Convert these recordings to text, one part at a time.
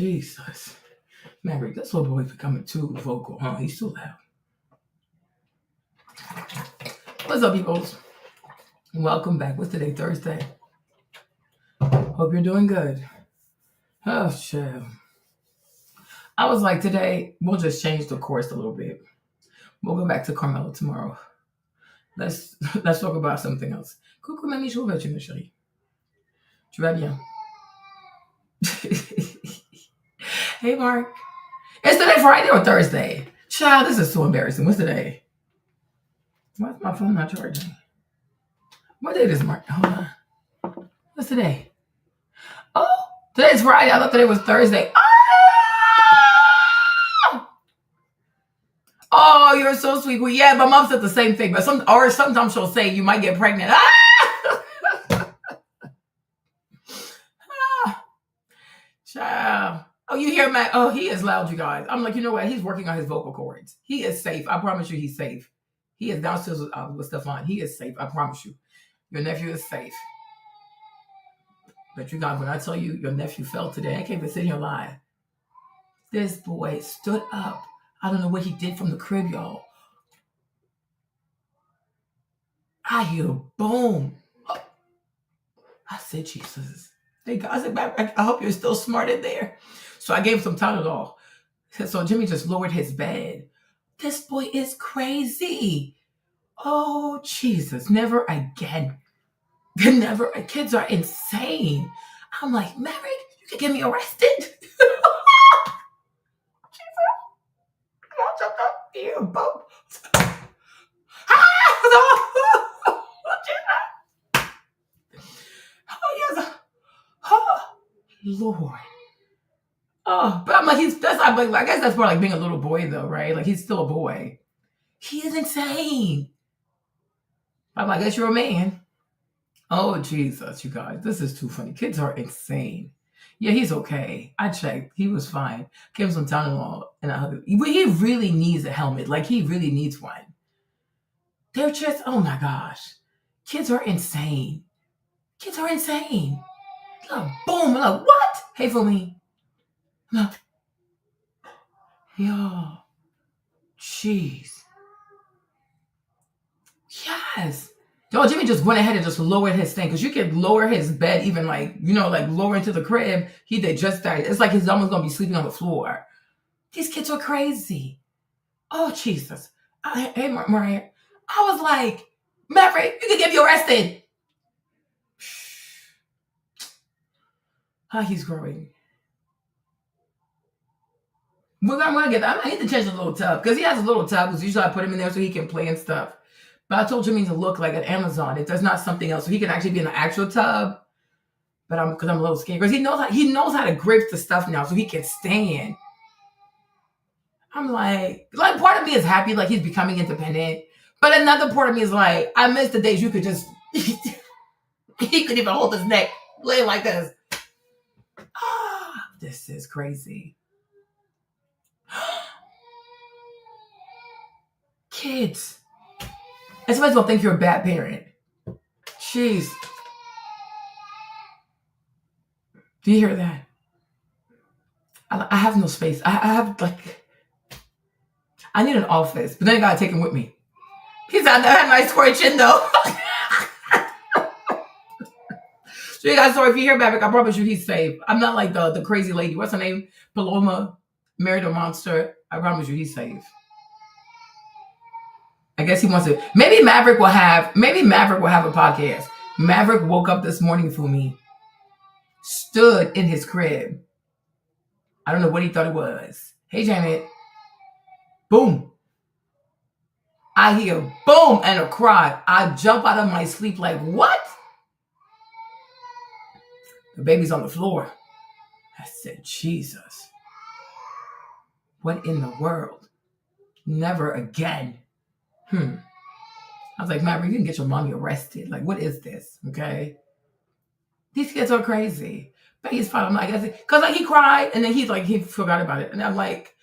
Jesus. Maverick, this little boy's becoming too vocal, huh? He's too loud. What's up, peoples? Welcome back. What's today? Thursday. Hope you're doing good. Oh, shit. I was like, today, we'll just change the course a little bit. We'll go back to Carmelo tomorrow. Let's talk about something else. Coucou, mamie, je vais, ma chérie. Tu vas bien? Hey, Mark. Is today Friday or Thursday? Child, this is so embarrassing. What's today? Why is my phone not charging? What day is Mark? Hold on. What's today? Oh, today's Friday. I thought today was Thursday. Oh, you're so sweet. Well, yeah, my mom said the same thing, but sometimes she'll say you might get pregnant. Child. Oh, you hear Matt? Oh, he is loud, you guys. I'm like, you know what? He's working on his vocal cords. He is safe. I promise you, he's safe. He is downstairs with Stefan. He is safe. I promise you. Your nephew is safe. But you guys, when I tell you your nephew fell today, I can't even sit here and lie. This boy stood up. I don't know what he did from the crib, y'all. I hear a boom. Oh. I said, Jesus. Thank God. I said, I hope you're still smart in there. So I gave him some Tylenol. So Jimmy just lowered his bed. This boy is crazy. Oh, Jesus. Never again. Never. Kids are insane. I'm like, Maverick, you could get me arrested. You both. Oh, yes. Oh, Lord. Oh, but I'm like, I guess that's more like being a little boy, though, right? Like, he's still a boy. He is insane. I'm like, I guess you're a man. Oh, Jesus, you guys. This is too funny. Kids are insane. Yeah, he's okay. I checked. He was fine. Gave him some Tylenol, and I hugged him. But he really needs a helmet. Like, he really needs one. They're just, oh my gosh. Kids are insane. Kids are insane. Like, boom. I'm like, what? Hey, for me. No. Yo. Jeez. Yes. Yo, Jimmy just went ahead and just lowered his thing. Because you can lower his bed even like, like lower into the crib. He did just that. It's like he's almost going to be sleeping on the floor. These kids are crazy. Oh, Jesus. Hey, Mariah. I was like, Maverick, you can get me arrested. He's growing. I'm going to get that. I need to change the little tub. Because he has a little tub. Because usually I put him in there so he can play and stuff. But I told Jimmy to look like an Amazon. If there's not something else, so he can actually be in an actual tub. But because I'm a little scared, because he knows how to grip the stuff now, so he can stand. I'm like part of me is happy, like he's becoming independent. But another part of me is like, I miss the days you could just he could even hold his neck, lay like this. This is crazy. Kids. And somebody's gonna think you're a bad parent. Jeez. Do you hear that? I have no space. I have I need an office, but then I gotta take him with me. He's out there, had a nice square chin though. So you guys, sorry if you hear Maverick, I promise you he's safe. I'm not like the crazy lady. What's her name? Paloma, married a monster. I promise you he's safe. I guess he wants to. Maybe Maverick will have a podcast. Maverick woke up this morning for me, stood in his crib. I don't know what he thought it was. Hey, Janet. Boom. I hear boom and a cry. I jump out of my sleep like, what? The baby's on the floor. I said, Jesus. What in the world? Never again. I was like, Maverick, you can get your mommy arrested. Like, what is this? Okay. These kids are crazy. But he's fine. I'm like, because like he cried and then he forgot about it. And I'm like,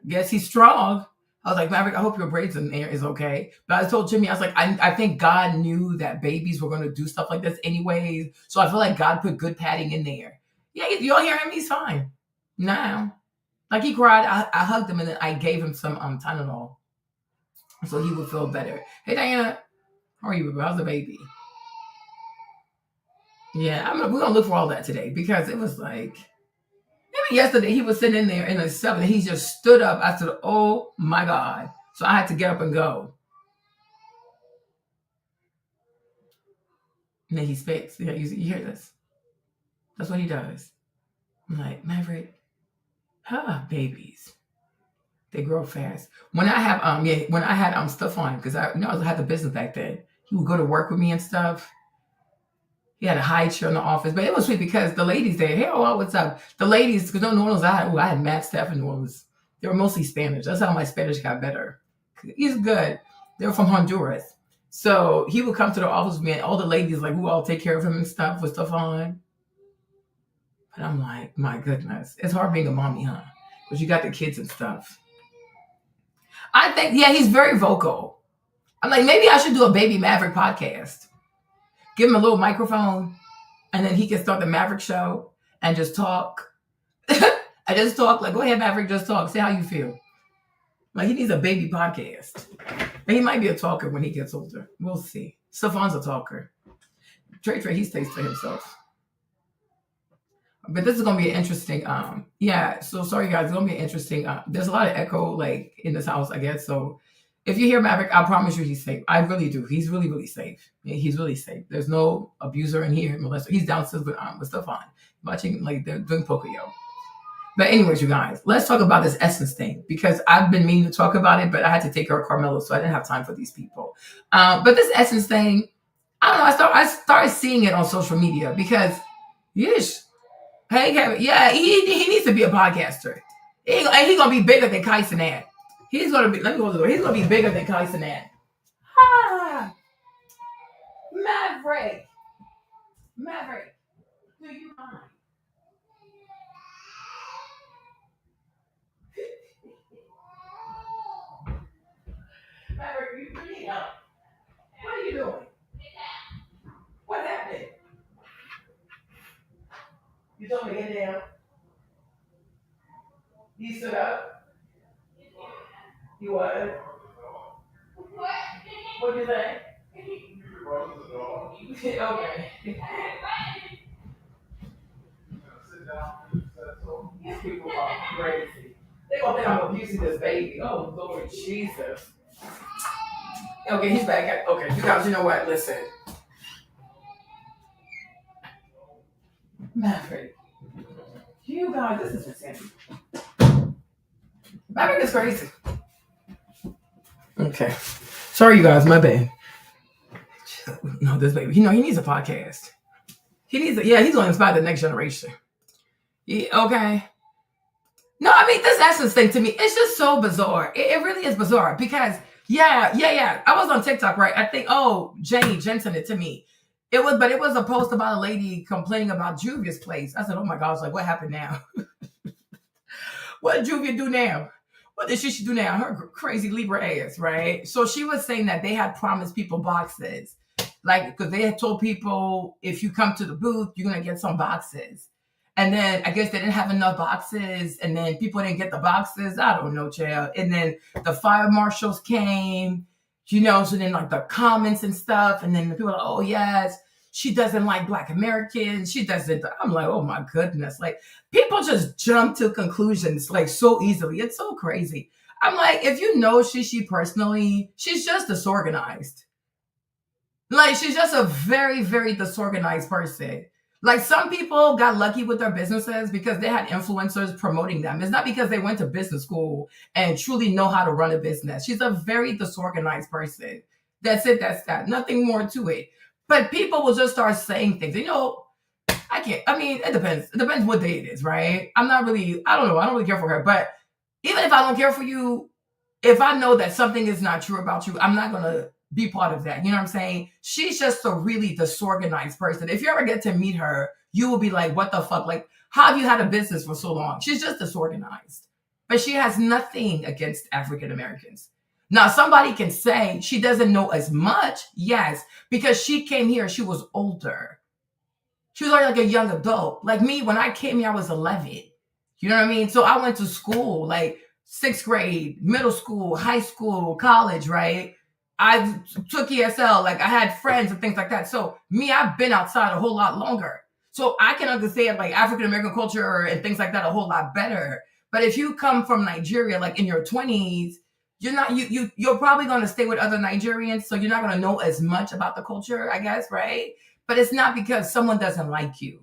guess he's strong. I was like, Maverick, I hope your braids in there is okay. But I told Jimmy, I was like, I think God knew that babies were going to do stuff like this anyways. So I feel like God put good padding in there. Yeah, you all hear him? He's fine. Now, like he cried, I hugged him and then I gave him some Tylenol so he would feel better. Hey Diana, how are you? How's the baby? Yeah, we're gonna look for all that today because it was like maybe yesterday he was sitting in there in a 7 and he just stood up. I said, "Oh my God!" So I had to get up and go. And then he spits. Yeah, you hear this? That's what he does. I'm like, Maverick, babies. They grow fast. When I have when I had stuff on because I had the business back then. He would go to work with me and stuff. He had a high chair in the office, but it was sweet because the ladies there, hey, oh, what's up? The ladies, because no New Orleans, I had mad staff in New Orleans. They were mostly Spanish. That's how my Spanish got better. He's good. They were from Honduras. So he would come to the office with me and all the ladies, like, who all take care of him and stuff with stuff on. But I'm like, my goodness. It's hard being a mommy, huh? Because you got the kids and stuff. I think, yeah, he's very vocal. I'm like, maybe I should do a Baby Maverick podcast. Give him a little microphone, and then he can start the Maverick show and just talk. I just talk, like, go ahead, Maverick, just talk. Say how you feel. Like, he needs a baby podcast. And he might be a talker when he gets older. We'll see. Stefan's a talker. Trey, he stays to himself. But this is going to be an interesting, so sorry, guys. It's going to be an interesting, there's a lot of echo, like, in this house, I guess. So if you hear Maverick, I promise you he's safe. I really do. He's really, really safe. He's really safe. There's no abuser in here, molester. He's downstairs with Stefan, watching, like, they're doing Pocoyo. But anyways, you guys, let's talk about this essence thing because I've been meaning to talk about it, but I had to take care of Carmelo, so I didn't have time for these people. But this essence thing, I don't know. I started seeing it on social media because, yeesh. Hey, Kevin. Yeah, he needs to be a podcaster. He's going to be bigger than Kai Cenat. He's going to be, let me go to the door. He's going to be bigger than Kai Cenat. Maverick. Do you mind? Maverick, you need help. What are you doing? What happened? You told me to get down. You stood up? You what? What did you say? Okay. These people are crazy. They're going to think I'm abusing this baby. Oh, Lord Jesus. Okay, he's back. Okay, you guys, you know what? Listen. Maverick. You guys, this is insanity. Maverick is crazy. Okay. Sorry, you guys, my bad. No, this baby. He needs a podcast. He's going to inspire the next generation. Okay. No, I mean, this essence thing to me, it's just so bizarre. It really is bizarre because, yeah. I was on TikTok, right? I think, Jen sent it to me. It was a post about a lady complaining about Juvia's place. I said, oh my gosh, like what happened now? What did Juvia do now? What did she do now? Her crazy Libra ass, right? So she was saying that they had promised people boxes. Like, because they had told people, if you come to the booth, you're going to get some boxes. And then I guess they didn't have enough boxes. And then people didn't get the boxes. I don't know, child. And then the fire marshals came, so then like the comments and stuff. And then the people are like, oh, yes, she doesn't like Black Americans. She doesn't. I'm like, oh, my goodness. Like, people just jump to conclusions like so easily. It's so crazy. I'm like, if you know she personally, she's just disorganized. Like, she's just a very, very disorganized person. Like, some people got lucky with their businesses because they had influencers promoting them. It's not because they went to business school and truly know how to run a business. She's a very disorganized person. That's it. That's that. Nothing more to it. But people will just start saying things. It depends. It depends what day it is, right? I don't know. I don't really care for her. But even if I don't care for you, if I know that something is not true about you, I'm not going to be part of that. You know what I'm saying? She's just a really disorganized person. If you ever get to meet her, you will be like, what the fuck? Like, how have you had a business for so long? She's just disorganized. But she has nothing against African Americans. Now, somebody can say she doesn't know as much. Yes, because she came here, she was older. She was already like a young adult. Like me, when I came here, I was 11. You know what I mean? So I went to school, like 6th grade, middle school, high school, college, right? I took ESL, like I had friends and things like that. So me, I've been outside a whole lot longer. So I can understand like African American culture and things like that a whole lot better. But if you come from Nigeria, like in your 20s, you're not you're probably going to stay with other Nigerians, so you're not going to know as much about the culture, I guess, right? But it's not because someone doesn't like you.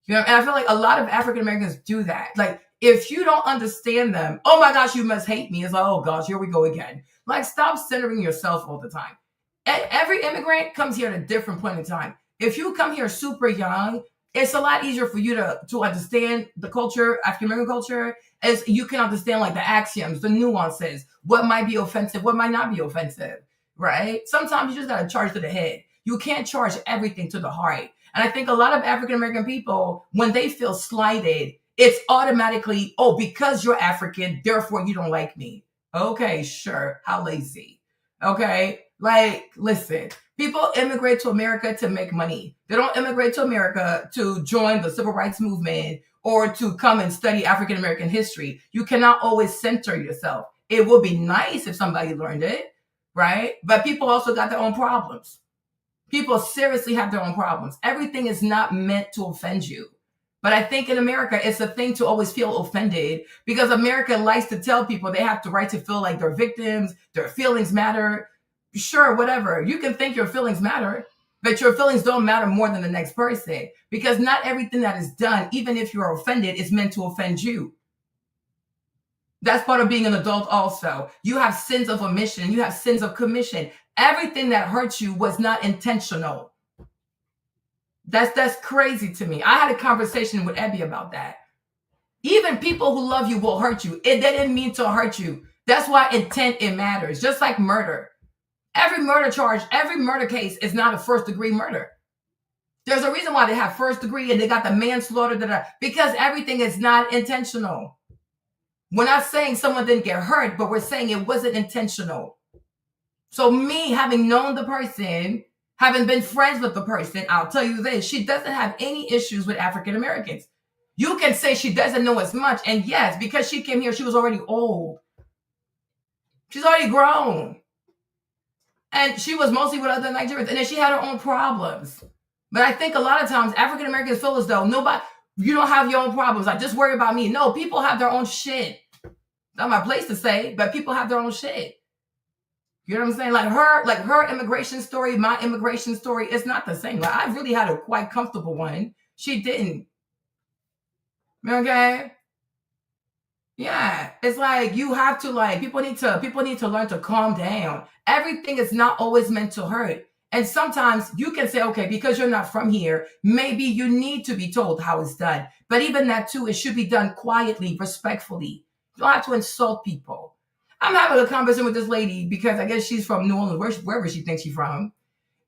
You know, and I feel like a lot of African Americans do that. Like, if you don't understand them, oh my gosh, you must hate me. It's like, oh gosh, here we go again. Like, stop centering yourself all the time. Every immigrant comes here at a different point in time. If you come here super young, it's a lot easier for you to understand the culture, African American culture, as you can understand like the axioms, the nuances, what might be offensive, what might not be offensive, right? Sometimes you just got to charge to the head. You can't charge everything to the heart. And I think a lot of African American people, when they feel slighted, it's automatically, oh, because you're African, therefore you don't like me. Okay, sure. How lazy. Okay. Like, listen, people immigrate to America to make money. They don't immigrate to America to join the civil rights movement or to come and study African American history. You cannot always center yourself. It would be nice if somebody learned it, right? But people also got their own problems. People seriously have their own problems. Everything is not meant to offend you. But I think in America, it's a thing to always feel offended because America likes to tell people they have the right to feel like they're victims, their feelings matter. Sure, whatever. You can think your feelings matter, but your feelings don't matter more than the next person because not everything that is done, even if you're offended, is meant to offend you. That's part of being an adult also. You have sins of omission. You have sins of commission. Everything that hurts you was not intentional. That's crazy to me. I had a conversation with Ebby about that. Even people who love you will hurt you. They didn't mean to hurt you. That's why intent, it matters. Just like murder. Every murder charge, every murder case is not a first-degree murder. There's a reason why they have first degree and they got the manslaughter, because everything is not intentional. We're not saying someone didn't get hurt, but we're saying it wasn't intentional. So me having known the person, having been friends with the person, I'll tell you this, she doesn't have any issues with African Americans. You can say she doesn't know as much. And yes, because she came here, she was already old. She's already grown. And she was mostly with other Nigerians. And then she had her own problems. But I think a lot of times African Americans feel as though you don't have your own problems. Like, just worry about me. No, people have their own shit. Not my place to say, but people have their own shit. You know what I'm saying? Like her immigration story, my immigration story, it's not the same. Like, I really had a quite comfortable one. She didn't. Okay? Yeah. It's like you have to people need to learn to calm down. Everything is not always meant to hurt. And sometimes you can say, okay, because you're not from here, maybe you need to be told how it's done. But even that too, it should be done quietly, respectfully. You don't have to insult people. I'm having a conversation with this lady because I guess she's from New Orleans, wherever she thinks she's from,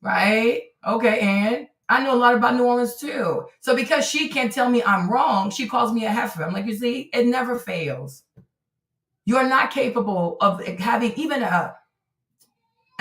right? Okay, and I know a lot about New Orleans too. So because she can't tell me I'm wrong, she calls me a heifer. I'm like, you see, it never fails. You're not capable of having even a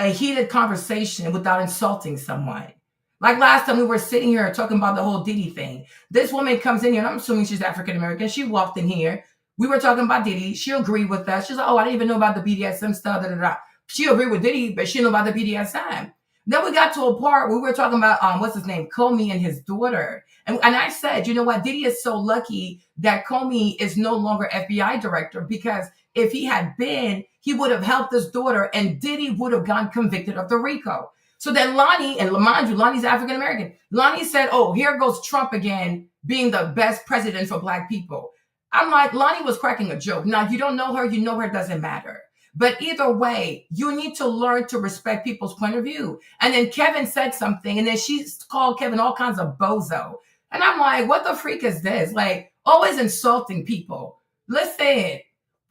heated conversation without insulting someone. Like last time we were sitting here talking about the whole Diddy thing. This woman comes in here, and I'm assuming she's African American. She walked in here. We were talking about Diddy. She agreed with us. She's like, oh, I didn't even know about the BDSM stuff. Da, da, da. She agreed with Diddy, but she didn't know about the BDSM. Then we got to a part where we were talking about, what's his name? Comey and his daughter. And I said, you know what? Diddy is so lucky that Comey is no longer FBI director, because if he had been, he would have helped his daughter and Diddy would have gotten convicted of the RICO. So then Lonnie, and mind you, Lonnie's African American. Lonnie said, oh, here goes Trump again, being the best president for Black people. I'm like, Lonnie was cracking a joke. Now, you don't know her, you know her, doesn't matter. But either way, you need to learn to respect people's point of view. And then Kevin said something, and then she called Kevin all kinds of bozo. And I'm like, what the freak is this? Like, always insulting people. Listen,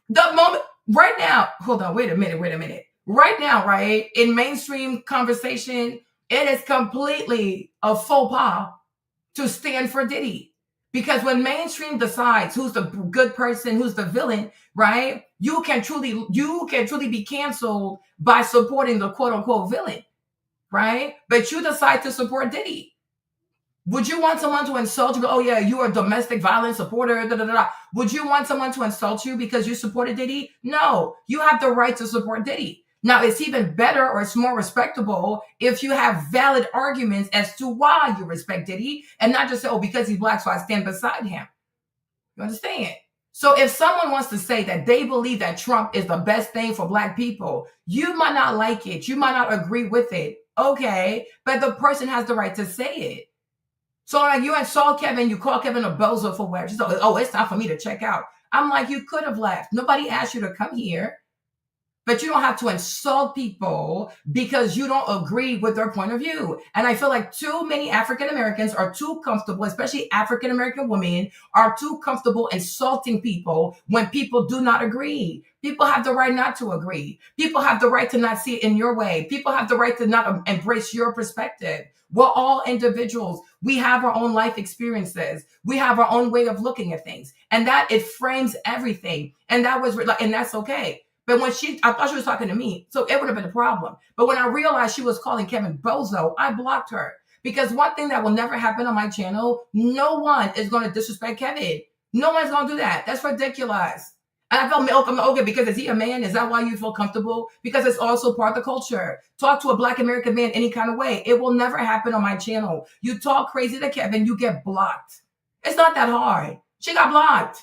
the moment, right now, hold on, wait a minute. Right now, right, in mainstream conversation, it is completely a faux pas to stand for Diddy. Because when mainstream decides who's the good person, who's the villain, right, you can truly be canceled by supporting the quote unquote villain, right? But you decide to support Diddy. Would you want someone to insult you? Oh, yeah, you are a domestic violence supporter. Da, da, da, da. Would you want someone to insult you because you supported Diddy? No, you have the right to support Diddy. Now, it's even better or it's more respectable if you have valid arguments as to why you respect Diddy and not just say, oh, because he's black, so I stand beside him. You understand? So if someone wants to say that they believe that Trump is the best thing for black people, you might not like it. You might not agree with it. Okay, but the person has the right to say it. So like you insult Kevin, you call Kevin a bozo for whatever. She's like, oh, it's time for me to check out. I'm like, you could have left. Nobody asked you to come here. But you don't have to insult people because you don't agree with their point of view. And I feel like too many African Americans are too comfortable, especially African American women, are too comfortable insulting people when people do not agree. People have the right not to agree. People have the right to not see it in your way. People have the right to not embrace your perspective. We're all individuals. We have our own life experiences. We have our own way of looking at things. And that it frames everything. And that's okay. But when I thought she was talking to me, so it would have been a problem. But when I realized she was calling Kevin bozo, I blocked her. Because one thing that will never happen on my channel, no one is going to disrespect Kevin. No one's going to do that. That's ridiculous. And I felt, okay, because is he a man? Is that why you feel comfortable? Because it's also part of the culture. Talk to a black American man any kind of way. It will never happen on my channel. You talk crazy to Kevin, you get blocked. It's not that hard. She got blocked.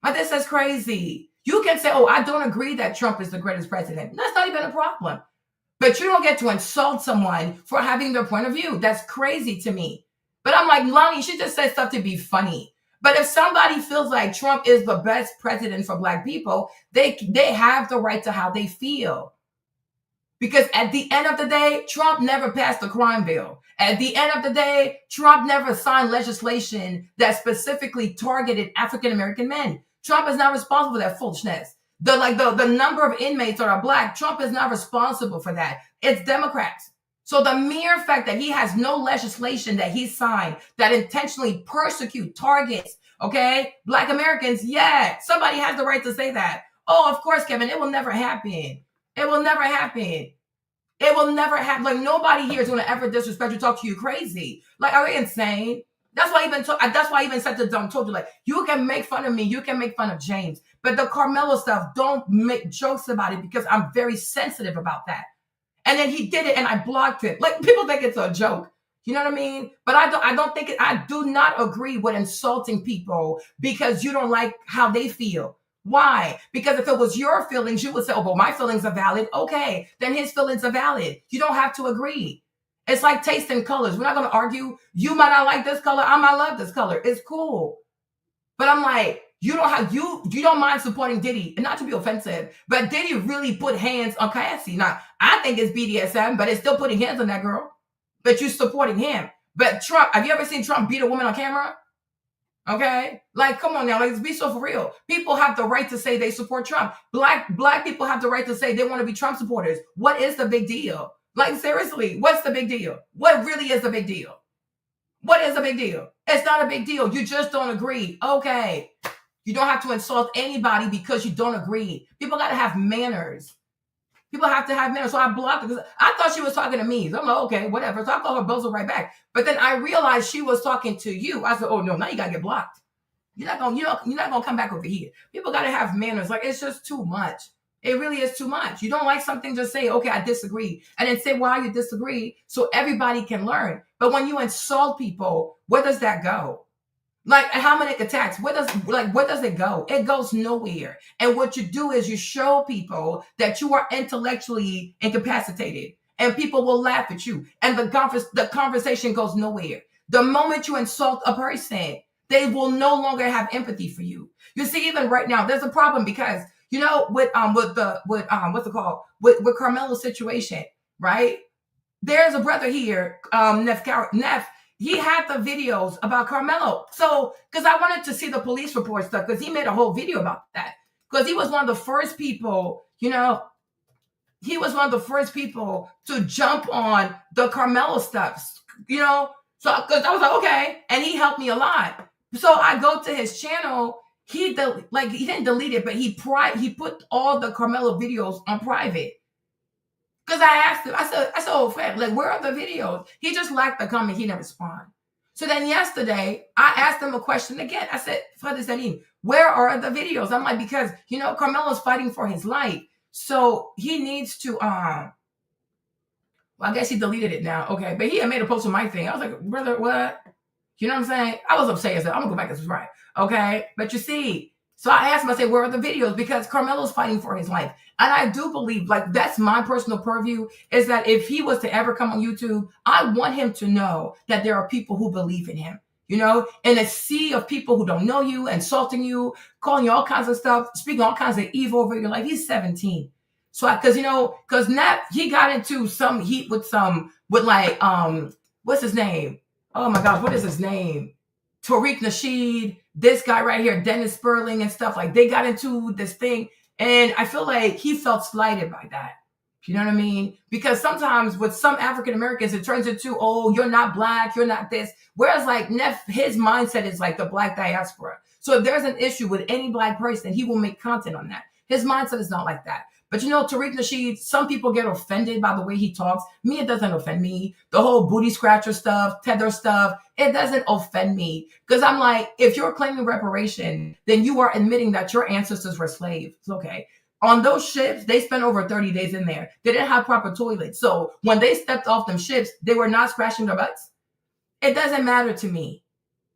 Like, this is crazy. You can say, oh, I don't agree that Trump is the greatest president. That's not even a problem. But you don't get to insult someone for having their point of view. That's crazy to me. But I'm like, Lonnie, she just said stuff to be funny. But if somebody feels like Trump is the best president for black people, they have the right to how they feel. Because at the end of the day, Trump never passed a crime bill. At the end of the day, Trump never signed legislation that specifically targeted African American men. Trump is not responsible for that foolishness. The number of inmates that are black, Trump is not responsible for that. It's Democrats. So the mere fact that he has no legislation that he signed that intentionally targets, okay, black Americans, yeah, somebody has the right to say that. Oh, of course, Kevin, it will never happen. It will never happen. It will never happen. Like, nobody here is going to ever disrespect you, talk to you crazy. Like, are they insane? That's why I even said to them, told you, like, you can make fun of me, you can make fun of James, but the Carmelo stuff, don't make jokes about it because I'm very sensitive about that. And then he did it and I blocked it. Like, people think it's a joke. You know what I mean? But I don't think it, I do not agree with insulting people because you don't like how they feel. Why? Because if it was your feelings, you would say, oh, well, my feelings are valid. Okay, then his feelings are valid. You don't have to agree. It's like taste in colors. We're not going to argue. You might not like this color. I might love this color. It's cool. But I'm like, you don't mind supporting Diddy, and not to be offensive, but Diddy really put hands on Cassie. Now, I think it's BDSM, but it's still putting hands on that girl. But you're supporting him. But Trump, have you ever seen Trump beat a woman on camera? Okay? Like, come on now, let's be so for real. People have the right to say they support Trump. Black people have the right to say they want to be Trump supporters. What is the big deal? Like, seriously, what's the big deal? What really is the big deal? What is the big deal? It's not a big deal. You just don't agree. Okay. You don't have to insult anybody because you don't agree. People got to have manners. People have to have manners. So I blocked her because I thought she was talking to me. So I'm like, okay, whatever. So I called her bozo right back. But then I realized she was talking to you. I said, oh no, now you gotta get blocked. You're not gonna come back over here. People gotta have manners. Like, it's just too much. It really is too much. You don't like something, just say, okay, I disagree. And then say why you disagree so everybody can learn. But when you insult people, where does that go? Like, how many attacks? Where does it go? It goes nowhere. And what you do is you show people that you are intellectually incapacitated, and people will laugh at you. And the conversation goes nowhere. The moment you insult a person, they will no longer have empathy for you. You see, even right now, there's a problem because, you know, with Carmelo's situation, right? There's a brother here, Neff. He had the videos about Carmelo. So, because I wanted to see the police report stuff, because he made a whole video about that. Because he was one of the first people, to jump on the Carmelo stuff, So, because I was like, okay. And he helped me a lot. So I go to his channel. He didn't delete it, but he put all the Carmelo videos on private. Because I asked him, I said, oh, Fred, like, where are the videos? He just liked the comment. He didn't respond. So then yesterday, I asked him a question again. I said, Father Zanin, where are the videos? I'm like, because, Carmelo's fighting for his life. So he needs to, well, I guess he deleted it now. Okay. But he had made a post on my thing. I was like, brother, what? You know what I'm saying? I was upset. I said, I'm going to go back. This was right. Okay. But you see, so I asked him, I said, where are the videos? Because Carmelo's fighting for his life. And I do believe, like, that's my personal purview, is that if he was to ever come on YouTube, I want him to know that there are people who believe in him. In a sea of people who don't know you, insulting you, calling you all kinds of stuff, speaking all kinds of evil over your life. He's 17. So, because Nat, he got into some heat with what's his name? Oh my gosh, what is his name? Tariq Nasheed, this guy right here, Dennis Sperling and stuff. Like, they got into this thing. And I feel like he felt slighted by that. You know what I mean? Because sometimes with some African Americans, it turns into, oh, you're not black, you're not this. Whereas like Neff, his mindset is like the black diaspora. So if there's an issue with any black person, he will make content on that. His mindset is not like that. But Tariq Nasheed, some people get offended by the way he talks. Me, it doesn't offend me. The whole booty scratcher stuff, tether stuff, it doesn't offend me. Because I'm like, if you're claiming reparation, then you are admitting that your ancestors were slaves. It's okay. On those ships, they spent over 30 days in there. They didn't have proper toilets. So when they stepped off them ships, they were not scratching their butts. It doesn't matter to me.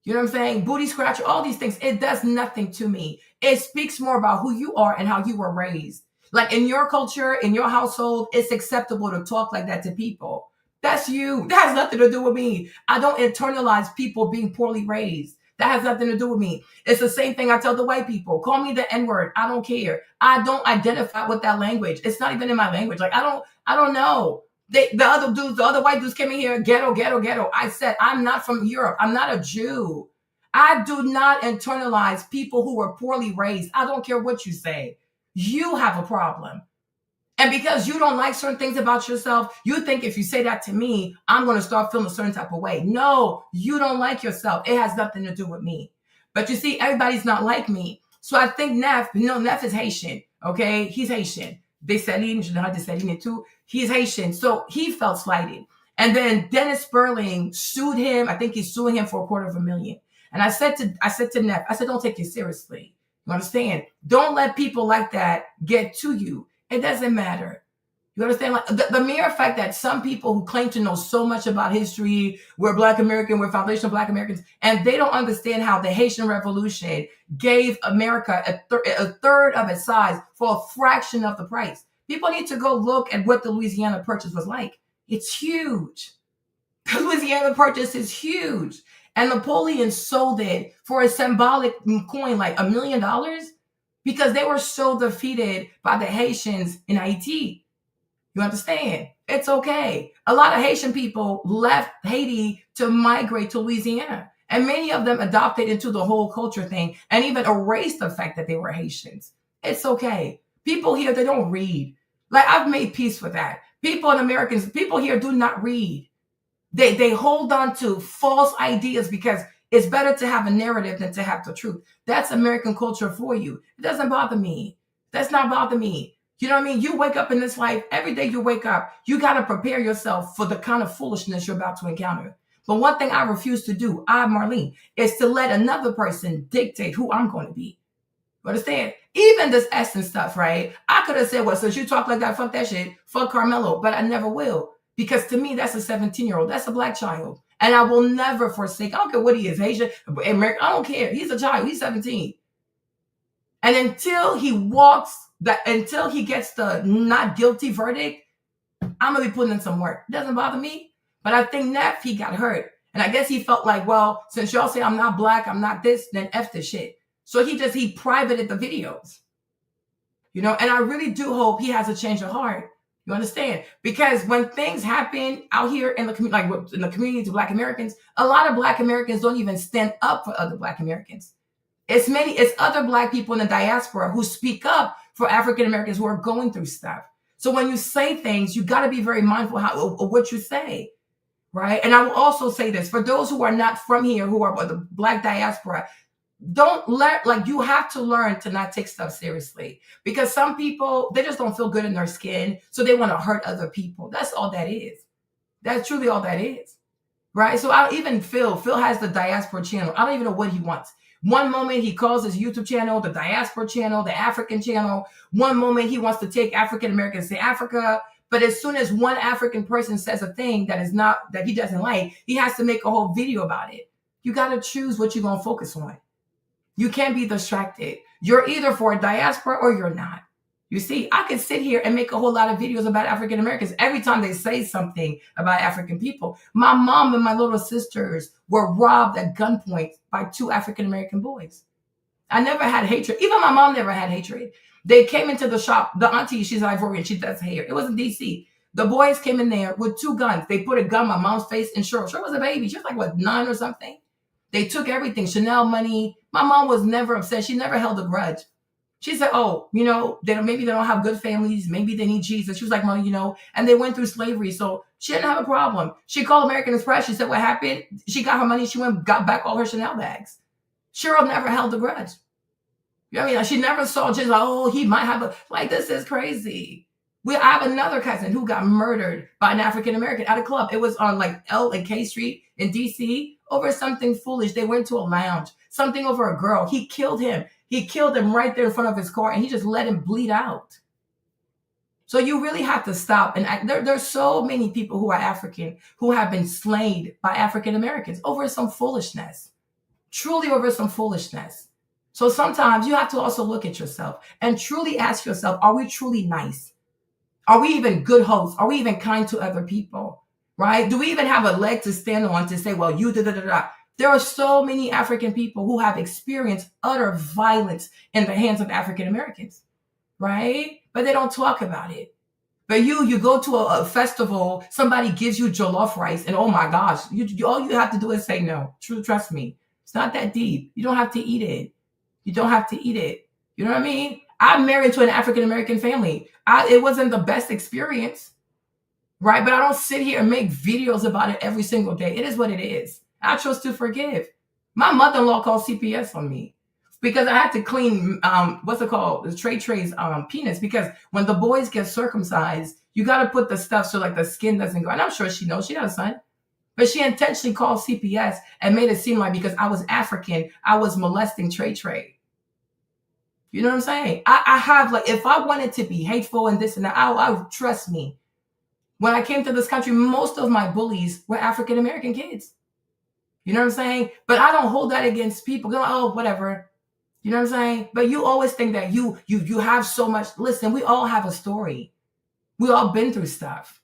You know what I'm saying? Booty scratcher, all these things. It does nothing to me. It speaks more about who you are and how you were raised. Like in your culture, in your household, it's acceptable to talk like that to people. That's you. That has nothing to do with me. I don't internalize people being poorly raised. That has nothing to do with me. It's the same thing I tell the white people. Call me the N-word. I don't care. I don't identify with that language. It's not even in my language. Like, I don't know. The other white dudes came in here, ghetto, ghetto, ghetto. I said, I'm not from Europe. I'm not a Jew. I do not internalize people who were poorly raised. I don't care what you say. You have a problem. And because you don't like certain things about yourself, you think if you say that to me, I'm going to start feeling a certain type of way. No, you don't like yourself. It has nothing to do with me. But you see, everybody's not like me. So I think Neff is Haitian. Okay. He's Haitian. Too. He's Haitian. So he felt slighted. And then Dennis Sperling sued him. I think he's suing him for $250,000. And I said to Neff, I said, don't take it seriously. You understand? Don't let people like that get to you. It doesn't matter. You understand? Like the mere fact that some people who claim to know so much about history, we're Black American, we're foundational Black Americans, and they don't understand how the Haitian Revolution gave America a third of its size for a fraction of the price. People need to go look at what the Louisiana Purchase was like. It's huge. The Louisiana Purchase is huge. And Napoleon sold it for a symbolic coin, like $1 million, because they were so defeated by the Haitians in Haiti. You understand? It's okay. A lot of Haitian people left Haiti to migrate to Louisiana. And many of them adopted into the whole culture thing and even erased the fact that they were Haitians. It's okay. People here, they don't read. Like, I've made peace with that. People here do not read. They hold on to false ideas because it's better to have a narrative than to have the truth. That's American culture for you. It doesn't bother me. That's not bother me. You know what I mean? You wake up in this life, every day you wake up, you got to prepare yourself for the kind of foolishness you're about to encounter. But one thing I refuse to do, Marlene, is to let another person dictate who I'm going to be. You understand? Even this essence stuff, right? I could have said, well, since you talk like that, fuck that shit, fuck Carmelo, but I never will. Because to me, that's a 17-year-old. That's a Black child. And I will never forsake. I don't care what he is, Asian, American. I don't care. He's a child. He's 17. And until he gets the not guilty verdict, I'm going to be putting in some work. It doesn't bother me. But I think Neff, he got hurt. And I guess he felt like, well, since y'all say I'm not Black, I'm not this, then F this shit. So he privated the videos. And I really do hope he has a change of heart. You understand? Because when things happen out here in the community, like in the community to Black Americans, a lot of Black Americans don't even stand up for other Black Americans. It's other Black people in the diaspora who speak up for African Americans who are going through stuff. So when you say things, you got to be very mindful of what you say, right? And I will also say this, for those who are not from here, who are the Black diaspora, you have to learn to not take stuff seriously, because some people, they just don't feel good in their skin. So they want to hurt other people. That's all that is. That's truly all that is. right? So I don't even Phil has the diaspora channel. I don't even know what he wants. One moment he calls his YouTube channel the diaspora channel, the African channel. One moment he wants to take African Americans to Africa. But as soon as one African person says a thing that he doesn't like, he has to make a whole video about it. You got to choose what you're going to focus on. You can't be distracted. You're either for a diaspora or you're not. You see, I could sit here and make a whole lot of videos about African Americans. Every time they say something about African people, my mom and my little sisters were robbed at gunpoint by 2 African American boys. I never had hatred. Even my mom never had hatred. They came into the shop. The auntie, she's Ivorian. She does hair. It was in D.C. The boys came in there with 2 guns. They put a gun in my mom's face, and Cheryl was a baby. She was like, what, 9 or something? They took everything, Chanel money. My mom was never upset. She never held a grudge. She said, oh, maybe they don't have good families. Maybe they need Jesus. She was like, well, and they went through slavery. So she didn't have a problem. She called American Express. She said, what happened? She got her money. She got back all her Chanel bags. Cheryl never held a grudge. You know what I mean? She never saw just like, oh, he might have this is crazy. I have another cousin who got murdered by an African American at a club. It was on L and K Street in DC over something foolish. They went to a lounge, something over a girl. He killed him. He killed him right there in front of his car, and he just let him bleed out. So you really have to stop. And there's so many people who are African who have been slain by African Americans over some foolishness, truly over some foolishness. So sometimes you have to also look at yourself and truly ask yourself, are we truly nice? Are we even good hosts? Are we even kind to other people? Right? Do we even have a leg to stand on to say, well, you da-da-da-da? There are so many African people who have experienced utter violence in the hands of African Americans, right? But they don't talk about it. But you go to a festival, somebody gives you jollof rice, and oh my gosh, all you have to do is say no. Trust me, it's not that deep. You don't have to eat it. You don't have to eat it. You know what I mean? I'm married to an African American family. It wasn't the best experience, right? But I don't sit here and make videos about it every single day. It is what it is. I chose to forgive. My mother-in-law called CPS on me because I had to clean, the Trey Trey's penis, because when the boys get circumcised, you got to put the stuff so the skin doesn't go. And I'm sure she knows, she has a son. But she intentionally called CPS and made it seem like because I was African, I was molesting Trey. You know what I'm saying? I have, if I wanted to be hateful and this and that, I trust me. When I came to this country, most of my bullies were African American kids. You know what I'm saying? But I don't hold that against people. Go, oh, whatever. You know what I'm saying? But you always think that you have so much. Listen, we all have a story. We all been through stuff.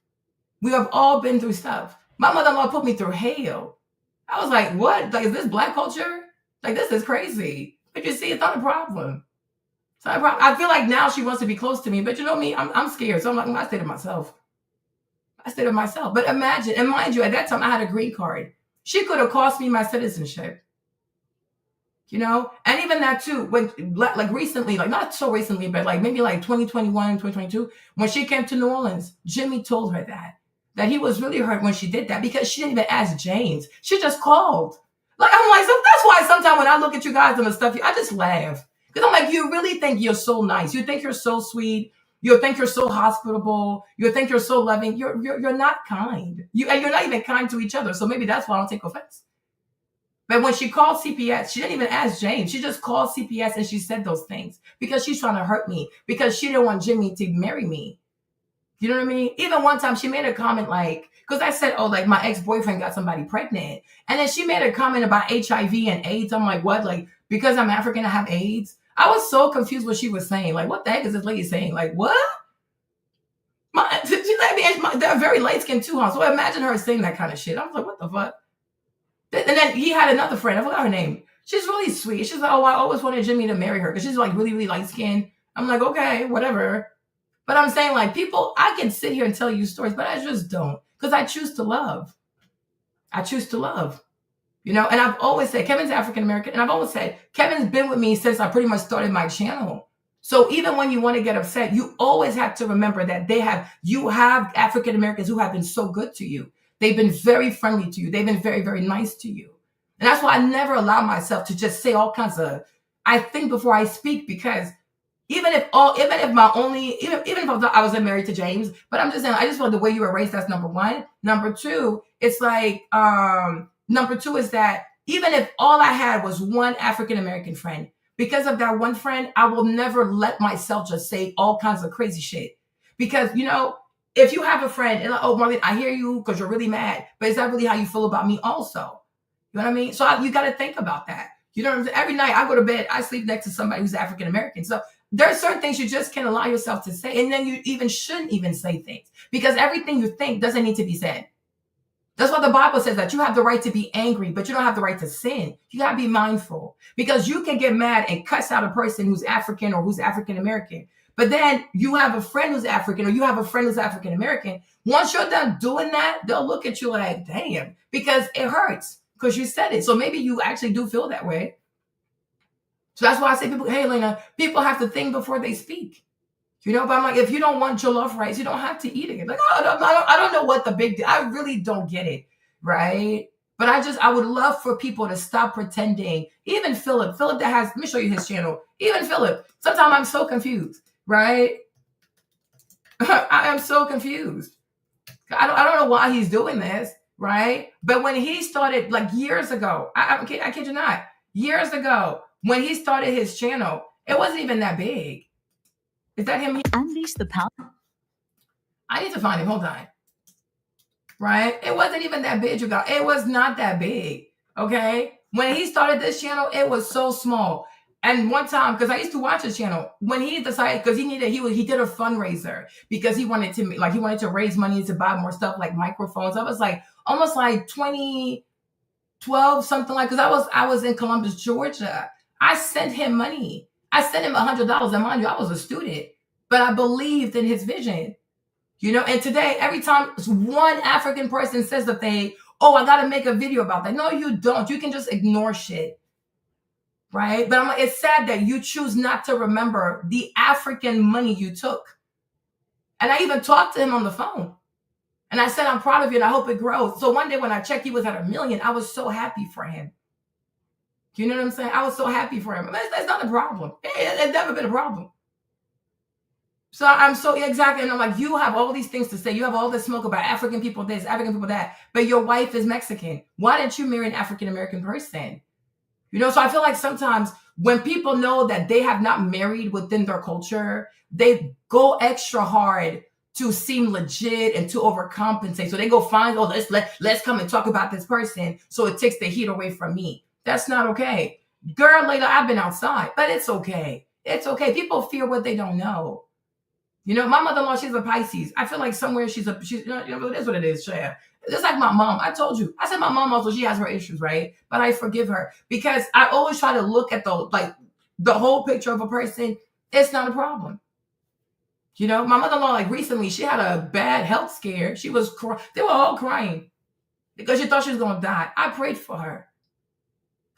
We have all been through stuff. My mother-in-law put me through hell. I was like, what? Is this Black culture? This is crazy. But you see, it's not a problem. It's not a problem. I feel like now she wants to be close to me, but you know me, I'm scared. So I'm like, I stay to myself. But imagine, and mind you, at that time I had a green card. She could have cost me my citizenship. And even that too, when recently, not so recently, but maybe 2021, 2022, when she came to New Orleans, Jimmy told her that he was really hurt when she did that because she didn't even ask James. She just called. I'm like, so that's why sometimes when I look at you guys and the stuff, I just laugh. Because I'm like, you really think you're so nice. You think you're so sweet. You think you're so hospitable. You think you're so loving. You're not kind. And you're not even kind to each other. So maybe that's why I don't take offense. But when she called CPS, she didn't even ask James. She just called CPS and she said those things because she's trying to hurt me, because she didn't want Jimmy to marry me. You know what I mean? Even one time she made a comment because I said, oh, my ex-boyfriend got somebody pregnant. And then she made a comment about HIV and AIDS. I'm like, what? Because I'm African, I have AIDS? I was so confused what she was saying. What the heck is this lady saying? What? They're very light-skinned too, huh? So imagine her saying that kind of shit. I was like, what the fuck? And then he had another friend. I forgot her name. She's really sweet. She's like, oh, I always wanted Jimmy to marry her because she's really, really light-skinned. I'm like, okay, whatever. But I'm saying people, I can sit here and tell you stories, but I just don't, because I choose to love. And I've always said, Kevin's African-American, and I've always said, Kevin's been with me since I pretty much started my channel. So even when you want to get upset, you always have to remember that you have African-Americans who have been so good to you. They've been very friendly to you. They've been very, very nice to you. And that's why I never allow myself to just say all kinds of, I think before I speak, because Even if I wasn't married to James, but I'm just saying, I just feel the way you were raised, that's number one. Number two, it's like, number two is that even if all I had was one African American friend, because of that one friend, I will never let myself just say all kinds of crazy shit. Because, if you have a friend and like, oh, Marlene, I hear you because you're really mad, but is that really how you feel about me also? You know what I mean? So you got to think about that. You know what I'm saying? Every night I go to bed, I sleep next to somebody who's African American. So there are certain things you just can't allow yourself to say. And then you even shouldn't even say things, because everything you think doesn't need to be said. That's why the Bible says that you have the right to be angry, but you don't have the right to sin. You got to be mindful, because you can get mad and cuss out a person who's African or who's African American. But then you have a friend who's African, or you have a friend who's African American. Once you're done doing that, they'll look at you like, damn, because it hurts because you said it. So maybe you actually do feel that way. So that's why I say, people, hey, Lena, people have to think before they speak. But I'm like, if you don't want jollof rice, you don't have to eat it. Like, I don't know what the big deal. I really don't get it, right? But I would love for people to stop pretending. Even Philip let me show you his channel. Even Philip, sometimes I'm so confused, right? I am so confused. I don't know why he's doing this, right? But when he started, like years ago, I kid you not, years ago, when he started his channel, it wasn't even that big. Is that him? Unleash the power. I need to find him. Hold on. Right? It wasn't even that big, you guys. It was not that big. Okay? When he started this channel, it was so small. And one time, because I used to watch his channel, when he decided, because he did a fundraiser because he wanted to raise money to buy more stuff like microphones. I was like almost like 2012, something like, because I was in Columbus, Georgia. I sent him money. I sent him $100, and mind you, I was a student, but I believed in his vision. And today, every time one African person says that I got to make a video about that. No, you don't. You can just ignore shit. Right? But I'm like, it's sad that you choose not to remember the African money you took. And I even talked to him on the phone. And I said, I'm proud of you and I hope it grows. So one day when I checked, he was at 1 million. I was so happy for him. You know what I'm saying? I was so happy for him. That's not a problem. It's never been a problem. So I'm so, exactly. And I'm like, you have all these things to say. You have all this smoke about African people this, African people that, but your wife is Mexican. Why didn't you marry an African-American person? So I feel like sometimes when people know that they have not married within their culture, they go extra hard to seem legit and to overcompensate. So they go find, let's come and talk about this person. So it takes the heat away from me. That's not okay. Girl, later, I've been outside, but it's okay. It's okay. People fear what they don't know. My mother-in-law, she's a Pisces. I feel like somewhere she's it is what it is, Shaya. Just like my mom. I told you. I said my mom also, she has her issues, right? But I forgive her because I always try to look at the whole picture of a person. It's not a problem. My mother-in-law, recently, she had a bad health scare. They were all crying because she thought she was going to die. I prayed for her.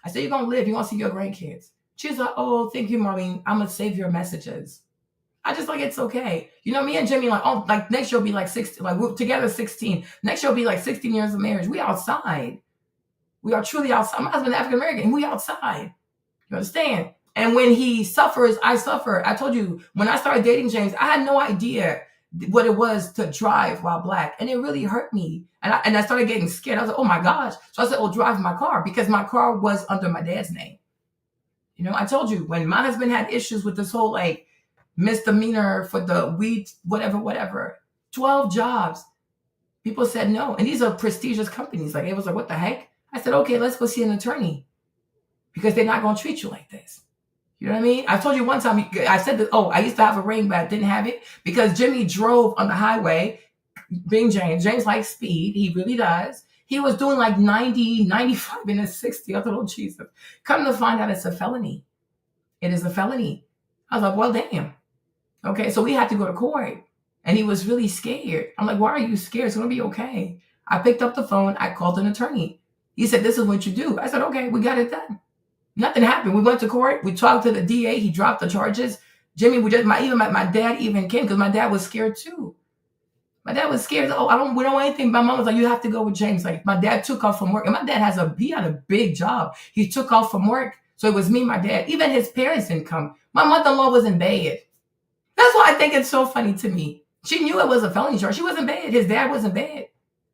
I said, you're going to live. You're going to see your grandkids. She's like, oh, thank you, Marlene. I'm going to save your messages. I just it's okay. Me and Jimmy, next year will be 16, we're together 16. Next year will be 16 years of marriage. We outside. We are truly outside. My husband is African-American. We outside. You understand? And when he suffers, I suffer. I told you, when I started dating James, I had no idea what it was to drive while Black. And it really hurt me. And I started getting scared. I was like, oh my gosh. So I said, drive my car, because my car was under my dad's name. I told you, when my husband had issues with this whole misdemeanor for the weed, whatever, 12 jobs. People said no. And these are prestigious companies. It was what the heck? I said, okay, let's go see an attorney, because they're not going to treat you like this. You know what I mean? I told you one time, I said that, I used to have a ring, but I didn't have it because Jimmy drove on the highway, being James. James likes speed. He really does. He was doing 90, 95 in a 60. I thought, oh, Jesus. Come to find out it's a felony. It is a felony. I was like, well, damn. Okay, so we had to go to court. And he was really scared. I'm like, why are you scared? It's going to be okay. I picked up the phone. I called an attorney. He said, this is what you do. I said, okay, we got it done. Nothing happened. We went to court. We talked to the DA. He dropped the charges. Jimmy, my dad even came because my dad was scared too. My dad was scared. Oh, we don't want anything. My mom was like, you have to go with James. My dad took off from work. And my dad he had a big job. He took off from work. So it was me, my dad. Even his parents didn't come. My mother-in-law was in bed. That's why I think it's so funny to me. She knew it was a felony charge. She wasn't bad. His dad wasn't bad.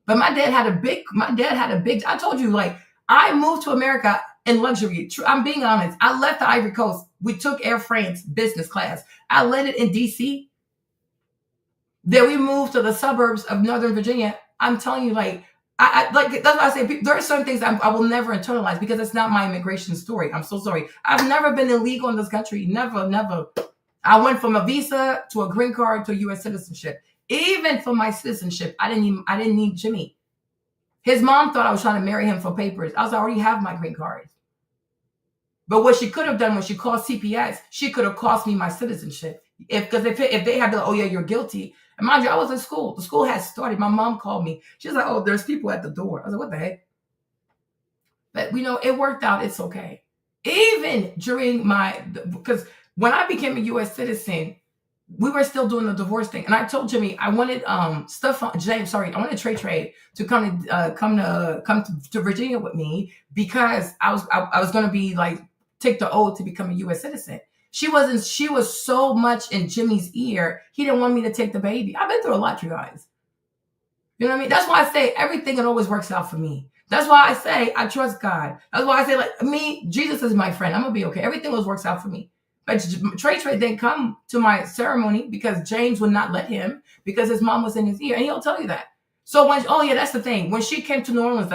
But my dad had a big, I told you, like, I moved to America in luxury. I'm being honest. I left the Ivory Coast. We took Air France business class. I landed in DC. Then we moved to the suburbs of Northern Virginia. I'm telling you, like, I like, that's why I say there are certain things I will never internalize because it's not my immigration story. I'm so sorry. I've never been illegal in this country. Never. I went from a visa to a green card to a U.S. citizenship. Even for my citizenship, I didn't need Jimmy. His mom thought I was trying to marry him for papers. I already have my green card. But what she could have done when she called CPS, she could have cost me my citizenship. If they had to, oh yeah, you're guilty. And mind you, I was in school. The school had started. My mom called me. She was like, oh, there's people at the door. I was like, what the heck? But it worked out. It's okay. Even during because when I became a U.S. citizen, we were still doing the divorce thing. And I told Jimmy, I wanted I wanted Trey to come to Virginia with me because I was going to be like, take the oath to become a U.S. citizen. She was so much in Jimmy's ear. He didn't want me to take the baby. I've been through a lot, you guys. You know what I mean? That's why I say everything, it always works out for me. That's why I say I trust God. That's why I say, like, me, Jesus is my friend. I'm going to be okay. Everything always works out for me. But Trey didn't come to my ceremony because James would not let him because his mom was in his ear. And he'll tell you that. So that's the thing. When she came to New Orleans,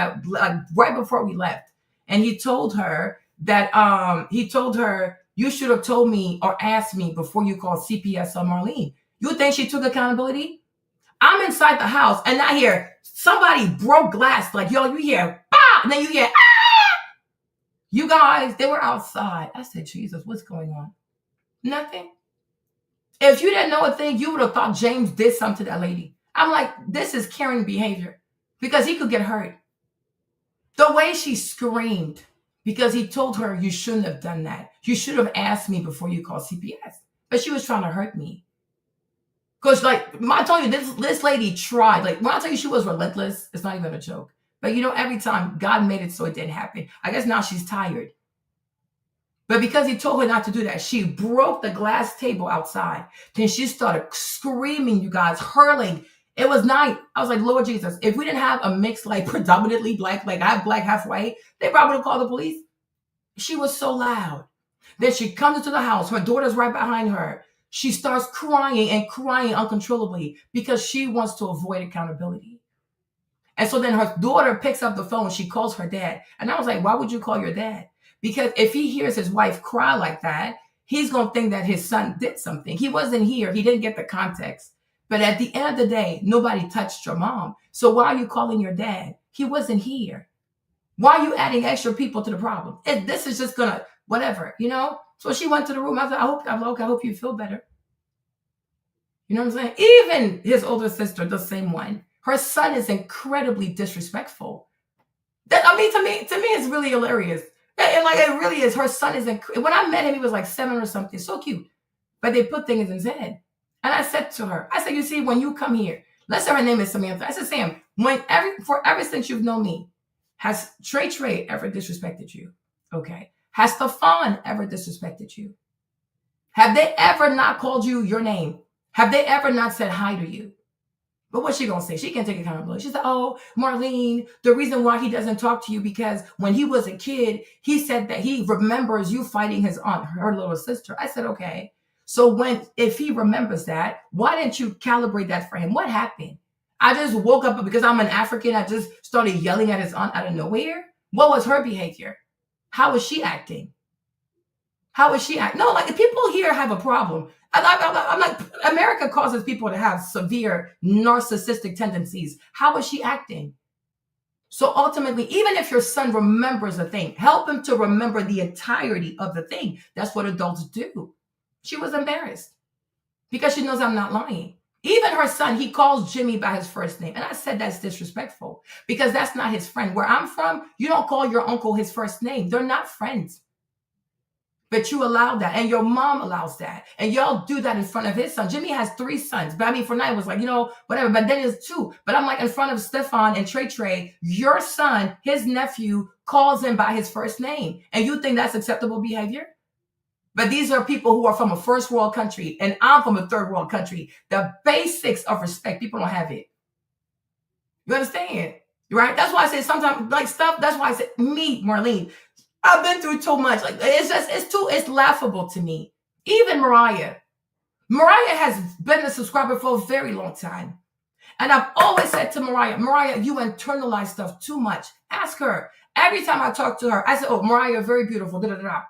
right before we left, and he told her that, you should have told me or asked me before you called CPS on Marlene. You think she took accountability? I'm inside the house and I hear somebody broke glass. Like, yo, you hear, bah! And then you hear, ah! You guys, they were outside. I said, Jesus, what's going on? Nothing. If you didn't know a thing, you would have thought James did something to that lady. I'm like, this is caring behavior because he could get hurt. The way she screamed because he told her, you shouldn't have done that. You should have asked me before you called CPS. But she was trying to hurt me. Because, like, I told you, this lady tried. Like, when I tell you she was relentless, it's not even a joke. But, every time God made it so it didn't happen. I guess now she's tired. But because he told her not to do that, she broke the glass table outside. Then she started screaming, you guys, hurling. It was night. I was like, Lord Jesus, if we didn't have a mix, like, predominantly black, like half black, half white, they probably would have called the police. She was so loud. Then she comes into the house. Her daughter's right behind her. She starts crying and crying uncontrollably because she wants to avoid accountability. And so then her daughter picks up the phone. She calls her dad. And I was like, why would you call your dad? Because if he hears his wife cry like that, he's going to think that his son did something. He wasn't here. He didn't get the context. But at the end of the day, nobody touched your mom. So why are you calling your dad? He wasn't here. Why are you adding extra people to the problem? This is just going to, whatever, So she went to the room. I said, I hope you feel better. You know what I'm saying? Even his older sister, the same one. Her son is incredibly disrespectful. To me, it's really hilarious. It really is. Her son is when I met him, he was like 7 or something. So cute. But they put things in his head. And I said to her, you see, when you come here, let's say her name is Samantha. I said, Sam, ever since you've known me, has Trey ever disrespected you? Okay. Has Stefan ever disrespected you? Have they ever not called you your name? Have they ever not said hi to you? But what's she going to say? She can't take accountability. She said, oh, Marlene, the reason why he doesn't talk to you because when he was a kid, he said that he remembers you fighting his aunt, her little sister. I said, okay. So if he remembers that, why didn't you calibrate that for him? What happened? I just woke up because I'm an African. I just started yelling at his aunt out of nowhere. What was her behavior? How was she acting? No, like, the people here have a problem. I'm like, America causes people to have severe narcissistic tendencies. How is she acting? So ultimately, even if your son remembers a thing, help him to remember the entirety of the thing. That's what adults do. She was embarrassed because she knows I'm not lying. Even her son, he calls Jimmy by his first name. And I said that's disrespectful because that's not his friend. Where I'm from, you don't call your uncle his first name. They're not friends. But you allow that. And your mom allows that. And y'all do that in front of his son. Jimmy has 3 sons. But for now, it was like, whatever. But then it's 2. But I'm like, in front of Stefan and Trey, your son, his nephew, calls him by his first name. And you think that's acceptable behavior? But these are people who are from a first world country, and I'm from a third world country. The basics of respect, people don't have it. You understand? Right? That's why I say sometimes, like stuff, that's why I say, me, Marlene, I've been through too much. Like, it's laughable to me. Even Mariah has been a subscriber for a very long time. And I've always said to Mariah, you internalize stuff too much. Ask her. Every time I talk to her, I say, oh, Mariah, very beautiful, da-da-da.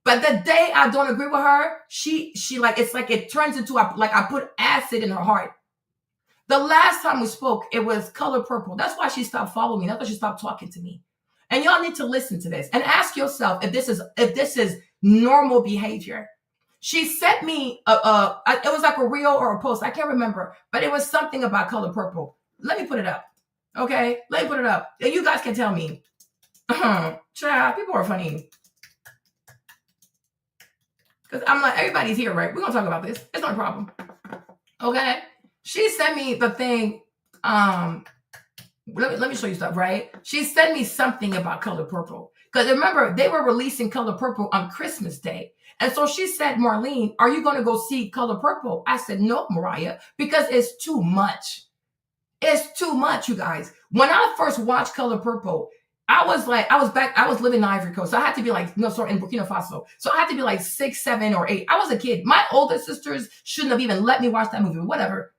But the day I don't agree with her, she like, it's like it turns into, like I put acid in her heart. The last time we spoke, it was Color Purple. That's why she stopped following me. That's why she stopped talking to me. And y'all need to listen to this and ask yourself if this is normal behavior. She sent me it was like a reel or a post. I can't remember, but it was something about Color Purple. Let me put it up. Okay, let me put it up. And you guys can tell me. Child, people are funny. Because I'm like, everybody's here, right? We're gonna talk about this. It's not a problem. Okay. She sent me the thing. Let me show you stuff, right? She sent me something about Color Purple. Because remember, they were releasing Color Purple on Christmas Day. And so she said, Marlene, are you going to go see Color Purple? I said, no, Mariah, because it's too much. It's too much, you guys. When I first watched Color Purple, I was living in Ivory Coast. So I had to be like, in Burkina Faso. So I had to be like 6, 7, or 8. I was a kid. My older sisters shouldn't have even let me watch that movie, whatever.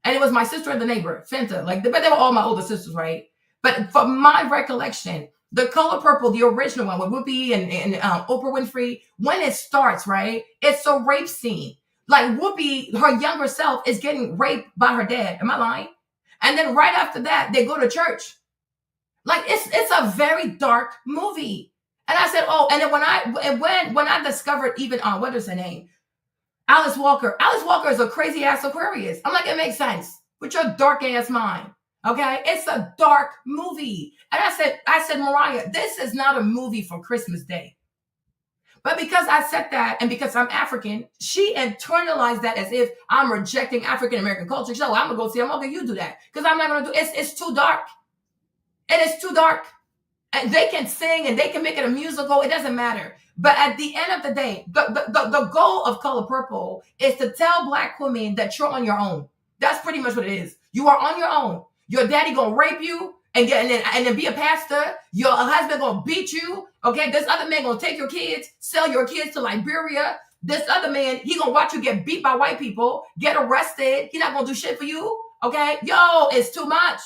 And it was my sister and the neighbor, Fenta. But they were all my older sisters, right? But from my recollection, the Color Purple, the original one with Whoopi and Oprah Winfrey, when it starts, right, it's a rape scene. Like Whoopi, her younger self, is getting raped by her dad. Am I lying? And then right after that, they go to church. Like it's a very dark movie. And I said, oh, and then when I discovered even what is her name? Alice Walker. Alice Walker is a crazy ass Aquarius. I'm like, it makes sense with your dark ass mind. Okay, it's a dark movie. And I said, Mariah, this is not a movie for Christmas Day. But because I said that, and because I'm African, she internalized that as if I'm rejecting African American culture. So I'm gonna go see. I'm okay, you do that because I'm not gonna do. It's too dark. It is too dark. And they can sing and they can make it a musical. It doesn't matter. But at the end of the day, the goal of Color Purple is to tell Black women that you're on your own. That's pretty much what it is. You are on your own. Your daddy gonna rape you and then be a pastor. Your husband gonna beat you. Okay, this other man gonna take your kids, sell your kids to Liberia. This other man, he gonna watch you get beat by white people, get arrested. He not gonna do shit for you. Okay, yo, it's too much.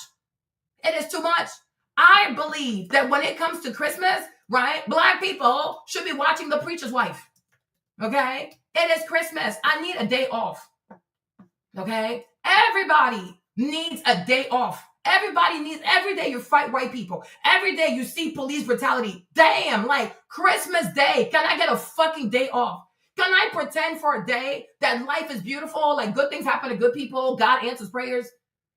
It is too much. I believe that when it comes to Christmas, right, Black people should be watching The Preacher's Wife. Okay? It is Christmas. I need a day off. Okay? Everybody needs a day off. Everybody needs, every day you fight white people. Every day you see police brutality. Damn, like Christmas Day. Can I get a fucking day off? Can I pretend for a day that life is beautiful, like good things happen to good people, God answers prayers?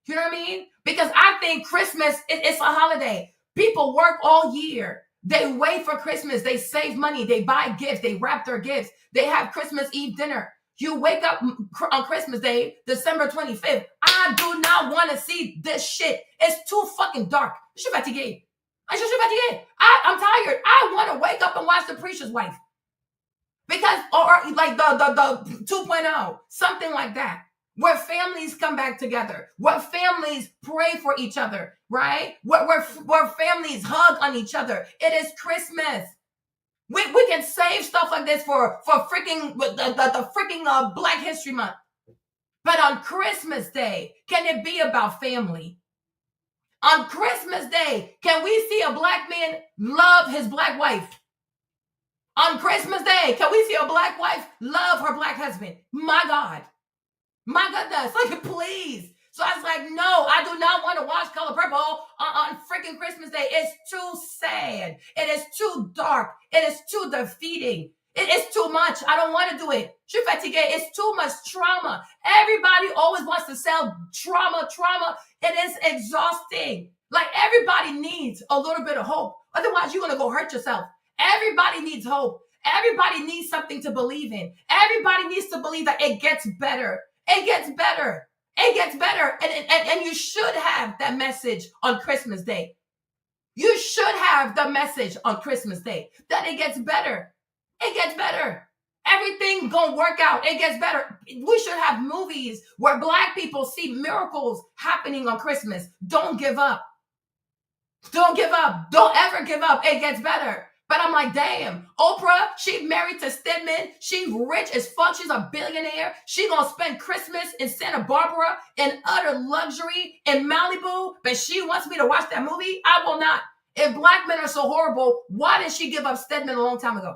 You know what I mean? Because I think Christmas, it's a holiday. People work all year. They wait for Christmas. They save money. They buy gifts. They wrap their gifts. They have Christmas Eve dinner. You wake up on Christmas Day, December 25th. I do not want to see this shit. It's too fucking dark. Je suis fatigué. I'm tired. I want to wake up and watch The Preacher's Wife. Because, or like the 2.0, something like that. Where families come back together, where families pray for each other, right? Where families hug on each other. It is Christmas. We can save stuff like this for freaking the freaking Black History Month. But on Christmas Day, can it be about family? On Christmas Day, can we see a Black man love his Black wife? On Christmas Day, can we see a Black wife love her Black husband? My God. My goodness, like, please. So I was like, no, I do not want to watch Color Purple on freaking Christmas Day. It's too sad. It is too dark. It is too defeating. It is too much. I don't want to do it. Je suis fatigué. It's too much trauma. Everybody always wants to sell trauma. It is exhausting. Like, everybody needs a little bit of hope. Otherwise, you're going to go hurt yourself. Everybody needs hope. Everybody needs something to believe in. Everybody needs to believe that it gets better. It gets better. It gets better. And you should have that message on Christmas Day. You should have the message on Christmas Day that it gets better. It gets better. Everything gonna work out. It gets better. We should have movies where Black people see miracles happening on Christmas. Don't give up. Don't give up. Don't ever give up. It gets better. But I'm like, damn, Oprah, she married to Stedman. She's rich as fuck. She's a billionaire. She gonna spend Christmas in Santa Barbara in utter luxury in Malibu. But she wants me to watch that movie. I will not. If Black men are so horrible, why did she give up Stedman a long time ago?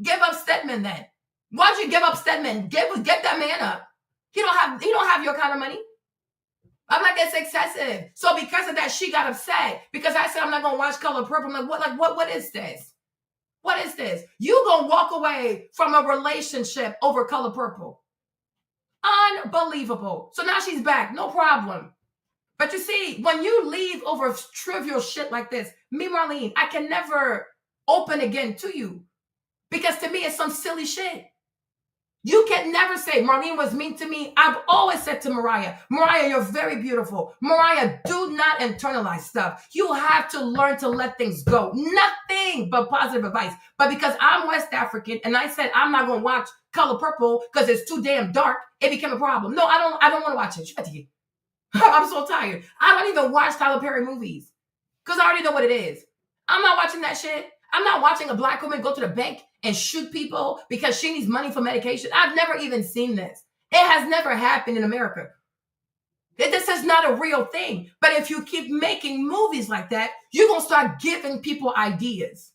Give up Stedman then. Why'd you give up Stedman? Get that man up. He don't have your kind of money. I'm like, it's excessive. So because of that, she got upset because I said I'm not gonna watch Color Purple. I'm like, what is this? What is this? You gonna walk away from a relationship over Color Purple? Unbelievable. So now she's back, no problem. But you see, when you leave over trivial shit like this, me, Marlene, I can never open again to you because to me it's some silly shit. You can never say, Marlene was mean to me. I've always said to Mariah, you're very beautiful. Mariah, do not internalize stuff. You have to learn to let things go. Nothing but positive advice. But because I'm West African and I said I'm not going to watch Color Purple because it's too damn dark, it became a problem. No, I don't want to watch it. I'm so tired. I don't even watch Tyler Perry movies because I already know what it is. I'm not watching that shit. I'm not watching a Black woman go to the bank and shoot people because she needs money for medication. I've never even seen this. It has never happened in America. This is not a real thing. But if you keep making movies like that, you're going to start giving people ideas.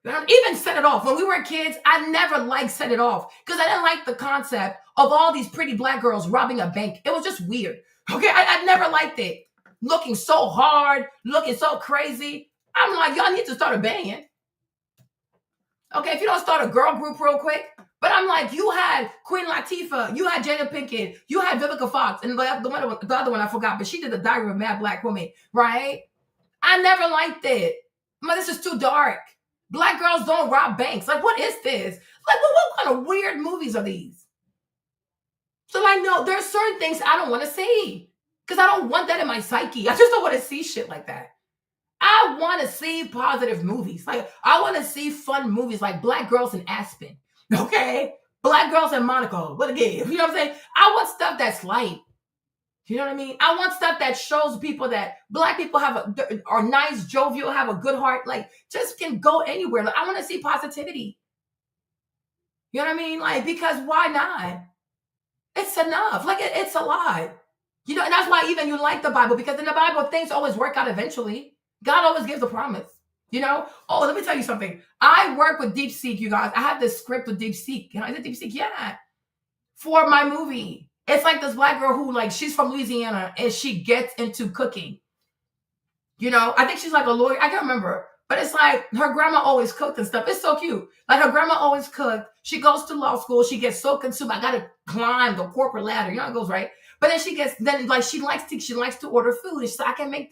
Even Set It Off. When we were kids, I never liked Set It Off because I didn't like the concept of all these pretty Black girls robbing a bank. It was just weird. Okay, I never liked it. Looking so hard, looking so crazy. I'm like, y'all need to start a band. Okay, if you don't start a girl group real quick. But I'm like, you had Queen Latifah, you had Jada Pinkett, you had Vivica Fox, and the other one I forgot, but she did the Diary of a Mad Black Woman, right? I never liked it. This is too dark. Black girls don't rob banks. Like, what is this? Like, what kind of weird movies are these? So, like, no, there's certain things I don't want to see because I don't want that in my psyche. I just don't want to see shit like that. I want to see positive movies. Like, I want to see fun movies like Black Girls in Aspen. Okay? Black Girls in Monaco. What a game. You know what I'm saying? I want stuff that's light. You know what I mean? I want stuff that shows people that Black people are nice, jovial, have a good heart. Like, just can go anywhere. Like, I want to see positivity. You know what I mean? Like, because why not? It's enough. Like, it's a lot. You know, and that's why even you like the Bible, because in the Bible, things always work out eventually. God always gives a promise, you know? Oh, let me tell you something. I work with DeepSeek, you guys. I have this script with DeepSeek. Is it DeepSeek? Yeah. For my movie. It's like this Black girl who, like, she's from Louisiana and she gets into cooking. You know, I think she's like a lawyer. I can't remember. But it's like her grandma always cooked and stuff. It's so cute. Like, her grandma always cooked. She goes to law school. She gets so consumed. I got to climb the corporate ladder. You know how it goes, right? But then she likes to order food. And she's like, I can make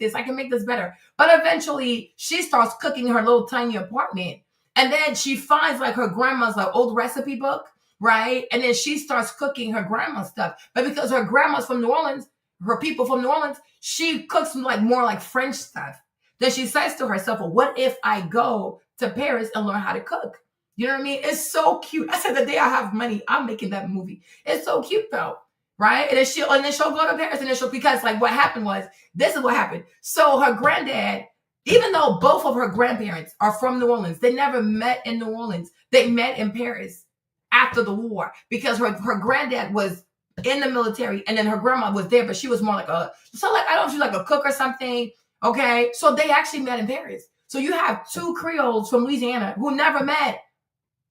this better. But eventually she starts cooking in her little tiny apartment. And then she finds like her grandma's like old recipe book, right? And then she starts cooking her grandma's stuff. But because her grandma's from New Orleans, her people from New Orleans, she cooks like more like French stuff. Then she says to herself, well, what if I go to Paris and learn how to cook? You know what I mean? It's so cute. I said, the day I have money, I'm making that movie. It's so cute though. Right? And then she'll go to Paris and then because like what happened was, this is what happened. So her granddad, even though both of her grandparents are from New Orleans, they never met in New Orleans. They met in Paris after the war because her granddad was in the military and then her grandma was there, but she was more like I don't know if she's like a cook or something. Okay. So they actually met in Paris. So you have two Creoles from Louisiana who never met.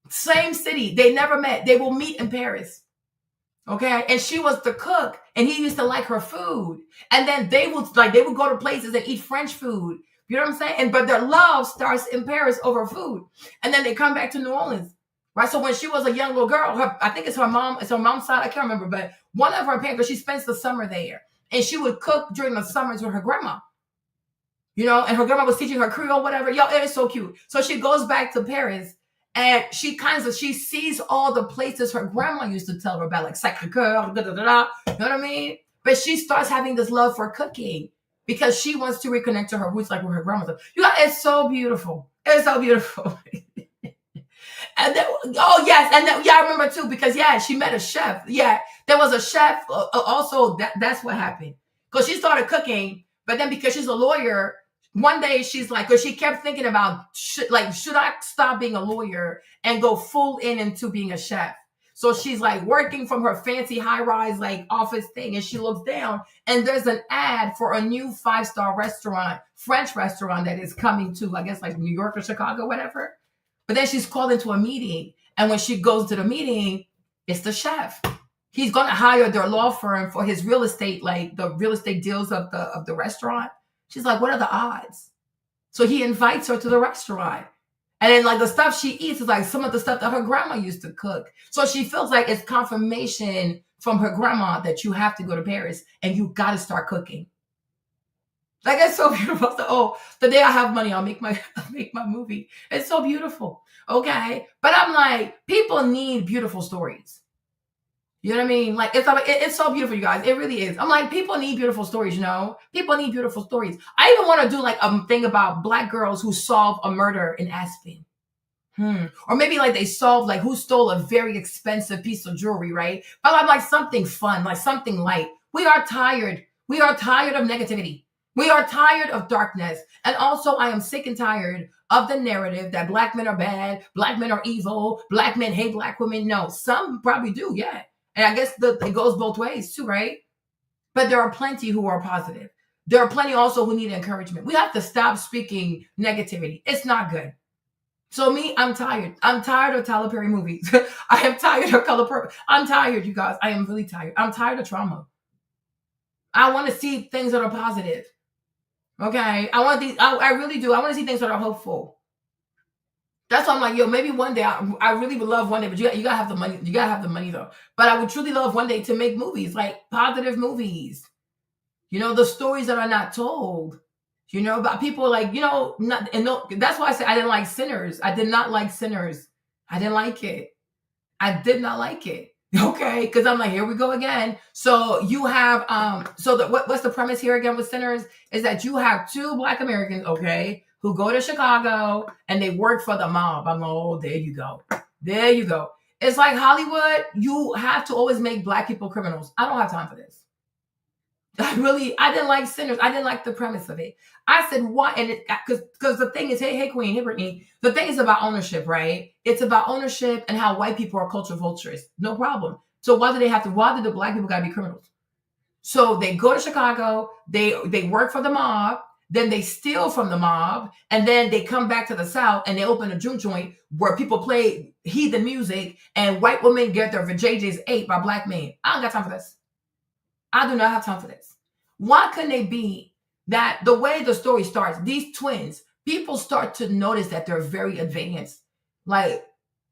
Same city. They never met. They will meet in Paris. Okay. And she was the cook and he used to like her food. And then they would go to places and eat French food. You know what I'm saying? But their love starts in Paris over food. And then they come back to New Orleans. Right. So when she was a young little girl, I think it's her mom's side. I can't remember, but one of her parents, she spends the summer there and she would cook during the summers with her grandma. You know, and her grandma was teaching her Creole, whatever. Yo, it is so cute. So she goes back to Paris. And she sees all the places her grandma used to tell her about, like Sacré-Cœur, you know what I mean? But she starts having this love for cooking because she wants to reconnect to her roots, like with her grandmother. You know, it's so beautiful. It's so beautiful. And then, oh yes, and then, yeah, I remember too, because yeah, she met a chef. Yeah, there was a chef. Also, that's what happened, because she started cooking, but then because she's a lawyer, one day she's like, because she kept thinking about should I stop being a lawyer and go full into being a chef? So she's like working from her fancy high rise like office thing, and she looks down, and there's an ad for a new 5-star restaurant, French restaurant that is coming to, I guess, like New York or Chicago, whatever. But then she's called into a meeting, and when she goes to the meeting, it's the chef. He's going to hire their law firm for his real estate, like the real estate deals of the restaurant. She's like, what are the odds? So he invites her to the restaurant. And then like the stuff she eats is like some of the stuff that her grandma used to cook. So she feels like it's confirmation from her grandma that you have to go to Paris and you got to start cooking. Like, it's so beautiful. So, oh, the day I have money, I'll make my movie. It's so beautiful. Okay. But I'm like, people need beautiful stories. You know what I mean? Like, it's so beautiful, you guys. It really is. I'm like, people need beautiful stories, you know? People need beautiful stories. I even want to do like a thing about Black girls who solve a murder in Aspen. Or maybe like they solved like who stole a very expensive piece of jewelry, right? But I'm like something fun, like something light. We are tired. We are tired of negativity. We are tired of darkness. And also, I am sick and tired of the narrative that Black men are bad, Black men are evil, Black men hate Black women. No, some probably do, yeah. And I guess it goes both ways too, right? But there are plenty who are positive. There are plenty also who need encouragement. We have to stop speaking negativity. It's not good. So me, I'm tired. I'm tired of Tyler Perry movies. I am tired of Color Purple. I'm tired, you guys. I am really tired. I'm tired of trauma. I want to see things that are positive. Okay? I really do. I want to see things that are hopeful. That's why I'm like, yo, maybe one day, I really would love one day, but you gotta have the money. You gotta have the money though. But I would truly love one day to make movies, like positive movies. You know, the stories that are not told. You know, about people like, you know, that's why I said I didn't like Sinners. I did not like Sinners. I didn't like it. I did not like it. Okay, because I'm like, here we go again. So you have, what's the premise here again with Sinners? Is that you have two Black Americans, okay, who go to Chicago and they work for the mob. I'm like, oh, there you go. There you go. It's like Hollywood, you have to always make Black people criminals. I don't have time for this. I didn't like Sinners. I didn't like the premise of it. I said, why? And because the thing is, hey, Queen, hey, Brittany, the thing is about ownership, right? It's about ownership and how white people are culture vultures. No problem. So why do the Black people got to be criminals? So they go to Chicago, they work for the mob, then they steal from the mob, and then they come back to the South and they open a juke joint where people play heathen music and white women get their vajayjays ate by Black men. I don't got time for this. I do not have time for this. Why couldn't it be that the way the story starts, these twins, people start to notice that they're very advanced. Like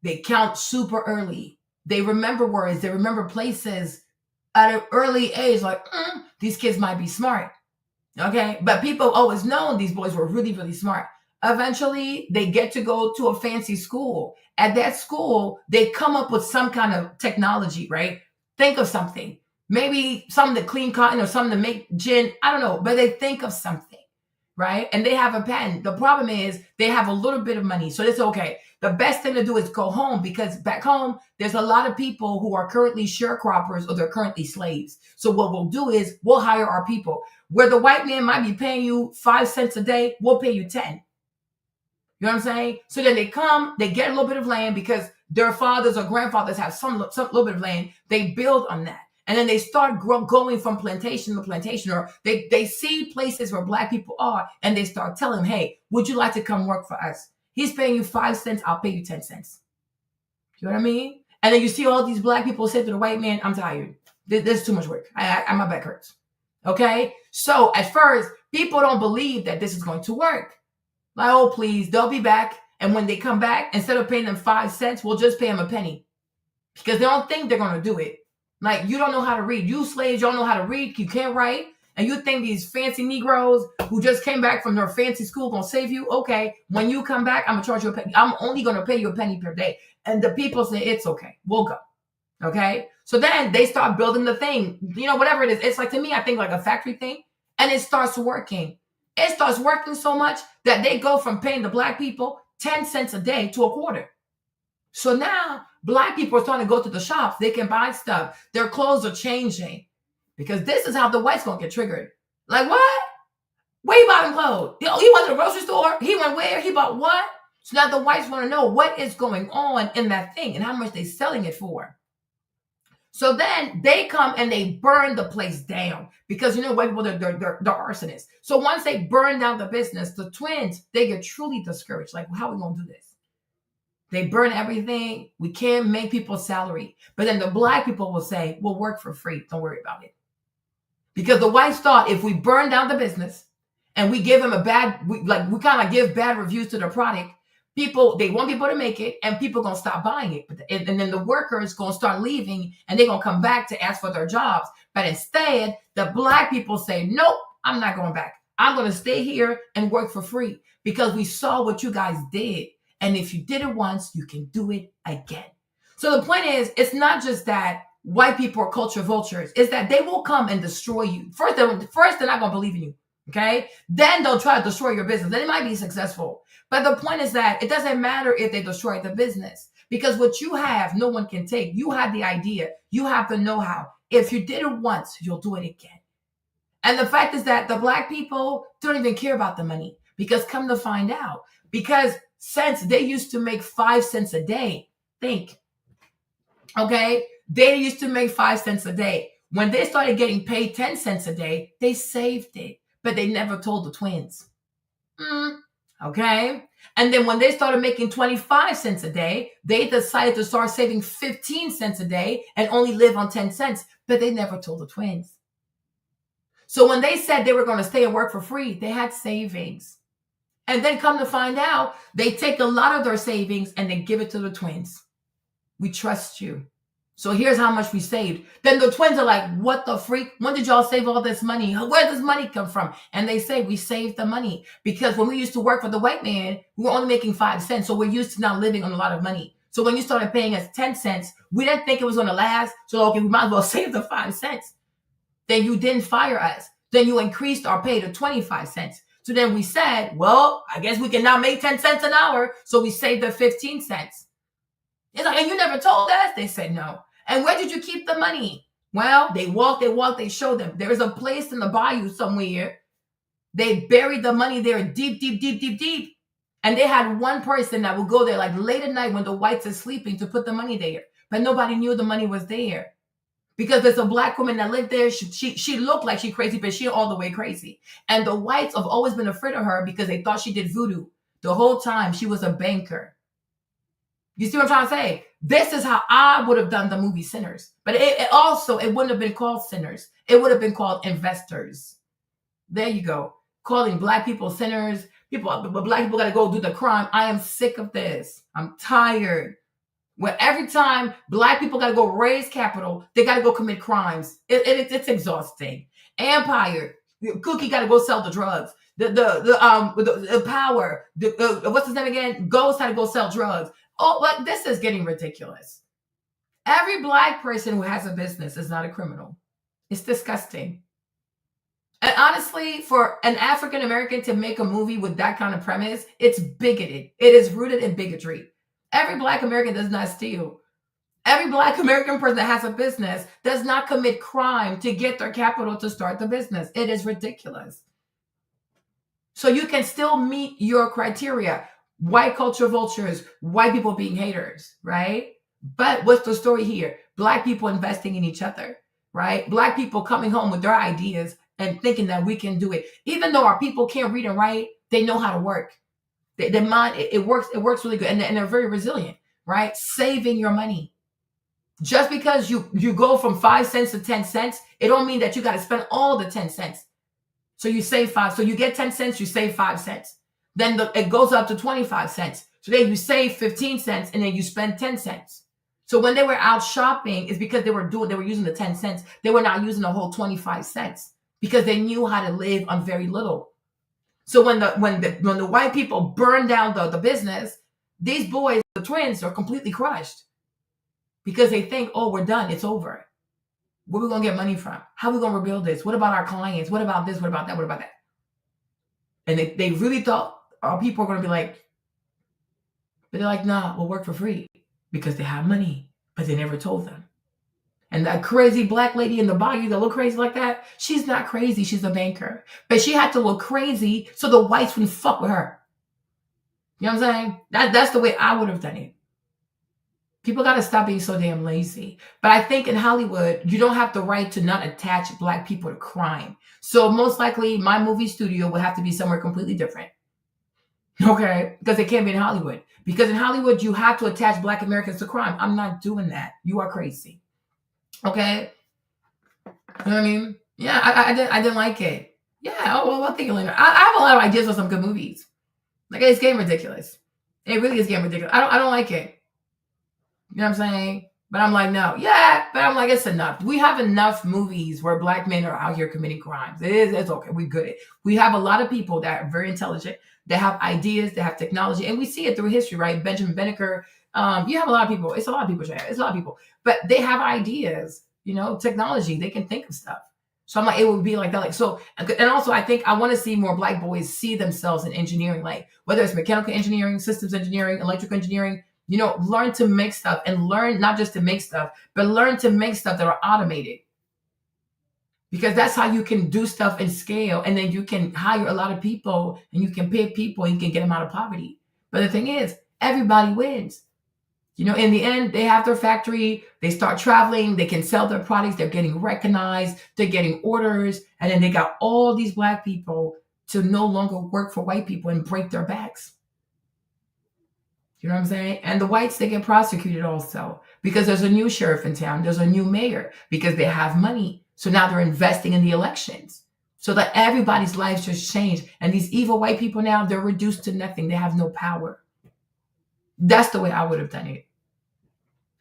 they count super early. They remember words. They remember places at an early age. Like, these kids might be smart. Okay. But people always known these boys were really, really smart. Eventually, they get to go to a fancy school. At that school, they come up with some kind of technology, right? Think of something. Maybe something to clean cotton or something to make gin. I don't know. But they think of something, right? And they have a patent. The problem is they have a little bit of money. So it's okay. The best thing to do is go home, because back home, there's a lot of people who are currently sharecroppers or they're currently slaves. So what we'll do is we'll hire our people. Where the white man might be paying you 5 cents a day, we'll pay you 10. You know what I'm saying? So then they come, they get a little bit of land because their fathers or grandfathers have some little bit of land. They build on that. And then they start going from plantation to plantation, or they see places where Black people are, and they start telling them, hey, would you like to come work for us? He's paying you 5 cents. I'll pay you 10 cents. You know what I mean? And then you see all these Black people say to the white man, I'm tired. There's too much work. My back hurts. Okay? So at first, people don't believe that this is going to work. Like, oh, please, they'll be back. And when they come back, instead of paying them 5 cents, we'll just pay them a penny. Because they don't think they're going to do it. Like, you don't know how to read. You slaves, you don't know how to read. You can't write. And you think these fancy Negroes who just came back from their fancy school going to save you? Okay, when you come back, I'm going to charge you a penny. I'm only going to pay you a penny per day. And the people say, it's okay. We'll go. Okay? So then they start building the thing. You know, whatever it is. It's like, to me, I think like a factory thing. And it starts working. It starts working so much that they go from paying the Black people 10 cents a day to a quarter. So now black people are starting to go to the shops. They can buy stuff. Their clothes are changing because this is how the whites gonna get triggered. Like what? Where you bought him clothes? He went to the grocery store. He went where? He bought what? So now the whites want to know what is going on in that thing and how much they're selling it for. So then they come and they burn the place down because, white people, they're arsonists. So once they burn down the business, the twins, they get truly discouraged. Like, how are we going to do this? They burn everything. We can't make people's salary. But then the black people will say, we'll work for free. Don't worry about it. Because the whites thought if we burn down the business and we give them we kind of give bad reviews to the product, they want people to make it and people going to stop buying it. And then the workers going to start leaving and they're going to come back to ask for their jobs. But instead, the black people say, nope, I'm not going back. I'm going to stay here and work for free because we saw what you guys did. And if you did it once, you can do it again. So the point is, it's not just that white people are culture vultures. It's that they will come and destroy you. First, they're not going to believe in you. Okay? Then they'll try to destroy your business. Then it might be successful. But the point is that it doesn't matter if they destroy the business because what you have, no one can take. You have the idea. You have the know-how. If you did it once, you'll do it again. And the fact is that the black people don't even care about the money because come to find out, because since they used to make 5 cents a day, okay? They used to make 5 cents a day. When they started getting paid 10 cents a day, they saved it, but they never told the twins. Okay? And then when they started making 25 cents a day, they decided to start saving 15 cents a day and only live on 10 cents, but they never told the twins. So when they said they were going to stay and work for free, they had savings. And then come to find out, they take a lot of their savings and they give it to the twins. We trust you. So here's how much we saved. Then the twins are like, what the freak? When did y'all save all this money? Where does this money come from? And they say, we saved the money. Because when we used to work for the white man, we were only making 5 cents. So we're used to now living on a lot of money. So when you started paying us 10 cents, we didn't think it was going to last. So, okay, we might as well save the 5 cents. Then you didn't fire us. Then you increased our pay to 25 cents. So then we said, well, I guess we can now make 10 cents an hour. So we saved the 15 cents. It's like, and you never told us? They said no. And where did you keep the money? Well, they walked, they showed them. There is a place in the bayou somewhere. They buried the money there deep, deep, deep, deep, deep. And they had one person that would go there like late at night when the whites are sleeping to put the money there. But nobody knew the money was there. Because there's a black woman that lived there. She looked like she crazy, but she all the way crazy. And the whites have always been afraid of her because they thought she did voodoo. The whole time she was a banker. You see what I'm trying to say? This is how I would have done the movie Sinners. But it wouldn't have been called Sinners. It would have been called Investors. There you go. Calling black people sinners. Black people got to go do the crime. I am sick of this. I'm tired. Where every time black people got to go raise capital, they got to go commit crimes. It's exhausting. Empire. Cookie got to go sell the drugs. The power. What's his name again? Ghost had to go sell drugs. Oh, like this is getting ridiculous. Every black person who has a business is not a criminal. It's disgusting. And honestly, for an African American to make a movie with that kind of premise, it's bigoted. It is rooted in bigotry. Every black American does not steal. Every black American person that has a business does not commit crime to get their capital to start the business. It is ridiculous. So you can still meet your criteria. White culture vultures, white people being haters, right? But what's the story here? Black people investing in each other, right? Black people coming home with their ideas and thinking that we can do it. Even though our people can't read and write, they know how to work. Their mind, it works really good. And they're very resilient, right? Saving your money. Just because you go from 5 cents to 10 cents, it don't mean that you got to spend all the 10 cents. So you save 5. So you get 10 cents, you save 5 cents. Then it goes up to 25 cents. So then you save 15 cents and then you spend 10 cents. So when they were out shopping, it's because they were using the 10 cents. They were not using the whole 25 cents because they knew how to live on very little. So when the white people burned down the business, these boys, the twins, are completely crushed because they think, oh, we're done. It's over. Where are we going to get money from? How are we going to rebuild this? What about our clients? What about this? What about that? What about that? And they really thought our people are going to be like, but they're like, nah, we'll work for free. because they have money, but they never told them. And that crazy black lady in the bayou that look crazy like that, she's not crazy. She's a banker. But she had to look crazy so the whites wouldn't fuck with her. You know what I'm saying? That's the way I would have done it. People got to stop being so damn lazy. But I think in Hollywood, you don't have the right to not attach black people to crime. So most likely my movie studio would have to be somewhere completely different. Okay? Because it can't be in Hollywood. Because in Hollywood, you have to attach black Americans to crime. I'm not doing that. You are crazy. Okay? You know what I mean? Yeah, I didn't like it. Yeah, oh, well, I'll think later. I have a lot of ideas for some good movies. Like, it's getting ridiculous. It really is getting ridiculous. I don't like it. You know what I'm saying? But I'm like, no. Yeah, but I'm like, it's enough. We have enough movies where black men are out here committing crimes. It's okay. We're good. We have a lot of people that are very intelligent. They have ideas. They have technology. And we see it through history, right? Benjamin Banneker. You have a lot of people. It's a lot of people, Chad. It's a lot of people. But they have ideas, technology. They can think of stuff. So I'm like, it would be like that. Like, so, and also I think I want to see more black boys see themselves in engineering, like whether it's mechanical engineering, systems engineering, electrical engineering, learn to make stuff and learn not just to make stuff, but learn to make stuff that are automated. Because that's how you can do stuff in scale. And then you can hire a lot of people and you can pay people and you can get them out of poverty. But the thing is, everybody wins. In the end, they have their factory, they start traveling, they can sell their products, they're getting recognized, they're getting orders, and then they got all these black people to no longer work for white people and break their backs. You know what I'm saying? And the whites, they get prosecuted also because there's a new sheriff in town, there's a new mayor because they have money. So now they're investing in the elections so that everybody's lives just change. And these evil white people now, they're reduced to nothing. They have no power. That's the way I would have done it.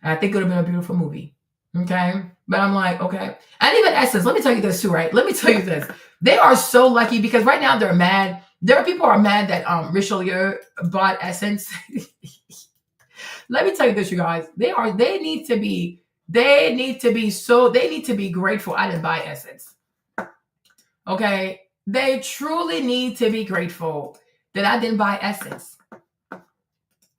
And I think it would have been a beautiful movie. Okay. But I'm like, okay. And even Essence, let me tell you this too, right? Let me tell you this. They are so lucky because right now they're mad. There are people who are mad that Richelieu bought Essence. Let me tell you this, you guys. They need to be grateful I didn't buy Essence. Okay. They truly need to be grateful that I didn't buy Essence.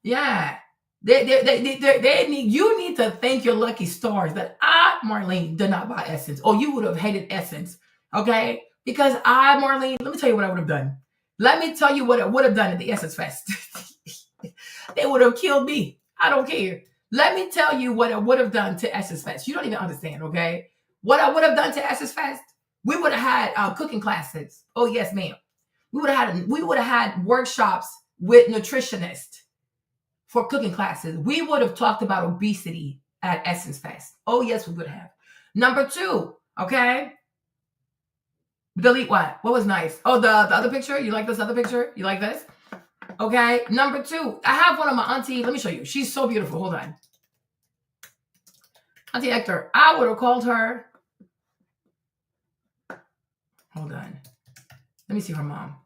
Yeah. You need to thank your lucky stars that I, Marlene, did not buy Essence, or you would have hated Essence, okay? Because Marlene, let me tell you what I would have done. Let me tell you what I would have done at the Essence Fest. They would have killed me. I don't care. Let me tell you what I would have done to Essence Fest. You don't even understand, okay? What I would have done to Essence Fest, we would have had cooking classes. Oh, yes, ma'am. We would have had workshops with nutritionists. For cooking classes, we would have talked about obesity at Essence Fest. Oh, yes, we would have. Number 2, okay? Delete what? What was nice? Oh, the other picture? You like this other picture? You like this? Okay. Number 2, I have one of my auntie. Let me show you. She's so beautiful. Hold on. Auntie Hector. I would have called her. Hold on. Let me see her mom.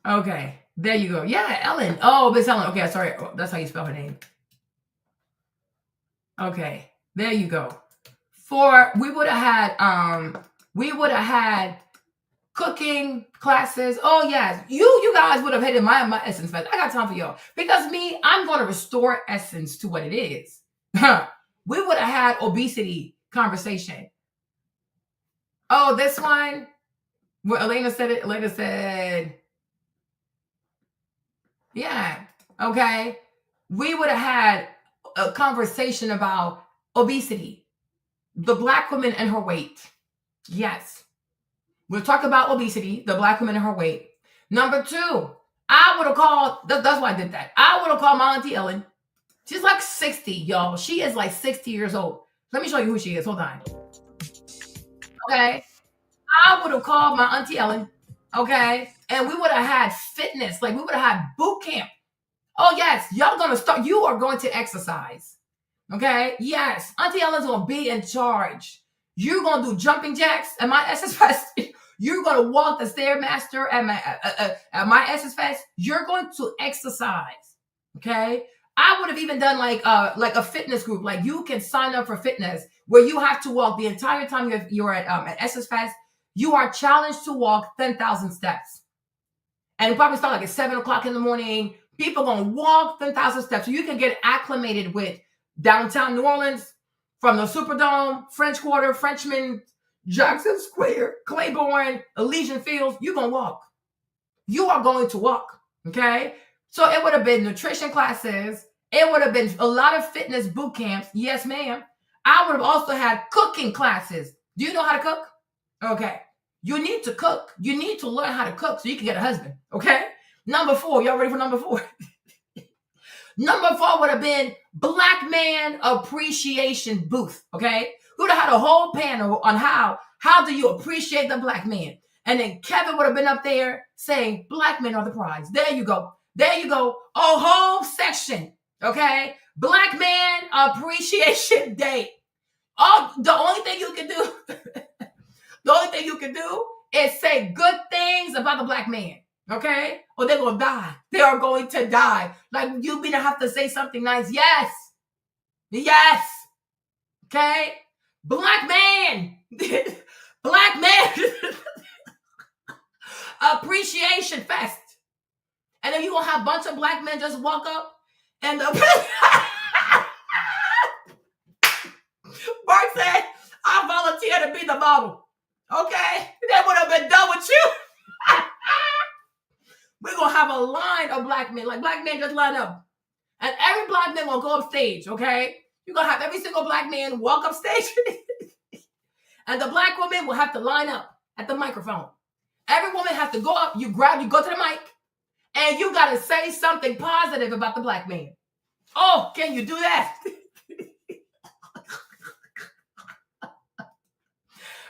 Okay, there you go. Yeah, Ellen. Oh, Miss Ellen. Okay, sorry. That's how you spell her name. Okay, there you go. We would have had cooking classes. Oh yes, you guys would have hated my Essence Fest. I got time for y'all because I'm going to restore Essence to what it is. We would have had obesity conversation. Oh, this one. Well, Elena said it. Elena said. Yeah. Okay. We would have had a conversation about obesity, the black woman and her weight. Yes. We'll talk about obesity, the black woman and her weight. Number 2, I would have called, that's why I did that. I would have called my auntie Ellen. She's like 60, y'all. She is like 60 years old. Let me show you who she is. Hold on. Okay. I would have called my auntie Ellen. Okay. And we would have had fitness. Like we would have had boot camp. Oh, yes. Y'all going to start. You are going to exercise. Okay. Yes. Auntie Ellen's going to be in charge. You're going to do jumping jacks at my Essence Fest. You're going to walk the Stairmaster at my Essence Fest. You're going to exercise. Okay. I would have even done like a fitness group. Like you can sign up for fitness where you have to walk the entire time you're at Essence Fest. You are challenged to walk 10,000 steps. And it probably start like at 7 o'clock in the morning. People are going to walk 10,000 steps. So you can get acclimated with downtown New Orleans, from the Superdome, French Quarter, Frenchman, Jackson Square, Claiborne, Elysian Fields. You're going to walk. You are going to walk. Okay? So it would have been nutrition classes. It would have been a lot of fitness boot camps. Yes, ma'am. I would have also had cooking classes. Do you know how to cook? Okay. You need to cook. You need to learn how to cook so you can get a husband. Okay? Number 4. Y'all ready for number 4? Number 4 would have been Black Man Appreciation Booth. Okay? We'd have had a whole panel on how do you appreciate the Black man. And then Kevin would have been up there saying, Black men are the prize. There you go. There you go. A whole section. Okay? Black Man Appreciation Day. The only thing you can do, the only thing you can do is say good things about the Black man. Okay? Or they're going to die. They are going to die. Like, you gonna have to say something nice. Yes. Yes. Okay? Black man. Black man. Appreciation Fest. And then you're going to have a bunch of Black men just walk up and Mark said, I volunteer to be the model. Okay? They would have been done with you. We're going to have a line of Black men. Like, Black men just line up. And every Black man will go up stage, okay? You're going to have every single Black man walk up stage. And the Black woman will have to line up at the microphone. Every woman has to go up. You go to the mic. And you got to say something positive about the Black man. Oh, can you do that?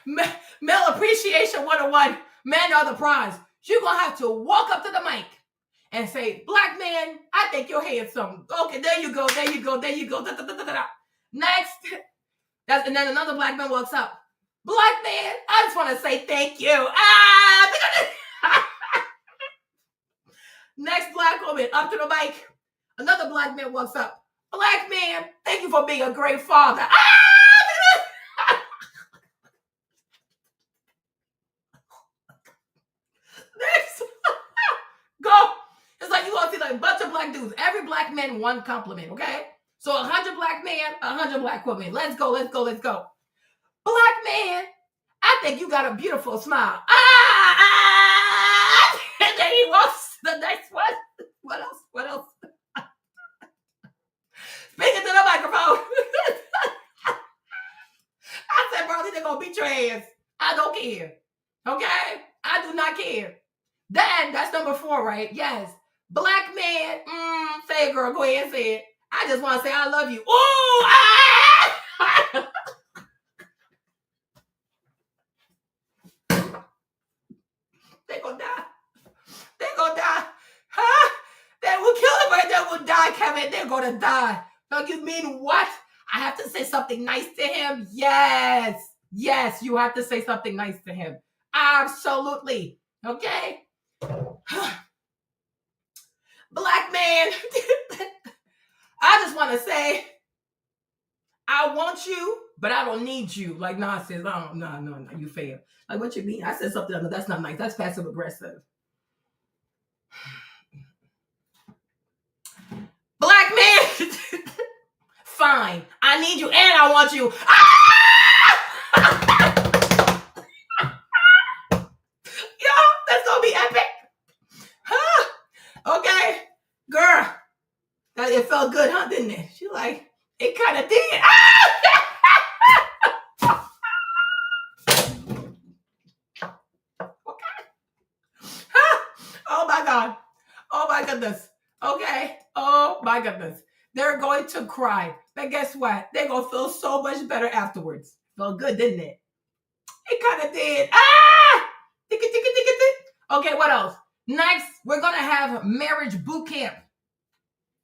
Male Appreciation 101. Men are the prize. You're going to have to walk up to the mic and say, Black man, I think you're handsome. Okay, there you go, there you go, there you go. Da, da, da, da, da. Next. And then another Black man walks up. Black man, I just want to say thank you. Next Black woman up to the mic. Another Black man walks up. Black man, thank you for being a great father. Next. Go. It's like you're going to see like a bunch of Black dudes. Every Black man, one compliment, okay? So 100 Black men, 100 Black women. Let's go, let's go, let's go. Black man, I think you got a beautiful smile. And then he walks the next one. What else? What else? Speaking to the microphone. I said, bro, they're going to beat your ass. I don't care. Okay? I do not care. Then, that's number 4, right? Yes. Black man, say it, girl. Go ahead and say it. I just want to say I love you. Ooh! They're going to die. They're going to die. Huh? They will kill them, but they will die, Kevin. They're going to die. No, you mean what? I have to say something nice to him? Yes. Yes, you have to say something nice to him. Absolutely. Okay? Black man. I just want to say, I want you, but I don't need you. Like Nas says, no, you fail. Like, what you mean? I said something, that's not nice. That's passive aggressive. Black man. Fine. I need you and I want you. Yo, that's going to be epic. Okay. Girl. It felt good, huh, didn't it? She like, it kind of did. Okay. Oh, my God. Oh, my goodness. Okay. Oh, my goodness. They're going to cry. But guess what? They're going to feel so much better afterwards. Felt good, didn't it? It kind of did. Okay, what else? Next, we're going to have marriage boot camp.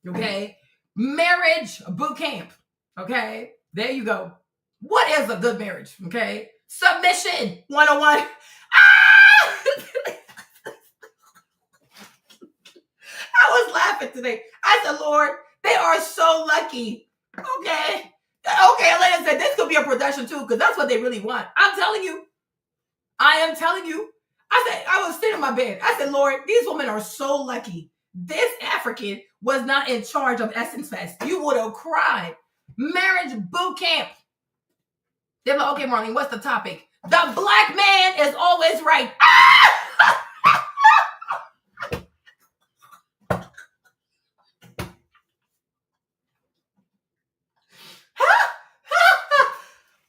Okay? Marriage boot camp. Okay? There you go. What is a good marriage? Okay? Submission 101. I was laughing today. I said, Lord, they are so lucky. Okay? Okay, Elena said this could be a production too, because that's what they really want. I'm telling you. I am telling you. I was sitting in my bed. I said, Lord, these women are so lucky. This African was not in charge of Essence Fest. You would have cried. Marriage boot camp. They're like, okay, Marlene, what's the topic? The black man is always right.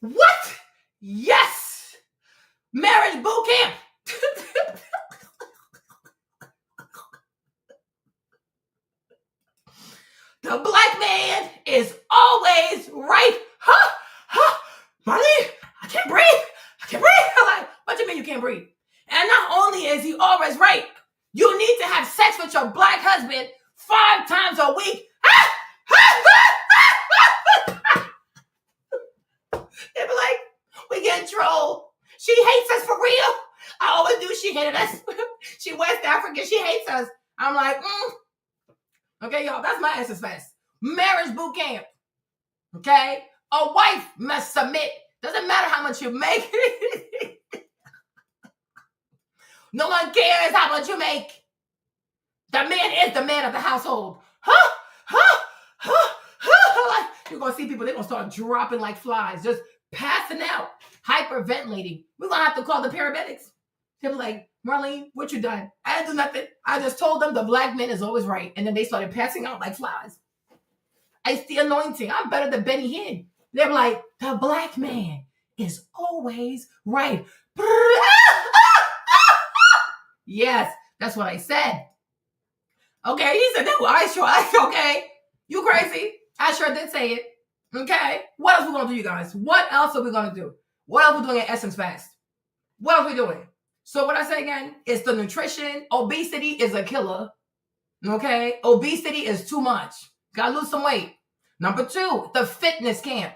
What? Yes. Marriage boot camp. The black man is always right. Marlene, I can't breathe. I'm like, what do you mean you can't breathe? And not only is he always right, you need to have sex with your black husband 5 times a week. They be like, we get trolled. She hates us for real. I always knew she hated us. She West African. She hates us. I'm like, Okay, y'all, that's my Essence Fest. Marriage boot camp. Okay? A wife must submit. Doesn't matter how much you make. No one cares how much you make. The man is the man of the household. You're going to see people, they're going to start dropping like flies, just passing out, hyperventilating. We're going to have to call the paramedics. They're like, Marlene, what you done? I didn't do nothing. I just told them the black man is always right. And then they started passing out like flies. It's the anointing. I'm better than Benny Hinn. They're like, the black man is always right. Yes, that's what I said. Okay, he said, no, I sure, okay. You crazy. I sure did say it. Okay. What else we going to do, you guys? What else are we going to do? What else we doing at Essence Fest? What are we doing? So what I say again, it's the nutrition. Obesity is a killer. Okay? Obesity is too much. Gotta lose some weight. Number 2, the fitness camp.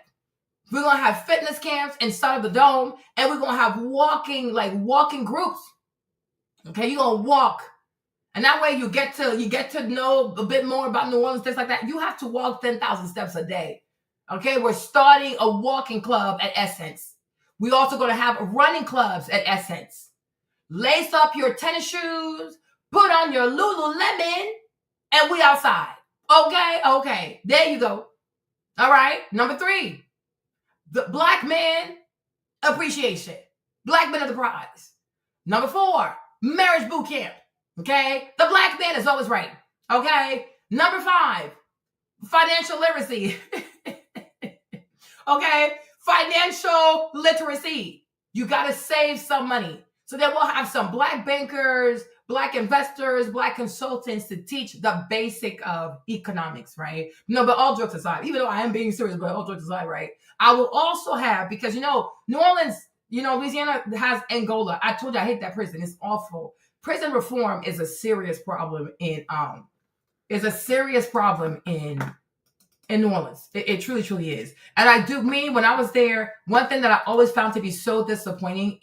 We're going to have fitness camps inside of the dome, and we're going to have walking groups. Okay? You're going to walk. And that way you get to know a bit more about New Orleans, things like that. You have to walk 10,000 steps a day. Okay? We're starting a walking club at Essence. We're also going to have running clubs at Essence. Lace up your tennis shoes, put on your Lululemon, and we outside. Okay. There you go. All right. Number 3, the black man appreciation. Black men are the prize. Number 4, marriage boot camp. Okay. The black man is always right. Okay. Number 5, financial literacy. Okay. Financial literacy. You got to save some money. So then we'll have some black bankers, black investors, black consultants to teach the basic of economics, right? No, but all jokes aside, even though I am being serious, but all jokes aside, right? I will also have, because, New Orleans, Louisiana has Angola. I told you I hate that prison. It's awful. Prison reform is a serious problem in New Orleans. It truly, truly is. And when I was there, one thing that I always found to be so disappointing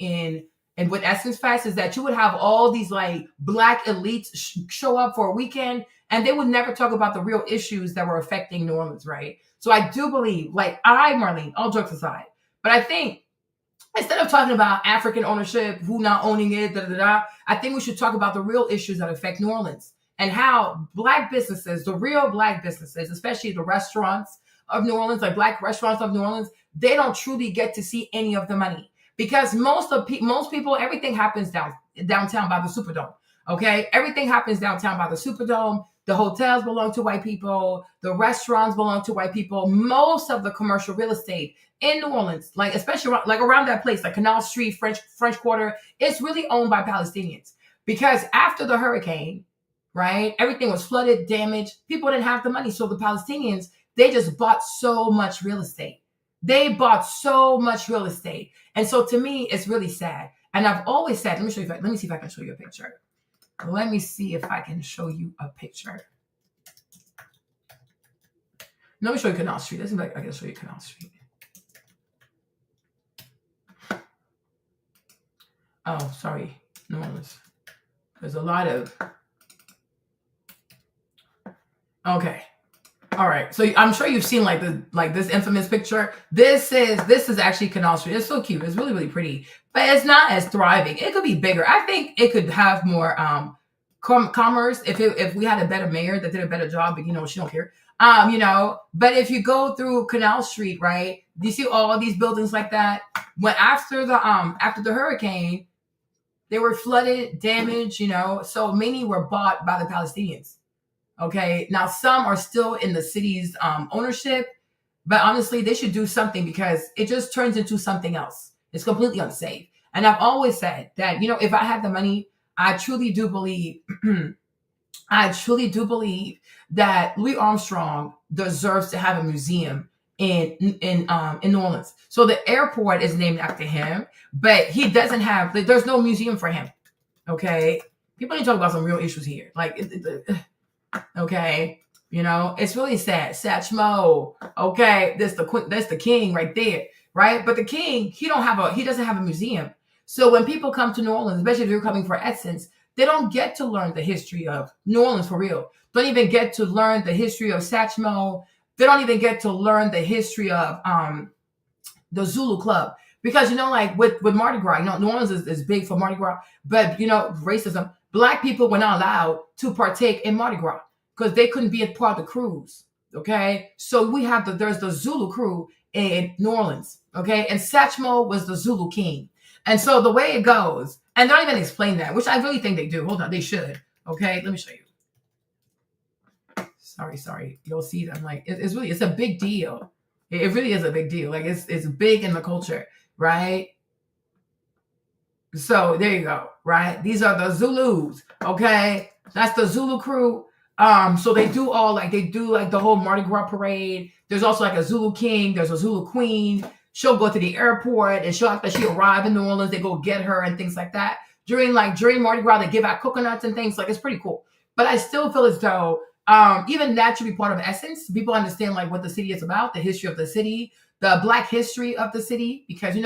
and with Essence Fest is that you would have all these like black elites show up for a weekend, and they would never talk about the real issues that were affecting New Orleans, right? So I do believe, Marlene, all jokes aside, but I think instead of talking about African ownership, who not owning it, I think we should talk about the real issues that affect New Orleans and how black businesses, the real black businesses, especially the restaurants of New Orleans, like black restaurants of New Orleans, they don't truly get to see any of the money. Because most people, everything happens downtown by the Superdome. Okay, everything happens downtown by the Superdome. The hotels belong to white people. The restaurants belong to white people. Most of the commercial real estate in New Orleans, especially around that place, like Canal Street, French Quarter, it's really owned by Palestinians. Because after the hurricane, right, everything was flooded, damaged. People didn't have the money, so the Palestinians, they just bought so much real estate. And so to me, it's really sad. And I've always said, let me see if I can show you a picture. Let me see if I can show you a picture. Let me show you Canal Street. Let's see if I can show you Canal Street. Oh, sorry. No, there's a lot of... Okay. All All right, so I'm sure you've seen like this infamous picture. This is actually Canal Street. It's so cute. It's really really pretty, but it's not as thriving. It could be bigger. I think it could have more commerce if we had a better mayor that did a better job. But she don't care. But if you go through Canal Street, right, you see all these buildings like that. When after the hurricane, they were flooded, damaged. So many were bought by the Palestinians. Okay, now some are still in the city's ownership, but honestly, they should do something because it just turns into something else. It's completely unsafe. And I've always said that, if I had the money, I truly do believe, that Louis Armstrong deserves to have a museum in New Orleans. So the airport is named after him, but he doesn't have. There's no museum for him. Okay, people need to talk about some real issues here. Okay, it's really sad. Satchmo. Okay, that's the king right there, right? But the king, he doesn't have a museum. So when people come to New Orleans, especially if you're coming for Essence, they don't get to learn the history of New Orleans for real. Don't even get to learn the history of Satchmo. They don't even get to learn the history of the Zulu Club. Because like with Mardi Gras, New Orleans is big for Mardi Gras, but racism. Black people were not allowed to partake in Mardi Gras because they couldn't be a part of the cruise. Okay, so there's the Zulu crew in New Orleans. Okay, and Satchmo was the Zulu king. And so the way it goes, and they don't even explain that, which I really think they do. Hold on, they should. Okay, let me show you. Sorry. You'll see them. It's a big deal. It really is a big deal. It's big in the culture, right? So there you go, right? These are the Zulus, okay? That's the Zulu crew. So they do the whole Mardi Gras parade. There's also a Zulu king. There's a Zulu queen. She'll go to the airport and she'll after she arrived in New Orleans, they go get her and things like that. During Mardi Gras, they give out coconuts and things. It's pretty cool. But I still feel as though even that should be part of Essence. People understand what the city is about, the history of the city, the Black history of the city. Because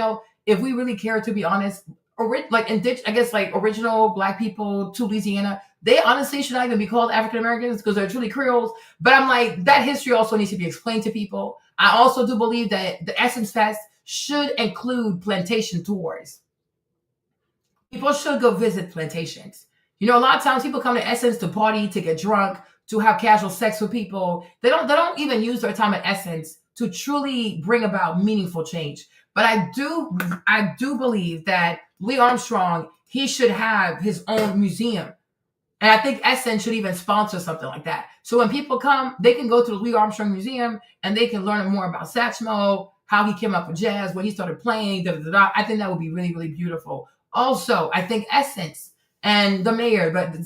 if we really care, to be honest, original Black people to Louisiana, they honestly should not even be called African Americans because they're truly Creoles. But I'm that history also needs to be explained to people. I also do believe that the Essence Fest should include plantation tours. People should go visit plantations. A lot of times people come to Essence to party, to get drunk, to have casual sex with people. They don't even use their time at Essence to truly bring about meaningful change. But I do believe that Louis Armstrong, he should have his own museum. And I think Essence should even sponsor something like that. So when people come, they can go to the Louis Armstrong Museum and they can learn more about Satchmo, how he came up with jazz, when he started playing, I think that would be really, really beautiful. Also, I think Essence and the mayor, but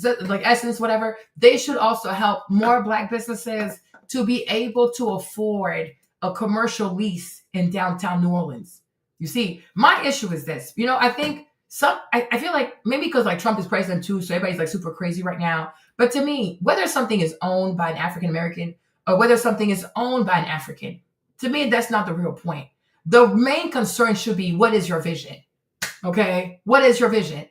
Essence, whatever, they should also help more Black businesses to be able to afford a commercial lease in downtown New Orleans. You see, my issue is this. I think I feel like maybe because Trump is president too, so everybody's super crazy right now. But to me, whether something is owned by an African American or whether something is owned by an African, to me, that's not the real point. The main concern should be, what is your vision? Okay, what is your vision?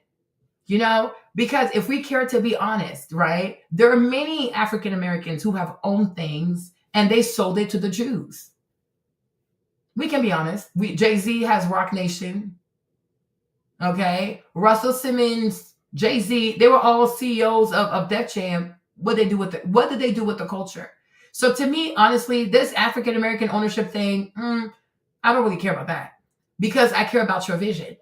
Because if we care to be honest, right, there are many African Americans who have owned things and they sold it to the Jews. We can be honest. Jay-Z has Rock Nation. Okay, Russell Simmons, Jay-Z, they were all CEOs of Def Jam. What did they do with the culture? So to me, honestly, this African American ownership thing, I don't really care about that because I care about your vision.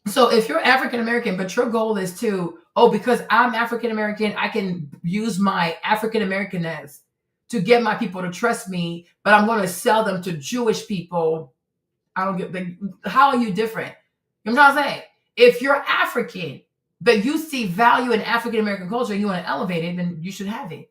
So if you're African American, but your goal is because I'm African American, I can use my African Americanness to get my people to trust me, but I'm going to sell them to Jewish people. I don't get how are you different? You know what I'm saying? If you're African, but you see value in African American culture and you want to elevate it, then you should have it.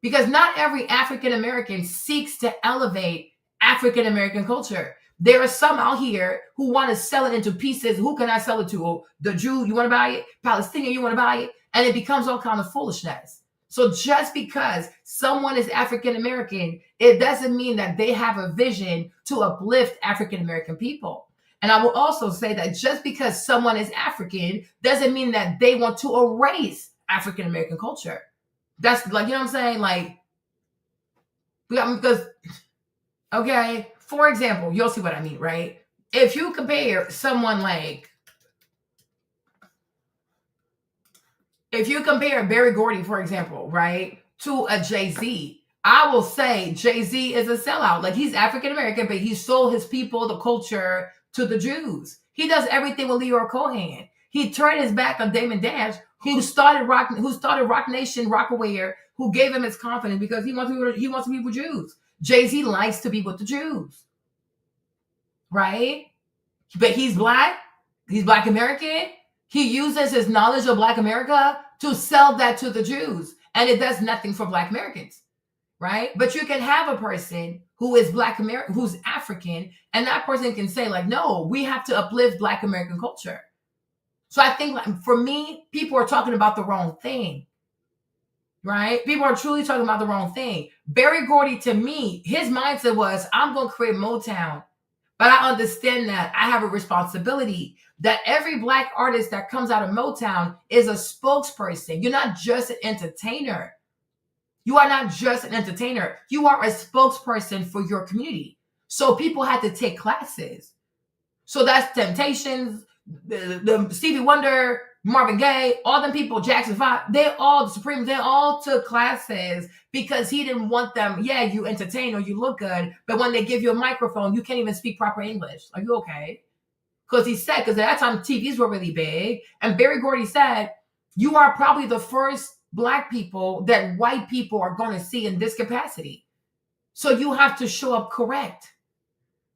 Because not every African American seeks to elevate African American culture. There are some out here who want to sell it into pieces. Who can I sell it to? Oh, the Jew, you want to buy it? Palestinian, you want to buy it? And it becomes all kind of foolishness. So just because someone is African American, it doesn't mean that they have a vision to uplift African American people. And I will also say that just because someone is African doesn't mean that they want to erase African American culture. That's you know what I'm saying? Because, okay, for example, you'll see what I mean, right? If you compare someone like, if you compare Berry Gordy, for example, right, to a Jay-Z, I will say Jay-Z is a sellout. Like, he's African-American, but he sold his people, the culture, to the Jews. He does everything with Leroy Cohen. He turned his back on Damon Dash, who started Rock Nation, Rockaware, who gave him his confidence because he wants to be with Jews. Jay-Z likes to be with the Jews, right? But he's Black. He's Black American. He uses his knowledge of Black America to sell that to the Jews. And it does nothing for Black Americans, right? But you can have a person who is Black American, who's African, and that person can say, like, no, we have to uplift Black American culture. So I think, like, for me, people are talking about the wrong thing, right? People are truly talking about the wrong thing. Berry Gordy, to me, his mindset was, I'm going to create Motown. But I understand that I have a responsibility that every Black artist that comes out of Motown is a spokesperson. You're not just an entertainer. You are not just an entertainer. You are a spokesperson for your community. So people had to take classes. So that's Temptations, the Stevie Wonder, Marvin Gaye, all them people, Jackson 5, the Supremes, they all took classes because he didn't want them. Yeah, you entertain or you look good, but when they give you a microphone, you can't even speak proper English. Are you okay? Because he said, because at that time TVs were really big, and Berry Gordy said, you are probably the first Black people that white people are going to see in this capacity. So you have to show up correct,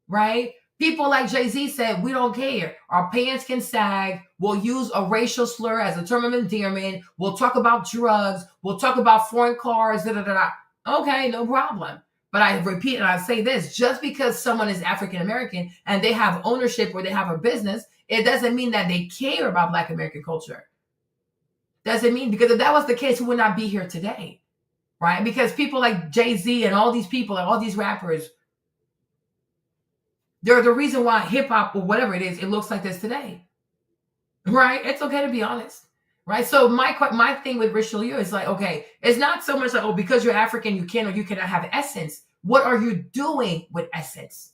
right? People like Jay-Z said, we don't care. Our pants can sag. We'll use a racial slur as a term of endearment. We'll talk about drugs. We'll talk about foreign cars. Da, da, da, da. Okay, no problem. But I repeat and I say this, just because someone is African-American and they have ownership or they have a business, it doesn't mean that they care about Black American culture. Doesn't mean, because if that was the case, we would not be here today, right? Because people like Jay-Z and all these people, like all these rappers, they're the reason why hip hop or whatever it is, it looks like this today, right? It's okay to be honest, right? So my thing with Richelieu is like, okay, it's not so much like, oh, because you're African, you can or you cannot have essence. What are you doing with essence,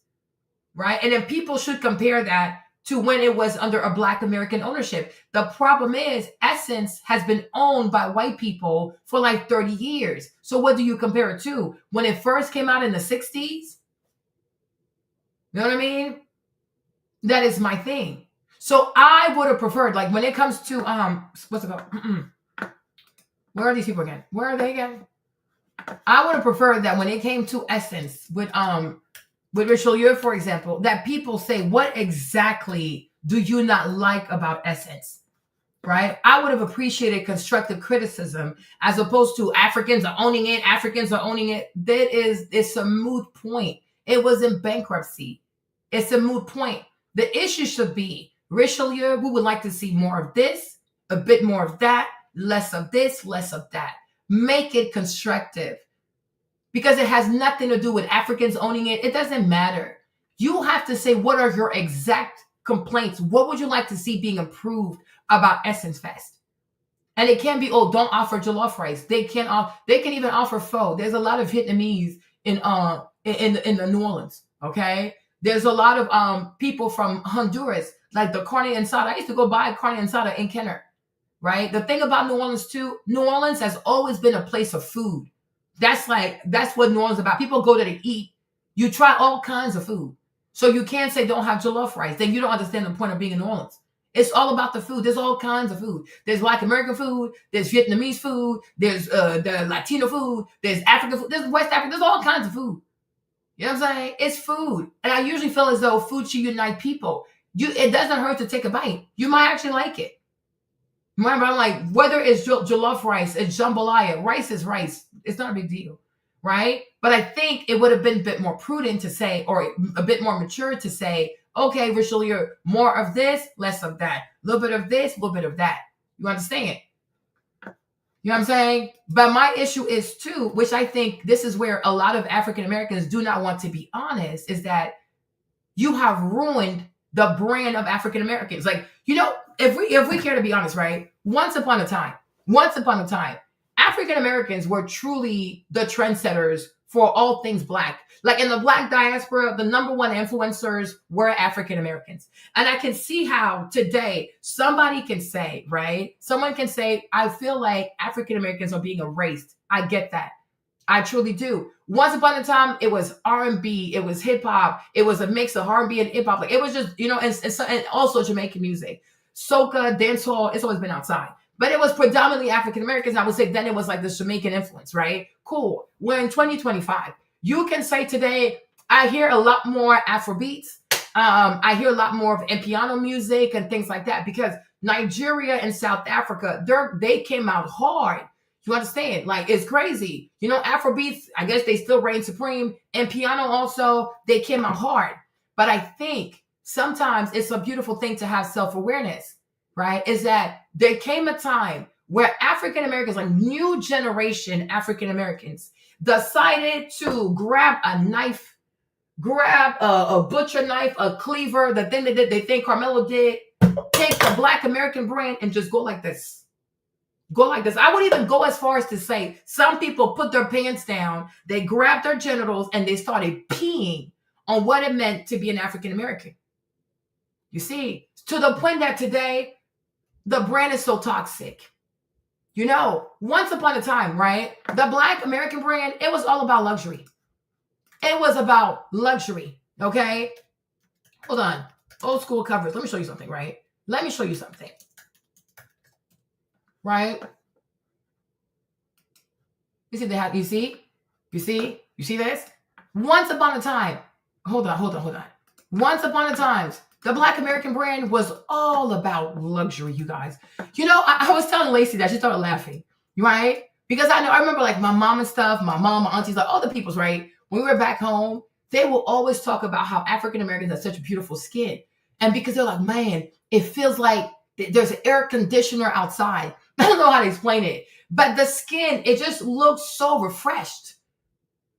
right? And then people should compare that to when it was under a Black American ownership. The problem is Essence has been owned by white people for like 30 years. So what do you compare it to? When it first came out in the 60s? You know what I mean? That is my thing. So I would have preferred, like, when it comes to, what's it called? Where are these people again? Where are they again? I would have preferred that when it came to Essence with Richelieu, for example, that people say, what exactly do you not like about Essence? Right? I would have appreciated constructive criticism as opposed to Africans are owning it. Africans are owning it. It's a moot point. It was in bankruptcy. It's a moot point. The issue should be Richelieu, we would like to see more of this, a bit more of that, less of this, less of that. Make it constructive. Because it has nothing to do with Africans owning it. It doesn't matter. You have to say, what are your exact complaints? What would you like to see being improved about Essence Fest? And it can't be, oh, don't offer jollof rice. They can even offer pho. There's a lot of Vietnamese in the New Orleans, okay? There's a lot of people from Honduras, like the carne asada. I used to go buy carne asada in Kenner, right? The thing about New Orleans too, New Orleans has always been a place of food. That's what New Orleans is about. People go there to eat. You try all kinds of food. So you can't say don't have jollof rice. Then you don't understand the point of being in New Orleans. It's all about the food. There's all kinds of food. There's Black American food. There's Vietnamese food. There's the Latino food. There's African food. There's West African. There's all kinds of food. You know what I'm saying? It's food. And I usually feel as though food should unite people. It doesn't hurt to take a bite. You might actually like it. Remember, I'm like, whether it's jollof rice, it's jambalaya, rice is rice. It's not a big deal, right? But I think it would have been a bit more prudent to say, or a bit more mature to say, okay, Richelieu, more of this, less of that. A little bit of this, a little bit of that. You understand? You know what I'm saying? But my issue is too, which I think this is where a lot of African Americans do not want to be honest, is that you have ruined the brand of African Americans. Like, you know, if we care to be honest, right? Once upon a time, African Americans were truly the trendsetters for all things Black. Like in the Black diaspora, the number one influencers were African Americans. And I can see how today somebody can say, right? Someone can say, I feel like African Americans are being erased. I get that. I truly do. Once upon a time, it was R&B, it was hip hop, it was a mix of R&B and hip hop. Like it was just, and also Jamaican music, soca, dancehall. It's always been outside, but it was predominantly African Americans. I would say then it was like this Jamaican influence, right? Cool. We're in 2025. You can say today, I hear a lot more Afrobeats. I hear a lot more of piano music and things like that because Nigeria and South Africa, they came out hard. You understand? Like, it's crazy. Afrobeats, I guess they still reign supreme. And piano also, they came out hard. But I think sometimes it's a beautiful thing to have self-awareness, right? Is that there came a time where African Americans, like new generation African Americans, decided to grab a knife, grab a butcher knife, a cleaver, the thing they think Carmelo did, take the Black American brand and just go like this. Go like this. I would even go as far as to say some people put their pants down, they grabbed their genitals, and they started peeing on what it meant to be an African American. You see, to the point that today, the brand is so toxic. Once upon a time, right? The Black American brand, it was all about luxury. It was about luxury, okay? Hold on. Old school covers. Let me show you something, right? Let me show you something. Right? You see this? Once upon a time, hold on. Once upon a time, the Black American brand was all about luxury, you guys. I was telling Lacey that she started laughing, right? Because I remember like my mom and stuff, my aunties, like all the peoples, right? When we were back home, they will always talk about how African Americans have such a beautiful skin. And because they're like, man, it feels like there's an air conditioner outside. I don't know how to explain it, but the skin, it just looks so refreshed.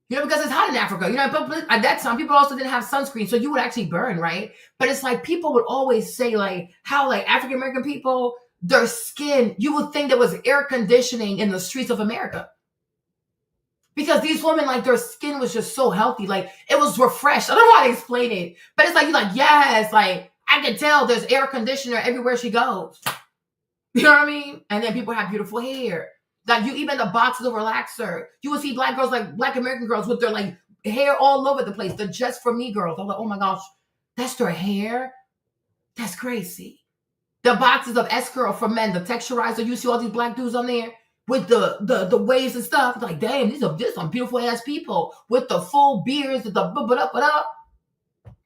Because it's hot in Africa. But at that time, people also didn't have sunscreen, so you would actually burn, right? But it's like people would always say like how like African American people, their skin, you would think there was air conditioning in the streets of America. Because these women, like their skin was just so healthy, like it was refreshed. I don't know how to explain it, but it's like you're like, yes, like I can tell there's air conditioner everywhere she goes. You know what I mean? And then people have beautiful hair. Like even the boxes of relaxer. You will see Black girls, like Black American girls with their like hair all over the place. The Just For Me girls. I'm like, oh my gosh, that's their hair? That's crazy. The boxes of S-Curl for men, the texturizer. You see all these Black dudes on there with the waves and stuff. It's like, damn, these are some beautiful ass people with the full beards, with the but.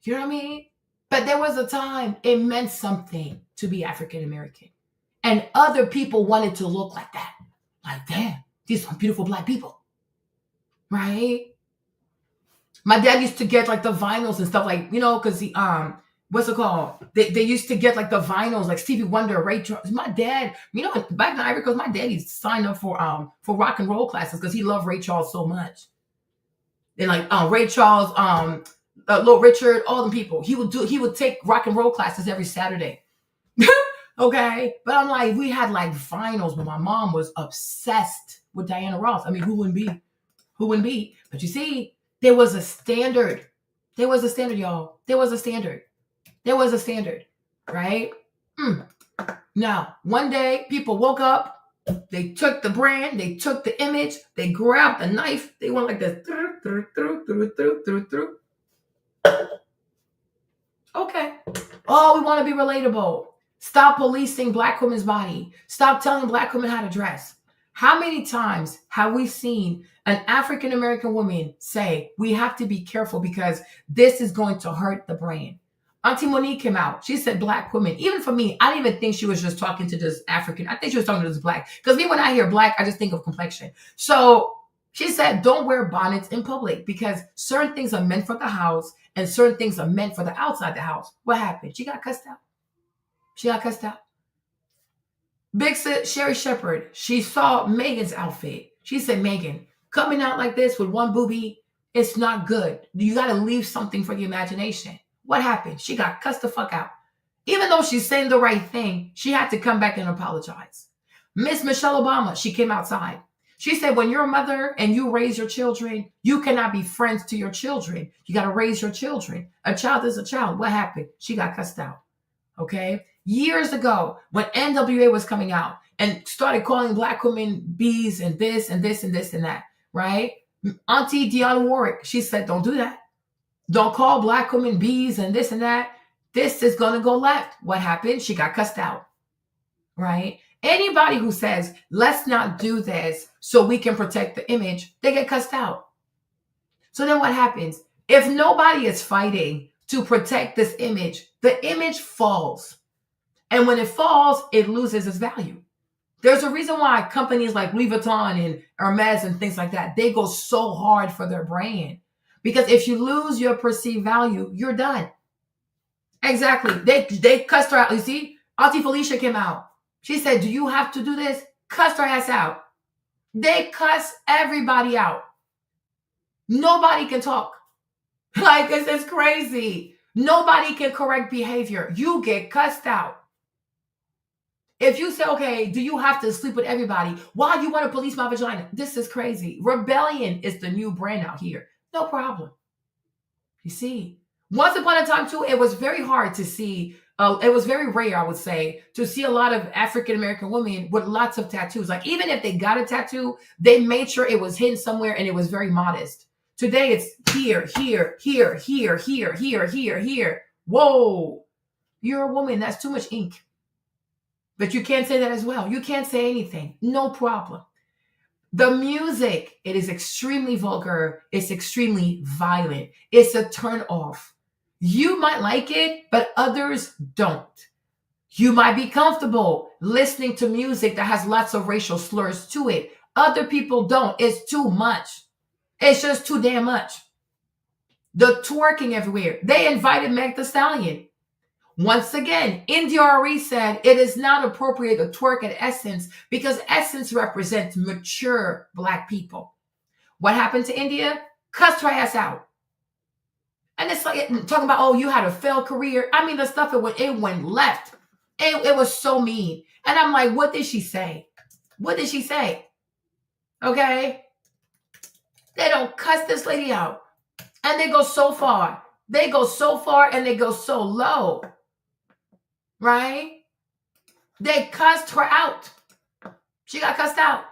You know what I mean? But there was a time it meant something to be African American. And other people wanted to look like that. Like, damn, these are beautiful Black people. Right? My dad used to get like the vinyls and stuff like, because he, what's it called? They used to get like the vinyls, like Stevie Wonder, Ray Charles. My dad, back in Ivory Coast, my dad used to sign up for rock and roll classes because he loved Ray Charles so much. And like Ray Charles, Little Richard, all them people. He would take rock and roll classes every Saturday. Okay, but I'm like, we had like vinyls, but my mom was obsessed with Diana Ross. I mean, who wouldn't be? Who wouldn't be? But you see, there was a standard. There was a standard, y'all. There was a standard. There was a standard, right? Now, one day, people woke up. They took the brand. They took the image. They grabbed the knife. They went like this. Okay. Oh, we want to be relatable. Stop policing Black women's body. Stop telling Black women how to dress. How many times have we seen an African American woman say, we have to be careful because this is going to hurt the brand? Auntie Monique came out. She said Black women. Even for me, I didn't even think she was just talking to just African. I think she was talking to just Black. Because me, when I hear Black, I just think of complexion. So she said, don't wear bonnets in public because certain things are meant for the house and certain things are meant for the outside the house. What happened? She got cussed out. She got cussed out. Big sis Sherry Shepherd, she saw Megan's outfit. She said, Megan, coming out like this with one boobie, it's not good. You got to leave something for the imagination. What happened? She got cussed the fuck out. Even though she's saying the right thing, she had to come back and apologize. Miss Michelle Obama, she came outside. She said, when you're a mother and you raise your children, you cannot be friends to your children. You got to raise your children. A child is a child. What happened? She got cussed out. Okay. Years ago, when NWA was coming out and started calling black women bees and this and this and this and that, right? Auntie Dionne Warwick, she said, don't do that. Don't call black women bees and this and that. This is going to go left. What happened? She got cussed out, right? Anybody who says, let's not do this so we can protect the image, they get cussed out. So then what happens? If nobody is fighting to protect this image, the image falls. And when it falls, it loses its value. There's a reason why companies like Louis Vuitton and Hermes and things like that, they go so hard for their brand. Because if you lose your perceived value, you're done. Exactly. They cussed her out. You see, Auntie Felicia came out. She said, do you have to do this? Cussed her ass out. They cuss everybody out. Nobody can talk. Like, this is crazy. Nobody can correct behavior. You get cussed out. If you say, okay, do you have to sleep with everybody? Why you want to police my vagina? This is crazy. Rebellion is the new brand out here. No problem. You see, once upon a time too, it was very hard to see. It was very rare, I would say, to see a lot of African-American women with lots of tattoos. Like, even if they got a tattoo, they made sure it was hidden somewhere and it was very modest. Today, it's here, here, here, here, here, here, here, here. Whoa, you're a woman. That's too much ink. But you can't say that as well. You can't say anything. No problem. The music, it is extremely vulgar. It's extremely violent. It's a turn off. You might like it, but others don't. You might be comfortable listening to music that has lots of racial slurs to it. Other people don't. It's too much. It's just too damn much. The twerking everywhere. They invited Meg Thee Stallion. Once again, NDRE said it is not appropriate to twerk at Essence because Essence represents mature black people. What happened to India? Cussed her ass out. And it's like talking about, oh, you had a failed career. I mean, the stuff, it went left. It was so mean. And I'm like, what did she say? What did she say? Okay. They don't cuss this lady out. And they go so far. They go so far and they go so low. Right? They cussed her out. She got cussed out.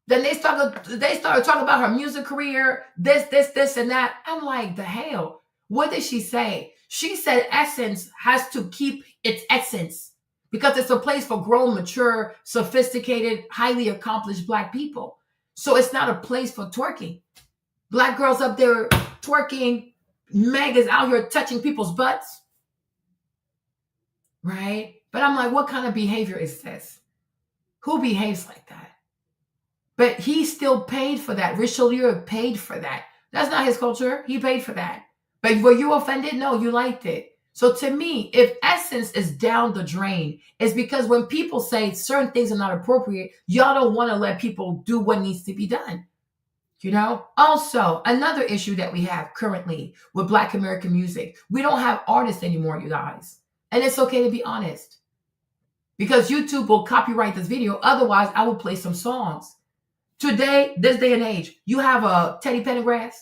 Then they started talking about her music career, this, and that. I'm like, the hell? What did she say? She said Essence has to keep its essence because it's a place for grown, mature, sophisticated, highly accomplished black people. So it's not a place for twerking. Black girls up there twerking. Meg is out here touching people's butts. Right? But I'm like, what kind of behavior is this? Who behaves like that? But he still paid for that. Richelieu paid for that. That's not his culture. He paid for that. But were you offended? No, you liked it. So to me, if Essence is down the drain, it's because when people say certain things are not appropriate, y'all don't want to let people do what needs to be done. You know? Also, another issue that we have currently with Black American music, we don't have artists anymore, you guys. And it's okay to be honest. Because YouTube will copyright this video. Otherwise, I will play some songs. Today, this day and age, you have a Teddy Pendergrass.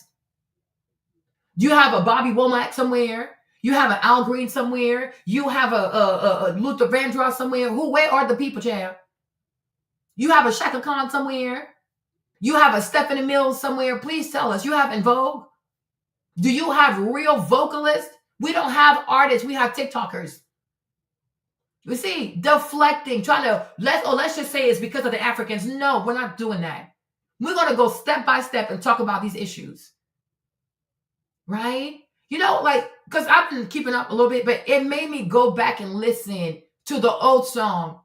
You have a Bobby Womack somewhere. You have an Al Green somewhere. You have a Luther Vandross somewhere. Where are the people, child? You have a Shaka Khan somewhere. You have a Stephanie Mills somewhere. Please tell us. You have En Vogue. Do you have real vocalists? We don't have artists. We have TikTokers. You see, deflecting, trying to, let's just say it's because of the Africans. No, we're not doing that. We're going to go step by step and talk about these issues. Right? You know, like, because I've been keeping up a little bit, but it made me go back and listen to the old song.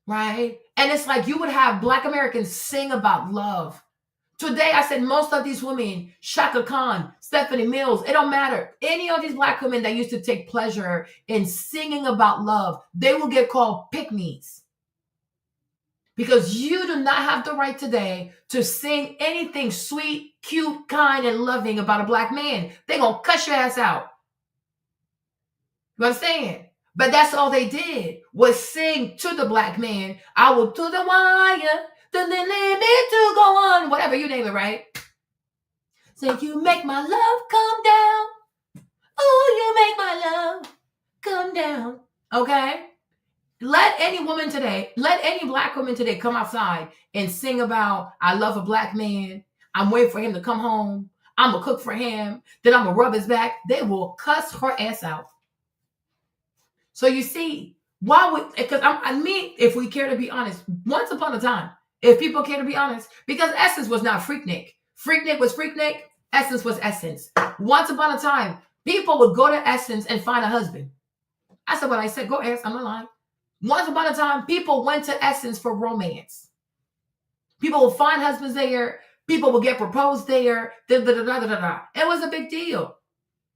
Right? And it's like you would have Black Americans sing about love. Today, I said most of these women, Shaka Khan, Stephanie Mills, it don't matter. Any of these Black women that used to take pleasure in singing about love, they will get called pick-me's. Because you do not have the right today to sing anything sweet, cute, kind, and loving about a Black man. They're going to cuss your ass out. You understand? But that's all they did was sing to the Black man. I will do the wire the limit to go on, whatever you name it, right? So you make my love come down. Oh, you make my love come down. Okay? Let any woman today, let any black woman today come outside and sing about, I love a black man. I'm waiting for him to come home. I'm going to cook for him. Then I'm going to rub his back. They will cuss her ass out. So you see, why would, because I mean, if we care to be honest, once upon a time, if people care to be honest, because Essence was not Freaknik. Freaknik was Freaknik. Essence was Essence. Once upon a time, people would go to Essence and find a husband. I said what I said. Go ask. I'm not lying. Once upon a time, people went to Essence for romance. People will find husbands there. People will get proposed there. It was a big deal.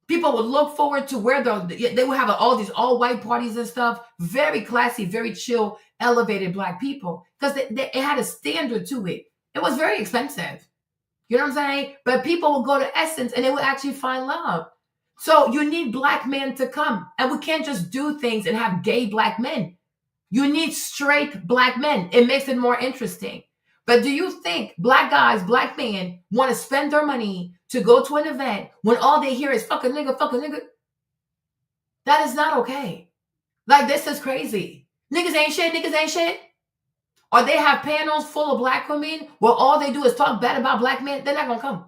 People would look forward to where they would have all these all-white parties and stuff. Very classy, very chill, elevated black people. Because it had a standard to it. It was very expensive. You know what I'm saying? But people will go to Essence and they will actually find love. So you need black men to come. And we can't just do things and have gay black men. You need straight black men. It makes it more interesting. But do you think black guys, black men want to spend their money to go to an event when all they hear is fucking nigga, fucking nigga? That is not okay. Like, this is crazy. Niggas ain't shit, niggas ain't shit. Or they have panels full of black women where all they do is talk bad about black men. They're not going to come.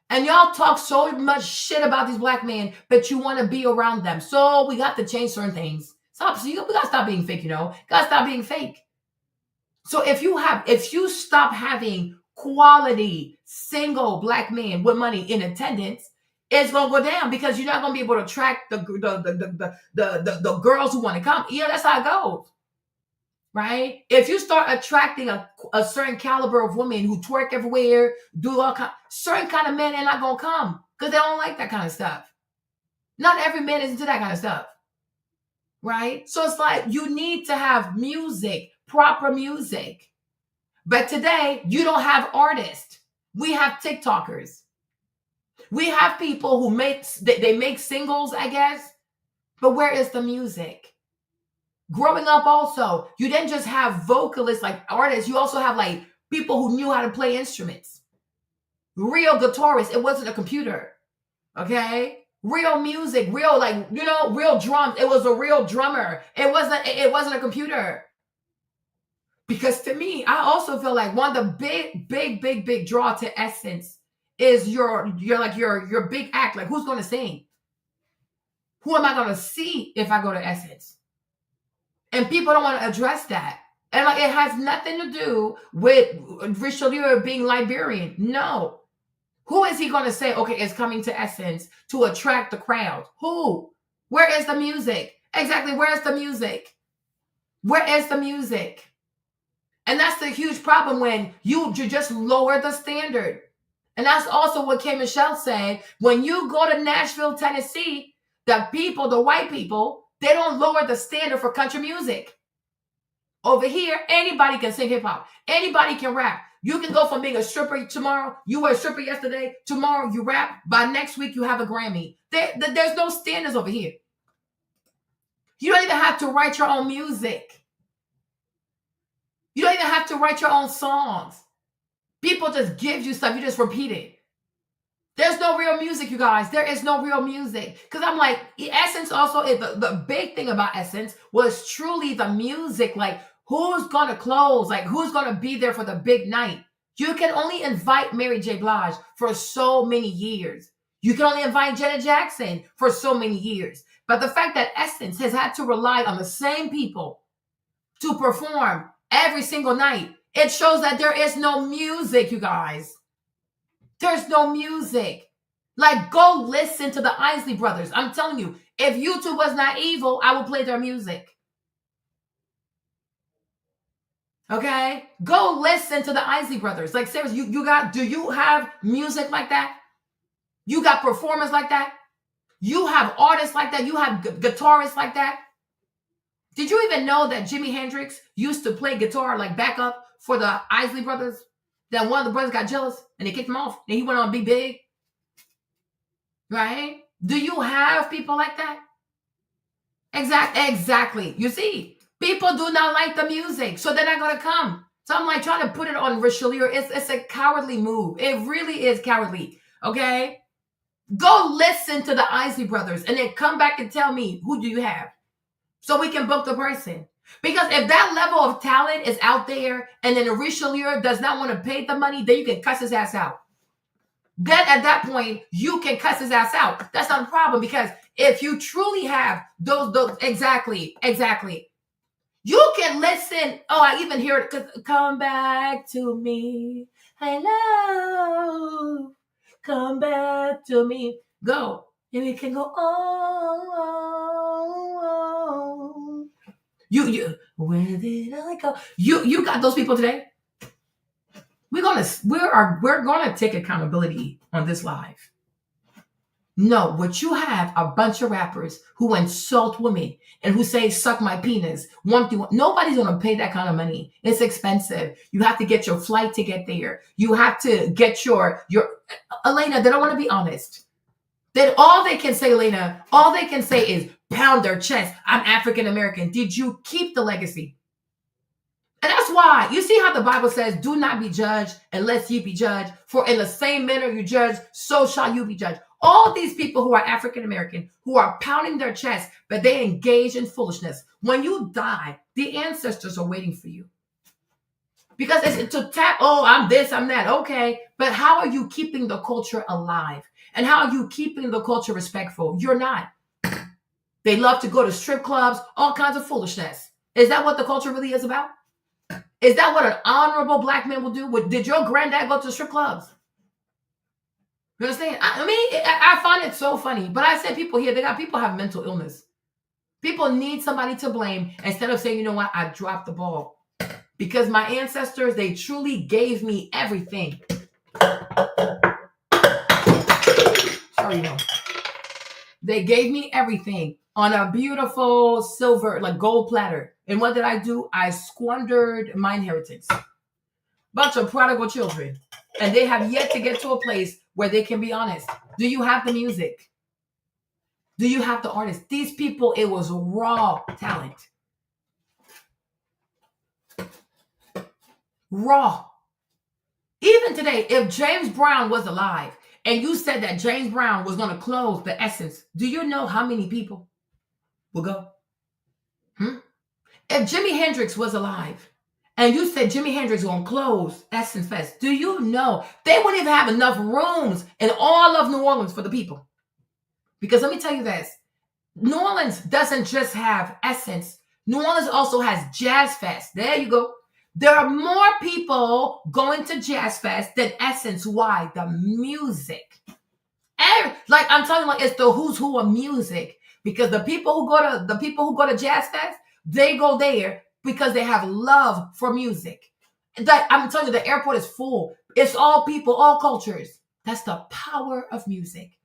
And y'all talk so much shit about these black men, but you want to be around them. So we got to change certain things. Stop. So we got to stop being fake, you know. Got to stop being fake. So if you stop having quality single black men with money in attendance, it's gonna go down because you're not gonna be able to attract the girls who want to come. Yeah, that's how it goes, right? If you start attracting a certain caliber of women who twerk everywhere, do all certain kind of men, they're not gonna come because they don't like that kind of stuff. Not every man is into that kind of stuff, right? So it's like you need to have music. Proper music. But today, you don't have artists. We have TikTokers. We have people who make singles, I guess. But where is the music? Growing up also, you didn't just have vocalists like artists. You also have like people who knew how to play instruments. Real guitarists. It wasn't a computer. Okay? Real music. Real, like, you know, real drums. It was a real drummer. It wasn't a computer. Because to me, I also feel like one of the big draw to Essence is your big act. Like, who's going to sing? Who am I going to see if I go to Essence? And people don't want to address that. And like, it has nothing to do with Richelieu being Liberian. No. Who is he going to say, okay, is coming to Essence to attract the crowd? Who? Where is the music? Exactly, where is the music? Where is the music? And that's the huge problem when you just lower the standard. And that's also what K. Michelle said. When you go to Nashville, Tennessee, the white people, they don't lower the standard for country music. Over here, anybody can sing hip hop. Anybody can rap. You can go from being a stripper tomorrow. You were a stripper yesterday. Tomorrow you rap. By next week you have a Grammy. There's no standards over here. You don't even have to write your own music. You don't even have to write your own songs. People just give you stuff. You just repeat it. There's no real music, you guys. There is no real music. Because I'm like, Essence also, the big thing about Essence was truly the music. Like, who's going to close? Like, who's going to be there for the big night? You can only invite Mary J. Blige for so many years. You can only invite Janet Jackson for so many years. But the fact that Essence has had to rely on the same people to perform every single night, it shows that there is no music, you guys. There's no music. Like, go listen to the Isley Brothers. I'm telling you, if YouTube was not evil, I would play their music. Okay? Go listen to the Isley Brothers. Like, seriously, do you have music like that? You got performers like that? You have artists like that? You have guitarists like that? Did you even know that Jimi Hendrix used to play guitar like backup for the Isley Brothers? Then one of the brothers got jealous and they kicked him off and he went on Be Big. Right? Do you have people like that? Exactly. You see, people do not like the music, so they're not going to come. So I'm like trying to put it on Richelieu. It's a cowardly move. It really is cowardly. Okay? Go listen to the Isley Brothers and then come back and tell me who do you have so we can book the person. Because if that level of talent is out there and then the Richelieu does not want to pay the money, then you can cuss his ass out. Then at that point, you can cuss his ass out. That's not a problem, because if you truly have those exactly. You can listen. Oh, I even hear it. Come back to me. Hello. Come back to me. Go. And we can go on. You. Where did I go? You got those people today? We're gonna take accountability on this live. No, what you have a bunch of rappers who insult women and who say "suck my penis." Nobody's gonna pay that kind of money. It's expensive. You have to get your flight to get there. You have to get your Elena. They don't want to be honest. Then all they can say, Elena, all they can say is pound their chest. I'm African American. Did you keep the legacy? And that's why you see how the Bible says, do not be judged unless ye be judged. For in the same manner you judge, so shall you be judged. All these people who are African American, who are pounding their chest, but they engage in foolishness. When you die, the ancestors are waiting for you. Because it's to tap, oh, I'm this, I'm that. Okay. But how are you keeping the culture alive? And how are you keeping the culture respectful? You're not. They love to go to strip clubs, all kinds of foolishness. Is that what the culture really is about? Is that what an honorable black man will do? Did your granddad go to strip clubs? You understand? I find it so funny. But I said people have mental illness. People need somebody to blame instead of saying, you know what, I dropped the ball. Because my ancestors, they truly gave me everything. Sorry, you know. They gave me everything on a beautiful silver, like gold platter. And what did I do? I squandered my inheritance. Bunch of prodigal children. And they have yet to get to a place where they can be honest. Do you have the music? Do you have the artists? These people, it was raw talent. Raw. Even today, if James Brown was alive and you said that James Brown was going to close the Essence, do you know how many people will go? If Jimi Hendrix was alive and you said Jimi Hendrix going to close Essence Fest, do you know they wouldn't even have enough rooms in all of New Orleans for the people? Because let me tell you this, New Orleans doesn't just have Essence. New Orleans also has Jazz Fest. There you go. There are more people going to Jazz Fest than Essence. Why? The music. And like I'm telling you, like it's the who's who of music. Because the people who go to Jazz Fest, they go there because they have love for music. That I'm telling you, the airport is full. It's all people, all cultures. That's the power of music.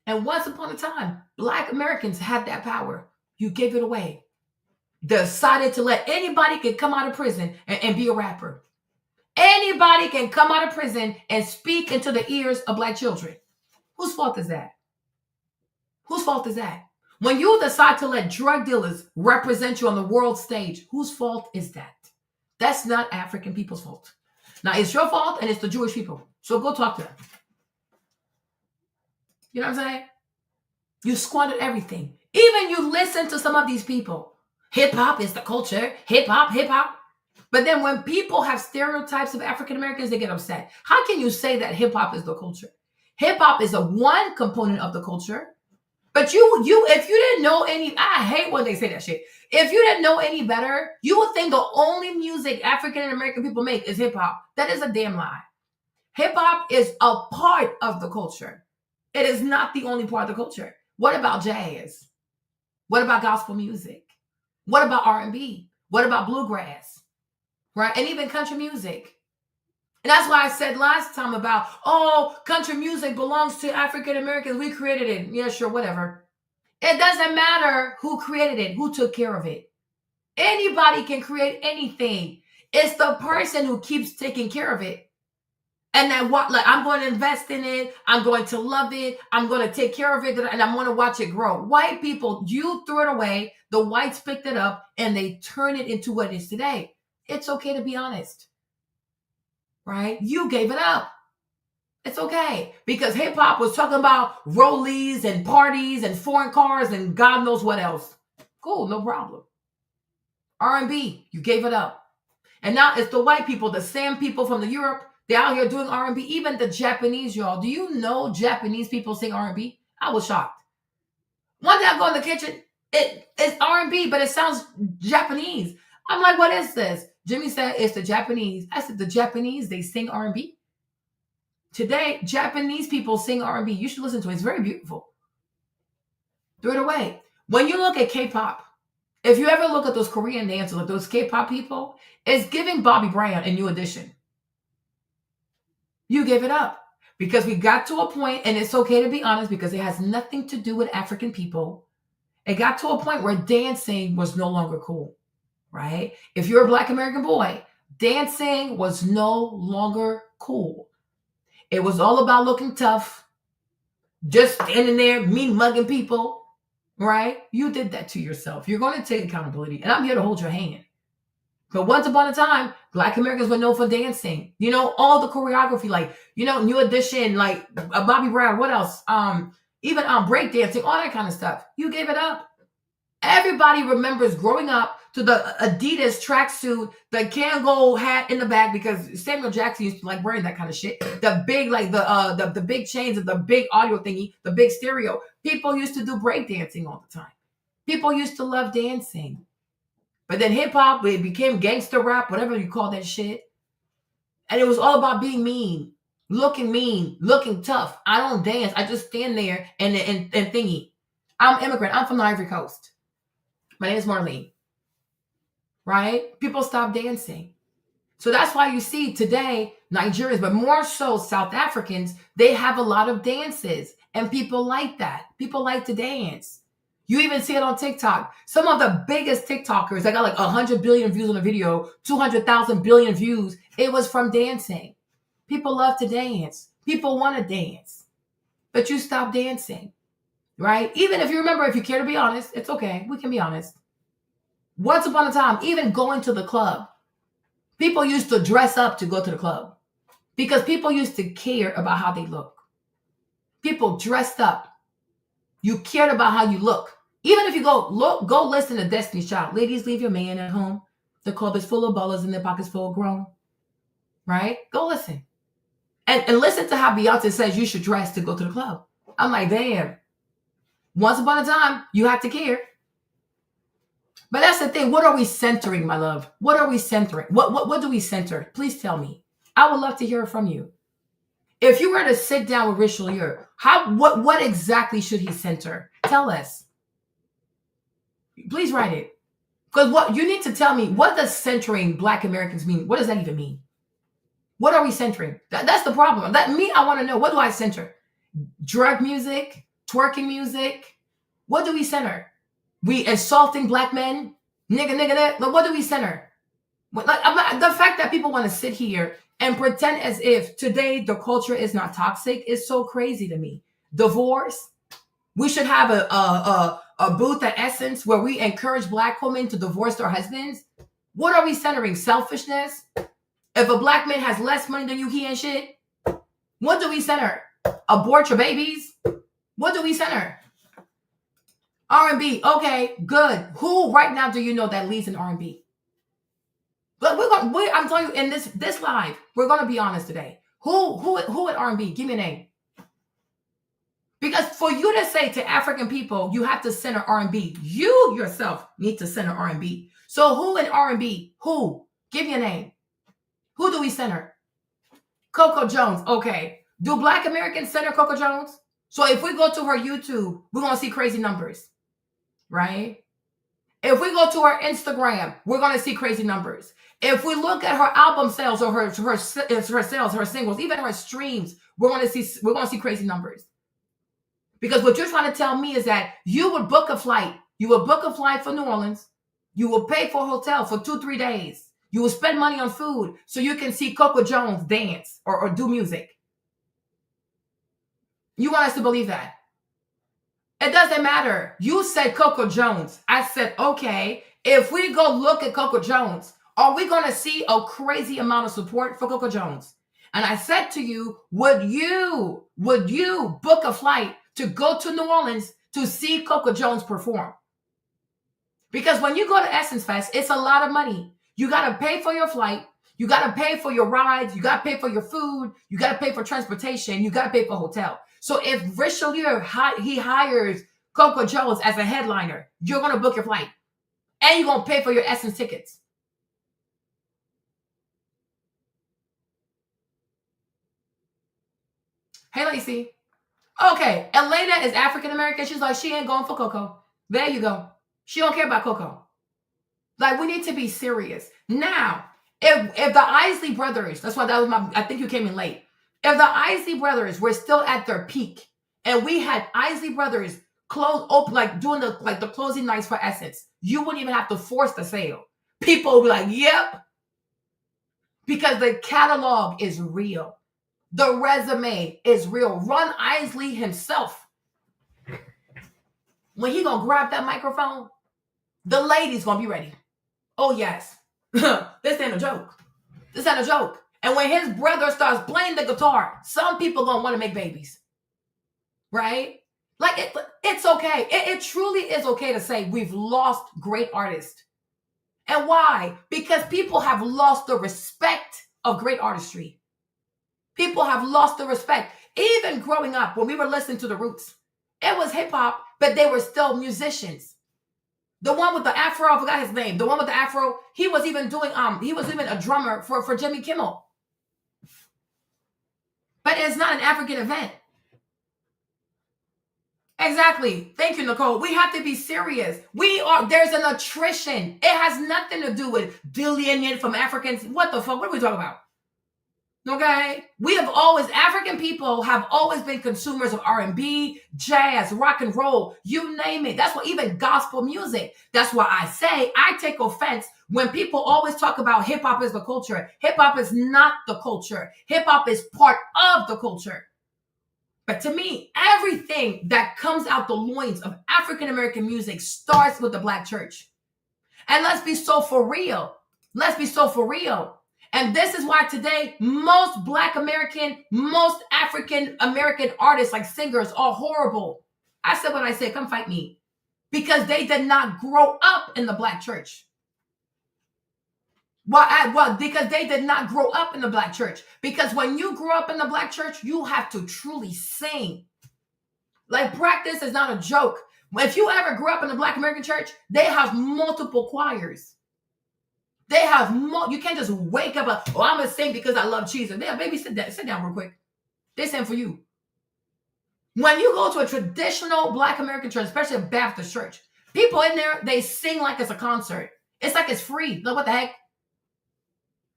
And once upon a time, Black Americans had that power. You gave it away. Decided to let anybody can come out of prison and be a rapper. Anybody can come out of prison and speak into the ears of Black children. Whose fault is that? Whose fault is that? When you decide to let drug dealers represent you on the world stage, whose fault is that? That's not African people's fault. Now, it's your fault and it's the Jewish people. So go talk to them. You know what I'm saying? You squandered everything. Even you listen to some of these people. Hip-hop is the culture. Hip-hop. But then when people have stereotypes of African Americans, they get upset. How can you say that hip-hop is the culture? Hip-hop is a one component of the culture. But if you didn't know any, I hate when they say that shit. If you didn't know any better, you would think the only music African American people make is hip-hop. That is a damn lie. Hip-hop is a part of the culture. It is not the only part of the culture. What about jazz? What about gospel music? What about R&B? What about bluegrass? Right? And even country music. And that's why I said last time about, oh, country music belongs to African Americans. We created it. Yeah, sure, whatever. It doesn't matter who created it, who took care of it. Anybody can create anything. It's the person who keeps taking care of it. And that I'm going to invest in it. I'm going to love it. I'm going to take care of it. And I'm going to watch it grow. White people, you threw it away. The whites picked it up and they turn it into what it is today. It's okay to be honest, right? You gave it up. It's okay, because hip hop was talking about rollies and parties and foreign cars and God knows what else. Cool, no problem. R&B, you gave it up. And now it's the white people, the same people from the Europe, they're out here doing R&B. Even the Japanese, y'all. Do you know Japanese people sing R&B? I was shocked. One day I go in the kitchen, it's R&B, but it sounds Japanese. I'm like, what is this? Jimmy said, it's the Japanese. I said, the Japanese, they sing R&B? Today, Japanese people sing R&B. You should listen to it. It's very beautiful. Throw it away. When you look at K-pop, if you ever look at those Korean dancers, like those K-pop people, it's giving Bobby Brown a New Edition. You gave it up because we got to a point, and it's okay to be honest because it has nothing to do with African people. It got to a point where dancing was no longer cool, right? If you're a Black American boy, dancing was no longer cool. It was all about looking tough, just standing there, mean mugging people, right? You did that to yourself. You're going to take accountability, and I'm here to hold your hand. But once upon a time, Black Americans were known for dancing. You know, all the choreography, like, you know, New Edition, like Bobby Brown, what else? Even break dancing, all that kind of stuff. You gave it up. Everybody remembers growing up to the Adidas tracksuit, the Kangol hat in the back, because Samuel Jackson used to like wearing that kind of shit. The big, like the big chains of the big audio thingy, the big stereo. People used to do break dancing all the time. People used to love dancing. But then hip hop, it became gangster rap, whatever you call that shit. And it was all about being mean, looking tough. I don't dance. I just stand there and thingy. I'm immigrant. I'm from the Ivory Coast. My name is Marlene. Right? People stop dancing. So that's why you see today, Nigerians, but more so South Africans, they have a lot of dances. And people like that. People like to dance. You even see it on TikTok. Some of the biggest TikTokers, they got like 100 billion views on a video, 200,000 billion views. It was from dancing. People love to dance. People want to dance. But you stop dancing, right? Even if you remember, if you care to be honest, it's okay. We can be honest. Once upon a time, even going to the club, people used to dress up to go to the club because people used to care about how they look. People dressed up. You cared about how you look. Even if you go listen to Destiny's Child. Ladies, leave your man at home. The club is full of ballers and their pockets full of grown. Right? Go listen. And listen to how Beyonce says you should dress to go to the club. I'm like, damn. Once upon a time, you had to care. But that's the thing. What are we centering, my love? What are we centering? What do we center? Please tell me. I would love to hear from you. If you were to sit down with Richelieu, what exactly should he center? Tell us. Please write it. Because what you need to tell me, what does centering Black Americans mean? What does that even mean? What are we centering? That's the problem. I want to know. What do I center? Drug music? Twerking music? What do we center? We insulting Black men? Nigga. What do we center? The fact that people want to sit here and pretend as if today the culture is not toxic is so crazy to me. Divorce. We should have a booth at Essence where we encourage Black women to divorce their husbands. What are we centering? Selfishness? If a Black man has less money than you, he ain't shit. What do we center? Abort your babies? What do we center? R&B. Okay, good. Who right now do you know that leads in R&B? But I'm telling you, in this live, we're gonna be honest today. Who at R&B? Give me a name. Because for you to say to African people, you have to center R&B. You yourself need to center R&B. So who in R&B? Who? Give me a name. Who do we center? Coco Jones. Okay. Do Black Americans center Coco Jones? So if we go to her YouTube, we're gonna see crazy numbers, right? If we go to her Instagram, we're gonna see crazy numbers. If we look at her album sales or her sales, her singles, even her streams, we're gonna see crazy numbers. Because what you're trying to tell me is that you would book a flight. You would book a flight for New Orleans. You will pay for a hotel for 2-3 days. You will spend money on food so you can see Coco Jones dance or do music. You want us to believe that? It doesn't matter. You said Coco Jones. I said, okay, if we go look at Coco Jones, Are we going to see a crazy amount of support for Coco Jones? And I said to you, would you book a flight to go to New Orleans to see Coco Jones perform? Because when you go to Essence Fest, it's a lot of money. You got to pay for your flight. You got to pay for your rides. You got to pay for your food. You got to pay for transportation. You got to pay for hotel. So if Richelieu, he hires Coco Jones as a headliner, you're going to book your flight. And you're going to pay for your Essence tickets. Hey, Lacey. Okay, Elena is African American. She's like, she ain't going for Coco. There you go. She don't care about Coco. Like, we need to be serious. Now, if the Isley brothers, that's why that was I think you came in late. If the Isley brothers were still at their peak, and we had Isley brothers doing the closing nights for Essence, you wouldn't even have to force the sale. People would be like, yep. Because the catalog is real. The resume is real. Ron Isley himself, when he gonna grab that microphone, the ladies gonna be ready. Oh yes. This ain't a joke. This ain't a joke. And when his brother starts playing the guitar, some people gonna want to make babies. Right? Like, it's okay. It truly is okay to say we've lost great artists. And why? Because people have lost the respect of great artistry. People have lost the respect. Even growing up, when we were listening to the Roots, it was hip hop, but they were still musicians. The one with the afro, I forgot his name. The one with the afro, he was even a drummer for Jimmy Kimmel. But it's not an African event. Exactly. Thank you, Nicole. We have to be serious. There's an attrition. It has nothing to do with delineating from Africans. What the fuck? What are we talking about? Okay? African people have always been consumers of R&B, jazz, rock and roll, you name it. That's why even gospel music. That's why I say I take offense when people always talk about hip hop is the culture. Hip hop is not the culture. Hip hop is part of the culture. But to me, everything that comes out the loins of African American music starts with the Black church. And let's be so for real. Let's be so for real. And this is why today, most Black American, most African American artists, like singers, are horrible. I said what I said, come fight me. Because they did not grow up in the Black church. Well, because they did not grow up in the Black church. Because when you grow up in the Black church, you have to truly sing. Like, practice is not a joke. If you ever grew up in the Black American church, they have multiple choirs. They have you can't just wake up, I'm going to sing because I love Jesus. Yeah, baby, sit down real quick. They sing for you. When you go to a traditional Black American church, especially a Baptist church, people in there, they sing like it's a concert. It's like it's free. Like, what the heck?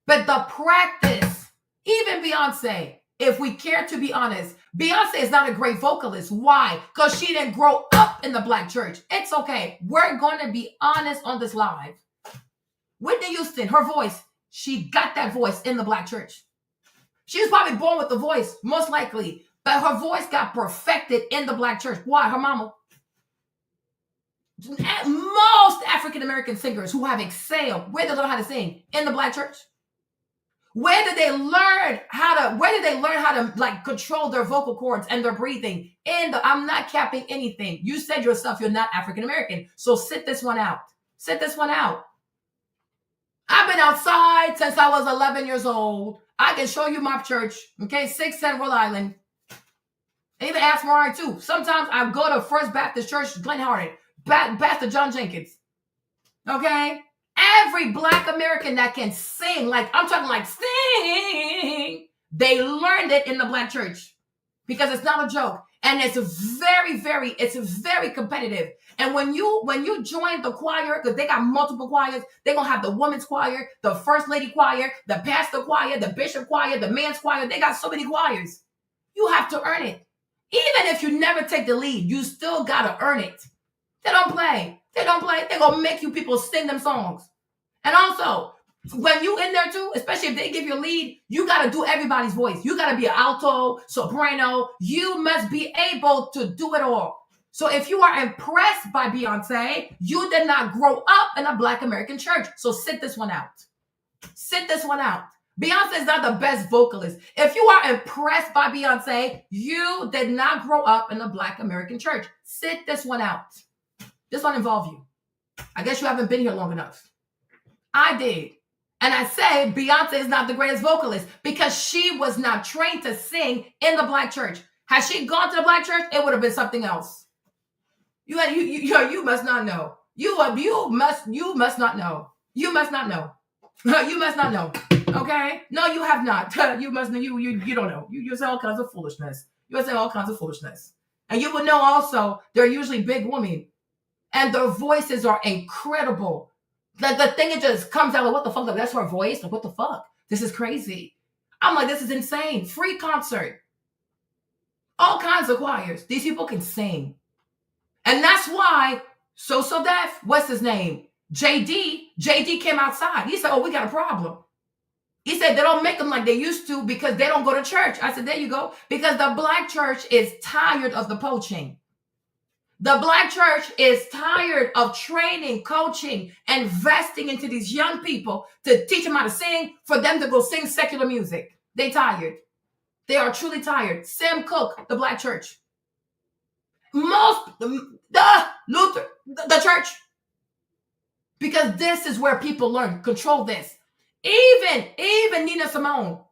But the practice, even Beyonce, if we care to be honest, Beyonce is not a great vocalist. Why? Because she didn't grow up in the Black church. It's okay. We're going to be honest on this live. Whitney Houston, her voice, she got that voice in the Black church. She was probably born with the voice, most likely. But her voice got perfected in the Black church. Why? Her mama. Most African American singers who have excelled, where did they learn how to sing? In the Black church. Where did they learn how to like control their vocal cords and their breathing? I'm not capping anything. You said yourself you're not African American. So sit this one out. Sit this one out. I've been outside since I was 11 years old. I can show you my church. Okay, 610 Rhode Island. And even ask Mariah too. Sometimes I go to First Baptist Church, Glen Hardin, Pastor John Jenkins. Okay? Every Black American that can sing, like I'm talking like sing, they learned it in the Black church because it's not a joke. And it's very competitive. And when you join the choir, because they got multiple choirs, they're going to have the women's choir, the first lady choir, the pastor choir, the bishop choir, the man's choir. They got so many choirs. You have to earn it. Even if you never take the lead, you still got to earn it. They don't play. They're going to make you people sing them songs. And also, when you in there too, especially if they give you a lead, you got to do everybody's voice. You got to be an alto, soprano. You must be able to do it all. So if you are impressed by Beyonce, you did not grow up in a Black American church. So sit this one out. Sit this one out. Beyonce is not the best vocalist. If you are impressed by Beyonce, you did not grow up in a Black American church. Sit this one out. This one involve you. I guess you haven't been here long enough. I did. And I said Beyonce is not the greatest vocalist because she was not trained to sing in the Black church. Had she gone to the Black church, it would have been something else. You must not know. You must not know. You must not know. You must not know. Okay? No, you have not. You must know. You don't know. You say all kinds of foolishness. You say all kinds of foolishness. And you will know also they're usually big women. And their voices are incredible. The thing, it just comes out like, what the fuck? Like, that's her voice? Like, what the fuck? This is crazy. I'm like, this is insane. Free concert. All kinds of choirs. These people can sing. And that's why So Def, what's his name? JD came outside. He said, oh, we got a problem. He said, they don't make them like they used to because they don't go to church. I said, there you go. Because the Black church is tired of the poaching. The Black church is tired of training, coaching, investing into these young people to teach them how to sing, for them to go sing secular music. They tired. They are truly tired. Sam Cooke, the Black church. Luther, the church. Because this is where people learn. Control this. Even Nina Simone,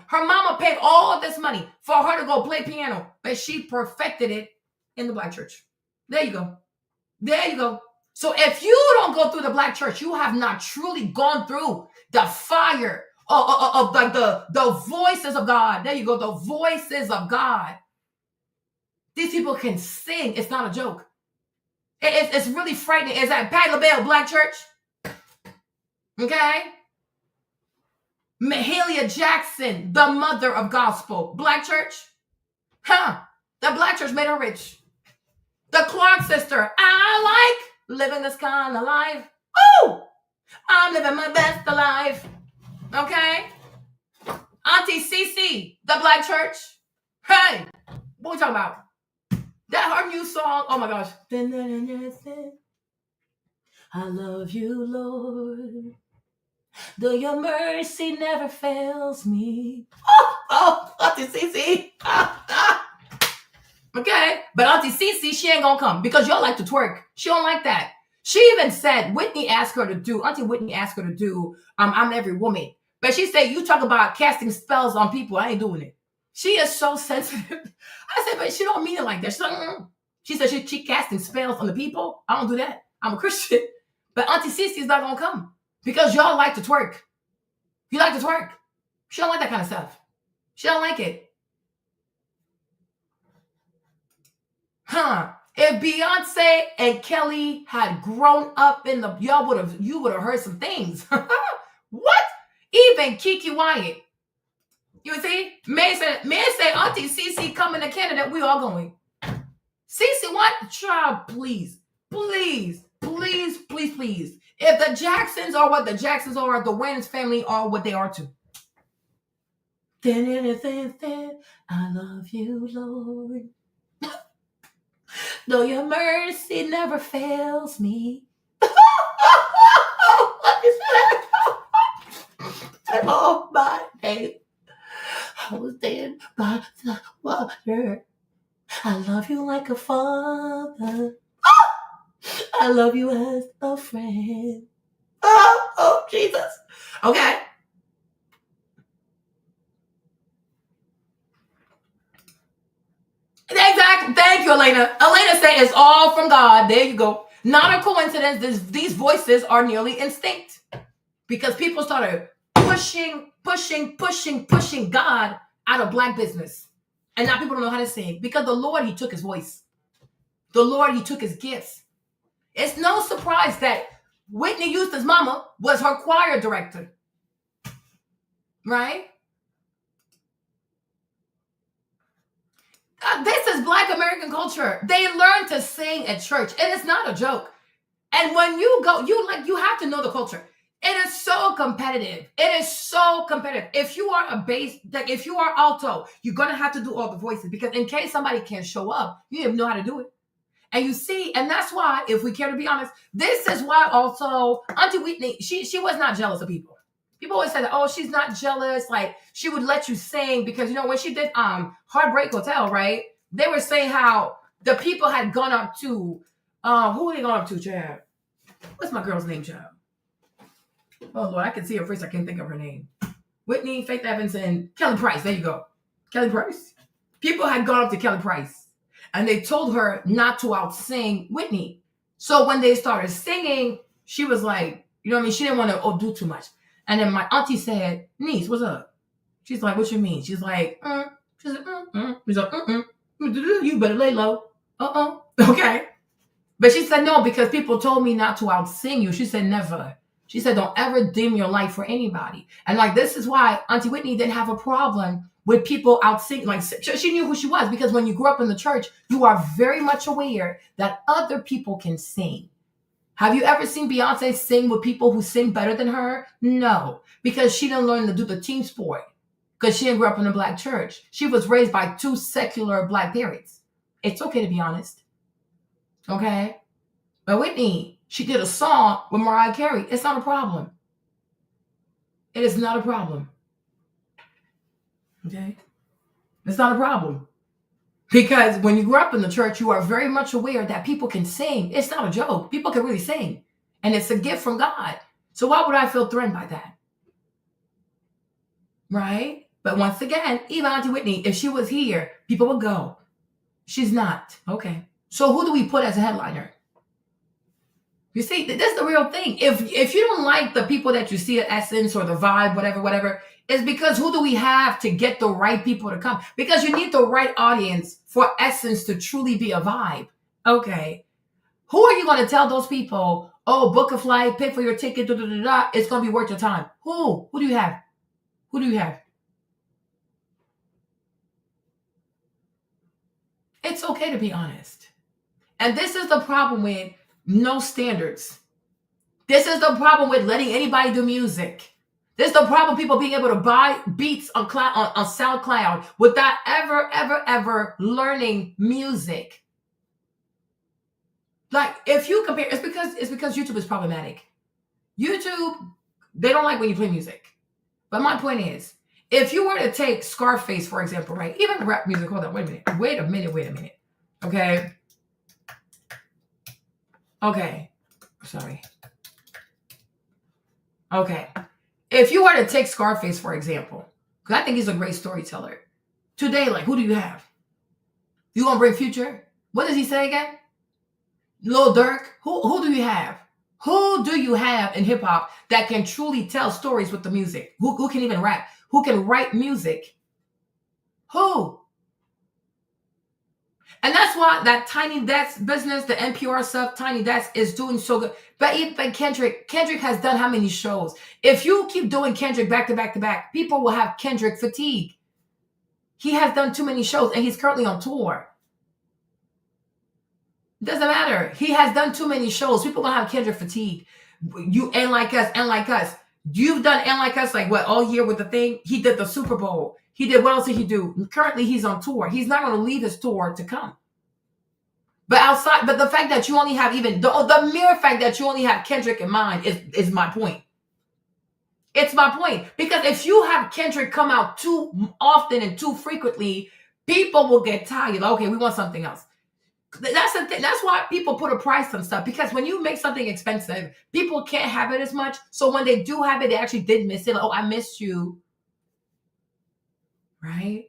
her mama paid all this money for her to go play piano, but she perfected it in the Black church. There you go. There you go. So if you don't go through the Black church, you have not truly gone through the fire of like the voices of God. There you go. The voices of God. These people can sing. It's not a joke. It's really frightening. Is that Patti LaBelle, Black church? Okay. Mahalia Jackson, the mother of gospel, Black church. The Black church made her rich. The Clark sister, I like living this kind of life. Ooh, I'm living my best life. Okay. Auntie Cece, the Black church. Hey, what we talking about? That her new song. Oh my gosh. I love you, Lord. Though your mercy never fails me. Oh, Auntie Cece. Okay, but Auntie Cece, she ain't gonna come because y'all like to twerk. She don't like that. She even said, Auntie Whitney asked her to do I'm Every Woman. But she said, you talk about casting spells on people. I ain't doing it. She is so sensitive. I said, but she don't mean it like that. She's like, She said she casting spells on the people. I don't do that. I'm a Christian. But Auntie Cece is not gonna come because y'all like to twerk. You like to twerk. She don't like that kind of stuff. She don't like it. If Beyonce and Kelly had grown up in the, you would have heard some things. What? Even Kiki Wyatt. You see? May say Auntie Cece coming to Canada, we all going. Cece, what? Child, please. Please. Please, please, please. If the Jacksons are what the Jacksons are, the Wayans family are what they are too. I love you, Lord. Though your mercy never fails me. Oh my day. I was dead by the water. I love you like a father. I love you as a friend. Oh, Jesus. Okay. Exactly. Thank you, Elena. Elena said it's all from God. There you go. Not a coincidence. These voices are nearly instinct because people started pushing God out of Black business. And now people don't know how to sing because the Lord, he took his voice. The Lord, he took his gifts. It's no surprise that Whitney Houston's mama was her choir director. Right? This is Black American culture. They learn to sing at church. And it's not a joke. And when you go, you have to know the culture. It is so competitive. It is so competitive. If you are a bass, like if you are alto, you're going to have to do all the voices because in case somebody can't show up, you didn't know how to do it. And you see, and that's why, if we care to be honest, this is why also Auntie Whitney, she was not jealous of people. People always say that, oh, she's not jealous. Like, she would let you sing because, when she did Heartbreak Hotel, right? They were saying how the people had gone up to, who are they going up to, Chad? What's my girl's name, Chad? Oh, Lord, I can see her face. I can't think of her name. Whitney, Faith Evans, and Kelly Price. There you go. Kelly Price. People had gone up to Kelly Price, and they told her not to out-sing Whitney. So when they started singing, she was like, you know what I mean? She didn't want to do too much. And then my auntie said, niece, what's up? She's like, what you mean? She's like, She's like, She's like, you better lay low. Okay. But she said, no, because people told me not to out-sing you. She said, never. She said, don't ever dim your light for anybody. And like, this is why Auntie Whitney didn't have a problem with people out-singing. Like, she knew who she was, because when you grew up in the church, you are very much aware that other people can sing. Have you ever seen Beyonce sing with people who sing better than her? No, because she didn't learn to do the team sport, because she didn't grow up in a Black church. She was raised by 2 secular Black parents. It's okay to be honest. Okay? But Whitney, she did a song with Mariah Carey. It's not a problem. It is not a problem. Okay? It's not a problem. Because when you grew up in the church, you are very much aware that people can sing. It's not a joke. People can really sing. And it's a gift from God. So why would I feel threatened by that? Right? But once again, even Auntie Whitney, if she was here, people would go. She's not. Okay. So who do we put as a headliner? You see, this is the real thing. If you don't like the people that you see at Essence or the Vibe, whatever, it's because who do we have to get the right people to come? Because you need the right audience for Essence to truly be a Vibe. Okay. Who are you going to tell those people, oh, book a flight, pay for your ticket, it's going to be worth your time? Who? Who do you have? Who do you have? It's okay to be honest. And this is the problem with no standards. This is the problem with letting anybody do music. This is the problem with people being able to buy beats on SoundCloud without ever learning music. Like, if you compare, it's because YouTube is problematic. YouTube, they don't like when you play music. But my point is, if you were to take Scarface, for example, right? Even rap music, hold on, wait a minute. Okay. Sorry. Okay. If you were to take Scarface, for example, because I think he's a great storyteller. Today, like, who do you have? You gonna bring Future? What does he say again? Lil Durk? Who do you have? Who do you have in hip hop that can truly tell stories with the music? Who can even rap? Who can write music? Who? And that's why that Tiny Desk business, the NPR stuff, Tiny Desk is doing so good. But even Kendrick has done how many shows? If you keep doing Kendrick back to back to back, people will have Kendrick fatigue. He has done too many shows and he's currently on tour. Doesn't matter. He has done too many shows. People gonna have Kendrick fatigue. You and like us. You've done and like us like what all year with the thing. He did the Super Bowl. He did, what else did he do? Currently, he's on tour. He's not going to leave his tour to come. But the fact that you only have even, the mere fact that you only have Kendrick in mind is my point. It's my point. Because if you have Kendrick come out too often and too frequently, people will get tired. Okay, we want something else. That's the thing. That's why people put a price on stuff. Because when you make something expensive, people can't have it as much. So when they do have it, they actually did miss it. Like, oh, I missed you. Right?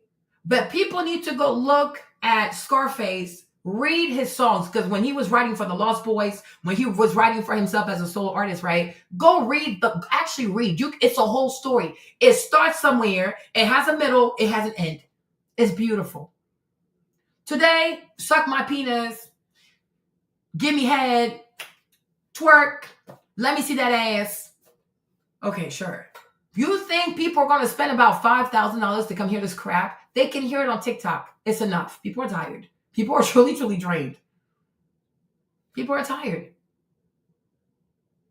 But people need to go look at Scarface, read his songs, because when he was writing for the Lost Boys, when he was writing for himself as a solo artist, right? Go read it's a whole story. It starts somewhere, it has a middle, it has an end. It's beautiful. Today, suck my penis, give me head, twerk, let me see that ass. Okay, sure. You think people are going to spend about $5,000 to come hear this crap? They can hear it on TikTok. It's enough. People are tired. People are truly drained. People are tired.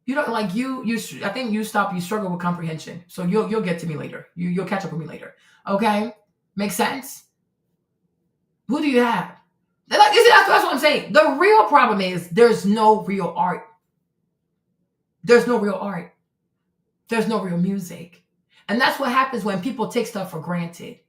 You don't like I think you struggle with comprehension. So you'll get to me later. You'll catch up with me later. Okay? Makes sense? Who do you have? Like, you see, that's what I'm saying. The real problem is there's no real art. There's no real art. There's no real music. And that's what happens when people take stuff for granted.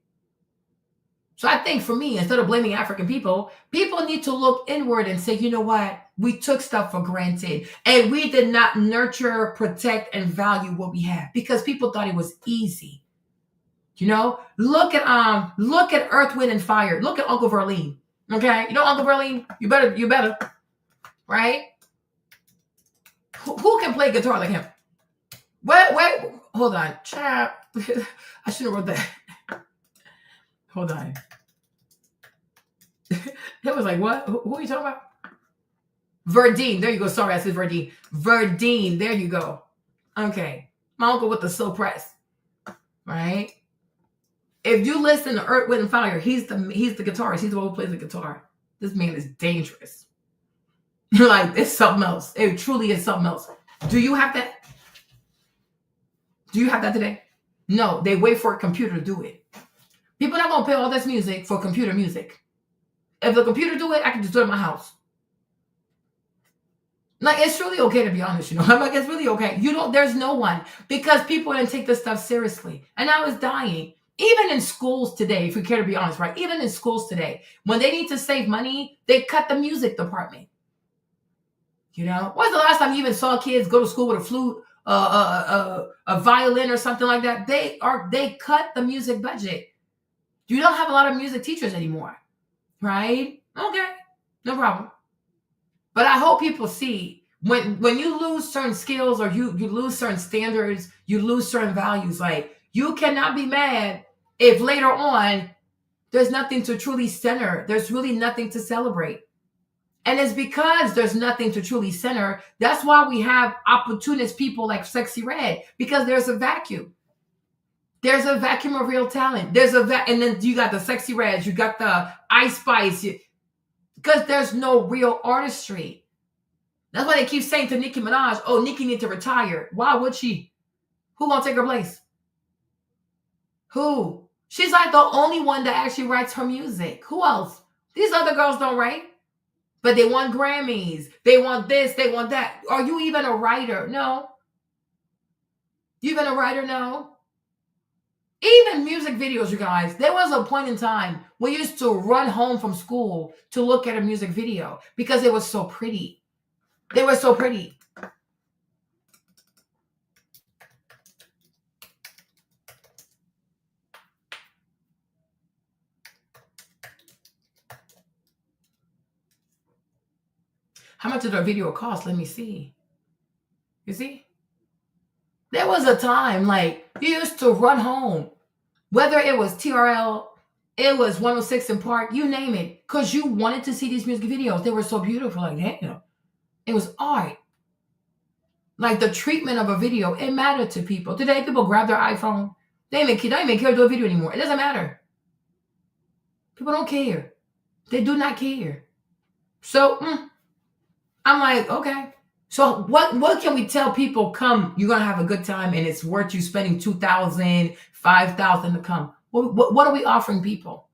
So I think for me, instead of blaming African people, people need to look inward and say, you know what? We took stuff for granted and we did not nurture, protect, and value what we have because people thought it was easy. You know, look at Earth, Wind, and Fire. Look at Uncle Verlene. Okay, you know Uncle Verlene? You better, right? Who can play guitar like him? Wait, hold on. Child. I should have wrote that. Hold on. It was like, what? Who are you talking about? Verdine. There you go. Sorry, I said Verdine. Verdine. There you go. Okay. My uncle with the slow press. Right? If you listen to Earth, Wind, and Fire, he's the guitarist. He's the one who plays the guitar. This man is dangerous. Like, it's something else. It truly is something else. Do you have that? Do you have that today? No, they wait for a computer to do it. People are not going to pay all this music for computer music. If the computer do it, I can just do it in my house. Like, it's really okay to be honest, you know. I'm like, it's really okay. There's no one. Because people didn't take this stuff seriously. And now it's dying. Even in schools today, if you care to be honest, right? Even in schools today, when they need to save money, they cut the music department. You know? When's the last time you even saw kids go to school with a flute, a violin or something like that? They cut the music budget. You don't have a lot of music teachers anymore. Right? Okay. No problem. But I hope people see when you lose certain skills or you lose certain standards, you lose certain values. Like, you cannot be mad if later on there's nothing to truly center. There's really nothing to celebrate. And it's because there's nothing to truly center. That's why we have opportunist people like Sexy Red, because there's a vacuum. There's a vacuum of real talent. And then you got the Sexy Reds, you got the Ice Spice, because there's no real artistry. That's why they keep saying to Nicki Minaj, oh, Nicki needs to retire. Why would she? Who gonna take her place? Who? She's like the only one that actually writes her music. Who else? These other girls don't write. But they want Grammys. They want this, they want that. Are you even a writer? No. You even a writer? No. Even music videos, you guys. There was a point in time we used to run home from school to look at a music video because it was so pretty. They were so pretty. How much did a video cost? Let me see. You see? There was a time like you used to run home, whether it was TRL, it was 106 in Park, you name it, because you wanted to see these music videos. They were so beautiful. Like, damn, it was art. Like the treatment of a video, it mattered to people. Today, people grab their iPhone. They don't even care to do a video anymore. It doesn't matter. People don't care. They do not care. So I'm like, okay. So what can we tell people? Come, you're gonna have a good time, and it's worth you spending $2,000, $5,000 to come. What are we offering people?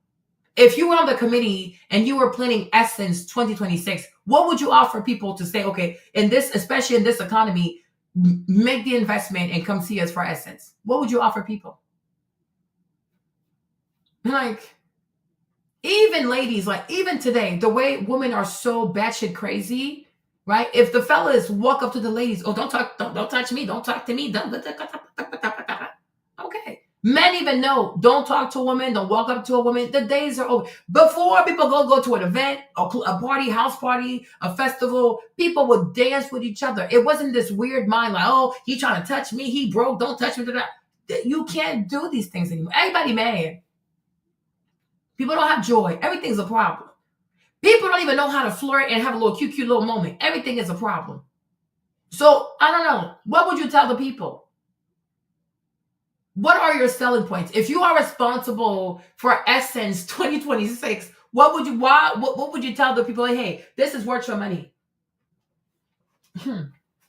If you were on the committee and you were planning Essence 2026, what would you offer people to say, okay, in this, especially in this economy, make the investment and come see us for Essence? What would you offer people? Like, even ladies, like even today, the way women are so batshit crazy. Right? If the fellas walk up to the ladies, oh, don't touch me, don't talk to me. Okay. Men even know, don't talk to a woman, don't walk up to a woman. The days are over. Before people go to an event, a party, house party, a festival, people would dance with each other. It wasn't this weird mind like, oh, he trying to touch me, he broke, don't touch me. You can't do these things anymore. Everybody mad. People don't have joy. Everything's a problem. People don't even know how to flirt and have a little cute little moment. Everything is a problem. So, I don't know. What would you tell the people? What are your selling points? If you are responsible for Essence 2026, what would you tell the people? Like, hey, this is worth your money.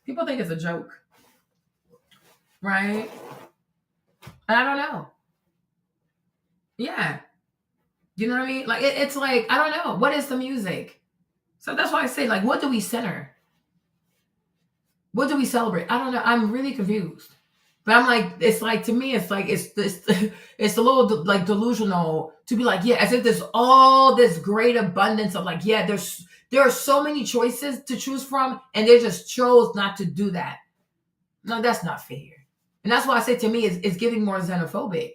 People think it's a joke. Right? And I don't know. Yeah. You know what I mean? Like it's like, I don't know. What is the music? So that's why I say, like, what do we center? What do we celebrate? I don't know. I'm really confused. But I'm like, it's like, to me, it's like, it's this, it's a little like delusional to be like, yeah, as if there's all this great abundance of like, yeah, there are so many choices to choose from, and they just chose not to do that. No, that's not fair. And that's why I say, to me, it's getting more xenophobic.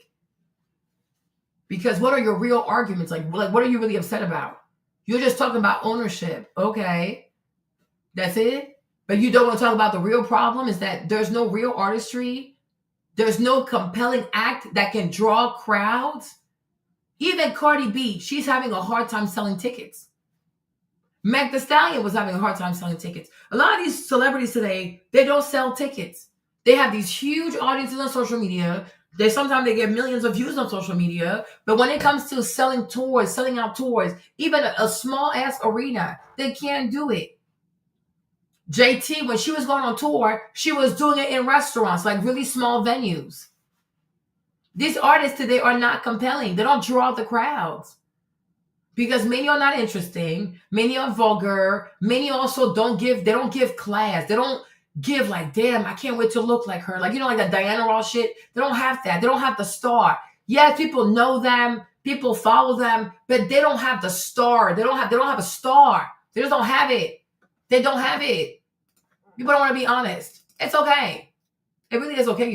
Because what are your real arguments? Like what are you really upset about? You're just talking about ownership. Okay. That's it. But you don't want to talk about the real problem is that there's no real artistry. There's no compelling act that can draw crowds. Even Cardi B, she's having a hard time selling tickets. Meg Thee Stallion was having a hard time selling tickets. A lot of these celebrities today, they don't sell tickets. They have these huge audiences on social media. Sometimes they get millions of views on social media. But when it comes to selling out tours, even a small ass arena, they can't do it. JT, when she was going on tour, she was doing it in restaurants, like really small venues. These artists today are not compelling. They don't draw the crowds. Because many are not interesting. Many are vulgar. Many also don't give class. They don't give like, damn, I can't wait to look like her. Like, like that Diana Ross shit. They don't have that. They don't have the star. Yes, people know them. People follow them. But they don't have the star. They don't have a star. They just don't have it. They don't have it. People don't want to be honest. It's okay. It really is okay,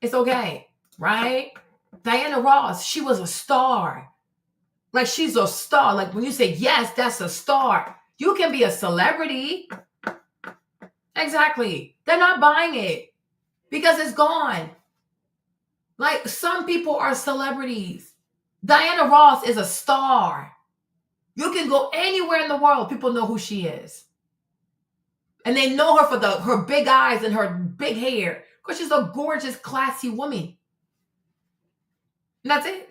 It's okay, right? Diana Ross, she was a star. Like, she's a star. Like, when you say, yes, that's a star. You can be a celebrity. Exactly. They're not buying it because it's gone. Like, some people are celebrities. Diana Ross is a star. You can go anywhere in the world. People know who she is. And they know her for her big eyes and her big hair. Because she's a gorgeous, classy woman. And that's it.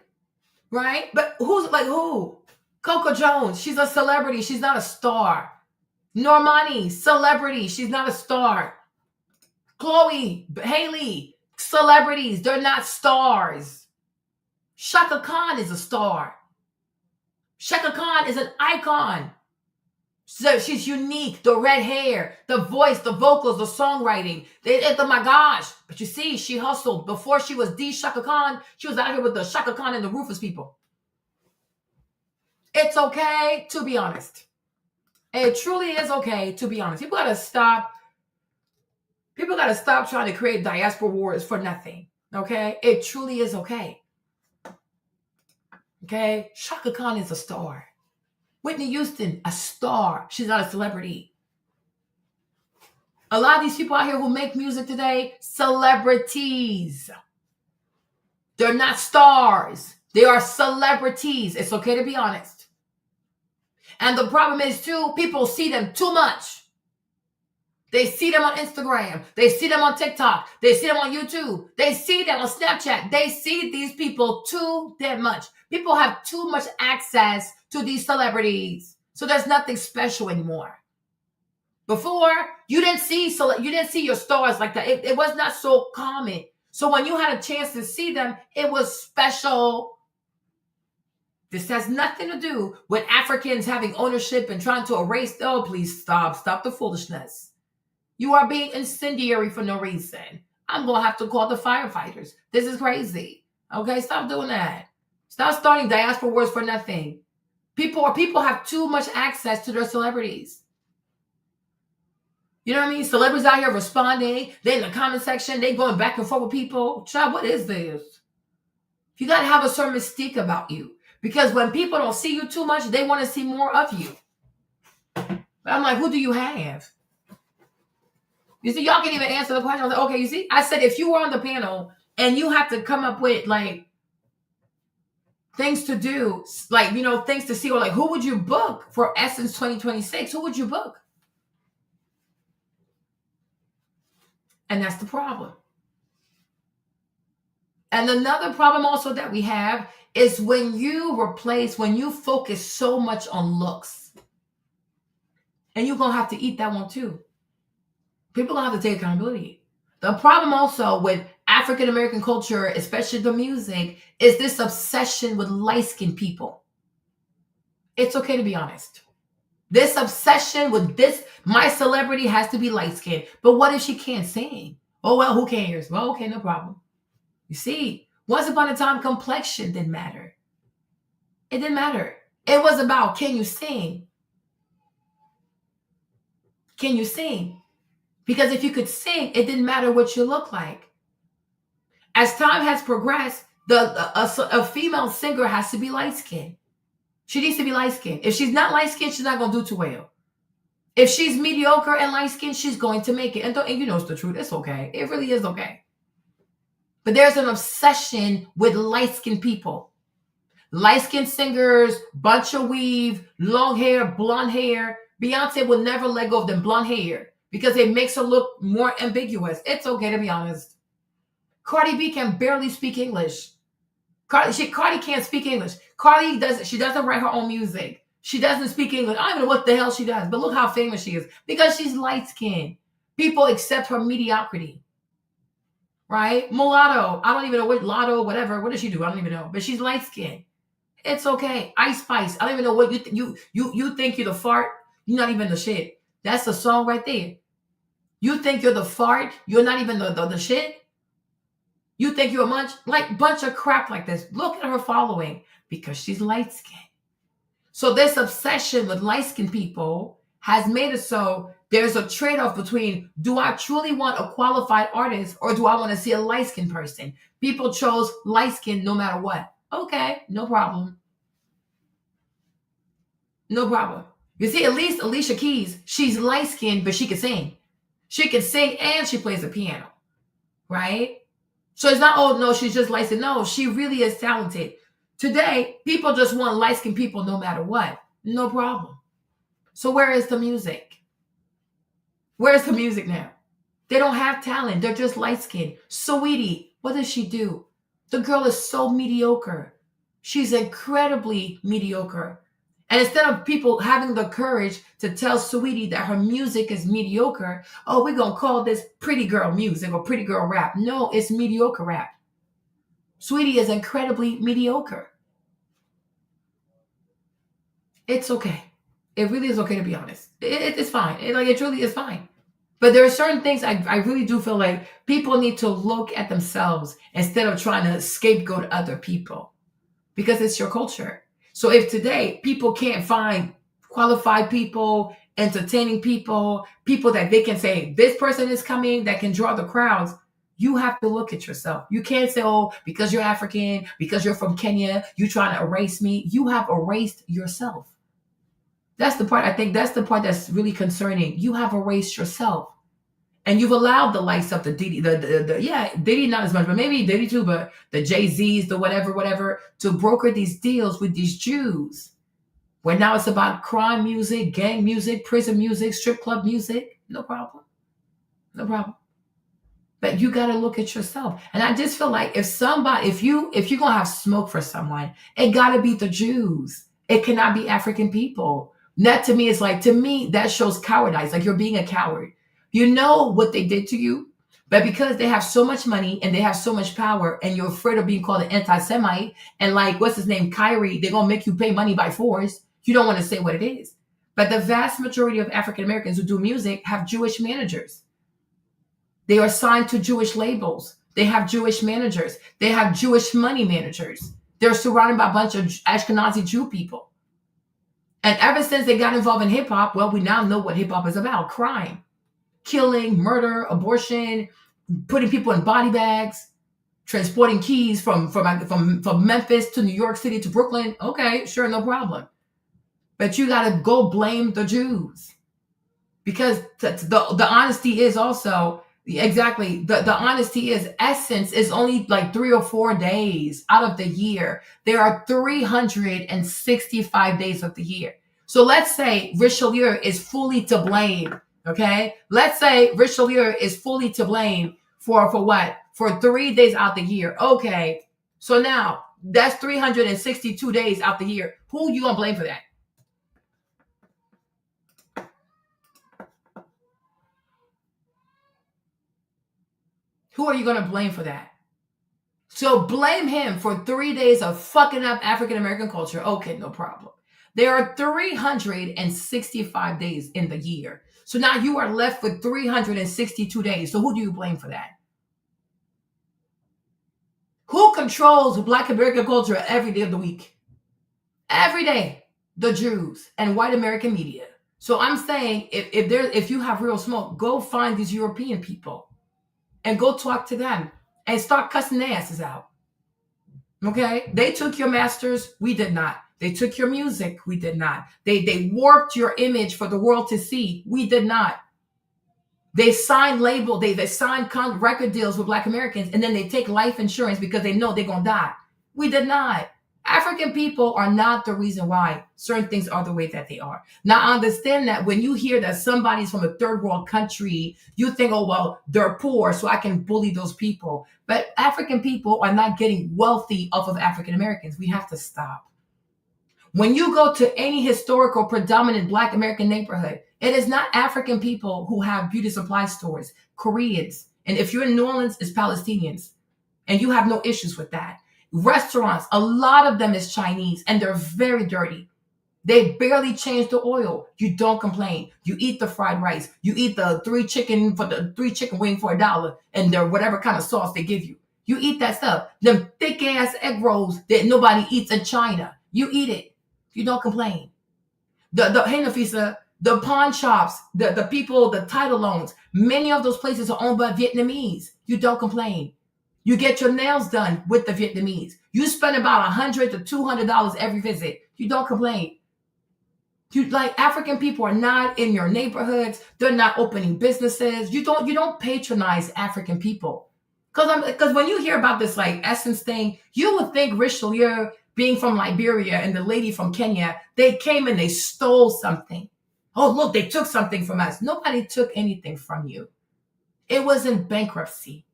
Right? But who? Coco Jones, she's a celebrity. She's not a star. Normani, celebrity. She's not a star. Chloe, Haley, celebrities. They're not stars. Shaka Khan is a star. Shaka Khan is an icon. So she's unique. The red hair, the voice, the vocals, the songwriting. Oh my gosh. But you see, she hustled. Before she was the Shaka Khan, she was out here with the Shaka Khan and the Rufus people. It's okay to be honest. It truly is okay to be honest. People gotta stop trying to create diaspora wars for nothing. Okay? It truly is okay. Okay? Shaka Khan is a star. Whitney Houston, a star. She's not a celebrity. A lot of these people out here who make music today, celebrities. They're not stars. They are celebrities. It's okay to be honest. And the problem is, too, people see them too much. They see them on Instagram. They see them on TikTok. They see them on YouTube. They see them on Snapchat. They see these people too damn much. People have too much access to these celebrities. So there's nothing special anymore. Before, you didn't see your stars like that. It was not so common. So when you had a chance to see them, it was special. This has nothing to do with Africans having ownership and trying to erase. Oh, please stop. Stop the foolishness. You are being incendiary for no reason. I'm going to have to call the firefighters. This is crazy. Okay, stop doing that. Stop starting diaspora wars for nothing. People have too much access to their celebrities. You know what I mean? Celebrities out here responding. They're in the comment section. They going back and forth with people. Child, what is this? You got to have a certain mystique about you. Because when people don't see you too much, they want to see more of you. But I'm like, who do you have? You see, y'all can't even answer the question. I was like, okay, you see? I said, if you were on the panel and you have to come up with, like, things to do, like, things to see, or like, who would you book for Essence 2026? Who would you book? And that's the problem. And another problem also that we have is when you focus so much on looks. And you're going to have to eat that one too. People are going to have to take accountability. The problem also with African American culture, especially the music, is this obsession with light-skinned people. It's okay to be honest. This obsession with this, my celebrity has to be light-skinned. But what if she can't sing? Oh, well, who cares? Well, okay, no problem. You see, once upon a time, complexion didn't matter. It didn't matter. It was about, can you sing? Can you sing? Because if you could sing, it didn't matter what you look like. As time has progressed, a female singer has to be light-skinned. She needs to be light-skinned. If she's not light-skinned, she's not going to do too well. If she's mediocre and light-skinned, she's going to make it. And you know it's the truth. It's okay. It really is okay. But there's an obsession with light-skinned people. Light-skinned singers, bunch of weave, long hair, blonde hair. Beyonce will never let go of them blonde hair because it makes her look more ambiguous. It's okay to be honest. Cardi B can barely speak English. Cardi can't speak English. She doesn't write her own music. She doesn't speak English. I don't even know what the hell she does, but look how famous she is because she's light-skinned. People accept her mediocrity. Right? Mulatto. I don't even know what Lotto, whatever. What does she do? I don't even know. But she's light-skinned. It's okay. Ice Spice. I don't even know what you think you're the fart. You're not even the shit. That's the song right there. You think you're the fart. You're not even the shit. You think you're a bunch of crap like this. Look at her following because she's light-skinned. So this obsession with light-skinned people has made it so there's a trade-off between, do I truly want a qualified artist or do I want to see a light-skinned person? People chose light-skinned no matter what. Okay, no problem. No problem. You see, at least Alicia Keys, she's light-skinned, but she can sing. She can sing and she plays the piano, right? So it's not, oh, no, she's just light-skinned. No, she really is talented. Today, people just want light-skinned people no matter what. No problem. So where is the music? Where's the music now? They don't have talent. They're just light-skinned. Sweetie, what does she do? The girl is so mediocre. She's incredibly mediocre. And instead of people having the courage to tell Sweetie that her music is mediocre, oh, we're going to call this pretty girl music or pretty girl rap. No, it's mediocre rap. Sweetie is incredibly mediocre. It's okay. It really is okay to be honest. It's fine. It really is fine. But there are certain things I really do feel like people need to look at themselves instead of trying to scapegoat other people because it's your culture. So if today people can't find qualified people, entertaining people, people that they can say, this person is coming that can draw the crowds, you have to look at yourself. You can't say, oh, because you're African, because you're from Kenya, you're trying to erase me. You have erased yourself. That's the part, I think that's the part that's really concerning. You have erased yourself. And you've allowed the likes of the Diddy, Diddy not as much, but maybe Diddy too, but the Jay-Z's, the whatever, to broker these deals with these Jews. Where now it's about crime music, gang music, prison music, strip club music. No problem. No problem. But you got to look at yourself. And I just feel like if you're going to have smoke for someone, it got to be the Jews. It cannot be African people. That to me is like, that shows cowardice. Like you're being a coward. You know what they did to you, but because they have so much money and they have so much power and you're afraid of being called an anti-Semite and like, what's his name, Kyrie, they're going to make you pay money by force. You don't want to say what it is. But the vast majority of African Americans who do music have Jewish managers. They are signed to Jewish labels. They have Jewish managers. They have Jewish money managers. They're surrounded by a bunch of Ashkenazi Jew people. And ever since they got involved in hip hop, well, we now know what hip hop is about. Crime. Killing, murder, abortion, putting people in body bags, transporting keys from Memphis to New York City to Brooklyn. Okay, sure, no problem. But you got to go blame the Jews. Because the honesty is also, exactly, the honesty is Essence is only like 3 or 4 days out of the year. There are 365 days of the year. So let's say Richelieu is fully to blame. Okay, let's say Richelieu is fully to blame for what? For 3 days out the year. Okay, so now that's 362 days out the year. Who you gonna blame for that? Who are you going to blame for that? So blame him for 3 days of fucking up African American culture. Okay, no problem. There are 365 days in the year. So now you are left with 362 days. So who do you blame for that? Who controls Black American culture every day of the week? Every day, the Jews and white American media. So I'm saying, if you have real smoke, go find these European people and go talk to them and start cussing their asses out. Okay? They took your masters, we did not. They took your music, we did not. They warped your image for the world to see, we did not. They signed they signed record deals with Black Americans, and then they take life insurance because they know they're gonna die. We did not. African people are not the reason why certain things are the way that they are. Now, I understand that when you hear that somebody's from a third world country, you think, oh, well, they're poor, so I can bully those people. But African people are not getting wealthy off of African Americans. We have to stop. When you go to any historical predominant Black American neighborhood, it is not African people who have beauty supply stores, Koreans. And if you're in New Orleans, it's Palestinians. And you have no issues with that. Restaurants, a lot of them is Chinese, and they're very dirty. They barely change the oil. You don't complain. You eat the fried rice. You eat the three chicken wing for $1 and their whatever kind of sauce they give you. You eat that stuff. Them thick ass egg rolls that nobody eats in China. You eat it. You don't complain. Hey Nafisa, the pawn shops, the people, the title loans, many of those places are owned by Vietnamese. You don't complain. You get your nails done with the Vietnamese. You spend about $100 to $200 every visit. You don't complain. African people are not in your neighborhoods. They're not opening businesses. You don't patronize African people. Because when you hear about this essence thing, you would think Richelieu being from Liberia and the lady from Kenya, they came and they stole something. Oh, look, they took something from us. Nobody took anything from you. It was in bankruptcy.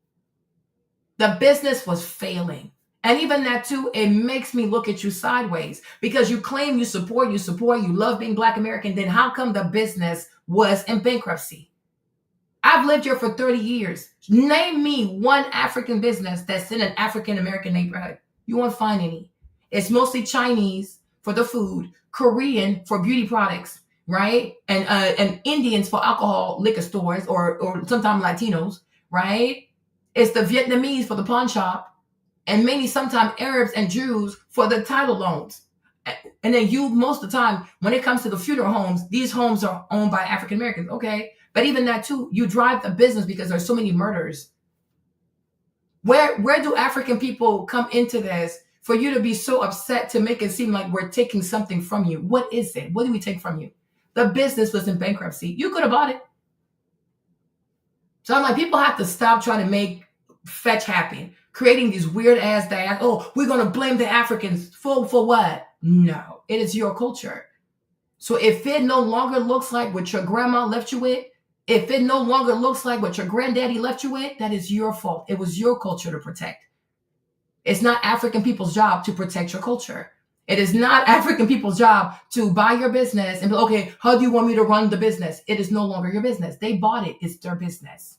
The business was failing. And even that too, it makes me look at you sideways because you claim you support, you love being Black American. Then how come the business was in bankruptcy? I've lived here for 30 years. Name me one African business that's in an African American neighborhood. You won't find any. It's mostly Chinese for the food, Korean for beauty products, right? And Indians for alcohol, liquor stores, or sometimes Latinos, right? It's the Vietnamese for the pawn shop, and maybe sometimes Arabs and Jews for the title loans. And then most of the time, when it comes to the funeral homes, these homes are owned by African Americans. Okay. But even that too, you drive the business because there's so many murders. Where do African people come into this for you to be so upset to make it seem like we're taking something from you? What is it? What do we take from you? The business was in bankruptcy. You could have bought it. So I'm like, people have to stop trying to make fetch happen, creating these weird ass that, oh, we're going to blame the Africans for what? No, it is your culture. So if it no longer looks like what your grandma left you with, if it no longer looks like what your granddaddy left you with, that is your fault. It was your culture to protect. It's not African people's job to protect your culture. It is not African people's job to buy your business and be, okay, how do you want me to run the business? It is no longer your business. They bought it. It's their business.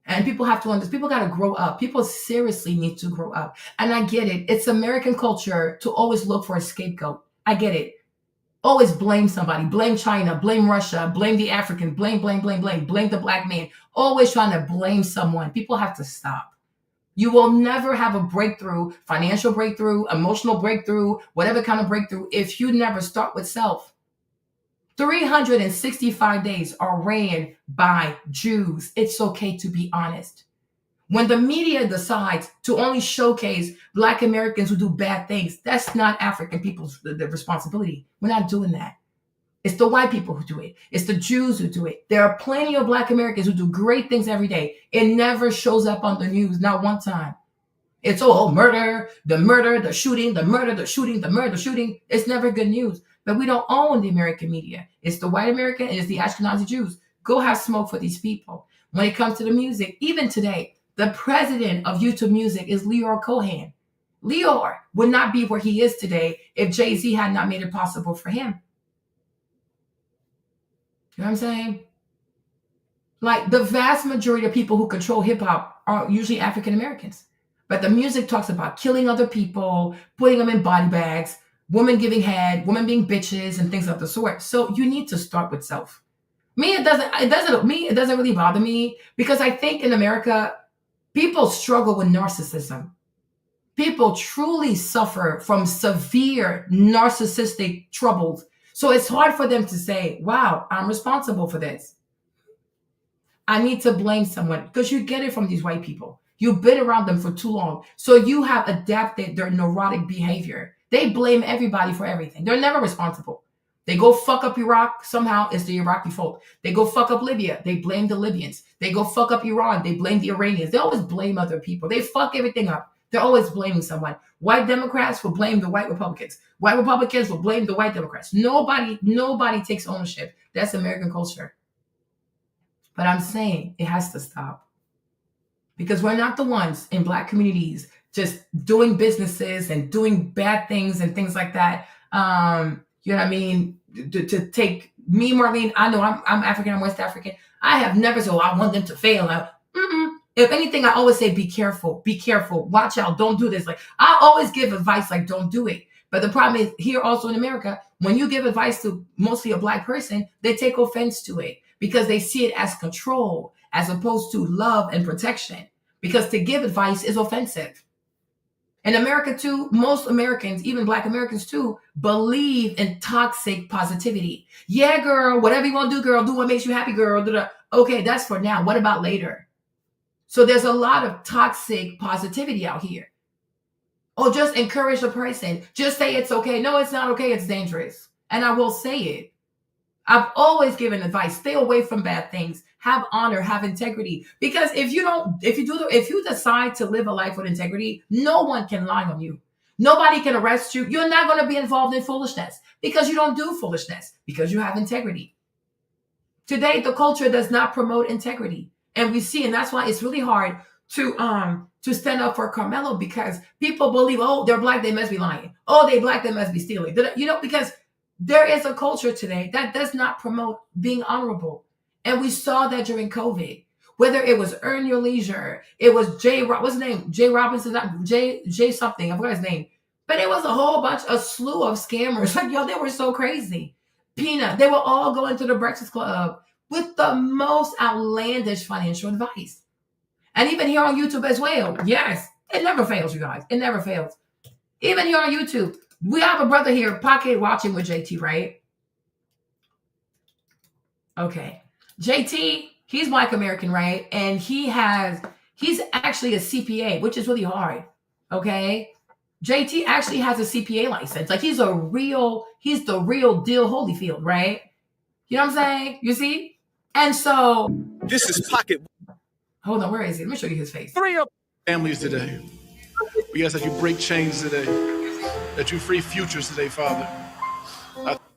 And people have to understand, people got to grow up. People seriously need to grow up. And I get it. It's American culture to always look for a scapegoat. I get it. Always blame somebody. Blame China. Blame Russia. Blame the African. Blame the Black man. Always trying to blame someone. People have to stop. You will never have a breakthrough, financial breakthrough, emotional breakthrough, whatever kind of breakthrough, if you never start with self. 365 days are ran by Jews. It's okay to be honest. When the media decides to only showcase Black Americans who do bad things, that's not African people's the responsibility. We're not doing that. It's the white people who do it. It's the Jews who do it. There are plenty of Black Americans who do great things every day. It never shows up on the news, not one time. It's murder, the shooting, the murder, the shooting, the murder, the shooting. It's never good news. But we don't own the American media. It's the white American and it's the Ashkenazi Jews. Go have smoke for these people. When it comes to the music, even today, the president of YouTube Music is Leor Cohen. Leor would not be where he is today if Jay-Z had not made it possible for him. You know what I'm saying? Like the vast majority of people who control hip hop are usually African Americans. But the music talks about killing other people, putting them in body bags, women giving head, women being bitches, and things of the sort. So you need to start with self. It doesn't really bother me because I think in America, people struggle with narcissism. People truly suffer from severe narcissistic troubles. So it's hard for them to say, wow, I'm responsible for this. I need to blame someone because you get it from these white people. You've been around them for too long. So you have adapted their neurotic behavior. They blame everybody for everything. They're never responsible. They go fuck up Iraq. Somehow it's the Iraqi fault. They go fuck up Libya. They blame the Libyans. They go fuck up Iran. They blame the Iranians. They always blame other people. They fuck everything up. They're always blaming someone. White Democrats will blame the white Republicans. White Republicans will blame the white Democrats. Nobody takes ownership. That's American culture. But I'm saying it has to stop. Because we're not the ones in Black communities just doing businesses and doing bad things and things like that. You know what I mean? To take me, Marlene, I know I'm African, I'm West African. I have never said, I want them to fail. If anything, I always say, be careful, watch out, don't do this. Like I always give advice like, don't do it. But the problem is here also in America, when you give advice to mostly a Black person, they take offense to it because they see it as control as opposed to love and protection. Because to give advice is offensive. In America too, most Americans, even Black Americans too, believe in toxic positivity. Yeah, girl, whatever you want to do, girl, do what makes you happy, girl. Okay, that's for now. What about later? So there's a lot of toxic positivity out here. Oh, just encourage the person. Just say it's okay. No, it's not okay. It's dangerous. And I will say it. I've always given advice. Stay away from bad things. Have honor, have integrity. Because if you decide to live a life with integrity, no one can lie on you. Nobody can arrest you. You're not going to be involved in foolishness because you don't do foolishness because you have integrity. Today, the culture does not promote integrity. And we see, and that's why it's really hard to stand up for Carmelo because people believe, oh, they're Black, they must be lying. Oh, they Black, they must be stealing. Because there is a culture today that does not promote being honorable. And we saw that during COVID, whether it was Earn Your Leisure, it was what's his name? Jay Robinson, Jay something, I forgot his name. But it was a slew of scammers. Like, yo, they were so crazy. Peanut, they were all going to the Breakfast Club with the most outlandish financial advice. And even here on YouTube as well. Yes, it never fails, you guys. It never fails. Even here on YouTube, we have a brother here, Pocket Watching with JT, right? Okay. JT, he's Black American, right? And he's actually a CPA, which is really hard. Okay. JT actually has a CPA license. Like he's the real deal Holyfield, right? You know what I'm saying? You see? And so this is Pocket. Hold on, where is he? Let me show you his face. 3 of families today. We ask that you break chains today, that you free futures today, Father.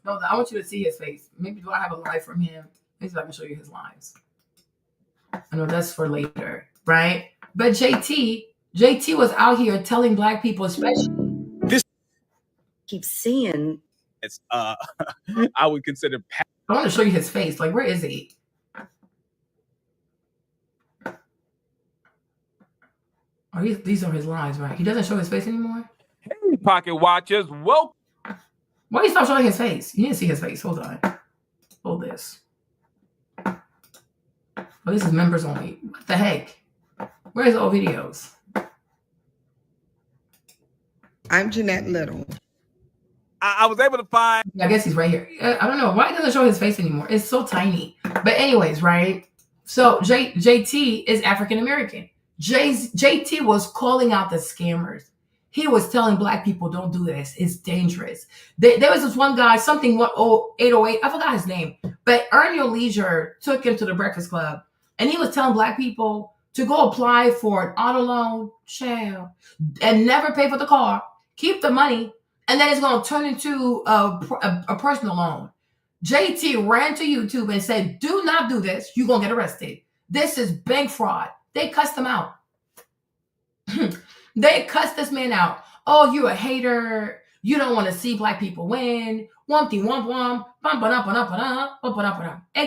No, I want you to see his face. Maybe do I have a live from him? Maybe I can show you his lives. I know that's for later, right? But JT was out here telling Black people, especially. This keeps seeing. It's I would consider. I want to show you his face. Like, where is he? Oh, these are his lives, right? He doesn't show his face anymore? Hey, Pocket Watchers, welcome. Why you stop showing his face? You need to see his face. Hold on. Hold this. Oh, this is members only. What the heck? Where's the old videos? I'm Jeanette Little. I was able to find. I guess he's right here. I don't know. Why doesn't it show his face anymore? It's so tiny. But anyways, right? So JT is African American. JT was calling out the scammers. He was telling Black people, don't do this. It's dangerous. There was this one guy, 808. I forgot his name. But Earn Your Leisure took him to the Breakfast Club. And he was telling Black people to go apply for an auto loan, child, and never pay for the car. Keep the money. And then it's going to turn into a personal loan. JT ran to YouTube and said, do not do this. You're going to get arrested. This is bank fraud. They cussed him out. They cussed this man out. Oh, you're a hater. You don't want to see Black people win. It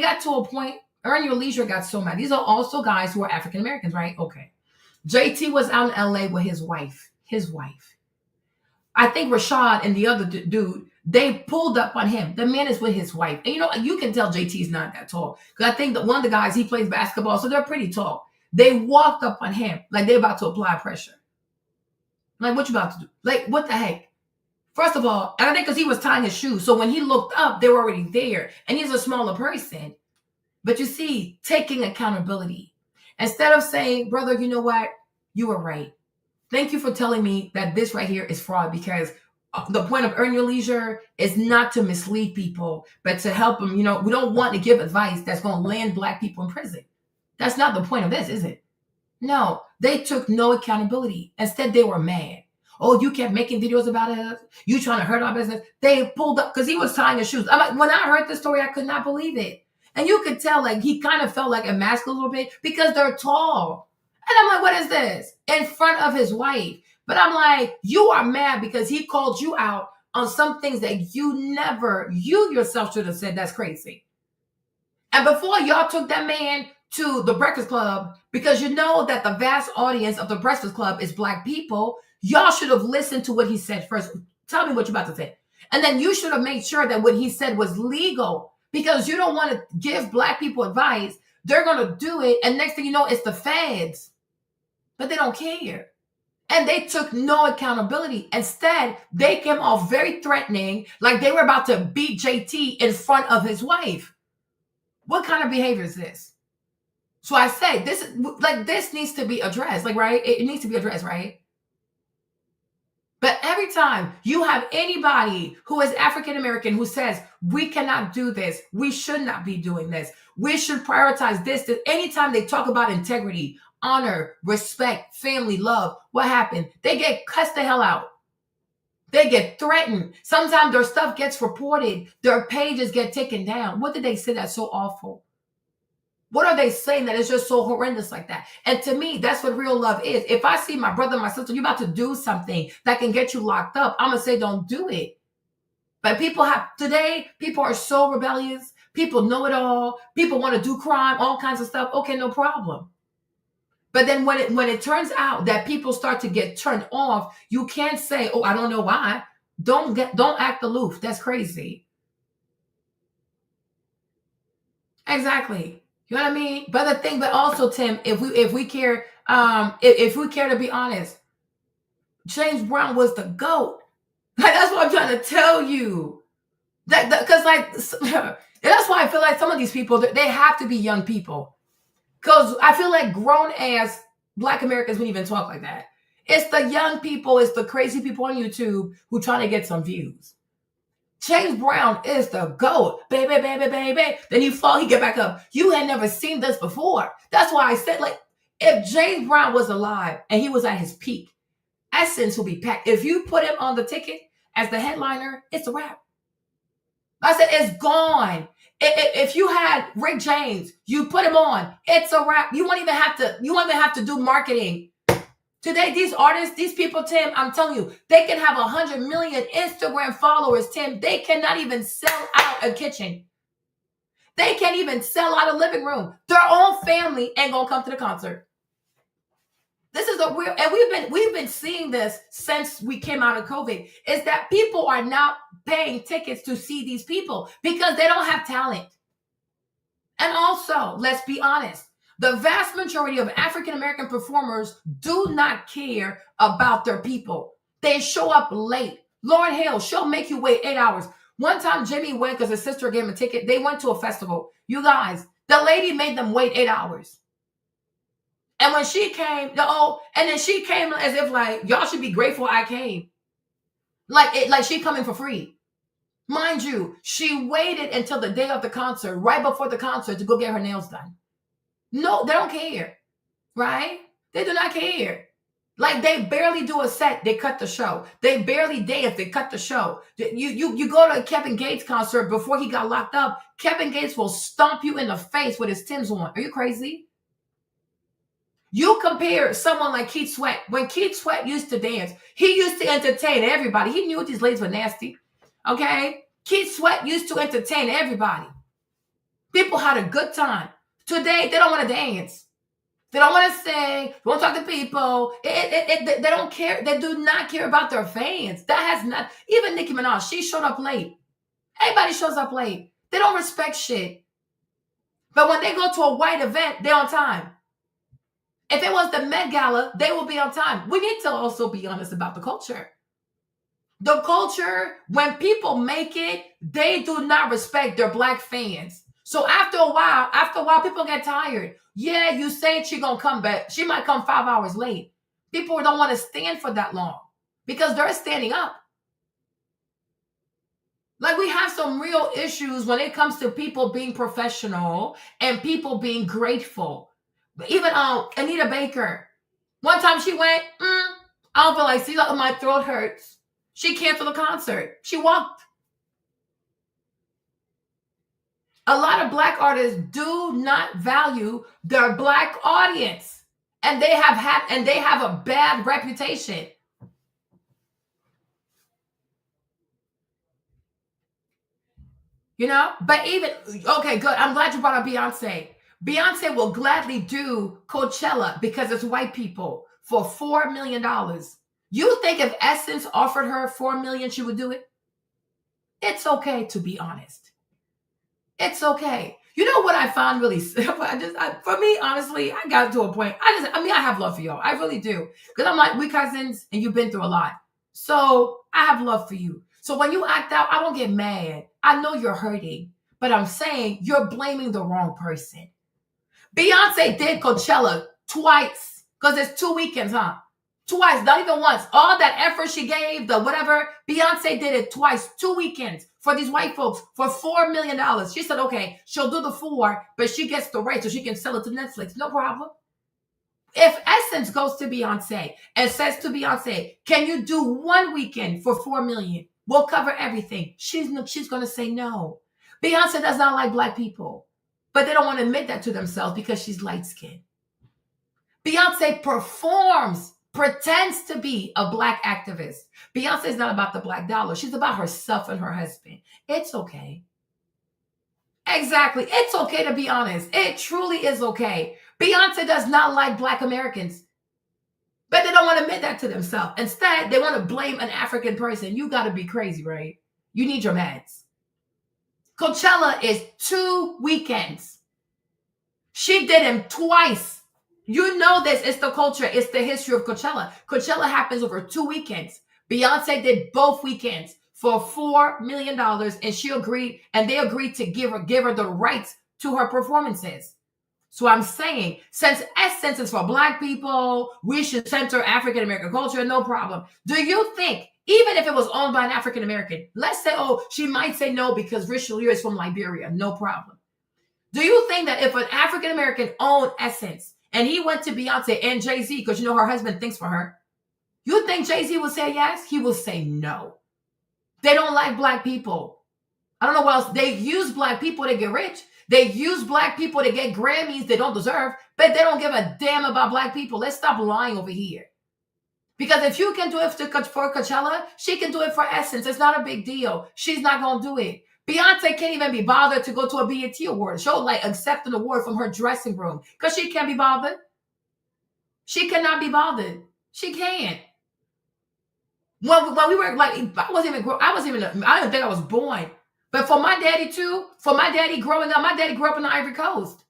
got to a point Earn Your Leisure got so mad. These are also guys who are African Americans, right? Okay. JT was out in LA with his wife. I think Rashad and the other dude, they pulled up on him. The man is with his wife. And you can tell JT's not that tall. Because I think that one of the guys, he plays basketball, so they're pretty tall. They walked up on him like they're about to apply pressure. Like, what you about to do? Like, what the heck? First of all, and I think because he was tying his shoes. So when he looked up, they were already there. And he's a smaller person. But you see, taking accountability. Instead of saying, brother, you know what? You were right. Thank you for telling me that this right here is fraud, because the point of Earn Your Leisure is not to mislead people, but to help them. We don't want to give advice that's going to land Black people in prison. That's not the point of this, is it? No, they took no accountability. Instead, they were mad. Oh, you kept making videos about us. You trying to hurt our business. They pulled up because he was tying his shoes. When I heard this story, I could not believe it. And you could tell, like, he kind of felt like emasculated a little bit because they're tall. And I'm like, what is this? In front of his wife. But I'm like, you are mad because he called you out on some things that you yourself should have said. That's crazy. And before y'all took that man to the Breakfast Club, because you know that the vast audience of the Breakfast Club is Black people, y'all should have listened to what he said first. Tell me what you're about to say. And then you should have made sure that what he said was legal, because you don't want to give Black people advice. They're going to do it. And next thing you know, it's the feds. But they don't care. And they took no accountability. Instead, they came off very threatening, like they were about to beat JT in front of his wife. What kind of behavior is this? So I say, this needs to be addressed, right? It needs to be addressed, right? But every time you have anybody who is African American who says, we cannot do this, we should not be doing this, we should prioritize this, anytime they talk about integrity, honor, respect, family, love, what happened? They get cussed the hell out. They get threatened. Sometimes their stuff gets reported. Their pages get taken down. What did they say that's so awful? What are they saying that is just so horrendous like that? And to me, that's what real love is. If I see my brother, my sister, you're about to do something that can get you locked up, I'm going to say, don't do it. But people are so rebellious. People know it all. People want to do crime, all kinds of stuff. Okay, no problem. But then when it turns out that people start to get turned off, you can't say, oh, I don't know why. Don't act aloof. That's crazy. Exactly. You know what I mean? But also, Tim, if we care to be honest, James Brown was the GOAT. Like, that's what I'm trying to tell you. Because that's why I feel like some of these people, they have to be young people. Because I feel like grown-ass Black Americans wouldn't even talk like that. It's the young people, it's the crazy people on YouTube who trying to get some views. James Brown is the GOAT. Baby, baby, baby. Then he fall, he get back up. You had never seen this before. That's why I said, if James Brown was alive and he was at his peak, Essence will be packed. If you put him on the ticket as the headliner, it's a wrap. I said, it's gone. If you had Rick James, you put him on, it's a wrap. You won't even have to do marketing. Today, these artists, these people, Tim, I'm telling you, they can have 100 million Instagram followers, Tim. They cannot even sell out a kitchen. They can't even sell out a living room. Their own family ain't gonna come to the concert. This is a real, and we've been seeing this since we came out of COVID, is that people are not paying tickets to see these people because they don't have talent. And also, let's be honest, the vast majority of African American performers do not care about their people. They show up late. Lauryn Hill, she'll make you wait 8 hours. One time Jimmy went because his sister gave him a ticket. They went to a festival. You guys, the lady made them wait 8 hours. And when she came, and then she came as if like, y'all should be grateful I came. Like she coming for free. Mind you, she waited until the day of the concert, right before the concert, to go get her nails done. No, they don't care, right? They do not care. Like, they barely do a set, they cut the show. They barely dance, they cut the show. You go to a Kevin Gates concert before he got locked up, Kevin Gates will stomp you in the face with his Timbs on. Are you crazy? You compare someone like Keith Sweat. When Keith Sweat used to dance, he used to entertain everybody. He knew these ladies were nasty, okay? Keith Sweat used to entertain everybody. People had a good time. Today, they don't want to dance. They don't want to sing. They won't talk to people. They don't care. They do not care about their fans. That has not. Even Nicki Minaj, she showed up late. Everybody shows up late. They don't respect shit. But when they go to a white event, they're on time. If it was the Met Gala, they will be on time. We need to also be honest about the culture. The culture, when people make it, they do not respect their black fans. So after a while, people get tired. Yeah, you say she gonna come back. She might come 5 hours late. People don't want to stand for that long because they're standing up. Like, we have some real issues when it comes to people being professional and people being grateful. Even Anita Baker. One time she went, I don't feel like, see, my throat hurts. She canceled the concert. She walked. A lot of black artists do not value their black audience. And they have a bad reputation. You know? But even, okay, good. I'm glad you brought up Beyonce. Beyonce will gladly do Coachella because it's white people for $4 million. You think if Essence offered her $4 million, she would do it? It's okay to be honest. It's okay. You know what I found really, for me, honestly, I got to a point. I have love for y'all. I really do. Because I'm like, we cousins and you've been through a lot. So I have love for you. So when you act out, I don't get mad. I know you're hurting, but I'm saying you're blaming the wrong person. Beyonce did Coachella twice because it's 2 weekends, huh? Twice, not even once. All that effort she gave, the whatever, Beyonce did it twice, 2 weekends for these white folks for $4 million. She said, okay, she'll do the 4, but she gets the right so she can sell it to Netflix. No problem. If Essence goes to Beyonce and says to Beyonce, can you do 1 weekend for $4 million? We'll cover everything. She's going to say no. Beyonce does not like black people, but they don't want to admit that to themselves because she's light-skinned. Beyonce pretends to be a black activist. Beyonce is not about the black dollar. She's about herself and her husband. It's okay. Exactly. It's okay to be honest. It truly is okay. Beyonce does not like black Americans, but they don't want to admit that to themselves. Instead, they want to blame an African person. You got to be crazy, right? You need your meds. Coachella is 2 weekends. She did him twice. You know this. It's the culture. It's the history of Coachella. Coachella happens over 2 weekends. Beyonce did both weekends for $4 million, and she agreed, and they agreed to give her the rights to her performances. So I'm saying, since Essence is for black people, we should center African American culture, no problem. Do you think, even if it was owned by an African American, let's say, oh, she might say no because Richelieu is from Liberia, no problem. Do you think that if an African American owned Essence and he went to Beyonce and Jay-Z, because you know her husband thinks for her, you think Jay-Z will say yes? He will say no. They don't like black people. I don't know what else. They use black people to get rich. They use black people to get Grammys they don't deserve, but they don't give a damn about black people. Let's stop lying over here. Because if you can do it for Coachella, she can do it for Essence. It's not a big deal. She's not going to do it. Beyonce can't even be bothered to go to a BET award. She'll accept an award from her dressing room because she can't be bothered. She cannot be bothered. She can't. When we were I didn't think I was born. But for my daddy too, growing up, my daddy grew up in the Ivory Coast.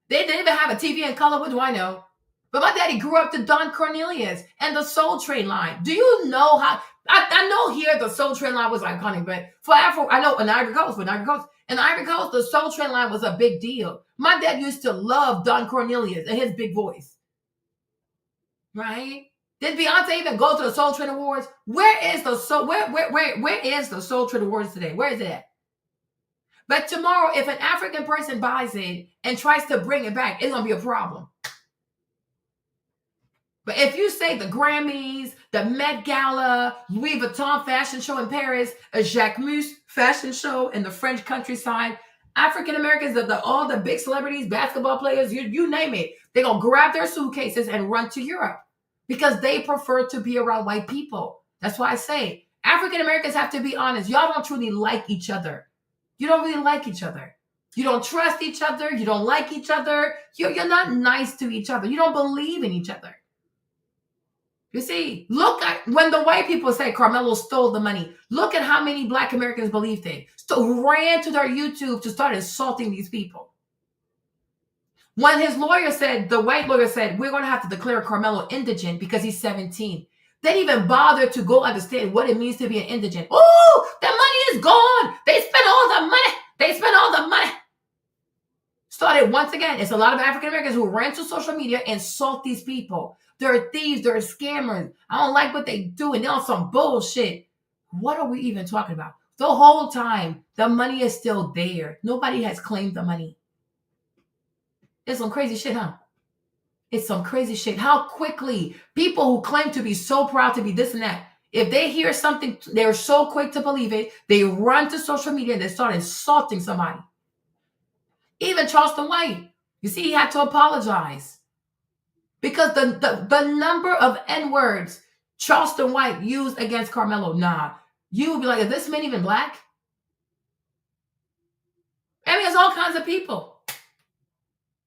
They didn't even have a TV in color. What do I know? But my daddy grew up to Don Cornelius and the Soul Train line. Do you know how? I know here the Soul Train line was iconic, but for Afro, I know in the Ivory Coast, the Soul Train line was a big deal. My dad used to love Don Cornelius and his big voice. Right? Did Beyonce even go to the Soul Train Awards? Where is the Soul Train Awards today? Where is it at? But tomorrow, if an African person buys it and tries to bring it back, it's going to be a problem. But if you say the Grammys, the Met Gala, Louis Vuitton fashion show in Paris, a Jacquemus fashion show in the French countryside, African Americans, all the big celebrities, basketball players, you name it, they're going to grab their suitcases and run to Europe because they prefer to be around white people. That's why I say African Americans have to be honest. Y'all don't truly like each other. You don't really like each other. You don't trust each other. You don't like each other. You're not nice to each other. You don't believe in each other. You see, look at when the white people say Carmelo stole the money. Look at how many Black Americans believed it. So ran to their YouTube to start insulting these people. When his lawyer said, the white lawyer said, we're going to have to declare Carmelo indigent because he's 17. They didn't even bother to go understand what it means to be an indigent. Oh, the money is gone. They spent all the money. They spent all the money. Started once again. It's a lot of African Americans who ran to social media and insult these people. They're thieves. They're scammers. I don't like what they do. And they're on some bullshit. What are we even talking about? The whole time, the money is still there. Nobody has claimed the money. It's some crazy shit, huh? It's some crazy shit. How quickly people who claim to be so proud to be this and that, if they hear something, they're so quick to believe it. They run to social media and they start insulting somebody. Even Charleston White, you see, he had to apologize because the number of N-words Charleston White used against Carmelo, you would be like, is this man even Black? I mean, it's all kinds of people.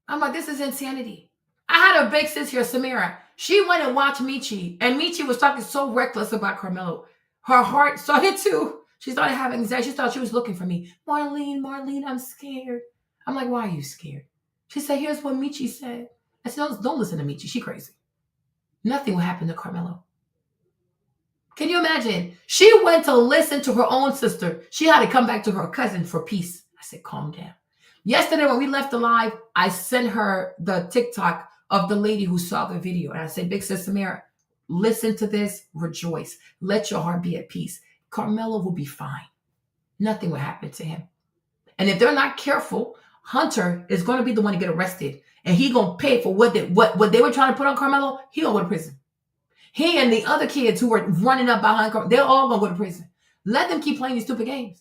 I'm like, this is insanity. I had a big sis here, Samira. She went and watched Michi, and Michi was talking so reckless about Carmelo. Her heart started to, she started having anxiety. She thought she was looking for me. Marlene, I'm scared. I'm like, why are you scared? She said, here's what Michi said. I said, don't listen to Michi. She crazy. Nothing will happen to Carmelo. Can you imagine? She went to listen to her own sister. She had to come back to her cousin for peace. I said, calm down. Yesterday, when we left the live, I sent her the TikTok of the lady who saw the video. And I said, big sis Samira, listen to this, rejoice. Let your heart be at peace. Carmelo will be fine. Nothing will happen to him. And if they're not careful, Hunter is going to be the one to get arrested. And he going to pay for what they were trying to put on Carmelo. He going to go to prison. He and the other kids who were running up behind Carmelo, they're all going to go to prison. Let them keep playing these stupid games.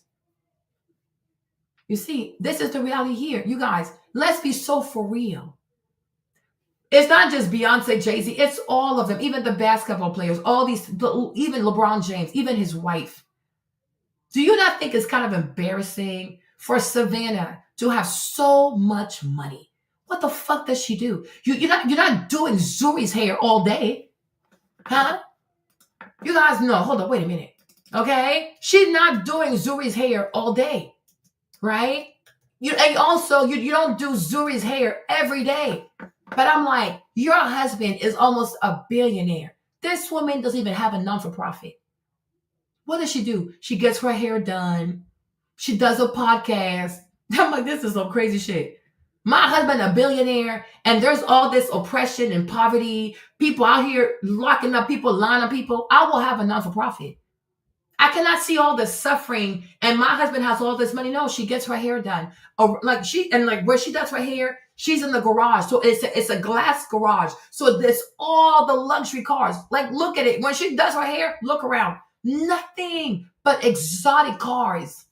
You see, this is the reality here. You guys, let's be so for real. It's not just Beyonce, Jay-Z. It's all of them. Even the basketball players, all these, even LeBron James, even his wife. Do you not think it's kind of embarrassing for Savannah to have so much money? What the fuck does she do? You're not doing Zuri's hair all day. Huh? You guys know. Hold on. Wait a minute. Okay? She's not doing Zuri's hair all day. Right? And also, you don't do Zuri's hair every day. But I'm like, your husband is almost a billionaire. This woman doesn't even have a non-for-profit. What does she do? She gets her hair done. She does a podcast. I'm like, this is some crazy shit. My husband, a billionaire, and there's all this oppression and poverty. People out here locking up people, lying on people. I will have a non-for-profit. I cannot see all the suffering, and my husband has all this money. No, she gets her hair done. Where she does her hair, she's in the garage. So it's a glass garage. So there's all the luxury cars. Like, look at it. When she does her hair, look around. Nothing but exotic cars.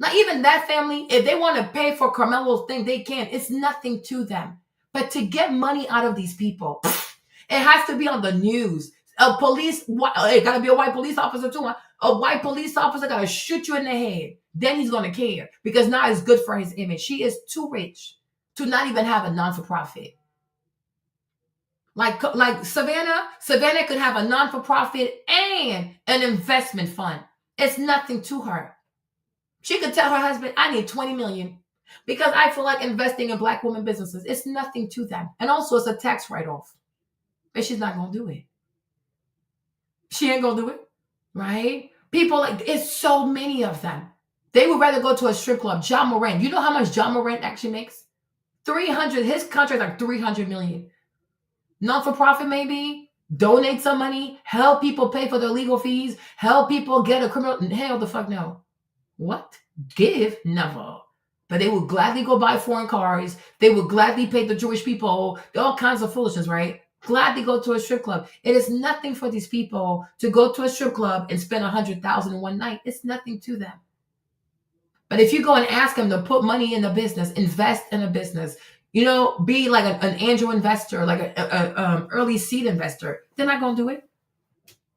Now, even that family, if they want to pay for Carmelo's thing, they can. It's nothing to them. But to get money out of these people, it has to be on the news. It got to be a white police officer too. A white police officer got to shoot you in the head. Then he's going to care because now it's good for his image. She is too rich to not even have a non-for-profit. Like Savannah could have a non-for-profit and an investment fund. It's nothing to her. She could tell her husband, I need $20 million because I feel like investing in Black women businesses. It's nothing to them. And also it's a tax write-off. But she's not going to do it. She ain't going to do it, right? People, it's so many of them. They would rather go to a strip club. John Moran. You know how much John Moran actually makes? 300. His contract like $300 million. Non-for-profit maybe. Donate some money. Help people pay for their legal fees. Help people get a criminal. Hell the fuck no. What? Give? Never. But they would gladly go buy foreign cars. They would gladly pay the Jewish people. All kinds of foolishness, right? Gladly go to a strip club. It is nothing for these people to go to a strip club and spend $100,000 in one night. It's nothing to them. But if you go and ask them to put money in a business, invest in a business, be like an angel investor, like an early seed investor, they're not going to do it.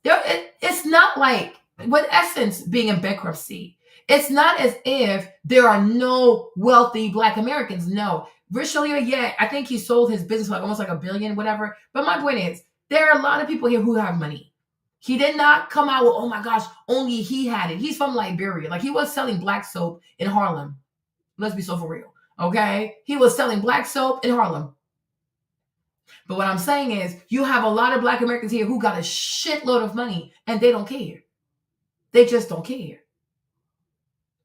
It's not like, with Essence being in bankruptcy, It's not as if there are no wealthy Black Americans. No. Richelieu, yeah, I think he sold his business for like almost like $1 billion, whatever. But my point is, there are a lot of people here who have money. He did not come out with, oh my gosh, only he had it. He's from Liberia. Like, he was selling black soap in Harlem. Let's be so for real. Okay? He was selling black soap in Harlem. But what I'm saying is, you have a lot of Black Americans here who got a shitload of money and they don't care. They just don't care.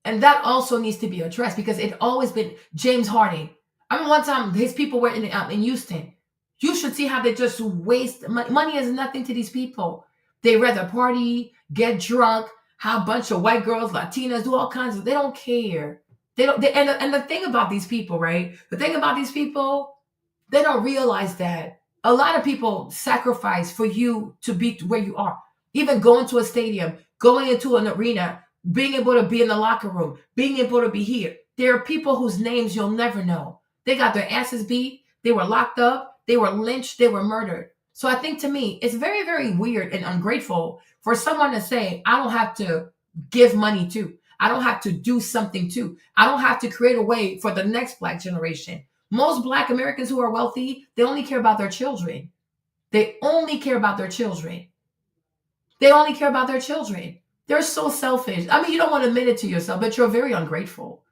And that also needs to be addressed, because it always been James Harden. I mean, one time his people were in Houston. You should see how they just waste money. Money is nothing to these people. They rather party, get drunk, have a bunch of white girls, Latinas, do all kinds of. They don't care. They don't. And the thing about these people, right? The thing about these people, they don't realize that a lot of people sacrifice for you to be where you are. Even going to a stadium, going into an arena, being able to be in the locker room, being able to be here. There are people whose names you'll never know. They got their asses beat. They were locked up. They were lynched. They were murdered. So I think, to me, it's very, very weird and ungrateful for someone to say, I don't have to give money to. I don't have to do something to. I don't have to create a way for the next Black generation. Most Black Americans who are wealthy, they only care about their children. They only care about their children. They only care about their children. They're so selfish. I mean, you don't want to admit it to yourself, but you're very ungrateful.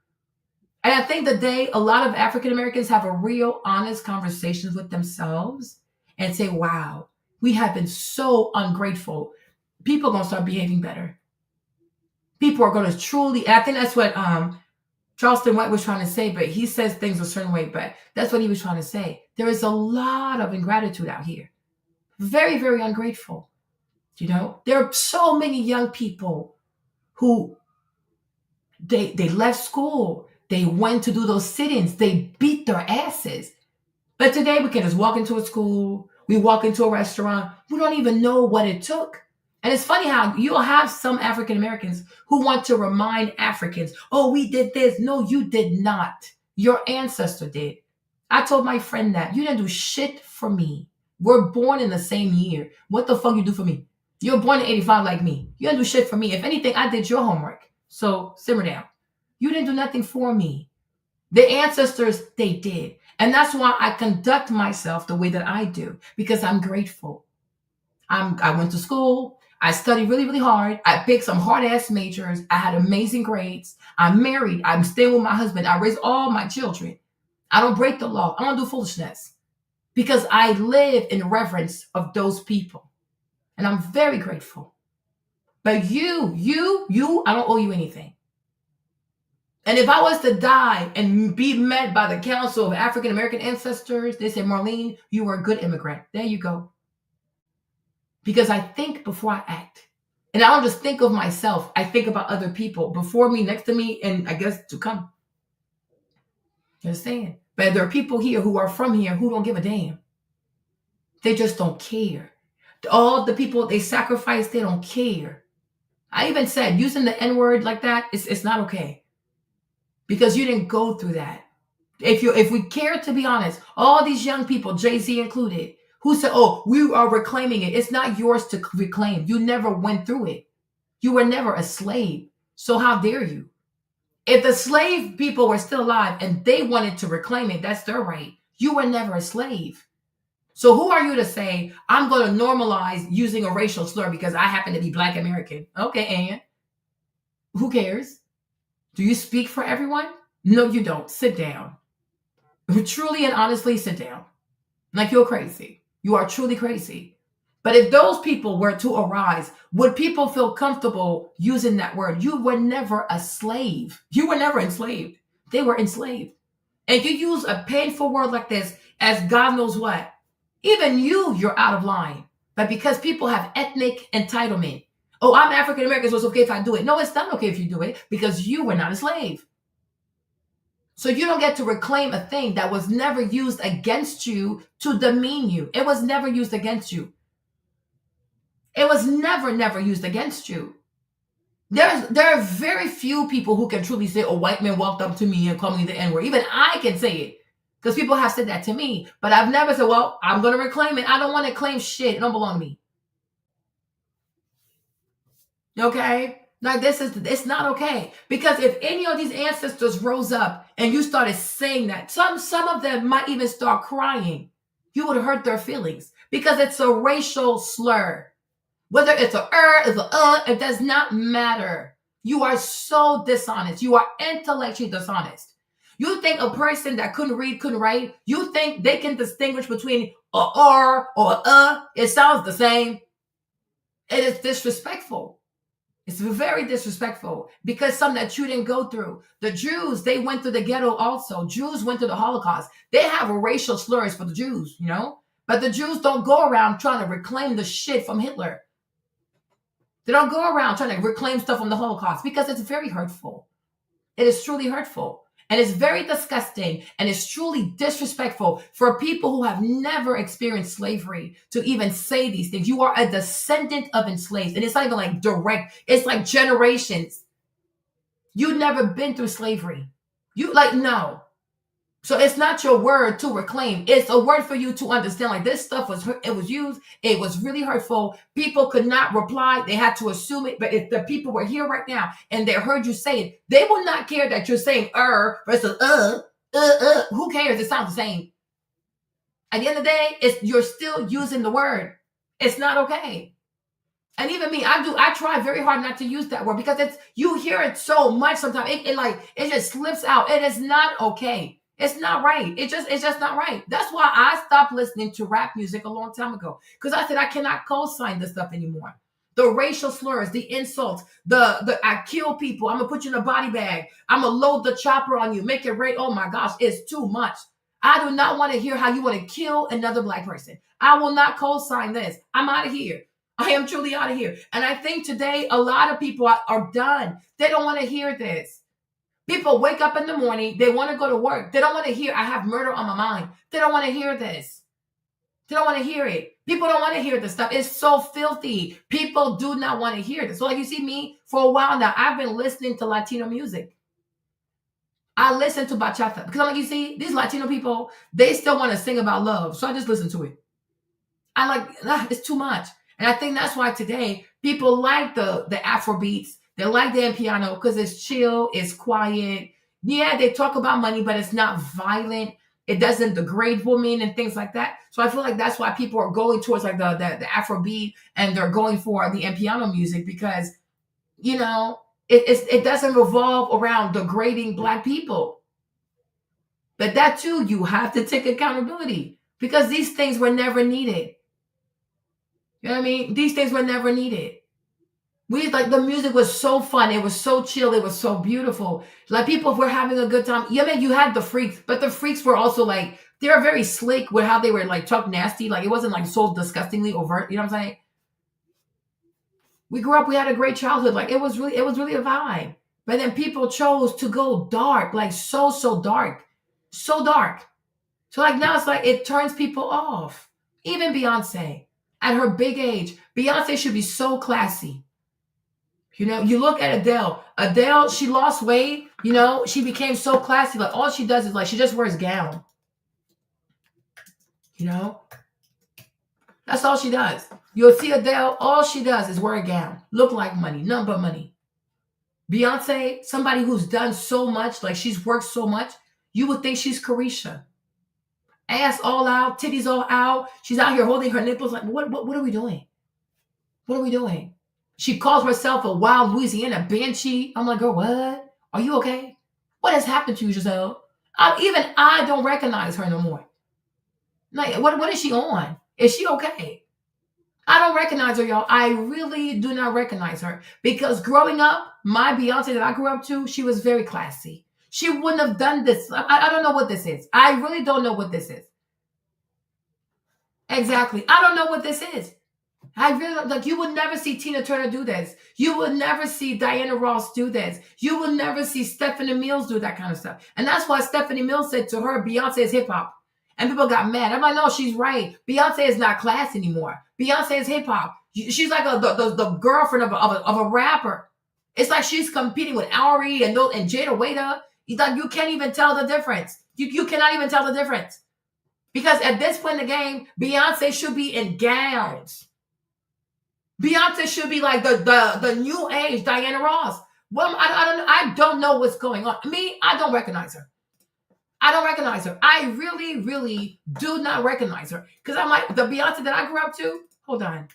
And I think today, a lot of African Americans have a real honest conversations with themselves and say, wow, we have been so ungrateful. People are going to start behaving better. People are going to truly, and I think that's what Charleston White was trying to say, but he says things a certain way, but that's what he was trying to say. There is a lot of ingratitude out here. Very, very ungrateful. You know, there are so many young people who they left school. They went to do those sit-ins. They beat their asses. But today we can just walk into a school. We walk into a restaurant. We don't even know what it took. And it's funny how you'll have some African Americans who want to remind Africans, oh, we did this. No, you did not. Your ancestor did. I told my friend that. You didn't do shit for me. We're born in the same year. What the fuck you do for me? You're born in 85 like me. You didn't do shit for me. If anything, I did your homework. So simmer down. You didn't do nothing for me. The ancestors, they did. And that's why I conduct myself the way that I do, because I'm grateful. I went to school. I studied really, really hard. I picked some hard-ass majors. I had amazing grades. I'm married. I'm staying with my husband. I raised all my children. I don't break the law. I don't do foolishness, because I live in reverence of those people. And I'm very grateful. But you, I don't owe you anything. And if I was to die and be met by the Council of African American Ancestors, they say, Marlene, you were a good immigrant. There you go. Because I think before I act. And I don't just think of myself. I think about other people before me, next to me, and I guess to come. You understand? But there are people here who are from here who don't give a damn. They just don't care. All the people they sacrifice, they don't care. I even said using the N-word like that, it's not okay. Because you didn't go through that. If we care to be honest, all these young people, Jay-Z included, who said, oh, we are reclaiming it. It's not yours to reclaim. You never went through it. You were never a slave. So how dare you? If the slave people were still alive and they wanted to reclaim it, that's their right. You were never a slave. So who are you to say, I'm going to normalize using a racial slur because I happen to be Black American? Okay, and who cares? Do you speak for everyone? No, you don't. Sit down. Truly and honestly, sit down. Like you're crazy. You are truly crazy. But if those people were to arise, would people feel comfortable using that word? You were never a slave. You were never enslaved. They were enslaved. And you use a painful word like this as God knows what. Even you're out of line. But because people have ethnic entitlement. Oh, I'm African American, so it's okay if I do it. No, it's not okay if you do it because you were not a slave. So you don't get to reclaim a thing that was never used against you to demean you. It was never used against you. It was never used against you. There are very few people who can truly say, a white man walked up to me and called me the N-word. Even I can say it. Because people have said that to me. But I've never said, well, I'm going to reclaim it. I don't want to claim shit. It don't belong to me. Okay? Like it's not okay. Because if any of these ancestors rose up and you started saying that, some of them might even start crying. You would hurt their feelings because it's a racial slur. Whether it's it does not matter. You are so dishonest. You are intellectually dishonest. You think a person that couldn't read, couldn't write, you think they can distinguish between a R or a it sounds the same. It is disrespectful. It's very disrespectful because something that you didn't go through. The Jews, they went through the ghetto also. Jews went through the Holocaust. They have racial slurs for the Jews, you know? But the Jews don't go around trying to reclaim the shit from Hitler. They don't go around trying to reclaim stuff from the Holocaust because it's very hurtful. It is truly hurtful. And it's very disgusting and it's truly disrespectful for people who have never experienced slavery to even say these things. You are a descendant of enslaved. And it's not even like direct. It's like generations. You've never been through slavery. No. So it's not your word to reclaim. It's a word for you to understand. Like this stuff was used. It was really hurtful. People could not reply. They had to assume it. But if the people were here right now and they heard you say it, they will not care that you're saying versus who cares? It sounds the same. At the end of the day, you're still using the word. It's not okay. And even me, I try very hard not to use that word because you hear it so much sometimes. It just slips out. It is not okay. It's not right. It's just not right. That's why I stopped listening to rap music a long time ago. Because I said I cannot co-sign this stuff anymore. The racial slurs, the insults, I kill people. I'm gonna put you in a body bag. I'm gonna load the chopper on you, make it rain. Oh my gosh, it's too much. I do not want to hear how you want to kill another Black person. I will not co-sign this. I'm out of here. I am truly out of here. And I think today a lot of people are done. They don't want to hear this. People wake up in the morning. They want to go to work. They don't want to hear, I have murder on my mind. They don't want to hear this. They don't want to hear it. People don't want to hear this stuff. It's so filthy. People do not want to hear this. So like you see me, for a while now, I've been listening to Latino music. I listen to bachata. Because like you see, these Latino people, they still want to sing about love. So I just listen to it. It's too much. And I think that's why today, people like the Afro beats. They like the piano because it's chill, it's quiet. Yeah, they talk about money, but it's not violent. It doesn't degrade women and things like that. So I feel like that's why people are going towards like the Afro beat and they're going for the piano music because, you know, it doesn't revolve around degrading Black people. But that too, you have to take accountability because these things were never needed. You know what I mean? These things were never needed. The music was so fun. It was so chill. It was so beautiful. Like people were having a good time. Yeah, man, you had the freaks, but the freaks were also like, they were very slick with how they were like talk nasty. Like it wasn't like so disgustingly overt. You know what I'm saying? We grew up, we had a great childhood. Like it was really a vibe. But then people chose to go dark, like so dark. So dark. So like now it's like it turns people off. Even Beyonce, at her big age, Beyonce should be so classy. You know, you look at Adele. Adele, she lost weight. You know, she became so classy. Like all she does is like she just wears gown. You know, that's all she does. You'll see Adele. All she does is wear a gown, look like money, nothing but money. Beyonce, somebody who's done so much, like she's worked so much, you would think she's Carisha. Ass all out, titties all out. She's out here holding her nipples. Like what are we doing? What are we doing? She calls herself a wild Louisiana banshee. I'm like, girl, what? Are you okay? What has happened to you, Giselle? Even I don't recognize her no more. Like, what is she on? Is she okay? I don't recognize her, y'all. I really do not recognize her. Because growing up, my Beyonce that I grew up to, she was very classy. She wouldn't have done this. I don't know what this is. I really don't know what this is. Exactly. I don't know what this is. I really like you would never see Tina Turner do this. You would never see Diana Ross do this. You would never see Stephanie Mills do that kind of stuff. And that's why Stephanie Mills said to her, Beyonce is hip hop. And people got mad. I'm like, no, she's right. Beyonce is not class anymore. Beyonce is hip hop. She's like the girlfriend of a rapper. It's like she's competing with Ari and Jada Waiter. Like you can't even tell the difference. You cannot even tell the difference. Because at this point in the game, Beyonce should be in gowns. Beyonce should be like the new age Diana Ross. Well, I don't know what's going on. Me, I don't recognize her. I don't recognize her. I really, really do not recognize her. Because I'm like, the Beyonce that I grew up to, hold on.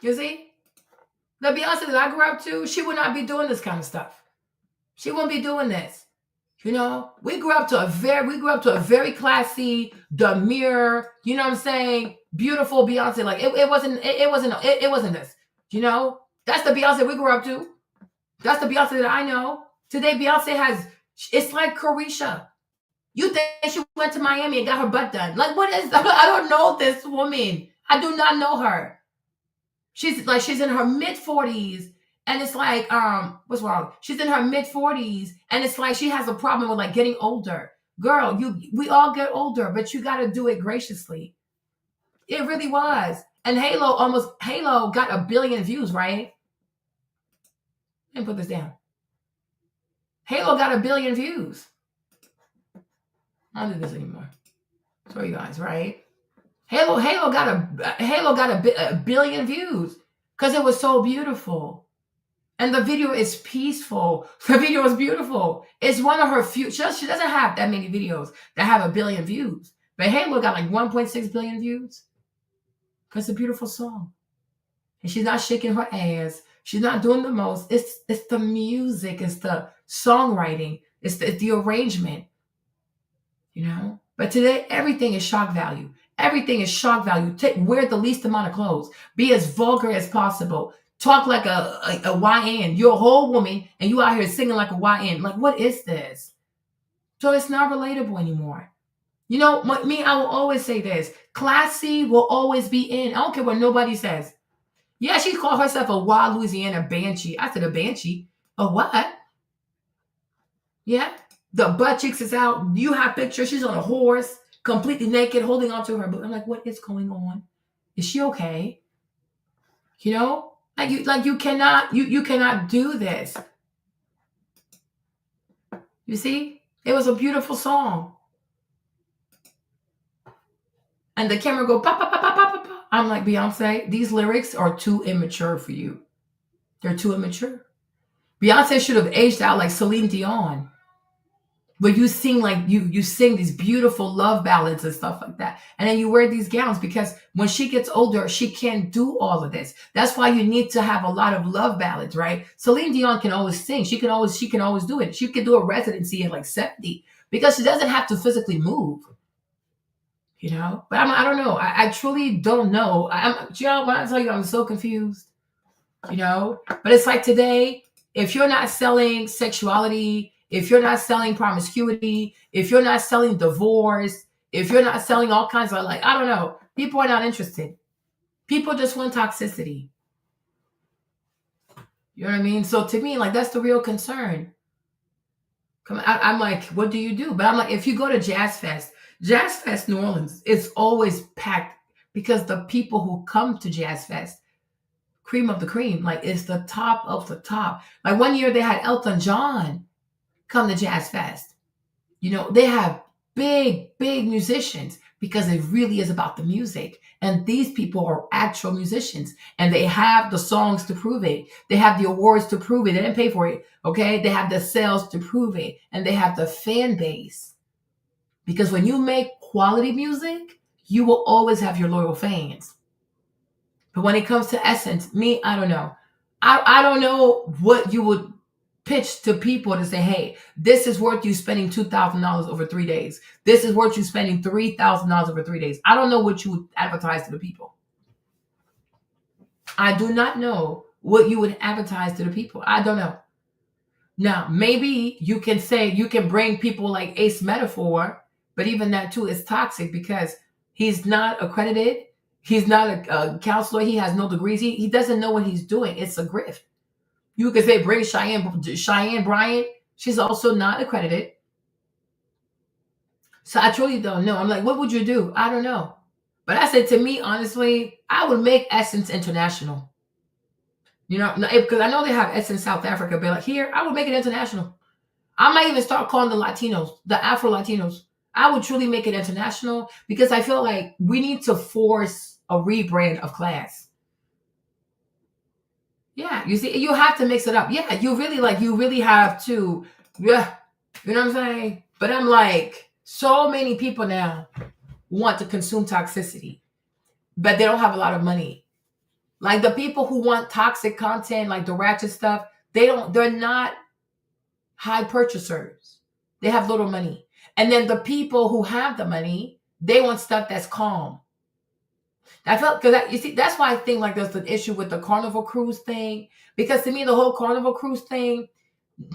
You see? The Beyonce that I grew up to, she would not be doing this kind of stuff. She wouldn't be doing this. You know, we grew up to a very classy, demure, you know what I'm saying, beautiful Beyonce. Like it wasn't this. You know, that's the Beyonce we grew up to. That's the Beyonce that I know. Today, Beyonce it's like Carisha. You think she went to Miami and got her butt done? Like, what is that? I don't know this woman. I do not know her. She's in her mid-40s. And it's like, what's wrong? She's in her mid-40s, and it's like she has a problem with like getting older. Girl, we all get older, but you got to do it graciously. It really was. And Halo got 1 billion views, right? Let me put this down. Halo got 1 billion views. I don't do this anymore. Sorry, you guys, right? Halo got a billion views because it was so beautiful. And the video is peaceful. The video is beautiful. It's one of her few. She doesn't have that many videos that have 1 billion views. But Halo got like 1.6 billion views. Because it's a beautiful song. And she's not shaking her ass. She's not doing the most. It's the music. It's the songwriting. It's the arrangement. You know? But today, everything is shock value. Everything is shock value. Wear the least amount of clothes. Be as vulgar as possible. Talk like a YN. You're a whole woman and you out here singing like a YN. Like, what is this? So it's not relatable anymore. You know, me, I will always say this. Classy will always be in. I don't care what nobody says. Yeah, she called herself a Wild Louisiana Banshee. I said a Banshee. A what? Yeah. The butt cheeks is out. You have pictures. She's on a horse, completely naked, holding onto her boot. I'm like, what is going on? Is she okay? You know? You cannot do this. You see? It was a beautiful song. And the camera go pop, pop, pop, pop, pop, pop. I'm like, Beyonce, these lyrics are too immature for you. They're too immature. Beyonce should have aged out like Celine Dion. Where you sing like you sing these beautiful love ballads and stuff like that. And then you wear these gowns because when she gets older, she can't do all of this. That's why you need to have a lot of love ballads, right? Celine Dion can always sing. She can always do it. She could do a residency at like 70 because she doesn't have to physically move. You know? But I don't know. I truly don't know. You know, when I tell you I'm so confused. You know? But it's like today, if you're not selling sexuality, if you're not selling promiscuity, if you're not selling divorce, if you're not selling all kinds of like, I don't know, people are not interested. People just want toxicity. You know what I mean? So to me, like, that's the real concern. I'm like, what do you do? But I'm like, if you go to Jazz Fest New Orleans, it's always packed because the people who come to Jazz Fest, cream of the cream, like it's the top of the top. Like one year they had Elton John come to Jazz Fest. You know, they have big musicians because it really is about the music. And these people are actual musicians and they have the songs to prove it. They have the awards to prove it. They didn't pay for it. Okay. They have the sales to prove it and they have the fan base because when you make quality music, you will always have your loyal fans. But when it comes to Essence, I don't know. I don't know what you would pitch to people to say, hey, this is worth you spending $2,000 over 3 days. This is worth you spending $3,000 over 3 days. I don't know what you would advertise to the people. I do not know what you would advertise to the people. I don't know. Now, maybe you can say you can bring people like Ace Metaphor, but even that too is toxic because he's not accredited. He's not a counselor. He has no degrees. He doesn't know what he's doing. It's a grift. You could say bring Cheyenne Bryant. She's also not accredited. So I truly don't know. I'm like, what would you do? I don't know. But I said to me, honestly, I would make Essence international. You know, because I know they have Essence South Africa, but like here, I would make it international. I might even start calling the Latinos, the Afro Latinos. I would truly make it international because I feel like we need to force a rebrand of class. Yeah, you see, you have to mix it up. Yeah, you really have to. Yeah, you know what I'm saying? But I'm like, so many people now want to consume toxicity, but they don't have a lot of money. Like the people who want toxic content, like the ratchet stuff, they're not high purchasers. They have little money. And then the people who have the money, they want stuff that's calm. I felt because you see, that's why I think like there's an issue with the Carnival Cruise thing. Because to me, the whole Carnival Cruise thing,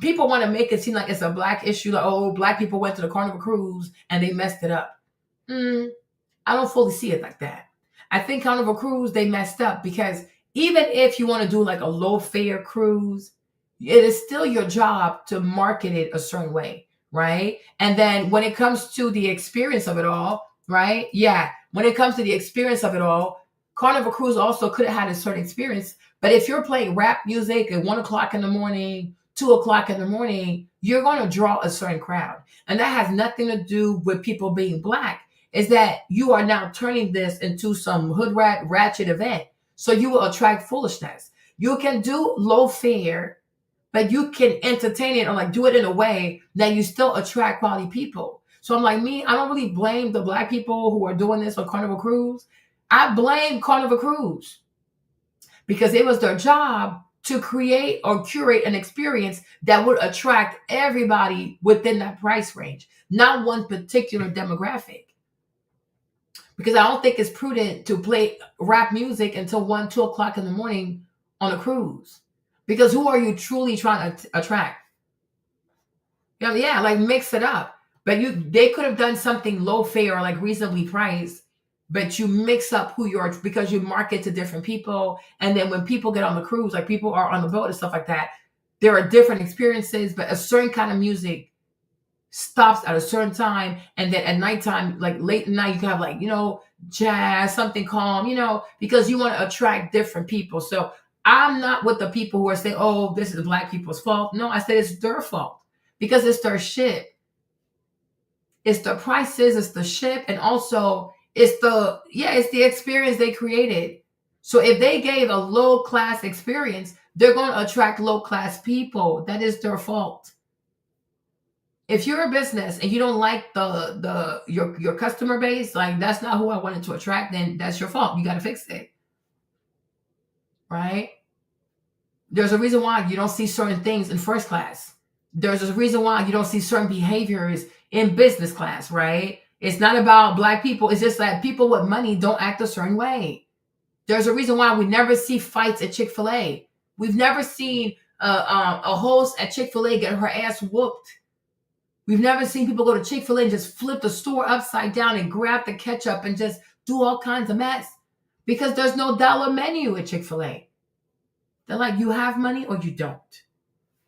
people want to make it seem like it's a black issue. Like, oh, black people went to the Carnival Cruise and they messed it up. I don't fully see it like that. I think Carnival Cruise, they messed up because even if you want to do like a low fare cruise, it is still your job to market it a certain way, right? And then when it comes to the experience of it all, right? Yeah, when it comes to the experience of it all, Carnival Cruise also could have had a certain experience. But if you're playing rap music at 1 o'clock in the morning, 2 o'clock in the morning, you're going to draw a certain crowd. And that has nothing to do with people being black. Is that you are now turning this into some hood rat ratchet event. So you will attract foolishness. You can do low fare, but you can entertain it or like do it in a way that you still attract quality people. So I'm like, I don't really blame the black people who are doing this on Carnival Cruise. I blame Carnival Cruise because it was their job to create or curate an experience that would attract everybody within that price range, not one particular demographic. Because I don't think it's prudent to play rap music until 1, 2 o'clock in the morning on a cruise. Because who are you truly trying to attract? You know, yeah, like mix it up. But they could have done something low fare or like reasonably priced, but you mix up who you are because you market to different people. And then when people get on the cruise, like people are on the boat and stuff like that, there are different experiences, but a certain kind of music stops at a certain time, and then at nighttime, like late at night, you can have like, jazz, something calm, because you want to attract different people. So I'm not with the people who are saying, oh, this is black people's fault. No, I said it's their fault because it's their shit. It's the prices, it's the ship, and also it's the experience they created. So if they gave a low class experience, they're going to attract low class people. That is their fault. If you're a business and you don't like your customer base, like that's not who I wanted to attract, then that's your fault. You got to fix it. Right? There's a reason why you don't see certain things in first class. There's a reason why you don't see certain behaviors in business class, right? It's not about black people. It's just that people with money don't act a certain way. There's a reason why we never see fights at Chick-fil-A. We've never seen a host at Chick-fil-A get her ass whooped. We've never seen people go to Chick-fil-A and just flip the store upside down and grab the ketchup and just do all kinds of mess because there's no dollar menu at Chick-fil-A. They're like, you have money or you don't.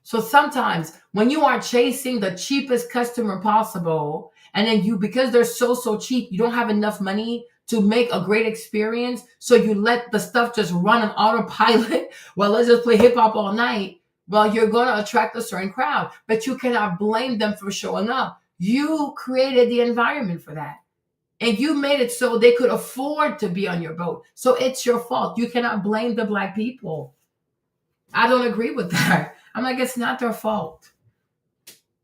So sometimes when you are chasing the cheapest customer possible, and then because they're so cheap, you don't have enough money to make a great experience. So you let the stuff just run on autopilot. Well, let's just play hip hop all night. Well, you're going to attract a certain crowd, but you cannot blame them for showing up. You created the environment for that. And you made it so they could afford to be on your boat. So it's your fault. You cannot blame the black people. I don't agree with that. I'm like, it's not their fault,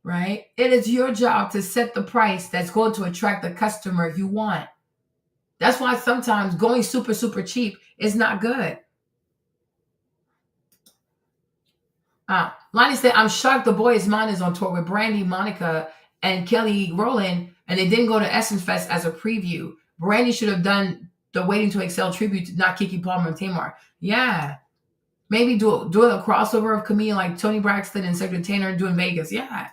right? It is your job to set the price that's going to attract the customer you want. That's why sometimes going super, super cheap is not good. Lonnie said, I'm shocked the Boys Mine is on tour with Brandy, Monica, and Kelly Rowland, and they didn't go to Essence Fest as a preview. Brandy should have done the Waiting to Excel tribute to not Keke Palmer and Tamar. Yeah. Maybe do a crossover of comedian like Tony Braxton and Cedric Tanner doing Vegas. Yeah.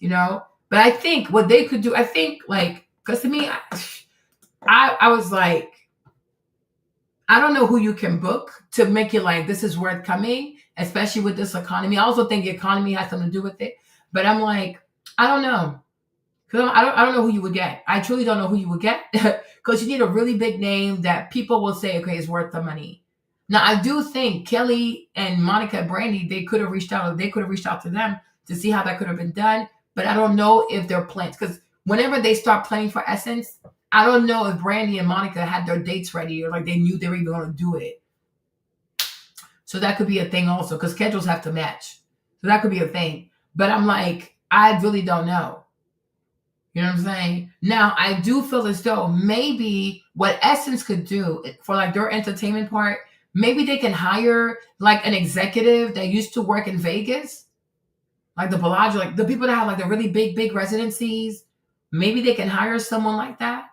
But I think what they could do, because to me, I was like, I don't know who you can book to make it like this is worth coming, especially with this economy. I also think the economy has something to do with it. But I'm like, I don't know. Because I don't know who you would get. I truly don't know who you would get. Because you need a really big name that people will say, okay, it's worth the money. Now, I do think Kelly and Monica and Brandy, they could have reached out to them to see how that could have been done. But I don't know if they're planned, because whenever they start planning for Essence, I don't know if Brandy and Monica had their dates ready or like they knew they were even going to do it. So that could be a thing also, because schedules have to match. So that could be a thing. But I'm like, I really don't know. You know what I'm saying? Now, I do feel as though maybe what Essence could do for like their entertainment part, maybe they can hire like an executive that used to work in Vegas, like the Bellagio, like the people that have like the really big residencies. Maybe they can hire someone like that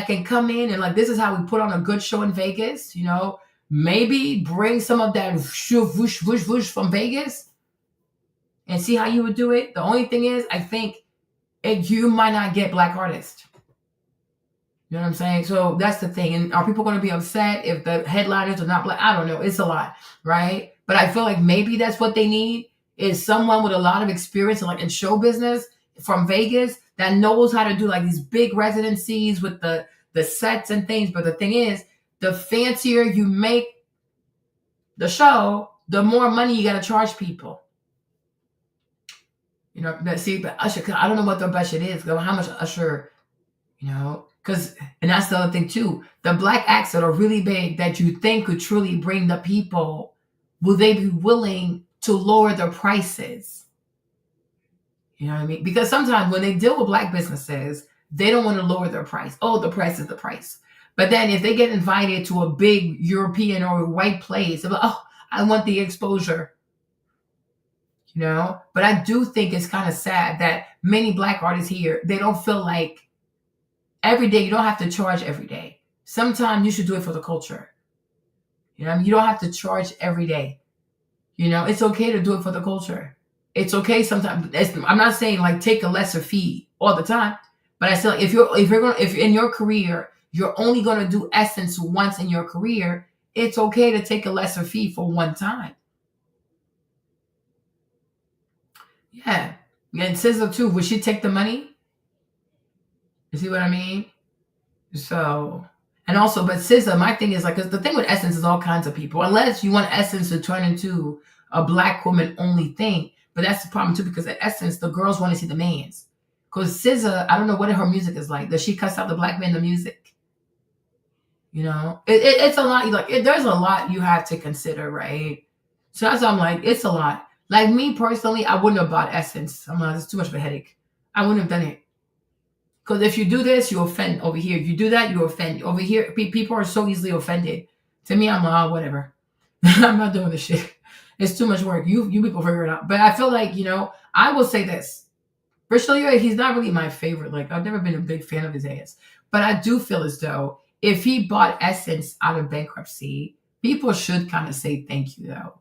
can come in and like, this is how we put on a good show in Vegas, you know? Maybe bring some of that whoosh, whoosh, whoosh from Vegas and see how you would do it. The only thing is, I think you might not get Black artists. You know what I'm saying? So that's the thing. And are people going to be upset if the headliners are not Black? I don't know. It's a lot, right? But I feel like maybe that's what they need, is someone with a lot of experience in show business from Vegas that knows how to do like these big residencies with the sets and things. But the thing is, the fancier you make the show, the more money you got to charge people. You know, but Usher, I don't know what their budget is. How much Usher, you know, and that's the other thing too. The Black acts that are really big that you think could truly bring the people, will they be willing to lower their prices? You know what I mean? Because sometimes when they deal with Black businesses, they don't want to lower their price. Oh, the price is the price. But then if they get invited to a big European or white place, they're like, oh, I want the exposure. You know? But I do think it's kind of sad that many Black artists here, they don't feel like every day, you don't have to charge every day. Sometimes you should do it for the culture. You know what I mean? You don't have to charge every day. You know, it's okay to do it for the culture. It's okay sometimes. I'm not saying like take a lesser fee all the time, but I still, if in your career, you're only going to do Essence once in your career, it's okay to take a lesser fee for one time. Yeah. And SZA too, would she take the money? You see what I mean? So, and also, but SZA, my thing is like, 'cause the thing with Essence is all kinds of people, unless you want Essence to turn into a Black woman only thing. But that's the problem too, because at Essence, the girls want to see the mans. Because SZA, I don't know what her music is like. Does she cuss out the Black men in the music? You know, it's a lot. There's a lot you have to consider, right? So that's why I'm like, it's a lot. Like me personally, I wouldn't have bought Essence. I'm like, it's too much of a headache. I wouldn't have done it. Because if you do this, you offend over here. If you do that, you offend over here. People are so easily offended. To me, I'm like, oh, whatever. I'm not doing this shit. It's too much work. You people figure it out. But I feel like, you know, I will say this. Richelieu, he's not really my favorite. Like, I've never been a big fan of his ass. But I do feel as though if he bought Essence out of bankruptcy, people should kind of say thank you, though.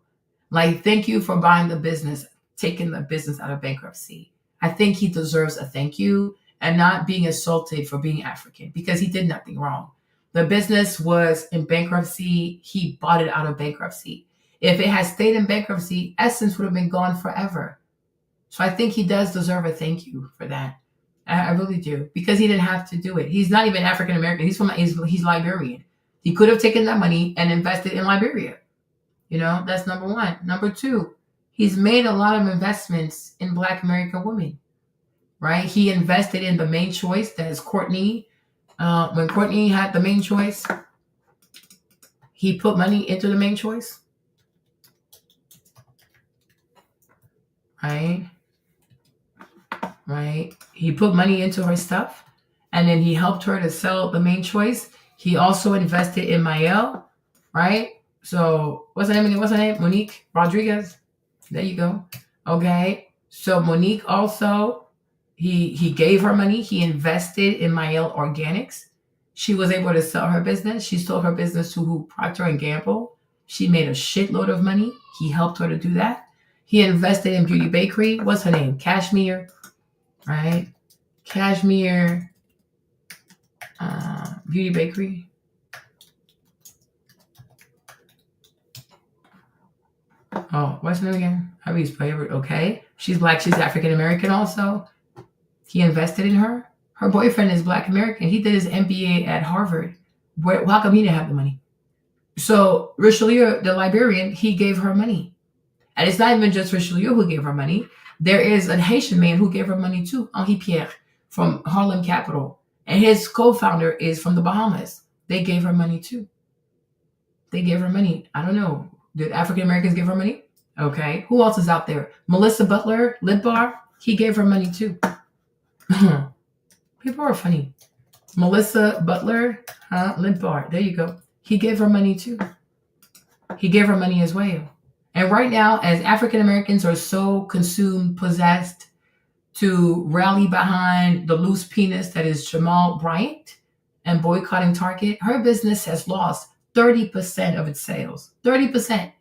Like, thank you for buying the business, taking the business out of bankruptcy. I think he deserves a thank you and not being assaulted for being African, because he did nothing wrong. The business was in bankruptcy. He bought it out of bankruptcy. If it had stayed in bankruptcy, Essence would have been gone forever. So I think he does deserve a thank you for that. I really do, because he didn't have to do it. He's not even African American. He's Liberian. He could have taken that money and invested in Liberia. You know, that's number one. Number two, he's made a lot of investments in Black American women, right? He invested in the Main Choice, that is Courtney. When Courtney had the Main Choice, he put money into the Main Choice, right? Right? He put money into her stuff, and then he helped her to sell the Main Choice. He also invested in Mael, right? So what's her name again? What's her name? Monique Rodriguez. There you go. Okay. So Monique also, he gave her money. He invested in Mael Organics. She was able to sell her business. She sold her business to who? Procter & Gamble. She made a shitload of money. He helped her to do that. He invested in Beauty Bakery. What's her name? Cashmere. Right? Cashmere Beauty Bakery. Oh, what's her name again? Harry's favorite. Okay. She's Black. She's African American also. He invested in her. Her boyfriend is Black American. He did his MBA at Harvard. How come he didn't have the money? So Richelieu, the Liberian, he gave her money. And it's not even just Richelieu who gave her money. There is a Haitian man who gave her money too, Henri Pierre, from Harlem Capital. And his co-founder is from the Bahamas. They gave her money too. They gave her money. I don't know. Did African Americans give her money? Okay. Who else is out there? Melissa Butler, Lip Bar, he gave her money too. People are funny. Melissa Butler, Lip Bar, there you go. He gave her money too. He gave her money as well. And right now, as African Americans are so consumed, possessed to rally behind the loose penis that is Jamal Bryant and boycotting Target, her business has lost 30% of its sales. 30%.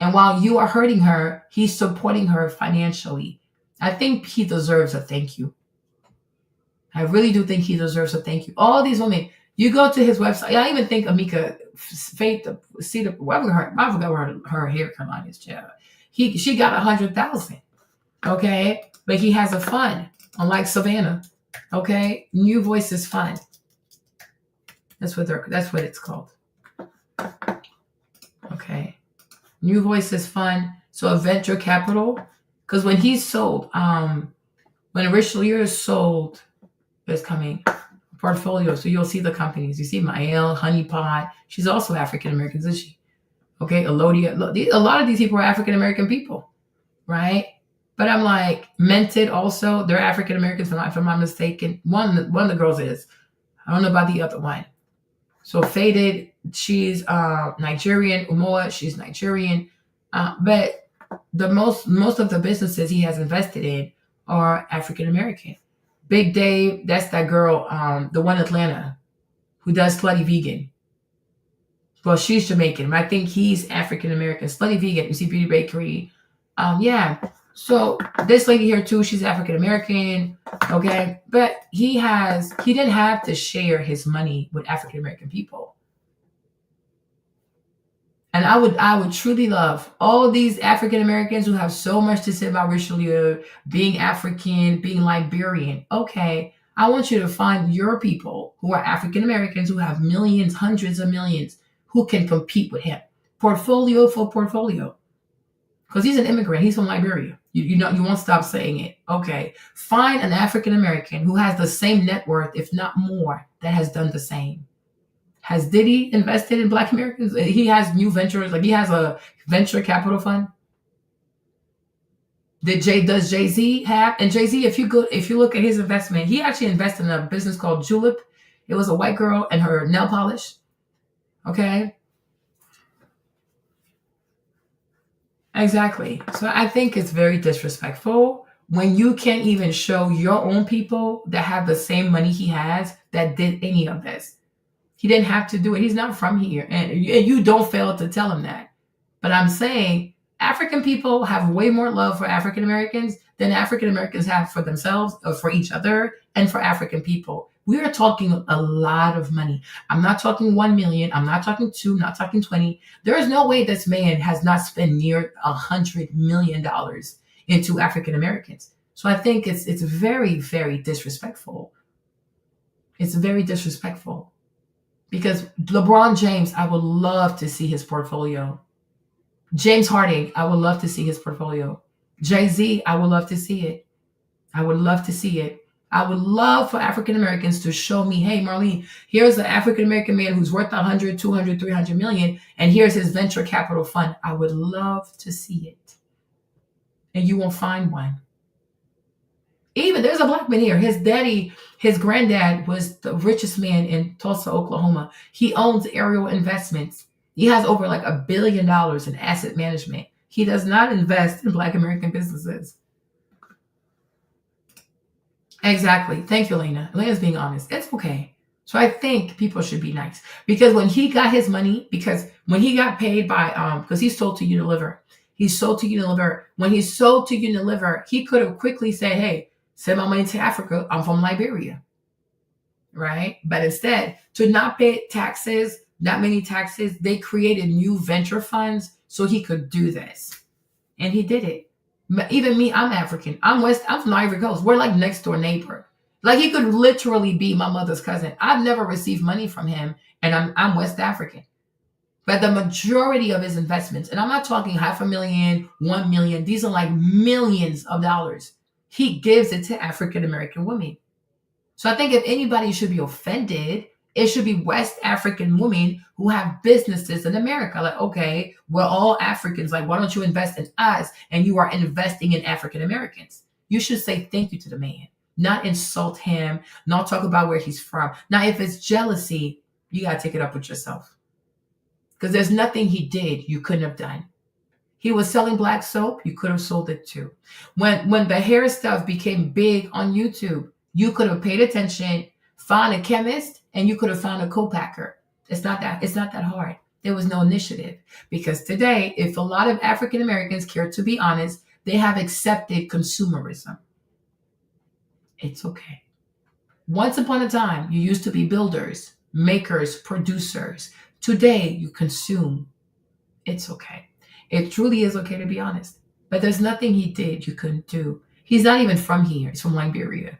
And while you are hurting her, he's supporting her financially. I think he deserves a thank you. I really do think he deserves a thank you. All these women, you go to his website. I even think Amika Faith, see the I forgot where her hair line is. She got 100,000. Okay, but he has a fund, unlike Savannah. Okay, New Voices Fund. That's what it's called. Okay, New Voices Fund. So a venture capital, because when he sold, when Richelieu is sold, is coming. Portfolio. So you'll see the companies. You see Mael, Honeypot. She's also African American, isn't she? Okay, Elodia. A lot of these people are African American people, right? But I'm like, Mented also, they're African Americans, if I'm not mistaken. One of the girls is. I don't know about the other one. So Faded, she's Nigerian. Umoa, she's Nigerian. But the most of the businesses he has invested in are African American. Big Dave, that's that girl, the one in Atlanta, who does Slutty Vegan. Well, she's Jamaican, but I think he's African American. Slutty Vegan, you see Beauty Bakery. Yeah. So this lady here too, she's African American. Okay. But he didn't have to share his money with African American people. And I would truly love all these African Americans who have so much to say about Richelieu, being African, being Liberian. Okay, I want you to find your people who are African Americans who have millions, hundreds of millions, who can compete with him. Portfolio for portfolio. Because he's an immigrant. He's from Liberia. You won't stop saying it. Okay, find an African American who has the same net worth, if not more, that has done the same. Has Diddy invested in Black Americans? He has new ventures, like he has a venture capital fund. Does Jay-Z have? And Jay-Z, if you look at his investment, he actually invested in a business called Julep. It was a white girl and her nail polish. Okay. Exactly. So I think it's very disrespectful when you can't even show your own people that have the same money he has that did any of this. He didn't have to do it. He's not from here. And you don't fail to tell him that. But I'm saying African people have way more love for African Americans than African Americans have for themselves or for each other and for African people. We are talking a lot of money. I'm not talking 1 million. I'm not talking 2, not talking 20. There is no way this man has not spent near $100 million into African Americans. So I think it's very, very disrespectful. It's very disrespectful. Because LeBron James, I would love to see his portfolio. James Harden, I would love to see his portfolio. Jay-Z, I would love to see it. I would love to see it. I would love for African Americans to show me, hey, Marlene, here's an African American man who's worth 100, 200, 300 million, and here's his venture capital fund. I would love to see it. And you won't find one. Even there's a Black man here. His daddy, his granddad was the richest man in Tulsa, Oklahoma. He owns Ariel Investments. He has over like $1 billion in asset management. He does not invest in Black American businesses. Exactly. Thank you, Elena. Elena's being honest. It's okay. So I think people should be nice. Because when he got his money, because when he got paid by, because he sold to Unilever. He sold to Unilever. When he sold to Unilever, he could have quickly said, hey, send my money to Africa. I'm from Liberia. Right? But instead, to not pay taxes, not many taxes, they created new venture funds so he could do this. And he did it. Even me, I'm African. I'm from Ivory Coast. We're like next door neighbor. Like he could literally be my mother's cousin. I've never received money from him, and I'm West African. But the majority of his investments, and I'm not talking $500,000, 1 million, these are like millions of dollars. He gives it to African American women. So I think if anybody should be offended, it should be West African women who have businesses in America. Like, okay, we're all Africans. Like, why don't you invest in us? And you are investing in African Americans. You should say thank you to the man, not insult him, not talk about where he's from. Now, if it's jealousy, you got to take it up with yourself. Because there's nothing he did you couldn't have done. He was selling black soap, you could have sold it too. When the hair stuff became big on YouTube, you could have paid attention, found a chemist, and you could have found a co-packer. It's not that hard. There was no initiative. Because today, if a lot of African Americans care to be honest, they have accepted consumerism. It's okay. Once upon a time, you used to be builders, makers, producers. Today, you consume. It's okay. It truly is okay to be honest. But there's nothing he did you couldn't do. He's not even from here. He's from Liberia.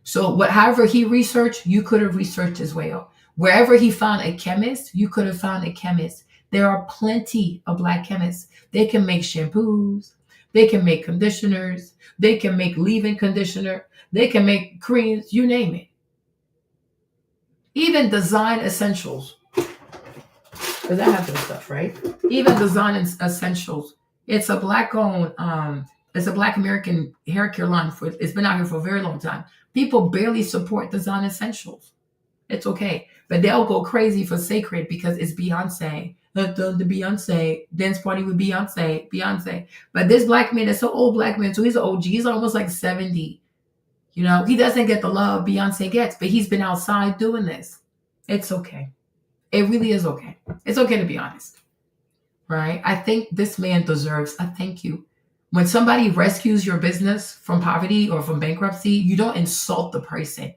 So however he researched, you could have researched as well. Wherever he found a chemist, you could have found a chemist. There are plenty of black chemists. They can make shampoos. They can make conditioners. They can make leave-in conditioner. They can make creams, you name it. Even design essentials. Because I have this stuff, right? Even design essentials. It's a black-owned, it's a black American hair care line. It's been out here for a very long time. People barely support design essentials. It's okay. But they'll go crazy for Sacred because it's Beyonce. The Beyonce dance party with Beyonce. But this black man is so old black man, so he's an OG. He's almost like 70. You know, he doesn't get the love Beyonce gets, but he's been outside doing this. It's okay. It really is okay. It's okay to be honest, right? I think this man deserves a thank you. When somebody rescues your business from poverty or from bankruptcy, you don't insult the person.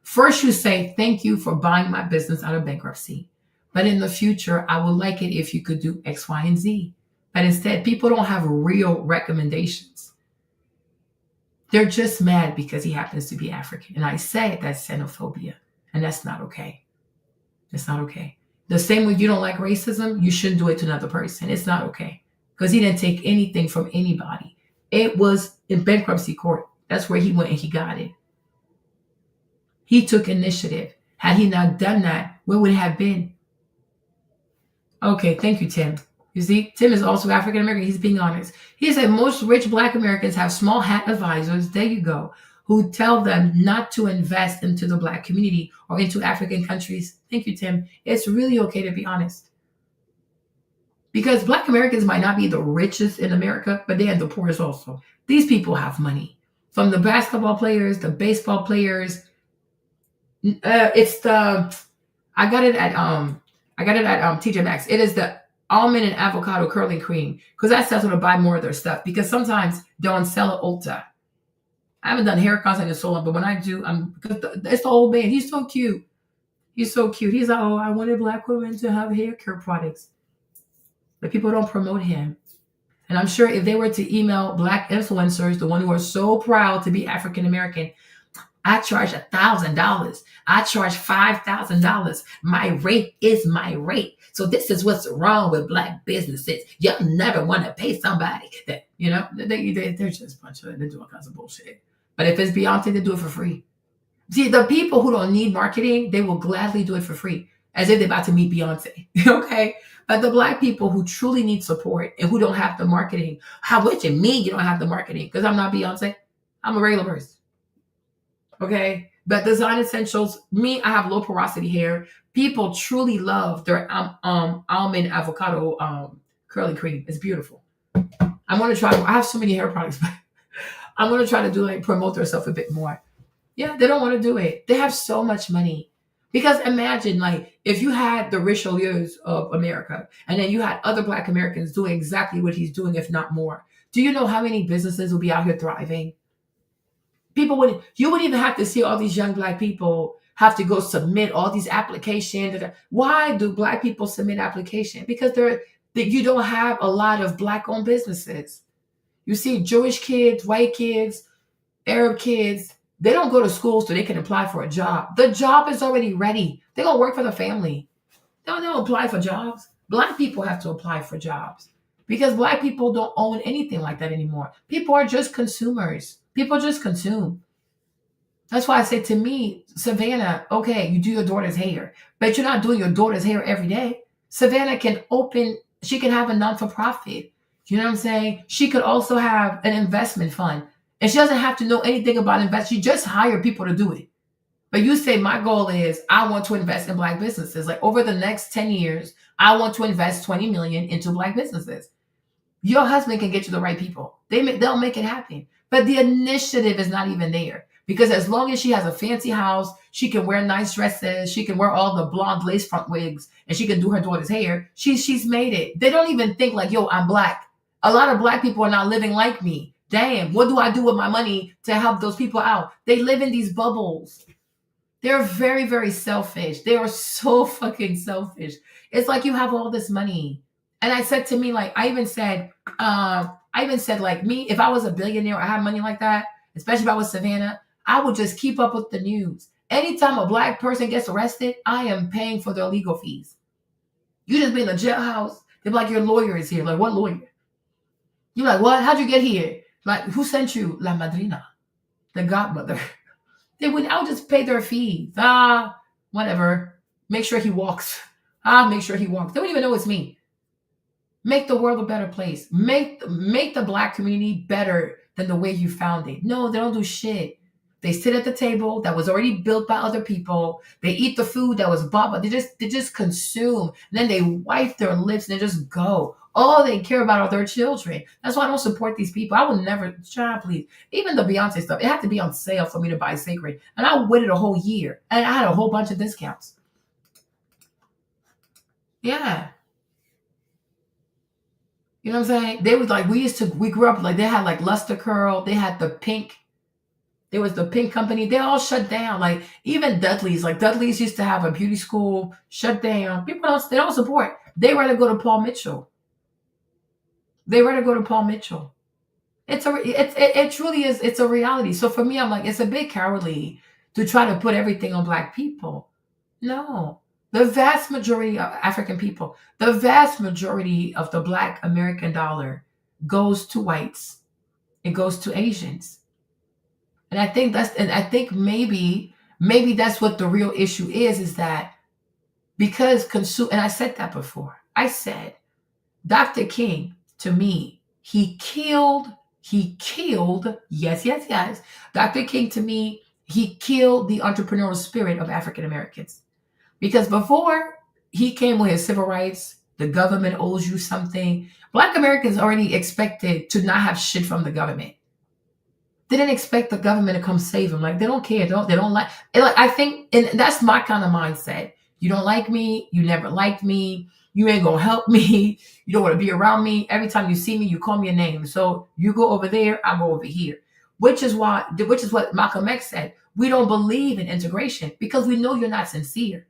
First, you say, thank you for buying my business out of bankruptcy. But in the future, I would like it if you could do X, Y, and Z. But instead, people don't have real recommendations. They're just mad because he happens to be African. And I say that's xenophobia. And that's not okay. It's not okay. The same way you don't like racism, you shouldn't do it to another person. It's not okay. Because he didn't take anything from anybody. It was in bankruptcy court. That's where he went and he got it. He took initiative. Had he not done that, where would it have been? Okay, thank you, Tim. You see, Tim is also African American. He's being honest. He said most rich black Americans have small hat advisors. There you go. Who tell them not to invest into the black community or into African countries. Thank you, Tim. It's really okay to be honest. Because black Americans might not be the richest in America, but they are the poorest also. These people have money. From the basketball players, the baseball players. I got it at TJ Maxx. It is the almond and avocado curling cream. Because that's what to buy more of their stuff. Because sometimes they're on sale at Ulta. I haven't done hair content in so long, but when I do, it's the old man. He's so cute. He's so cute. He's like, oh, I wanted black women to have hair care products. But people don't promote him. And I'm sure if they were to email black influencers, the one who are so proud to be African American, I charge $1,000. I charge $5,000. My rate is my rate. So this is what's wrong with black businesses. You'll never want to pay somebody that, you know, they're just a bunch of, they do all kinds of bullshit. But if it's Beyonce, they do it for free. See, the people who don't need marketing, they will gladly do it for free, as if they're about to meet Beyonce. Okay? But the black people who truly need support and who don't have the marketing, what you mean you don't have the marketing? Because I'm not Beyonce. I'm a regular person. Okay? But design essentials, I have low porosity hair. People truly love their almond avocado curling cream. It's beautiful. I'm going to try. I have so many hair products, but I'm going to try to do promote themselves a bit more. Yeah, they don't want to do it. They have so much money. Because imagine, if you had the Richelieus of America, and then you had other black Americans doing exactly what he's doing, if not more. Do you know how many businesses will be out here thriving? You wouldn't even have to see all these young black people have to go submit all these applications. Why do black people submit applications? Because you don't have a lot of black-owned businesses. You see Jewish kids, white kids, Arab kids, they don't go to school so they can apply for a job. The job is already ready. They're going to work for the family. They don't apply for jobs. Black people have to apply for jobs because Black people don't own anything like that anymore. People are just consumers. People just consume. That's why I say to me, Savannah, okay, you do your daughter's hair, but you're not doing your daughter's hair every day. Savannah she can have a non-for-profit. You know what I'm saying? She could also have an investment fund. And she doesn't have to know anything about investment. She just hire people to do it. But you say, my goal is I want to invest in Black businesses. Like over the next 10 years, I want to invest 20 million into Black businesses. Your husband can get you the right people. They'll make it happen. But the initiative is not even there. Because as long as she has a fancy house, she can wear nice dresses, she can wear all the blonde lace front wigs, and she can do her daughter's hair, she's made it. They don't even think like, yo, I'm Black. A lot of Black people are not living like me. Damn, what do I do with my money to help those people out? They live in these bubbles. They're very, very selfish. They are so fucking selfish. It's like you have all this money. And I said to me, like, I even said, like me, if I was a billionaire, I had money like that, especially if I was Savannah, I would just keep up with the news. Anytime a Black person gets arrested, I am paying for their legal fees. You just be in the jailhouse. They're like, your lawyer is here. Like, what lawyer? You're like, what? How'd you get here? Like, who sent you? La madrina, the godmother. I'll just pay their fees. Whatever. Make sure he walks. Make sure he walks. They don't even know it's me. Make the world a better place. Make the Black community better than the way you found it. No, they don't do shit. They sit at the table that was already built by other people. They eat the food that was bought, but they just consume. And then they wipe their lips and they just go. All they care about are their children. That's why I don't support these people. I will never, child, please. Even the Beyonce stuff, it had to be on sale for me to buy Sacred. And I waited a whole year. And I had a whole bunch of discounts. Yeah. You know what I'm saying? They was like, we grew up like they had like Luster Curl. They had the pink. There was the pink company. They all shut down. Like even Dudley's. Like Dudley's used to have a beauty school. Shut down. They don't support. They rather go to Paul Mitchell. It truly is. It's a reality. So for me, I'm like, it's a bit cowardly to try to put everything on Black people. No. The vast majority of African people, the vast majority of the Black American dollar goes to whites. It goes to Asians. And I think maybe that's what the real issue is that because and I said that before. I said, Dr. King, to me, he killed, yes. Dr. King, to me, he killed the entrepreneurial spirit of African Americans. Because before he came with his civil rights, the government owes you something. Black Americans already expected to not have shit from the government. They didn't expect the government to come save them. Like they don't care. They don't like. I think, and that's my kind of mindset. You don't like me. You never liked me. You ain't gonna help me. You don't want to be around me. Every time you see me, you call me a name. So you go over there, I go over here. Which is what Malcolm X said. We don't believe in integration because we know you're not sincere.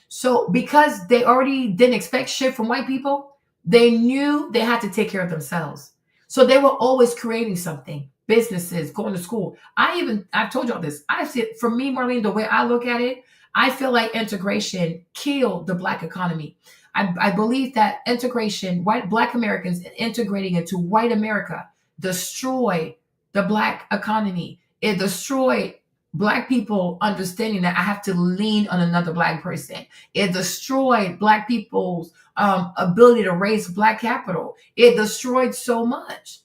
So because they already didn't expect shit from white people, they knew they had to take care of themselves. So they were always creating something. Businesses, going to school. I've told y'all this. For me, Marlene, the way I look at it, I feel like integration killed the Black economy. I believe that integration, Black Americans integrating into white America, destroyed the Black economy. It destroyed Black people understanding that I have to lean on another Black person. It destroyed Black people's ability to raise Black capital. It destroyed so much.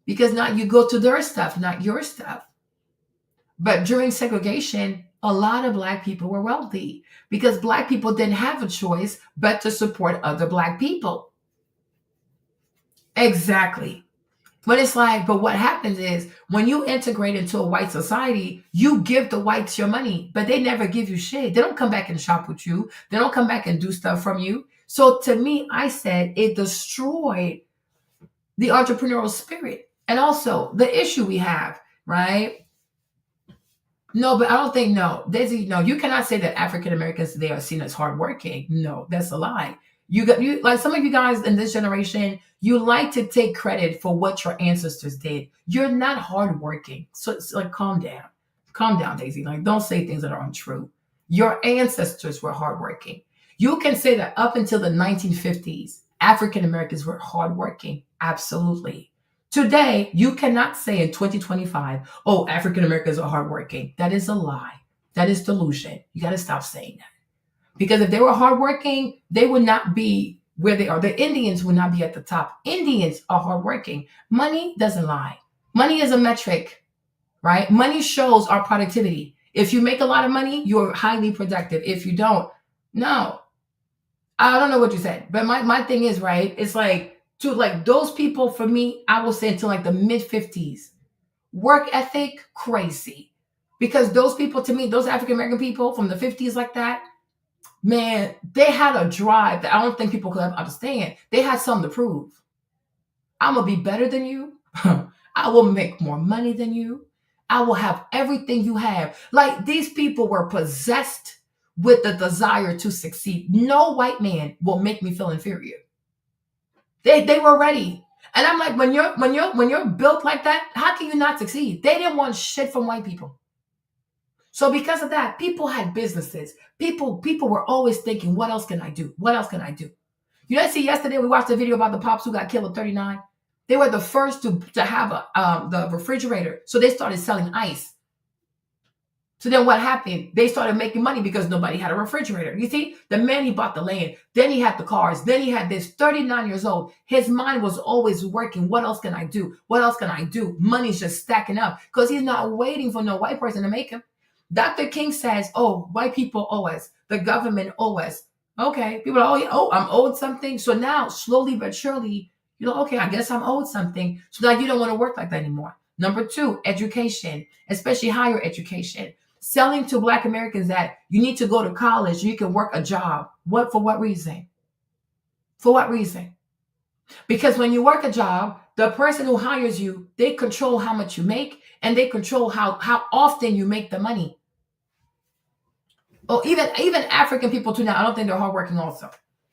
Because now you go to their stuff, not your stuff. But during segregation, a lot of Black people were wealthy because Black people didn't have a choice but to support other Black people. Exactly. But it's like, but what happens is when you integrate into a white society, you give the whites your money, but they never give you shit. They don't come back and shop with you. They don't come back and do stuff from you. So to me, I said it destroyed the entrepreneurial spirit. And also the issue we have, right? No, but I don't think, Daisy, you cannot say that African Americans today are seen as hardworking. No, that's a lie. You like some of you guys in this generation, you like to take credit for what your ancestors did. You're not hardworking. So it's like, calm down, Daisy. Like, don't say things that are untrue. Your ancestors were hardworking. You can say that up until the 1950s, African Americans were hardworking. Absolutely. Today, you cannot say in 2025, oh, African Americans are hardworking. That is a lie. That is delusion. You got to stop saying that. Because if they were hardworking, they would not be where they are. The Indians would not be at the top. Indians are hardworking. Money doesn't lie. Money is a metric, right? Money shows our productivity. If you make a lot of money, you're highly productive. If you don't, no. I don't know what you said, but my thing is, right, it's like, to like those people, for me, I will say until like the mid-50s. Work ethic, crazy. Because those people, to me, those African-American people from the 50s like that, man, they had a drive that I don't think people could understand. They had something to prove. I'm going to be better than you. I will make more money than you. I will have everything you have. Like, these people were possessed with the desire to succeed. No white man will make me feel inferior. They were ready. And I'm like, when you're built like that, how can you not succeed? They didn't want shit from white people. So because of that, people had businesses. People were always thinking, what else can I do? What else can I do? You know, see, yesterday we watched a video about the pops who got killed at 39. They were the first to have the refrigerator. So they started selling ice. So then what happened? They started making money because nobody had a refrigerator. You see, the man, he bought the land. Then he had the cars. Then he had this 39 years old. His mind was always working. What else can I do? What else can I do? Money's just stacking up because he's not waiting for no white person to make him. Dr. King says, oh, white people owe us. The government owe us. Okay. People are, oh, I'm owed something. So now, slowly but surely, you're like, okay, I guess I'm owed something. So now you don't want to work like that anymore. Number 2, education, especially higher education. Selling to Black Americans that you need to go to college, you can work a job. What? For what reason? For what reason? Because when you work a job, the person who hires you, they control how much you make and they control how often you make the money. Oh, even African people too now, I don't think they're hardworking also.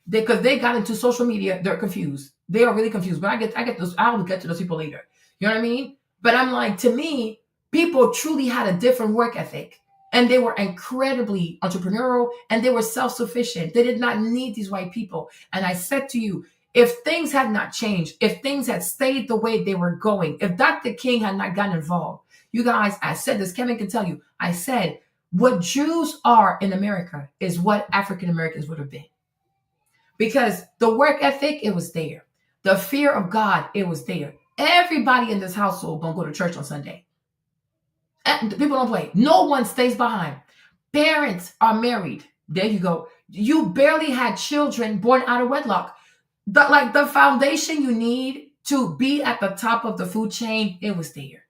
Because they got into social media, they're confused. They are really confused. But I get those, I'll get to those people later. You know what I mean? But I'm like, to me, people truly had a different work ethic. And they were incredibly entrepreneurial and they were self-sufficient. They did not need these white people. And I said to you, if things had not changed, if things had stayed the way they were going, if Dr. King had not gotten involved, you guys, I said this, Kevin can tell you, I said, what Jews are in America is what African Americans would have been. Because the work ethic, it was there. The fear of God, it was there. Everybody in this household don't go to church on Sunday. People don't play. No one stays behind. Parents are married. There you go. You barely had children born out of wedlock. The foundation you need to be at the top of the food chain, it was there.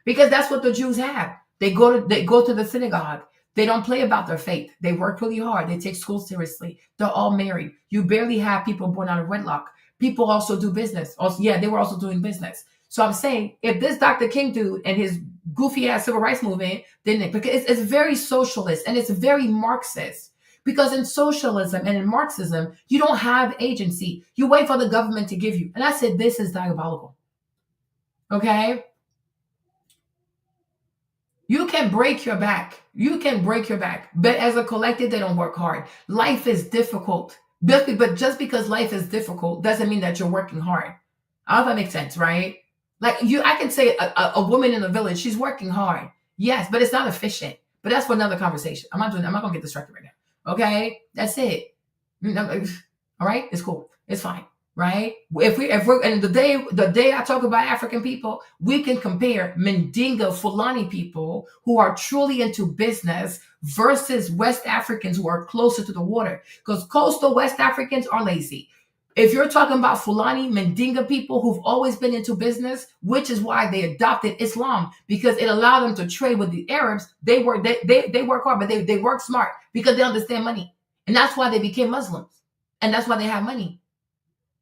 Because that's what the Jews have. They go to the synagogue. They don't play about their faith. They work really hard. They take school seriously. They're all married. You barely have people born out of wedlock. People also do business. Also, yeah, they were also doing business. So I'm saying, if this Dr. King dude and his goofy ass civil rights movement, then because it's very socialist and it's very Marxist. Because in socialism and in Marxism, you don't have agency. You wait for the government to give you. And I said, this is diabolical. Okay? You can break your back. You can break your back. But as a collective, they don't work hard. Life is difficult. But just because life is difficult doesn't mean that you're working hard. I don't know if that makes sense, right? Like I can say a woman in a village, she's working hard. Yes, but it's not efficient. But that's for another conversation. I'm not gonna get distracted right now. Okay? That's it. All right? It's cool. It's fine. Right? If we're and the day I talk about African people, we can compare Mandinga Fulani people who are truly into business versus West Africans who are closer to the water. Because coastal West Africans are lazy. If you're talking about Fulani, Mandinga people who've always been into business, which is why they adopted Islam, because it allowed them to trade with the Arabs. They work hard, but they work smart because they understand money. And that's why they became Muslims. And that's why they have money.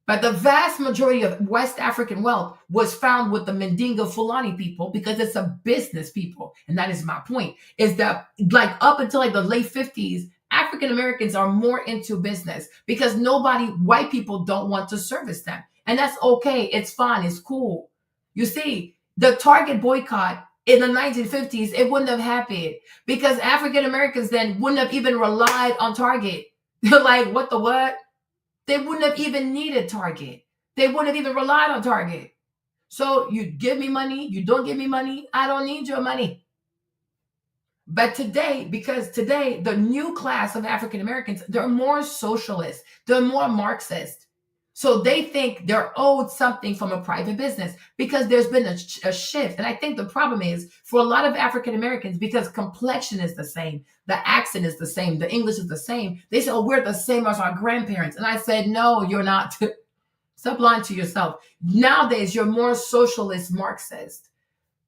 But the vast majority of West African wealth was found with the Mandinga Fulani people because it's a business people. And that is my point, is that like up until like the late 50s, African Americans are more into business because white people don't want to service them. And that's okay. It's fine. It's cool. You see, the Target boycott in the 1950s, it wouldn't have happened because African Americans then wouldn't have even relied on Target. They're like, what the what? They wouldn't have even needed Target. They wouldn't have even relied on Target. So you give me money, you don't give me money, I don't need your money. But today, because today, the new class of African Americans, they're more socialist, they're more Marxist. So they think they're owed something from a private business because there's been a shift. And I think the problem is for a lot of African Americans, because complexion is the same, the accent is the same, the English is the same. They say, oh, we're the same as our grandparents. And I said, no, you're not. Stop lying to yourself. Nowadays, you're more socialist Marxist.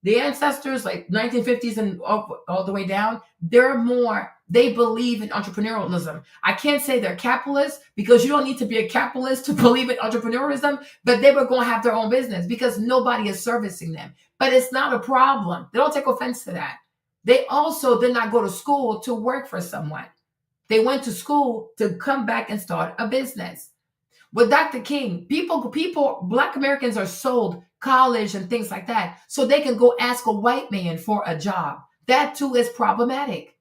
The ancestors, like 1950s and all the way down, they believe in entrepreneurialism. I can't say they're capitalists because you don't need to be a capitalist to believe in entrepreneurialism, but they were going to have their own business because nobody is servicing them. But it's not a problem. They don't take offense to that. They also did not go to school to work for someone. They went to school to come back and start a business. With Dr. King, Black Americans are sold college and things like that so they can go ask a white man for a job. That too is problematic.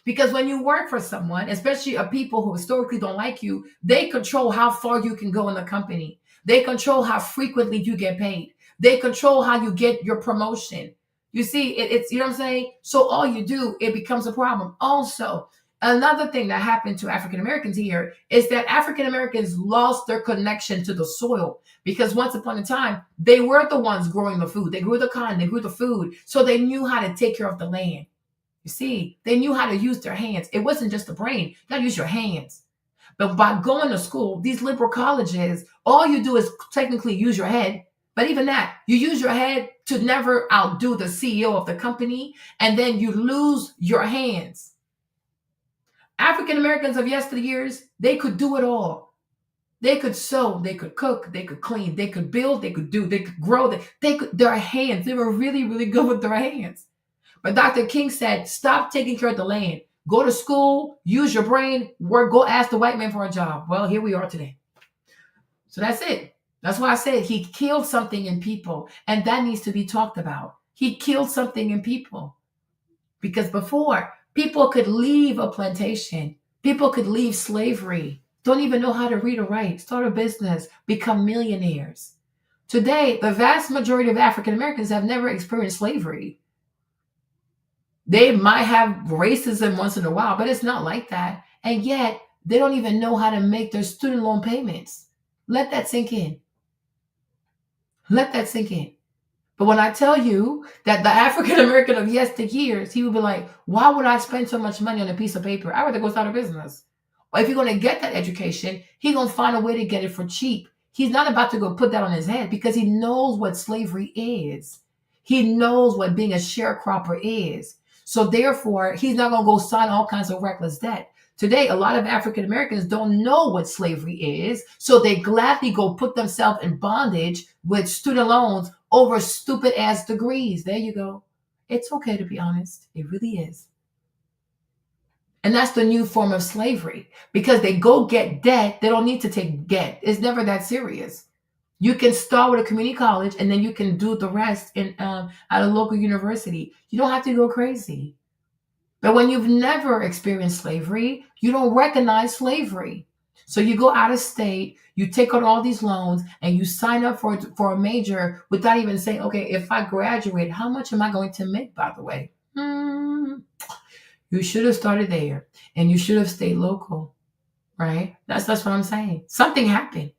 Because when you work for someone, especially a people who historically don't like you, they control how far you can go in the company. They control how frequently you get paid. They control how you get your promotion. You see, it's, you know what I'm saying? So all you do, it becomes a problem. Also, another thing that happened to African Americans here is that African Americans lost their connection to the soil because once upon a time, they were the ones growing the food. They grew the cotton, they grew the food. So they knew how to take care of the land. You see, they knew how to use their hands. It wasn't just the brain. You got to use your hands. But by going to school, these liberal colleges, all you do is technically use your head. But even that, you use your head to never outdo the CEO of the company, and then you lose your hands. African Americans of yesteryears, they could do it all. They could sew, they could cook, they could clean, they could build, they could grow. Their hands, they were really, really good with their hands. But Dr. King said, stop taking care of the land. Go to school, use your brain, work, go ask the white man for a job. Well, here we are today. So that's it. That's why I said he killed something in people, and that needs to be talked about. He killed something in people. Because before, people could leave a plantation. People could leave slavery. Don't even know how to read or write. Start a business. Become millionaires. Today, the vast majority of African Americans have never experienced slavery. They might have racism once in a while, but it's not like that. And yet, they don't even know how to make their student loan payments. Let that sink in. Let that sink in. But when I tell you that the African American of yesteryears, he would be like, why would I spend so much money on a piece of paper? I'd rather go start a business. Or if you're going to get that education, he's going to find a way to get it for cheap. He's not about to go put that on his head because he knows what slavery is. He knows what being a sharecropper is. So therefore, he's not going to go sign all kinds of reckless debt. Today, a lot of African Americans don't know what slavery is, so they gladly go put themselves in bondage with student loans over stupid ass degrees. There you go. It's okay to be honest. It really is. And that's the new form of slavery because they go get debt. They don't need to take debt. It's never that serious. You can start with a community college and then you can do the rest at a local university. You don't have to go crazy. But when you've never experienced slavery, you don't recognize slavery. So you go out of state, you take on all these loans, and you sign up for a major without even saying, okay, if I graduate, how much am I going to make, by the way? You should have started there, and you should have stayed local, right? That's what I'm saying. Something happened.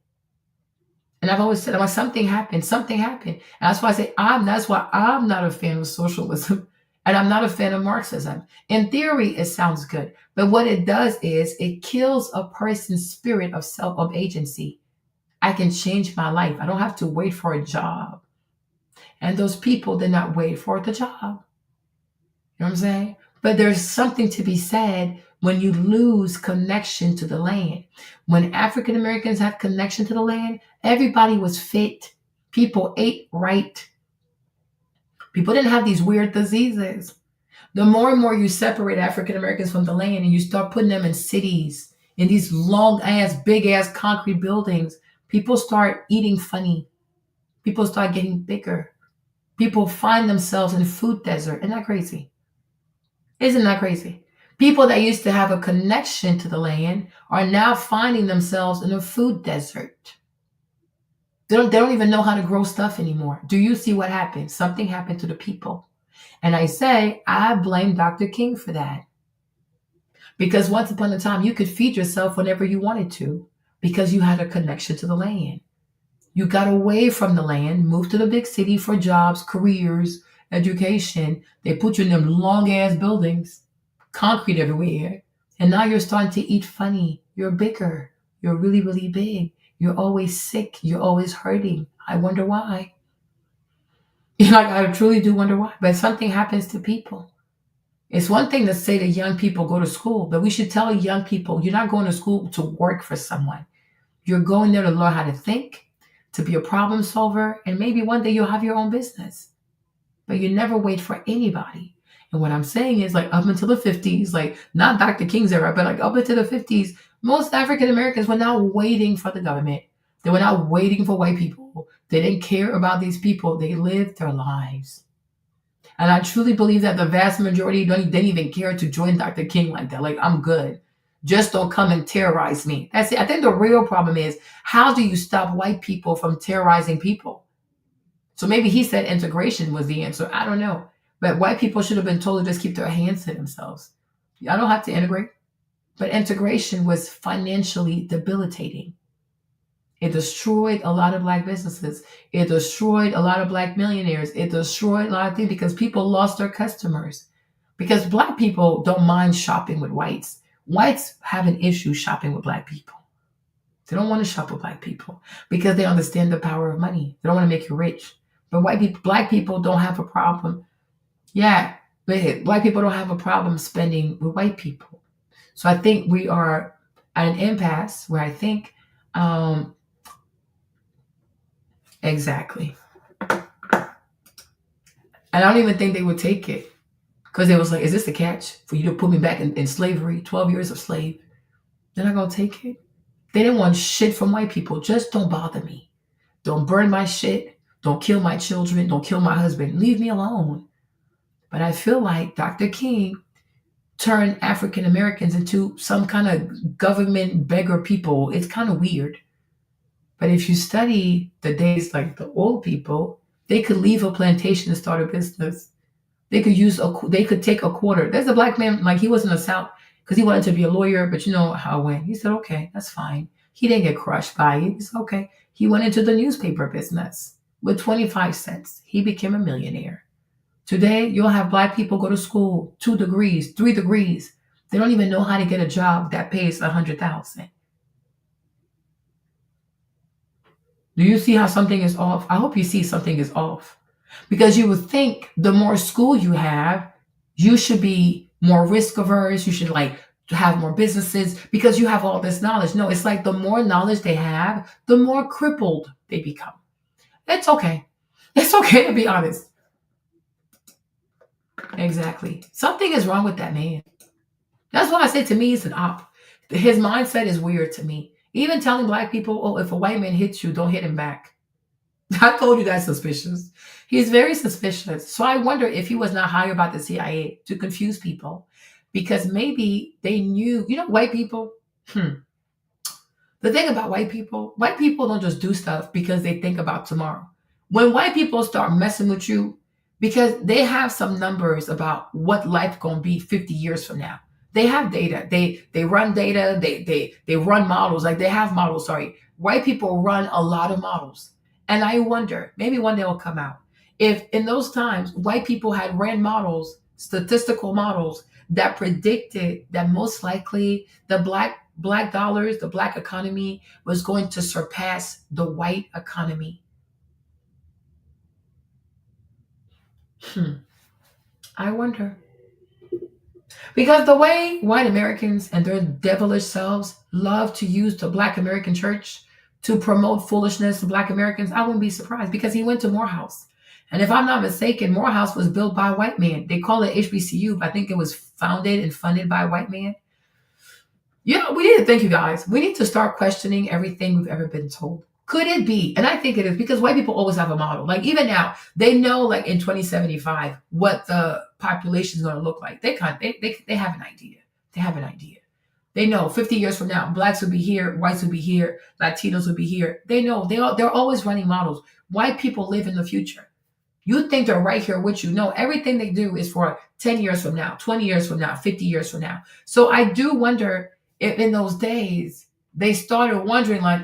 And I've always said, something happened. And that's why I say, that's why I'm not a fan of socialism. And I'm not a fan of Marxism. In theory, it sounds good. But what it does is it kills a person's spirit of agency. I can change my life. I don't have to wait for a job. And those people did not wait for the job. You know what I'm saying? But there's something to be said when you lose connection to the land. When African Americans had connection to the land, everybody was fit. People ate right. People didn't have these weird diseases. The more and more you separate African Americans from the land and you start putting them in cities, in these long-ass, big-ass concrete buildings, people start eating funny. People start getting bigger. People find themselves in a food desert. Isn't that crazy? Isn't that crazy? People that used to have a connection to the land are now finding themselves in a food desert. They don't even know how to grow stuff anymore. Do you see what happened? Something happened to the people. And I say, I blame Dr. King for that. Because once upon a time, you could feed yourself whenever you wanted to because you had a connection to the land. You got away from the land, moved to the big city for jobs, careers, education. They put you in them long-ass buildings, concrete everywhere. And now you're starting to eat funny. You're bigger. You're really, really big. You're always sick. You're always hurting. I wonder why. I truly do wonder why. But something happens to people. It's one thing to say to young people, go to school, but we should tell young people, you're not going to school to work for someone. You're going there to learn how to think, to be a problem solver, and maybe one day you'll have your own business. But you never wait for anybody. And what I'm saying is, like, up until the 50s, like, not Dr. King's era, but like up until the 50s, most African Americans were not waiting for the government. They were not waiting for white people. They didn't care about these people. They lived their lives. And I truly believe that the vast majority didn't even care to join Dr. King like that. Like, I'm good. Just don't come and terrorize me. That's it. I think the real problem is, how do you stop white people from terrorizing people? So maybe he said integration was the answer. I don't know. But white people should have been told to just keep their hands to themselves. I don't have to integrate. But integration was financially debilitating. It destroyed a lot of Black businesses. It destroyed a lot of Black millionaires. It destroyed a lot of things because people lost their customers. Because Black people don't mind shopping with whites. Whites have an issue shopping with Black people. They don't want to shop with Black people because they understand the power of money. They don't want to make you rich. But Black people don't have a problem. Yeah, but Black people don't have a problem spending with white people. So I think we are at an impasse where I think, exactly. And I don't even think they would take it because it was like, is this the catch for you to put me back in slavery, 12 years of slave? They're not going to take it. They didn't want shit from white people. Just don't bother me. Don't burn my shit. Don't kill my children. Don't kill my husband. Leave me alone. But I feel like Dr. King turned African Americans into some kind of government beggar people. It's kind of weird. But if you study the days like the old people, they could leave a plantation and start a business. They could take a quarter. There's a Black man, like, he was in the South because he wanted to be a lawyer, but you know how it went. He said, okay, that's fine. He didn't get crushed by it. He said, okay. He went into the newspaper business with 25 cents. He became a millionaire. Today, you'll have Black people go to school, 2 degrees, 3 degrees. They don't even know how to get a job that pays $100,000. Do you see how something is off? I hope you see something is off. Because you would think the more school you have, you should be more risk averse. You should have more businesses because you have all this knowledge. No, it's like the more knowledge they have, the more crippled they become. It's okay. It's okay to be honest. Exactly. Something is wrong with that man. That's why I say, to me, he's an op. His mindset is weird to me. Even telling Black people, oh, if a white man hits you, don't hit him back. I told you that's suspicious. He's very suspicious. So I wonder if he was not hired by the CIA to confuse people because maybe they knew, white people. The thing about white people don't just do stuff because they think about tomorrow. When white people start messing with you, because they have some numbers about what life going to be 50 years from now. They have data. They run data. They run models. Like, they have models, sorry. White people run a lot of models. And I wonder, maybe one day it'll come out, if in those times, white people had ran models, statistical models, that predicted that most likely the black dollars, the Black economy was going to surpass the white economy. I wonder. Because the way white Americans and their devilish selves love to use the Black American church to promote foolishness to Black Americans, I wouldn't be surprised because he went to Morehouse. And if I'm not mistaken, Morehouse was built by a white man. They call it HBCU, but I think it was founded and funded by a white man. We need to think, you guys. We need to start questioning everything we've ever been told. Could it be? And I think it is because white people always have a model. Like, even now, they know, like, in 2075 what the population is going to look like. They have an idea. They have an idea. They know 50 years from now, blacks will be here, whites will be here, Latinos will be here. They know they're always running models. White people live in the future. You think they're right here with you. No, everything they do is for 10 years from now, 20 years from now, 50 years from now. So I do wonder if in those days they started wondering like,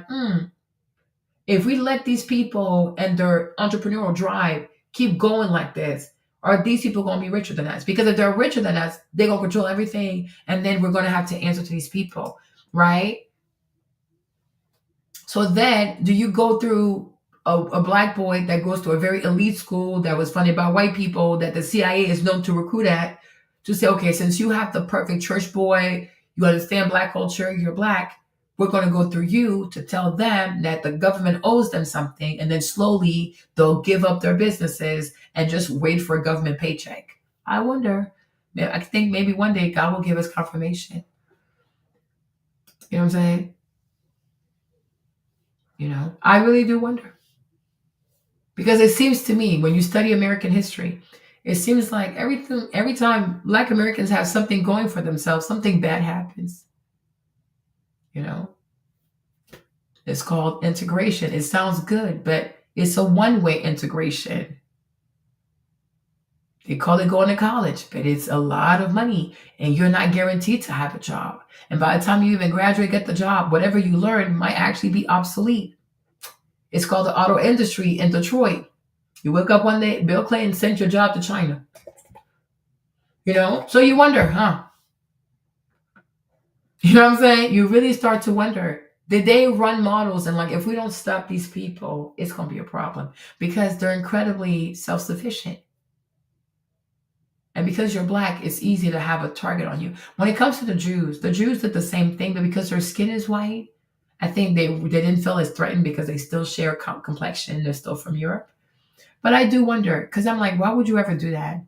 if we let these people and their entrepreneurial drive keep going like this, are these people going to be richer than us? Because if they're richer than us, they're going to control everything. And then we're going to have to answer to these people, right? So then do you go through a black boy that goes to a very elite school that was funded by white people that the CIA is known to recruit at to say, okay, since you have the perfect church boy, you understand black culture, you're black, we're going to go through you to tell them that the government owes them something. And then slowly they'll give up their businesses and just wait for a government paycheck. I wonder, I think maybe one day God will give us confirmation. You know what I'm saying? You know, I really do wonder. Because it seems to me, when you study American history, it seems like every time Black Americans have something going for themselves, something bad happens. You know, it's called integration. It sounds good, but it's a one-way integration. They call it going to college, but it's a lot of money and you're not guaranteed to have a job. And by the time you even graduate, get the job, whatever you learn might actually be obsolete. It's called the auto industry in Detroit. You wake up one day, Bill Clinton sent your job to China. You know, so you wonder, huh? You know what I'm saying? You really start to wonder, did they run models? And like, if we don't stop these people, it's going to be a problem because they're incredibly self-sufficient. And because you're black, it's easy to have a target on you. When it comes to the Jews did the same thing, but because their skin is white, I think they didn't feel as threatened because they still share complexion. They're still from Europe. But I do wonder, because I'm like, why would you ever do that?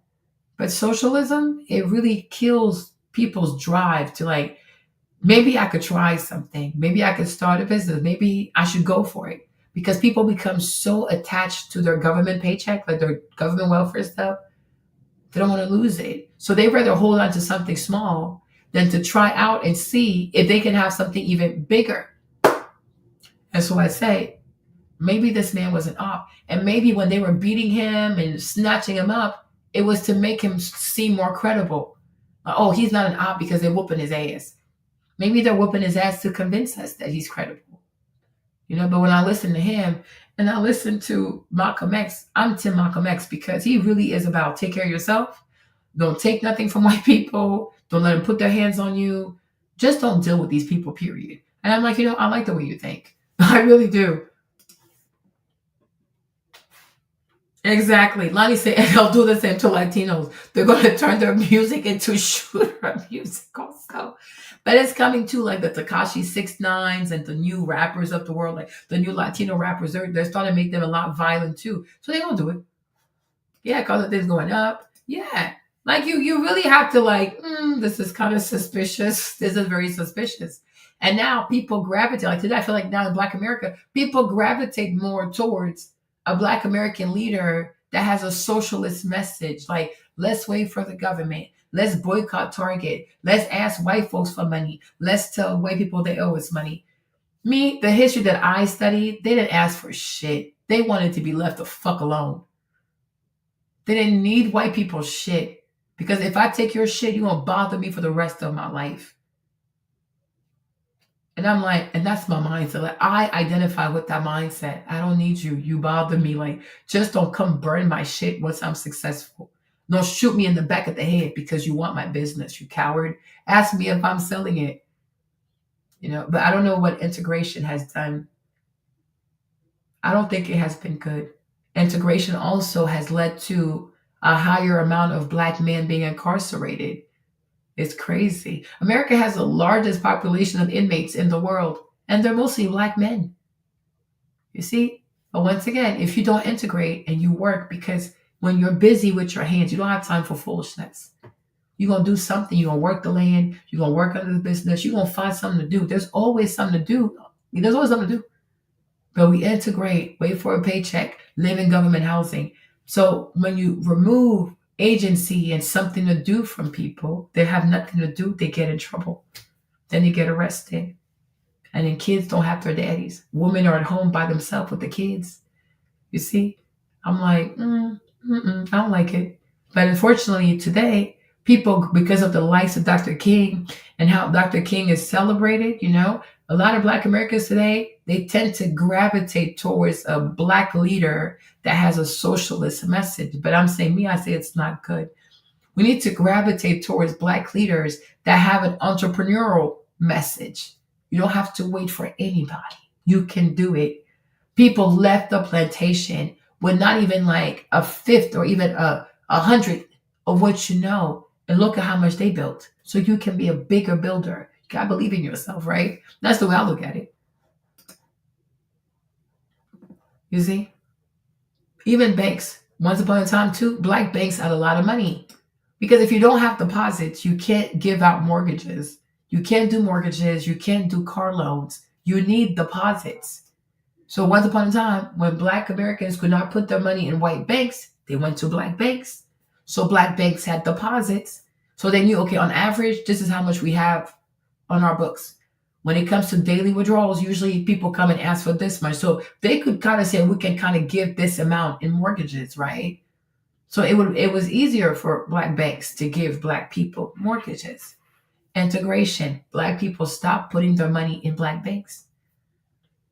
But socialism, it really kills people's drive to like, maybe I could try something. Maybe I could start a business. Maybe I should go for it. Because people become so attached to their government paycheck, like their government welfare stuff, they don't want to lose it. So they rather hold on to something small than to try out and see if they can have something even bigger. And so I say, maybe this man was an op. And maybe when they were beating him and snatching him up, it was to make him seem more credible. Oh, he's not an op because they're whooping his ass. Maybe they're whooping his ass to convince us that he's credible. You know, but when I listen to him and I listen to Malcolm X, I'm Tim Malcolm X because he really is about take care of yourself. Don't take nothing from white people. Don't let them put their hands on you. Just don't deal with these people, period. And I'm like, you know, I like the way you think. I really do. Exactly. Lonnie said, and they'll do the same to Latinos. They're going to turn their music into shooter music also. But it's coming to like the Tekashi 6ix9ines and the new rappers of the world, like the new Latino rappers. They're starting to make them a lot violent too. So they're going to do it. Yeah, because of things going up. Yeah. Like you really have to like, this is kind of suspicious. This is very suspicious. And now people gravitate, like today, I feel like now in Black America, people gravitate more towards a Black American leader that has a socialist message. Like, let's wait for the government. Let's boycott Target. Let's ask white folks for money. Let's tell white people they owe us money. Me, the history that I studied, they didn't ask for shit. They wanted to be left the fuck alone. They didn't need white people's shit. Because if I take your shit, you're going to bother me for the rest of my life. And I'm like, and that's my mindset. Like, I identify with that mindset. I don't need you. You bother me. Like, just don't come burn my shit once I'm successful. Don't shoot me in the back of the head because you want my business, you coward. Ask me if I'm selling it. You know, but I don't know what integration has done. I don't think it has been good. Integration also has led to a higher amount of Black men being incarcerated. It's crazy. America has the largest population of inmates in the world, and they're mostly Black men. You see? But once again, if you don't integrate and you work, because when you're busy with your hands, you don't have time for foolishness. You're going to do something. You're going to work the land. You're going to work on the business. You're going to find something to do. There's always something to do. There's always something to do. But we integrate, wait for a paycheck, live in government housing. So when you remove agency and something to do from people. They have nothing to do. They get in trouble. Then they get arrested. And then kids don't have their daddies. Women are at home by themselves with the kids. You see? I'm like, I don't like it. But unfortunately today, people, because of the likes of Dr. King and how Dr. King is celebrated, a lot of Black Americans today, they tend to gravitate towards a Black leader that has a socialist message. But I say it's not good. We need to gravitate towards Black leaders that have an entrepreneurial message. You don't have to wait for anybody. You can do it. People left the plantation with not even like a fifth or even a hundredth of what you know. And look at how much they built. So you can be a bigger builder. You gotta believe in yourself, right? That's the way I look at it. You see? Even banks. Once upon a time, too, Black banks had a lot of money. Because if you don't have deposits, you can't give out mortgages. You can't do mortgages. You can't do car loans. You need deposits. So once upon a time, when Black Americans could not put their money in white banks, they went to Black banks. So Black banks had deposits. So they knew, okay, on average, this is how much we have on our books. When it comes to daily withdrawals, usually people come and ask for this much. So they could kind of say, we can kind of give this amount in mortgages, right? So it was easier for Black banks to give Black people mortgages. Integration. Black people stopped putting their money in Black banks.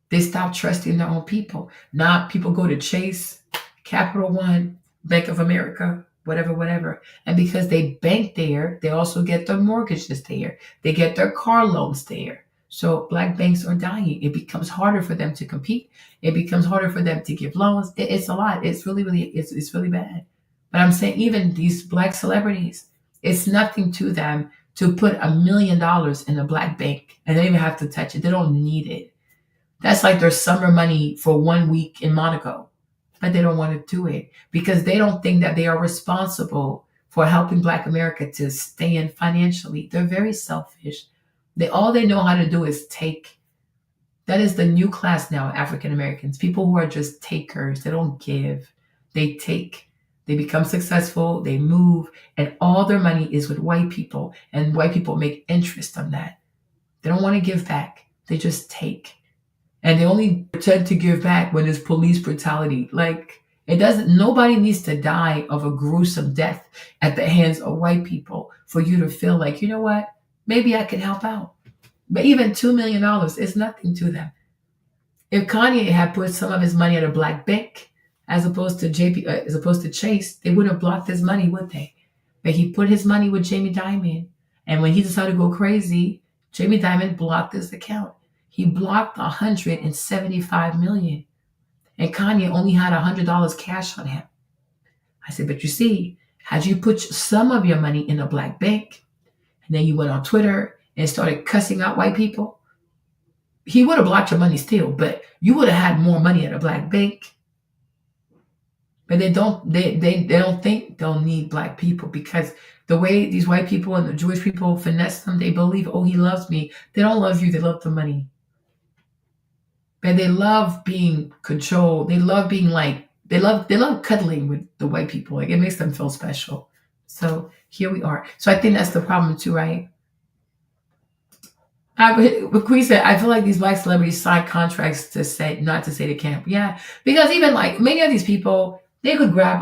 They stopped trusting their own people. Now people go to Chase, Capital One, Bank of America, whatever. And because they bank there, they also get their mortgages there. They get their car loans there. So Black banks are dying. It becomes harder for them to compete. It becomes harder for them to give loans. It's a lot. It's really bad. But I'm saying even these Black celebrities, it's nothing to them to put $1 million in a Black bank and they don't even have to touch it. They don't need it. That's like their summer money for 1 week in Monaco. But they don't want to do it because they don't think that they are responsible for helping Black America to stand financially. They're very selfish. All they know how to do is take. That is the new class now, African Americans. People who are just takers. They don't give. They take. They become successful. They move. And all their money is with white people. And white people make interest on that. They don't want to give back. They just take. And they only pretend to give back when there's police brutality. Like, nobody needs to die of a gruesome death at the hands of white people for you to feel like, you know what? Maybe I can help out. But even $2 million is nothing to them. If Kanye had put some of his money at a Black bank, as opposed to Chase, they wouldn't have blocked his money, would they? But he put his money with Jamie Dimon. And when he decided to go crazy, Jamie Dimon blocked his account. He blocked $175 million. And Kanye only had $100 cash on him. I said, but you see, had you put some of your money in a Black bank, and then you went on Twitter and started cussing out white people, he would have blocked your money still, but you would have had more money at a Black bank. But they don't think they'll need Black people because the way these white people and the Jewish people finesse them, they believe, oh, he loves me. They don't love you, they love the money. But they love being controlled. They love being they love cuddling with the white people. Like, it makes them feel special. So here we are. So I think that's the problem too, right? Queen said, I feel like these Black celebrities sign contracts to say, not to say they can't. Yeah, because even like many of these people, they could grab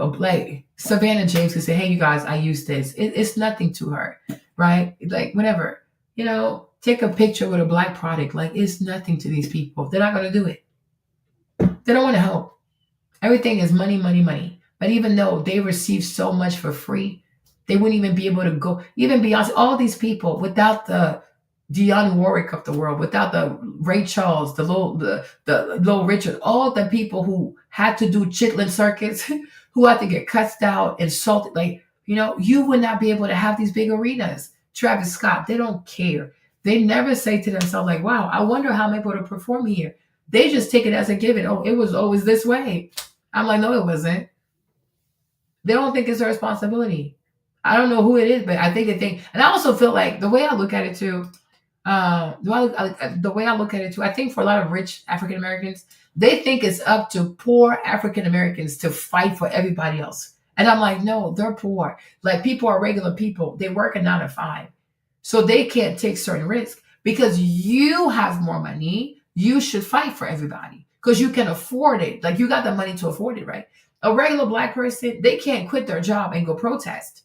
Savannah James could say, hey, you guys, I use this. It's nothing to her, right? Like, whatever, take a picture with a Black product. Like, it's nothing to these people. They're not going to do it. They don't want to help. Everything is money, money, money. But even though they receive so much for free, they wouldn't even be able to go. Even Beyonce, all these people, without the Dionne Warwick of the world, without the Ray Charles, the Little Richard, all the people who had to do chitlin circuits, who had to get cussed out, insulted, like, you would not be able to have these big arenas. Travis Scott, they don't care. They never say to themselves like, wow, I wonder how I'm able to perform here. They just take it as a given. Oh, it was always this way. I'm like, no, it wasn't. They don't think it's their responsibility. I don't know who it is, but I think they think, and I also feel like the way I look at it too, I think for a lot of rich African Americans, they think it's up to poor African Americans to fight for everybody else. And I'm like, no, they're poor. Like people are regular people. They work a 9 to 5. So they can't take certain risks because you have more money. You should fight for everybody because you can afford it. Like you got the money to afford it, right? A regular Black person, they can't quit their job and go protest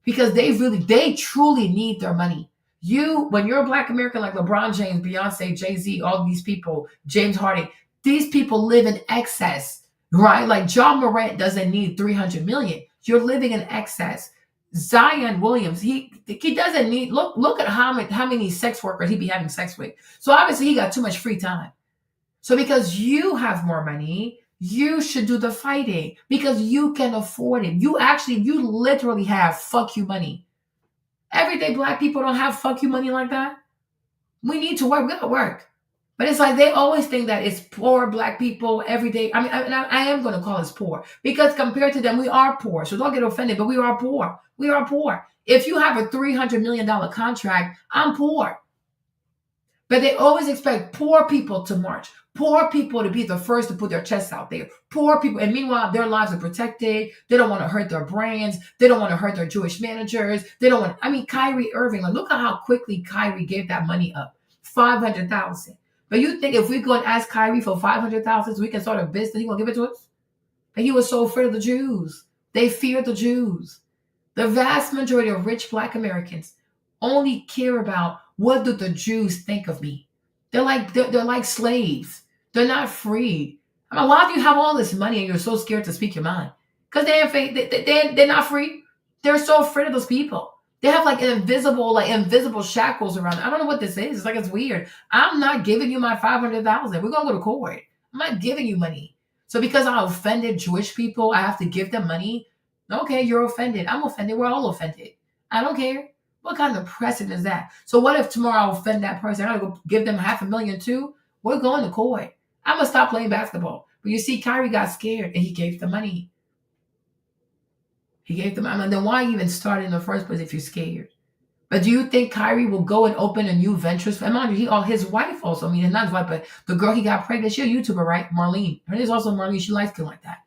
because they truly need their money. When you're a Black American like LeBron James, Beyonce, Jay-Z, all these people, James Harden, these people live in excess, right? Like John Morant doesn't need 300 million. You're living in excess. Zion Williams, he doesn't need, look at how many sex workers he be having sex with. So obviously he got too much free time. So because you have more money, you should do the fighting because you can afford it. You literally have fuck you money. Everyday Black people don't have fuck you money like that. We need to work. We gotta work. But it's like they always think that it's poor Black people every day. I mean, I am going to call us poor because compared to them, we are poor. So don't get offended, but we are poor. We are poor. If you have a $300 million contract, I'm poor. But they always expect poor people to march, poor people to be the first to put their chests out there, poor people. And meanwhile, their lives are protected. They don't want to hurt their brands. They don't want to hurt their Jewish managers. Kyrie Irving, like, look at how quickly Kyrie gave that money up, $500,000. But you think if we go and ask Kyrie for $500,000 so we can start a business, he gonna give it to us? But he was so afraid of the Jews. They feared the Jews. The vast majority of rich Black Americans only care about what do the Jews think of me. They're like slaves. They're not free. I mean, a lot of you have all this money and you're so scared to speak your mind because they're not free. They're so afraid of those people. They have like invisible shackles around them. I don't know what this is. It's like, it's weird. I'm not giving you my $500,000. We're going to go to court. I'm not giving you money. So because I offended Jewish people, I have to give them money. Okay, you're offended. I'm offended. We're all offended. I don't care. What kind of precedent is that? So what if tomorrow I offend that person? I gotta go give them $500,000 too? We're going to court. I'm going to stop playing basketball. But you see, Kyrie got scared and he gave the money. He gave them. I mean, then why even start in the first place if you're scared? But do you think Kyrie will go and open a new ventures? And mind you, his wife also. I mean, not his wife, but the girl he got pregnant. She's a YouTuber, right? Marlene. Her name is also Marlene. She likes skin like that.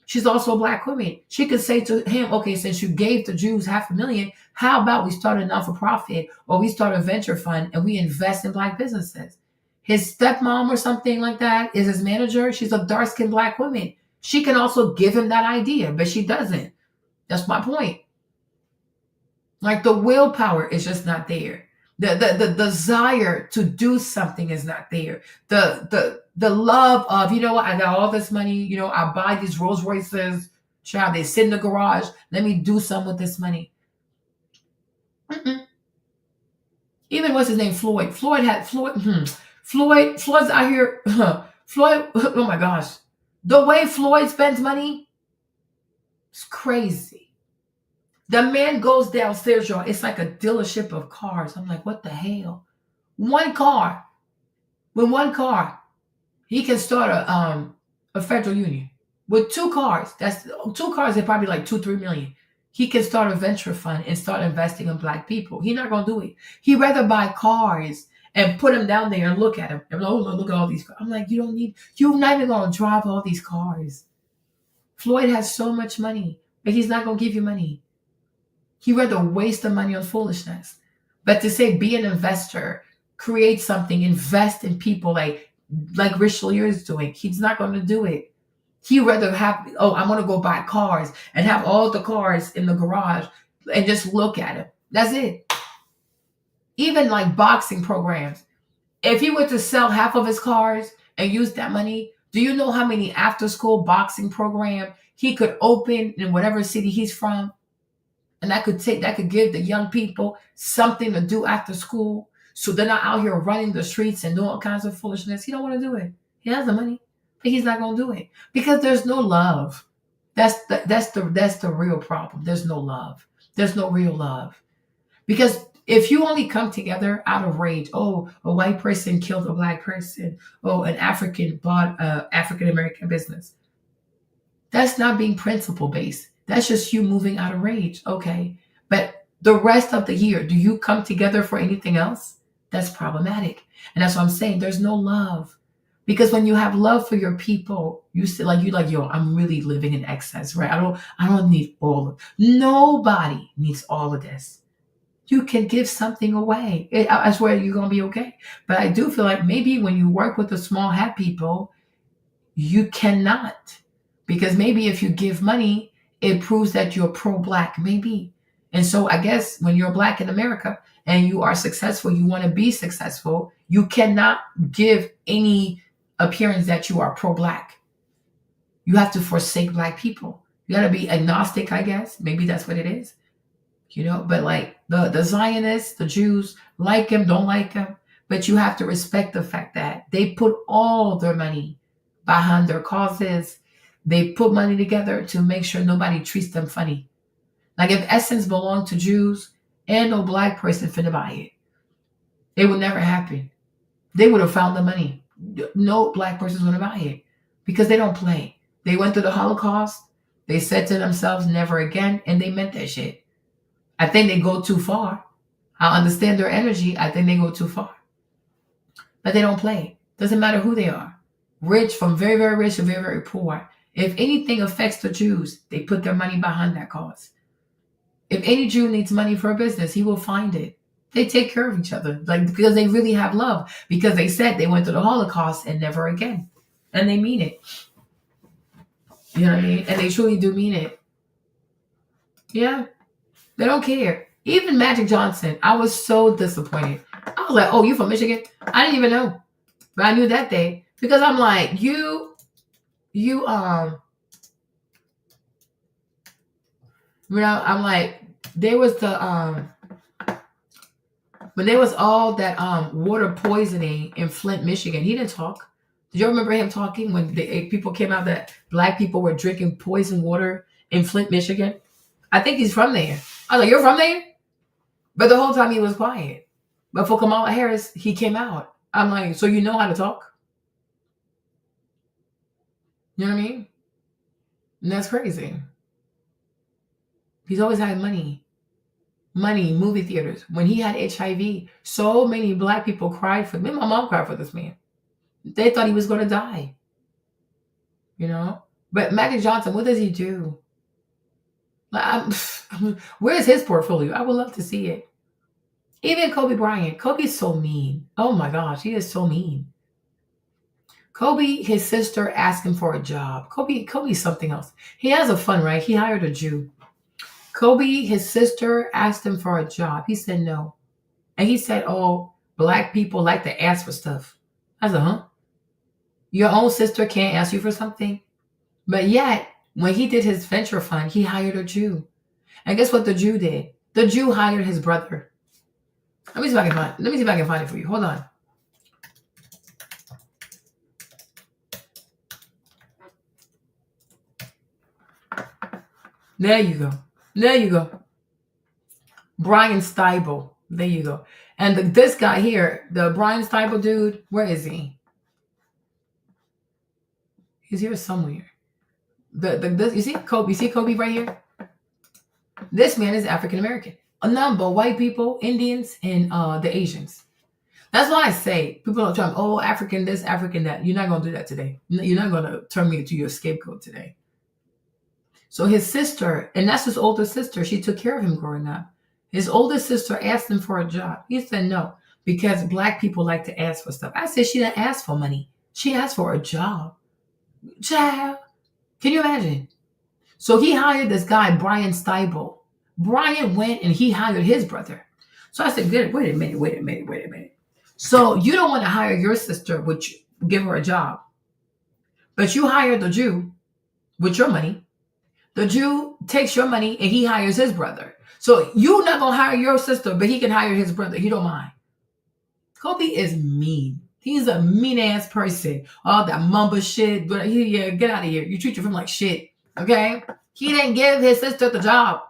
She's also a Black woman. She could say to him, okay, since you gave the Jews $500,000, how about we start a not-for-profit or we start a venture fund and we invest in Black businesses? His stepmom or something like that is his manager. She's a dark-skinned Black woman. She can also give him that idea, but she doesn't. That's my point. Like the willpower is just not there. The desire to do something is not there. The love of, you know what, I got all this money, I buy these Rolls Royces, child, they sit in the garage. Let me do something with this money. Even what's his name? Floyd's out here. Floyd, oh my gosh. The way Floyd spends money, it's crazy. The man goes downstairs, y'all. It's like a dealership of cars. I'm like, what the hell? One car. With one car, he can start a federal union. With 2 cars, that's 2 cars, they're probably like 2-3 million. He can start a venture fund and start investing in Black people. He's not gonna do it. He'd rather buy cars and put them down there and look at them. And look at all these cars. I'm like, you're not even gonna drive all these cars. Floyd has so much money, but he's not gonna give you money. He'd rather waste the money on foolishness. But to say, be an investor, create something, invest in people like Richelieu is doing, he's not going to do it. He'd rather have, I'm going to go buy cars and have all the cars in the garage and just look at them. That's it. Even like boxing programs. If he were to sell half of his cars and use that money, do you know how many after-school boxing program he could open in whatever city he's from? And that could give the young people something to do after school, so they're not out here running the streets and doing all kinds of foolishness. He don't want to do it. He has the money, but he's not going to do it because there's no love. That's the real problem. There's no love. There's no real love. Because if you only come together out of rage, a white person killed a Black person, an African bought an African American business. That's not being principle based. That's just you moving out of rage. Okay. But the rest of the year, do you come together for anything else? That's problematic. And that's what I'm saying. There's no love. Because when you have love for your people, you say like yo, I'm really living in excess, right? I don't need all of nobody needs all of this. You can give something away. I swear you're gonna be okay. But I do feel like maybe when you work with the small hat people, you cannot. Because maybe if you give money, it proves that you're pro-black, maybe. And so I guess when you're black in America and you are successful, you want to be successful, you cannot give any appearance that you are pro-black. You have to forsake black people. You got to be agnostic, I guess. Maybe that's what it is. But like the Zionists, the Jews, like him, don't like him. But you have to respect the fact that they put all their money behind their causes. They put money together to make sure nobody treats them funny. Like if Essence belonged to Jews, and no black person finna buy it. It would never happen. They would have found the money. No black person's gonna buy it because they don't play. They went through the Holocaust. They said to themselves, never again, and they meant that shit. I think they go too far. I understand their energy. I think they go too far. But they don't play. Doesn't matter who they are. Rich, from very, very rich to very, very poor. If anything affects the Jews, they put their money behind that cause. If any Jew needs money for a business, he will find it. They take care of each other, like because they really have love. Because they said they went through the Holocaust and never again. And they mean it. You know what I mean? And they truly do mean it. Yeah. They don't care. Even Magic Johnson, I was so disappointed. I was like, oh, you from Michigan? I didn't even know. But I knew that day. Because I'm like, I'm like, there was when there was all that water poisoning in Flint, Michigan, he didn't talk. Did you remember him talking when people came out that black people were drinking poison water in Flint, Michigan? I think he's from there. I was like, you're from there? But the whole time he was quiet. But for Kamala Harris, he came out. I'm like, so you know how to talk? You know what I mean? And that's crazy. He's always had money. Money, movie theaters. When he had HIV, so many black people cried for him. My mom cried for this man. They thought he was going to die. But Magic Johnson, what does he do? Where's his portfolio? I would love to see it. Even Kobe Bryant. Kobe's so mean. Oh my gosh, he is so mean. Kobe, his sister asked him for a job. Kobe's something else. He has a fun, right? He hired a Jew. Kobe, his sister asked him for a job. He said no. And he said, oh, black people like to ask for stuff. I said, huh? Your own sister can't ask you for something? But yet, when he did his venture fund, he hired a Jew. And guess what the Jew did? The Jew hired his brother. Let me see if I can find it for you. Hold on. There you go. Brian Steibel. There you go. And this guy here, the Brian Steibel dude, where is he? He's here somewhere. You see Kobe? You see Kobe right here? This man is African American. A number of white people, Indians, and the Asians. That's why I say people don't try. Oh, African this, African that. You're not gonna do that today. You're not gonna turn me into your scapegoat today. So his sister, and that's his older sister, she took care of him growing up. His older sister asked him for a job. He said no, because black people like to ask for stuff. I said she didn't ask for money. She asked for a job. Child, can you imagine? So he hired this guy, Brian Steibel. Brian went and he hired his brother. So I said, wait a minute. So you don't want to hire your sister, which give her a job. But you hire the Jew with your money. The Jew takes your money and he hires his brother. So you're not going to hire your sister, but he can hire his brother. He don't mind. Kobe is mean. He's a mean-ass person. All that mumble shit. But yeah, get out of here. You treat your friend like shit. Okay? He didn't give his sister the job.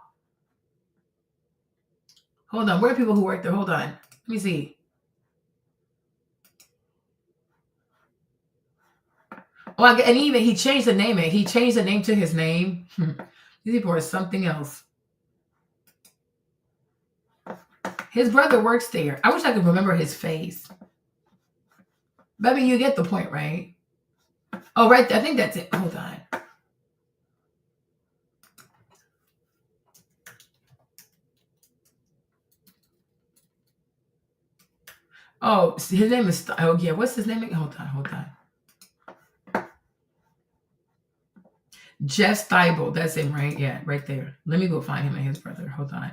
Hold on. Where are people who work there? Hold on. Let me see. Oh, and even he changed the name. He changed the name to his name. These people are something else. His brother works there. I wish I could remember his face. But I mean, you get the point, right? Oh, right. I think that's it. Hold on. Oh, his name is. Oh, yeah. What's his name? Hold on. Jeff Steibel. That's him, right? Yeah, right there. Let me go find him and his brother. Hold on.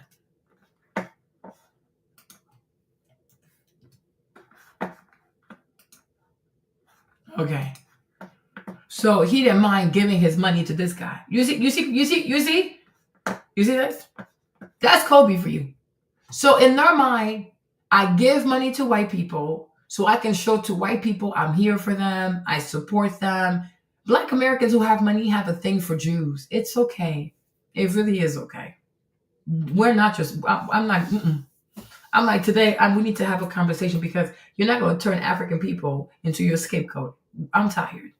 Okay. So he didn't mind giving his money to this guy. You see this? That's Kobe for you. So in their mind, I give money to white people so I can show to white people I'm here for them. I support them. Black Americans who have money have a thing for Jews. It's okay. It really is okay. We're not just, I'm like, I'm like, today, we need to have a conversation because you're not going to turn African people into your scapegoat. I'm tired.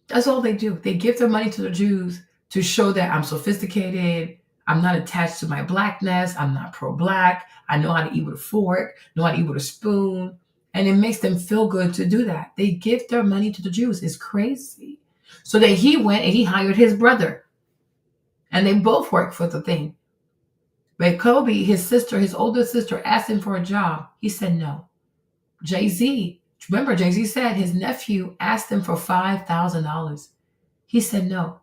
That's all they do. They give their money to the Jews to show that I'm sophisticated. I'm not attached to my blackness. I'm not pro-black. I know how to eat with a fork, know how to eat with a spoon. And it makes them feel good to do that. They give their money to the Jews. It's crazy. So that he went and he hired his brother. And they both work for the thing. But Kobe, his older sister, asked him for a job. He said no. Jay-Z, remember Jay-Z said his nephew asked him for $5,000. He said no.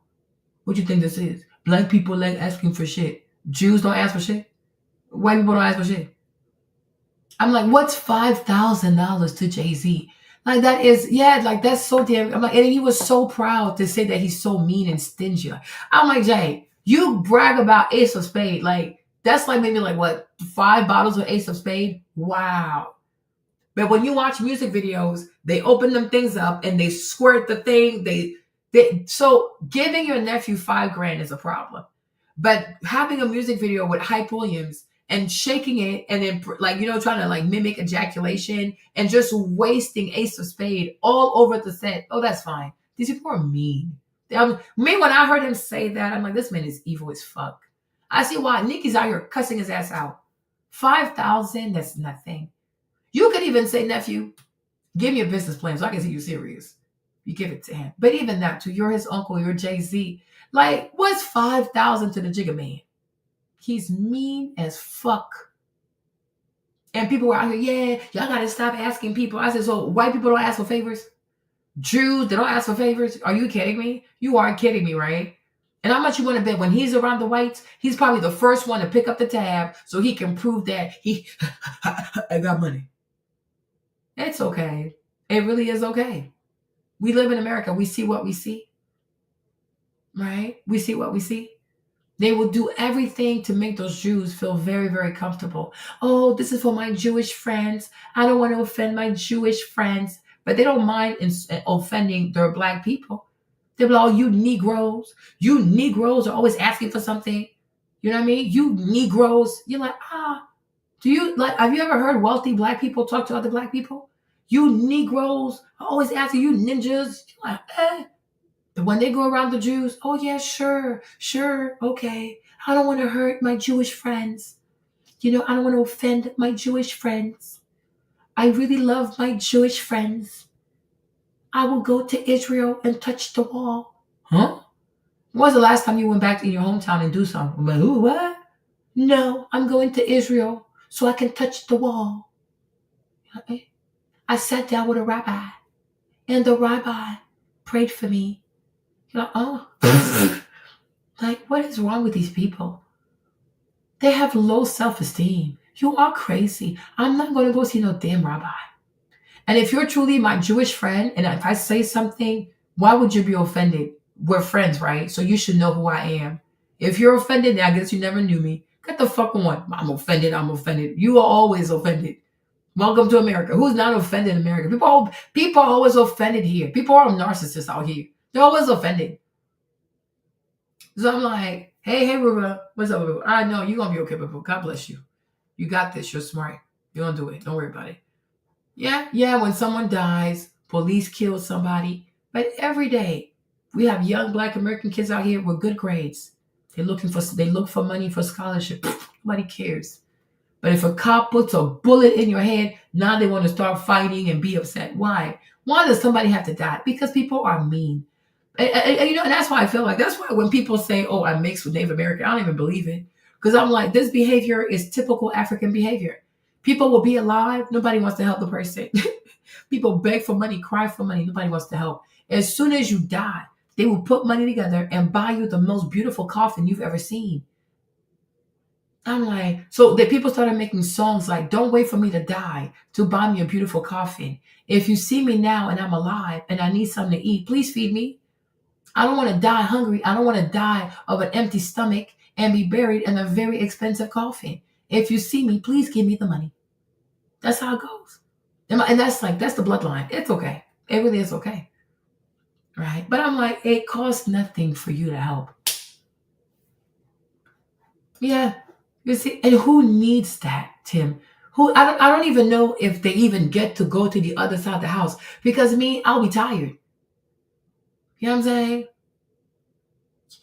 What do you think this is? Black people like asking for shit. Jews don't ask for shit. White people don't ask for shit. I'm like, what's $5,000 to Jay-Z? Like that is, yeah, like that's so damn. I'm like, and he was so proud to say that he's so mean and stingy. I'm like, Jay, you brag about Ace of Spade. Like, that's like maybe like what, 5 bottles of Ace of Spade? Wow. But when you watch music videos, they open them things up and they squirt the thing. So giving your nephew $5,000 is a problem. But having a music video with Hype Williams and shaking it and then like, trying to like mimic ejaculation and just wasting Ace of Spade all over the set. Oh, that's fine. These people are mean. Me, when I heard him say that, I'm like, this man is evil as fuck. I see why Nicki's out here cussing his ass out. 5,000, that's nothing. You could even say, nephew, give me a business plan so I can see you serious. You give it to him. But even that too, you're his uncle, you're Jay-Z. Like, what's 5,000 to the Jigga Man? He's mean as fuck. And people were out here, yeah, y'all gotta stop asking people. I said, so white people don't ask for favors? Jews, they don't ask for favors? Are you kidding me? You are kidding me, right? And how much you want to bet when he's around the whites, he's probably the first one to pick up the tab so he can prove that I got money. It's okay. It really is okay. We live in America. We see what we see. Right? We see what we see. They will do everything to make those Jews feel very, very comfortable. Oh, this is for my Jewish friends. I don't want to offend my Jewish friends. But they don't mind offending their black people. They're like, oh, you Negroes are always asking for something. You know what I mean? You Negroes. You're like, have you ever heard wealthy black people talk to other black people? You Negroes are always asking, you ninjas. You're like, But when they go around the Jews, oh yeah, sure, okay. I don't want to hurt my Jewish friends. I don't want to offend my Jewish friends. I really love my Jewish friends. I will go to Israel and touch the wall. Huh? When was the last time you went back in your hometown and do something? I'm like, ooh, what? No, I'm going to Israel so I can touch the wall. I sat down with a rabbi, and the rabbi prayed for me. You're like, oh. Like, what is wrong with these people? They have low self-esteem. You are crazy. I'm not going to go see no damn rabbi. And if you're truly my Jewish friend, and if I say something, why would you be offended? We're friends, right? So you should know who I am. If you're offended, then I guess you never knew me. Get the fuck on. I'm offended. You are always offended. Welcome to America. Who's not offended in America? People are always offended here. People are narcissists out here. They're always offended. So I'm like, hey, Ruba. What's up, Ruba? I know you're going to be okay, Ruba. God bless you. You got this. You're smart. You're going to do it. Don't worry about it. Yeah, when someone dies, police kill somebody. But every day, we have young Black American kids out here with good grades. They look for money for scholarship. Nobody cares. But if a cop puts a bullet in your head, now they want to start fighting and be upset. Why? Why does somebody have to die? Because people are mean. And that's why I feel like, that's why when people say, oh, I'm mixed with Native American, I don't even believe it. Because I'm like, this behavior is typical African behavior. People will be alive. Nobody wants to help the person. People beg for money, cry for money. Nobody wants to help. As soon as you die, they will put money together and buy you the most beautiful coffin you've ever seen. I'm like, so the people started making songs like, don't wait for me to die to buy me a beautiful coffin. If you see me now and I'm alive and I need something to eat, please feed me. I don't want to die hungry. I don't want to die of an empty stomach and be buried in a very expensive coffin. If you see me, please give me the money. That's how it goes. And that's the bloodline. It's okay. It really is okay. Right? But I'm like, it costs nothing for you to help. Yeah. You see, and who needs that, Tim? I don't even know if they even get to go to the other side of the house. Because me, I'll be tired. You know what I'm saying?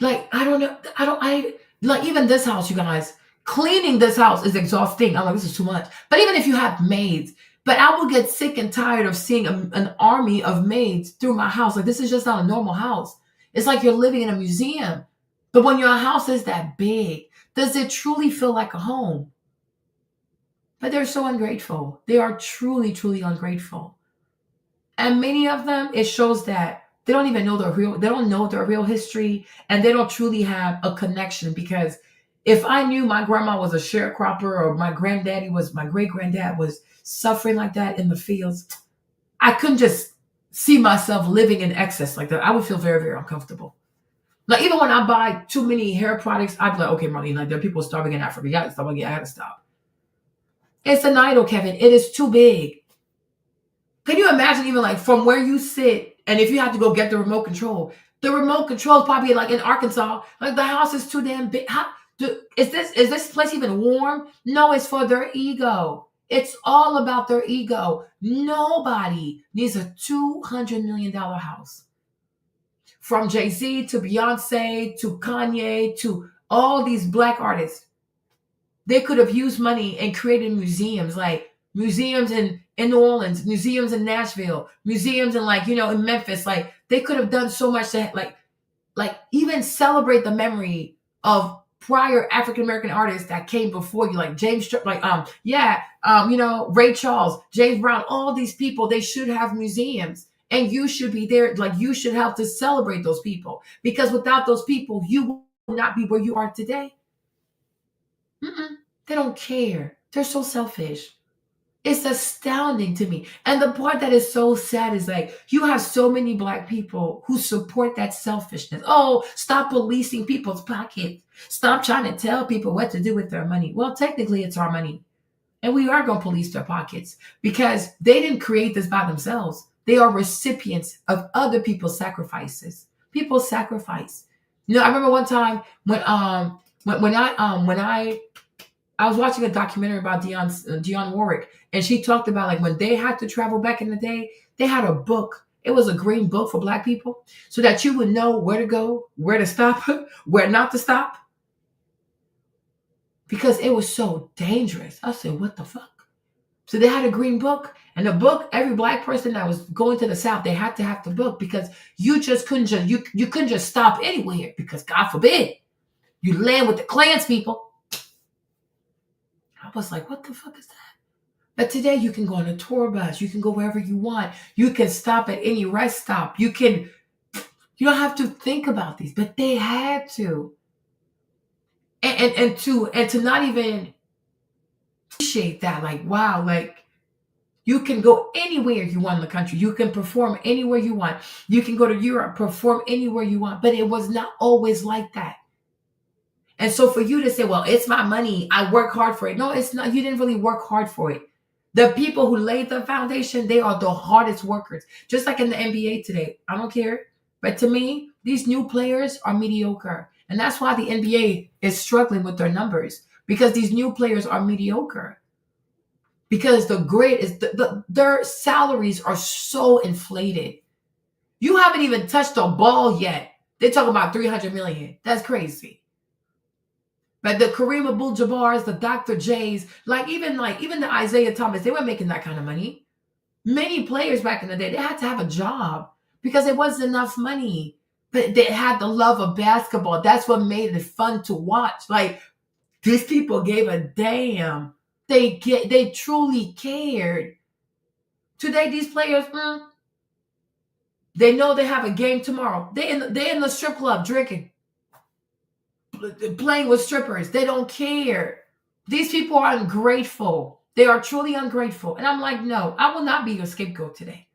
Like, I don't know. Like, even this house, you guys, cleaning this house is exhausting. I'm like, this is too much. But even if you have maids, but I will get sick and tired of seeing an army of maids through my house. Like, this is just not a normal house. It's like you're living in a museum. But when your house is that big, does it truly feel like a home? But they're so ungrateful. They are truly, truly ungrateful. And many of them, it shows that they don't even know they don't know their real history, and they don't truly have a connection. Because if I knew my grandma was a sharecropper, or my great granddad was suffering like that in the fields, I couldn't just see myself living in excess like that. I would feel very, very uncomfortable. Like, even when I buy too many hair products, I'd be like, okay, Marlene, like, there are people starving in Africa. You gotta stop. I gotta stop. It's an idol, Kevin. It is too big. Can you imagine, even like from where you sit, and if you have to go get the remote control is probably like in Arkansas. Like, the house is too damn big. Is this place even warm? No, it's for their ego. It's all about their ego. Nobody needs a $200 million house. From Jay-Z to Beyonce to Kanye to all these black artists, they could have used money and created museums, like museums in New Orleans, museums in Nashville, museums in in Memphis. Like, they could have done so much to like even celebrate the memory of prior African American artists that came before you, like Ray Charles, James Brown, all these people. They should have museums. And you should be there, like, you should help to celebrate those people. Because without those people, you will not be where you are today. They don't care. They're so selfish. It's astounding to me. And the part that is so sad is, like, you have so many black people who support that selfishness. Oh, stop policing people's pockets. Stop trying to tell people what to do with their money. Well, technically, it's our money. And we are going to police their pockets because they didn't create this by themselves. They are recipients of other people's sacrifices. People sacrifice. I remember one time when I was watching a documentary about Dionne Warwick, and she talked about, like, when they had to travel back in the day, they had a book. It was a green book for black people, so that you would know where to go, where to stop, where not to stop, because it was so dangerous. I said, what the fuck? So they had a green book, and the book, every black person that was going to the South, they had to have the book, because you just couldn't you couldn't just stop anywhere, because God forbid you land with the Klans people. I was like, what the fuck is that? But today you can go on a tour bus, you can go wherever you want, you can stop at any rest stop, you don't have to think about these, but they had to. And to not even appreciate that, like, wow, like, you can go anywhere you want in the country. You can perform anywhere you want. You can go to Europe, perform anywhere you want. But it was not always like that. And so for you to say, well, it's my money, I work hard for it. No, it's not. You didn't really work hard for it. The people who laid the foundation, they are the hardest workers. Just like in the NBA today. I don't care. But to me, these new players are mediocre. And that's why the NBA is struggling with their numbers. Because these new players are mediocre. Because their salaries are so inflated. You haven't even touched a ball yet. They're talking about $300 million. That's crazy. But the Kareem Abdul-Jabbars, the Dr. J's, even the Isaiah Thomas, they weren't making that kind of money. Many players back in the day, they had to have a job because it wasn't enough money. But they had the love of basketball. That's what made it fun to watch. Like, these people gave a damn. They truly cared. Today, these players, they know they have a game tomorrow. They in the strip club drinking, playing with strippers. They don't care. These people are ungrateful. They are truly ungrateful. And I'm like, no, I will not be your scapegoat today.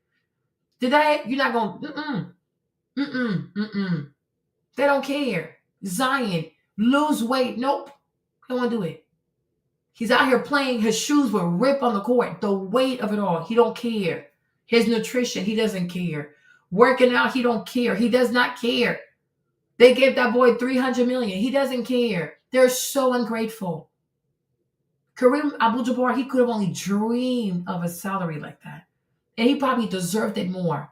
Today, you're not going, They don't care. Zion, lose weight. Nope. Don't want to do it. He's out here playing. His shoes will rip on the court. The weight of it all. He don't care. His nutrition, he doesn't care. Working out, he don't care. He does not care. They gave that boy $300 million. He doesn't care. They're so ungrateful. Kareem Abdul-Jabbar, he could have only dreamed of a salary like that. And he probably deserved it more.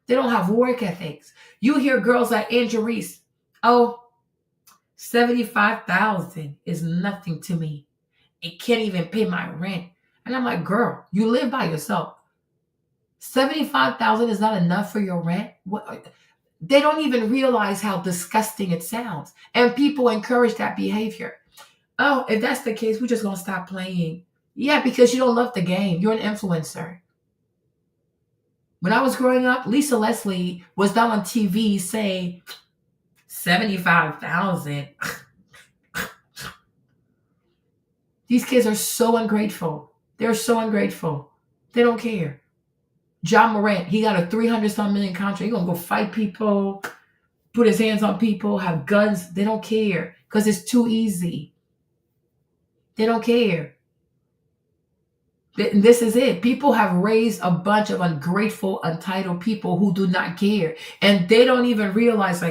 They don't have work ethics. You hear girls like Angel Reese, oh, $75,000 is nothing to me. It can't even pay my rent. And I'm like, girl, you live by yourself. $75,000 is not enough for your rent? What? They don't even realize how disgusting it sounds. And people encourage that behavior. Oh, if that's the case, we're just going to stop playing. Yeah, because you don't love the game. You're an influencer. When I was growing up, Lisa Leslie was down on TV saying, 75,000. These kids are so ungrateful. They're so ungrateful. They don't care. John Morant, he got a 300-some million contract. He's going to go fight people, put his hands on people, have guns. They don't care because it's too easy. They don't care. This is it. People have raised a bunch of ungrateful, untitled people who do not care. And they don't even realize,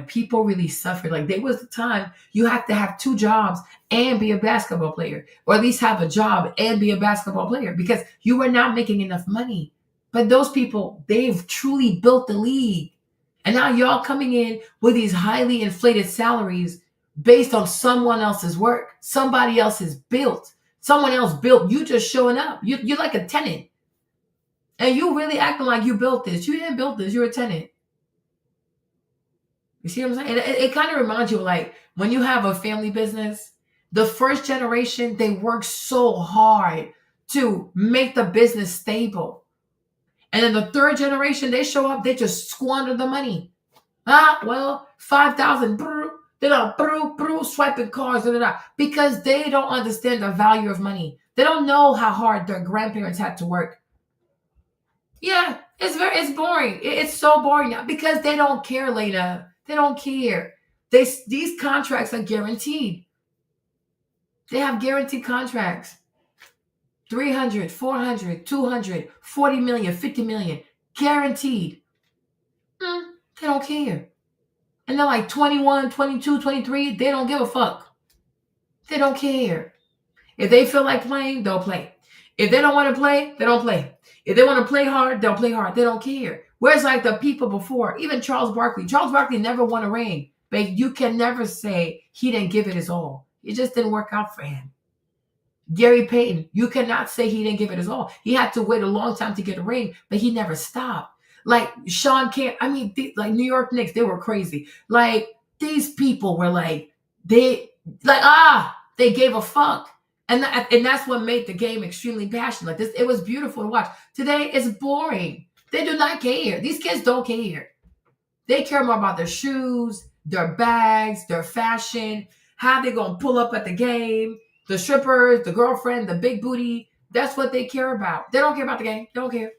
people really suffer. Like, there was a time you have to have 2 jobs and be a basketball player, or at least have a job and be a basketball player because you were not making enough money. But those people, they've truly built the league. And now y'all coming in with these highly inflated salaries based on someone else's work. Somebody else's built. Someone else built. You just showing up. You're like a tenant. And you really acting like you built this. You didn't build this. You're a tenant. You see what I'm saying? It kind of reminds you of like when you have a family business, the first generation, they work so hard to make the business stable. And then the third generation, they show up, they just squander the money. Well, 5,000, they're not swiping cars, because they don't understand the value of money. They don't know how hard their grandparents had to work. Yeah, it's boring. It's so boring now because they don't care, Lena. They don't care. These contracts are guaranteed. They have guaranteed contracts. 300, 400, 200, 40 million, 50 million, guaranteed. They don't care. And they're like 21, 22, 23, they don't give a fuck. They don't care. If they feel like playing, they'll play. If they don't want to play, they don't play. If they want to play hard, they'll play hard. They don't care. Whereas like the people before, even Charles Barkley never won a ring, but you can never say he didn't give it his all. It just didn't work out for him. Gary Payton, you cannot say he didn't give it his all. He had to wait a long time to get a ring, but he never stopped. Like Sean Kemp, like New York Knicks, they were crazy. Like these people were they gave a fuck. And that's what made the game extremely passionate. Like this, it was beautiful to watch. Today, it's boring. They do not care. These kids don't care. They care more about their shoes, their bags, their fashion, how they're going to pull up at the game, the strippers, the girlfriend, the big booty. That's what they care about. They don't care about the game. They don't care.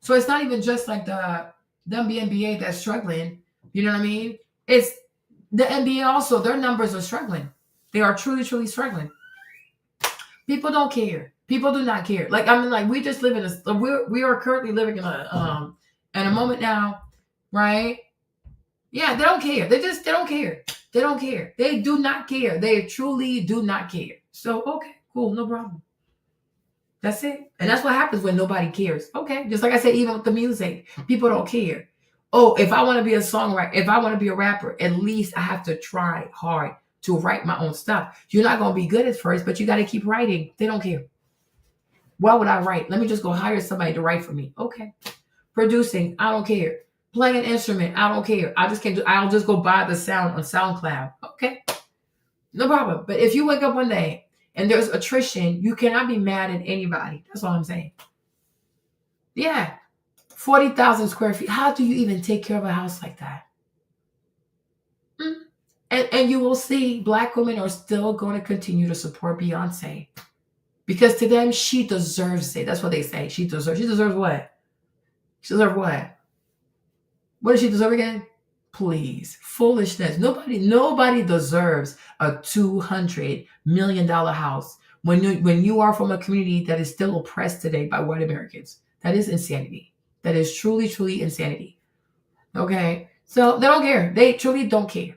So it's not even just like the WNBA that's struggling. You know what I mean? It's the NBA also. Their numbers are struggling. They are truly, truly struggling. People don't care. People do not care. We just live in we are currently living in a moment now, right? Yeah, they don't care. They don't care. They don't care. They do not care. They truly do not care. So, okay, cool, no problem. That's it. And that's what happens when nobody cares. Okay, just like I said, even with the music, people don't care. Oh, if I want to be a songwriter, if I want to be a rapper, at least I have to try hard to write my own stuff. You're not going to be good at first, but you got to keep writing. They don't care. Why would I write? Let me just go hire somebody to write for me. Okay. Producing, I don't care. Playing an instrument, I don't care. I'll just go buy the sound on SoundCloud. Okay. No problem. But if you wake up one day and there's attrition, you cannot be mad at anybody. That's all I'm saying. Yeah. 40,000 square feet. How do you even take care of a house like that? And you will see Black women are still going to continue to support Beyonce. Because to them, she deserves it. That's what they say. She deserves what? She deserves what? What does she deserve again? Please. Foolishness. Nobody deserves a $200 million house when you are from a community that is still oppressed today by white Americans. That is insanity. That is truly, truly insanity. Okay? So they don't care. They truly don't care.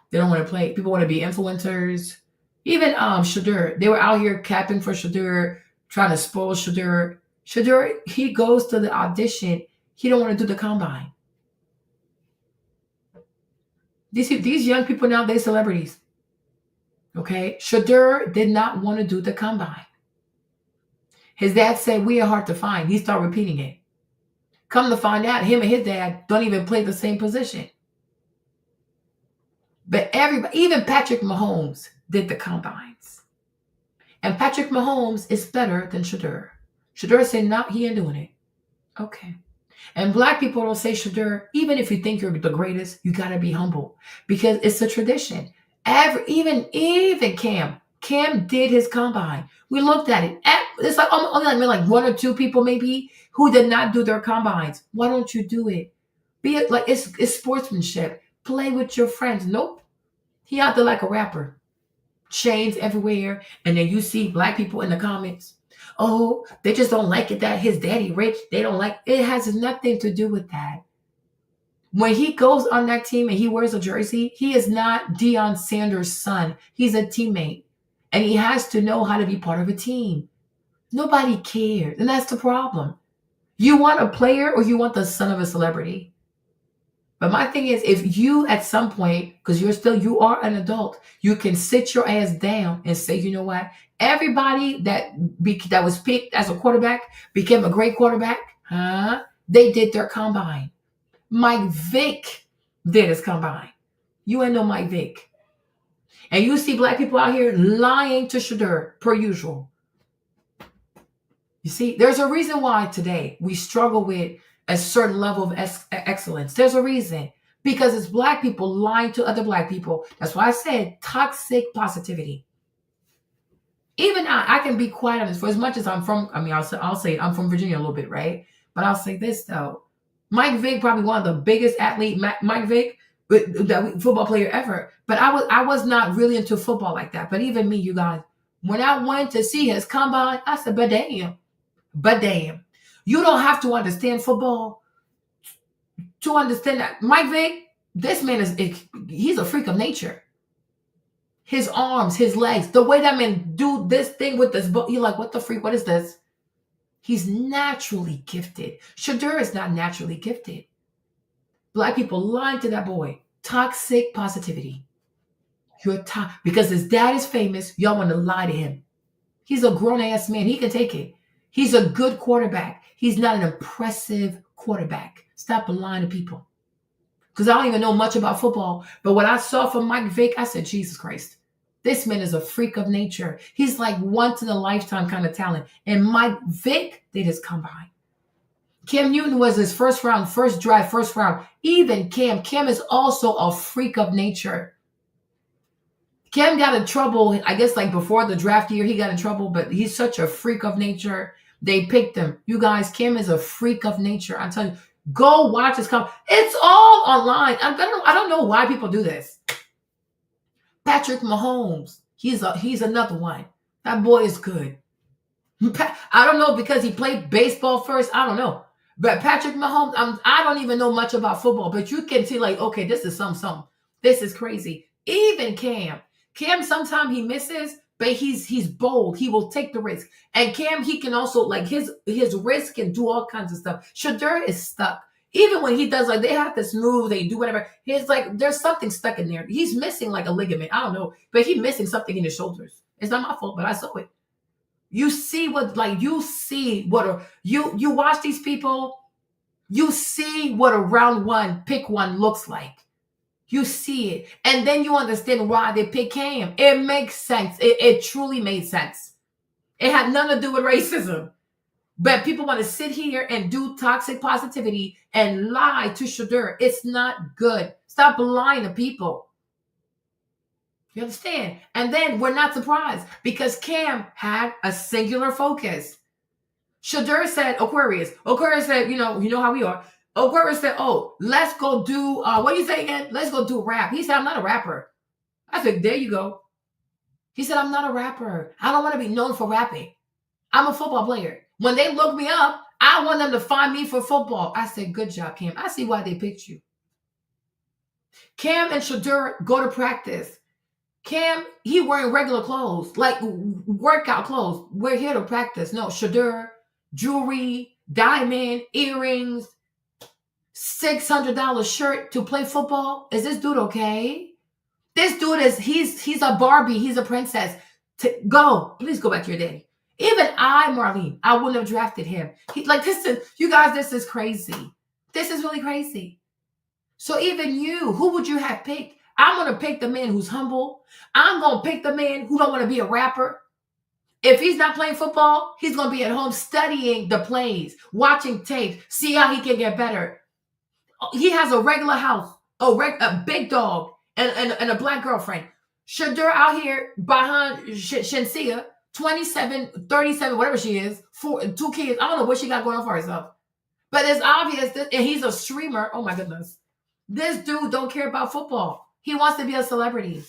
They don't want to play. People want to be influencers. Even Shadur, they were out here capping for Shadur, trying to spoil Shadur. Shadur, he goes to the audition. He don't want to do the combine. These young people now, they're celebrities. Okay? Shadur did not want to do the combine. His dad said, we are hard to find. He started repeating it. Come to find out, him and his dad don't even play the same position. But everybody, even Patrick Mahomes did the combines. And Patrick Mahomes is better than Shadur. Shadur said, no, he ain't doing it. Okay. And Black people don't say, Shadur, even if you think you're the greatest, you got to be humble. Because it's a tradition. Even Cam did his combine. We looked at it. It's like only like one or two people maybe who did not do their combines. Why don't you do it? Be it like it's sportsmanship. Play with your friends. Nope. He out there like a rapper. Chains everywhere. And then you see Black people in the comments. Oh, they just don't like it that his daddy rich. They don't like it. Has nothing to do with that. When he goes on that team and he wears a jersey, he is not Deion Sanders' son. He's a teammate. And he has to know how to be part of a team. Nobody cares. And that's the problem. You want a player or you want the son of a celebrity? But my thing is, if you at some point, because you are an adult, you can sit your ass down and say, you know what? Everybody that was picked as a quarterback became a great quarterback. They did their combine. Mike Vick did his combine. You ain't no Mike Vick. And you see Black people out here lying to Shadur, per usual. You see, there's a reason why today we struggle with a certain level of excellence. There's a reason. Because it's Black people lying to other Black people. That's why I said toxic positivity. Even I can be quiet on this for as much as I'm from, I'll say I'm from Virginia a little bit, right? But I'll say this though. Mike Vick, probably one of the biggest athlete, Mike Vick, football player ever. But I was not really into football like that. But even me, you guys, when I went to see his combine, I said, but damn. You don't have to understand football to understand that. Mike Vick, this man he's a freak of nature. His arms, his legs, the way that man do this thing with this book, you're like, what the freak? What is this? He's naturally gifted. Shadur is not naturally gifted. Black people lying to that boy. Toxic positivity. Because his dad is famous, y'all want to lie to him. He's a grown-ass man. He can take it. He's a good quarterback. He's not an impressive quarterback. Stop lying to people. Because I don't even know much about football. But what I saw from Mike Vick, I said, Jesus Christ. This man is a freak of nature. He's like once in a lifetime kind of talent. And Mike Vick did his combine. Cam Newton was his first round. Even Cam is also a freak of nature. Cam got in trouble, I guess like before the draft year, he got in trouble, but he's such a freak of nature. They picked him. You guys, Cam is a freak of nature. I'm telling you, go watch his combine. It's all online. I don't know why people do this. Patrick Mahomes, he's another one. That boy is good. I don't know because he played baseball first. I don't know. But Patrick Mahomes, I don't even know much about football, but you can see like, okay, this is something. This is crazy. Even Cam, sometimes he misses, but he's bold. He will take the risk. And Cam, he can also like his risk can do all kinds of stuff. Shadur is stuck. Even when he does, like, they have this move, they do whatever. He's like, there's something stuck in there. He's missing like a ligament. I don't know, but he's missing something in his shoulders. It's not my fault, but I saw it. You see what you watch these people. You see what a round one, pick one looks like. You see it. And then you understand why they pick him. It makes sense. It truly made sense. It had nothing to do with racism. But people want to sit here and do toxic positivity and lie to Shadur. It's not good. Stop lying to people. You understand? And then we're not surprised because Cam had a singular focus. Shadur said, Aquarius said, you know how we are. Aquarius said, oh, let's go do, what do you say again? Let's go do rap. He said, I'm not a rapper. I said, there you go. He said, I'm not a rapper. I don't want to be known for rapping. I'm a football player. When they look me up, I want them to find me for football. I said, good job, Cam. I see why they picked you. Cam and Shadur go to practice. Cam, he wearing regular clothes, like workout clothes. We're here to practice. No, Shadur, jewelry, diamond, earrings, $600 shirt to play football. Is this dude okay? This dude he's a Barbie. He's a princess. Please go back to your daddy. Even Marlene, I wouldn't have drafted him. This is crazy. This is really crazy. So even you, who would you have picked? I'm going to pick the man who's humble. I'm going to pick the man who don't want to be a rapper. If he's not playing football, he's going to be at home studying the plays, watching tapes, see how he can get better. He has a regular house, a big dog, and a black girlfriend. Shadur out here behind Shensia, 27, 37, whatever she is, 2 kids. I don't know what she got going on for herself. But it's obvious that and he's a streamer. Oh my goodness. This dude don't care about football. He wants to be a celebrity.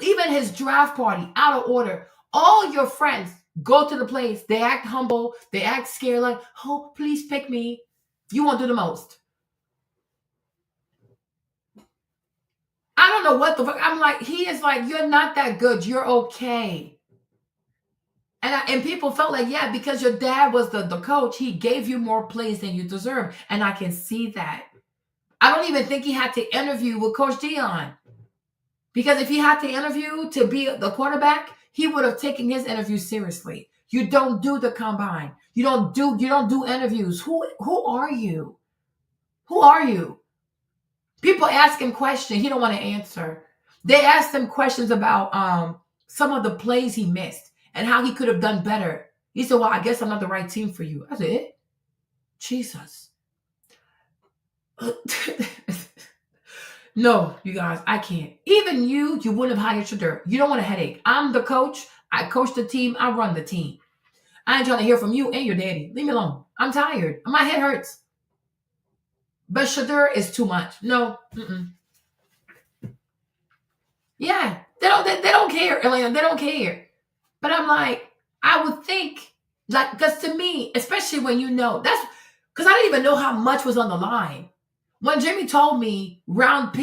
Even his draft party, out of order. All your friends go to the place. They act humble. They act scared like, oh, please pick me. You won't do the most. I don't know what the fuck. I'm like, he is like, you're not that good. You're okay. And people felt like, yeah, because your dad was the coach, he gave you more plays than you deserve. And I can see that. I don't even think he had to interview with Coach Dion. Because if he had to interview to be the quarterback, he would have taken his interview seriously. You don't do the combine. You don't do interviews. Who are you? Who are you? People ask him questions he don't want to answer. They asked him questions about some of the plays he missed and how he could have done better. He said, well, I guess I'm not the right team for you. I said, Jesus. No, you guys, I can't. Even you wouldn't have hired Shadur. You don't want a headache. I'm the coach. I coach the team. I run the team. I ain't trying to hear from you and your daddy. Leave me alone. I'm tired. My head hurts. But Shadur is too much. No. Yeah, they don't care, Elena. They don't care. But I'm like, I would think, like, because to me, especially when you know, that's because I didn't even know how much was on the line. When Jimmy told me round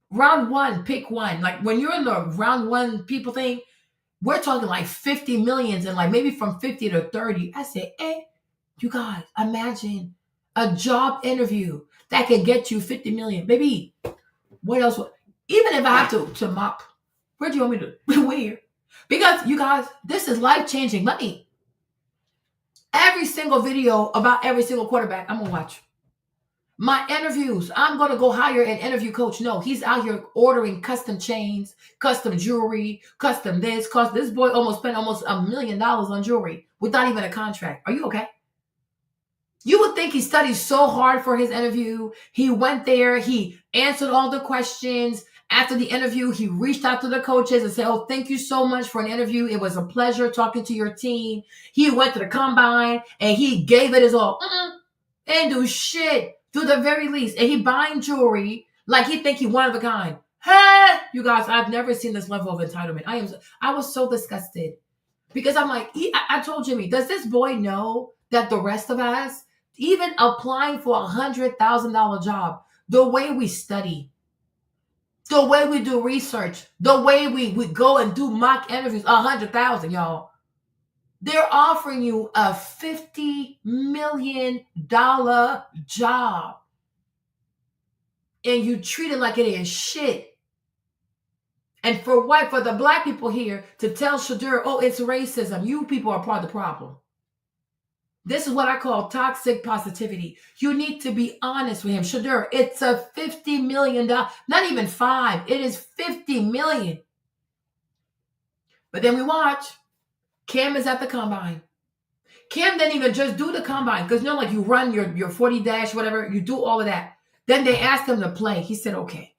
one, pick one. Like when you're in the round one people thing, we're talking like 50 millions and like maybe from 50 to 30. I said, you guys, imagine a job interview that can get you 50 million. Baby, what else? Even if I have to mop, where do you want me to wear? Because you guys, this is life-changing money. Every single video about every single quarterback, I'm going to watch. My interviews, I'm going to go hire an interview coach. No, he's out here ordering custom chains, custom jewelry, custom this. This boy spent almost $1 million on jewelry without even a contract. Are you okay? You would think he studied so hard for his interview. He went there. He answered all the questions. After the interview, he reached out to the coaches and said, oh, thank you so much for an interview. It was a pleasure talking to your team. He went to the combine and he gave it his all. And do shit. To the very least. And he buying jewelry like he think he one of a kind. Hey, you guys, I've never seen this level of entitlement. I was so disgusted. Because I'm like, I told Jimmy, does this boy know that the rest of us, even applying for $100,000 job, the way we study, the way we do research, the way we go and do mock interviews, 100,000, y'all. They're offering you a $50 million job. And you treat it like it is shit. And for the black people here to tell Shadur, oh, it's racism. You people are part of the problem. This is what I call toxic positivity. You need to be honest with him. Shadur, it's a $50 million, not even 5. It is $50 million. But then we watch. Cam is at the combine. Cam didn't even just do the combine because, like you run your 40 dash, whatever, you do all of that. Then they asked him to play. He said, okay.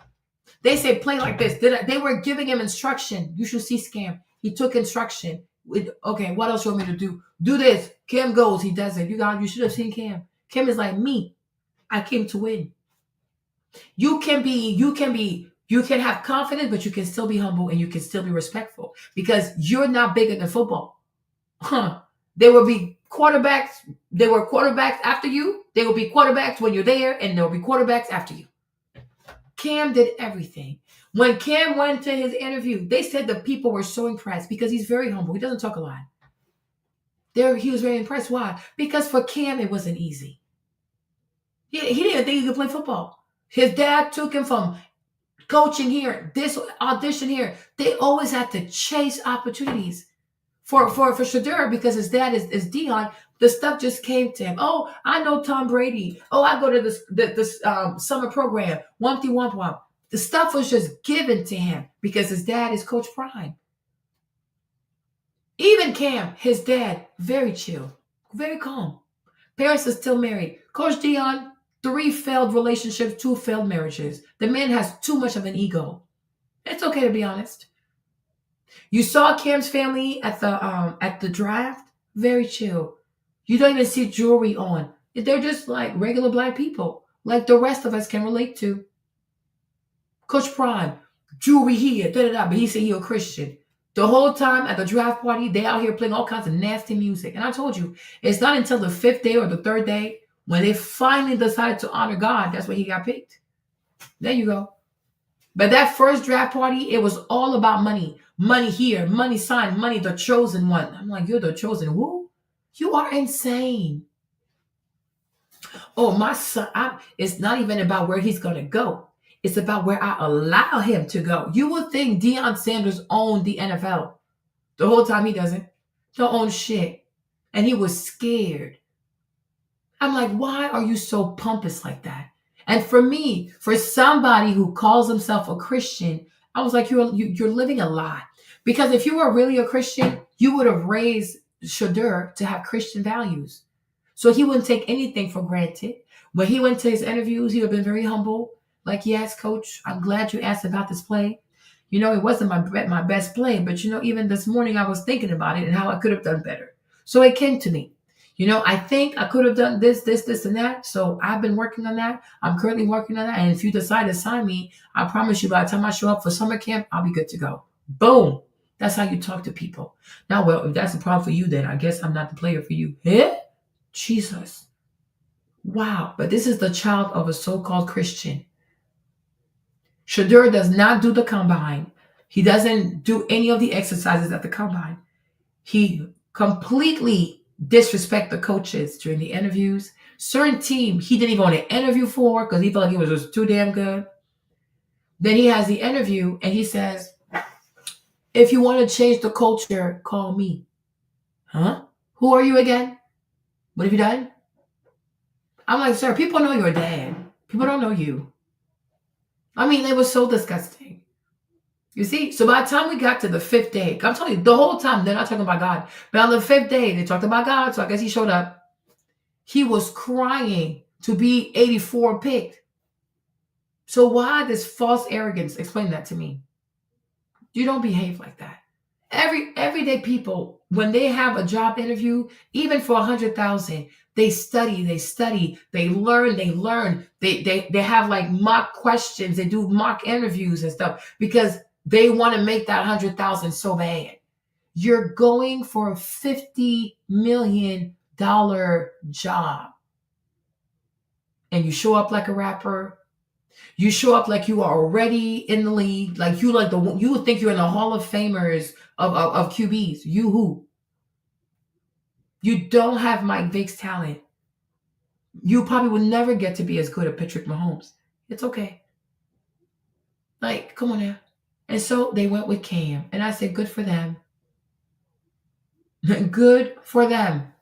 They say play like this. They were giving him instruction. You should see Cam. He took instruction. Okay, what else you want me to do? Do this. Cam goes. He does it. You should have seen Cam. Cam is like me. I came to win. You can have confidence, but you can still be humble and you can still be respectful because you're not bigger than football. There will be quarterbacks. There were quarterbacks after you. There will be quarterbacks when you're there, and there will be quarterbacks after you. Cam did everything. When Cam went to his interview, they said the people were so impressed because he's very humble. He doesn't talk a lot. He was very impressed. Why? Because for Cam, it wasn't easy. He didn't think he could play football. His dad took him from coaching here, this audition here. They always had to chase opportunities. For Shadur, because his dad is Dion, the stuff just came to him. Oh, I know Tom Brady. Oh, I go to this summer program. Wumpty wump wump. The stuff was just given to him because his dad is Coach Prime. Even Cam, his dad, very chill, very calm. Parents are still married. Coach Dion, 3 failed relationships, 2 failed marriages. The man has too much of an ego. It's okay to be honest. You saw Cam's family at the draft, very chill. You don't even see jewelry on. They're just like regular black people, like the rest of us can relate to. Coach Prime, jewelry here, but he said he a Christian. The whole time at the draft party, they out here playing all kinds of nasty music. And I told you, it's not until the 5th day or the 3rd day when they finally decided to honor God, that's when he got picked. There you go. But that first draft party, it was all about money. Money here, money signed, money the chosen one. I'm like, you're the chosen who? You are insane. Oh, my son, it's not even about where he's going to go. It's about where I allow him to go. You would think Deion Sanders owned the NFL. The whole time he doesn't. Don't own shit. And he was scared. I'm like, why are you so pompous like that? And for me, for somebody who calls himself a Christian, I was like, you're living a lie. Because if you were really a Christian, you would have raised Shadur to have Christian values. So he wouldn't take anything for granted. When he went to his interviews, he would have been very humble. Like, yes, coach, I'm glad you asked about this play. It wasn't my best play, but even this morning I was thinking about it and how I could have done better. So it came to me. I think I could have done this, and that. So I've been working on that. I'm currently working on that. And if you decide to sign me, I promise you by the time I show up for summer camp, I'll be good to go. Boom. That's how you talk to people. Now, well, if that's a problem for you, then I guess I'm not the player for you. Eh? Jesus. Wow. But this is the child of a so-called Christian. Shadur does not do the combine. He doesn't do any of the exercises at the combine. He completely disrespect the coaches during the interviews. Certain team he didn't even want to interview for because he felt like he was just too damn good. Then he has the interview and he says, if you want to change the culture, call me. Huh? Who are you again? What have you done? I'm like, sir, people know your dad. People don't know you. I mean, it was so disgusting. You see? So by the time we got to the 5th day, I'm telling you, the whole time, they're not talking about God. But on the 5th day, they talked about God, so I guess he showed up. He was crying to be 84 picked. So why this false arrogance? Explain that to me. You don't behave like that. Everyday people, when they have a job interview, even for 100,000, they study, they learn. They have like mock questions. They do mock interviews and stuff because they want to make that 100,000 so bad. You're going for a $50 million job. And you show up like a rapper. You show up like you are already in the league. Like you would think you're in the Hall of Famers of QBs. You who? You don't have Mike Vick's talent. You probably will never get to be as good as Patrick Mahomes. It's okay. Like, come on now. And so they went with Cam. And I said, good for them. Good for them.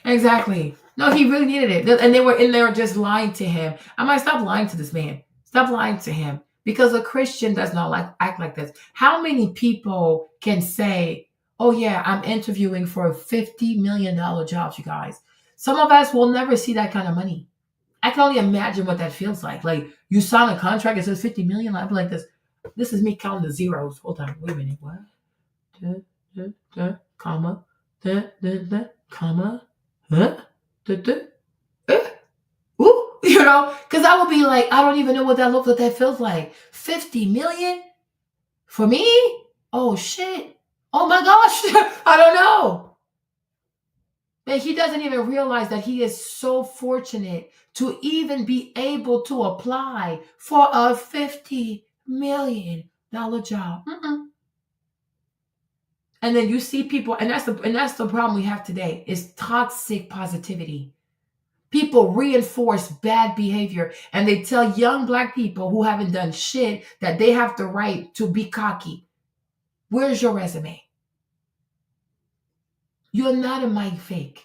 Exactly. No, he really needed it. And they were in there just lying to him. I might stop lying to this man. Stop lying to him. Because a Christian does not act like this. How many people can say, oh yeah, I'm interviewing for $50 million jobs, you guys. Some of us will never see that kind of money. I can only imagine what that feels like. Like, you sign a contract, it says 50 million. I'd be like this. This is me counting the zeros. Hold on, wait a minute. What? Comma. Comma. Huh? Ooh, you know, because I would be like, I don't even know what that feels like. 50 million for me? Oh shit. Oh my gosh. I don't know. And he doesn't even realize that he is so fortunate to even be able to apply for a $50 million job. And then you see people, and that's the problem we have today, is toxic positivity. People reinforce bad behavior, and they tell young Black people who haven't done shit that they have the right to be cocky. Where's your resume? You're not a Mike Vick.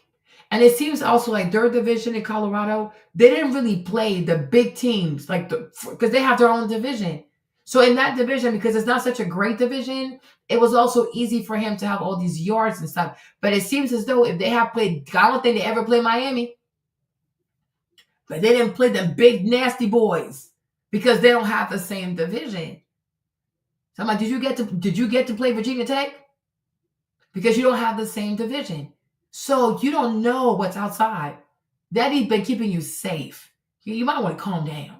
And it seems also like their division in Colorado, they didn't really play the big teams, like because they have their own division. So in that division, because it's not such a great division, it was also easy for him to have all these yards and stuff. But it seems as though if they have played, I don't think they ever played Miami. But they didn't play the big nasty boys because they don't have the same division. So I'm like, did you get to play Virginia Tech? Because you don't have the same division. So you don't know what's outside. Daddy's been keeping you safe. You might want to calm down.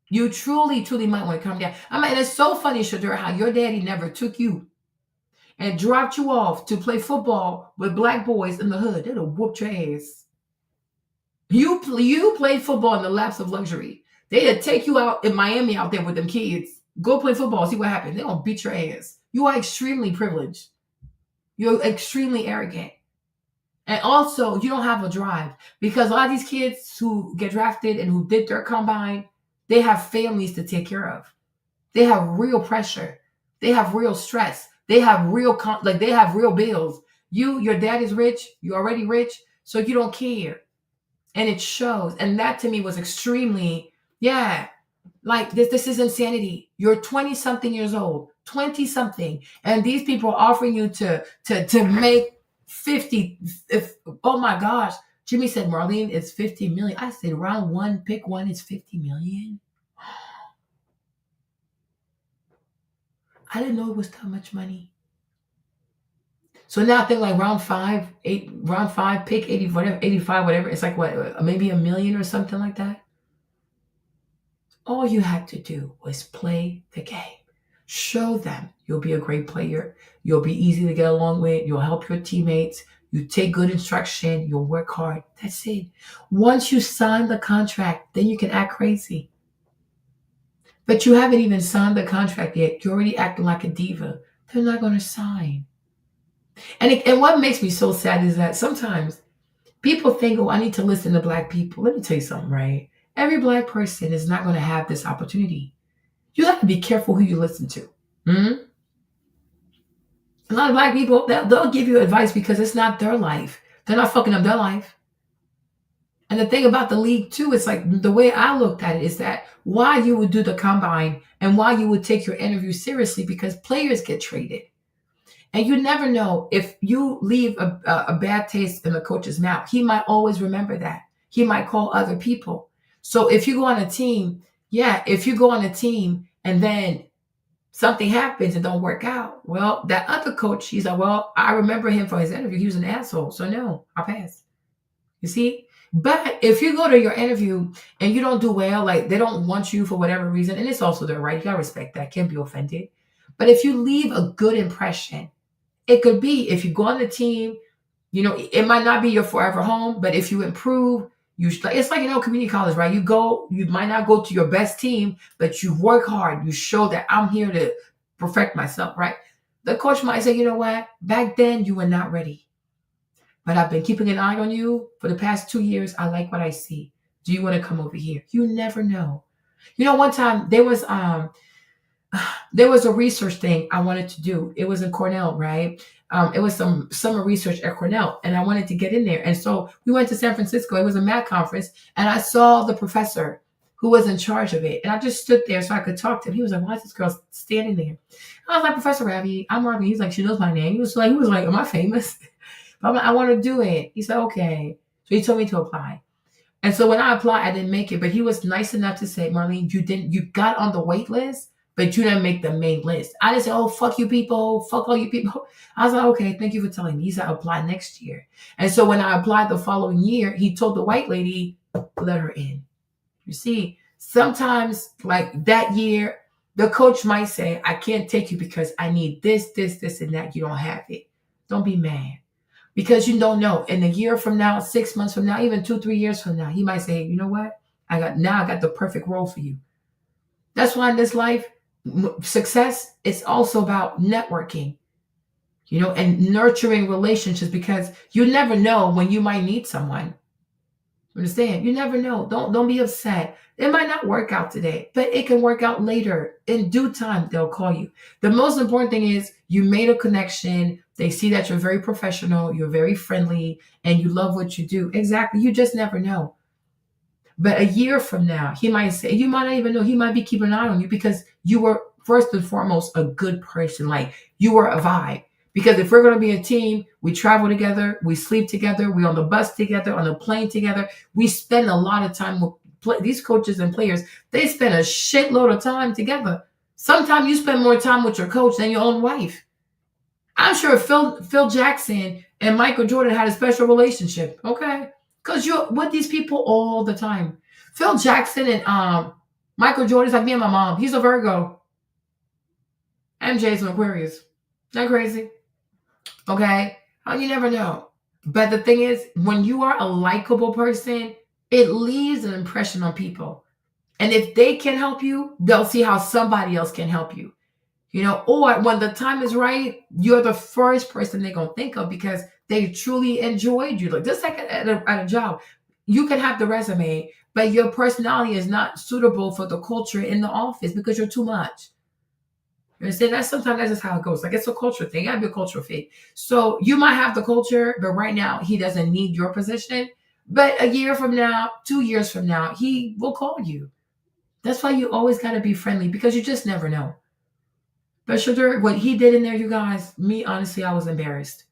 You truly, truly might want to calm down. I mean, it's so funny, Shadur, how your daddy never took you and dropped you off to play football with Black boys in the hood. They'd have whooped your ass. You played football in the laps of luxury. They'd take you out in Miami out there with them kids. Go play football, see what happens. They're going to beat your ass. You are extremely privileged. You're extremely arrogant. And also, you don't have a drive. Because a lot of these kids who get drafted and who did their combine, they have families to take care of. They have real pressure. They have real stress. They have real they have real bills. Your dad is rich. You're already rich. So you don't care. And it shows. And that to me was extremely, like this is insanity. You're 20-something years old, 20-something. And these people are offering you to make 50. Oh my gosh. Jimmy said, Marlene, it's 50 million. I said, round one, pick one, it's 50 million. I didn't know it was that much money. So now I think like round five, pick 80, whatever, 85, whatever. It's like what, maybe $1 million or something like that. All you had to do was play the game. Show them you'll be a great player. You'll be easy to get along with. You'll help your teammates. You take good instruction. You'll work hard. That's it. Once you sign the contract, then you can act crazy. But you haven't even signed the contract yet. You're already acting like a diva. They're not going to sign. And what makes me so sad is that sometimes people think, oh, I need to listen to Black people. Let me tell you something, right? Every Black person is not going to have this opportunity. You have to be careful who you listen to. A lot of Black people, they'll give you advice because it's not their life. They're not fucking up their life. And the thing about the league, too, it's like the way I looked at it is that why you would do the combine and why you would take your interview seriously, because players get traded. And you never know, if you leave a bad taste in the coach's mouth, he might always remember that. He might call other people. So if you go on a team, and then something happens and don't work out, well, that other coach, he's like, well, I remember him for his interview. He was an asshole. So no, I'll pass. You see? But if you go to your interview and you don't do well, like they don't want you for whatever reason, and it's also their right, you gotta respect that, can't be offended. But if you leave a good impression, it could be, if you go on the team, it might not be your forever home, but if you improve, it's like, community college, right? You might not go to your best team, but you work hard. You show that I'm here to perfect myself, right? The coach might say, you know what? Back then you were not ready. but I've been keeping an eye on you for the past 2 years. I like what I see. Do you want to come over here? You never know. You know, one time there was a research thing I wanted to do. It was in Cornell, right? It was some summer research at Cornell, and I wanted to get in there. And so we went to San Francisco. It was a math conference, and I saw the professor who was in charge of it. And I just stood there so I could talk to him. He was like, "Why is this girl standing there?" I was like, "Professor Ravi, I'm Marvin." He's like, "She knows my name." He was like, "Am I famous?" But I'm like, "I want to do it." He said, "Okay." So he told me to apply. And so when I applied, I didn't make it. But he was nice enough to say, "Marlene, you got on the wait list, but you didn't make the main list." I didn't say, "Oh, fuck you people. Fuck all you people." I was like, "Okay, thank you for telling me." He said, "Apply next year." And so when I applied the following year, he told the white lady, "Let her in." You see, sometimes like that year, the coach might say, "I can't take you because I need this, this, this, and that." You don't have it. Don't be mad. Because you don't know. In a year from now, 6 months from now, even 2, 3 years from now, he might say, "You know what? I got the perfect role for you." That's why in this life, success is also about networking, and nurturing relationships, because you never know when you might need someone. Understand? You never know. Don't be upset. It might not work out today, but it can work out later. In due time, they'll call you. The most important thing is you made a connection. They see that you're very professional, you're very friendly, and you love what you do. Exactly. You just never know. But a year from now, he might say, you might not even know, he might be keeping an eye on you because you were first and foremost a good person. Like, you were a vibe. Because if we're going to be a team, we travel together, we sleep together, we're on the bus together, on the plane together. We spend a lot of time with these coaches and players. They spend a shitload of time together. Sometimes you spend more time with your coach than your own wife. I'm sure Phil Jackson and Michael Jordan had a special relationship, okay? Because you're with these people all the time. Phil Jackson and Michael Jordan's like me and my mom. He's a Virgo. MJ's an Aquarius. Isn't that crazy? Okay? You never know. But the thing is, when you are a likable person, it leaves an impression on people. And if they can help you, they'll see how somebody else can help you. Or when the time is right, you're the first person they're going to think of because they truly enjoyed you. Like, just like at a job, you can have the resume, but your personality is not suitable for the culture in the office because you're too much. You understand? Sometimes that's just how it goes. Like, it's a culture thing. You gotta be a cultural fit. So you might have the culture, but right now he doesn't need your position. But a year from now, 2 years from now, he will call you. That's why you always got to be friendly, because you just never know. But Shadur, what he did in there, you guys, me, honestly, I was embarrassed.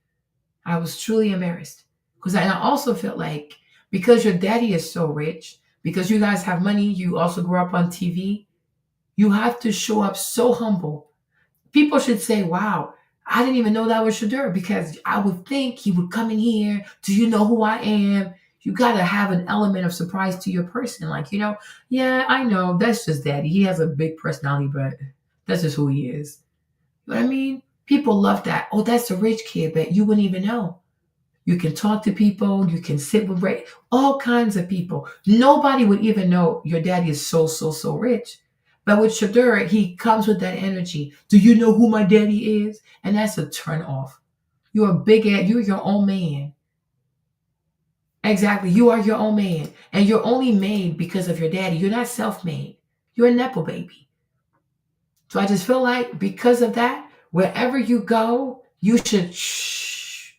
I was truly embarrassed. Because I also felt like, because your daddy is so rich, because you guys have money, you also grew up on TV, you have to show up so humble. People should say, "Wow, I didn't even know that was Shadur," because I would think he would come in here. "Do you know who I am?" You got to have an element of surprise to your person. Like, yeah, I know, that's just daddy. He has a big personality, but that's just who he is. You know what I mean? People love that. "Oh, that's a rich kid," but you wouldn't even know. You can talk to people. You can sit with all kinds of people. Nobody would even know your daddy is so rich. But with Shadur, he comes with that energy. "Do you know who my daddy is?" And that's a turn off. You're your own man. Exactly. You are your own man. And you're only made because of your daddy. You're not self-made. You're a Nepo baby. So I just feel like because of that, wherever you go, you should shh.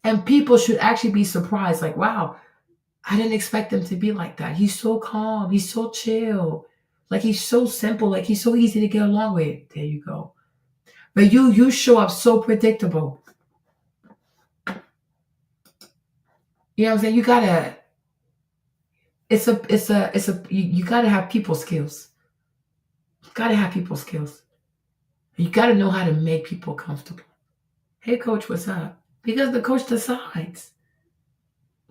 And people should actually be surprised. Like, wow, I didn't expect him to be like that. He's so calm. He's so chill. Like, he's so simple. Like, he's so easy to get along with. There you go. But you show up so predictable. You know what I'm saying? You gotta. You gotta have people skills. You gotta have people skills. You gotta know how to make people comfortable. "Hey, coach, what's up?" Because the coach decides.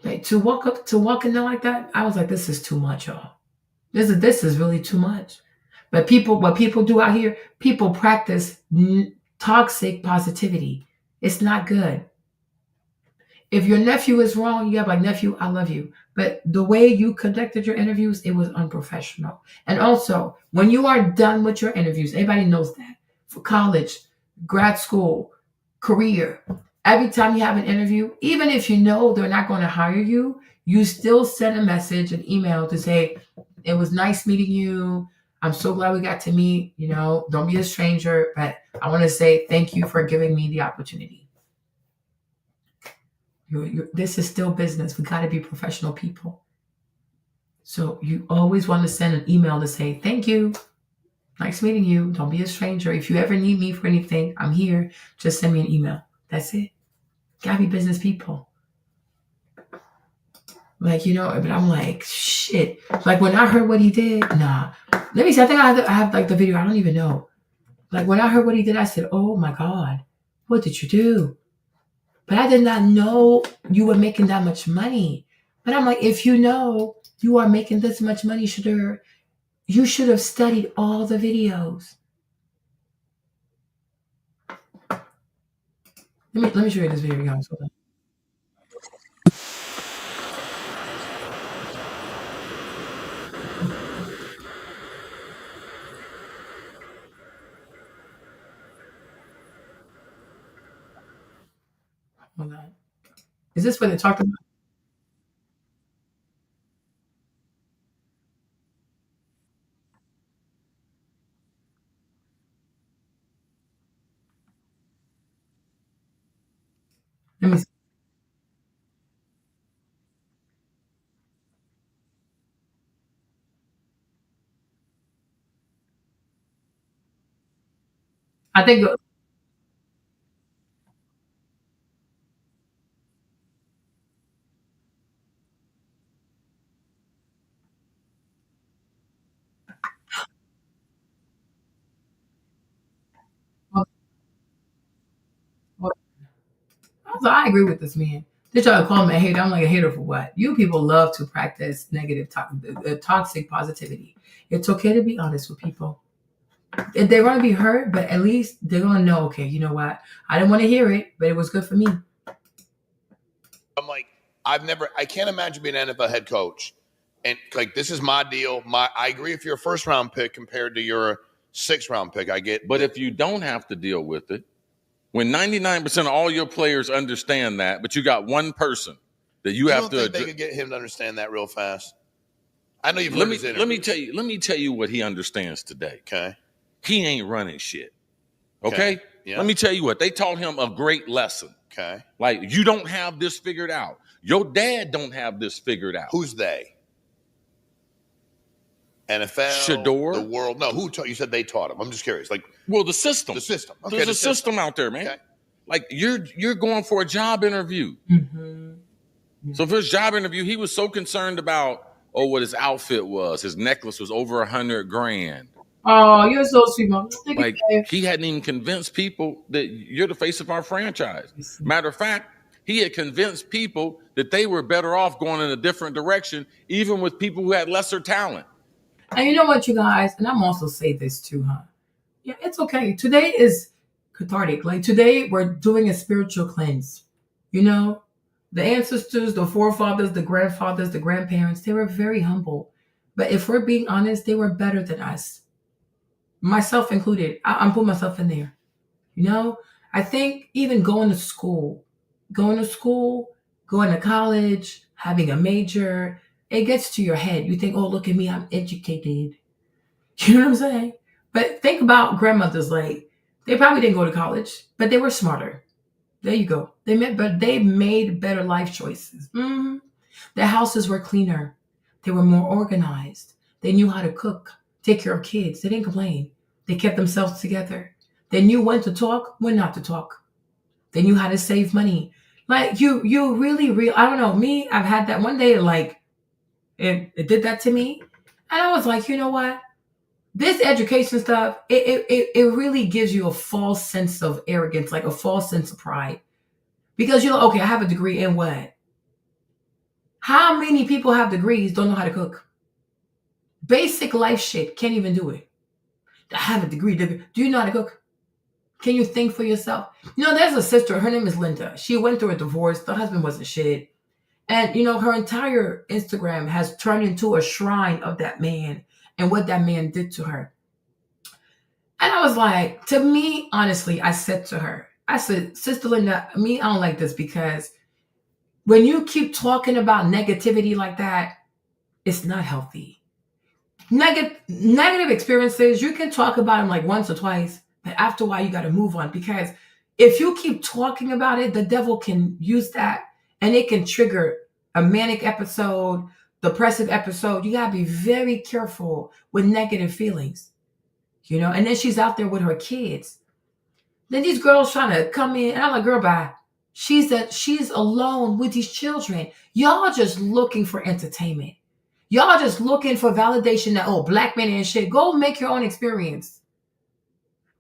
Like, to walk in there like that, I was like, this is too much, y'all. This is really too much. But what people do out here, people practice toxic positivity. It's not good. If your nephew is wrong, you have like, "Nephew, I love you." But the way you conducted your interviews, it was unprofessional. And also, when you are done with your interviews, everybody knows that. For college, grad school, career, Every time you have an interview, even if you know they're not going to hire you, you still send a message, an email to say, it was nice meeting you. I'm so glad we got to meet. You know, don't be a stranger, but I want to say thank you for giving me the opportunity. This is still business. We got to be professional people. So you always want to send an email to say, thank you. Nice meeting you. Don't be a stranger. If you ever need me for anything, I'm here. Just send me an email. That's it. Gotta be business people. Like, you know, but I'm like, shit. Like when I heard what he did, nah. Let me see. I think I have like the video. I don't even know. Like when I heard what he did, I said, oh my God, what did you do? But I did not know you were making that much money. But I'm like, if you know you are making this much money, you should have studied all the videos. Let me show you this video, guys. Hold on. Hold on. Is this what they talked about? Let me see. I think so I agree with this man. They try to call me a hater. I'm like, a hater for what? You people love to practice negative toxic positivity. It's okay to be honest with people. They're going to be hurt, but at least they're going to know, okay, you know what? I didn't want to hear it, but it was good for me. I'm like, I can't imagine being an NFL head coach. And like, this is my deal. I agree if you're a first round pick compared to your 6th round pick, I get. But if you don't have to deal with it, when 99% of all your players understand that, but you got one person that you have don't to. Think they could get him to understand that real fast. I know you've let me tell you what he understands today. Okay. He ain't running shit. Okay? Yeah. Let me tell you what. They taught him a great lesson. Okay. Like, you don't have this figured out. Your dad don't have this figured out. Who's they? NFL, Shador, the world. No, who taught you? Said they taught him. I'm just curious. Like, well, the system. The system. Okay, there's a system out there, man. Okay. Like you're going for a job interview. Mm-hmm. So for his job interview, he was so concerned about what his outfit was. His necklace was over $100,000. Oh, you're so sweet, Mom. Like he hadn't even convinced people that you're the face of our franchise. Matter of fact, he had convinced people that they were better off going in a different direction, even with people who had lesser talent. And you know what, you guys, and I'm also say this too, huh? Yeah, it's okay. Today is cathartic. Like today, we're doing a spiritual cleanse. You know, the ancestors, the forefathers, the grandfathers, the grandparents, they were very humble. But if we're being honest, they were better than us. Myself included. I'm putting myself in there. You know, I think even going to college, having a major, it gets to your head. You think, oh, look at me, I'm educated. You know what I'm saying? But think about grandmothers. Like, they probably didn't go to college, but they were smarter. There you go. They made better life choices. Mm-hmm. Their houses were cleaner. They were more organized. They knew how to cook, take care of kids. They didn't complain. They kept themselves together. They knew when to talk, when not to talk. They knew how to save money. Like you really, I don't know, me, I've had that one day, like, it did that to me. And I was like, you know what? This education stuff, it really gives you a false sense of arrogance, like a false sense of pride. Because you're like, okay, I have a degree in what? How many people have degrees, don't know how to cook? Basic life shit, can't even do it. I have a degree. Do you know how to cook? Can you think for yourself? You know, there's a sister, her name is Linda. She went through a divorce. The husband wasn't shit. And, you know, her entire Instagram has turned into a shrine of that man and what that man did to her. And I was like, to me, honestly, I said to her, I said, Sister Linda, I don't like this, because when you keep talking about negativity like that, it's not healthy. Negative experiences, you can talk about them like once or twice, but after a while, you got to move on, because if you keep talking about it, the devil can use that and it can trigger a manic episode, depressive episode. You got to be very careful with negative feelings, and then she's out there with her kids. Then these girls trying to come in, and I'm like, girl, bye. She's alone with these children. Y'all just looking for entertainment. Y'all just looking for validation that, oh, black men and shit. Go make your own experience.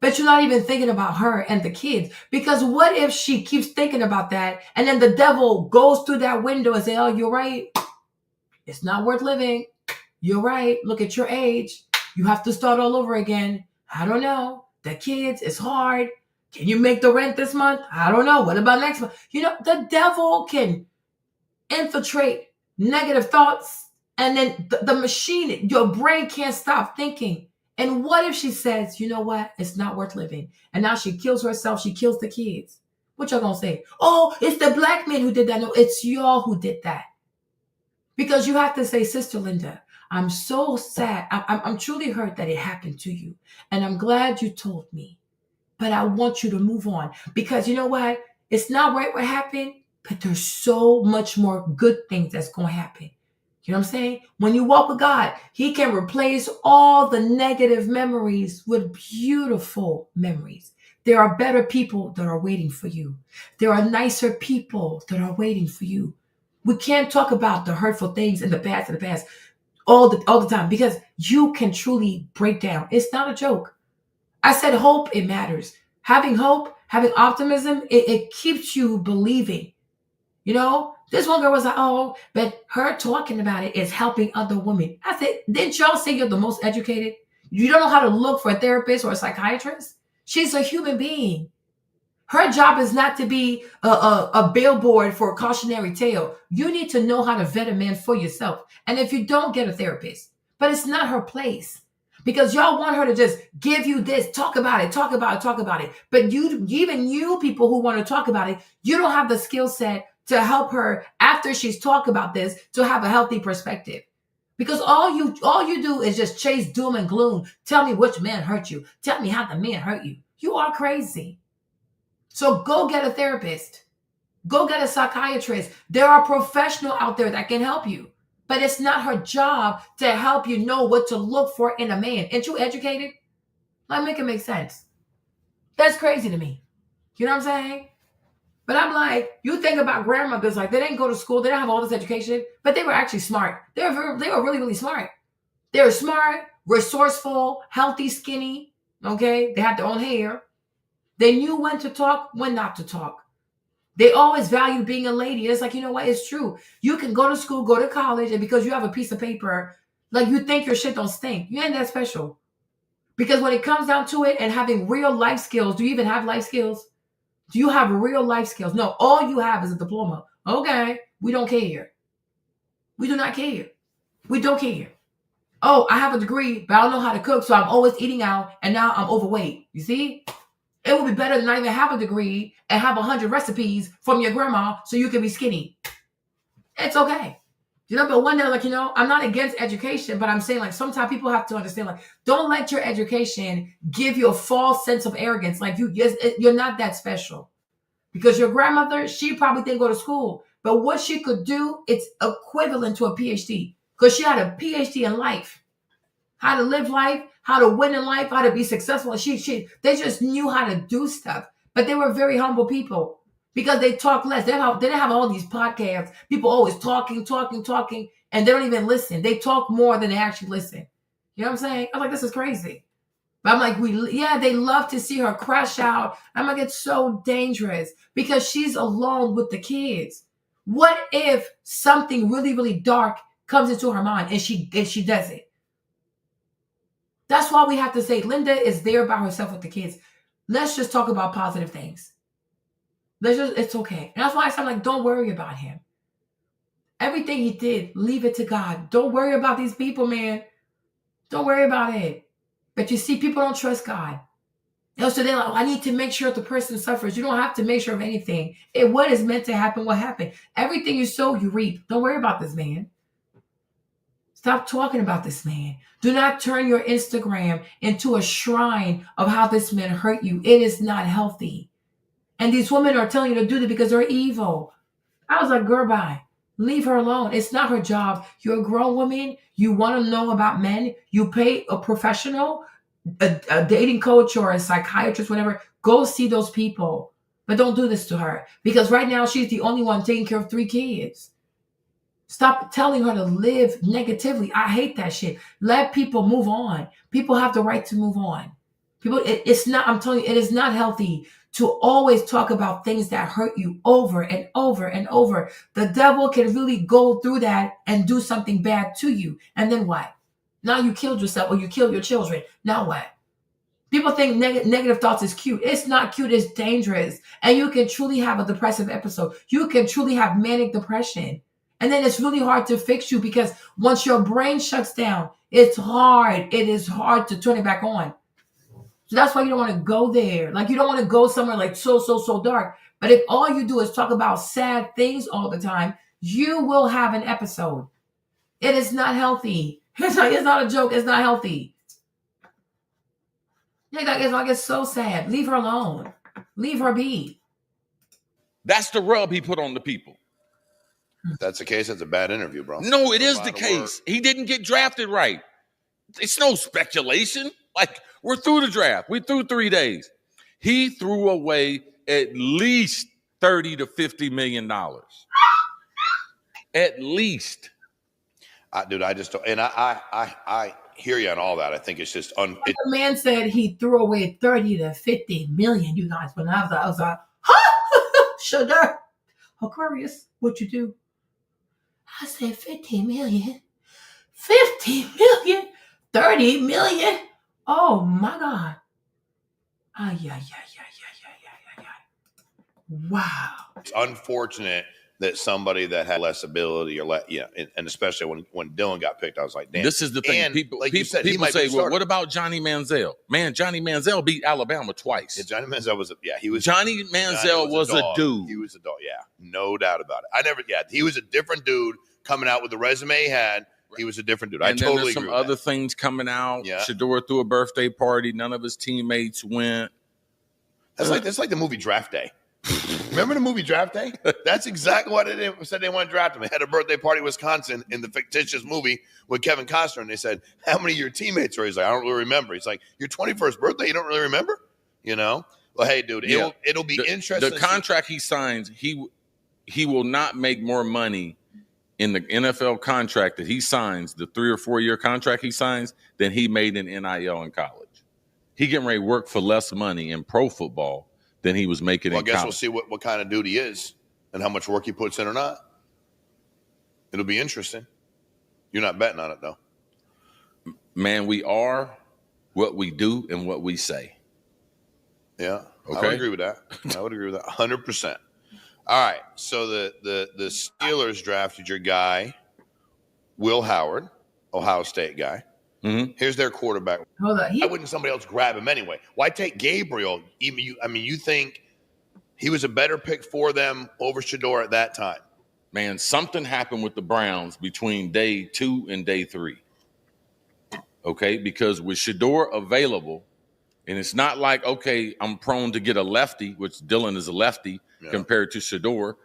But you're not even thinking about her and the kids. Because what if she keeps thinking about that, and then the devil goes through that window and say, oh, you're right. It's not worth living. You're right. Look at your age. You have to start all over again. I don't know. The kids, it's hard. Can you make the rent this month? I don't know. What about next month? The devil can infiltrate negative thoughts, and then the machine, your brain can't stop thinking. And what if she says, you know what? It's not worth living. And now she kills herself. She kills the kids. What y'all gonna say? Oh, it's the black men who did that. No, it's y'all who did that. Because you have to say, Sister Linda, I'm so sad. I'm truly hurt that it happened to you. And I'm glad you told me. But I want you to move on, because you know what? It's not right what happened, but there's so much more good things that's going to happen. You know what I'm saying? When you walk with God, he can replace all the negative memories with beautiful memories. There are better people that are waiting for you. There are nicer people that are waiting for you. We can't talk about the hurtful things in the past all the time, because you can truly break down. It's not a joke. I said hope, it matters. Having hope, having optimism, it keeps you believing. This one girl was like, oh, but her talking about it is helping other women. I said, didn't y'all say you're the most educated? You don't know how to look for a therapist or a psychiatrist? She's a human being. Her job is not to be a billboard for a cautionary tale. You need to know how to vet a man for yourself. And if you don't, get a therapist. But it's not her place. Because y'all want her to just give you this, talk about it. But even you people who want to talk about it, you don't have the skill set to help her after she's talked about this to have a healthy perspective. Because all you do is just chase doom and gloom. Tell me which man hurt you. Tell me how the man hurt you. You are crazy. So go get a therapist. Go get a psychiatrist. There are professionals out there that can help you. But it's not her job to help you know what to look for in a man. Ain't you educated? Make it make sense. That's crazy to me. You know what I'm saying? But I'm like, you think about grandmothers, like they didn't go to school, they didn't have all this education, but they were actually smart. They were really, really smart. They were smart, resourceful, healthy, skinny. Okay, they had their own hair. They knew when to talk, when not to talk. They always valued being a lady. It's like, you know what? It's true. You can go to school, go to college, and because you have a piece of paper, like you think your shit don't stink. You ain't that special. Because when it comes down to it and having real life skills, do you even have life skills? Do you have real life skills? No, all you have is a diploma. Okay, we don't care. We do not care. We don't care. Oh, I have a degree, but I don't know how to cook, so I'm always eating out, and now I'm overweight. You see? It would be better than not even have a degree and have 100 recipes from your grandma so you can be skinny. It's okay. But one day, I'm not against education, but I'm saying, sometimes people have to understand, don't let your education give you a false sense of arrogance. You're not that special. Because your grandmother, she probably didn't go to school. But what she could do, it's equivalent to a PhD. Because she had a PhD in life. How to live life, how to win in life, how to be successful. They just knew how to do stuff. But they were very humble people. Because they talk less. They didn't have all these podcasts. People always talking, and they don't even listen. They talk more than they actually listen. You know what I'm saying? I'm like, this is crazy. But I'm like, they love to see her crash out. I'm like, it's so dangerous because she's alone with the kids. What if something really, really dark comes into her mind and she does it? That's why we have to say Linda is there by herself with the kids. Let's just talk about positive things. It's okay. And that's why I'm like, don't worry about him. Everything he did, leave it to God. Don't worry about these people, man. Don't worry about it. But you see, people don't trust God. So they're like, I need to make sure the person suffers. You don't have to make sure of anything. What is meant to happen will happen. Everything you sow, you reap. Don't worry about this man. Stop talking about this man. Do not turn your Instagram into a shrine of how this man hurt you. It is not healthy. And these women are telling you to do that because they're evil. I was like, girl, bye. Leave her alone. It's not her job. You're a grown woman. You want to know about men. You pay a professional, a dating coach or a psychiatrist, whatever. Go see those people. But don't do this to her. Because right now she's the only one taking care of 3 kids. Stop telling her to live negatively. I hate that shit. Let people move on. People have the right to move on. It's not, I'm telling you, it is not healthy to always talk about things that hurt you over and over and over. The devil can really go through that and do something bad to you. And then what? Now you killed yourself or you killed your children. Now what? People think negative thoughts is cute. It's not cute. It's dangerous. And you can truly have a depressive episode. You can truly have manic depression. And then it's really hard to fix you because once your brain shuts down, it's hard. It is hard to turn it back on. So that's why you don't want to go there. Like you don't want to go somewhere like so dark. But if all you do is talk about sad things all the time, you will have an episode. It is not healthy. It's not a joke. It's not healthy. I get so sad. Leave her alone. Leave her be. That's the rub he put on the people. If that's the case, it's a bad interview, bro. No, it is the case. He didn't get drafted right. It's no speculation. Like, we're through the draft. We threw 3 days. He threw away at least $30 to $50 million. At least. Dude, I just don't. And I hear you on all that. I think it's just the man said he threw away 30 to 50 million, you guys. When I was like, huh? Sugar. Aquarius, what you do? I said 50 million. 50 million? 30 million? Oh my God. Yeah. Wow. It's unfortunate that somebody that had less ability or less, and especially when Dylan got picked, I was like, damn. This is the thing. And people people say, well, what about Johnny Manziel? Man, Johnny Manziel beat Alabama twice. Yeah, Johnny Manziel was Johnny Manziel was a dude. He was a dog. Yeah, no doubt about it. He was a different dude coming out with the resume he had. He was a different dude. And I totally agree. There's some other things coming out. Yeah. Shador threw a birthday party. None of his teammates went. That's like the movie Draft Day. Remember the movie Draft Day? That's exactly what it said. They want to draft him. They had a birthday party in Wisconsin in the fictitious movie with Kevin Costner, and they said, "How many of your teammates are?" He's like, "I don't really remember." He's like, "Your 21st birthday, you don't really remember?" You know? Well, hey, dude, it'll be interesting. The contract he signs, he will not make more money in the NFL contract that he signs, the 3 or 4 year contract he signs, than he made in NIL in college. He getting ready to work for less money in pro football than he was making in college. I guess we'll see what kind of dude he is and how much work he puts in or not. It'll be interesting. You're not betting on it, though. Man, we are what we do and what we say. Yeah, okay. I would agree with that. 100%. All right, so the Steelers drafted your guy, Will Howard, Ohio State guy. Mm-hmm. Here's their quarterback. Hold on. Why wouldn't somebody else grab him anyway? Why take Gabriel? You think he was a better pick for them over Shador at that time? Man, something happened with the Browns between day 2 and day 3. Okay, because with Shador available, and it's not like, okay, I'm prone to get a lefty, which Dylan is a lefty compared to Shador.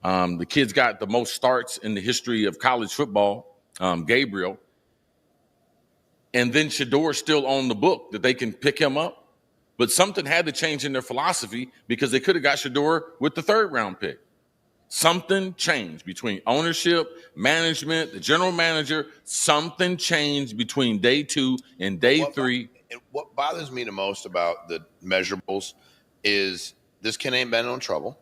The kid's got the most starts in the history of college football, Gabriel. And then Shador's still on the book that they can pick him up. But something had to change in their philosophy because they could have got Shador with the 3rd round pick. Something changed between ownership, management, the general manager. Something changed between day 2 and day 3. What bothers me the most about the measurables is this kid ain't been in trouble.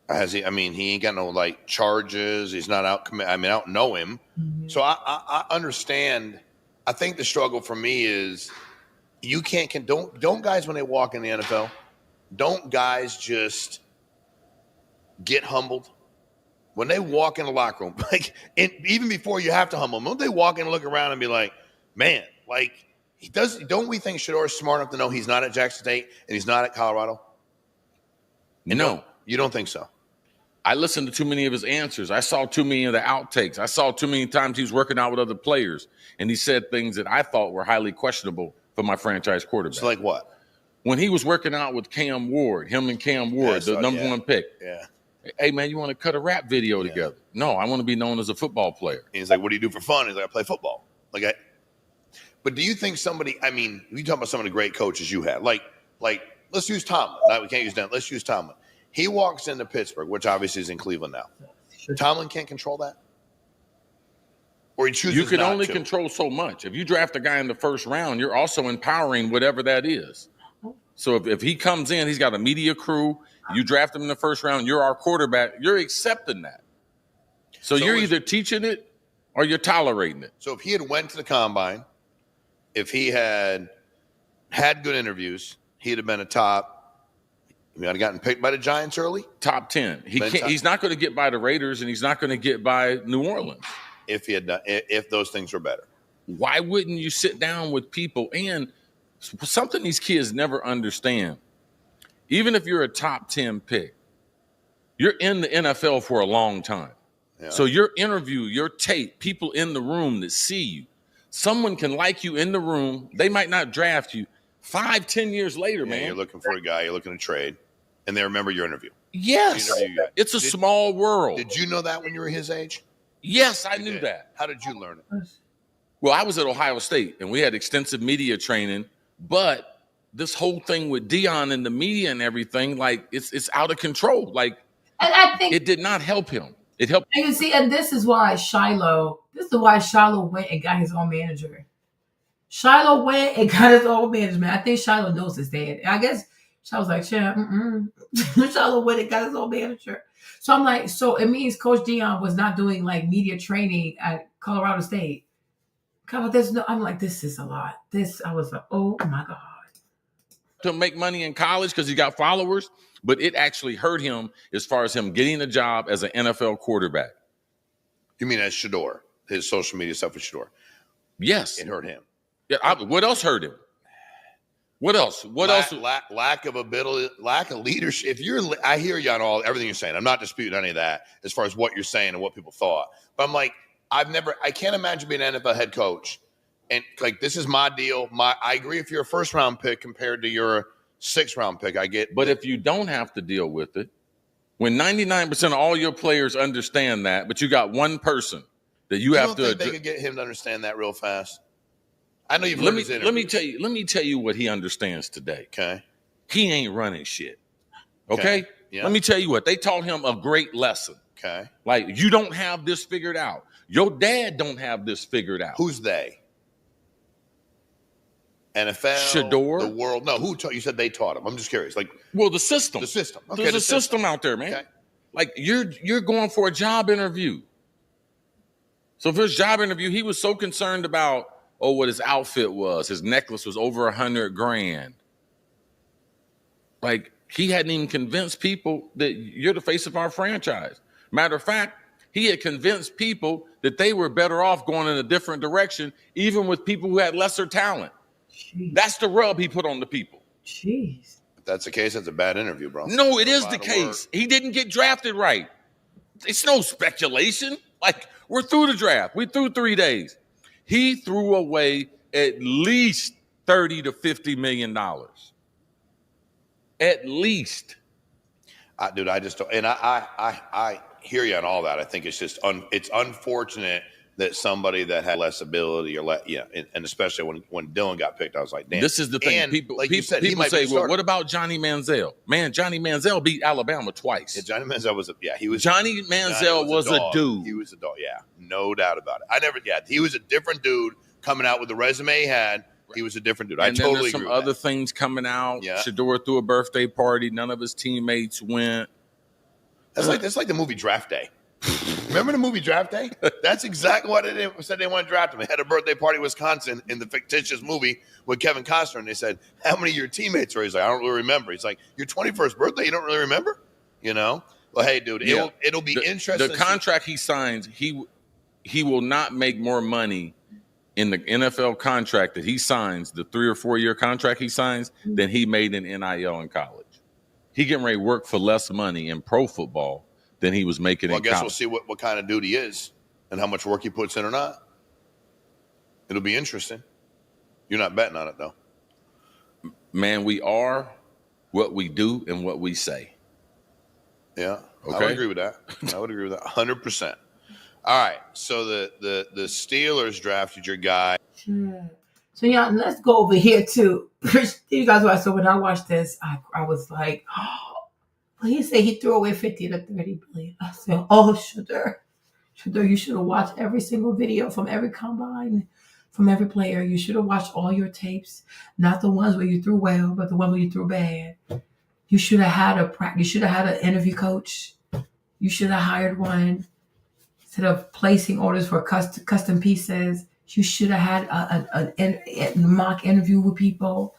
Has he? I mean, he ain't got no like charges. He's not out. I don't know him. Mm-hmm. So I understand. I think the struggle for me is you don't guys when they walk in the NFL, don't guys just get humbled when they walk in the locker room? Like, even before you have to humble them, don't they walk in and look around and be like, man, like Don't we think Shador's smart enough to know he's not at Jackson State and he's not at Colorado? No. You don't think so? I listened to too many of his answers. I saw too many of the outtakes. I saw too many times he was working out with other players, and he said things that I thought were highly questionable for my franchise quarterback. So like what? When he was working out with Cam Ward, him and Cam Ward, the number one pick. Yeah. Hey, man, you want to cut a rap video together? No, I want to be known as a football player. And he's like, what do you do for fun? He's like, I play football. But do you think somebody, I mean, you talk about some of the great coaches you had. Like let's use Tomlin. No, we can't use that. Let's use Tomlin. He walks into Pittsburgh, which obviously is in Cleveland now. Tomlin can't control that? Or he chooses You can not only to? control so much. If you draft a guy in the first round, you're also empowering whatever that is. So if he comes in, he's got a media crew, you draft him in the first round, you're our quarterback, you're accepting that. So you're either teaching it or you're tolerating it. So if he had went to the combine, if he had good interviews, he'd have been a top. He might have gotten picked by the Giants early. Top 10. He's not going to get by the Raiders, and he's not going to get by New Orleans. If those things were better. Why wouldn't you sit down with people? And something these kids never understand, even if you're a top 10 pick, you're in the NFL for a long time. Yeah. So your interview, your tape, people in the room that see you, someone can like you in the room. They might not draft you 5-10 years later, man. You're looking for a guy, you're looking to trade, and they remember your interview. Yes. It's a small world. Did you know that when you were his age? Yes, I knew that. How did you learn it? Well, I was at Ohio State, and we had extensive media training, but this whole thing with Deion and the media and everything, like, it's out of control. Like, and I think it did not help him. It helped. And you see, and this is why Shiloh went and got his own manager. Shiloh went and got his own management. I think Shiloh knows his dad. I guess Shiloh's like, Shiloh went and got his own manager. So I'm like, so it means Coach Deion was not doing like media training at Colorado State. I'm like, this is a lot. I was like, oh my God. To make money in college because he got followers, but it actually hurt him as far as him getting a job as an NFL quarterback. You mean as Shador, his social media stuff with Shador? Yes. It hurt him. Yeah. What else hurt him? What else? Lack of ability, lack of leadership. I hear you on everything you're saying. I'm not disputing any of that as far as what you're saying and what people thought. But I'm like, I can't imagine being an NFL head coach. And like, this is my deal. I agree if you're a first round pick compared to your 6th round pick, I get. But if you don't have to deal with it, when 99% of all your players understand that, but you got one person that you have to. They could get him to understand that real fast. I know you've heard his interviews. Let me tell you what he understands today. Okay. He ain't running shit. Okay? Yeah. Let me tell you what. They taught him a great lesson. Okay. Like, you don't have this figured out. Your dad don't have this figured out. Who's they? NFL, Shador, the world. No, who taught you? Said they taught him. I'm just curious. Like, well, the system. The system. Okay, there's a system out there, man. Okay. Like, you're going for a job interview. So for his job interview, he was so concerned about what his outfit was. His necklace was over $100,000. Like, he hadn't even convinced people that you're the face of our franchise. Matter of fact, he had convinced people that they were better off going in a different direction, even with people who had lesser talent. Jeez. That's the rub he put on the people. Jeez. If that's the case, that's a bad interview, bro. No, it is the case. He didn't get drafted right. It's no speculation. Like, we're through the draft. We're through 3 days. He threw away at least $30 to $50 million. At least. Dude, I just don't. And I hear you on all that. I think it's just it's unfortunate that somebody that had less ability or and especially when Dylan got picked, I was like, damn. This is the thing. And people said, people say, well, what about Johnny Manziel? Man, Johnny Manziel beat Alabama twice. Yeah, Johnny Manziel was Johnny Manziel was a dude. He was a dog, yeah. No doubt about it. He was a different dude coming out with the resume he had. He was a different dude. And I totally agree. There's some other things coming out. Yeah. Shador threw a birthday party. None of his teammates went. That's like the movie Draft Day. Remember the movie Draft Day? That's exactly what it said. They want to draft him. They had a birthday party in Wisconsin in the fictitious movie with Kevin Costner, and they said, "How many of your teammates are?" He's like, "I don't really remember." He's like, "Your 21st birthday, you don't really remember?" You know? Well, hey, dude, it'll be interesting. The contract he signs, he will not make more money in the NFL contract that he signs, the 3 or 4 year contract he signs, than he made in NIL in college. He getting ready to work for less money in pro football than he was making in college. Well, I guess we'll see what kind of dude he is and how much work he puts in or not. It'll be interesting. You're not betting on it, though. Man, we are what we do and what we say. Yeah, okay. I would agree with that. 100%. All right, so the Steelers drafted your guy. Sure. So yeah, let's go over here too. You guys watch. So when I watched this, I was like, oh, well, he said he threw away 50 to 30 billion. I said, oh, Shador, you should have watched every single video from every combine, from every player. You should have watched all your tapes, not the ones where you threw well, but the ones where you threw bad. You should have had you should have had an interview coach. You should have hired one. Instead of placing orders for custom pieces, you should have had a mock interview with people.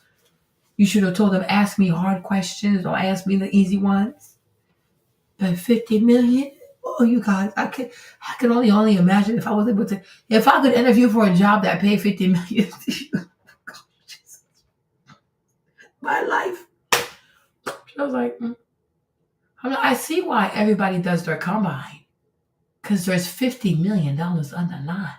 You should have told them, ask me hard questions or ask me the easy ones. But 50 million? Oh, you guys, I could only imagine if I was able to, if I could interview for a job that paid 50 million. My life. I was like, I see why everybody does their combine. Because there's $50 million on the line.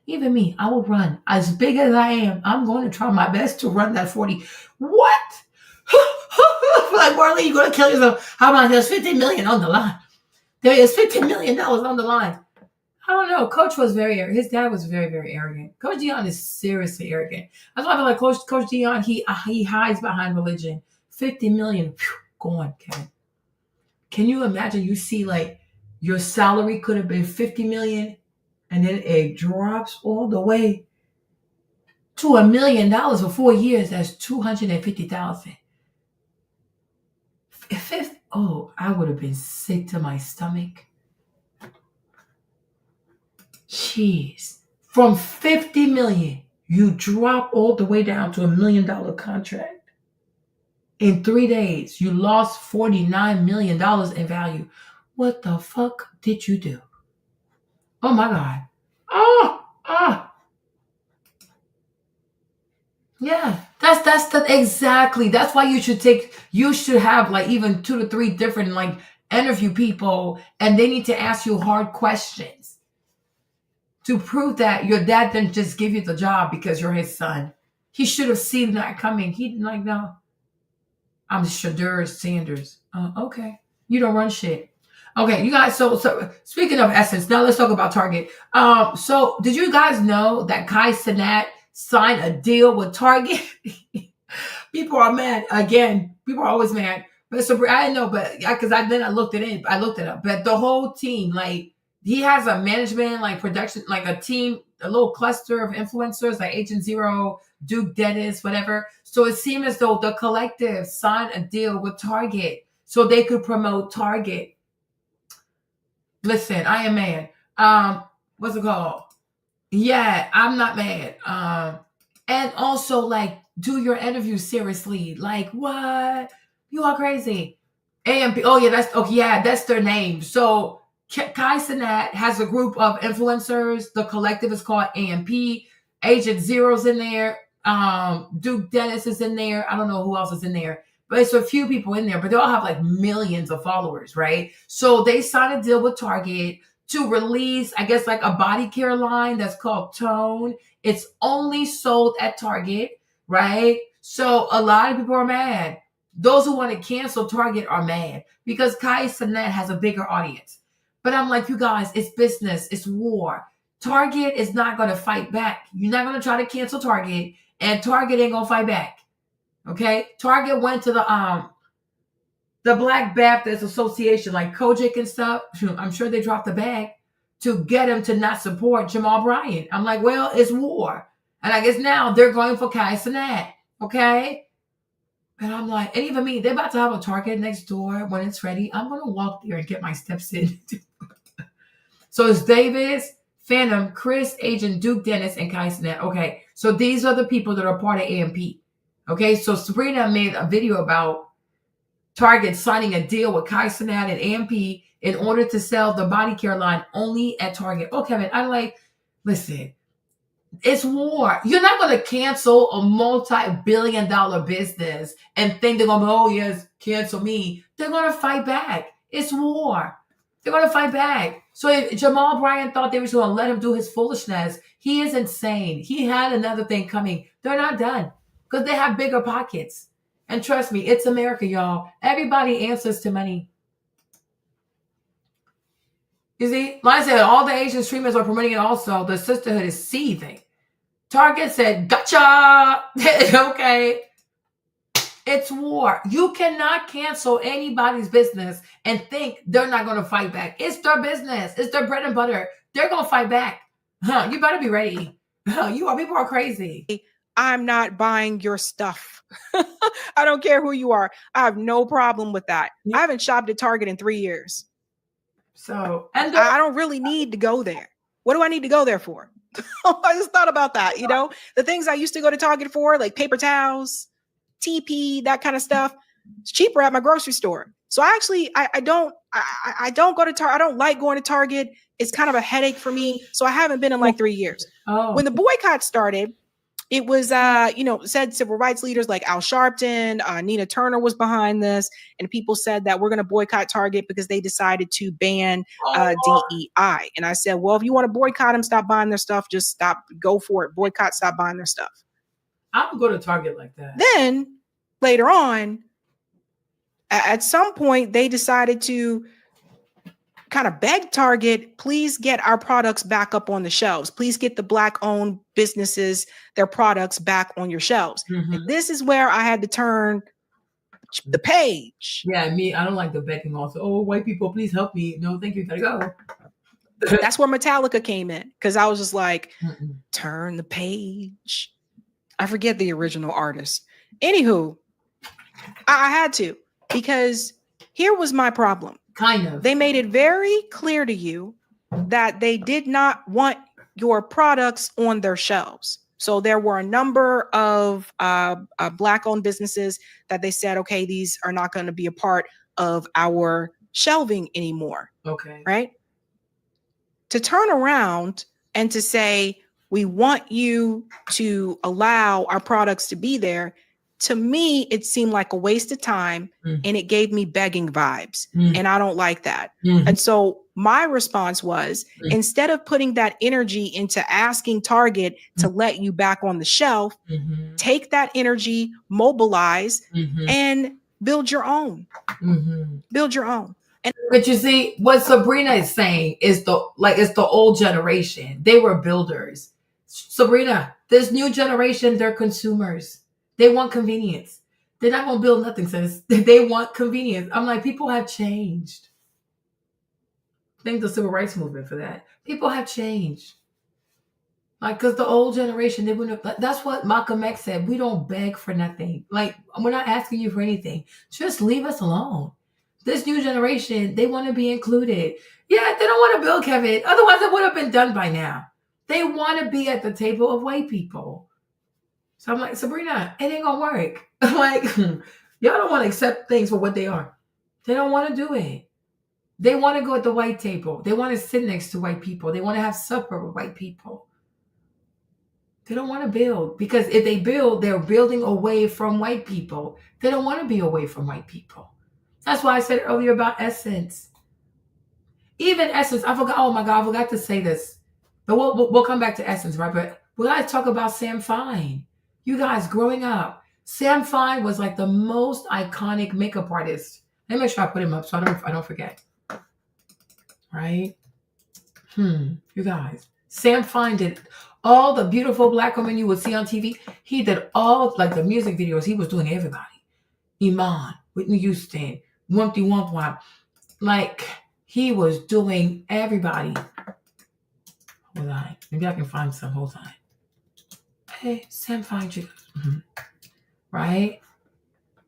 Even me, I will run as big as I am. I'm going to try my best to run that 40. What? Like, Marley, you're going to kill yourself. How about there's $50 million on the line? There is $50 million on the line. I don't know. Coach was very arrogant. His dad was very, very arrogant. Coach Deion is seriously arrogant. That's why I feel like Coach Deion, he hides behind religion. 50 million. Whew, go on, Kevin. Can you imagine you see like your salary could have been 50 million and then it drops all the way to $1 million for 4 years. That's 250,000. I would have been sick to my stomach. Jeez. From 50 million, you drop all the way down to $1 million contract. In 3 days, you lost $49 million in value. What the fuck did you do? Oh my God. Yeah, exactly. That's why you should have like even 2 to 3 different like interview people, and they need to ask you hard questions to prove that your dad didn't just give you the job because you're his son. He should have seen that coming. He didn't like, no, I'm Shador Sanders. Okay. You don't run shit. Okay, you guys, so speaking of essence, now let's talk about Target. So did you guys know that Kai Cenat signed a deal with Target? People are mad. Again, people are always mad. But so I didn't know, but because I looked it up. But the whole team, like, he has a management, like production, like a team, a little cluster of influencers like Agent Zero, Duke Dennis, whatever. So it seemed as though the collective signed a deal with Target so they could promote Target. Listen, I am mad. What's it called? Yeah, I'm not mad. And also, like, do your interview seriously. Like, what? You are crazy. AMP. Oh yeah, that's their name. So Kai Cenat has a group of influencers. The collective is called AMP. Agent Zero's in there. Duke Dennis is in there. I don't know who else is in there. But it's a few people in there, but they all have like millions of followers, right? So they signed a deal with Target to release, I guess, like a body care line that's called Tone. It's only sold at Target, right? So a lot of people are mad. Those who want to cancel Target are mad because Kai Cenat has a bigger audience. But I'm like, you guys, it's business. It's war. Target is not going to fight back. You're not going to try to cancel Target, and Target ain't going to fight back. Okay, Target went to the Black Baptist Association, like Kojic and stuff. I'm sure they dropped the bag to get him to not support Jamal Bryant. I'm like, well, it's war, and I guess now they're going for Kai Cenat. Okay, and I'm like, and even me, they're about to have a Target next door when it's ready. I'm gonna walk there and get my steps in. So it's Davis, Phantom, Chris, Agent, Duke Dennis, and Kai Cenat. Okay, so these are the people that are part of AMP. Okay, so Sabrina made a video about Target signing a deal with Kai Cenat and AMP in order to sell the body care line only at Target. Oh, Kevin, I'm like, listen, It's war. You're not going to cancel a multi-billion-dollar business and think they're going to be, oh, yes, cancel me. They're going to fight back. It's war. They're going to fight back. So if Jamal Bryant thought they were going to let him do his foolishness, he is insane. He had another thing coming. They're not done because they have bigger pockets. And trust me, it's America, y'all. Everybody answers to money. You see, like I said, all the Asian streamers are promoting it also. The sisterhood is seething. Target said, gotcha. Okay. It's war. You cannot cancel anybody's business and think they're not going to fight back. It's their business. It's their bread and butter. They're going to fight back. You better be ready. People are crazy. I'm not buying your stuff. I don't care who you are. I have no problem with that. I haven't shopped at Target in 3 years. So, and I don't really need to go there. What do I need to go there for? I just thought about that. You know, the things I used to go to Target for, like paper towels, TP, that kind of stuff, it's cheaper at my grocery store. So I don't go to Target. I don't like going to Target. It's kind of a headache for me. So I haven't been in like 3 years. Oh. When the boycott started, it was, said civil rights leaders like Al Sharpton, Nina Turner was behind this. And people said that we're going to boycott Target because they decided to ban DEI. And I said, well, if you want to boycott them, stop buying their stuff. Just stop, go for it. Boycott, stop buying their stuff. I would go to Target like that. Then later on, at some point, they decided to kind of beg Target, please get our products back up on the shelves. Please get the Black-owned businesses, their products back on your shelves. Mm-hmm. And this is where I had to turn the page. Yeah, I don't like the begging also. Oh, white people, please help me. No, thank you. Gotta go. That's where Metallica came in. Because I was just like, turn the page. I forget the original artist. Anywho, I had to. Because here was my problem. Kind of. They made it very clear to you that they did not want your products on their shelves. So there were a number of Black-owned businesses that they said, okay, these are not going to be a part of our shelving anymore. Okay. Right? To turn around and to say, we want you to allow our products to be there, to me, it seemed like a waste of time and it gave me begging vibes. And I don't like that. And so my response was, instead of putting that energy into asking Target to let you back on the shelf, take that energy, mobilize, and build your own. Build your own. But you see, what Sabrina is saying is it's the old generation. They were builders. Sabrina, this new generation, they're consumers. They want convenience. They're not going to build nothing, sis. They want convenience. I'm like, people have changed. Thank the civil rights movement for that. People have changed. Like, because the old generation, they wouldn't have, that's what Malcolm X said. We don't beg for nothing. Like, we're not asking you for anything. Just leave us alone. This new generation, they want to be included. Yeah, they don't want to build, Kevin. Otherwise, it would have been done by now. They want to be at the table of white people. So I'm like, Sabrina, it ain't gonna work. I'm like, y'all don't want to accept things for what they are. They don't want to do it. They want to go at the white table. They want to sit next to white people. They want to have supper with white people. They don't want to build because if they build, they're building away from white people. They don't want to be away from white people. That's why I said earlier about Essence. Even Essence, I forgot. Oh my God, I forgot to say this. But we'll come back to Essence, right? But we gotta talk about Sam Fine. You guys, growing up, Sam Fine was like the most iconic makeup artist. Let me make sure I put him up so I don't forget. Right? You guys, Sam Fine did all the beautiful Black women you would see on TV. He did all like the music videos. He was doing everybody. Iman, Whitney Houston, Wumpty Wump Wump. Like he was doing everybody. Hold on. Maybe I can find some. Hold on. Hey, Sam Fine, right?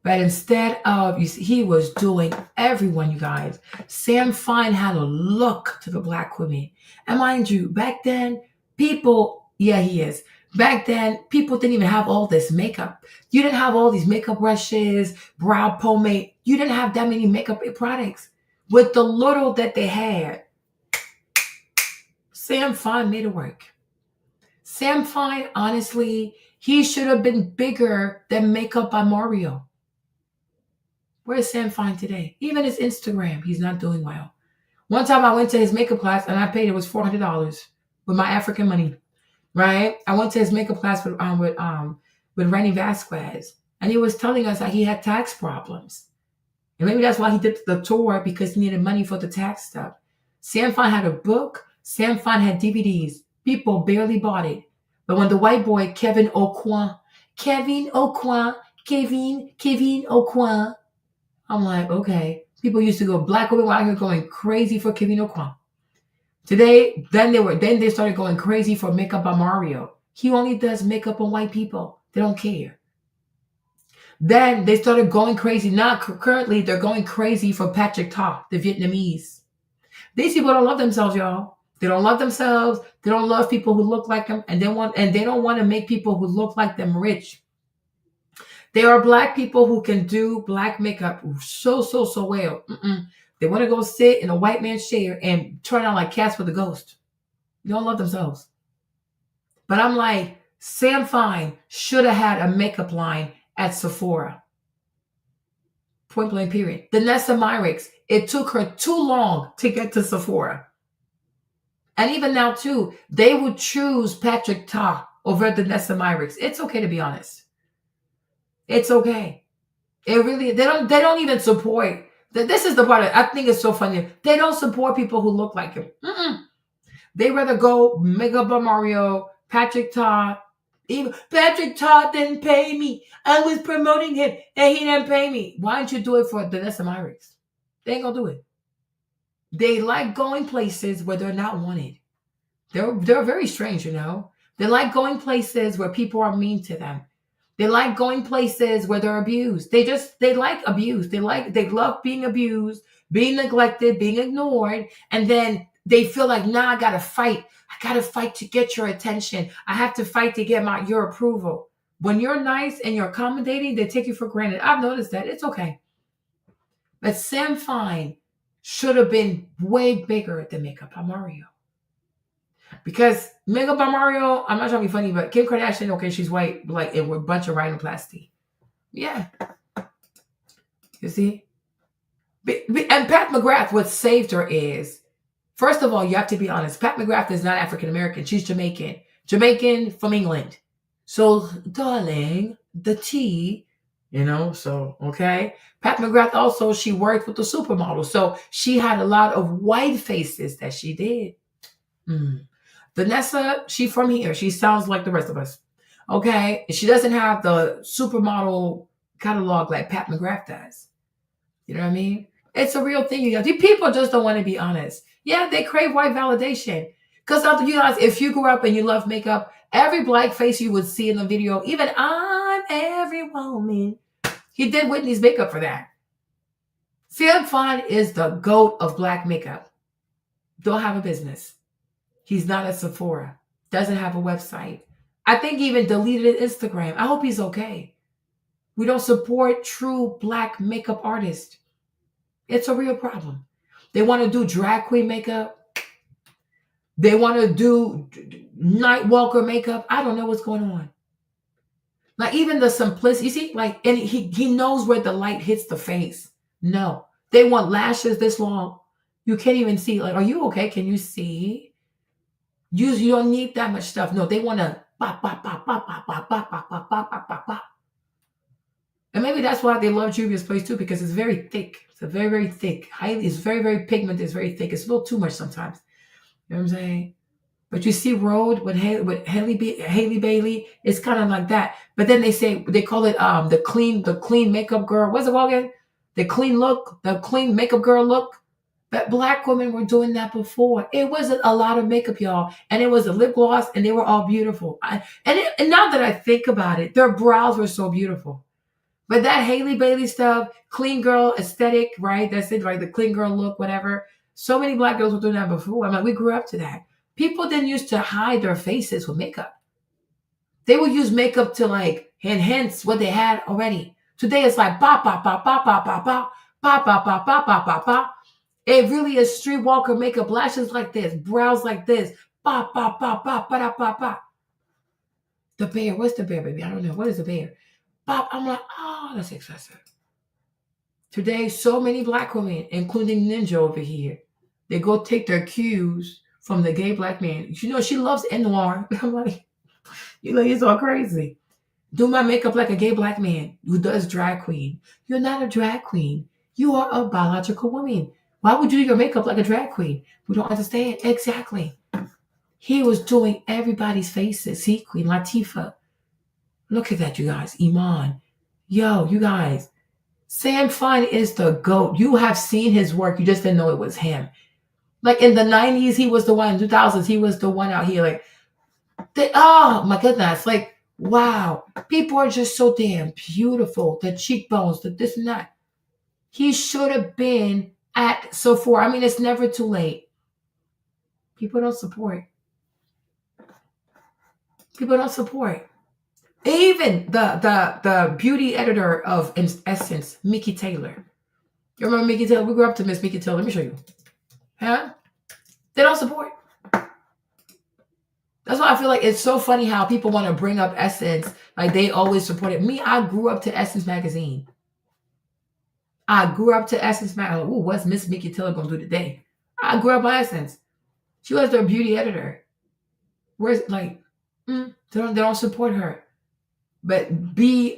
But instead of, you see, he was doing everyone, you guys. Sam Fine had a look to the Black women. And mind you, back then, people, yeah, he is. Back then, people didn't even have all this makeup. You didn't have all these makeup brushes, brow pomade. You didn't have that many makeup products. With the little that they had, Sam Fine made it work. Sam Fine, honestly, he should have been bigger than Makeup by Mario. Where's Sam Fine today? Even his Instagram, he's not doing well. One time I went to his makeup class and I paid, it was $400 with my African money, right? I went to his makeup class with Renny Vasquez, and he was telling us that he had tax problems. And maybe that's why he did the tour, because he needed money for the tax stuff. Sam Fine had a book. Sam Fine had DVDs. People barely bought it. But when the white boy, Kevin Aucoin, I'm like, okay. People used to go, black women were out here going crazy for Kevin Aucoin. Today, then they started going crazy for Makeup by Mario. He only does makeup on white people. They don't care. Then they started going crazy. Now, currently, they're going crazy for Patrick Ta, the Vietnamese. These people don't love themselves, y'all. They don't love themselves. They don't love people who look like them, and they don't want to make people who look like them rich. There are black people who can do black makeup so well. They want to go sit in a white man's chair and turn out like Casper the Ghost. They don't love themselves. But I'm like, Sam Fine should have had a makeup line at Sephora. Point blank period. Vanessa Myricks, it took her too long to get to Sephora. And even now too, they would choose Patrick Ta over Vanessa Myricks. It's okay to be honest. It's okay. It really, they don't even support. This is the part I think is so funny. They don't support people who look like him. They rather go Makeup by Mario, Patrick Ta. Even Patrick Ta didn't pay me. I was promoting him and he didn't pay me. Why don't you do it for Vanessa Myricks? They ain't gonna do it. They like going places where they're not wanted. They're very strange, you know. They like going places where people are mean to them. They like going places where they're abused. They like abuse. They love being abused, being neglected, being ignored. And then they feel like, nah, I gotta fight. I gotta fight to get your attention. I have to fight to get your approval. When you're nice and you're accommodating, they take you for granted. I've noticed that. It's okay. But Sam Fine should have been way bigger than Makeup by Mario. Because Makeup by Mario, I'm not trying to be funny, but Kim Kardashian, okay, she's white, like, and with a bunch of rhinoplasty. Yeah. You see? And Pat McGrath, what saved her is, first of all, you have to be honest. Pat McGrath is not African-American. She's Jamaican. Jamaican from England. So, darling, the tea, you know, so, okay. Pat McGrath also, she worked with the supermodel. So, she had a lot of white faces that she did. Vanessa, she from here. She sounds like the rest of us. Okay. She doesn't have the supermodel catalog like Pat McGrath does. You know what I mean? It's a real thing. You guys. People just don't want to be honest. Yeah, they crave white validation. Because you guys, if you grew up and you love makeup, every black face you would see in the video, even I'm every woman, he did Whitney's makeup for that. Sam Fine is the GOAT of black makeup. Don't have a business. He's not at Sephora. Doesn't have a website. I think he even deleted his Instagram. I hope he's okay. We don't support true black makeup artists. It's a real problem. They want to do drag queen makeup. They want to do Nightwalker makeup. I don't know what's going on. Like even the simplicity, you see, like, and he knows where the light hits the face. No, they want lashes this long. You can't even see. Like, are you okay? Can you see? You don't need that much stuff. No, they want to pop, pop, pop, pop, pop, pop, pop, pop, pop, pop, pop, pop, pop. And maybe that's why they love Juvia's place too, because it's very thick. It's very, very thick. It's very, very pigmented. It's very thick. It's a little too much sometimes. You know what I'm saying? But you see Rhode with Hailey Bailey, it's kind of like that. But then they call it the clean makeup girl. What's it called again? The clean look, the clean makeup girl look. But black women were doing that before. It wasn't a lot of makeup, y'all. And it was a lip gloss, and they were all beautiful. And now that I think about it, their brows were so beautiful. But that Hailey Bailey stuff, clean girl aesthetic, right? That's it, right? The clean girl look, whatever. So many black girls were doing that before. I'm like, we grew up to that. People didn't used to hide their faces with makeup. They would use makeup to like enhance what they had already. Today it's like ba ba ba ba ba ba ba ba ba ba ba ba ba ba. It really is streetwalker makeup, lashes like this, brows like this, ba ba ba ba ba ba ba ba. The bear. What's the bear, baby? I don't know. What is the bear? Bob, I'm like, oh, that's excessive. Today, so many black women, including Ninja over here, they go take their cues from the gay black man. You know, she loves N-Noir. I'm like, you know, he's all crazy. Do my makeup like a gay black man who does drag queen. You're not a drag queen. You are a biological woman. Why would you do your makeup like a drag queen? We don't understand. Exactly. He was doing everybody's faces. See, Queen Latifah. Look at that, you guys. Iman. Yo, you guys. Sam Fine is the GOAT. You have seen his work. You just didn't know it was him. Like in the 90s, he was the one. In the 2000s, he was the one out here. Like, oh my goodness. Like, wow. People are just so damn beautiful. The cheekbones, the this and that. He should have been at Sephora. I mean, it's never too late. People don't support. People don't support. Even the beauty editor of Essence, Mickey Taylor. You remember Mickey Taylor? We grew up to Miss Mickey Taylor. Let me show you. Huh? They don't support. That's why I feel like it's so funny how people want to bring up Essence. Like they always supported me. I grew up to Essence magazine. I grew up to Essence magazine. Ooh, what's Miss Mickey Taylor going to do today? I grew up on Essence. She was their beauty editor. Where's like, they don't support her. But be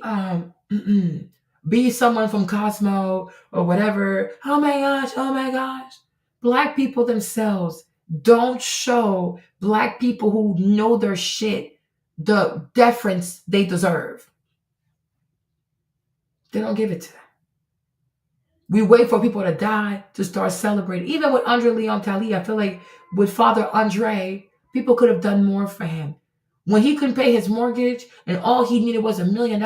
someone from Cosmo or whatever. Oh my gosh. Black people themselves don't show black people who know their shit the deference they deserve. They don't give it to them. We wait for people to die to start celebrating. Even with Andre Leon Talley, I feel like with Father Andre, people could have done more for him. When he couldn't pay his mortgage and all he needed was $1 million,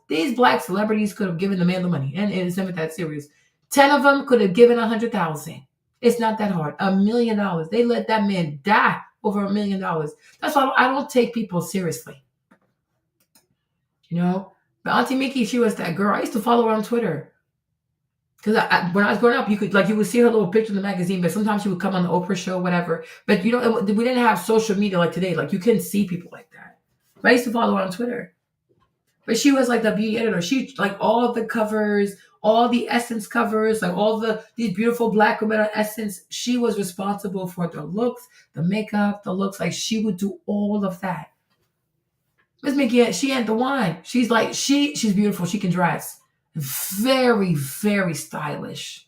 these black celebrities could have given the man the money. And it's never that serious. 10 of them could have given $100,000. It's not that hard. $1 million. They let that man die over $1 million. That's why I don't take people seriously. You know? But Auntie Mickey, she was that girl. I used to follow her on Twitter. Because when I was growing up, you would see her little picture in the magazine, but sometimes she would come on the Oprah show, whatever. But we didn't have social media like today. Like you couldn't see people like that. But I used to follow her on Twitter. But she was like the beauty editor. She like all the covers, all the Essence covers, like all these beautiful black women on Essence. She was responsible for the looks, the makeup, the looks. Like she would do all of that. Miss Mickey, she ain't the one. She's like she's beautiful. She can dress. Very, very stylish.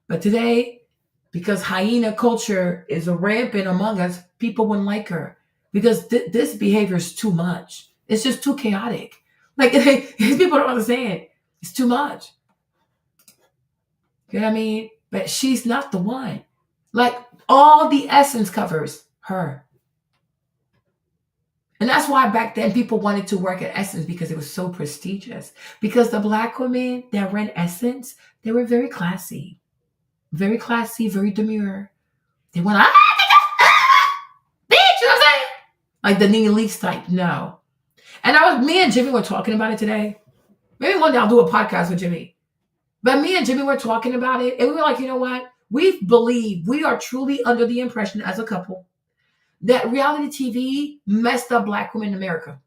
But today, because hyena culture is rampant among us, people wouldn't like her. Because this behavior is too much. It's just too chaotic. Like, people don't understand. It's too much. You know what I mean? But she's not the one. Like, all the Essence covers, her. And that's why back then people wanted to work at Essence because it was so prestigious. Because the black women that ran Essence, they were very classy. Very classy, very demure. They went, bitch, you know what I'm saying? Like the Nene Leakes type, no. And me and Jimmy were talking about it today. Maybe one day I'll do a podcast with Jimmy. But me and Jimmy were talking about it. And we were like, you know what? We are truly under the impression as a couple that reality TV messed up black women in America.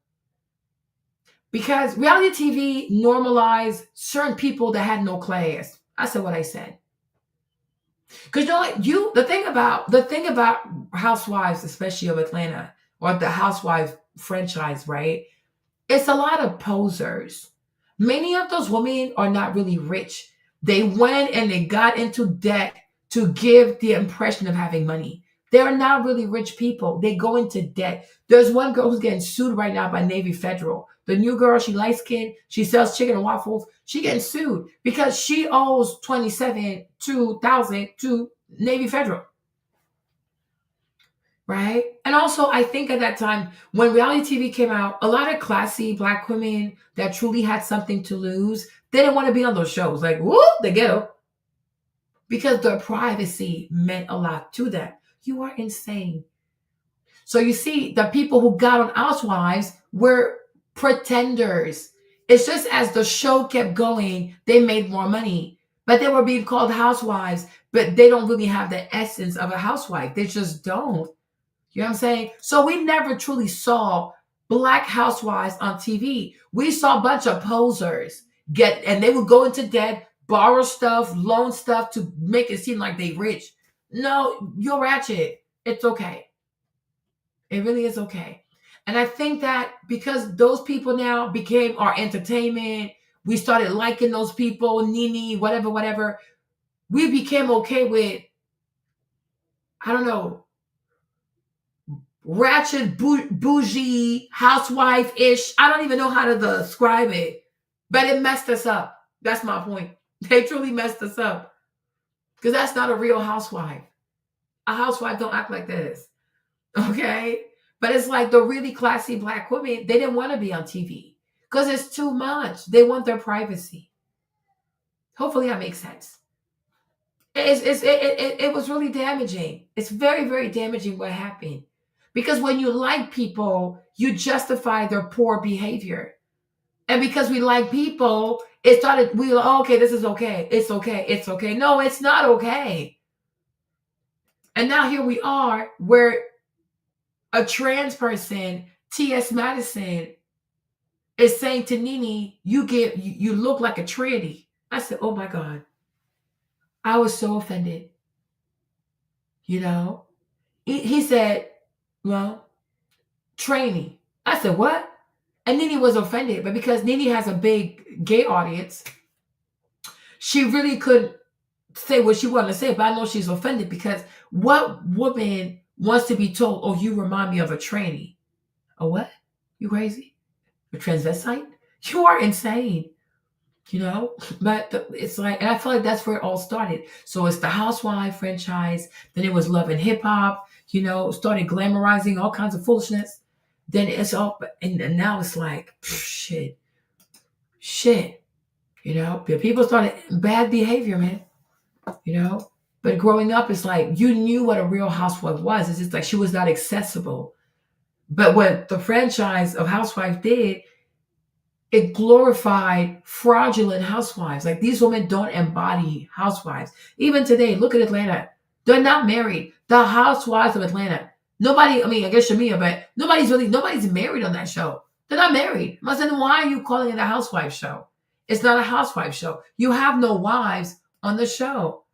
Because reality TV normalized certain people that had no class. I said what I said. Because you know what? The thing about Housewives, especially of Atlanta, or the Housewives franchise, right? It's a lot of posers. Many of those women are not really rich. They went and they got into debt to give the impression of having money. They're not really rich people. They go into debt. There's one girl who's getting sued right now by Navy Federal. The new girl, she light-skinned. She sells chicken and waffles. She getting sued because she owes $27,000 to Navy Federal. Right? And also, I think at that time, when reality TV came out, a lot of classy black women that truly had something to lose, they didn't want to be on those shows. Like, whoop, the ghetto. Because their privacy meant a lot to them. You are insane. So you see, the people who got on Housewives were pretenders. It's just as the show kept going, they made more money. But they were being called housewives, but they don't really have the essence of a housewife. They just don't. You know what I'm saying? So we never truly saw Black housewives on TV. We saw a bunch of posers and they would go into debt, borrow stuff, loan stuff to make it seem like they rich. No, you're ratchet. It's okay. It really is okay. And I think that because those people now became our entertainment, we started liking those people, Nene, whatever. We became okay with, I don't know, ratchet, bougie, housewife-ish. I don't even know how to describe it, but it messed us up. That's my point. They truly messed us up because that's not a real housewife. A housewife don't act like this, okay? But it's like the really classy Black women, they didn't want to be on TV because it's too much. They want their privacy. Hopefully that makes sense. It was really damaging. It's very, very damaging what happened. Because when you like people, you justify their poor behavior. And because we like people, it started, we were like, oh, okay, this is okay. It's okay. It's okay. No, it's not okay. And now here we are where a trans person, T.S. Madison, is saying to Nene, you look like a tranny. I said, oh my God. I was so offended. You know? He said, well, tranny. I said, what? And Nene was offended. But because Nene has a big gay audience, she really couldn't say what she wanted to say. But I know she's offended because what woman wants to be told, oh, you remind me of a tranny? A what? You crazy? A transvestite? You are insane. You know, but it's like, and I feel like that's where it all started. So it's the Housewife franchise. Then it was Love and Hip Hop, you know, started glamorizing all kinds of foolishness. Then it's all, and now it's like, shit, you know, people started bad behavior, man, you know, but growing up, it's like, you knew what a real housewife was. It's just like, she was not accessible. But what the franchise of Housewife did, it glorified fraudulent housewives. Like these women don't embody housewives. Even today, look at Atlanta. They're not married. The housewives of Atlanta. Nobody, I mean, I guess Shamia, but nobody's married on that show. They're not married. I said, why are you calling it a housewife show? It's not a housewife show. You have no wives on the show.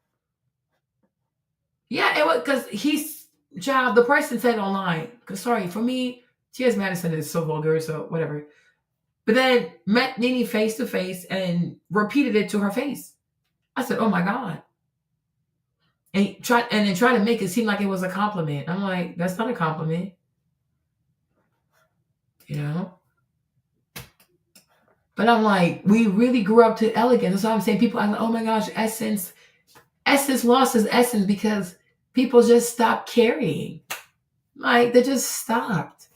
Yeah, it was because the person said online, because sorry, for me, T.S. Madison is so vulgar, so whatever. But then met Nene face to face and repeated it to her face. I said, oh my God. And then tried to make it seem like it was a compliment. I'm like, that's not a compliment. You know? But I'm like, we really grew up to elegance. That's why I'm saying people are like, oh my gosh, essence lost its essence because people just stopped caring. Like, they just stopped.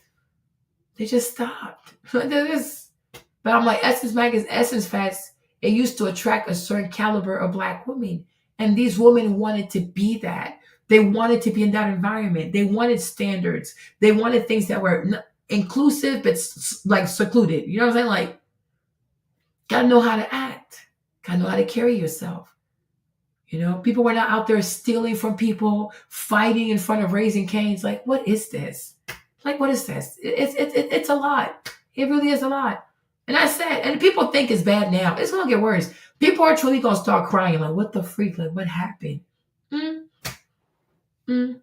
But I'm like, Essence Magazine, Essence Fest, it used to attract a certain caliber of Black women. And these women wanted to be that. They wanted to be in that environment. They wanted standards. They wanted things that were inclusive, but like secluded. You know what I'm saying? Like, gotta know how to act. Gotta know how to carry yourself. You know, people were not out there stealing from people, fighting in front of Raising Cane's. Like, what is this? Like, what is this? It's a lot. It really is a lot. And I said, and people think it's bad now. It's going to get worse. People are truly going to start crying. Like, what the freak? Like, what happened? But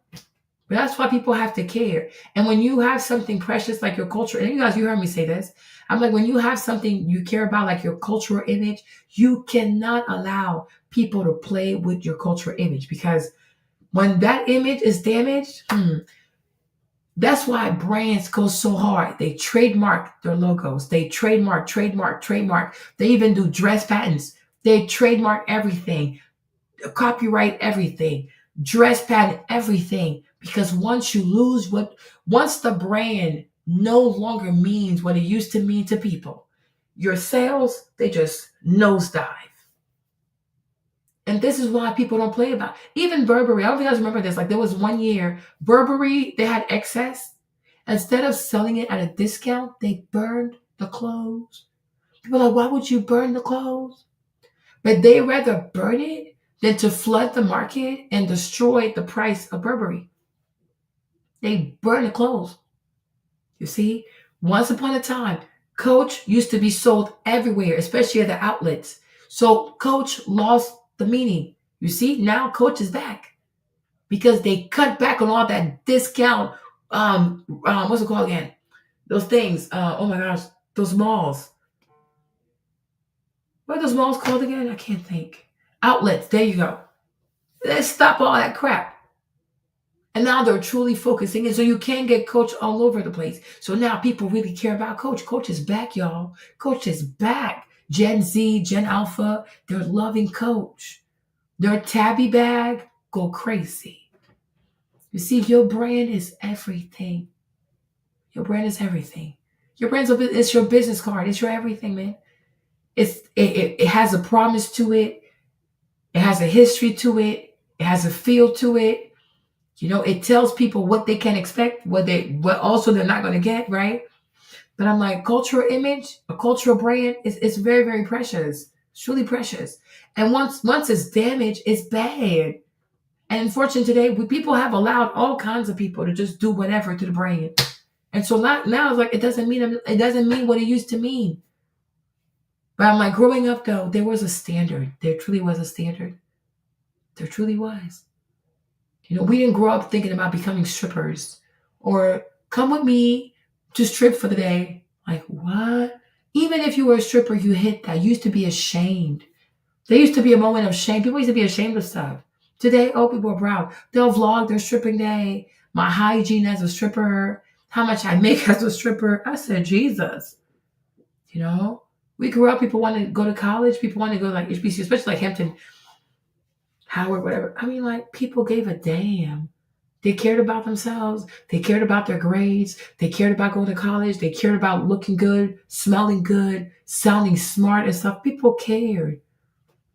that's why people have to care. And when you have something precious like your culture, and you guys, you heard me say this. I'm like, when you have something you care about, like your cultural image, you cannot allow people to play with your cultural image. Because when that image is damaged, that's why brands go so hard. They trademark their logos. They trademark. They even do dress patents. They trademark everything, copyright everything, dress patent everything. Because once the brand no longer means what it used to mean to people, your sales, they just nosedive. And this is why people don't play about it. Even Burberry. I don't think you guys remember this. Like there was one year, Burberry, they had excess. Instead of selling it at a discount, they burned the clothes. People are like, why would you burn the clothes? But they rather burn it than to flood the market and destroy the price of Burberry. They burn the clothes. You see? Once upon a time, Coach used to be sold everywhere, especially at the outlets. So Coach lost the meaning. You see, now Coach is back because they cut back on all that discount. What's it called again? Those things. Oh my gosh, those malls. What are those malls called again? I can't think. Outlets. There you go. Let's stop all that crap. And now they're truly focusing. And so you can get Coach all over the place. So now people really care about Coach. Coach is back, y'all. Coach is back. Gen Z, Gen Alpha, they're loving Coach. Their tabby bag go crazy. You see, your brand is everything. Your brand is everything. Your brand's it's your business card. It's your everything, man. It has a promise to it. It has a history to it. It has a feel to it. You know, it tells people what they can expect, what also they're not going to get, right? But I'm like, cultural image, a cultural brand is very, very precious. It's truly precious. And once it's damaged, it's bad. And unfortunately today, people have allowed all kinds of people to just do whatever to the brand. And so now it's like it doesn't mean what it used to mean. But I'm like, growing up though, there was a standard. There truly was a standard. There truly was. You know, we didn't grow up thinking about becoming strippers or come with me to strip for the day. Like, what? Even if you were a stripper, you hit that. You used to be ashamed. There used to be a moment of shame. People used to be ashamed of stuff. Today, people are proud. They'll vlog their stripping day, my hygiene as a stripper, how much I make as a stripper. I said, Jesus. You know, we grew up, people want to go to college. People want to go like HBCU, especially like Hampton, Howard, whatever. I mean, like, people gave a damn. They cared about themselves. They cared about their grades. They cared about going to college. They cared about looking good, smelling good, sounding smart and stuff. People cared.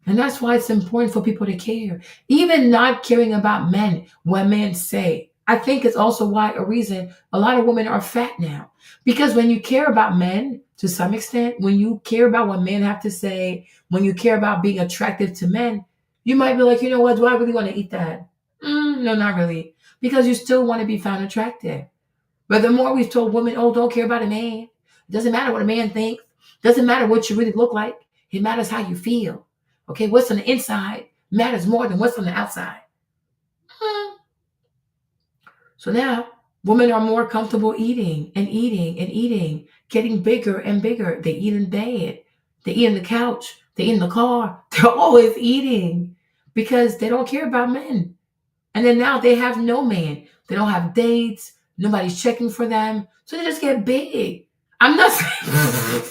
And that's why it's important for people to care. Even not caring about men, what men say. I think it's also a reason a lot of women are fat now. Because when you care about men, to some extent, when you care about what men have to say, when you care about being attractive to men, you might be like, you know what, do I really want to eat that? No, not really. Because you still want to be found attractive. But the more we've told women, oh, don't care about a man. It doesn't matter what a man thinks. It doesn't matter what you really look like. It matters how you feel. Okay, what's on the inside matters more than what's on the outside. So now, women are more comfortable eating and eating and eating, getting bigger and bigger. They eat in bed. They eat on the couch. They eat in the car. They're always eating because they don't care about men. And then now they have no man. They don't have dates. Nobody's checking for them. So they just get big. I'm not saying...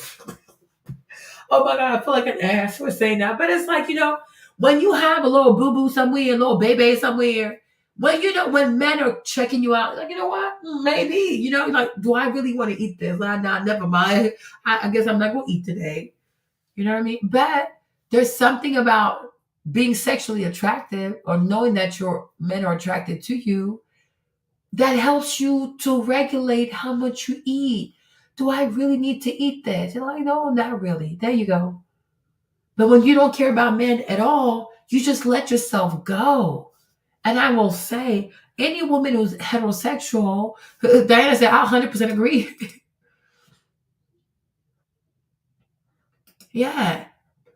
Oh my God, I feel like an ass for saying that. But it's like, you know, when you have a little boo-boo somewhere, a little baby somewhere, when men are checking you out, like, you know what? Maybe, you know, like, do I really want to eat this? Nah, never mind. I guess I'm not going to eat today. You know what I mean? But there's something about being sexually attractive or knowing that your men are attracted to you that helps you to regulate how much you eat. Do I really need to eat this? You're like, no, not really. There you go. But when you don't care about men at all, you just let yourself go. And I will say, any woman who's heterosexual, Diana said, I 100% agree. Yeah.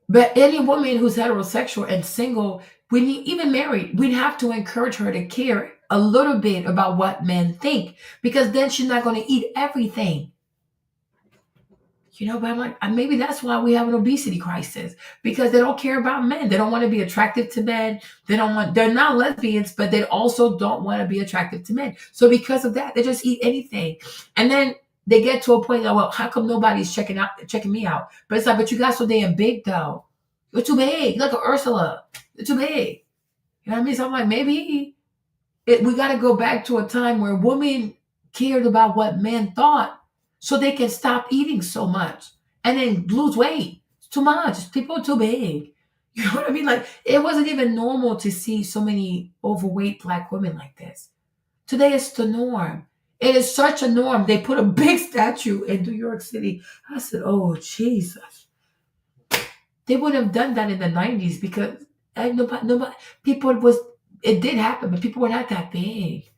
But any woman who's heterosexual and single, even married, we'd have to encourage her to care a little bit about what men think, because then she's not going to eat everything. You know, but I'm like, maybe that's why we have an obesity crisis, because they don't care about men. They don't want to be attractive to men. They're not lesbians, but they also don't want to be attractive to men. So because of that, they just eat anything. And then they get to a point that, well, how come nobody's checking me out? But it's like, but you got so damn big though. You're too big. You're like an Ursula. You're too big. You know what I mean? So I'm like, maybe we got to go back to a time where women cared about what men thought, so they can stop eating so much and then lose weight. It's too much. People are too big. You know what I mean? Like, it wasn't even normal to see so many overweight Black women like this. Today, it's the norm. It is such a norm. They put a big statue in New York City. I said, oh, Jesus. They wouldn't have done that in the 90s because nobody, it did happen, but people were not that big.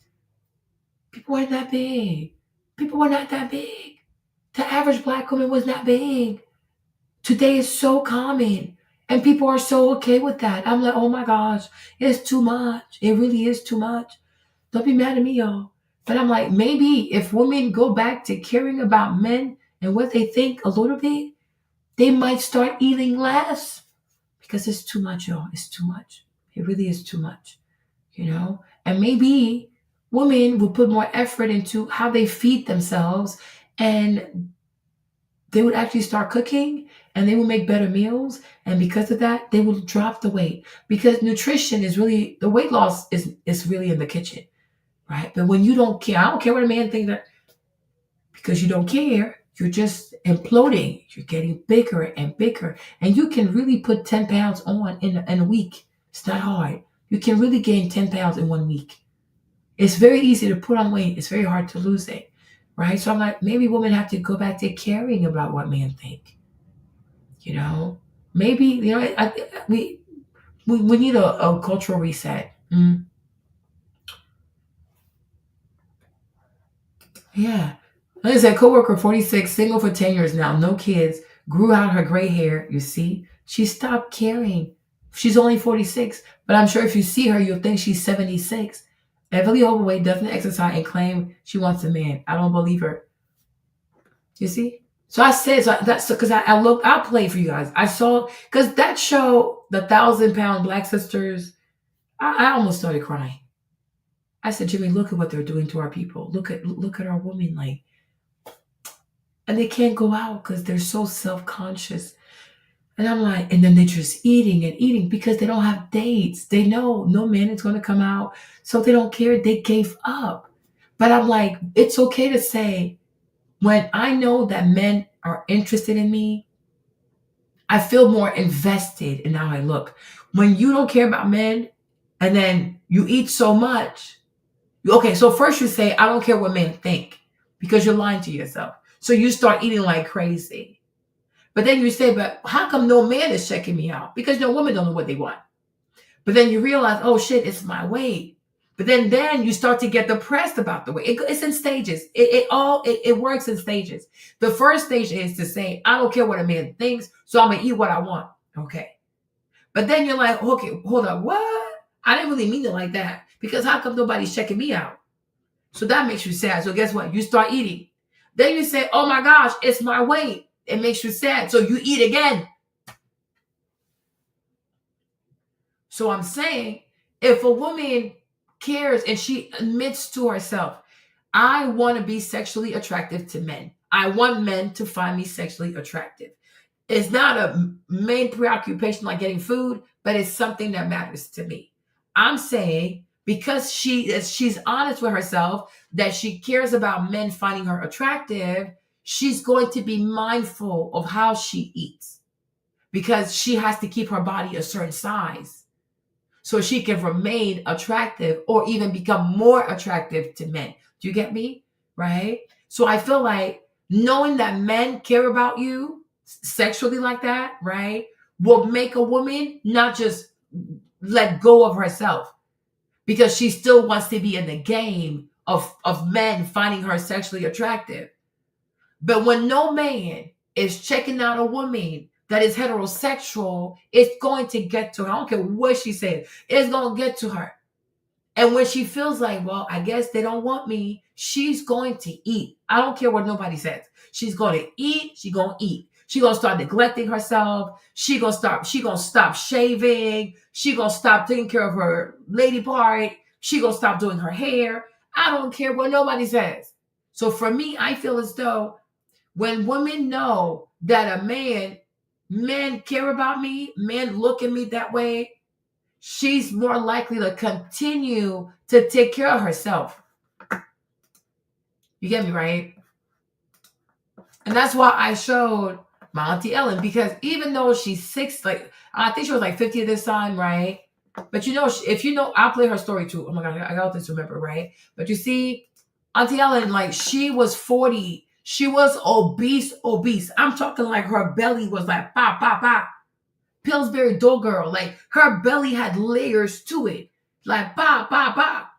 People weren't that big. People were not that big. The average Black woman was not big. Today is so common. And people are so okay with that. I'm like, oh my gosh, it's too much. It really is too much. Don't be mad at me, y'all. But I'm like, maybe if women go back to caring about men and what they think a little bit, they might start eating less. Because it's too much, y'all. It's too much. It really is too much. You know? And maybe women will put more effort into how they feed themselves, and they would actually start cooking, and they will make better meals. And because of that, they will drop the weight. Because nutrition is really, the weight loss is really in the kitchen, right? But when you don't care, I don't care what a man thinks, that because you don't care, you're just imploding. You're getting bigger and bigger. And you can really put 10 pounds on in a week. It's not hard. You can really gain 10 pounds in 1 week. It's very easy to put on weight. It's very hard to lose it, right? So I'm like, maybe women have to go back to caring about what men think. You know, maybe, you know, we need a cultural reset. Yeah. Like I said, coworker, 46, single for 10 years now, no kids, grew out her gray hair. You see, she stopped caring. She's only 46, but I'm sure if you see her, you'll think she's 76. Heavily overweight, doesn't exercise, and claim she wants a man. I don't believe her. You see? So I said, so that's because I'll play for you guys. I saw, because that show, the 1,000-pound Black sisters, I almost started crying. I said, Jimmy, look at what they're doing to our people. Look at our women, like, and they can't go out because they're so self-conscious. And I'm like, and then they're just eating and eating because they don't have dates. They know no man is going to come out, so they don't care. They gave up. But I'm like, it's okay to say, when I know that men are interested in me, I feel more invested in how I look. When you don't care about men and then you eat so much, okay, so first you say, I don't care what men think, because you're lying to yourself. So you start eating like crazy. But then you say, but how come no man is checking me out? Because no women don't know what they want. But then you realize, oh shit, it's my weight. But then you start to get depressed about the weight. It's in stages. It works in stages. The first stage is to say, I don't care what a man thinks, so I'm going to eat what I want. Okay. But then you're like, okay, hold up. What? I didn't really mean it like that. Because how come nobody's checking me out? So that makes you sad. So guess what? You start eating. Then you say, oh my gosh, it's my weight. It makes you sad. So you eat again. So I'm saying, if a woman cares and she admits to herself, I want to be sexually attractive to men. I want men to find me sexually attractive. It's not a main preoccupation like getting food, but it's something that matters to me. I'm saying, because she's honest with herself, that she cares about men finding her attractive, she's going to be mindful of how she eats, because she has to keep her body a certain size so she can remain attractive or even become more attractive to men. Do you get me? Right? So I feel like knowing that men care about you sexually like that, right, will make a woman not just let go of herself, because she still wants to be in the game of men finding her sexually attractive. But when no man is checking out a woman that is heterosexual, it's going to get to her. I don't care what she says. It's going to get to her. And when she feels like, well, I guess they don't want me, she's going to eat. I don't care what nobody says. She's going to eat. She's going to eat. She's going to start neglecting herself. She's going to stop shaving. She's going to stop taking care of her lady part. She's going to stop doing her hair. I don't care what nobody says. So for me, I feel as though when women know that men care about me, men look at me that way, she's more likely to continue to take care of herself. You get me, right? And that's why I showed my Auntie Ellen, because even though she's 6, like, I think she was like 50 at this time, right? But you know, if you know, I'll play her story too. Oh my God, I got this to remember, right? But you see, Auntie Ellen, like, she was 40. She was obese. I'm talking like her belly was like, pop, pop, pop. Pillsbury Dough girl. Like, her belly had layers to it. Like, pop, pop, pop.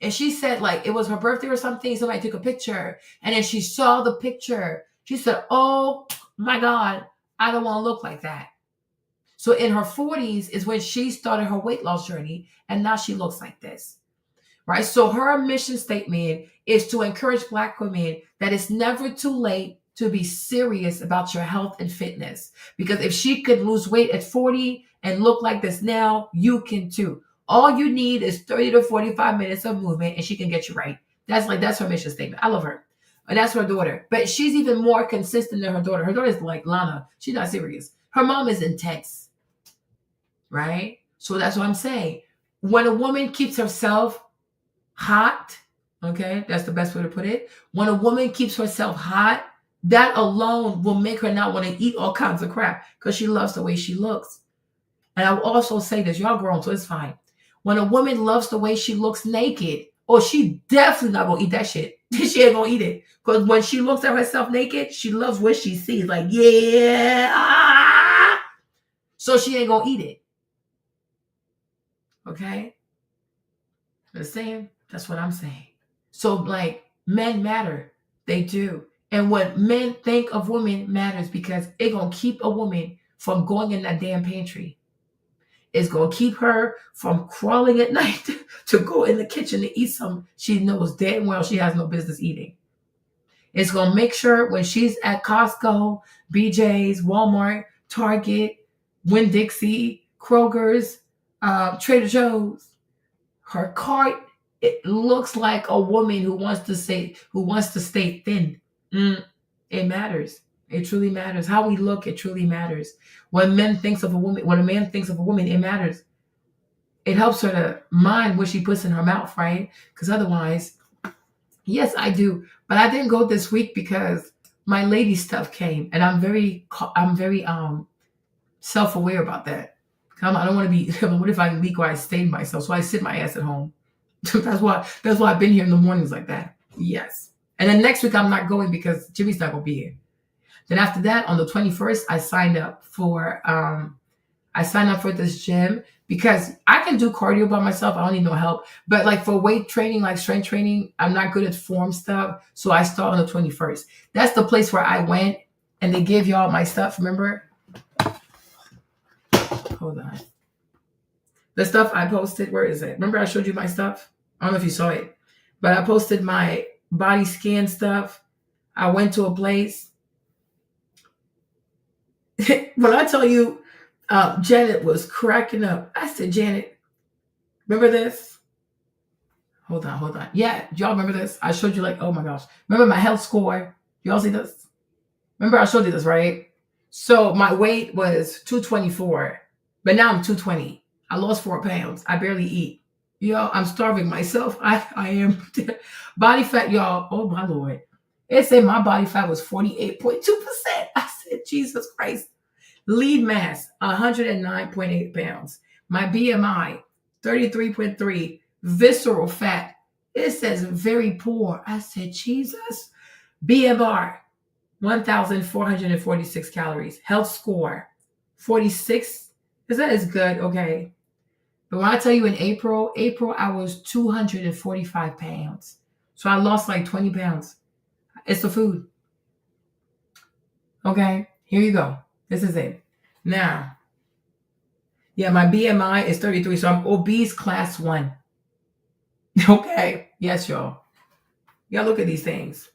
And she said, like, it was her birthday or something. Somebody took a picture. And then she saw the picture. She said, oh my God, I don't want to look like that. So in her 40s is when she started her weight loss journey. And now she looks like this. Right? So her mission statement is to encourage Black women that it's never too late to be serious about your health and fitness. Because if she could lose weight at 40 and look like this now, you can too. All you need is 30 to 45 minutes of movement and she can get you right. That's her mission statement. I love her. And that's her daughter. But she's even more consistent than her daughter. Her daughter is like Lana. She's not serious. Her mom is intense. Right? So that's what I'm saying. When a woman keeps herself hot, okay, that's the best way to put it. When a woman keeps herself hot, that alone will make her not want to eat all kinds of crap because she loves the way she looks. And I will also say this, y'all grown, so it's fine. When a woman loves the way she looks naked, oh, she definitely not gonna eat that shit. She ain't gonna eat it. Because when she looks at herself naked, she loves what she sees. Like, yeah. So she ain't gonna eat it. Okay? Understand? That's what I'm saying. So, like, men matter. They do. And what men think of women matters because it gonna keep a woman from going in that damn pantry. It's going to keep her from crawling at night to go in the kitchen to eat something she knows damn well she has no business eating. It's going to make sure when she's at Costco, BJ's, Walmart, Target, Winn-Dixie, Kroger's, Trader Joe's, her cart, it looks like a woman who wants to stay thin. It matters. It truly matters. How we look, it truly matters. When a man thinks of a woman, it matters. It helps her to mind what she puts in her mouth, right? Because otherwise, yes, I do. But I didn't go this week because my lady stuff came, and I'm very self-aware about that. I don't want to be. What if I leak or I stain myself? So I sit my ass at home. That's why I've been here in the mornings like that. Yes. And then next week I'm not going because Jimmy's not gonna be here. Then after that, on the 21st, I signed up for this gym because I can do cardio by myself. I don't need no help. But like for weight training, like strength training, I'm not good at form stuff. So I start on the 21st. That's the place where I went and they gave y'all my stuff. Remember? Hold on. The stuff I posted, where is it? Remember I showed you my stuff? I don't know if you saw it. But I posted my body scan stuff. I went to a place. When I tell you, Janet was cracking up. I said, Janet, remember this? Hold on. Yeah, y'all remember this? I showed you like, oh my gosh. Remember my health score? Y'all see this? Remember I showed you this, right? So my weight was 224, but now I'm 220. I lost 4 pounds. I barely eat. Yo, I'm starving myself. I am. Body fat, y'all. Oh my Lord. It said my body fat was 48.2%. I said, Jesus Christ. Lean mass, 109.8 pounds. My BMI, 33.3. Visceral fat, it says very poor. I said, Jesus. BMR, 1,446 calories. Health score, 46. That is good, okay. But when I tell you in April, I was 245 pounds. So I lost like 20 pounds. It's the food. Okay, here you go. This is it. Now, yeah, my BMI is 33, so I'm obese class 1. Okay, yes, y'all. Y'all look at these things.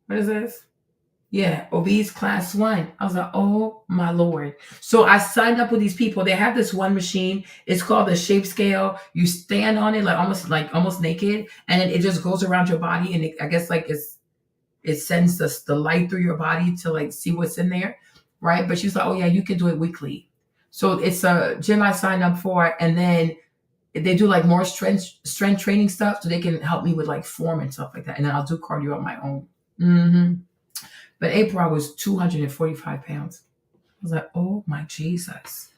What is this? Yeah, obese class 1. I was like, oh my Lord. So I signed up with these people. They have this one machine. It's called the shape scale. You stand on it like almost naked, and then it just goes around your body, and I guess like it sends the light through your body to like see what's in there. Right. But she was like, oh, yeah, you can do it weekly. So it's a gym I signed up for. And then they do like more strength training stuff. So they can help me with like form and stuff like that. And then I'll do cardio on my own. But April, I was 245 pounds. I was like, oh, my Jesus.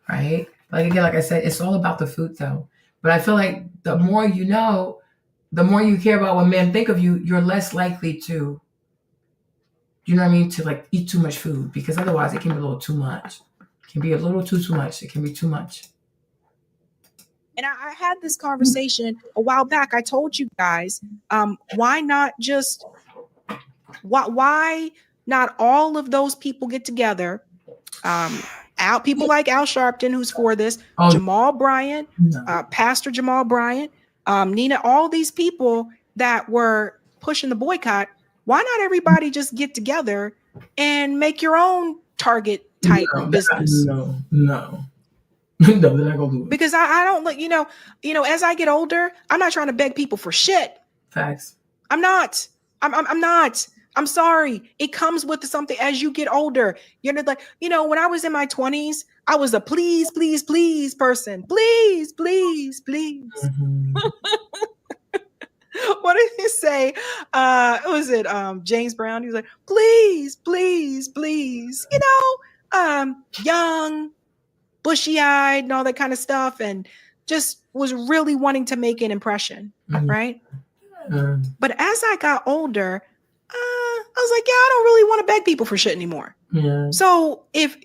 Right. Like, again, like I said, it's all about the food, though. But I feel like the more you know, the more you care about what men think of you, you're less likely to. You know what I mean? To like eat too much food, because otherwise it can be a little too much. It can be a little too much. It can be too much. And I had this conversation a while back. I told you guys, why not just why not all of those people get together? People like Al Sharpton, who's for this, Jamal Bryant, Pastor Jamal Bryant, Nina, all these people that were pushing the boycott. Why not everybody just get together and make your own Target type business? No, they're not gonna do it. Because I don't look, as I get older, I'm not trying to beg people for shit. Facts. I'm not. I'm not. I'm sorry. It comes with something as you get older. You're like, when I was in my 20s, I was a please, please, please person. Please, please, please. Mm-hmm. What did he say? Was it James Brown? He was like, please, please, please. Young, bushy-eyed and all that kind of stuff, and just was really wanting to make an impression, right? But as I got older, I was like, I don't really want to beg people for shit anymore. Yeah. So if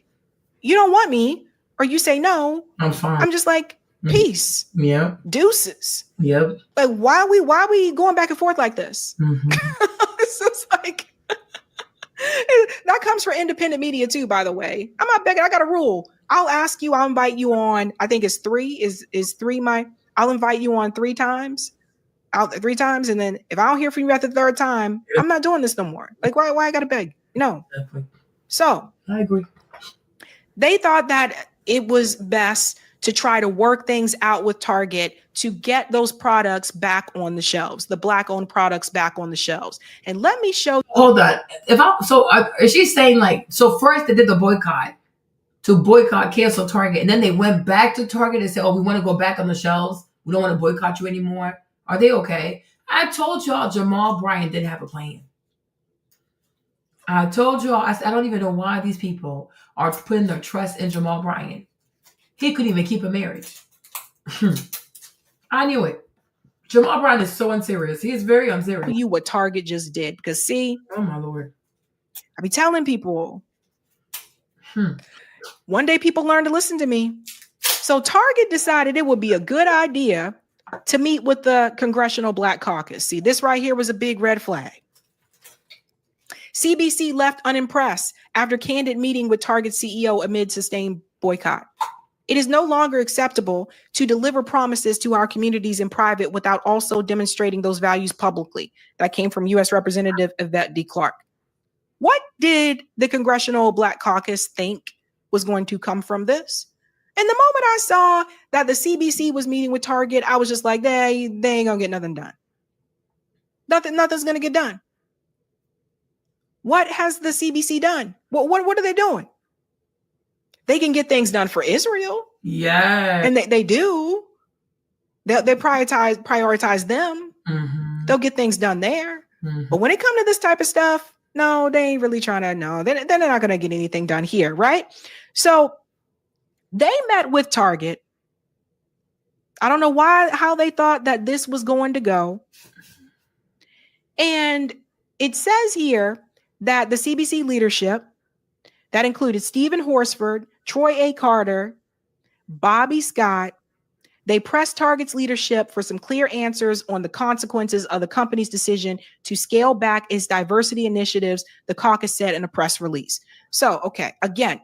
you don't want me or you say no, I'm fine. I'm just like, peace. Yep. Deuces. Yep. Like, why are we going back and forth like this? Mm-hmm. It's just like, that comes from independent media too, by the way. I'm not begging. I got a rule. I'll ask you, I'll invite you on, I think it's 3. Is 3 I'll invite you on 3 times. 3 times, and then if I don't hear from you at the 3rd time, I'm not doing this no more. Like, why I gotta beg? No. Exactly. So I agree. They thought that it was best to try to work things out with Target to get those products back on the shelves, the Black-owned products back on the shelves. And let me show you. Hold on. Is she saying so first they did the boycott to cancel Target, and then they went back to Target and said, we want to go back on the shelves. We don't want to boycott you anymore. Are they okay? I told y'all Jamal Bryant didn't have a plan. I told y'all, I don't even know why these people are putting their trust in Jamal Bryant. He couldn't even keep a marriage. I knew it. Jamal Bryant is so unserious. He is very unserious. You what Target just did. Because see, oh my Lord. I be telling people, one day people learn to listen to me. So Target decided it would be a good idea to meet with the Congressional Black Caucus. See, this right here was a big red flag. CBC left unimpressed after candid meeting with Target CEO amid sustained boycott. It is no longer acceptable to deliver promises to our communities in private without also demonstrating those values publicly. That came from U.S. Representative Yvette D. Clark. What did the Congressional Black Caucus think was going to come from this? And the moment I saw that the CBC was meeting with Target, I was just like, they ain't gonna get nothing done. Nothing's gonna get done. What has the CBC done? What are they doing? They can get things done for Israel. Yeah. And they do. They prioritize them. Mm-hmm. They'll get things done there. Mm-hmm. But when it comes to this type of stuff, no, they ain't really trying to, no, they're not going to get anything done here, right? So they met with Target. I don't know how they thought that this was going to go. And it says here that the CBC leadership, that included Stephen Horsford, Troy A. Carter, Bobby Scott, they pressed Target's leadership for some clear answers on the consequences of the company's decision to scale back its diversity initiatives, the caucus said in a press release. So, okay, again,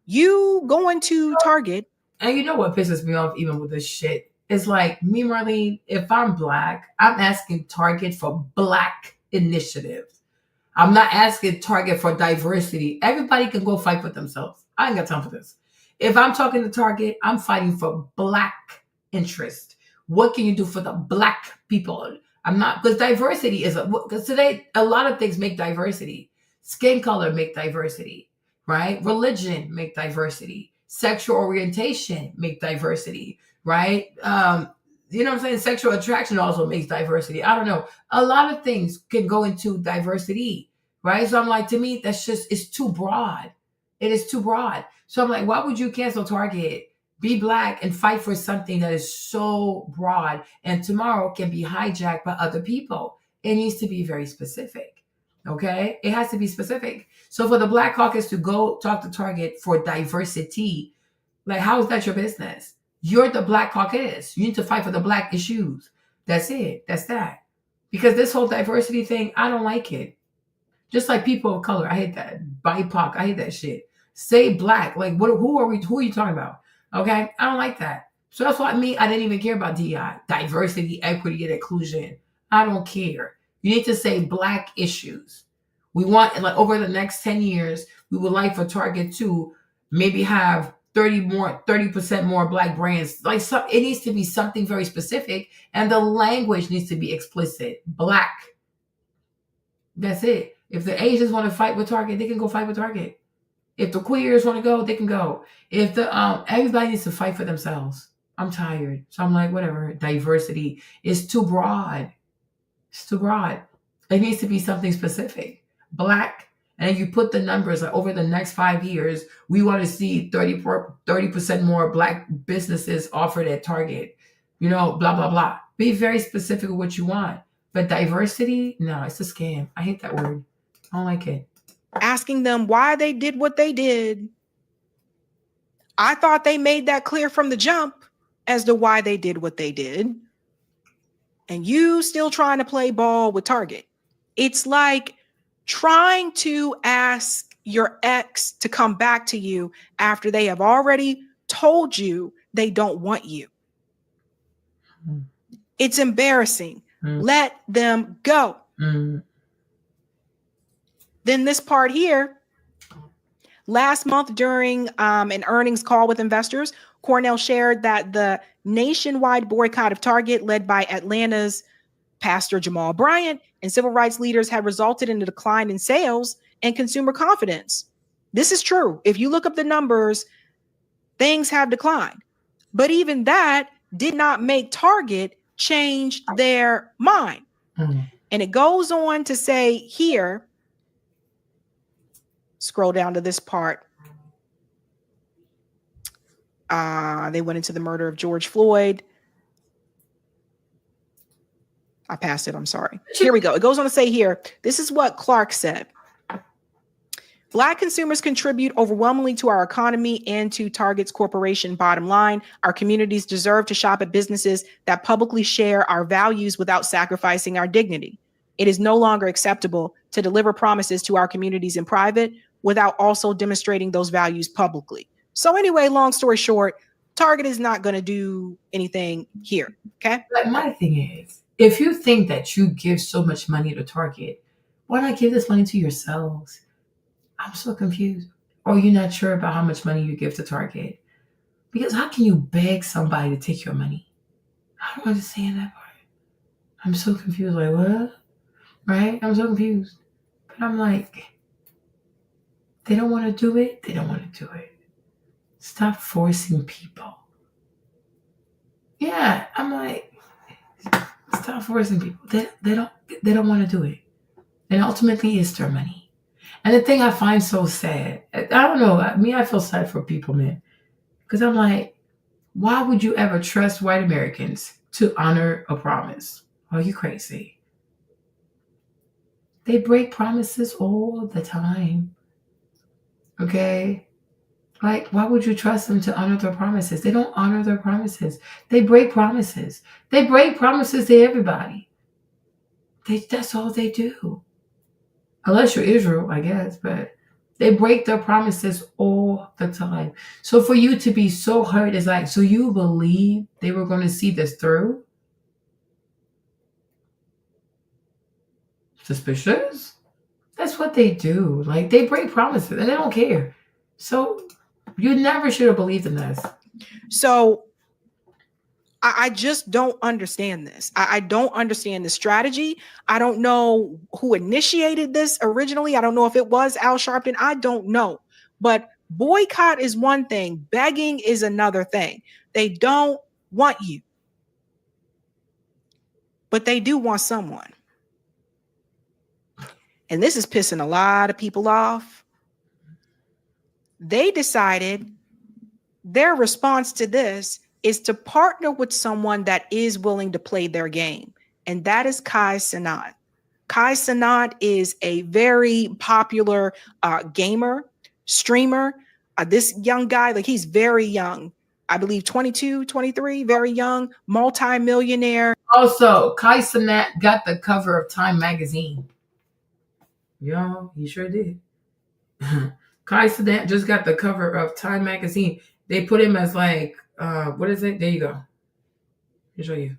you going to Target. And you know what pisses me off even with this shit? It's like, me, Marlene, if I'm Black, I'm asking Target for Black initiatives. I'm not asking Target for diversity. Everybody can go fight for themselves. I ain't got time for this. If I'm talking to Target, I'm fighting for Black interest. What can you do for the Black people? I'm not, because diversity is, because today, a lot of things make diversity. Skin color make diversity, right? Religion make diversity. Sexual orientation make diversity, right? You know what I'm saying? Sexual attraction also makes diversity. I don't know. A lot of things can go into diversity, right? So I'm like, to me, it's too broad. It is too broad. So I'm like, why would you cancel Target, be Black, and fight for something that is so broad and tomorrow can be hijacked by other people? It needs to be very specific, okay? It has to be specific. So for the Black Caucus to go talk to Target for diversity, like, how is that your business? You're the Black caucus. You need to fight for the Black issues. That's it. That's that. Because this whole diversity thing, I don't like it. Just like people of color, I hate that. BIPOC, I hate that shit. Say Black, like what? Who are you talking about? Okay, I don't like that. So that's why I didn't even care about DI, diversity, equity, and inclusion. I don't care. You need to say Black issues. We want, like, over the next 10 years, we would like for Target to maybe have 30% more Black brands. Like, it needs to be something very specific, and the language needs to be explicit. Black. That's it. If the Asians want to fight with Target, they can go fight with Target. If the queers want to go, they can go. If the everybody needs to fight for themselves. I'm tired. So I'm like, whatever. Diversity is too broad. It's too broad. It needs to be something specific. Black. And then you put the numbers, like, over the next 5 years, we want to see 30% more Black businesses offered at Target. Blah, blah, blah. Be very specific with what you want. But diversity, no, it's a scam. I hate that word. I don't like it. Asking them why they did what they did. I thought they made that clear from the jump as to why they did what they did. And you still trying to play ball with Target. It's like trying to ask your ex to come back to you after they have already told you they don't want you. It's embarrassing. Let them go. Then this part here, last month during an earnings call with investors, Cornell shared that the nationwide boycott of Target led by Atlanta's Pastor Jamal Bryant and civil rights leaders had resulted in a decline in sales and consumer confidence. This is true. If you look up the numbers, things have declined. But even that did not make Target change their mind. And it goes on to say here, scroll down to this part. They went into the murder of George Floyd. I passed it. I'm sorry. Here we go. It goes on to say here, this is what Clark said. Black consumers contribute overwhelmingly to our economy and to Target's corporation bottom line. Our communities deserve to shop at businesses that publicly share our values without sacrificing our dignity. It is no longer acceptable to deliver promises to our communities in private without also demonstrating those values publicly. So anyway, long story short, Target is not going to do anything here. Okay. But my thing is, if you think that you give so much money to Target, why not give this money to yourselves? I'm so confused. Or you're not sure about how much money you give to Target. Because how can you beg somebody to take your money? I don't understand that part. I'm so confused. Like, what? Right? I'm so confused. But I'm like, they don't want to do it. They don't want to do it. Stop forcing people. Yeah, I'm like, stop forcing people. They don't want to do it. And ultimately, it's their money. And the thing I find so sad, I don't know, I feel sad for people, man. Because I'm like, why would you ever trust white Americans to honor a promise? Are you crazy? They break promises all the time. Okay? Like, why would you trust them to honor their promises? They don't honor their promises. They break promises. They break promises to everybody. That's all they do. Unless you're Israel, I guess, but they break their promises all the time. So for you to be so hurt, it's like, so you believe they were going to see this through? Suspicious? That's what they do. Like, they break promises and they don't care. So you never should have believed in this. So I just don't understand this. I don't understand the strategy. I don't know who initiated this originally. I don't know if it was Al Sharpton. I don't know. But boycott is one thing. Begging is another thing. They don't want you. But they do want someone. And this is pissing a lot of people off. They decided their response to this is to partner with someone that is willing to play their game. And that is Kai Cenat. Kai Cenat is a very popular gamer, streamer. This young guy, like, he's very young. I believe 22, 23, very young, multi-millionaire. Also, Kai Cenat got the cover of Time magazine. Yo, he sure did. Kai Cenat just got the cover of Time magazine. They put him as like, what is it? There you go. Let me show you.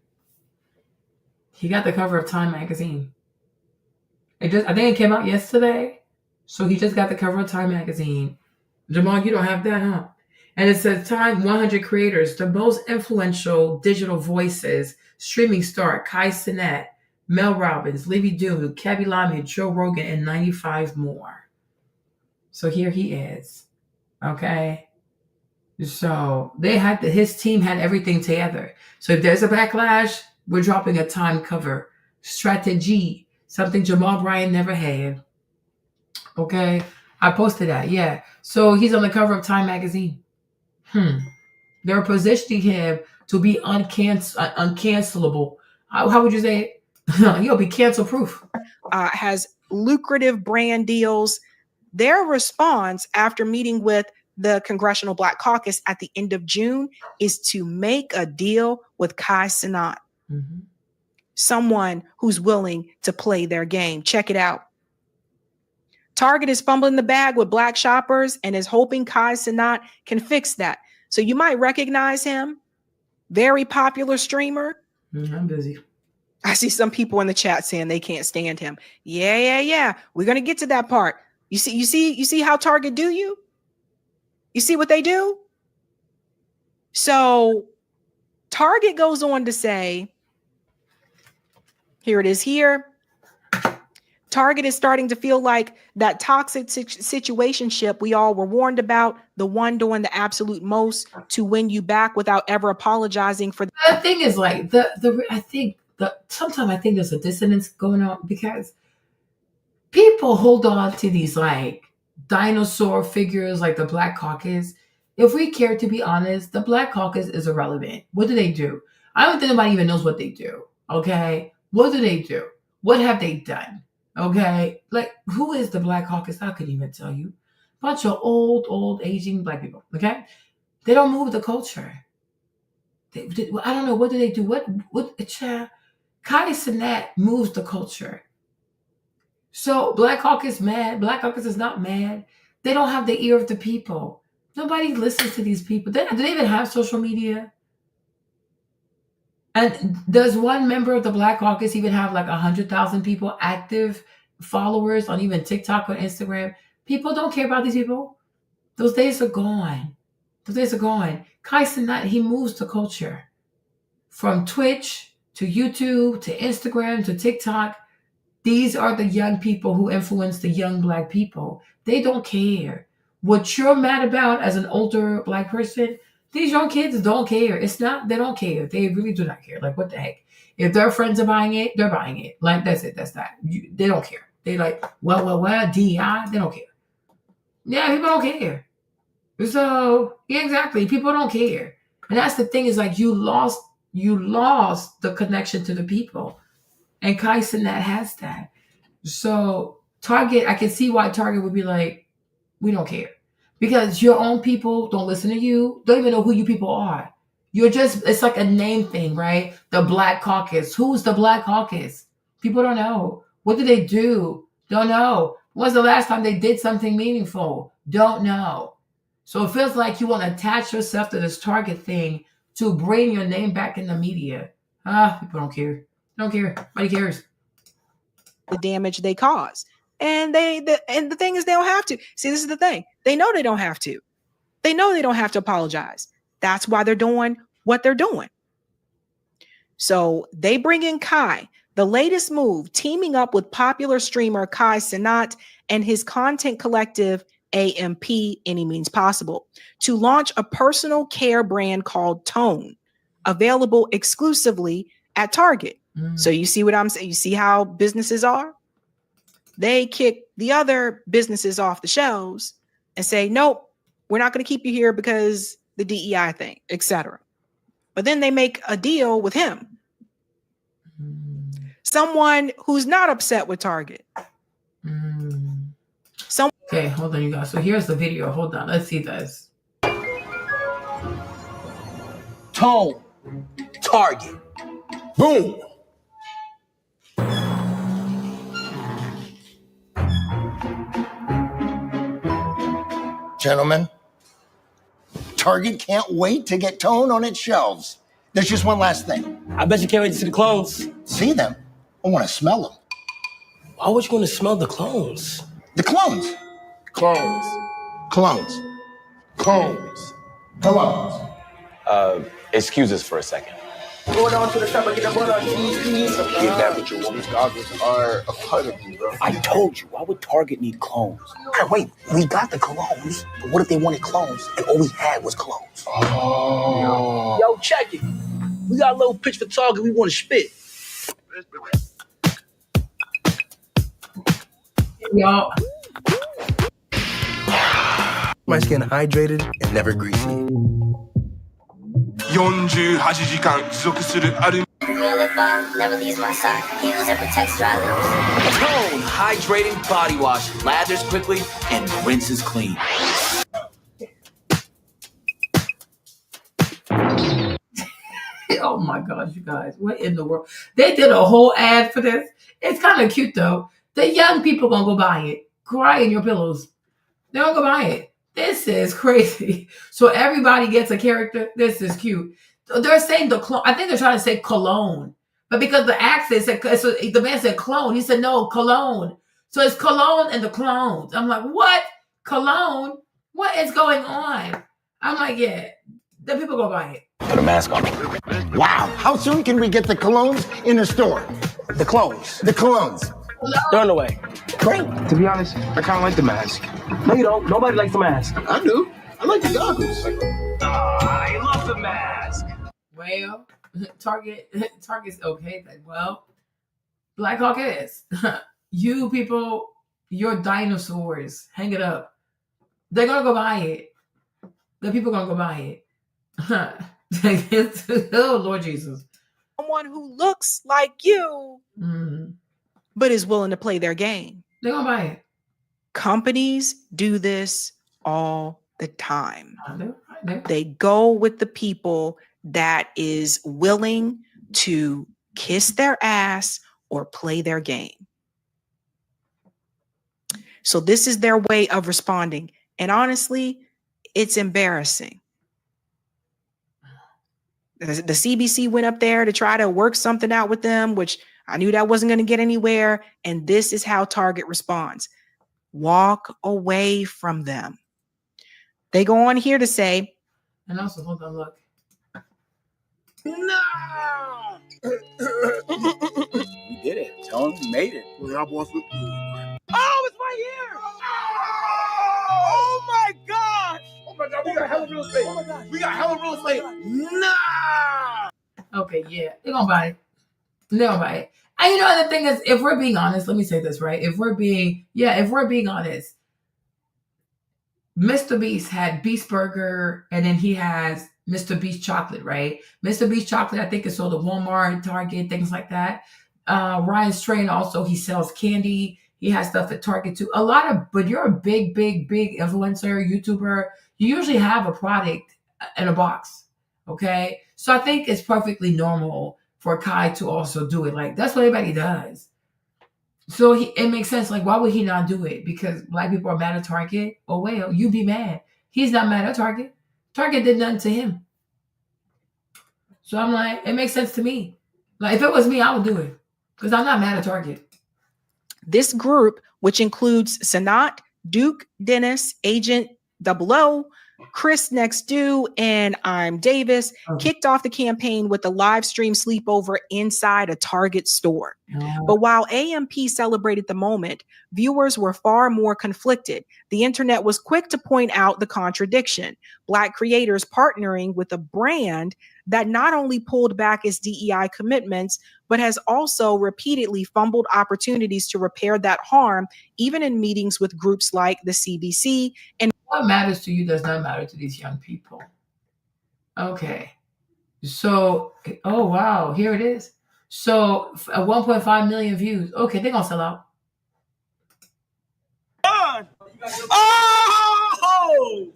He got the cover of Time magazine. I think it came out yesterday. So he just got the cover of Time magazine. Jamal, you don't have that, huh? And it says Time 100 creators, the most influential digital voices, streaming star Kai Cenat, Mel Robbins, Livy Doom, Kevin Lamy, Joe Rogan, and 95 more. So here he is. Okay. So his team had everything together. So if there's a backlash, we're dropping a Time cover. Strategy, something Jamal Bryant never had. Okay. I posted that. Yeah. So he's on the cover of Time magazine. They're positioning him to be uncancelable. How would you say it? He'll be cancel proof. Has lucrative brand deals. Their response after meeting with the Congressional Black Caucus at the end of June is to make a deal with Kai Cenat, someone who's willing to play their game. Check it out. Target is fumbling the bag with Black shoppers and is hoping Kai Cenat can fix that. So you might recognize him. Very popular streamer. I'm busy. I see some people in the chat saying they can't stand him. Yeah. We're going to get to that part. You see how Target do you? You see what they do? So Target goes on to say, here it is here. Target is starting to feel like that toxic situationship we all were warned about, the one doing the absolute most to win you back without ever apologizing for. The thing is, like, sometimes I think there's a dissonance going on because people hold on to these like dinosaur figures like the Black Caucus. If we care to be honest, the Black Caucus is irrelevant. What do they do? I don't think anybody even knows what they do. Okay. What do they do? What have they done? Okay. Like, who is the Black Caucus? I couldn't even tell you. Bunch of old, aging Black people. Okay. They don't move the culture. I don't know. What do they do? Kai Cenat moves the culture. So Black Caucus mad. Black Caucus is not mad. They don't have the ear of the people. Nobody listens to these people. Do they even have social media? And does one member of the Black Caucus even have like 100,000 people active followers on even TikTok or Instagram? People don't care about these people. Those days are gone. Kai Cenat, he moves the culture. From Twitch to YouTube to Instagram to TikTok. These are the young people who influence the young Black people. They don't care. What you're mad about as an older Black person, these young kids don't care. They don't care. They really do not care. Like, what the heck? If their friends are buying it, they're buying it. Like, that's it. That's that. They don't care. They like, well, DEI, they don't care. Yeah, people don't care. So, yeah, exactly. People don't care. And that's the thing is like, you lost the connection to the people. And Kai Cenat has that. So Target, I can see why Target would be like, we don't care. Because your own people don't listen to you, don't even know who you people are. It's like a name thing, right? The Black Caucus. Who's the Black Caucus? People don't know. What do they do? Don't know. When's the last time they did something meaningful? Don't know. So it feels like you want to attach yourself to this Target thing to bring your name back in the media. People don't care. Don't care. Nobody cares. The damage they cause. And the thing is, they don't have to. See, this is the thing. They know they don't have to. They know they don't have to apologize. That's why they're doing what they're doing. So they bring in Kai, the latest move, teaming up with popular streamer Kai Cenat and his content collective AMP, Any Means Possible, to launch a personal care brand called Tone, available exclusively at Target. So you see what I'm saying? You see how businesses are? They kick the other businesses off the shelves and say, nope, we're not going to keep you here because the DEI thing, etc. But then they make a deal with him. Someone who's not upset with Target. Okay, hold on, you guys. So here's the video. Hold on. Let's see this. Tone. Target. Boom. Gentlemen, Target can't wait to get Tone on its shelves. There's just one last thing. I bet you can't wait to see the clones. See them? I want to smell them. Why would you want to smell the clones? The clones. Clones. Clones. Clones. Clones. Excuse us for a second. Going on to the shop and get the blood on cheese, please. Get that with your woman's goggles are a part of you, bro. I told you, why would Target need clones? Hey, wait, we got the colognes, but what if they wanted clones and all we had was clones? Oh. Yo, check it. We got a little pitch for Target we want to spit. Y'all. My skin hydrated and never greasy. 48時間持続するアルミ Never leaves my side. Heals and protects dry lips. Tone hydrating body wash. Lathers quickly and rinses clean. Oh my gosh, you guys, what in the world? They did a whole ad for this. It's kind of cute though. The young people gonna go buy it. Cry in your pillows. They're gonna go buy it. This is crazy. So everybody gets a character. This is cute. They're saying the clone. I think they're trying to say cologne, but because the accent said, so the man said clone. He said no, cologne. So it's cologne and the clones. I'm like, what? Cologne? What is going on? I'm like, yeah, the people go buy it. Put a mask on. Wow, how soon can we get the colognes in the store? The clones. The colognes. They're on the way. Great. To be honest, I kind of like the mask. No, you don't. Nobody likes the mask. I do. I like the goggles. I love the mask. Well, Target's okay then. Well, Black Hawk is. You people, you're dinosaurs. Hang it up. They're gonna go buy it. The people gonna go buy it. Oh Lord Jesus. Someone who looks like you, but is willing to play their game. They're gonna buy it. Companies do this all the time. They go with the people that is willing to kiss their ass or play their game. So this is their way of responding. And honestly, it's embarrassing. The CBC went up there to try to work something out with them, which I knew that wasn't going to get anywhere. And this is how Target responds. Walk away from them. They go on here to say, and also, hold on, look. No! We did it. Tone, we made it. Oh, it's right here! Oh my gosh! Oh my God, we got hella real estate. Oh my God. We got hella real estate. No! Okay, yeah, they're gonna buy it. They're gonna buy it. And you know, the thing is, if we're being honest, let me say this, right? If we're being honest, Mr. Beast had Beast Burger, and then he has Mr. Beast Chocolate, right? Mr. Beast Chocolate, I think, is sold at Walmart, Target, things like that. Ryan Strain also, he sells candy. He has stuff at Target too. But you're a big influencer, YouTuber. You usually have a product in a box, okay? So I think it's perfectly normal for Kai to also do it. Like, that's what everybody does. So it makes sense. Like, why would he not do it? Because Black people are mad at Target? Oh, well, you be mad. He's not mad at Target. Target did nothing to him. So I'm like, it makes sense to me. Like, if it was me, I would do it. Because I'm not mad at Target. This group, which includes Sanat, Duke, Dennis, Agent 00, Chris Next Do, and I'm Davis, kicked off the campaign with a live stream sleepover inside a Target store. But while AMP celebrated the moment, viewers were far more conflicted. The internet was quick to point out the contradiction. Black creators partnering with a brand that not only pulled back its DEI commitments, but has also repeatedly fumbled opportunities to repair that harm, even in meetings with groups like the CBC. And what matters to you does not matter to these young people. Okay. So, oh, wow, here it is. So, 1.5 million views. Okay, they're going to sell out. Oh!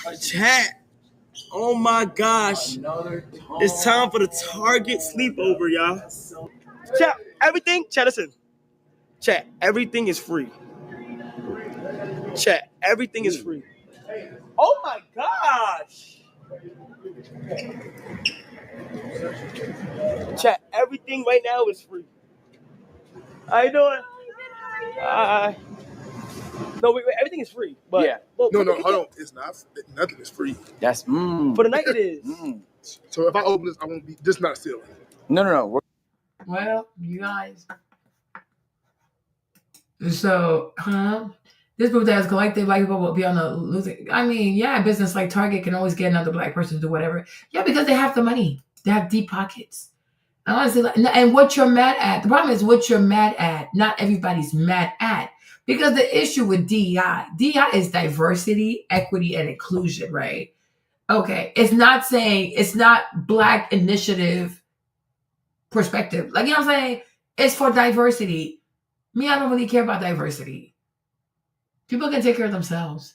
A chat. Oh my gosh. It's time for the Target sleepover, y'all. Chat, everything, chat, listen. Chat, everything is free. Chat, everything is free. Oh my gosh. Chat, everything right now is free. How you doing? No, wait, everything is free. But Yeah. well, No, hold on. It's not. Nothing is free. That's for the night it is. So if I open this, I won't be. This not stealing. No. Well, you guys. So, this group that is collective black people will be on the losing. I mean, yeah, business like Target can always get another black person to do whatever. Yeah, because they have the money. They have deep pockets. And honestly, and what you're mad at. The problem is what you're mad at. Not everybody's mad at. Because the issue with DEI is diversity, equity, and inclusion, right? Okay. It's not black initiative perspective. Like, you know what I'm saying? It's for diversity. Me, I don't really care about diversity. People can take care of themselves.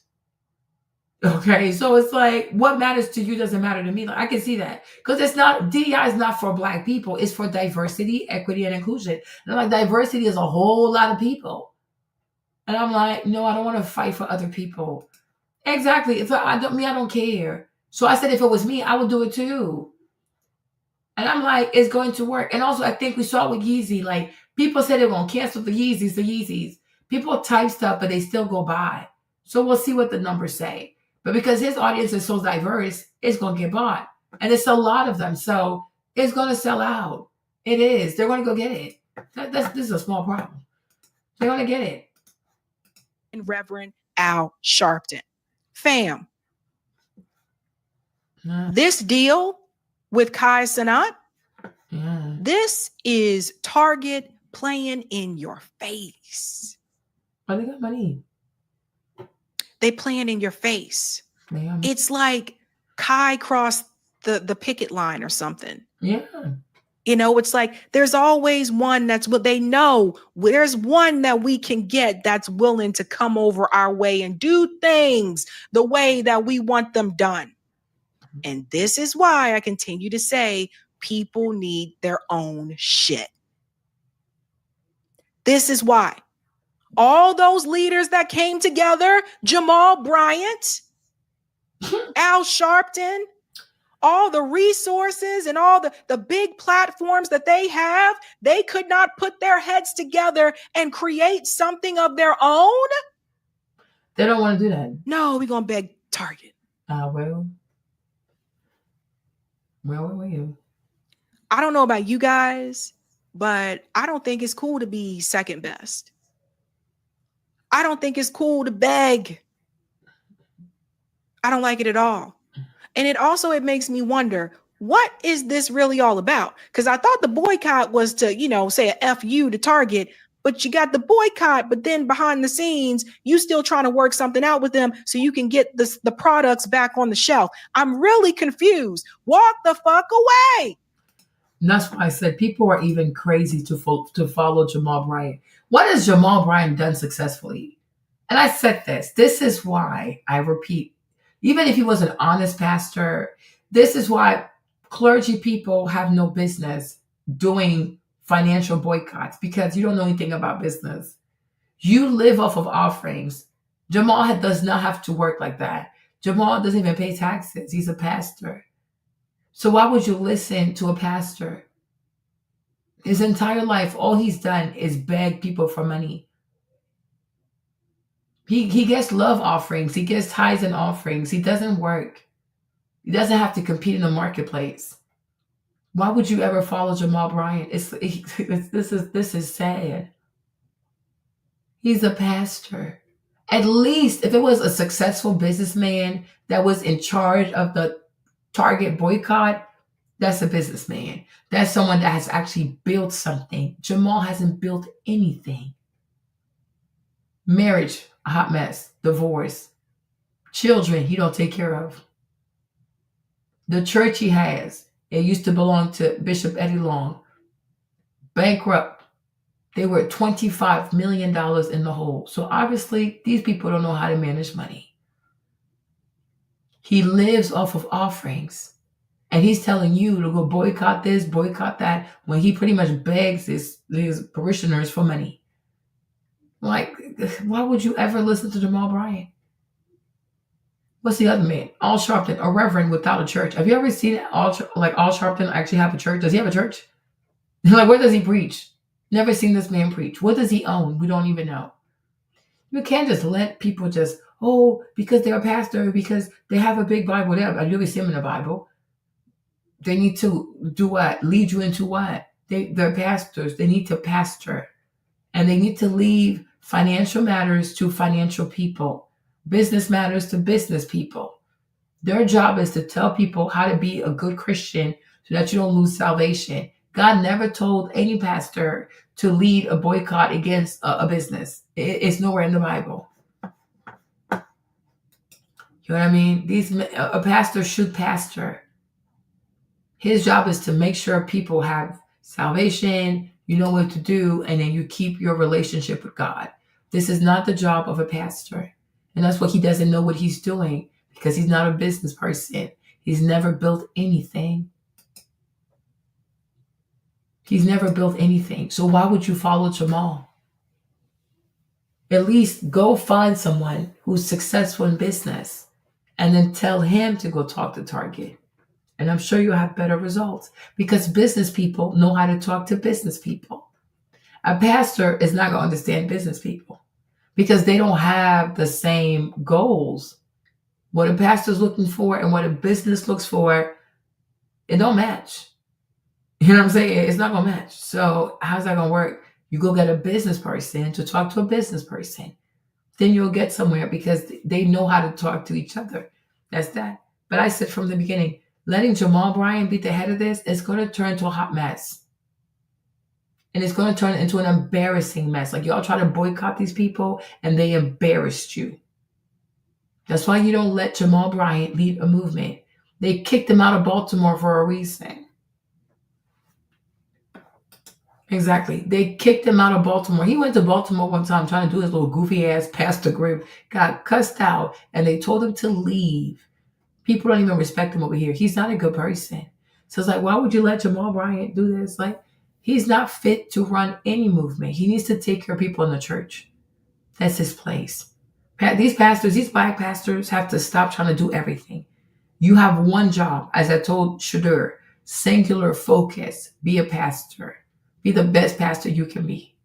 Okay, so it's like what matters to you doesn't matter to me. Like, I can see that because it's not DEI is not for black people. It's for diversity, equity, and inclusion. And I'm like, diversity is a whole lot of people. And I'm like, no, I don't want to fight for other people. Exactly. If I don't care. So I said, if it was me, I would do it too. And I'm like, it's going to work. And also, I think we saw with Yeezy, like people said they're going to cancel the Yeezys. People type stuff, but they still go by. So we'll see what the numbers say. But because his audience is so diverse, it's going to get bought. And it's a lot of them. So it's going to sell out. It is. They're going to go get it. This is a small problem. They're going to get it. And Reverend Al Sharpton. Fam. This deal with Kai Cenat, this is Target playing in your face. Oh, they got money. They playing in your face. Yeah. It's like Kai crossed the picket line or something. Yeah. You know, it's like there's always one that's what they know. There's one that we can get that's willing to come over our way and do things the way that we want them done. And this is why I continue to say people need their own shit. This is why. All those leaders that came together, Jamal Bryant, Al Sharpton, all the resources and all the big platforms that they have, they could not put their heads together and create something of their own. They don't want to do that. No, we're going to beg Target. Well, I don't know about you guys, but I don't think it's cool to be second best. I don't think it's cool to beg. I don't like it at all. And it makes me wonder, what is this really all about? Because I thought the boycott was to, say a F you to Target, but you got the boycott, but then behind the scenes, you still trying to work something out with them so you can get the products back on the shelf. I'm really confused. Walk the fuck away. And that's why I said people are even crazy to follow Jamal Bryant. What has Jamal Bryant done successfully? And I said this. This is why I repeat, even if he was an honest pastor, this is why clergy people have no business doing financial boycotts because you don't know anything about business. You live off of offerings. Jamal does not have to work like that. Jamal doesn't even pay taxes. He's a pastor. So why would you listen to a pastor? His entire life, all he's done is beg people for money. He gets love offerings. He gets tithes and offerings. He doesn't work. He doesn't have to compete in the marketplace. Why would you ever follow Jamal Bryant? This is sad. He's a pastor. At least if it was a successful businessman that was in charge of the Target boycott, that's a businessman. That's someone that has actually built something. Jamal hasn't built anything. Marriage, a hot mess. Divorce. Children, he don't take care of. The church he has, it used to belong to Bishop Eddie Long. Bankrupt. They were $25 million in the hole. So obviously, these people don't know how to manage money. He lives off of offerings. And he's telling you to go boycott this, boycott that, when he pretty much begs his parishioners for money. Like, why would you ever listen to Jamal Bryant? What's the other man? Al Sharpton, a reverend without a church. Have you ever seen Al Sharpton actually have a church? Does he have a church? Like, where does he preach? Never seen this man preach. What does he own? We don't even know. You can't just let people just, because they're a pastor, because they have a big Bible. I've never seen them in the Bible. They need to do what? Lead you into what? They're pastors. They need to pastor. And they need to leave financial matters to financial people. Business matters to business people. Their job is to tell people how to be a good Christian so that you don't lose salvation. God never told any pastor to lead a boycott against a business. It's nowhere in the Bible. You know what I mean? A pastor should pastor. His job is to make sure people have salvation, you know what to do, and then you keep your relationship with God. This is not the job of a pastor. And that's what he doesn't know what he's doing, because he's not a business person. He's never built anything. He's never built anything. So why would you follow Jamal? At least go find someone who's successful in business and then tell him to go talk to Target. And I'm sure you'll have better results, because business people know how to talk to business people. A pastor is not going to understand business people because they don't have the same goals. What a pastor is looking for and what a business looks for, it don't match. You know what I'm saying? It's not going to match. So how's that going to work? You go get a business person to talk to a business person. Then you'll get somewhere because they know how to talk to each other. That's that. But I said from the beginning, letting Jamal Bryant be the head of this is going to turn into a hot mess. And it's going to turn into an embarrassing mess. Like, y'all try to boycott these people and they embarrassed you. That's why you don't let Jamal Bryant lead a movement. They kicked him out of Baltimore for a reason. Exactly. They kicked him out of Baltimore. He went to Baltimore one time trying to do his little goofy ass pastor grip, got cussed out, and they told him to leave. People don't even respect him over here. He's not a good person. So it's like, why would you let Jamal Bryant do this? Like, he's not fit to run any movement. He needs to take care of people in the church. That's his place. These pastors, these black pastors have to stop trying to do everything. You have one job. As I told Shadur, singular focus. Be a pastor. Be the best pastor you can be.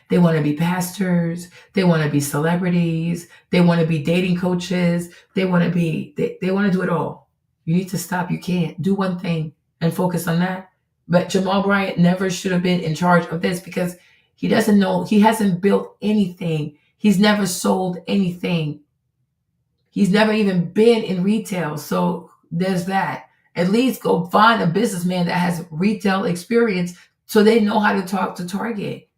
They want to be pastors. They want to be celebrities. They want to be dating coaches. They want to do it all. You need to stop. You can't do one thing and focus on that. But Jamal Bryant never should have been in charge of this because he doesn't know. He hasn't built anything. He's never sold anything. He's never even been in retail. So there's that. At least go find a businessman that has retail experience so they know how to talk to Target.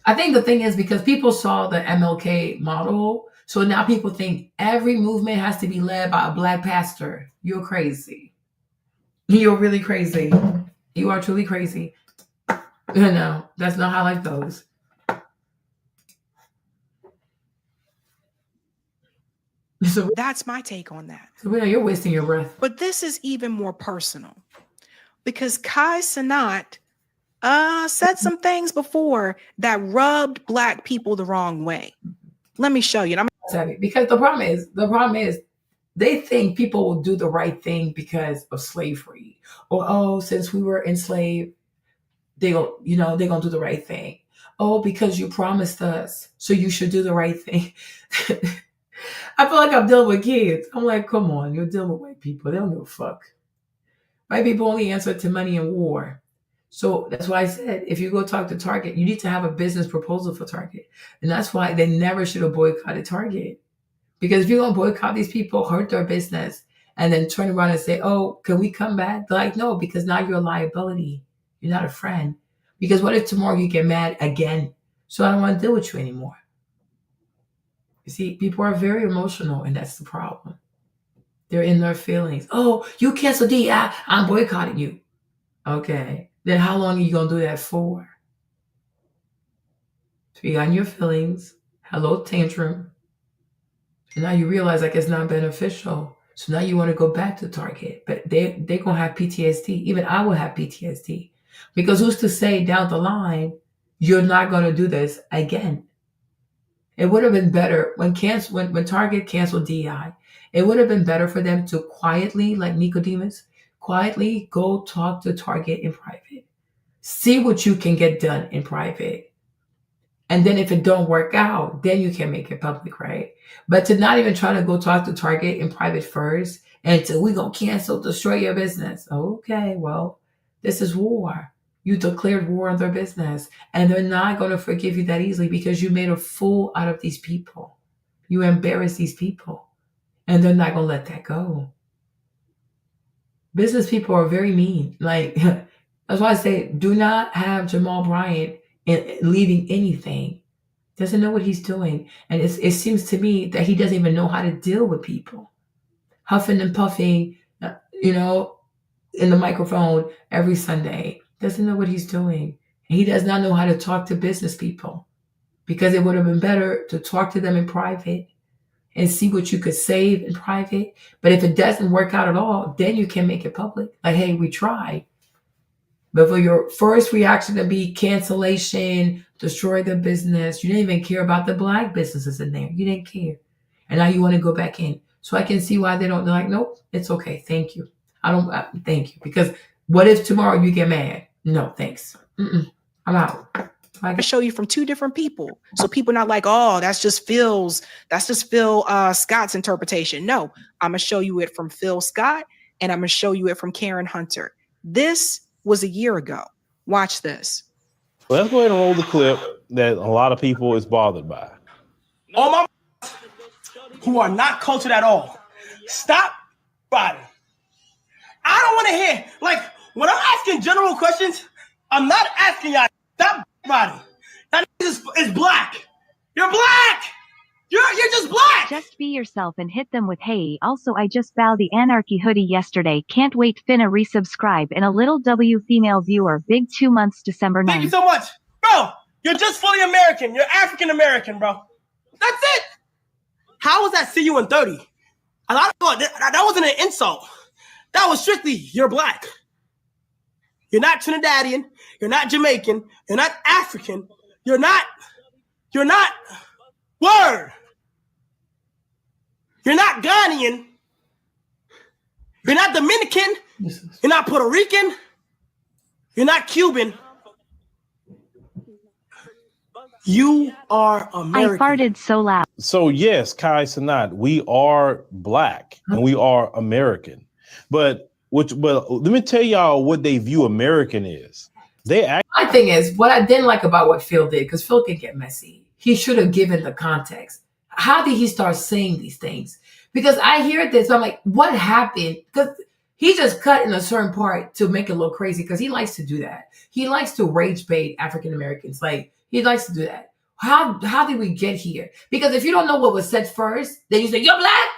I think the thing is because people saw the MLK model, so now people think every movement has to be led by a black pastor. You're crazy. You're really crazy. You are truly crazy. No, that's not how life goes. So that's my take on that. So you're wasting your breath. But this is even more personal because Kai Cenat said some things before that rubbed black people the wrong way. Let me show you. Because the problem is they think people will do the right thing because of slavery. Or, since we were enslaved, they're going to do the right thing. Because you promised us, so you should do the right thing. I feel like I'm dealing with kids. I'm like, come on, you're dealing with white people. They don't give a fuck. White people only answer to money and war. So that's why I said, if you go talk to Target, you need to have a business proposal for Target. And that's why they never should have boycotted Target. Because if you're going to boycott these people, hurt their business, and then turn around and say, can we come back? They're like, no, because now you're a liability. You're not a friend. Because what if tomorrow you get mad again? So I don't want to deal with you anymore. You see, people are very emotional, and that's the problem. They're in their feelings. You canceled D. I'm boycotting you. Okay. Then how long are you going to do that for? To be on your feelings. Hello, tantrum. And now you realize like it's not beneficial. So now you want to go back to Target, but they're gonna have PTSD. Even I will have PTSD because who's to say down the line you're not gonna do this again? It would have been better when Target canceled DI. It would have been better for them to quietly, like Nicodemus, quietly go talk to Target in private. See what you can get done in private. And then if it don't work out, then you can make it public, right? But to not even try to go talk to Target in private first and to we gonna cancel, destroy your business. Okay, well, this is war. You declared war on their business, and they're not going to forgive you that easily because you made a fool out of these people. You embarrassed these people, and they're not going to let that go. Business people are very mean. Like, that's why I say, do not have Jamal Bryant leading anything. Doesn't know what he's doing. And it seems to me that he doesn't even know how to deal with people. Huffing and puffing, in the microphone every Sunday. Doesn't know what he's doing. He does not know how to talk to business people because it would have been better to talk to them in private and see what you could save in private. But if it doesn't work out at all, then you can make it public. Like, hey, we tried. But for your first reaction to be cancellation, destroy the business, you didn't even care about the Black businesses in there. You didn't care. And now you want to go back in. So I can see why they're like, nope, it's okay. Thank you. Thank you. Because what if tomorrow you get mad? No, thanks. I'm out. I show you from two different people. So people not like, oh, that's just Phil Scott's interpretation. No, I'm going to show you it from Phil Scott, and I'm going to show you it from Karen Hunter. This was a year ago. Watch this. Well, let's go ahead and roll the clip that a lot of people is bothered by. All my who are not cultured at all, stop riding. I don't want to hear, like, when I'm asking general questions, I'm not asking y'all, stop riding. That is black. You're black. You're just black. Just be yourself and hit them with hey. Also, I just bowed the Anarchy hoodie yesterday. Can't wait. Finna resubscribe in a little W female viewer. Big 2 months, December 9th. Thank you so much. Bro, you're just fully American. You're African American, bro. That's it. How was that see you in 30? A lot of people, that wasn't an insult. That was strictly, you're black. You're not Trinidadian. You're not Jamaican. You're not African. You're not, word. You're not Ghanaian. You're not Dominican. You're not Puerto Rican. You're not Cuban. You are American. I farted so loud. So yes, Kai Sanat, we are black and we are American. But let me tell y'all what they view American is. My thing is, what I didn't like about what Phil did, because Phil can get messy. He should have given the context. How did he start saying these things? Because I hear this, I'm like, what happened? Because he just cut in a certain part to make it look crazy because he likes to do that. He likes to rage bait African Americans. Like, he likes to do that. How did we get here? Because if you don't know what was said first, then you say, you're black,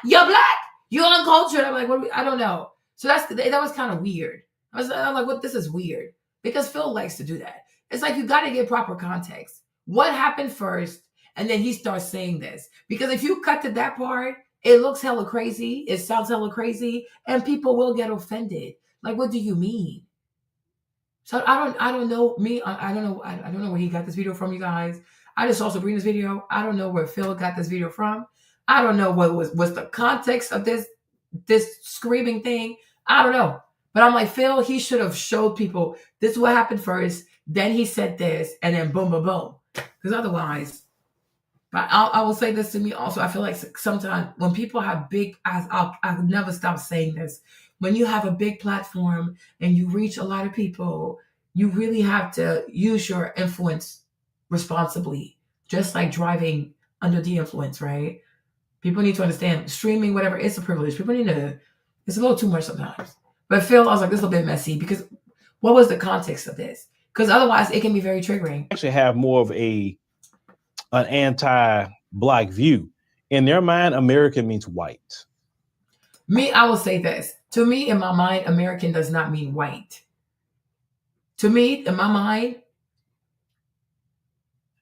you're uncultured. I'm like, I don't know. So that was kind of weird. I'm like, what? This is weird. Because Phil likes to do that. It's like, you got to get proper context. What happened first? And then he starts saying this. Because if you cut to that part, it looks hella crazy. It sounds hella crazy. And people will get offended. Like, what do you mean? So I don't know. I don't know where he got this video from, you guys. I just saw Sabrina's video. I don't know where Phil got this video from. I don't know what was the context of this screaming thing. I don't know. But I'm like, Phil, he should have showed people this is what happened first. Then he said this, and then boom, boom, boom. Because otherwise, but I will say this to me also. I feel like sometimes when people have big, I'll never stop saying this. When you have a big platform and you reach a lot of people, you really have to use your influence responsibly, just like driving under the influence, right? People need to understand streaming, whatever, it's a privilege. People need to, it's a little too much sometimes. But Phil, I was like, this is a bit messy because what was the context of this? Because otherwise it can be very triggering. Actually have more of an anti-black view. In their mind, American means white. Me, I will say this. To me, in my mind, American does not mean white. To me, in my mind,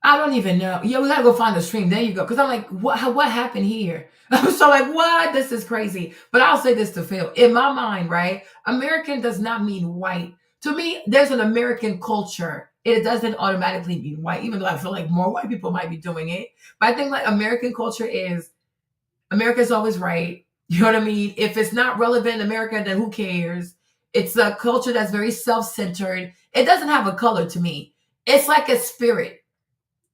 I don't even know. Yeah, we gotta go find the stream. There you go. Because I'm like, what happened here? I'm so like, what? This is crazy. But I'll say this to Phil. In my mind, right? American does not mean white. To me, there's an American culture. It doesn't automatically mean white, even though I feel like more white people might be doing it. But I think like American culture is America's always right. You know what I mean? If it's not relevant in America, then who cares? It's a culture that's very self-centered. It doesn't have a color to me. It's like a spirit.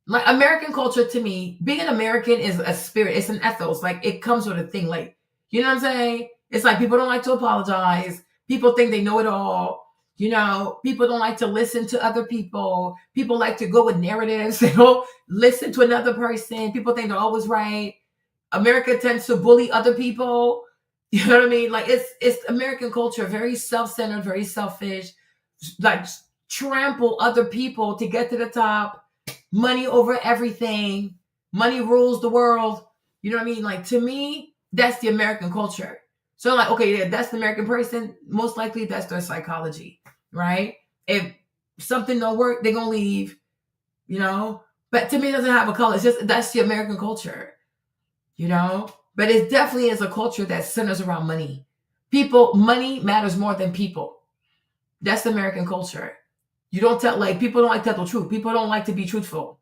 Like American culture to me, being an American is a spirit. It's an ethos. Like it comes with a thing. Like, you know what I'm saying? It's like people don't like to apologize. People think they know it all. You know, people don't like to listen to other people. People like to go with narratives. They don't listen to another person. People think they're always right. America tends to bully other people. You know what I mean? Like it's American culture, very self-centered, very selfish, like trample other people to get to the top. Money over everything. Money rules the world. You know what I mean? Like to me, that's the American culture. So like, okay, yeah, that's the American person. Most likely that's their psychology, right? If something don't work, they're gonna leave, you know? But to me, it doesn't have a color. It's just that's the American culture, you know? But it definitely is a culture that centers around money. Money matters more than people. That's the American culture. You don't tell, like, people don't like to tell the truth. People don't like to be truthful.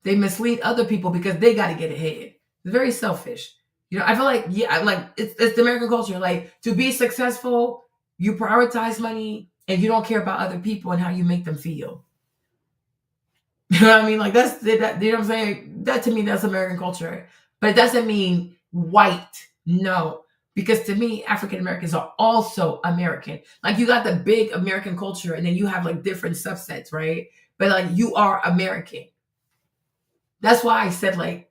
They mislead other people because they got to get ahead. It's very selfish. You know, I feel like, yeah, like it's the American culture. Like to be successful, you prioritize money and you don't care about other people and how you make them feel. You know what I mean? Like that's, you know what I'm saying? That to me, that's American culture. But it doesn't mean white. No. Because to me, African Americans are also American. Like you got the big American culture and then you have like different subsets, right? But like you are American. That's why I said like,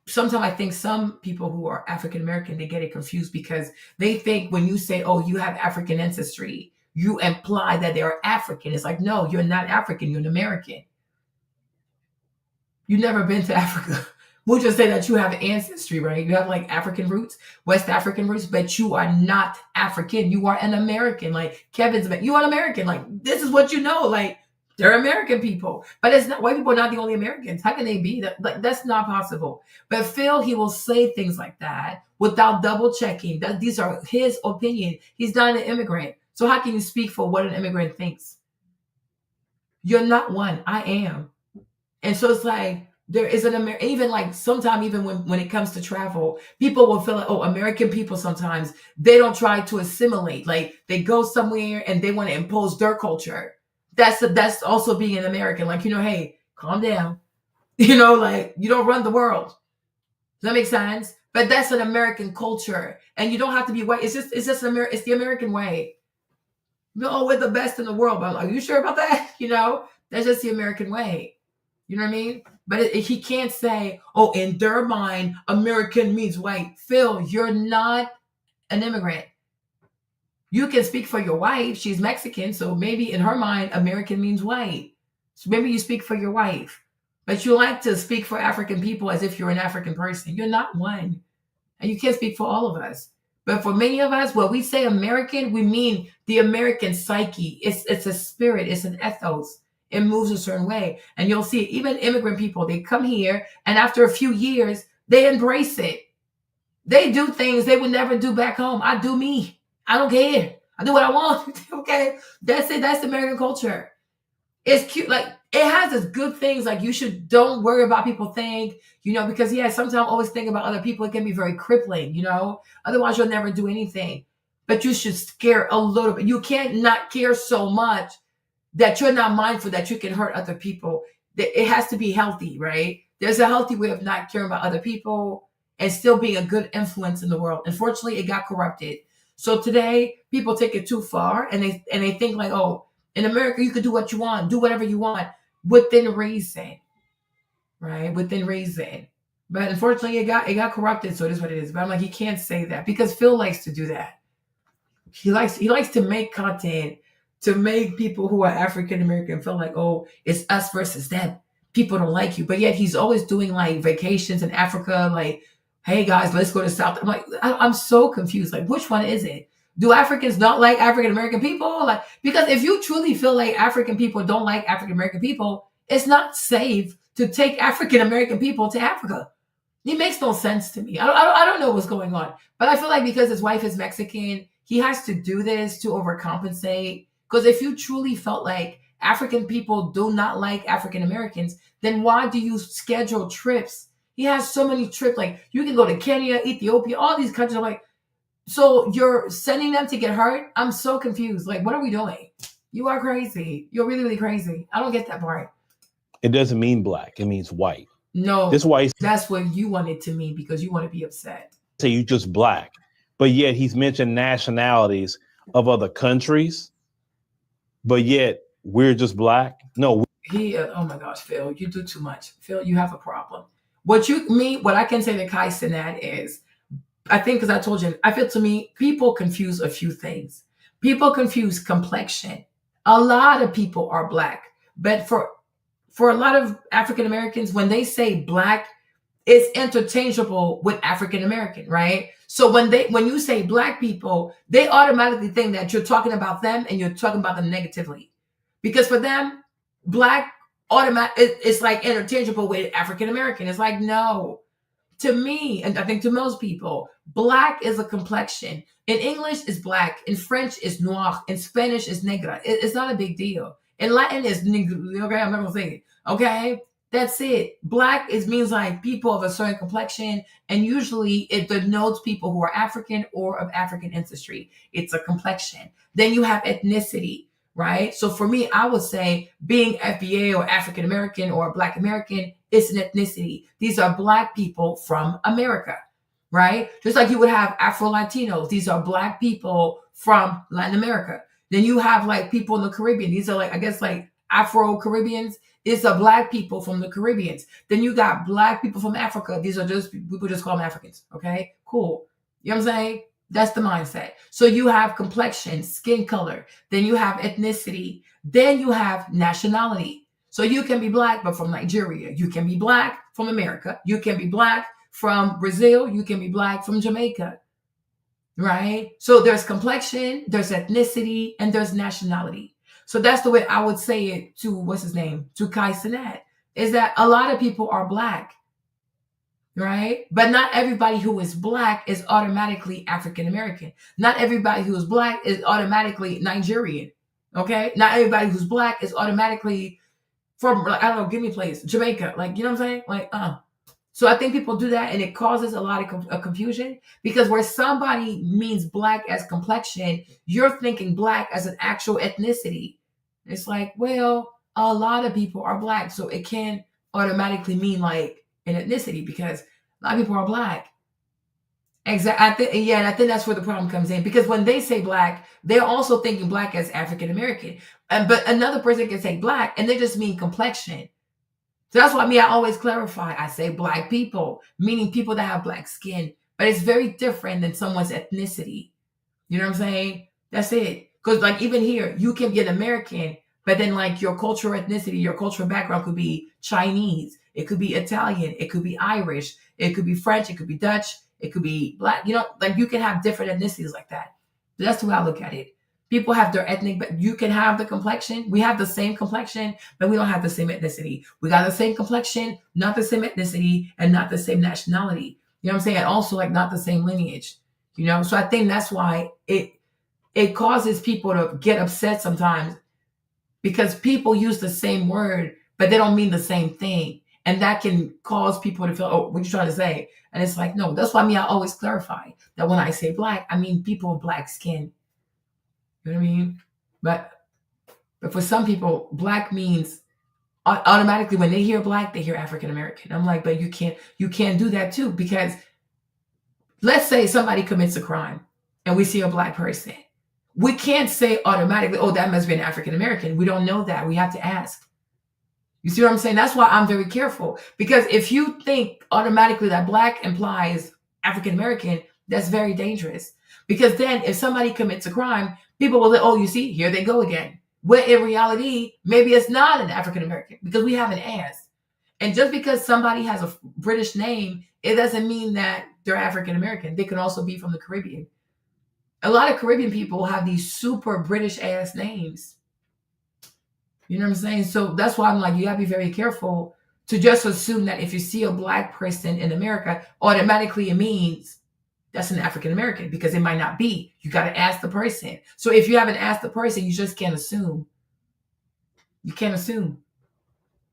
sometimes I think some people who are African American, they get it confused because they think when you say, oh, you have African ancestry, you imply that they are African. It's like, no, you're not African, you're an American. You've never been to Africa. We'll just say that you have ancestry, right? You have like African roots, West African roots, but you are not African. You are an American. Like you are an American. Like this is what you know. Like they're American people, but it's not. White people are not the only Americans. How can they be? That's not possible. But Phil, he will say things like that without double checking. That these are his opinion. He's not an immigrant, so how can you speak for what an immigrant thinks? You're not one. I am, and so it's like. There is even like sometimes even when it comes to travel, people will feel like, oh, American people sometimes they don't try to assimilate. Like they go somewhere and they want to impose their culture. That's also being an American. Like, you know, hey, calm down. You know, like you don't run the world. Does that make sense? But that's an American culture. And you don't have to be white. It's just it's the American way. No, we're the best in the world. But I'm like, are you sure about that? You know, that's just the American way. You know what I mean? But he can't say, oh, in their mind, American means white. Phil, you're not an immigrant. You can speak for your wife. She's Mexican. So maybe in her mind, American means white. So maybe you speak for your wife. But you like to speak for African people as if you're an African person. You're not one. And you can't speak for all of us. But for many of us, when we say American, we mean the American psyche. It's a spirit. It's an ethos. It moves a certain way. And you'll see it. Even immigrant people, they come here and after a few years, they embrace it. They do things they would never do back home. I do me. I don't care. I do what I want. Okay. That's it. That's American culture. It's cute. Like it has its good things. Like don't worry about people think, you know, because sometimes always think about other people. It can be very crippling, you know, otherwise you'll never do anything, but you should care a little bit. You can't not care so much that you're not mindful that you can hurt other people. It has to be healthy, right? There's a healthy way of not caring about other people and still being a good influence in the world. Unfortunately, it got corrupted. So today, people take it too far and they think like, oh, in America, you could do what you want, do whatever you want within reason, right? Within reason. But unfortunately, it got corrupted. So it is what it is. But I'm like, he can't say that because Phil likes to do that. He likes to make content to make people who are African American feel like, oh, it's us versus them. People don't like you. But yet he's always doing like vacations in Africa. Like, hey guys, let's go to South. I'm like, I'm so confused. Like, which one is it? Do Africans not like African American people? Like, because if you truly feel like African people don't like African American people, it's not safe to take African American people to Africa. It makes no sense to me. I don't know what's going on, but I feel like because his wife is Mexican, he has to do this to overcompensate. Because if you truly felt like African people do not like African Americans, then why do you schedule trips? He has so many trips. Like you can go to Kenya, Ethiopia, all these countries. I'm like, so you're sending them to get hurt? I'm so confused. Like, what are we doing? You are crazy. You're really, really crazy. I don't get that part. It doesn't mean black. It means white. No, this white. That's what you want it to mean because you want to be upset. Say you just black, but yet he's mentioned nationalities of other countries, but yet we're just black. No, oh my gosh, Phil, you do too much. Phil, you have a problem. What I can say to Kai Cenat is, I think, because I told you, I feel to me, people confuse a few things. People confuse complexion. A lot of people are black, but for a lot of African Americans, when they say black, it's interchangeable with African American, right? So when you say black people, they automatically think that you're talking about them and you're talking about them negatively, because for them, black it's like interchangeable with African American. It's like, no. To me, and I think to most people, black is a complexion. In English, it's black. In French, it's noir. In Spanish, it's negra. It's not a big deal. In Latin, it's negro. Okay, I'm not gonna say it. Okay, that's it. Black means like people of a certain complexion, and usually it denotes people who are African or of African ancestry. It's a complexion. Then you have ethnicity. Right? So for me, I would say being FBA or African American or Black American is an ethnicity. These are Black people from America, right? Just like you would have Afro-Latinos. These are Black people from Latin America. Then you have like people in the Caribbean. These are like, I guess like Afro-Caribbeans. It's a Black people from the Caribbeans. Then you got Black people from Africa. These are just, people just call them Africans. Okay, cool. You know what I'm saying? That's the mindset. So you have complexion, skin color, then you have ethnicity, then you have nationality. So you can be Black, but from Nigeria. You can be Black from America. You can be Black from Brazil. You can be Black from Jamaica, right? So there's complexion, there's ethnicity, and there's nationality. So that's the way I would say it to, what's his name? To Kai Cenat, is that a lot of people are Black. Right? But not everybody who is Black is automatically African American. Not everybody who is Black is automatically Nigerian. Okay? Not everybody who's Black is automatically from, I don't know, give me a place, Jamaica. Like, you know what I'm saying? Like, So I think people do that and it causes a lot of confusion, because where somebody means Black as complexion, you're thinking Black as an actual ethnicity. It's like, well, a lot of people are Black, so it can't automatically mean like an ethnicity, because a lot of people are Black. Exactly. And I think that's where the problem comes in, because when they say Black, they're also thinking Black as African American. But another person can say Black and they just mean complexion. So that's why I always clarify. I say Black people, meaning people that have Black skin, but it's very different than someone's ethnicity. You know what I'm saying? That's it. Because like even here, you can be an American, but then like your cultural ethnicity, your cultural background could be Chinese. It could be Italian. It could be Irish. It could be French. It could be Dutch. It could be Black. You know, like you can have different ethnicities like that. But that's the way I look at it. People have their ethnic, but you can have the complexion. We have the same complexion, but we don't have the same ethnicity. We got the same complexion, not the same ethnicity, and not the same nationality. You know what I'm saying? And also like not the same lineage. You know, so I think that's why it causes people to get upset sometimes, because people use the same word, but they don't mean the same thing. And that can cause people to feel, oh, what you trying to say? And it's like, no, that's why I always clarify that when I say Black, I mean people with Black skin. You know what I mean? But for some people, Black means automatically when they hear Black, they hear African American. I'm like, but you can't do that too, because let's say somebody commits a crime and we see a Black person. We can't say automatically, oh, that must be an African American. We don't know that. We have to ask. You see what I'm saying? That's why I'm very careful, because if you think automatically that Black implies African American, that's very dangerous. Because then if somebody commits a crime, people will say, oh, you see, here they go again. Where in reality, maybe it's not an African American, because we haven't asked. And just because somebody has a British name, it doesn't mean that they're African American. They can also be from the Caribbean. A lot of Caribbean people have these super British ass names. You know what I'm saying? So that's why I'm like, you gotta be very careful to just assume that if you see a black person in America, automatically it means that's an African American, because it might not be. You got to ask the person. So if you haven't asked the person, you just can't assume. You can't assume,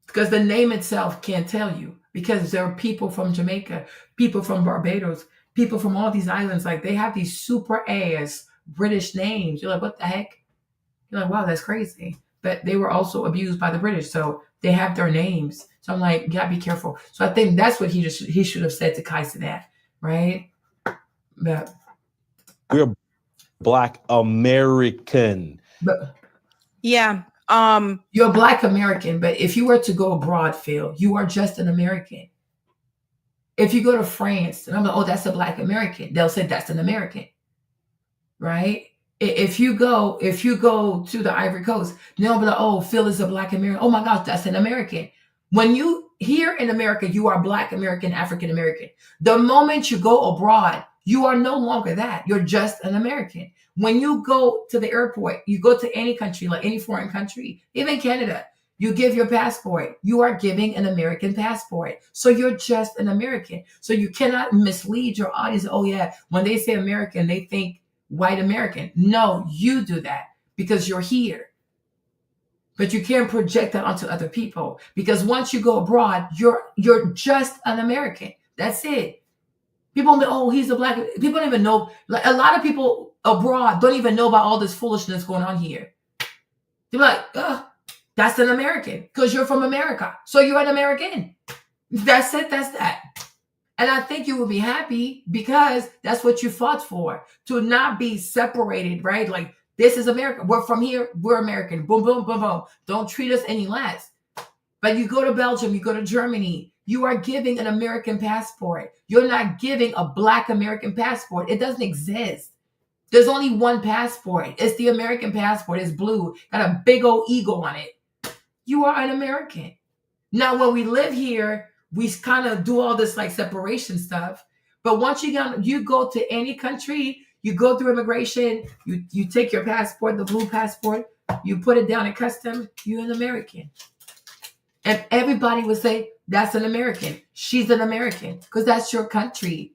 because the name itself can't tell you, because there are people from Jamaica, people from Barbados, people from all these islands. Like, they have these super ass British names. You're like, what the heck? You're like, wow, that's crazy. But they were also abused by the British, so they have their names. So I'm like, you gotta be careful. So I think that's what he should have said to Kai Cenat, right? But we're Black American. But yeah. You're Black American, but if you were to go abroad, Phil, you are just an American. If you go to France, and I'm like, oh, that's a Black American, they'll say that's an American, right? If you go to the Ivory Coast, they'll be like, oh, Phil is a Black American. Oh my gosh, that's an American. When you here in America, you are Black American, African American. The moment you go abroad, you are no longer that. You're just an American. When you go to the airport, you go to any country, like any foreign country, even Canada, you give your passport. You are giving an American passport. So you're just an American. So you cannot mislead your audience. Oh yeah, when they say American, they think white American. No, you do that because you're here. But you can't project that onto other people, because once you go abroad, you're just an American. That's it. People say, oh, he's a Black. People don't even know. Like, a lot of people abroad don't even know about all this foolishness going on here. They're like, that's an American because you're from America. So you're an American. That's it. That's that. And I think you will be happy because that's what you fought for, to not be separated, right? Like, this is America. We're from here. We're American. Boom, boom, boom, boom. Don't treat us any less. But you go to Belgium, you go to Germany, you are giving an American passport. You're not giving a Black American passport. It doesn't exist. There's only one passport. It's the American passport. It's blue. Got a big old eagle on it. You are an American. Now, when we live here, we kind of do all this like separation stuff. But once you go to any country, you go through immigration, you take your passport, the blue passport, you put it down at custom, you're an American. And everybody would say, that's an American. She's an American, because that's your country.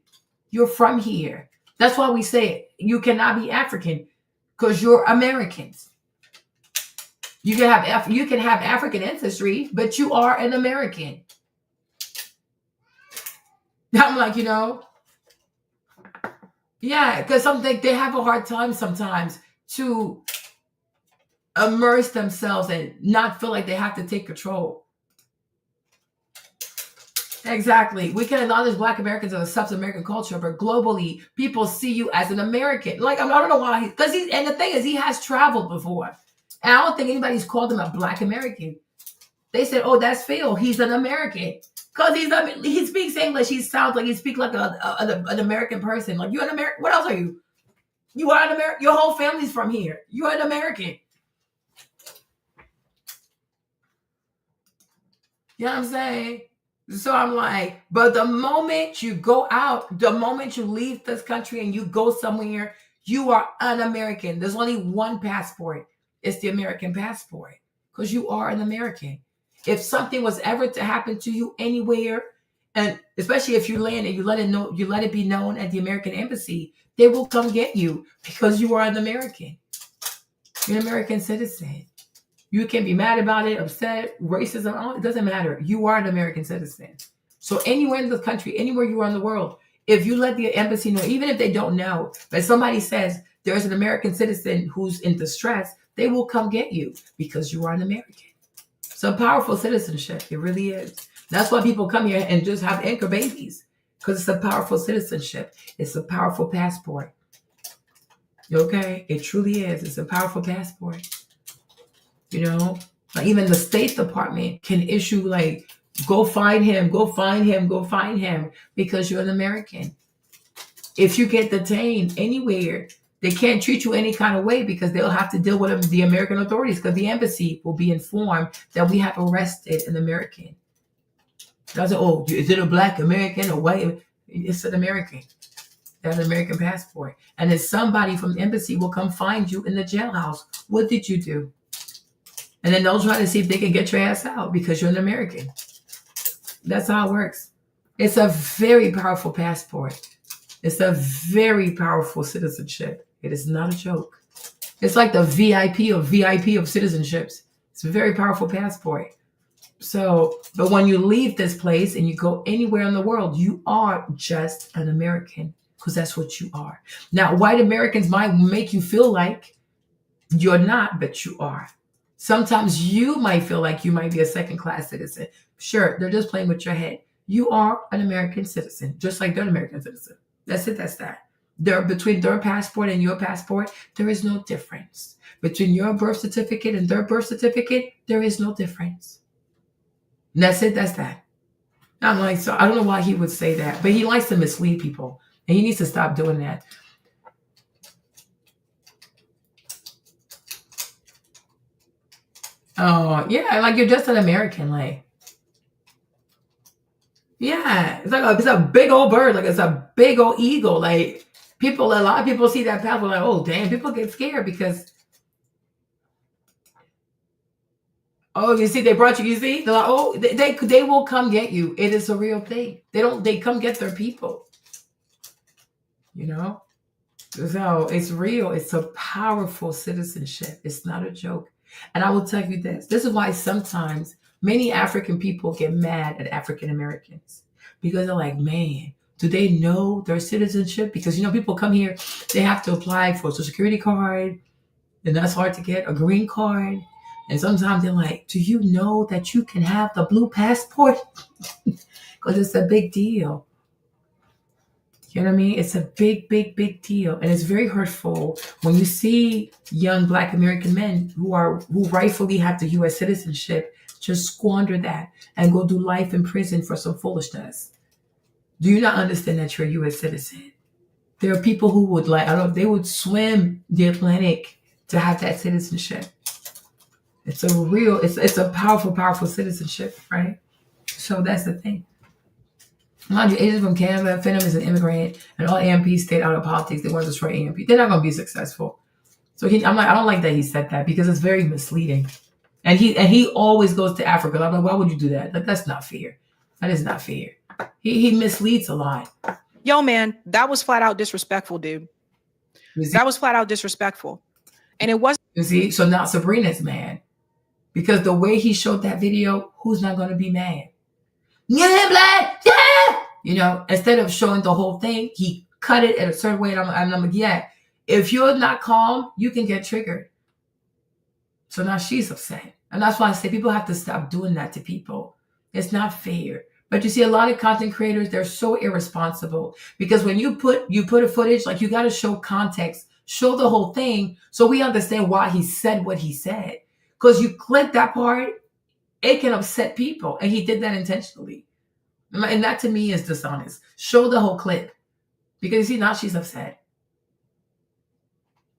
You're from here. That's why we say you cannot be African, because you're Americans. You can have African ancestry, but you are an American. I'm like, yeah, because they have a hard time sometimes to immerse themselves and not feel like they have to take control. Exactly. We can acknowledge Black Americans as a sub-American culture, but globally, people see you as an American. Like, I don't know why. And the thing is, he has traveled before. And I don't think anybody's called him a Black American. They said, oh, that's Phil. He's an American. Because he speaks English. He sounds like he speaks like an American person. Like, you're an American. What else are you? You are an American. Your whole family's from here. You're an American. You know what I'm saying? So I'm like, but the moment you go out, the moment you leave this country and you go somewhere, you are an American. There's only one passport. It's the American passport, because you are an American. If something was ever to happen to you anywhere, and especially if you land and you let it be known at the American embassy, they will come get you because you are an American. You're an American citizen. You can be mad about it, upset, racism, it doesn't matter. You are an American citizen. So anywhere in the country, anywhere you are in the world, if you let the embassy know, even if they don't know, but somebody says there's an American citizen who's in distress, they will come get you because you are an American. It's a powerful citizenship. It really is. That's why people come here and just have anchor babies, because it's a powerful citizenship. It's a powerful passport. Okay? It truly is. It's a powerful passport. Like even the State Department can issue like, go find him, because you're an American. If you get detained anywhere, they can't treat you any kind of way, because they'll have to deal with the American authorities, because the embassy will be informed that we have arrested an American. Doesn't, oh, is it a Black American or white? It's an American. They have an American passport. And then somebody from the embassy will come find you in the jailhouse. What did you do? And then they'll try to see if they can get your ass out because you're an American. That's how it works. It's a very powerful passport. It's a very powerful citizenship. It is not a joke. It's like the VIP of citizenships. It's a very powerful passport. So, but when you leave this place and you go anywhere in the world, you are just an American, because that's what you are. Now, white Americans might make you feel like you're not, but you are. Sometimes you might feel like you might be a second-class citizen. Sure, they're just playing with your head. You are an American citizen, just like they're an American citizen. That's it, that's that. Between their passport and your passport, there is no difference. Between your birth certificate and their birth certificate, there is no difference. And that's it, that's that. I'm like, so I don't know why he would say that, but he likes to mislead people, and he needs to stop doing that. Oh, yeah, like you're just an American, like. Yeah, it's a big old bird, like it's a big old eagle. Like a lot of people see that passport like, oh damn, people get scared because you see they brought you see? They're like, oh, they will come get you. It is a real thing. They come get their people. You know? So it's real. It's a powerful citizenship. It's not a joke. And I will tell you this. This is why sometimes many African people get mad at African Americans, because they're like, man, do they know their citizenship? Because, people come here, they have to apply for a Social Security card, and that's hard to get, a green card. And sometimes they're like, do you know that you can have the blue passport? Because it's a big deal. You know what I mean? It's a big, big, big deal. And it's very hurtful when you see young Black American men who rightfully have the U.S. citizenship just squander that and go do life in prison for some foolishness. Do you not understand that you're a U.S. citizen? There are people who would they would swim the Atlantic to have that citizenship. It's a powerful, powerful citizenship, right? So that's the thing. Mind you, agents from Canada, Phenom is an immigrant, and all AMPs stayed out of politics. They want to destroy AMP. They're not going to be successful. So I don't like that he said that, because it's very misleading. And he always goes to Africa. I'm like, why would you do that? Like, that's not fair. That is not fair. He misleads a lot. Yo, man, that was flat out disrespectful, dude. That was flat out disrespectful. And it wasn't. You see? So now Sabrina's mad. Because the way he showed that video, who's not going to be mad? Yeah, Black, yeah! Instead of showing the whole thing, he cut it in a certain way. And I'm like, yeah, if you're not calm, you can get triggered. So now she's upset. And that's why I say people have to stop doing that to people. It's not fair. But you see, a lot of content creators, they're so irresponsible, because when you put a footage, like, you got to show context, show the whole thing, so we understand why he said what he said. Because you clip that part, it can upset people. And he did that intentionally. And that to me is dishonest. Show the whole clip. Because you see, now she's upset.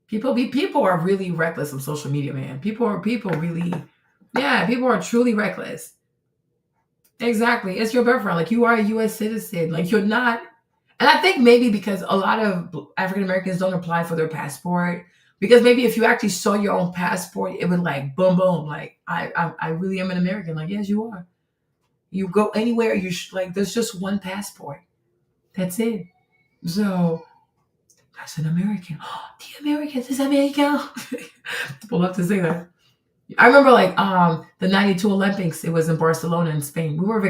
People are really reckless on social media, man. People are truly reckless. Exactly. It's your birthright. Like, you are a U.S. citizen. Like, you're not. And I think maybe because a lot of African Americans don't apply for their passport. Because maybe if you actually saw your own passport, it would like, boom, boom. Like, I really am an American. Like, yes, you are. You go anywhere, there's just one passport. That's it. So, that's an American. The Americans is America. People love to say that. I remember the 92 Olympics. It was in Barcelona in Spain. We were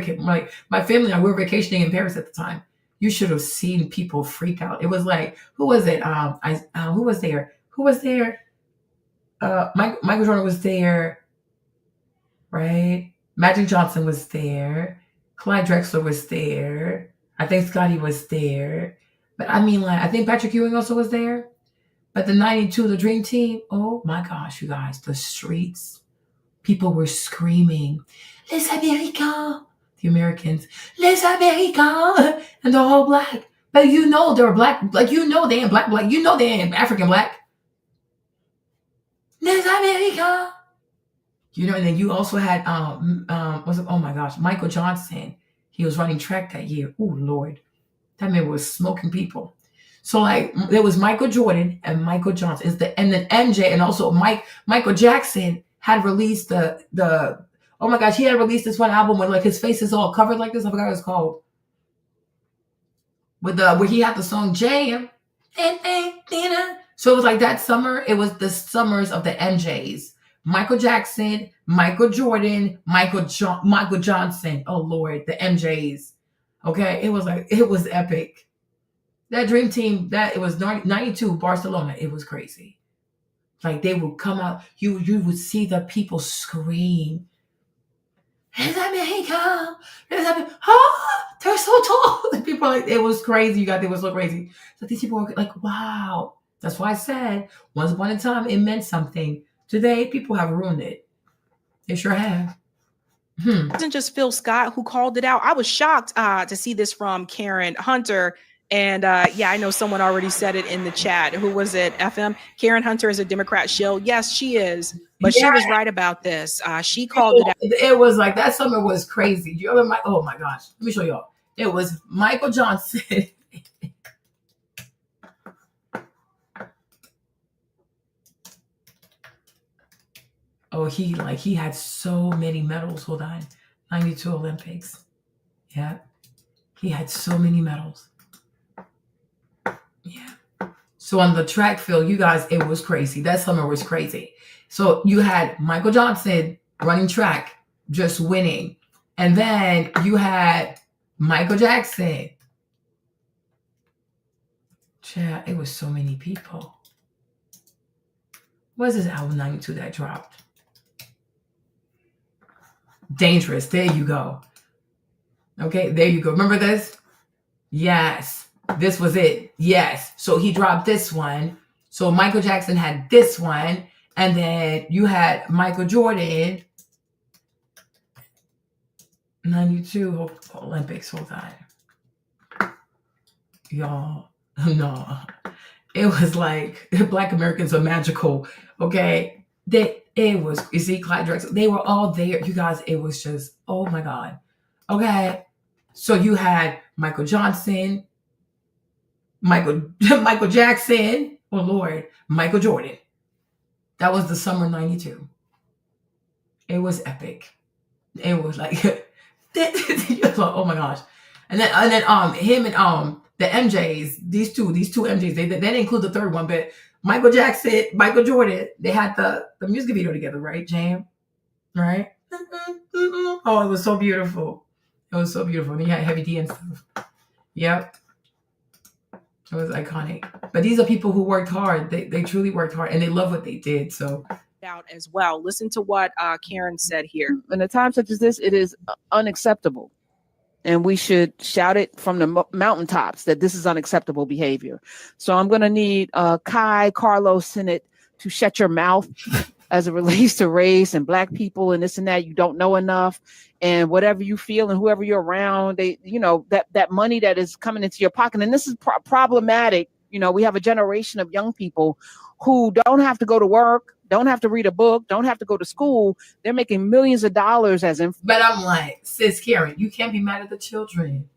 my family and I were vacationing in Paris at the time. You should have seen people freak out. It was like, who was it? Who was there? Who was there? Michael Jordan was there, right? Magic Johnson was there. Clyde Drexler was there. I think Scotty was there. But I mean, I think Patrick Ewing also was there. But the 92, the Dream Team, oh my gosh, you guys, the streets, people were screaming, Les Américains, the Americans, Les Américains, and they're all Black. But they're Black, like, they ain't Black, they ain't African Black. Les Américains. And then you also had, oh my gosh, Michael Johnson. He was running track that year. Oh, Lord. That man was smoking people. So, there was Michael Jordan and Michael Johnson. And then MJ and also Michael Jackson had released a Oh my gosh, he had released this one album with like his face is all covered like this. I forgot what it's called. With where he had the song Jam. So it was like that summer. It was the summers of the MJs. Michael Jackson, Michael Jordan, Michael Johnson. Oh Lord, the MJs. Okay, it was epic. That dream team, it was 92 Barcelona. It was crazy. Like they would come out, you would see the people scream. They're so tall. People like it was crazy. They were so crazy. So these people were like, wow. That's why I said once upon a time it meant something. Today people have ruined it. They sure have. It wasn't just Phil Scott who called it out. I was shocked to see this from Karen Hunter. And yeah, I know someone already said it in the chat. Who was it? FM? Karen Hunter is a Democrat shill. Yes, she is. But she was right about this. She called it out. It was like that summer was crazy. You remember oh my gosh. Let me show y'all. It was Michael Johnson. Oh, he had so many medals. Hold on. 92 Olympics. Yeah. He had so many medals. Yeah. So on the track field, you guys, it was crazy. That summer was crazy. So you had Michael Johnson running track, just winning. And then you had Michael Jackson. Chat, it was so many people. What is this album 92 that dropped? Dangerous. There you go. Okay, there you go. Remember this? Yes. This was it. Yes. So he dropped this one. So Michael Jackson had this one. And then you had Michael Jordan. 92 Olympics. Hold on. Y'all. No. It was like Black Americans are magical. Okay. It was, you see, Clyde Drexler. They were all there. You guys, it was just, oh my God. Okay. So you had Michael Johnson, Michael Jackson, oh Lord, Michael Jordan. That was the summer 92. It was epic. It was like, oh my gosh. And then him and the MJs, these two MJs, they didn't include the third one, but Michael Jackson, Michael Jordan, they had the music video together, right? Jam, right? Oh, it was so beautiful. It was so beautiful. And he had Heavy D and stuff. Yep. It was iconic. But these are people who worked hard. They truly worked hard and they love what they did. So out as well. Listen to what Karen said here. In a time such as this, it is unacceptable. And we should shout it from the mountaintops that this is unacceptable behavior. So I'm going to need Kai, Carlos, Senate to shut your mouth as it relates to race and Black people and this and that. You don't know enough. And whatever you feel and whoever you're around, they, that money that is coming into your pocket. And this is problematic. We have a generation of young people who don't have to go to work, don't have to read a book, don't have to go to school. They're making millions of dollars But I'm like, sis Karen, you can't be mad at the children.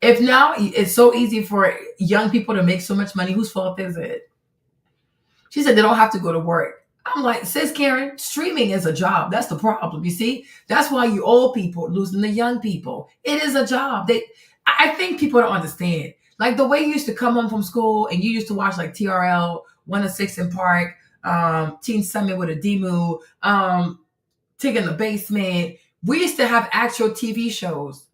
If now it's so easy for young people to make so much money, whose fault is it? She said they don't have to go to work. I'm like, sis Karen, streaming is a job. That's the problem. You see, that's why you old people are losing the young people. It is a job. I think people don't understand. Like the way you used to come home from school and you used to watch like TRL, 106 in Park, Teen Summit with a Demu, Tig in the Basement. We used to have actual TV shows.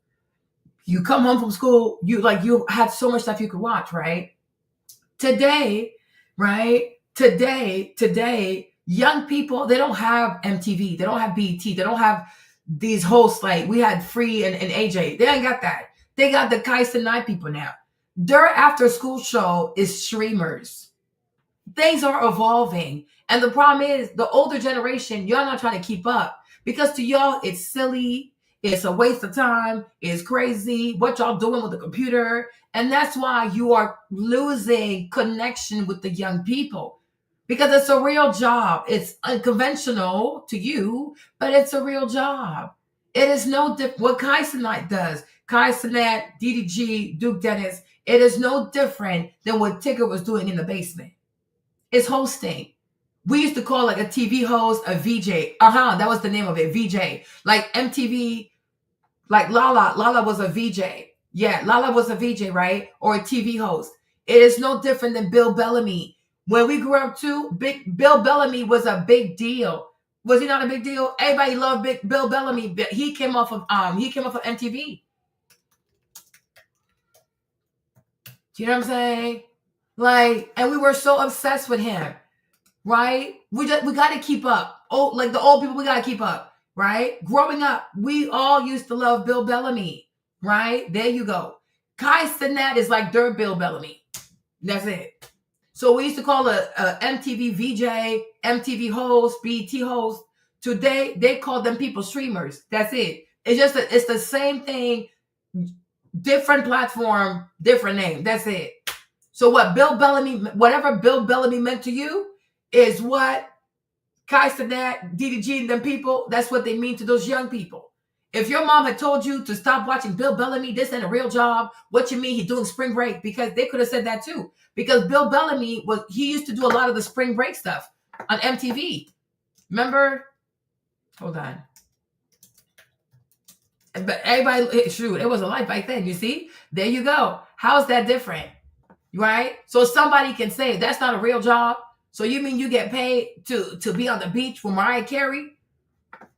You come home from school, you had so much stuff you could watch, right? Today, young people, they don't have MTV, they don't have BET, they don't have these hosts like we had Free and AJ. They ain't got that. They got the Kais and Night people now. Their after school show is streamers. Things are evolving. And the problem is the older generation, y'all not trying to keep up because to y'all, it's silly. It's a waste of time. It's crazy. What y'all doing with the computer? And that's why you are losing connection with the young people because it's a real job. It's unconventional to you, but it's a real job. It is no different. What Kai Cenat does, Kai Cenat, DDG, Duke Dennis, it is no different than what Tigger was doing in the basement. It's hosting. We used to call like a TV host a VJ. That was the name of it, VJ. Like MTV, like Lala. Lala was a VJ. Yeah, Lala was a VJ, right? Or a TV host. It is no different than Bill Bellamy. When we grew up too, Bill Bellamy was a big deal. Was he not a big deal? Everybody loved Bill Bellamy. But he came off of MTV. Do you know what I'm saying? Like, and we were so obsessed with him, right? We got to keep up. Oh, like the old people, we got to keep up, right? Growing up, we all used to love Bill Bellamy, right? There you go. Kai Cenat is like their Bill Bellamy. That's it. So we used to call a MTV VJ, MTV host, BET host. Today, they call them people streamers. That's it. It's the same thing, different platform, different name. That's it. So whatever Bill Bellamy meant to you is what Kai Cenat, Diddy G, and them people, that's what they mean to those young people. If your mom had told you to stop watching Bill Bellamy, this ain't a real job, what you mean he's doing spring break? Because they could have said that too. Because Bill Bellamy he used to do a lot of the spring break stuff on MTV. Remember? Hold on. But everybody, shoot, it was a life back then, you see? There you go. How is that different? Right? So somebody can say that's not a real job. So you mean you get paid to be on the beach with Mariah Carey?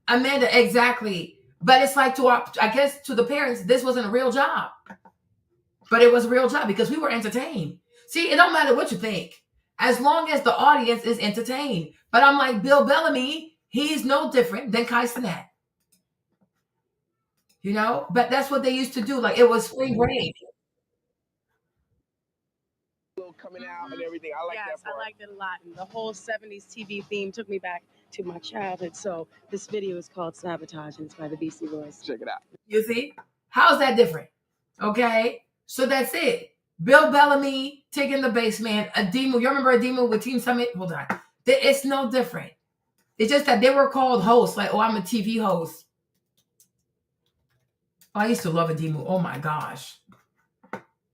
Amanda, exactly. But it's like I guess to the parents, this wasn't a real job. But it was a real job because we were entertained. See, it don't matter what you think, as long as the audience is entertained. But I'm like, Bill Bellamy, he's no different than Kai Cenat. You know, but that's what they used to do. Like, it was spring break. Coming out and everything. I like that part. I liked it a lot. And the whole 70s TV theme took me back to my childhood. So this video is called Sabotage and it's by the Beastie Boys. Check it out. You see? How is that different? Okay. So that's it. Bill Bellamy, taking the Basement, Ademo. You remember Ademo with Team Summit? Hold on. It's no different. It's just that they were called hosts. Like, oh, I'm a TV host. Oh, I used to love Ademo. Oh my gosh.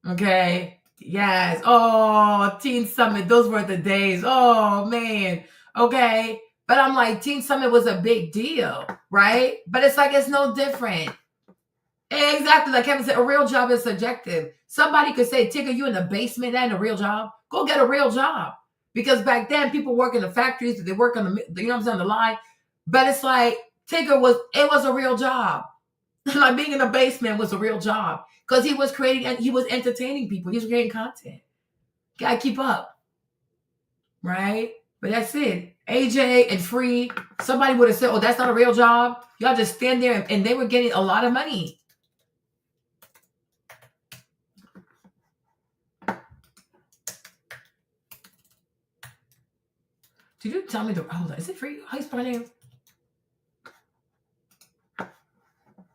Okay. Yes. Oh, Teen Summit. Those were the days. Oh, man. Okay. But I'm like, Teen Summit was a big deal, right? But it's like, it's no different. Exactly. Like Kevin said, a real job is subjective. Somebody could say, Tigger, you in the basement, that ain't a real job. Go get a real job. Because back then, people work in the factories. They work on the, you know what I'm saying, the line. But it's like, Tigger it was a real job. Like being in the basement was a real job. Because he was creating and he was entertaining people. He was creating content. Gotta keep up. Right? But that's it. AJ and Free, somebody would have said, oh, that's not a real job. Y'all just stand there and they were getting a lot of money. Did you tell me hold on, is it Free? How you spell my name?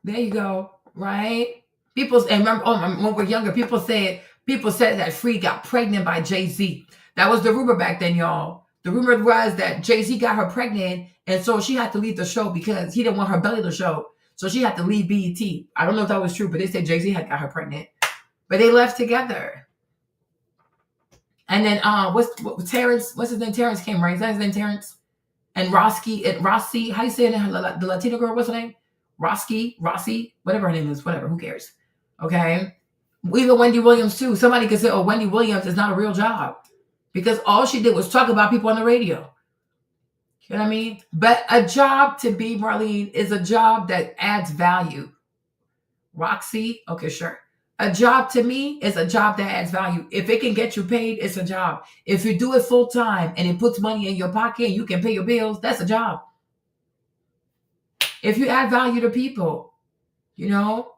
There you go. Right? And remember, when we were younger, people said that Free got pregnant by Jay-Z. That was the rumor back then, y'all. The rumor was that Jay-Z got her pregnant, and so she had to leave the show because he didn't want her belly to show. So she had to leave BET. I don't know if that was true, but they said Jay-Z had got her pregnant. But they left together. And then Terrence, what's his name? Terrence came, right? Is that his name, Terrence? And Rossi, how you say it? The Latino girl, what's her name? Rossi, whatever her name is, whatever, who cares? Okay. Even Wendy Williams too. Somebody could say, oh, Wendy Williams is not a real job because all she did was talk about people on the radio. You know what I mean? But a job to be, Marlene, is a job that adds value. Roxy, okay, sure. A job to me is a job that adds value. If it can get you paid, it's a job. If you do it full time and it puts money in your pocket and you can pay your bills, that's a job. If you add value to people, you know?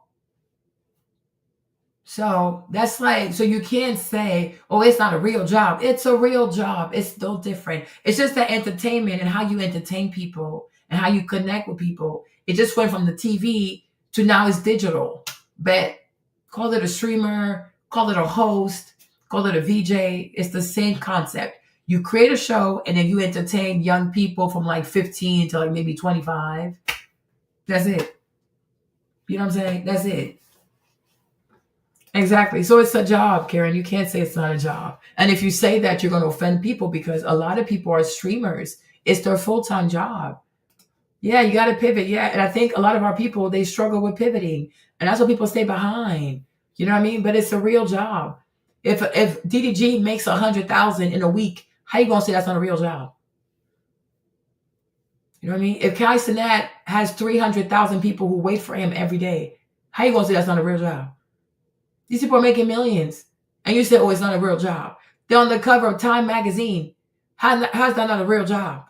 So that's like, so you can't say, oh, it's not a real job. It's a real job. It's still different. It's just that entertainment and how you entertain people and how you connect with people. It just went from the TV to now it's digital. But call it a streamer, call it a host, call it a VJ. It's the same concept. You create a show and then you entertain young people from like 15 to like maybe 25. That's it. You know what I'm saying? That's it. Exactly. So it's a job, Karen. You can't say it's not a job. And if you say that, you're going to offend people because a lot of people are streamers. It's their full-time job. Yeah, you got to pivot. Yeah. And I think a lot of our people, they struggle with pivoting. And that's why people stay behind. You know what I mean? But it's a real job. If DDG makes 100,000 in a week, how you going to say that's not a real job? You know what I mean? If Kai Cenat has 300,000 people who wait for him every day, how you going to say that's not a real job? These people are making millions. And you say, oh, it's not a real job. They're on the cover of Time magazine. How's that not a real job?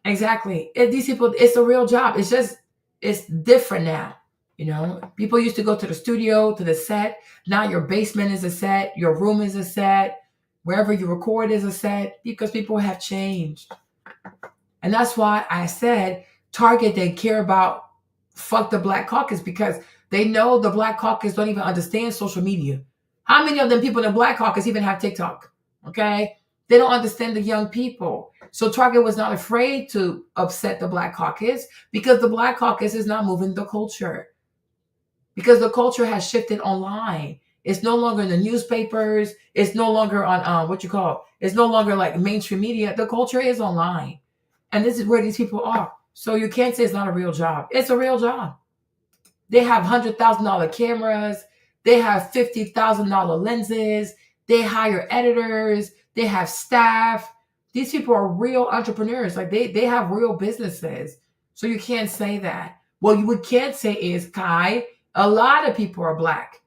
Exactly. These people, it's a real job. It's just, it's different now. You know, people used to go to the studio, to the set. Now your basement is a set. Your room is a set. Wherever you record is a set, because people have changed. And that's why I said Target, they care about fuck the Black Caucus, because they know the Black Caucus don't even understand social media. How many of them people in the Black Caucus even have TikTok? Okay. They don't understand the young people. So Target was not afraid to upset the Black Caucus, because the Black Caucus is not moving the culture. Because the culture has shifted online. It's no longer in the newspapers. It's no longer on it's no longer like mainstream media. The culture is online. And this is where these people are. So you can't say it's not a real job. It's a real job. They have $100,000 cameras. They have $50,000 lenses. They hire editors. They have staff. These people are real entrepreneurs. Like they have real businesses. So you can't say that. What you can't say is, Kai, a lot of people are Black.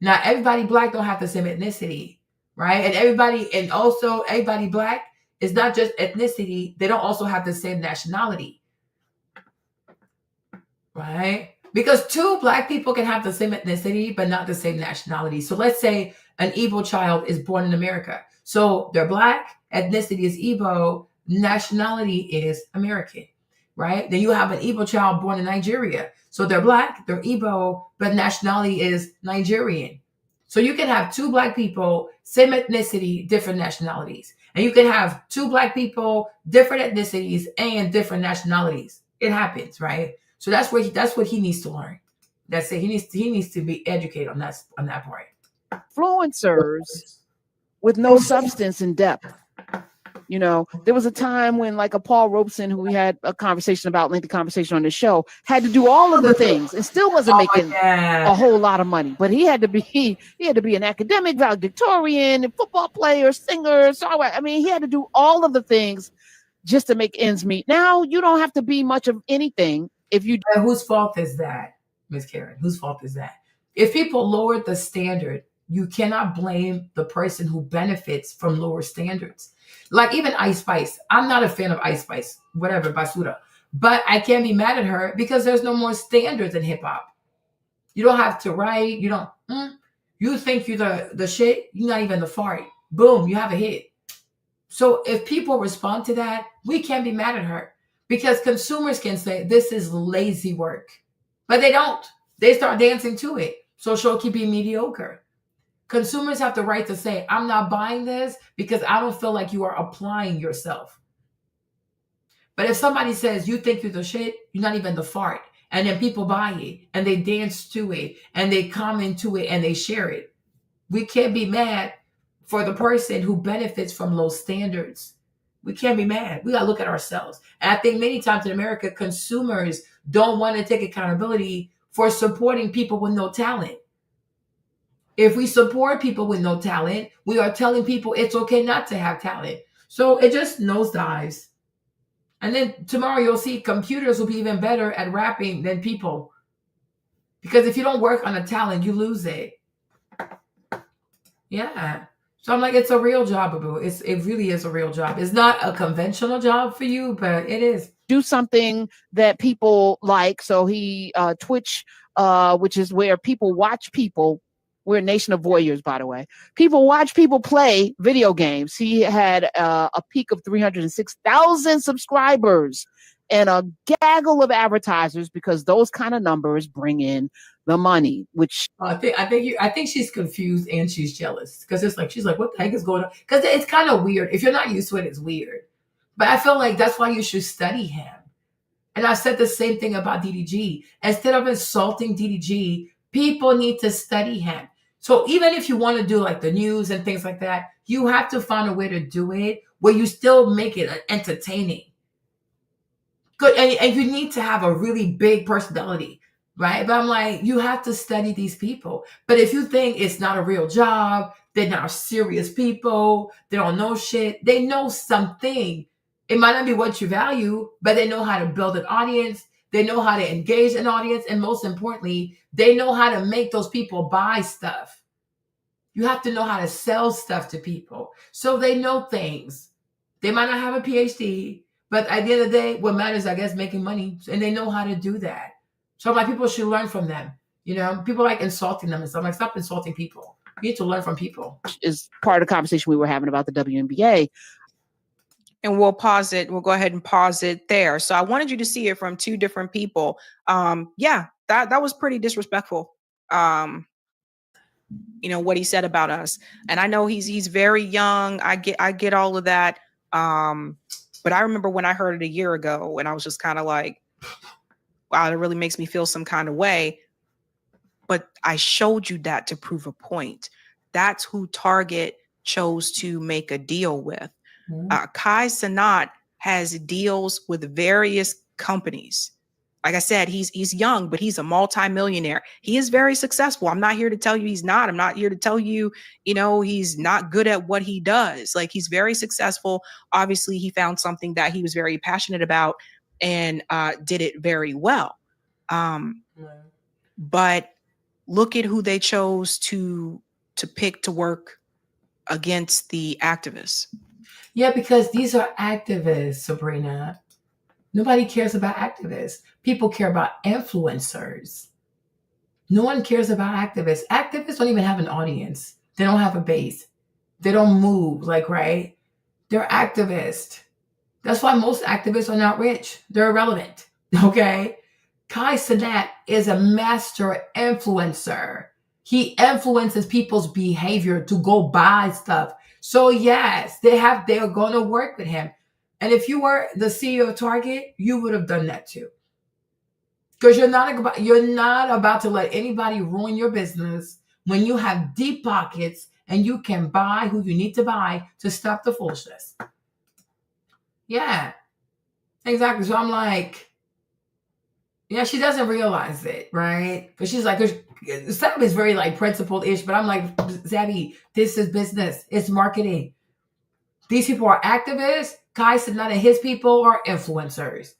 Now, everybody Black don't have the same ethnicity, right? And also everybody Black is not just ethnicity. They don't also have the same nationality, right? Because two Black people can have the same ethnicity, but not the same nationality. So let's say an Igbo child is born in America. So they're Black, ethnicity is Igbo, nationality is American, right? Then you have an Igbo child born in Nigeria. So they're Black, they're Igbo, but nationality is Nigerian. So you can have two Black people, same ethnicity, different nationalities. And you can have two Black people, different ethnicities, and different nationalities. It happens, right? So that's what he needs to learn. That's it. He needs to be educated on that part. Influencers with no substance and depth. You know, there was a time when like a Paul Robeson, who we had a lengthy conversation on the show, had to do all of the things and still wasn't making a whole lot of money. But he had to be an academic, valedictorian, a football player, singer, songwriter. I mean, he had to do all of the things just to make ends meet. Now you don't have to be much of anything if you. Whose fault is that, Ms. Karen? Whose fault is that? If people lowered the standard, you cannot blame the person who benefits from lower standards. Like even Ice Spice. I'm not a fan of Ice Spice, whatever, basura. But I can't be mad at her because there's no more standards in hip hop. You don't have to write. You don't. You think you're the shit. You're not even the fart. Boom, you have a hit. So if people respond to that, we can't be mad at her, because consumers can say this is lazy work, but they don't. They start dancing to it. So she'll keep being mediocre. Consumers have the right to say, I'm not buying this because I don't feel like you are applying yourself. But if somebody says, you think you're the shit, you're not even the fart, and then people buy it and they dance to it and they comment to it and they share it, we can't be mad for the person who benefits from low standards. We can't be mad. We got to look at ourselves. And I think many times in America, consumers don't want to take accountability for supporting people with no talent. If we support people with no talent, we are telling people it's okay not to have talent. So it just nosedives. And then tomorrow you'll see computers will be even better at rapping than people. Because if you don't work on a talent, you lose it. Yeah. So I'm like, it's a real job, Abu. It really is a real job. It's not a conventional job for you, but it is. Do something that people like. So he Twitch, which is where people watch people. We're a nation of voyeurs, by the way. People watch people play video games. He had a peak of 306,000 subscribers and a gaggle of advertisers, because those kind of numbers bring in the money. Which I think she's confused and she's jealous, because it's like she's like, what the heck is going on? Because it's kind of weird. If you're not used to it, it's weird. But I feel like that's why you should study him. And I said the same thing about DDG. Instead of insulting DDG, People need to study him. So even if you want to do like the news and things like that, you have to find a way to do it where you still make it entertaining. Good, and you need to have a really big personality, right? But I'm like, you have to study these people. But if you think it's not a real job, they're not serious people, they don't know shit, they know something. It might not be what you value, but they know how to build an audience. They know how to engage an audience. And most importantly, they know how to make those people buy stuff. You have to know how to sell stuff to people. So they know things. They might not have a PhD, but at the end of the day, what matters, I guess, making money. And they know how to do that. So my people should learn from them. You know, people like insulting them and stuff. Like, stop insulting people. You need to learn from people. Is part of the conversation we were having about the WNBA. And we'll pause it. We'll go ahead and pause it there. So I wanted you to see it from two different people. Yeah, that was pretty disrespectful. You know, what he said about us. And I know he's very young. I get all of that. But I remember when I heard it a year ago and I was just kind of like, wow, it really makes me feel some kind of way. But I showed you that to prove a point. That's who Target chose to make a deal with. Kai Cenat has deals with various companies. Like I said, he's young, but he's a multimillionaire. He is very successful. I'm not here to tell you he's not. I'm not here to tell you, you know, he's not good at what he does. Like, he's very successful. Obviously, he found something that he was very passionate about and did it very well. But look at who they chose to pick to work against the activists. Yeah, because these are activists, Sabrina. Nobody cares about activists. People care about influencers. No one cares about activists. Activists don't even have an audience. They don't have a base. They don't move, like, right? They're activists. That's why most activists are not rich. They're irrelevant, okay? Kai Cenat is a master influencer. He influences people's behavior to go buy stuff. So yes, they're going to work with him. And if you were the CEO of Target, you would have done that too. Because you're not about to let anybody ruin your business when you have deep pockets and you can buy who you need to buy to stop the foolishness. Yeah, exactly. So I'm like, yeah, she doesn't realize it, right? But she's like, Sam is very like principled-ish, but I'm like, Zabby, this is business. It's marketing. These people are activists. Kai Cenat and his people are influencers.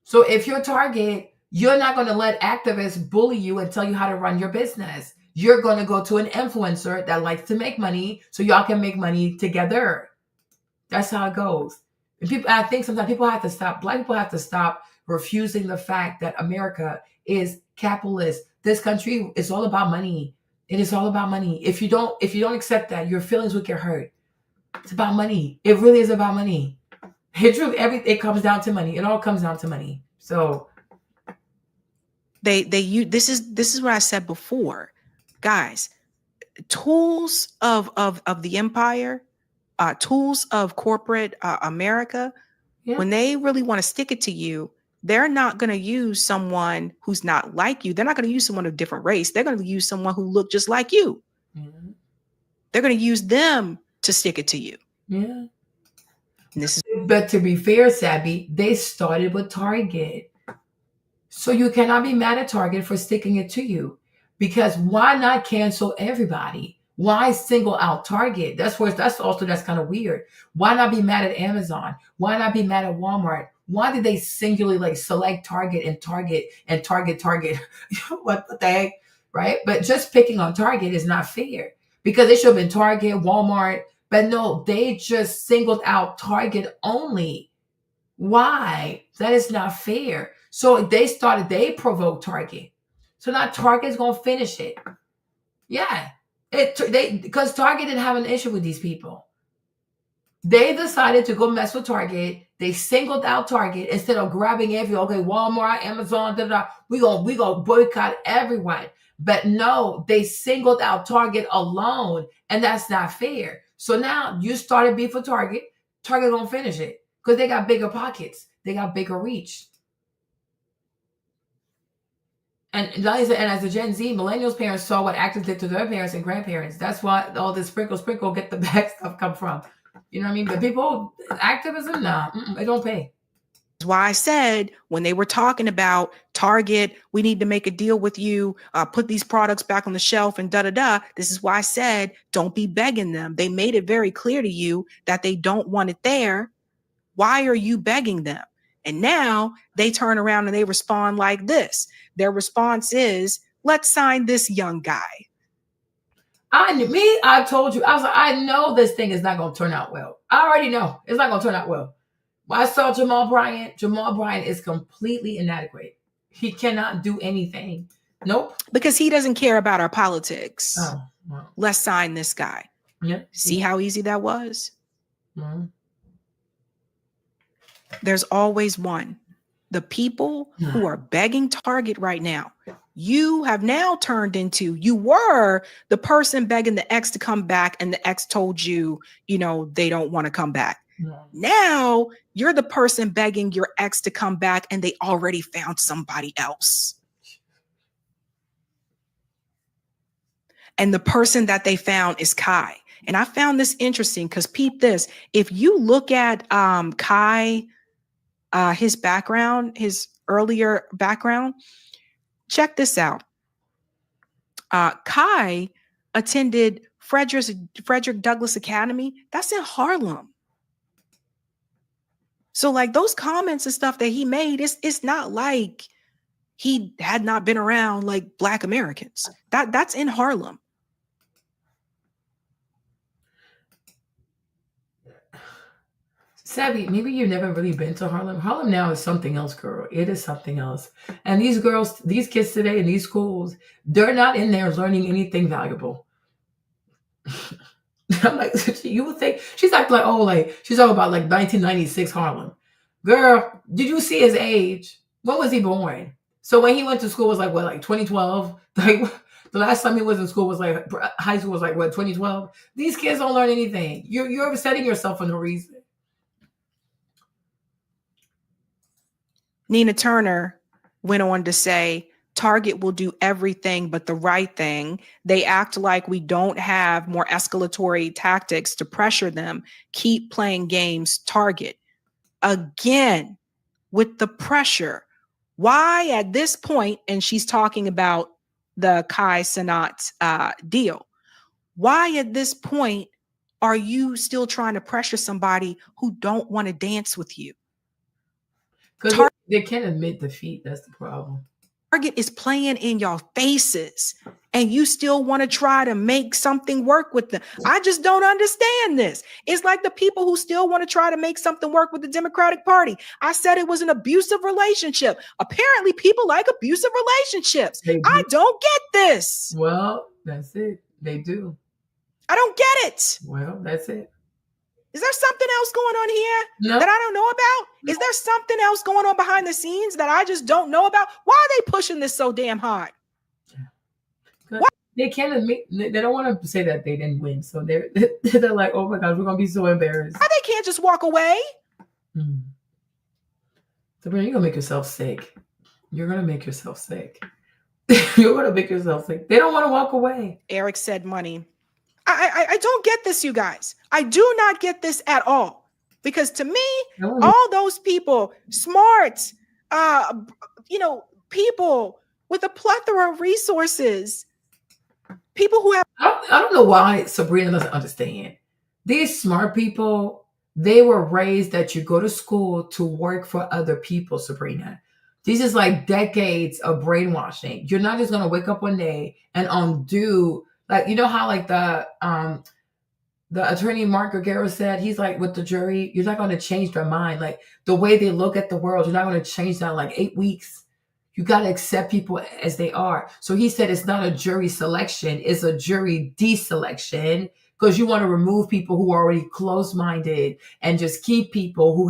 So if you're Target, you're not going to let activists bully you and tell you how to run your business. You're going to go to an influencer that likes to make money so y'all can make money together. That's how it goes. And I think sometimes people have to stop. Black people have to stop refusing the fact that America is capitalist. This country is all about money. It is all about money. If you don't accept that, your feelings will get hurt. It's about money. It really is about money. It comes down to money. It all comes down to money. So this is what I said before, guys. Tools of the empire, tools of corporate America. Yeah. When they really want to stick it to you, they're not going to use someone who's not like you. They're not going to use someone of a different race. They're going to use someone who look just like you. Mm-hmm. They're going to use them to stick it to you. Yeah. But to be fair, Sabby, they started with Target. So you cannot be mad at Target for sticking it to you. Because why not cancel everybody? Why single out Target? That's kind of weird. Why not be mad at Amazon? Why not be mad at Walmart? Why did they singularly select Target? What the heck, right? But just picking on Target is not fair because it should have been Target, Walmart. But no, they just singled out Target only. Why? That is not fair. So they provoked Target. So now Target's going to finish it. Yeah. Because Target didn't have an issue with these people. They decided to go mess with Target. They singled out Target instead of grabbing Walmart, Amazon, we gonna boycott everyone. But no, they singled out Target alone, and that's not fair. So now you started beef with Target. Target gonna finish it because they got bigger pockets. They got bigger reach. And like I said, and as a Gen Z, millennials parents saw what actors did to their parents and grandparents. That's why all this sprinkle get the bad stuff come from. You know what I mean? The people, activism, nah, it don't pay. That's why I said when they were talking about Target, we need to make a deal with you, put these products back on the shelf and da-da-da. This is why I said, don't be begging them. They made it very clear to you that they don't want it there. Why are you begging them? And now they turn around and they respond like this. Their response is, let's sign this young guy. I told you, I was like, I know this thing is not going to turn out well. I already know it's not going to turn out well. When I saw Jamal Bryant is completely inadequate. He cannot do anything. Nope. Because he doesn't care about our politics. Oh, well. Let's sign this guy. Yeah. See how easy that was? Mm-hmm. There's always one. The people who are begging Target right now, you have now turned into, you were the person begging the ex to come back and the ex told you, they don't want to come back. No. Now you're the person begging your ex to come back and they already found somebody else. And the person that they found is Kai. And I found this interesting because peep this. If you look at Kai, his background, his earlier background, check this out. Kai attended Frederick Douglass Academy. That's in Harlem. So like those comments and stuff that he made, it's not like he had not been around like Black Americans. That's in Harlem. Savvy, maybe you've never really been to Harlem. Harlem now is something else, girl. It is something else. And these girls, these kids today in these schools, they're not in there learning anything valuable. I'm like, you would think she's acting like, oh, like she's talking about like 1996 Harlem. Girl, did you see his age? When was he born? So when he went to school was like what, like 2012? Like the last time he was in school was like high school was like what, 2012? These kids don't learn anything. You're upsetting yourself for no reason. Nina Turner went on to say, Target will do everything but the right thing. They act like we don't have more escalatory tactics to pressure them. Keep playing games, Target. Again, with the pressure. Why at this point, and she's talking about the Kai Cenat deal. Why at this point are you still trying to pressure somebody who don't want to dance with you? Because they can't admit defeat. That's the problem. Target is playing in your faces and you still want to try to make something work with them. I just don't understand this. It's like the people who still want to try to make something work with the Democratic Party. I said it was an abusive relationship. Apparently people like abusive relationships. I don't get this. Well, that's it. They do. I don't get it. Well, that's it. Is there something else going on here that I don't know about? Is there something else going on behind the scenes that I just don't know about? Why are they pushing this so damn hard? What? They can't admit, they don't want to say that they didn't win. So they're like, oh my gosh, we're going to be so embarrassed. Why they can't just walk away? Sabrina, you're going to make yourself sick. You're going to make yourself sick. You're going to make yourself sick. They don't want to walk away. Eric said money. I don't get this, you guys. I do not get this at all. Because to me, all those people, smart, people with a plethora of resources, people who have... I don't know why Sabrina doesn't understand. These smart people, they were raised that you go to school to work for other people, Sabrina. These is like decades of brainwashing. You're not just going to wake up one day and undo... Like, you know how like the attorney Mark Gregero said, he's like with the jury, you're not going to change their mind. Like the way they look at the world, you're not going to change that in like 8 weeks. You got to accept people as they are. So he said it's not a jury selection, it's a jury deselection because you want to remove people who are already closed-minded and just keep people who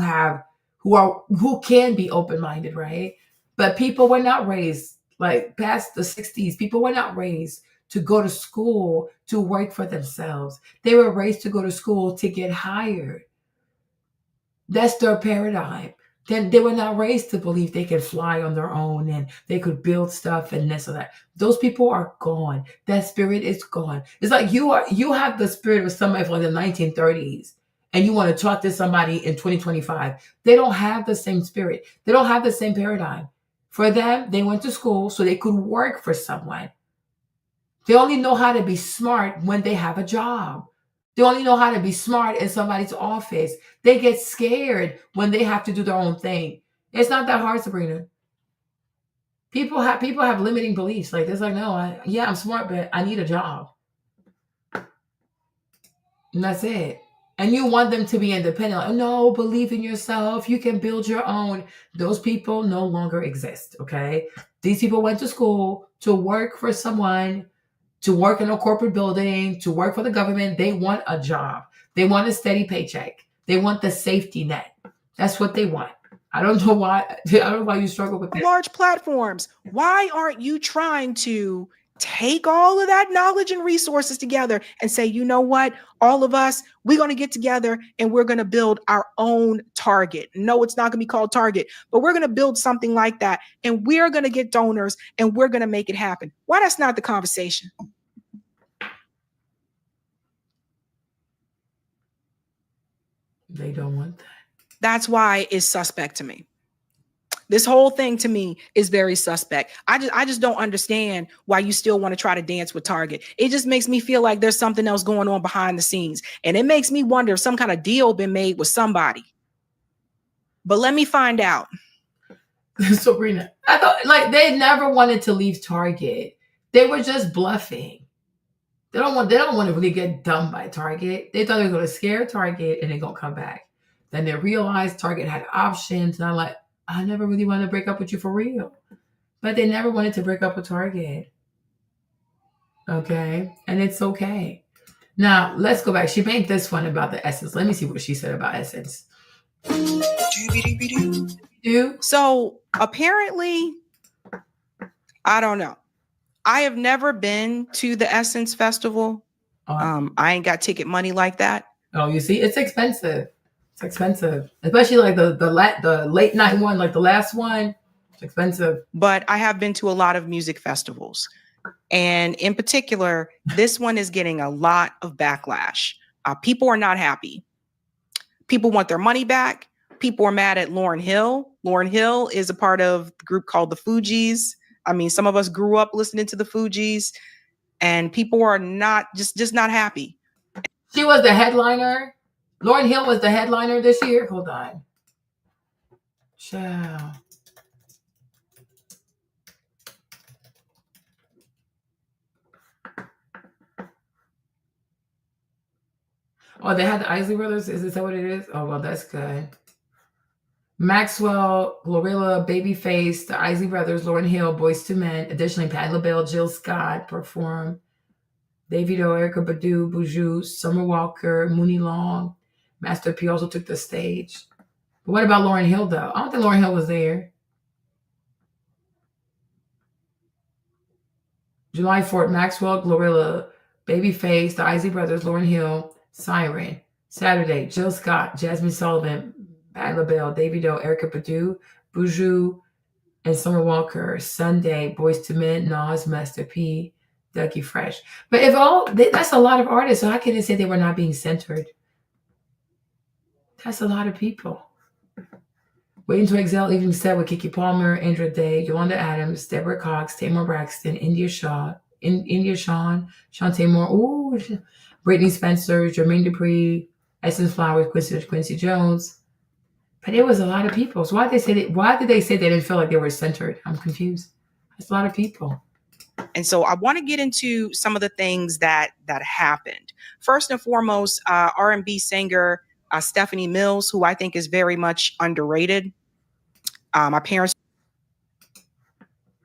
can be open-minded, right? But people were not raised like past the 60s. People were not raised to go to school to work for themselves. They were raised to go to school to get hired. That's their paradigm. Then they were not raised to believe they could fly on their own and they could build stuff and this or that. Those people are gone. That spirit is gone. It's like you have the spirit of somebody from the 1930s and you want to talk to somebody in 2025. They don't have the same spirit. They don't have the same paradigm. For them, they went to school so they could work for someone. They only know how to be smart when they have a job. They only know how to be smart in somebody's office. They get scared when they have to do their own thing. It's not that hard, Sabrina. People have limiting beliefs. Like it's like, no, I'm smart, but I need a job. And that's it. And you want them to be independent. Like, no, believe in yourself. You can build your own. Those people no longer exist, okay? These people went to school to work for someone, to work in a corporate building, to work for the government. They want a job. They want a steady paycheck. They want the safety net. That's what they want. I don't know why you struggle with that. Large platforms. Why aren't you trying to take all of that knowledge and resources together and say, you know what, all of us, we're going to get together and we're going to build our own Target. No, it's not going to be called Target, but we're going to build something like that. And we're going to get donors and we're going to make it happen. Why that's not the conversation? They don't want that. That's why it's suspect to me. This whole thing to me is very suspect. I just don't understand why you still want to try to dance with Target. It just makes me feel like there's something else going on behind the scenes. And it makes me wonder if some kind of deal been made with somebody. But let me find out. Sabrina, I thought like they never wanted to leave Target. They were just bluffing. They don't want to really get done by Target. They thought they were going to scare Target and they're going to come back. Then they realized Target had options. And I'm like, I never really wanted to break up with you for real. But they never wanted to break up with Target. Okay? And it's okay. Now, let's go back. She made this one about the essence. Let me see what she said about essence. So apparently, I don't know. I have never been to the Essence Festival. I ain't got ticket money like that. Oh, you see, it's expensive. It's expensive, especially like the late night one, like the last one. It's expensive. But I have been to a lot of music festivals, and in particular, this one is getting a lot of backlash. People are not happy. People want their money back. People are mad at Lauryn Hill. Lauryn Hill is a part of the group called the Fugees. I mean, some of us grew up listening to the Fugees, and people are not just not happy. She was the headliner. Lauryn Hill was the headliner this year. Hold on. Ciao. Oh, they had the Isley Brothers. Is that what it is? Oh, well, that's good. Maxwell, Glorilla, Babyface, the Isley Brothers, Lauryn Hill, Boyz II Men. Additionally, Patti LaBelle, Jill Scott performed. Davido, Erykah Badu, Buju, Summer Walker, Mooney Long. Master P also took the stage. But what about Lauryn Hill, though? I don't think Lauryn Hill was there. July 4th, Maxwell, Glorilla, Babyface, the Isley Brothers, Lauryn Hill, Siren. Saturday, Jill Scott, Jasmine Sullivan, Patti LaBelle, Davido, Erykah Badu, Buju, and Summer Walker. Sunday, Boyz II Men, Nas, Master P, Dougie Fresh. But that's a lot of artists, so how can they say they were not being centered? That's a lot of people. Waiting to Exhale even said with Keke Palmer, Andra Day, Yolanda Adams, Deborah Cox, Tamar Braxton, India Shawn, Shantae Moore, Brittany Spencer, Jermaine Dupri, Essence Flowers, Quincy Jones. But it was a lot of people. So why did they say they didn't feel like they were centered? I'm confused. That's a lot of people. And so I want to get into some of the things that happened. First and foremost, R&B singer Stephanie Mills, who I think is very much underrated. My parents.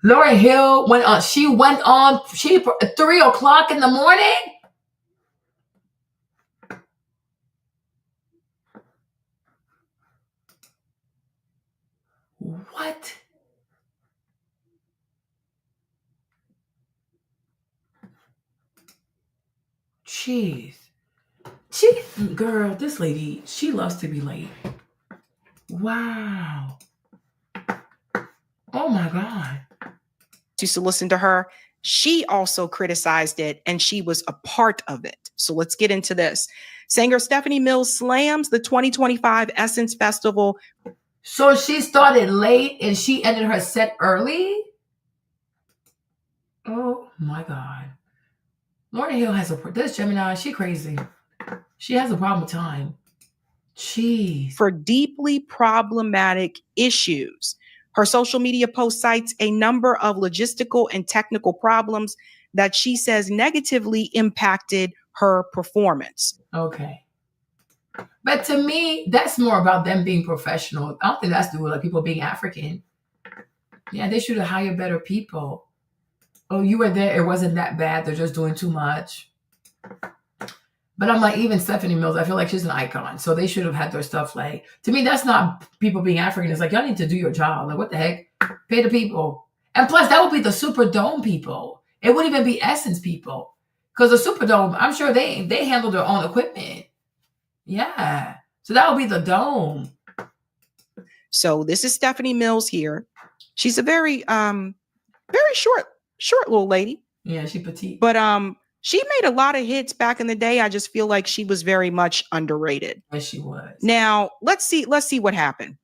Lauryn Hill went on. She went on. She 3:00 in the morning. What? Jeez. Girl, this lady, she loves to be late. Wow. Oh my God. Used to listen to her. She also criticized it and she was a part of it. So let's get into this. Singer Stephanie Mills slams the 2025 Essence Festival. So she started late and she ended her set early? Oh my God. Lauryn Hill has this Gemini, she crazy. She has a problem with time. Jeez. For deeply problematic issues. Her social media post cites a number of logistical and technical problems that she says negatively impacted her performance. Okay. But to me, that's more about them being professional. I don't think that's to do with like people being African. Yeah, they should have hired better people. Oh, you were there. It wasn't that bad. They're just doing too much. But I'm like, even Stephanie Mills, I feel like she's an icon. So they should have had their stuff like, to me, that's not people being African. It's like, y'all need to do your job. Like, what the heck? Pay the people. And plus, that would be the Superdome people. It wouldn't even be Essence people. Because the Superdome, I'm sure they handle their own equipment. Yeah. So that would be the Dome. So this is Stephanie Mills here. She's a very short little lady. Yeah, she's petite. But she made a lot of hits back in the day. I just feel like she was very much underrated. Yes, she was. Now, let's see what happened.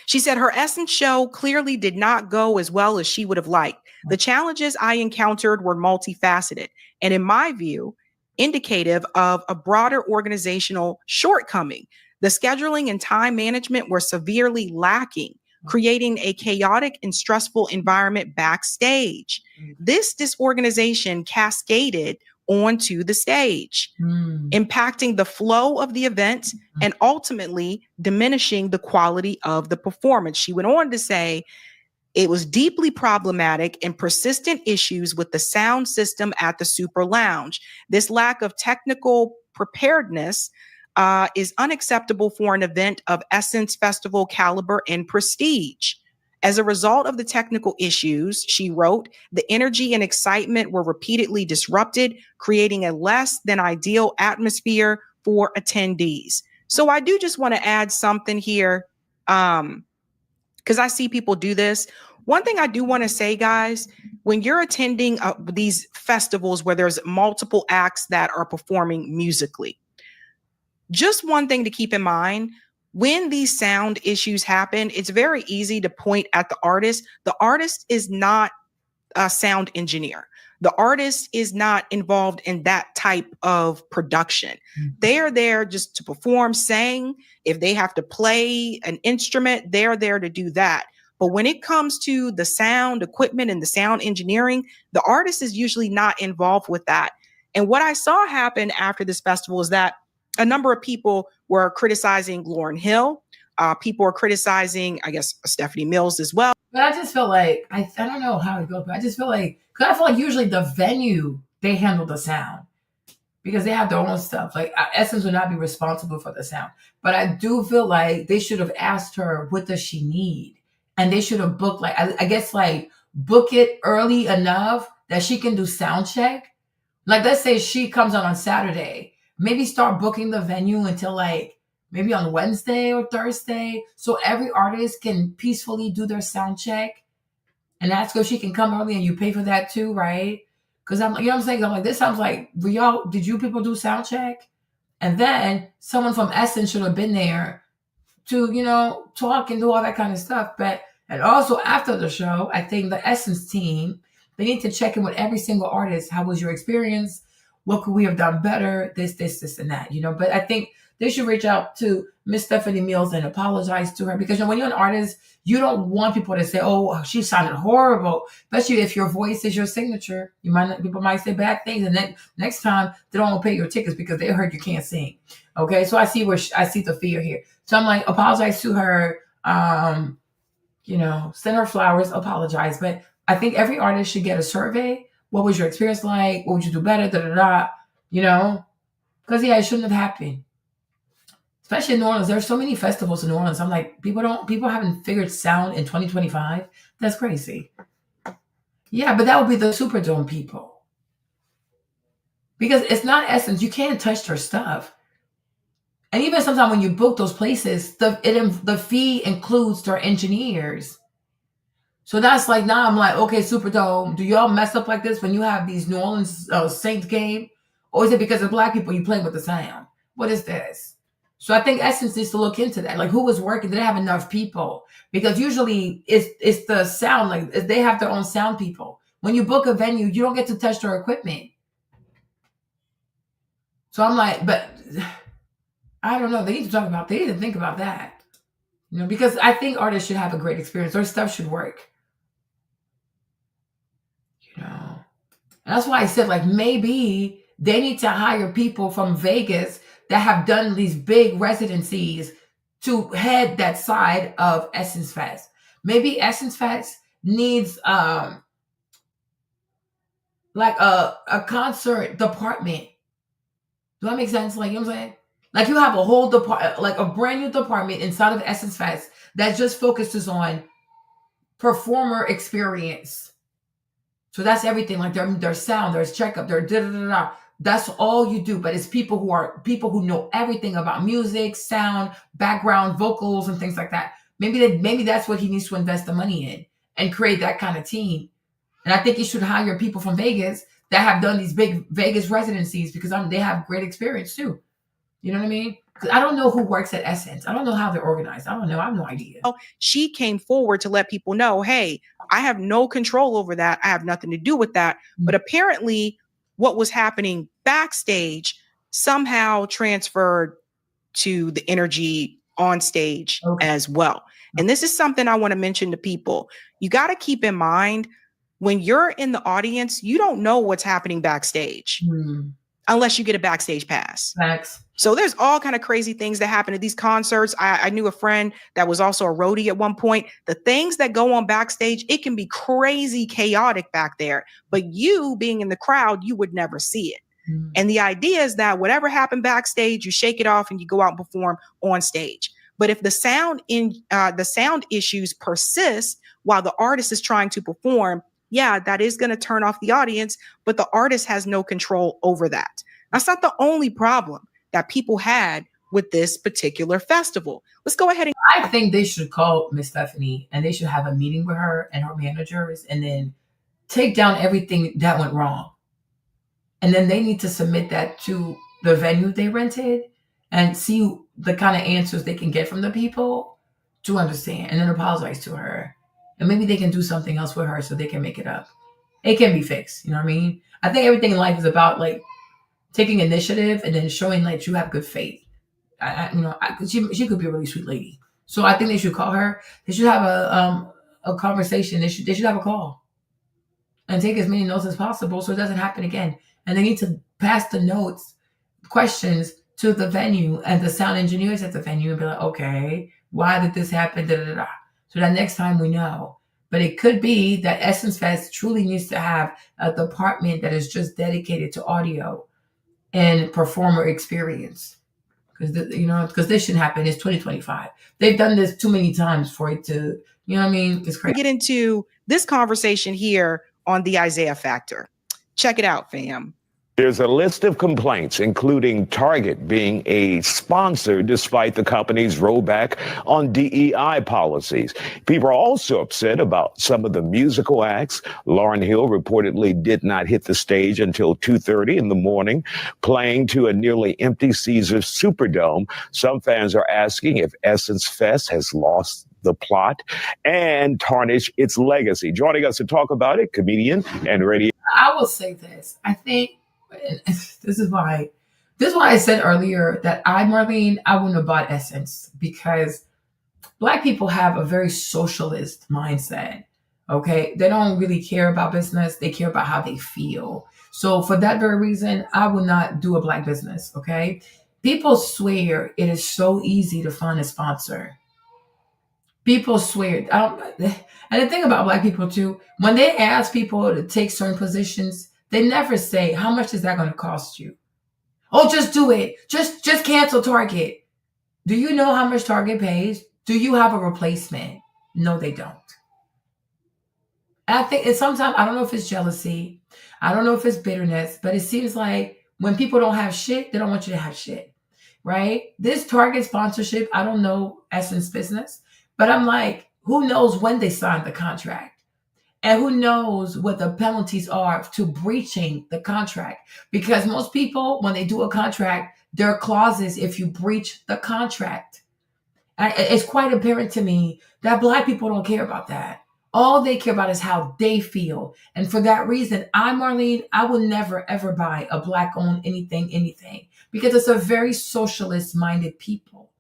She said her Essence show clearly did not go as well as she would have liked. The challenges I encountered were multifaceted, and in my view, indicative of a broader organizational shortcoming. The scheduling and time management were severely lacking, creating a chaotic and stressful environment backstage. This disorganization cascaded onto the stage, impacting the flow of the event and ultimately diminishing the quality of the performance. She went on to say, it was deeply problematic and persistent issues with the sound system at the Super Lounge. This lack of technical preparedness is unacceptable for an event of Essence Festival caliber and prestige. As a result of the technical issues, she wrote, the energy and excitement were repeatedly disrupted, creating a less than ideal atmosphere for attendees. So I do just want to add something here, because I see people do this. One thing I do want to say, guys, when you're attending these festivals where there's multiple acts that are performing musically, just one thing to keep in mind, when these sound issues happen, it's very easy to point at the artist. The artist is not a sound engineer. The artist is not involved in that type of production. They are there just to perform, sing. If they have to play an instrument, they're there to do that. But when it comes to the sound equipment and the sound engineering, the artist is usually not involved with that. And what I saw happen after this festival is that a number of people were criticizing Lauryn Hill. People were criticizing, I guess, Stephanie Mills as well. But I just feel like, I don't know how it goes, but I just feel like, because I feel like usually the venue, they handle the sound because they have their own stuff. Like Essence would not be responsible for the sound. But I do feel like they should have asked her, what does she need? And they should have booked, like, I guess, like, book it early enough that she can do sound check. Like, let's say she comes on Saturday. Maybe start booking the venue until like maybe on Wednesday or Thursday. So every artist can peacefully do their sound check. And that's if she can come early and you pay for that too, right? Because I'm like, you know what I'm saying? I'm like, this sounds like, did you people do sound check? And then someone from Essence should have been there to, talk and do all that kind of stuff. And also after the show, I think the Essence team, they need to check in with every single artist. How was your experience? What could we have done better? This, and that, But I think they should reach out to Miss Stephanie Mills and apologize to her. Because when you're an artist, you don't want people to say, oh, she sounded horrible. Especially if your voice is your signature. People might say bad things. And then next time, they don't want to pay your tickets because they heard you can't sing. Okay, so I see the fear here. So I'm like, apologize to her. Send her flowers, apologize. But I think every artist should get a survey. What was your experience like? What would you do better? Because it shouldn't have happened. Especially in New Orleans. There's so many festivals in New Orleans. I'm like, people haven't figured sound in 2025. That's crazy. Yeah, but that would be the Superdome people. Because it's not Essence. You can't touch their stuff. And even sometimes when you book those places, the fee includes their engineers. So that's like, now I'm like, okay, Superdome, do y'all mess up like this when you have these New Orleans Saints game? Or is it because of Black people you playing with the sound? What is this? So I think Essence needs to look into that. Like, who was working? Did they have enough people? Because usually it's the sound, like they have their own sound people. When you book a venue, you don't get to touch their equipment. So I'm like, but I don't know. They need to think about that. You know, because I think artists should have a great experience. Their stuff should work. You know. And that's why I said, like, maybe they need to hire people from Vegas that have done these big residencies to head that side of Essence Fest. Maybe Essence Fest needs like a concert department. Do that make sense? Like, you know what I'm saying? Like, you have a whole department, like a brand new department inside of Essence Fest that just focuses on performer experience. So that's everything, like their sound, their checkup, their da-da-da-da. That's all you do. But it's people who know everything about music, sound, background, vocals, and things like that. Maybe that's what he needs to invest the money in and create that kind of team. And I think he should hire people from Vegas that have done these big Vegas residencies, because they have great experience too. You know what I mean? Because I don't know who works at Essence. I don't know how they're organized. I don't know. I have no idea. She came forward to let people know, hey, I have no control over that. I have nothing to do with that. But apparently what was happening backstage somehow transferred to the energy on stage as well. And this is something I want to mention to people. You got to keep in mind, when you're in the audience, you don't know what's happening backstage unless you get a backstage pass. Facts. So there's all kind of crazy things that happen at these concerts. I knew a friend that was also a roadie at one point. The things that go on backstage, it can be crazy chaotic back there. But you being in the crowd, you would never see it. And the idea is that whatever happened backstage, you shake it off and you go out and perform on stage. But if the sound issues persist while the artist is trying to perform, yeah, that is going to turn off the audience, but the artist has no control over that. That's not the only problem that people had with this particular festival. Let's go ahead and... I think they should call Miss Stephanie and they should have a meeting with her and her managers and then take down everything that went wrong. And then they need to submit that to the venue they rented and see the kind of answers they can get from the people to understand, and then apologize to her. And maybe they can do something else with her so they can make it up. It can be fixed. You know what I mean? I think everything in life is about like taking initiative and then showing like you have good faith. She could be a really sweet lady. So I think they should call her. They should have a conversation. They should have a call and take as many notes as possible so it doesn't happen again. And they need to pass the questions to the venue and the sound engineers at the venue and be like, okay, why did this happen? Da, da, da, da. So that next time we know. But it could be that Essence Fest truly needs to have a department that is just dedicated to audio and performer experience. Because this shouldn't happen. It's 2025. They've done this too many times for it to, you know what I mean? It's crazy. Get into this conversation here on the Isaiah Factor. Check it out, fam. There's a list of complaints, including Target being a sponsor despite the company's rollback on DEI policies. People are also upset about some of the musical acts. Lauryn Hill reportedly did not hit the stage until 2:30 in the morning, playing to a nearly empty Caesars Superdome. Some fans are asking if Essence Fest has lost the plot and tarnish its legacy. Joining us to talk about it, comedian and radio. I will say this. I think this is why I said earlier that Marlene, I wouldn't have bought Essence, because Black people have a very socialist mindset. Okay. They don't really care about business. They care about how they feel. So for that very reason, I would not do a Black business. Okay. People swear it is so easy to find a sponsor. People swear. And the thing about Black people too, when they ask people to take certain positions, they never say, how much is that going to cost you? Oh, just do it. Just cancel Target. Do you know how much Target pays? Do you have a replacement? No, they don't. And I think sometimes, I don't know if it's jealousy. I don't know if it's bitterness, but it seems like when people don't have shit, they don't want you to have shit. right? This Target sponsorship, I don't know Essence business, but I'm like, who knows when they signed the contract? And who knows what the penalties are to breaching the contract? Because most people, when they do a contract, there are clauses if you breach the contract. It's quite apparent to me that Black people don't care about that. All they care about is how they feel. And for that reason, Marlene, I will never, ever buy a Black-owned anything, because it's a very socialist-minded people.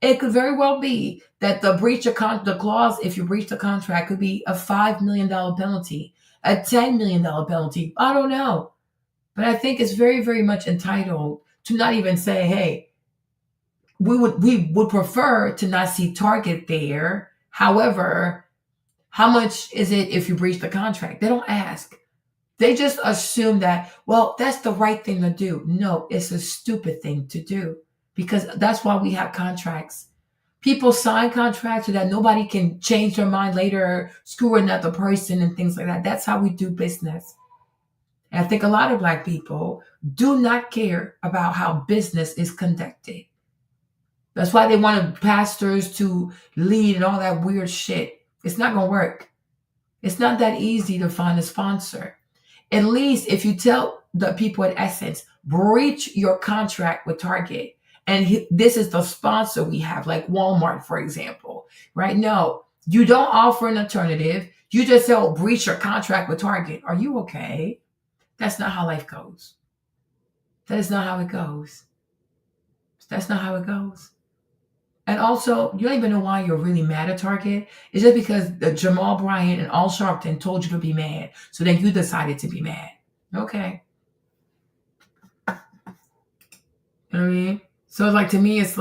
It could very well be that the the clause, if you breach the contract, could be a $5 million penalty, a $10 million penalty. I don't know. But I think it's very, very much entitled to not even say, hey, we would prefer to not see Target there. However, how much is it if you breach the contract? They don't ask. They just assume that, well, that's the right thing to do. No, it's a stupid thing to do, because that's why we have contracts. People sign contracts so that nobody can change their mind later, screw another person and things like that. That's how we do business. And I think a lot of Black people do not care about how business is conducted. That's why they wanted pastors to lead and all that weird shit. It's not going to work. It's not that easy to find a sponsor. At least if you tell the people at Essence, breach your contract with Target, and this is the sponsor we have, like Walmart, for example, right? No, you don't offer an alternative. You just say, oh, breach your contract with Target. Are you okay? That's not how life goes. That is not how it goes. That's not how it goes. And also, you don't even know why you're really mad at Target. It's just because the Jamal Bryant and Al Sharpton told you to be mad. So then you decided to be mad. Okay. You know what I mean? So it's like, to me, it's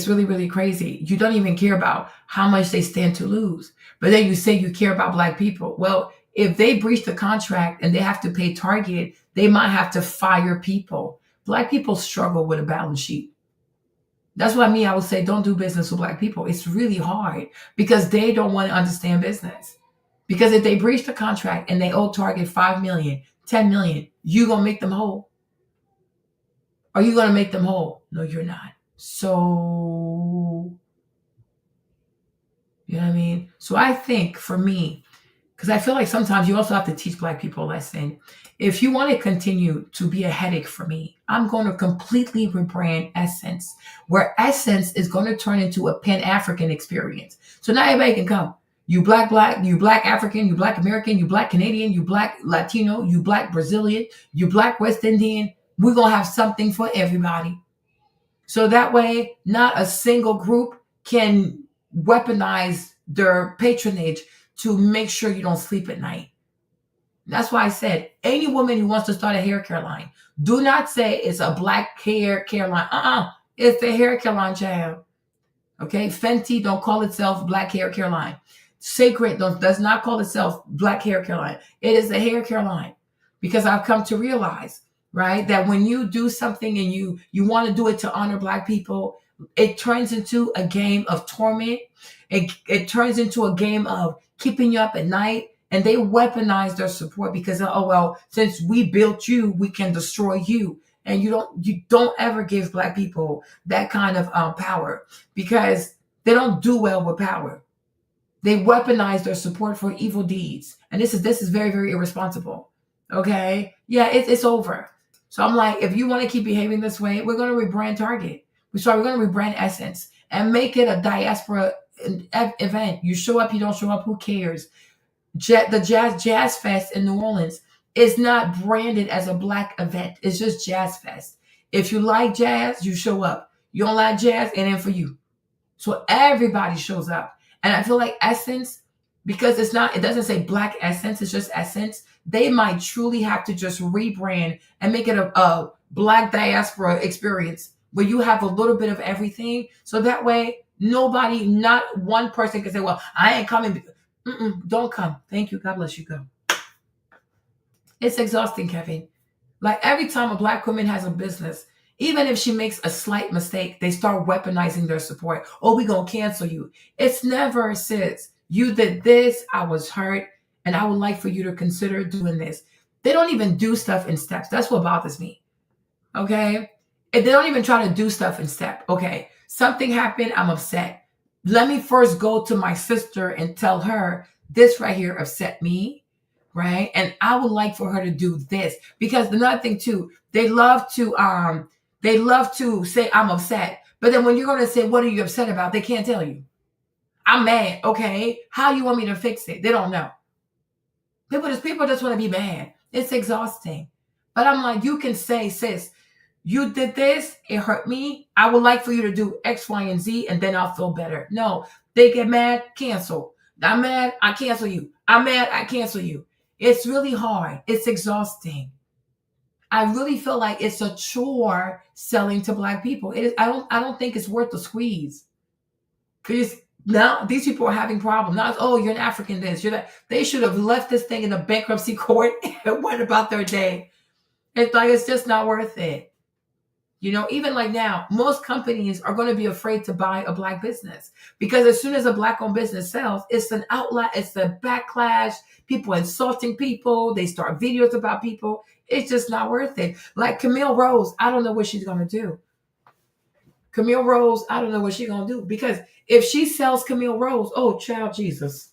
really, really crazy. You don't even care about how much they stand to lose. But then you say you care about Black people. Well, if they breach the contract and they have to pay Target, they might have to fire people. Black people struggle with a balance sheet. That's why I would say don't do business with Black people. It's really hard because they don't want to understand business. Because if they breach the contract and they owe Target $5 million, $10 million, you going to make them whole? Are you going to make them whole? No, you're not. So, you know what I mean? So I think for me, because I feel like sometimes you also have to teach Black people a lesson. If you want to continue to be a headache for me, I'm going to completely rebrand Essence, where Essence is going to turn into a Pan-African experience. So now everybody can come. You Black, you Black African, you Black American, you Black Canadian, you Black Latino, you Black Brazilian, you Black West Indian. We're going to have something for everybody. So that way, not a single group can weaponize their patronage to make sure you don't sleep at night. That's why I said, any woman who wants to start a hair care line, do not say it's a Black hair care line. It's the hair care line, child. Okay? Fenty don't call itself Black hair care line. Sacred does not call itself Black hair care line. It is a hair care line. Because I've come to realize, right, that when you do something and you want to do it to honor Black people, it turns into a game of torment. It turns into a game of keeping you up at night. And they weaponize their support because, oh, well, since we built you, we can destroy you. And you don't ever give Black people that kind of power, because they don't do well with power. They weaponize their support for evil deeds. And this is very, very irresponsible. Okay? Yeah, it's over. So I'm like, if you want to keep behaving this way, we're going to rebrand Target. We're going to rebrand Essence and make it a diaspora event. You show up, you don't show up, who cares? The Jazz Fest in New Orleans is not branded as a Black event. It's just Jazz Fest. If you like jazz, you show up. You don't like jazz, it ain't for you. So everybody shows up. And I feel like Essence, because it doesn't say Black Essence, it's just Essence. They might truly have to just rebrand and make it a Black diaspora experience where you have a little bit of everything. So that way, not one person can say, well, I ain't coming. Don't come. Thank you. God bless you. Go. It's exhausting, Kevin. Like every time a Black woman has a business, even if she makes a slight mistake, they start weaponizing their support. Oh, we gonna cancel you. It's never, sis, you did this, I was hurt, and I would like for you to consider doing this. They don't even do stuff in steps. That's what bothers me. Okay? If they don't even try to do stuff in step. Okay, something happened, I'm upset. Let me first go to my sister and tell her this right here upset me, right? And I would like for her to do this. Because another thing too, they love to say I'm upset. But then when you're going to say, what are you upset about? They can't tell you. I'm mad. Okay. How you want me to fix it? They don't know. People just want to be mad. It's exhausting. But I'm like, you can say, sis, you did this, it hurt me. I would like for you to do X, Y, and Z, and then I'll feel better. No, they get mad, cancel. I'm mad, I cancel you. I'm mad, I cancel you. It's really hard. It's exhausting. I really feel like it's a chore selling to Black people. It is. I don't think it's worth the squeeze. Because now these people are having problems. Not, oh, you're an African this, you're that. They should have left this thing in the bankruptcy court and went about their day. It's just not worth it. You know, even like now, most companies are going to be afraid to buy a Black business because as soon as a Black-owned business sells, it's an outlet, it's a backlash, people insulting people, they start videos about people. It's just not worth it. Like Camille Rose, I don't know what she's going to do. Camille Rose, I don't know what she's going to do because if she sells Camille Rose, oh, child Jesus.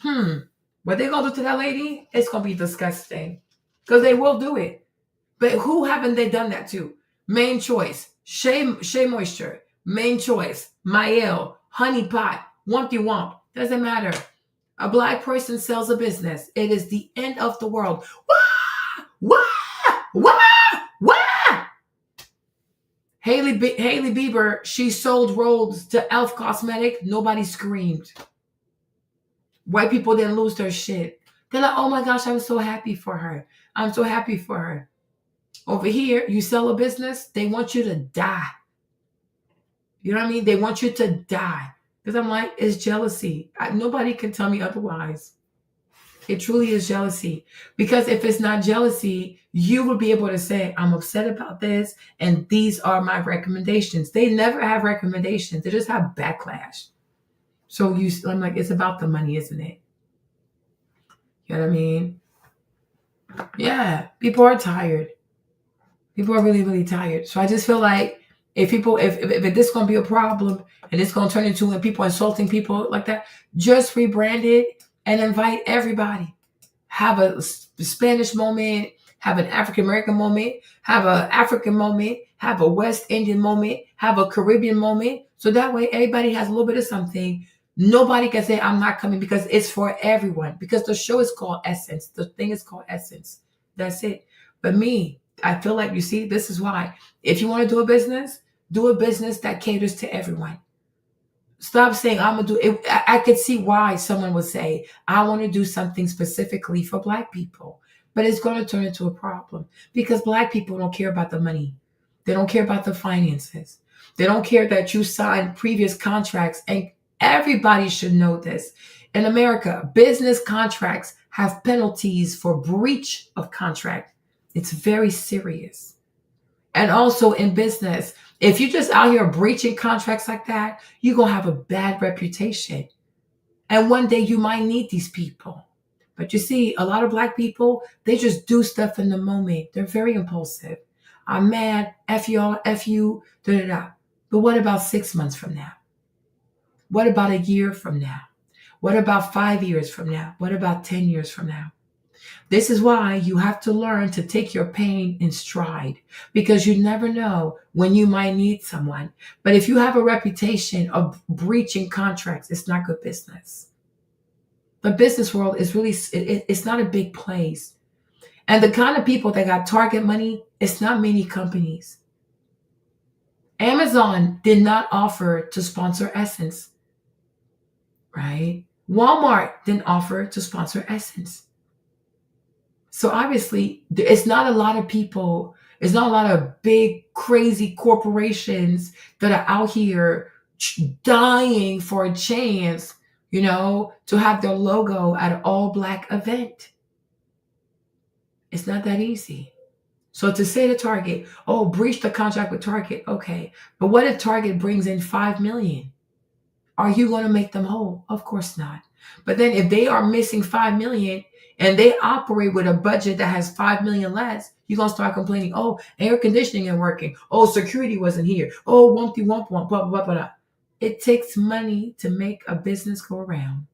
What they going to do to that lady? It's going to be disgusting because they will do it. But who haven't they done that to? Main Choice, Shea Moisture, Main Choice, Mael, Honey Pot, Wumpty Wump. Doesn't matter. A Black person sells a business. It is the end of the world. Wah! Wah! Wah! Wah! Hailey Bieber, she sold robes to Elf Cosmetic. Nobody screamed. White people didn't lose their shit. They're like, oh my gosh, I'm so happy for her. I'm so happy for her. Over here, you sell a business, they want you to die. You know what I mean? They want you to die. Because I'm like, it's jealousy. Nobody can tell me otherwise. It truly is jealousy. Because if it's not jealousy, you would be able to say, I'm upset about this, and these are my recommendations. They never have recommendations. They just have backlash. So I'm like, it's about the money, isn't it? You know what I mean? Yeah, people are tired. People are really, really tired. So I just feel like if this is going to be a problem and it's going to turn into when people insulting people like that, just rebrand it and invite everybody. Have a Spanish moment, have an African American moment, have an African moment, have a West Indian moment, have a Caribbean moment. So that way everybody has a little bit of something. Nobody can say I'm not coming because it's for everyone. Because the show is called Essence. The thing is called Essence. That's it. But me, I feel like, you see, this is why. If you want to do a business that caters to everyone. Stop saying, I'm going to do it. I could see why someone would say, I want to do something specifically for Black people. But it's going to turn into a problem because Black people don't care about the money. They don't care about the finances. They don't care that you signed previous contracts. And everybody should know this. In America, business contracts have penalties for breach of contract. It's very serious. And also in business, if you're just out here breaching contracts like that, you're going to have a bad reputation. And one day you might need these people. But you see, a lot of Black people, they just do stuff in the moment. They're very impulsive. I'm mad, F y'all, F you, da-da-da. But what about 6 months from now? What about a year from now? What about 5 years from now? What about 10 years from now? This is why you have to learn to take your pain in stride because you never know when you might need someone. But if you have a reputation of breaching contracts, it's not good business. The business world is really, it's not a big place. And the kind of people that got Target money, it's not many companies. Amazon did not offer to sponsor Essence, right? Walmart didn't offer to sponsor Essence. So obviously, it's not a lot of people, it's not a lot of big, crazy corporations that are out here dying for a chance, you know, to have their logo at an all-Black event. It's not that easy. So to say to Target, oh, breach the contract with Target, okay. But what if Target brings in $5 million? Are you going to make them whole? Of course not. But then if they are missing 5 million and they operate with a budget that has 5 million less, you're going to start complaining, oh, air conditioning ain't working. Oh, security wasn't here. Oh, wumpty wump wump, blah, blah, blah, blah. It takes money to make a business go around.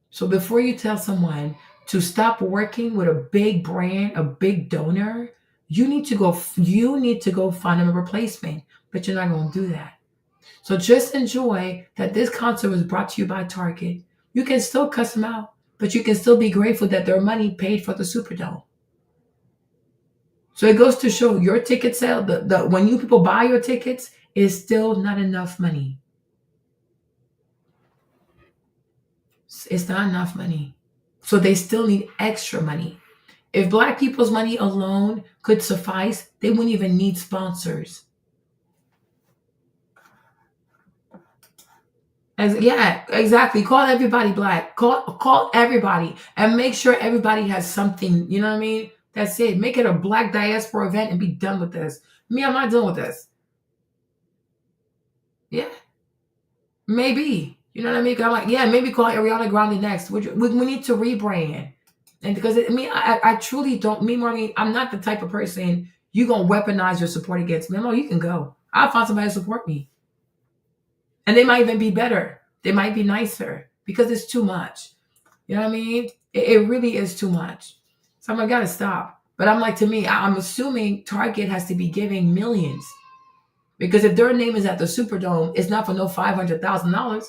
So before you tell someone to stop working with a big brand, a big donor, you need to go find them a replacement, but you're not going to do that. So just enjoy that this concert was brought to you by Target. You can still cuss them out, but you can still be grateful that their money paid for the Superdome. So it goes to show your ticket sale, when you people buy your tickets, is still not enough money. It's not enough money. So they still need extra money. If Black people's money alone could suffice, they wouldn't even need sponsors. Yeah, exactly. Call everybody Black. Call everybody and make sure everybody has something. You know what I mean? That's it. Make it a Black diaspora event and be done with this. Me, I'm not done with this. Yeah. Maybe. You know what I mean? I'm like, yeah, maybe call Ariana Grande next. We need to rebrand. And because I truly don't, Marlene, I'm not the type of person you're going to weaponize your support against me. No, you can go. I'll find somebody to support me. And they might even be better. They might be nicer because it's too much. You know what I mean? It really is too much. So I'm like, I got to stop. But I'm like, to me, I'm assuming Target has to be giving millions. Because if their name is at the Superdome, it's not for no $500,000.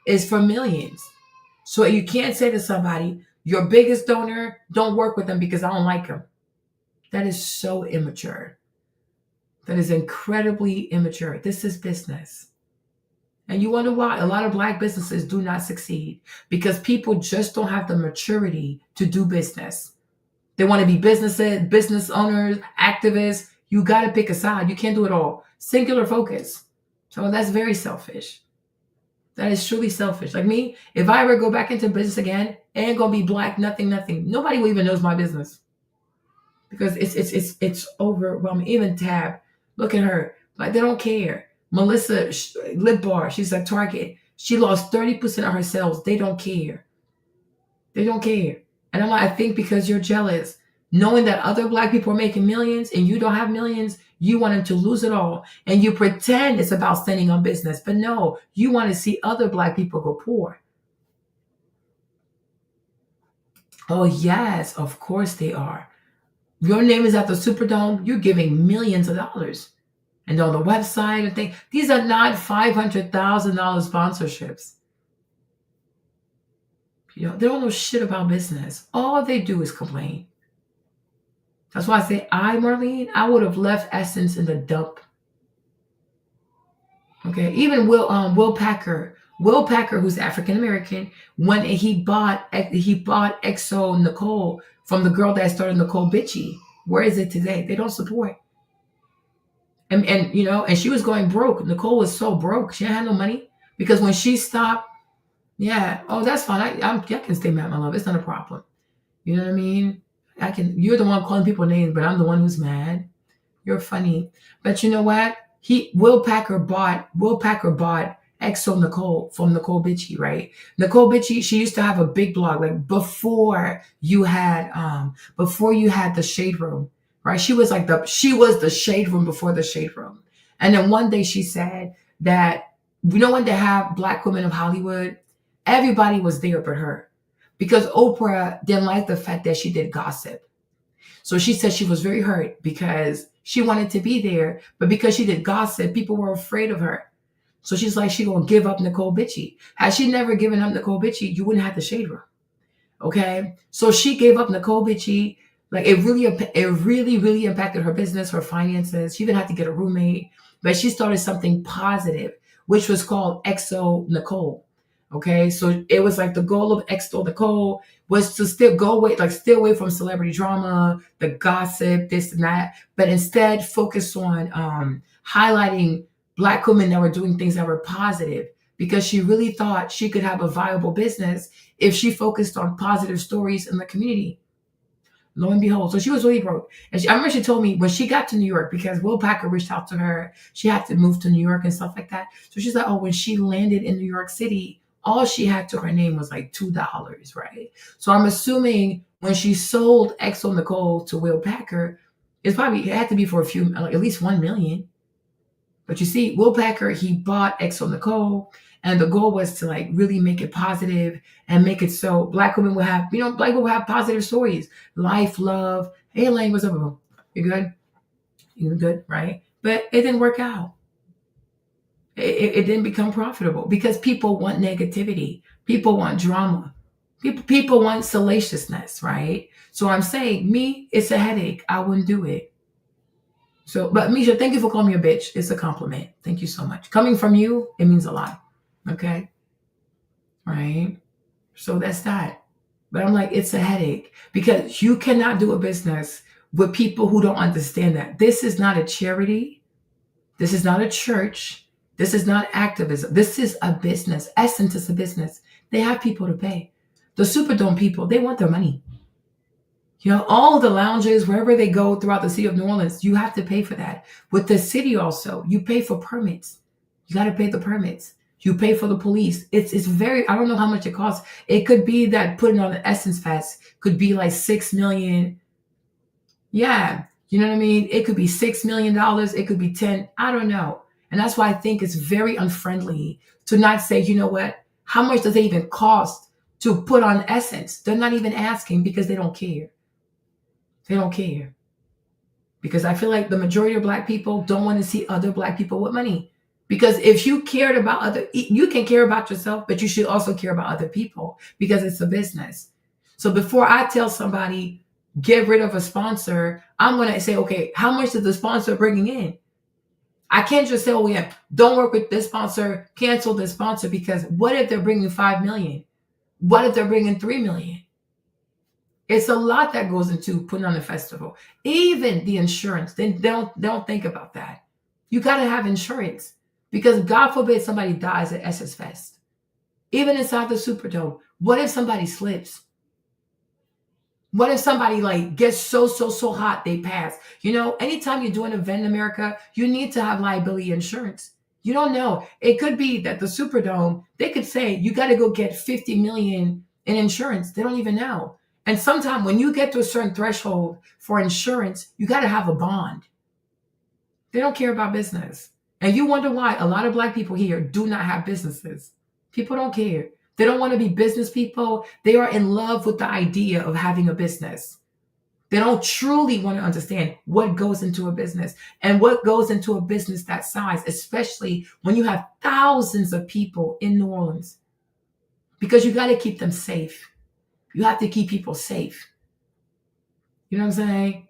It's for millions. So you can't say to somebody, your biggest donor, don't work with them because I don't like them. That is so immature. That is incredibly immature. This is business. And you wonder why a lot of Black businesses do not succeed, because people just don't have the maturity to do business. They want to be business owners, activists. You got to pick a side. You can't do it all. Singular focus. So that's very selfish. That is truly selfish. Like me, if I ever go back into business again, it ain't gonna be Black, nothing. Nobody will even knows my business because it's overwhelming. Even Tab, look at her. Like, they don't care. Melissa Lip Bar, she's at Target. She lost 30% of her sales. They don't care. They don't care. And I'm like, I think because you're jealous, knowing that other Black people are making millions and you don't have millions, you want them to lose it all. And you pretend it's about standing on business. But no, you want to see other Black people go poor. Oh, yes, of course they are. Your name is at the Superdome. You're giving millions of dollars. And on the website and things. These are not $500,000 sponsorships. You know, they don't know shit about business. All they do is complain. That's why I say, Marlene, I would have left Essence in the dump. Okay, even Will Packer, who's African American, when he bought XO Nicole from the girl that started Nicole Bitchy. Where is it today? They don't support. And you know, and she was going broke. Nicole was so broke, she didn't have no money because when she stopped, yeah, oh, that's fine. I can stay mad, my love. It's not a problem. You know what I mean? You're the one calling people names, but I'm the one who's mad. You're funny. But you know what? Will Packer bought XO Nicole from Nicole Bitchy, right? Nicole Bitchy, she used to have a big blog, like before you had the Shade Room, right? She was the Shade Room before the Shade Room. And then one day she said that, you know, when they have Black women of Hollywood, everybody was there but her. Because Oprah didn't like the fact that she did gossip. So she said she was very hurt because she wanted to be there, but because she did gossip, people were afraid of her. So she's like, she gonna give up Nicole Bitchy. Had she never given up Nicole Bitchy, you wouldn't have the Shade Room. Okay? So she gave up Nicole Bitchy. Like, it really impacted her business, her finances. She even had to get a roommate. But she started something positive, which was called XO Nicole. Okay, so it was like the goal of XO Nicole was to still stay away from celebrity drama, the gossip, this and that, but instead focus on highlighting Black women that were doing things that were positive, because she really thought she could have a viable business if she focused on positive stories in the community. Lo and behold, so she was really broke. And I remember she told me when she got to New York, because Will Packer reached out to her, she had to move to New York and stuff like that. So she's like, oh, when she landed in New York City, all she had to her name was like $2, right? So I'm assuming when she sold XO Nicole to Will Packer, it had to be for a few, like at least 1 million. But you see, Will Packer, he bought XO Nicole, and the goal was to like really make it positive and make it so Black women will have, Black people will have positive stories, life, love. Hey, Elaine, what's up, bro? You good? You good, right? But it didn't work out. It didn't become profitable because people want negativity. People want drama. People want salaciousness, right? So I'm saying, me, it's a headache. I wouldn't do it. So, but Misha, thank you for calling me a bitch. It's a compliment. Thank you so much. Coming from you, it means a lot. Okay? Right? So that's that. But I'm like, it's a headache because you cannot do a business with people who don't understand that. This is not a charity. This is not a church. This is not activism. This is a business. Essence is a business. They have people to pay. The Superdome people, they want their money. All the lounges, wherever they go throughout the city of New Orleans, you have to pay for that. With the city also, you pay for permits. You got to pay the permits. You pay for the police. It's very, I don't know how much it costs. It could be that putting on an Essence Fest could be like $6 million. Yeah. You know what I mean? It could be $6 million. It could be 10. I don't know. And that's why I think it's very unfriendly to not say, you know what? How much does it even cost to put on Essence? They're not even asking because they don't care. They don't care. Because I feel like the majority of Black people don't want to see other Black people with money. Because if you cared about you can care about yourself, but you should also care about other people because it's a business. So before I tell somebody, get rid of a sponsor, I'm going to say, okay, how much is the sponsor bringing in? I can't just say, oh yeah, don't work with this sponsor, cancel this sponsor, because what if they're bringing 5 million? What if they're bringing 3 million? It's a lot that goes into putting on a festival. Even the insurance, they don't think about that. You got to have insurance because God forbid somebody dies at SS Fest. Even inside the Superdome, what if somebody slips? What if somebody like gets so hot they pass? Anytime you do an event in America, you need to have liability insurance. You don't know. It could be that the Superdome, they could say, you got to go get 50 million in insurance. They don't even know. And sometimes when you get to a certain threshold for insurance, you got to have a bond. They don't care about business. And you wonder why a lot of Black people here do not have businesses. People don't care. They don't want to be business people. They are in love with the idea of having a business. They don't truly want to understand what goes into a business and what goes into a business that size, especially when you have thousands of people in New Orleans, because you got to keep them safe. You have to keep people safe. You know what I'm saying?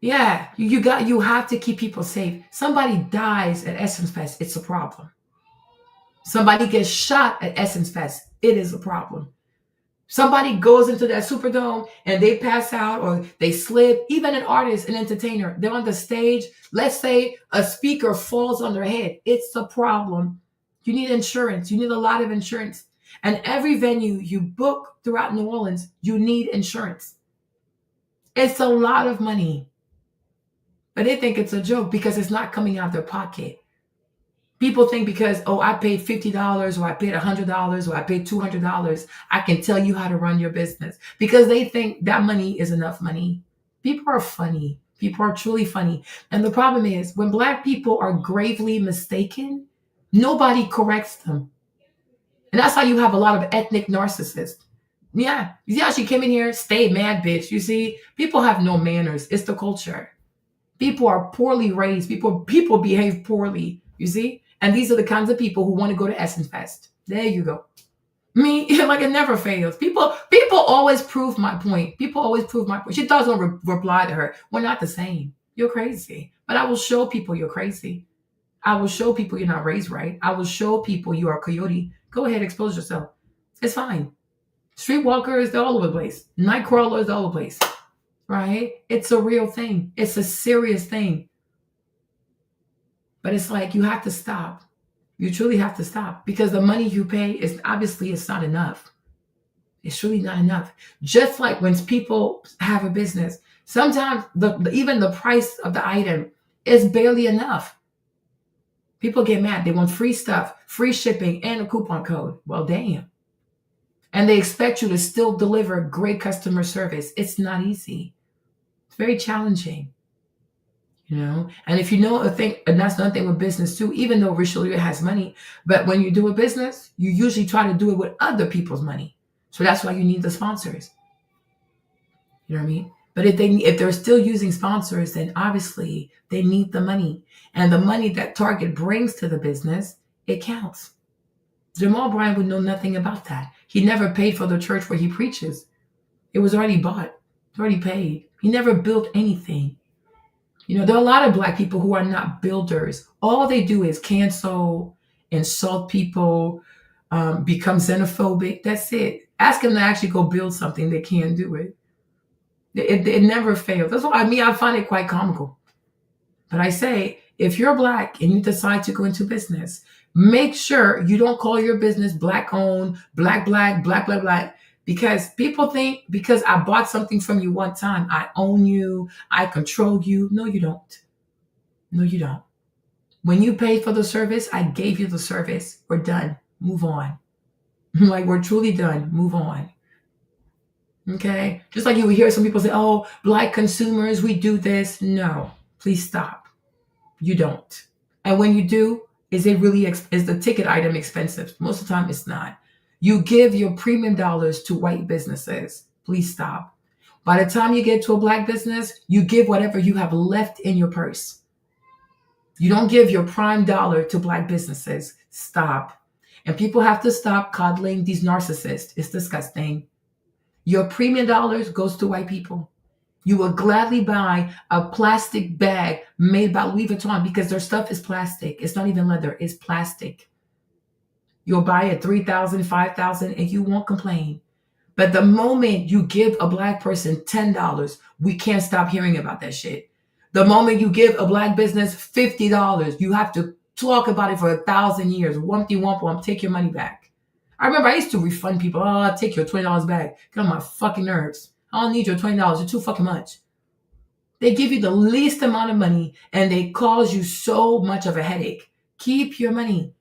Yeah, you have to keep people safe. Somebody dies at Essence Fest, it's a problem. Somebody gets shot at Essence Fest, it is a problem. Somebody goes into that Superdome and they pass out or they slip. Even an artist, an entertainer, they're on the stage. Let's say a speaker falls on their head. It's a problem. You need insurance. You need a lot of insurance. And every venue you book throughout New Orleans, you need insurance. It's a lot of money. But they think it's a joke because it's not coming out of their pocket. People think because, oh, I paid $50 or I paid $100 or I paid $200, I can tell you how to run your business. Because they think that money is enough money. People are funny. People are truly funny. And the problem is when Black people are gravely mistaken, nobody corrects them. And that's how you have a lot of ethnic narcissists. Yeah. You see how she came in here? Stay mad, bitch. You see, people have no manners. It's the culture. People are poorly raised. People behave poorly. You see? And these are the kinds of people who want to go to Essence Fest. There you go. Like it never fails. People always prove my point. People always prove my point. She doesn't reply to her. We're not the same. You're crazy. But I will show people you're crazy. I will show people you're not raised right. I will show people you are a coyote. Go ahead, expose yourself. It's fine. Streetwalkers, they're all over the place. Night crawlers, all over the place. Right? It's a real thing. It's a serious thing. But it's like you have to stop. You truly have to stop because the money you pay is obviously it's not enough. It's really not enough. Just like when people have a business, sometimes even the price of the item is barely enough. People get mad. They want free stuff, free shipping, and a coupon code. Well, damn. And they expect you to still deliver great customer service. It's not easy. It's very challenging. You know, and if you know a thing, and that's another thing with business too, even though Richelieu has money, but when you do a business, you usually try to do it with other people's money. So that's why you need the sponsors. You know what I mean? But if they're still using sponsors, then obviously they need the money. And the money that Target brings to the business, it counts. Jamal Bryant would know nothing about that. He never paid for the church where he preaches. It was already bought. It's already paid. He never built anything. You know, there are a lot of Black people who are not builders. All they do is cancel, insult people, become xenophobic. That's it. Ask them to actually go build something. They can't do it. It never fails. That's why I find it quite comical. But I say, if you're Black and you decide to go into business, make sure you don't call your business Black owned, Black, because people think because I bought something from you one time, I own you, I control you. No, you don't. No, you don't. When you paid for the service, I gave you the service. We're done. Move on. Like, we're truly done. Move on. Okay? Just like you would hear some people say, oh, Black consumers, we do this. No, please stop. You don't. And when you do, is the ticket item expensive? Most of the time, it's not. You give your premium dollars to white businesses. Please stop. By the time you get to a Black business, you give whatever you have left in your purse. You don't give your prime dollar to Black businesses. Stop. And people have to stop coddling these narcissists. It's disgusting. Your premium dollars goes to white people. You will gladly buy a plastic bag made by Louis Vuitton because their stuff is plastic. It's not even leather. It's plastic. You'll buy it $3,000, $5,000, and you won't complain. But the moment you give a Black person $10, we can't stop hearing about that shit. The moment you give a Black business $50, you have to talk about it for 1,000 years. Wumpty wump wump, take your money back. I remember I used to refund people. Oh, I'll take your $20 back. Get on my fucking nerves. I don't need your $20. You're too fucking much. They give you the least amount of money and they cause you so much of a headache. Keep your money.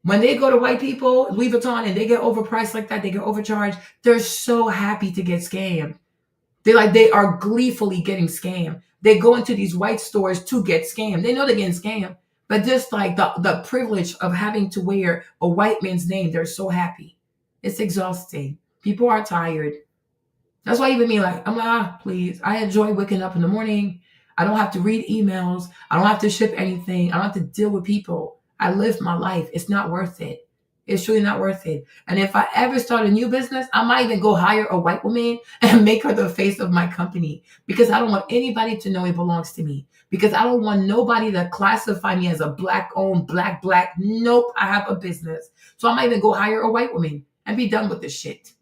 When they go to white people, Louis Vuitton, and they get overpriced like that, they get overcharged, they're so happy to get scammed. They are gleefully getting scammed. They go into these white stores to get scammed. They know they're getting scammed, but just like the privilege of having to wear a white man's name, they're so happy. It's exhausting. People are tired. That's why even me, I'm like, please. I enjoy waking up in the morning. I don't have to read emails. I don't have to ship anything. I don't have to deal with people. I live my life. It's not worth it. It's truly not worth it. And if I ever start a new business, I might even go hire a white woman and make her the face of my company because I don't want anybody to know it belongs to me. Because I don't want nobody to classify me as a Black-owned, Black. Nope, I have a business. So I might even go hire a white woman and be done with this shit.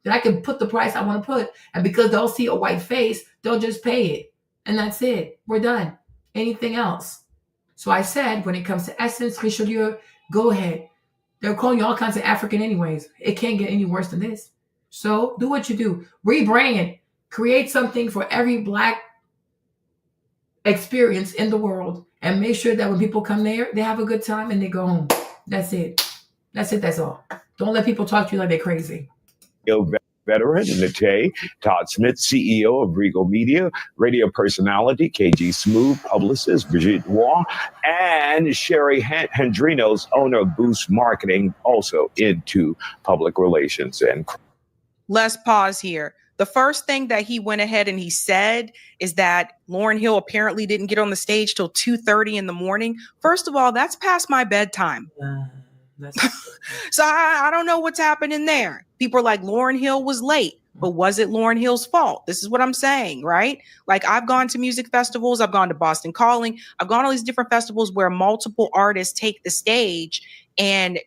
Then I can put the price I want to put. And because they'll see a white face, they'll just pay it. And that's it. We're done. Anything else? So I said, when it comes to Essence, Richelieu, go ahead. They're calling you all kinds of African anyways. It can't get any worse than this. So do what you do. Rebrand. Create something for every Black experience in the world. And make sure that when people come there, they have a good time and they go home. That's it. That's it. That's all. Don't let people talk to you like they're crazy. Veteran Nate Todd Smith, CEO of Regal Media, radio personality KG Smooth, publicist Brigitte Roy, and Sherry Hendrinos, owner of Boost Marketing, also into public relations. And let's pause here. The first thing that he went ahead and he said is that Lauryn Hill apparently didn't get on the stage till 2:30 in the morning. First of all, that's past my bedtime. So I don't know what's happening there. People are like, Lauryn Hill was late, but was it Lauryn Hill's fault? This is what I'm saying, right? Like, I've gone to music festivals. I've gone to Boston Calling. I've gone to all these different festivals where multiple artists take the stage, and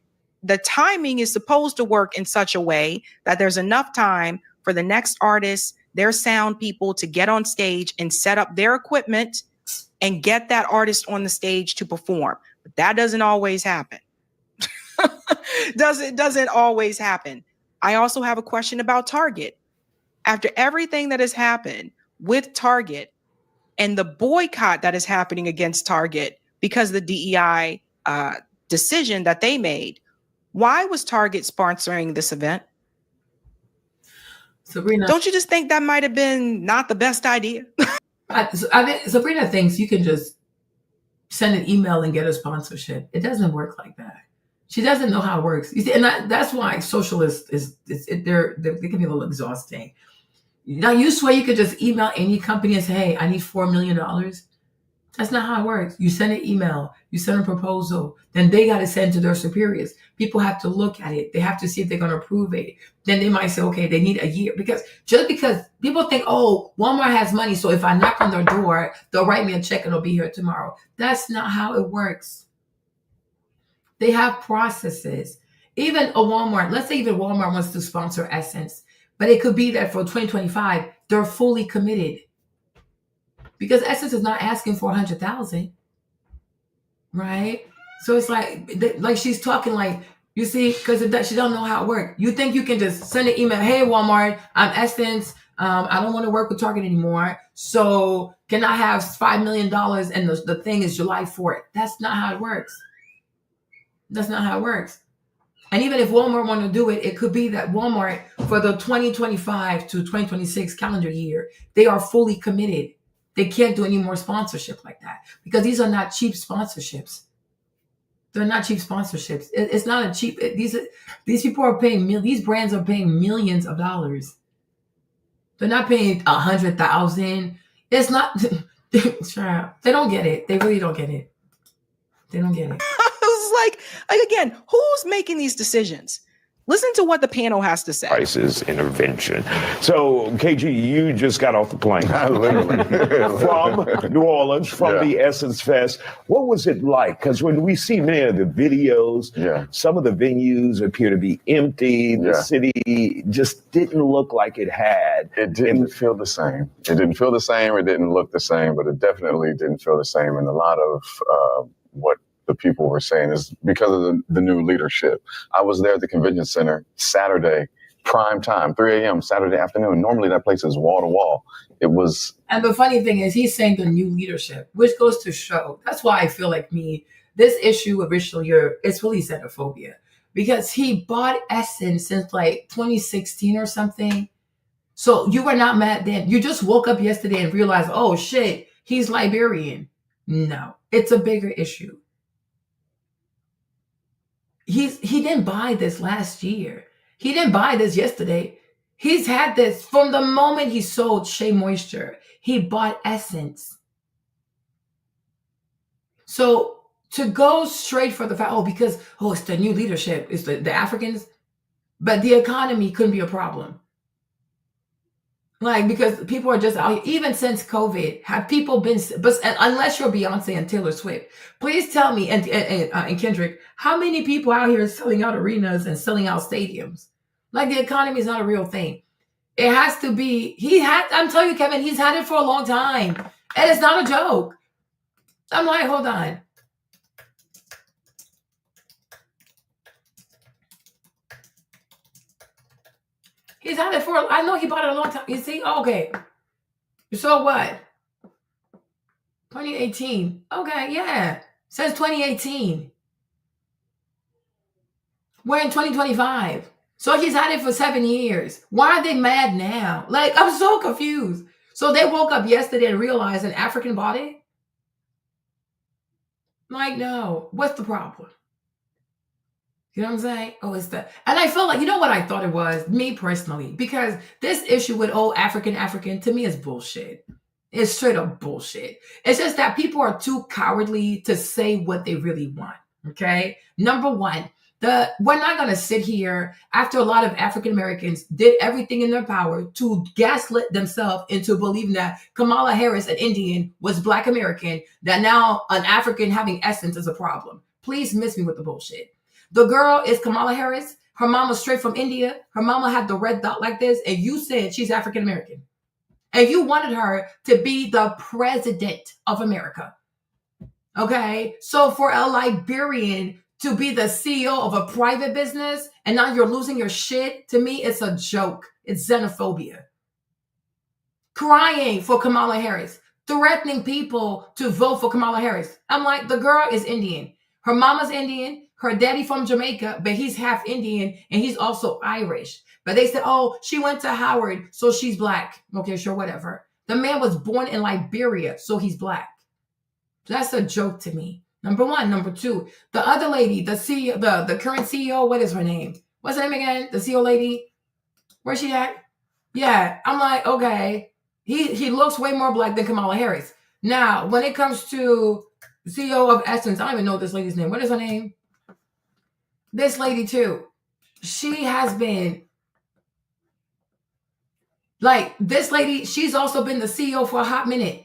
the timing is supposed to work in such a way that there's enough time for the next artist, their sound people, to get on stage and set up their equipment and get that artist on the stage to perform. But that doesn't always happen. Doesn't always happen. I also have a question about Target. After everything that has happened with Target and the boycott that is happening against Target because the DEI decision that they made. Why was Target sponsoring this event? Sabrina, don't you just think that might have been not the best idea? I think Sabrina thinks you can just send an email and get a sponsorship. It doesn't work like that. She doesn't know how it works. You see, and that's why socialists they can be a little exhausting. Now you swear you could just email any company and say, "Hey, I need $4 million." That's not how it works. You send an email, you send a proposal, then they got to send to their superiors. People have to look at it. They have to see if they're going to approve it. Then they might say, okay, they need a year. Because just because people think, oh, Walmart has money, so if I knock on their door, they'll write me a check and it'll be here tomorrow. That's not how it works. They have processes. Even a Walmart, let's say even Walmart wants to sponsor Essence, but it could be that for 2025, they're fully committed. Because Essence is not asking for 100,000, right? So it's like she's talking like, you see, because she don't know how it works. You think you can just send an email, hey, Walmart, I'm Essence. I don't want to work with Target anymore. So can I have $5 million? And the thing is July 4th. That's not how it works. That's not how it works. And even if Walmart want to do it, it could be that Walmart for the 2025 to 2026 calendar year, they are fully committed. They can't do any more sponsorship like that because these are not cheap sponsorships. They're not cheap sponsorships. It's not a cheap. These people are paying. These brands are paying millions of dollars. They're not paying 100,000. It's not. They don't get it. They really don't get it. They don't get it. It's like again, who's making these decisions? Listen to what the panel has to say. Crisis intervention. So, KG, you just got off the plane. From New Orleans, from the Essence Fest. What was it like? Because when we see many of the videos, some of the venues appear to be empty. The city just didn't look like it had. It didn't feel the same. It didn't feel the same. It didn't look the same, but it definitely didn't feel the same. And a lot of what the people were saying is because of the new leadership. I was there at the convention center Saturday, prime time, 3 a.m. Saturday afternoon. Normally that place is wall to wall. It was. And the funny thing is he's saying the new leadership, which goes to show. That's why I feel like this issue of Richelieu, it's really xenophobia because he bought Essence since like 2016 or something. So you were not mad then. You just woke up yesterday and realized, oh shit, he's Liberian. No, it's a bigger issue. He didn't buy this last year. He didn't buy this yesterday. He's had this from the moment he sold Shea Moisture. He bought Essence. So to go straight for the fact, because it's the new leadership, it's the Africans, but the economy couldn't be a problem. Because people are just out, even since COVID, have people been, unless you're Beyonce and Taylor Swift, please tell me, and Kendrick, how many people out here selling out arenas and selling out stadiums? The economy is not a real thing. It has to be, I'm telling you, Kevin, he's had it for a long time. And it's not a joke. I'm like, hold on. He's had it I know he bought it a long time. You see? Okay. So what? 2018. Okay, yeah. Since 2018. We're in 2025. So he's had it for 7 years. Why are they mad now? I'm so confused. So they woke up yesterday and realized an African bought it? No. What's the problem? You know what I'm saying? And I felt like, you know what I thought it was? Me personally. Because this issue with African, to me is bullshit. It's straight up bullshit. It's just that people are too cowardly to say what they really want. Okay? Number one, we're not going to sit here after a lot of African Americans did everything in their power to gaslit themselves into believing that Kamala Harris, an Indian, was Black American, that now an African having Essence is a problem. Please miss me with the bullshit. The girl is Kamala Harris. Her mama's straight from India. Her mama had the red dot like this, and you said she's African American. And you wanted her to be the president of America. Okay? So for a Liberian to be the CEO of a private business, and now you're losing your shit, to me, it's a joke. It's xenophobia. Crying for Kamala Harris. Threatening people to vote for Kamala Harris. I'm like, the girl is Indian. Her mama's Indian, her daddy from Jamaica, but he's half Indian and he's also Irish. But they said, oh, she went to Howard, so she's black. Okay, sure, whatever. The man was born in Liberia, so he's black. That's a joke to me. Number one. Number two, the other lady, the CEO, the current CEO, what is her name? What's her name again? The CEO lady? Where's she at? Yeah, I'm like, okay. He looks way more black than Kamala Harris. Now, when it comes to CEO of Essence, I don't even know this lady's name. What is her name? This lady too. She has been like this lady. She's also been the CEO for a hot minute.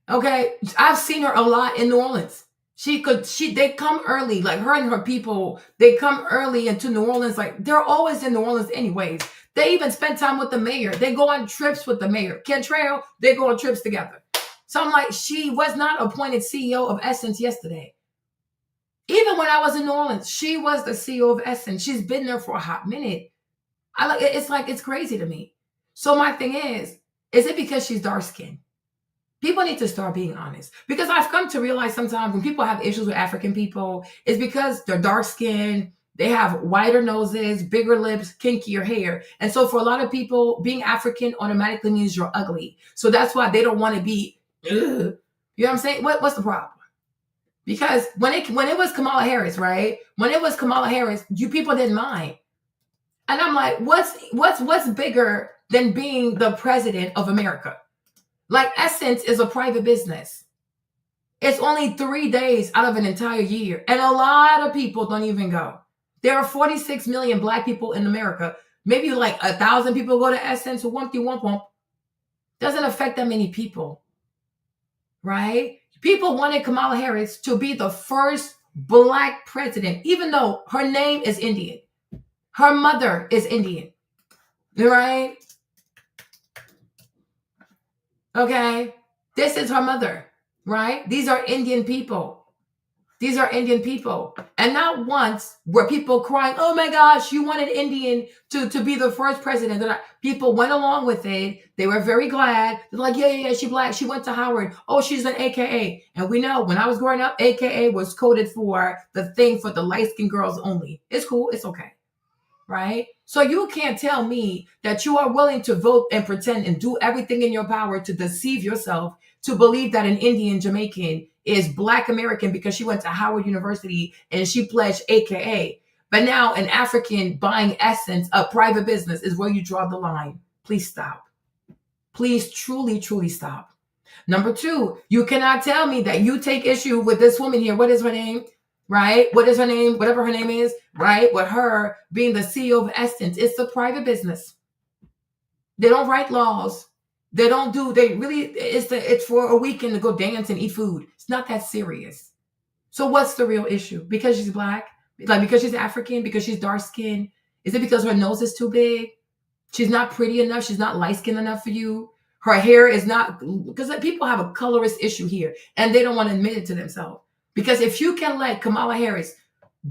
Okay, I've seen her a lot in New Orleans. They come early, like her and her people. They come early into New Orleans. Like they're always in New Orleans, anyways. They even spend time with the mayor. They go on trips with the mayor. Cantrell, they go on trips together. So I'm like, she was not appointed CEO of Essence yesterday. Even when I was in New Orleans, she was the CEO of Essence. She's been there for a hot minute. It's crazy to me. So my thing is it because she's dark skinned? People need to start being honest. Because I've come to realize sometimes when people have issues with African people, it's because they're dark skinned, they have wider noses, bigger lips, kinkier hair. And so for a lot of people, being African automatically means you're ugly. So that's why they don't want to be, ugh. You know what I'm saying? What's the problem? Because when it was Kamala Harris, right? When it was Kamala Harris, you people didn't mind. And I'm like, what's bigger than being the president of America? Like Essence is a private business. It's only 3 days out of an entire year. And a lot of people don't even go. There are 46 million Black people in America. Maybe like 1,000 people go to Essence or wump. Doesn't affect that many people. Right? People wanted Kamala Harris to be the first Black president, even though her name is Indian. Her mother is Indian. Right? Okay? This is her mother. Right? These are Indian people. These are Indian people. And not once were people crying, oh my gosh, you wanted Indian to be the first president. People went along with it. They were very glad. They're like, yeah, she's Black. She went to Howard. Oh, she's an AKA. And we know when I was growing up, AKA was coded for the thing for the light-skinned girls only. It's cool. It's okay. Right? So you can't tell me that you are willing to vote and pretend and do everything in your power to deceive yourself to believe that an Indian Jamaican is Black American because she went to Howard University and she pledged AKA. But now an African buying Essence, a private business, is where you draw the line. Please stop. Please truly, truly stop. Number two, you cannot tell me that you take issue with this woman here. What is her name? Right? What is her name? Whatever her name is, right? With her being the CEO of Essence. It's a private business. They don't write laws. It's for a weekend to go dance and eat food. It's not that serious. So what's the real issue? Because she's Black? Like because she's African? Because she's dark skinned? Is it because her nose is too big? She's not pretty enough? She's not light skinned enough for you? Her hair is not, because people have a colorist issue here and they don't want to admit it to themselves. Because if you can let Kamala Harris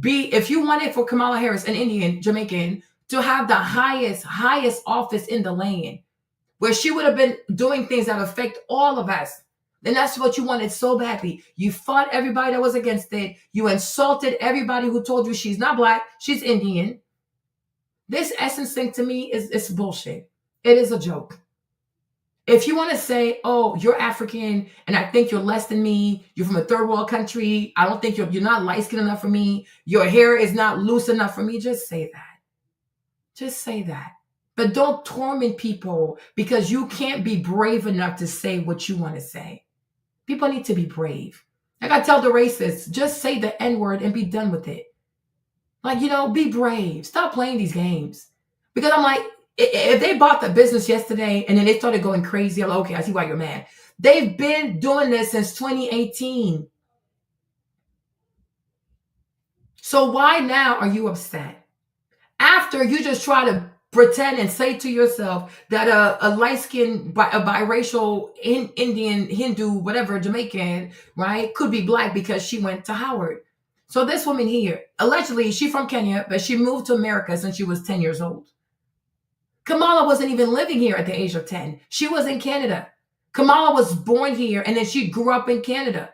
if you wanted for Kamala Harris, an Indian Jamaican, to have the highest office in the land, where she would have been doing things that affect all of us, then that's what you wanted so badly. You fought everybody that was against it. You insulted everybody who told you she's not Black, she's Indian. This Essence thing to me is bullshit. It is a joke. If you want to say, oh, you're African and I think you're less than me, you're from a third world country, I don't think you're not light skinned enough for me, your hair is not loose enough for me, just say that. Just say that. But don't torment people because you can't be brave enough to say what you want to say. People need to be brave. Like I tell the racists, just say the N-word and be done with it. Like, be brave. Stop playing these games. Because I'm like, if they bought the business yesterday and then they started going crazy, I'm like, okay, I see why you're mad. They've been doing this since 2018. So why now are you upset? After you just try to pretend and say to yourself that a light-skinned, a biracial Indian, Hindu, whatever, Jamaican, right, could be Black because she went to Howard. So this woman here, allegedly, she's from Kenya, but she moved to America since she was 10 years old. Kamala wasn't even living here at the age of 10. She was in Canada. Kamala was born here and then she grew up in Canada.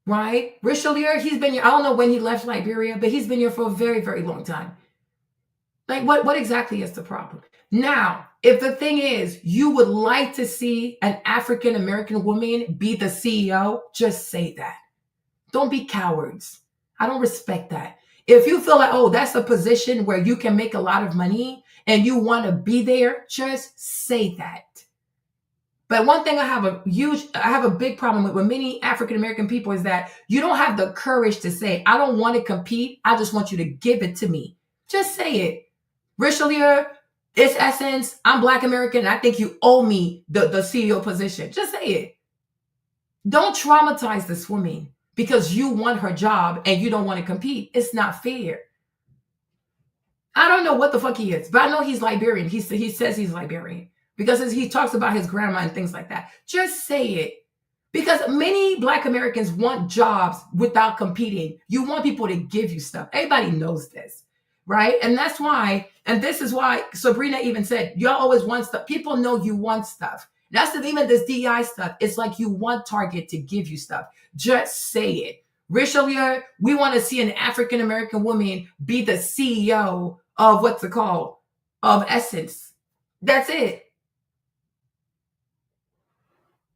right? Richelieu, he's been here. I don't know when he left Liberia, but he's been here for a very, very long time. Like, what exactly is the problem? Now, if the thing is, you would like to see an African-American woman be the CEO, just say that. Don't be cowards. I don't respect that. If you feel like, oh, that's a position where you can make a lot of money and you want to be there, just say that. But one thing I have a big problem with many African-American people is that you don't have the courage to say, I don't want to compete. I just want you to give it to me. Just say it. Richelieu, it's Essence. I'm Black American. And I think you owe me the CEO position. Just say it. Don't traumatize this woman because you want her job and you don't want to compete. It's not fair. I don't know what the fuck he is, but I know he's Liberian. He says he's Liberian because he talks about his grandma and things like that. Just say it. Because many Black Americans want jobs without competing. You want people to give you stuff. Everybody knows this, right? And that's why, and this is why Sabrina even said, y'all always want stuff. People know you want stuff. That's even this DI stuff. It's like you want Target to give you stuff. Just say it. Richelieu, we want to see an African-American woman be the CEO of what's it called? Of Essence. That's it.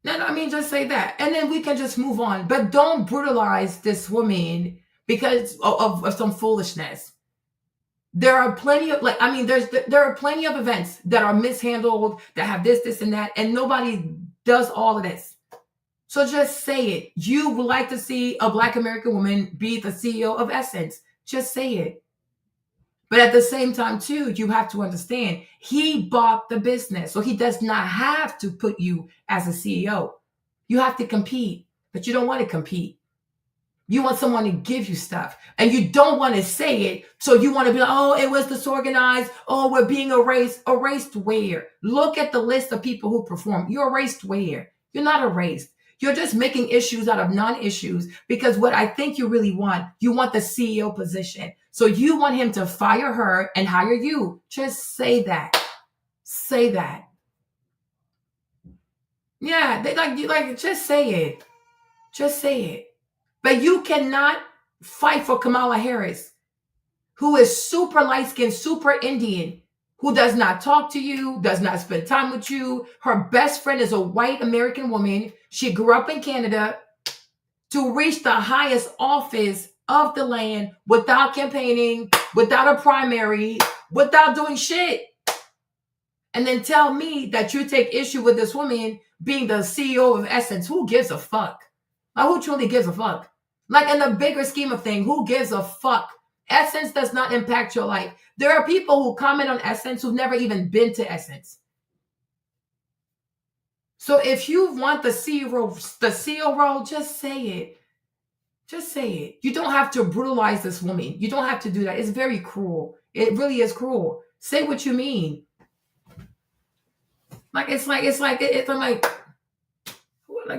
No, I mean, just say that. And then we can just move on. But don't brutalize this woman because of some foolishness. There are plenty of, there are plenty of events that are mishandled, that have this, and that, and nobody does all of this. So just say it. You would like to see a Black American woman be the CEO of Essence. Just say it. But at the same time, too, you have to understand, he bought the business. So he does not have to put you as a CEO. You have to compete, but you don't want to compete. You want someone to give you stuff. And you don't want to say it. So you want to be like, oh, it was disorganized. Oh, we're being erased. Erased where? Look at the list of people who perform. You're erased where? You're not erased. You're just making issues out of non-issues because what I think you really want, you want the CEO position. So you want him to fire her and hire you. Just say that. Say that. Yeah, just say it. Just say it. But you cannot fight for Kamala Harris, who is super light-skinned, super Indian, who does not talk to you, does not spend time with you. Her best friend is a white American woman. She grew up in Canada to reach the highest office of the land without campaigning, without a primary, without doing shit. And then tell me that you take issue with this woman being the CEO of Essence. Who gives a fuck? Like, who truly gives a fuck? Like, in the bigger scheme of things, who gives a fuck? Essence does not impact your life. There are people who comment on Essence who've never even been to Essence. So if you want the CEO role, just say it. Just say it. You don't have to brutalize this woman. You don't have to do that. It's very cruel. It really is cruel. Say what you mean. Like, I'm like,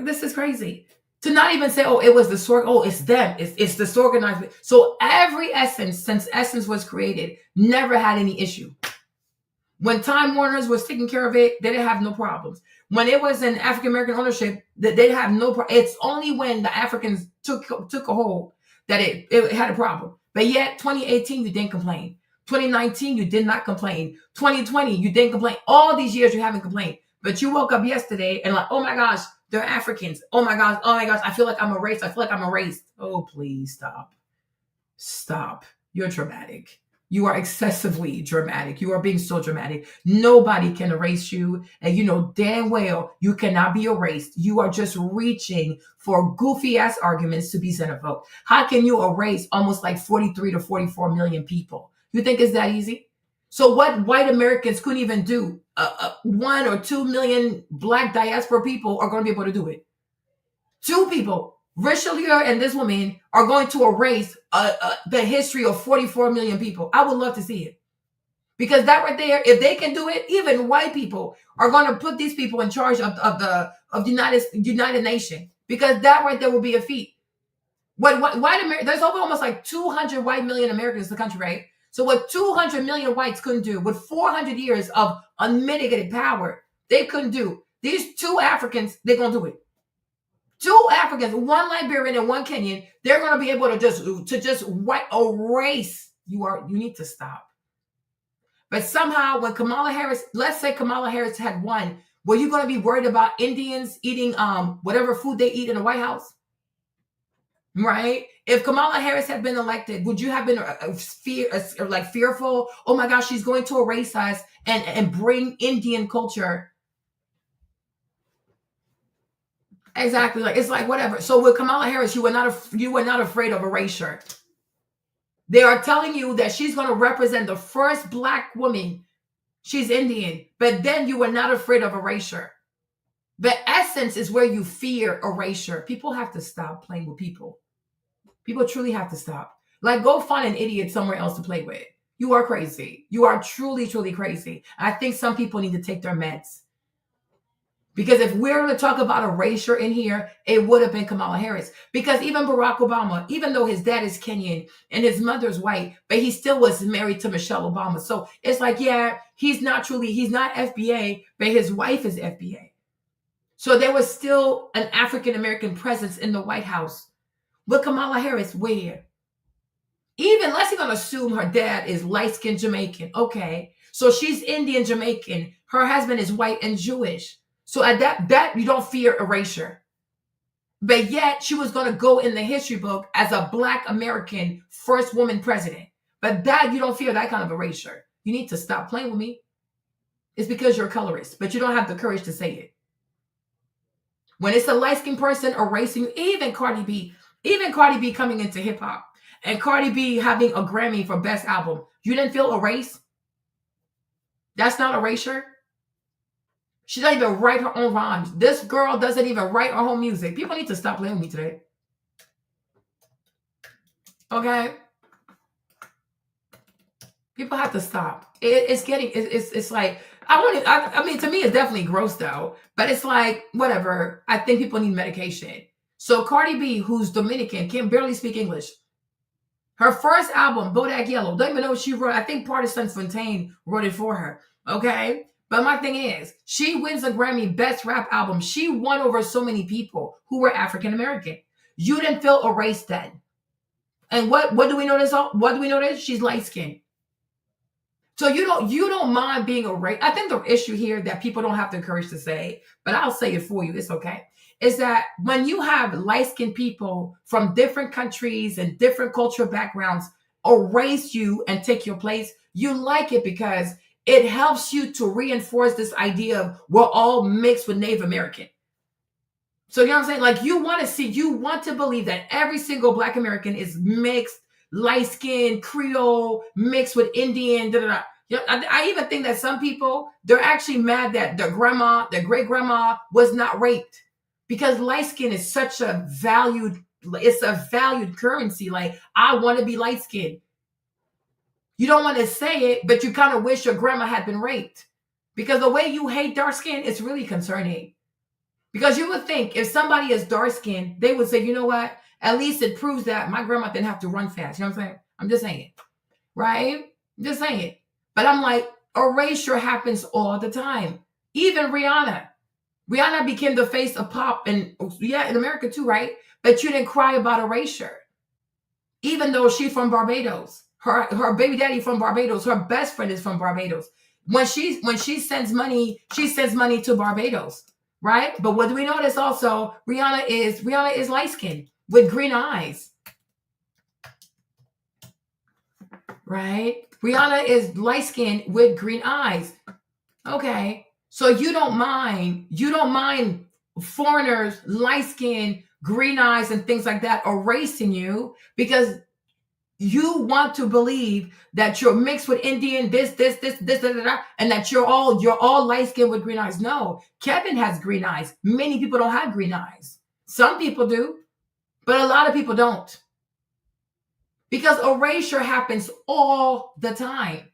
this is crazy. To not even say, oh, it was it's them. It's disorganized. So every Essence, since Essence was created, never had any issue. When Time Warner's was taking care of it, they didn't have no problems. When it was in African-American ownership, they didn't have no problem. It's only when the Africans took a hold that it had a problem. But yet, 2018, you didn't complain. 2019, you did not complain. 2020, you didn't complain. All these years, you haven't complained. But you woke up yesterday and like, oh my gosh, they're Africans. Oh my gosh, I feel like I'm erased. Oh, please stop. Stop. You're dramatic. You are excessively dramatic. You are being so dramatic. Nobody can erase you. And you know damn well you cannot be erased. You are just reaching for goofy ass arguments to be sent a vote. How can you erase almost like 43 to 44 million people? You think it's that easy? So what white Americans couldn't even do, 1 or 2 million Black diaspora people are going to be able to do it. 2 people, Richelieu and this woman, are going to erase the history of 44 million people. I would love to see it. Because that right there, if they can do it, even white people are going to put these people in charge of the United Nations. Because that right there will be a feat. There's almost like 200 white million Americans in the country, right? So what 200 million whites couldn't do, with 400 years of unmitigated power, they couldn't do. These 2 Africans, they're going to do it. 2 Africans, 1 Liberian and 1 Kenyan, they're going to be able to just erase. You need to stop. But somehow when Kamala Harris, let's say Kamala Harris had won, were you going to be worried about Indians eating whatever food they eat in the White House? Right? If Kamala Harris had been elected, would you have been fearful? Oh my gosh, she's going to erase us and bring Indian culture. Exactly. Like it's like whatever. So with Kamala Harris, you were not afraid of erasure. They are telling you that she's going to represent the first Black woman. She's Indian, but then you were not afraid of erasure. The essence is where you fear erasure. People have to stop playing with people. People truly have to stop. Like, go find an idiot somewhere else to play with. You are crazy. You are truly, truly crazy. I think some people need to take their meds. Because if we're going to talk about erasure in here, it would have been Kamala Harris. Because even Barack Obama, even though his dad is Kenyan and his mother's white, but he still was married to Michelle Obama. So it's like, yeah, he's not FBA, but his wife is FBA. So there was still an African-American presence in the White House. With Kamala Harris, where? Even, let's even assume her dad is light-skinned Jamaican. Okay. So she's Indian Jamaican. Her husband is white and Jewish. So at that you don't fear erasure. But yet she was going to go in the history book as a Black American first woman president. But that you don't fear that kind of erasure. You need to stop playing with me. It's because you're a colorist, but you don't have the courage to say it. When it's a light-skinned person erasing you, even Cardi B coming into hip hop and Cardi B having a Grammy for best album, you didn't feel erased? That's not erasure. She doesn't even write her own rhymes. This girl doesn't even write her own music. People need to stop playing with me today. Okay? People have to stop. It's like, I mean, to me, it's definitely gross though, but it's like, whatever. I think people need medication. So Cardi B, who's Dominican, can barely speak English. Her first album, Bodak Yellow, don't even know what she wrote. I think Partisan Fontaine wrote it for her. Okay? But my thing is, she wins a Grammy Best Rap Album. She won over so many people who were African-American. You didn't feel erased then. And what do we know this? What do we know this? She's light-skinned. So you don't mind being erased. I think the issue here that people don't have the courage to say, but I'll say it for you, it's okay, is that when you have light-skinned people from different countries and different cultural backgrounds erase you and take your place, you like it because it helps you to reinforce this idea of we're all mixed with Native American. So you know what I'm saying? Like you want to believe that every single Black American is mixed, light-skinned, Creole, mixed with Indian, You know, I even think that some people, they're actually mad that their great-grandma was not raped because light skin is such a valued currency. Like, I want to be light-skinned. You don't want to say it, but you kind of wish your grandma had been raped. Because the way you hate dark skin, it's really concerning. Because you would think if somebody is dark skinned, they would say, you know what? At least it proves that my grandma didn't have to run fast. You know what I'm saying? I'm just saying. Right? I'm just saying. But I'm like, erasure happens all the time. Even Rihanna. Rihanna became the face of pop and in America too, right? But you didn't cry about erasure. Even though she's from Barbados. Her baby daddy from Barbados. Her best friend is from Barbados. When she sends money, she sends money to Barbados, right? But what do we notice also? Rihanna is light-skinned with green eyes, right? Rihanna is light-skinned with green eyes. Okay, so you don't mind foreigners, light-skinned, green eyes, and things like that erasing you because you want to believe that you're mixed with Indian, this, and that you're all light-skinned with green eyes. No, Kevin has green eyes. Many people don't have green eyes. Some people do, but a lot of people don't. Because erasure happens all the time.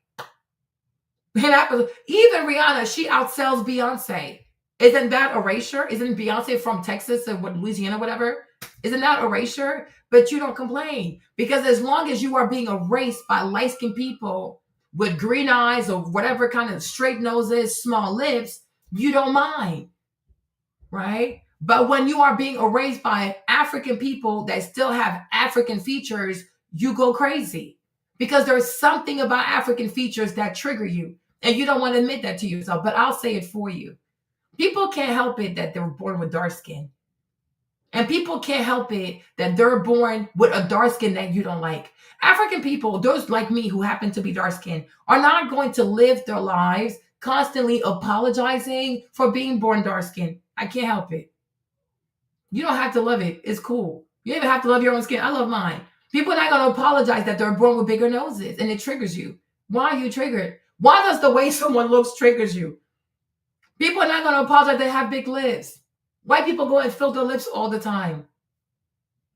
It happens. Even Rihanna, she outsells Beyonce. Isn't that erasure? Isn't Beyonce from Texas or Louisiana, whatever? Isn't that erasure? But you don't complain. Because as long as you are being erased by light-skinned people with green eyes or whatever kind of straight noses, small lips, you don't mind. Right? But when you are being erased by African people that still have African features, you go crazy because there's something about African features that trigger you. And you don't want to admit that to yourself, but I'll say it for you. People can't help it that they were born with dark skin. And people can't help it that they're born with a dark skin that you don't like. African people, those like me who happen to be dark skinned, are not going to live their lives constantly apologizing for being born dark skinned. I can't help it. You don't have to love it. It's cool. You don't even have to love your own skin. I love mine. People are not going to apologize that they're born with bigger noses and it triggers you. Why are you triggered? Why does the way someone looks triggers you? People are not going to apologize they have big lips. White people go and filter lips all the time.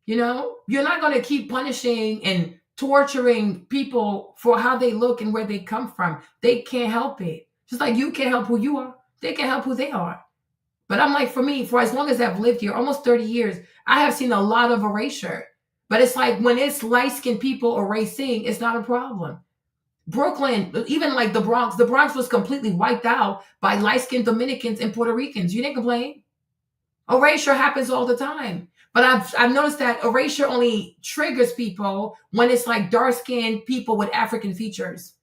You know, you're not going to keep punishing and torturing people for how they look and where they come from. They can't help it. Just like you can't help who you are. They can't help who they are. But I'm like, for me, for as long as I've lived here, almost 30 years, I have seen a lot of erasure. But it's like when it's light-skinned people erasing, it's not a problem. Brooklyn, even like the Bronx was completely wiped out by light-skinned Dominicans and Puerto Ricans. You didn't complain. Erasure happens all the time. But I've noticed that erasure only triggers people when it's like dark-skinned people with African features.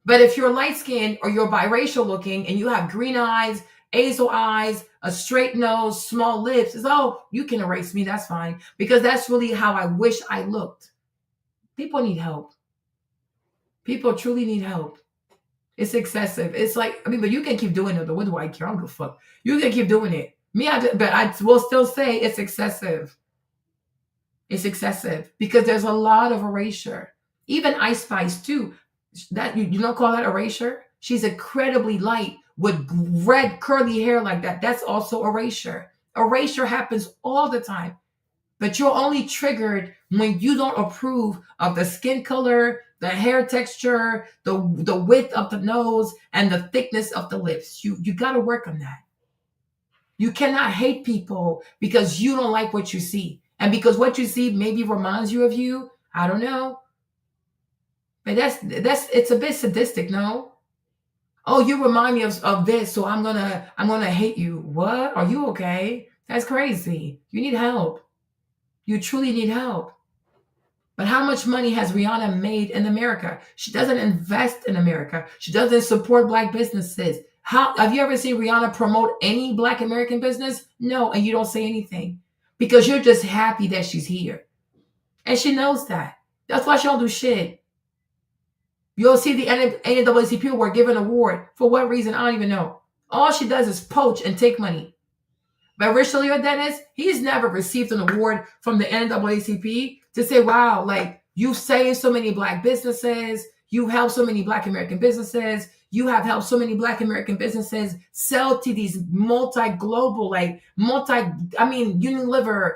But if you're light-skinned or you're biracial looking and you have green eyes, hazel eyes, a straight nose, small lips, it's, oh, you can erase me, that's fine. Because that's really how I wish I looked. People need help. People truly need help. It's excessive. It's like, I mean, but you can keep doing it. But what do I care? I don't give a fuck. You can keep doing it. But I will still say it's excessive. It's excessive because there's a lot of erasure. Even Ice Spice too. That you don't call that erasure? She's incredibly light with red curly hair like that. That's also erasure. Erasure happens all the time. But you're only triggered when you don't approve of the skin color, the hair texture, the width of the nose, and the thickness of the lips. You got to work on that. You cannot hate people because you don't like what you see. And because what you see maybe reminds you of you. I don't know. But it's a bit sadistic, no? Oh, you remind me of this, so I'm gonna hate you. What? Are you okay? That's crazy. You need help. You truly need help. But how much money has Rihanna made in America? She doesn't invest in America. She doesn't support Black businesses. How have you ever seen Rihanna promote any Black American business? No, and you don't say anything because you're just happy that she's here. And she knows that. That's why she don't do shit. You'll see the NAACP award give an award. For what reason? I don't even know. All she does is poach and take money. But Richelieu Dennis, he's never received an award from the NAACP to say, wow, like you've saved so many Black businesses. You've helped so many Black American businesses. You have helped so many Black American businesses sell to these multi-global, Unilever,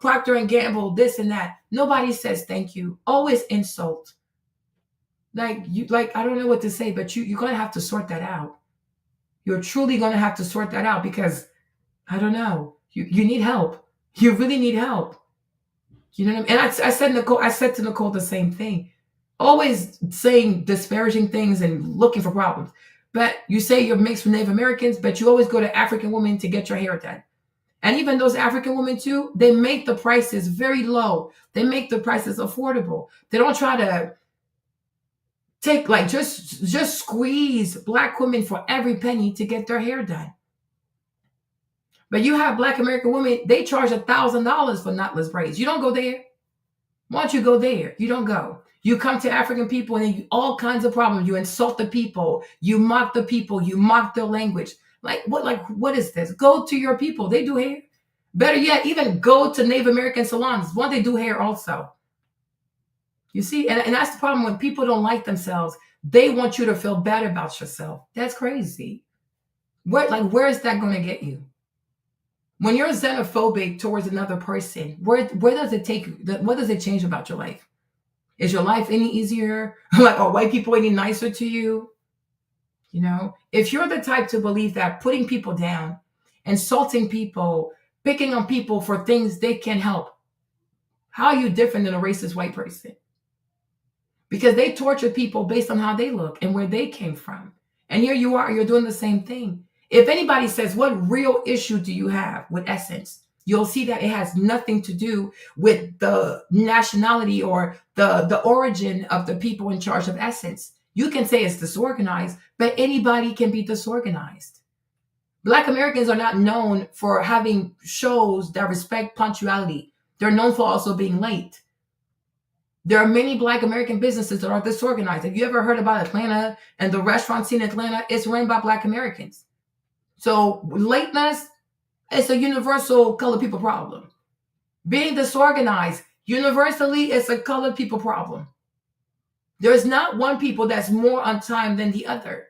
Procter & Gamble, this and that. Nobody says thank you. Always insult. I don't know what to say, but you're going to have to sort that out. You're truly going to have to sort that out because, I don't know, you need help. You really need help. You know what I mean? And I said to Nicole the same thing. Always saying disparaging things and looking for problems. But you say you're mixed with Native Americans, but you always go to African women to get your hair done. And even those African women too, they make the prices very low. They make the prices affordable. They don't try to take just squeeze Black women for every penny to get their hair done. But you have Black American women, they charge $1,000 for knotless braids. You don't go there. Why don't you go there? You don't go. You come to African people and then all kinds of problems. You insult the people. You mock the people. You mock their language. What is this? Go to your people. They do hair. Better yet, even go to Native American salons. Why they do hair also? You see, and that's the problem when people don't like themselves. They want you to feel bad about yourself. That's crazy. Where is that going to get you? When you're xenophobic towards another person, where does it take you? What does it change about your life? Is your life any easier? Are white people any nicer to you? You know, if you're the type to believe that putting people down, insulting people, picking on people for things they can't help, how are you different than a racist white person? Because they torture people based on how they look and where they came from. And here you are, you're doing the same thing. If anybody says, what real issue do you have with Essence? You'll see that it has nothing to do with the nationality or the origin of the people in charge of Essence. You can say it's disorganized, but anybody can be disorganized. Black Americans are not known for having shows that respect punctuality. They're known for also being late. There are many Black American businesses that are disorganized. Have you ever heard about Atlanta and the restaurant scene in Atlanta? It's run by Black Americans. So lateness, it's a universal colored people problem. Being disorganized, universally, it's a colored people problem. There's not one people that's more on time than the other.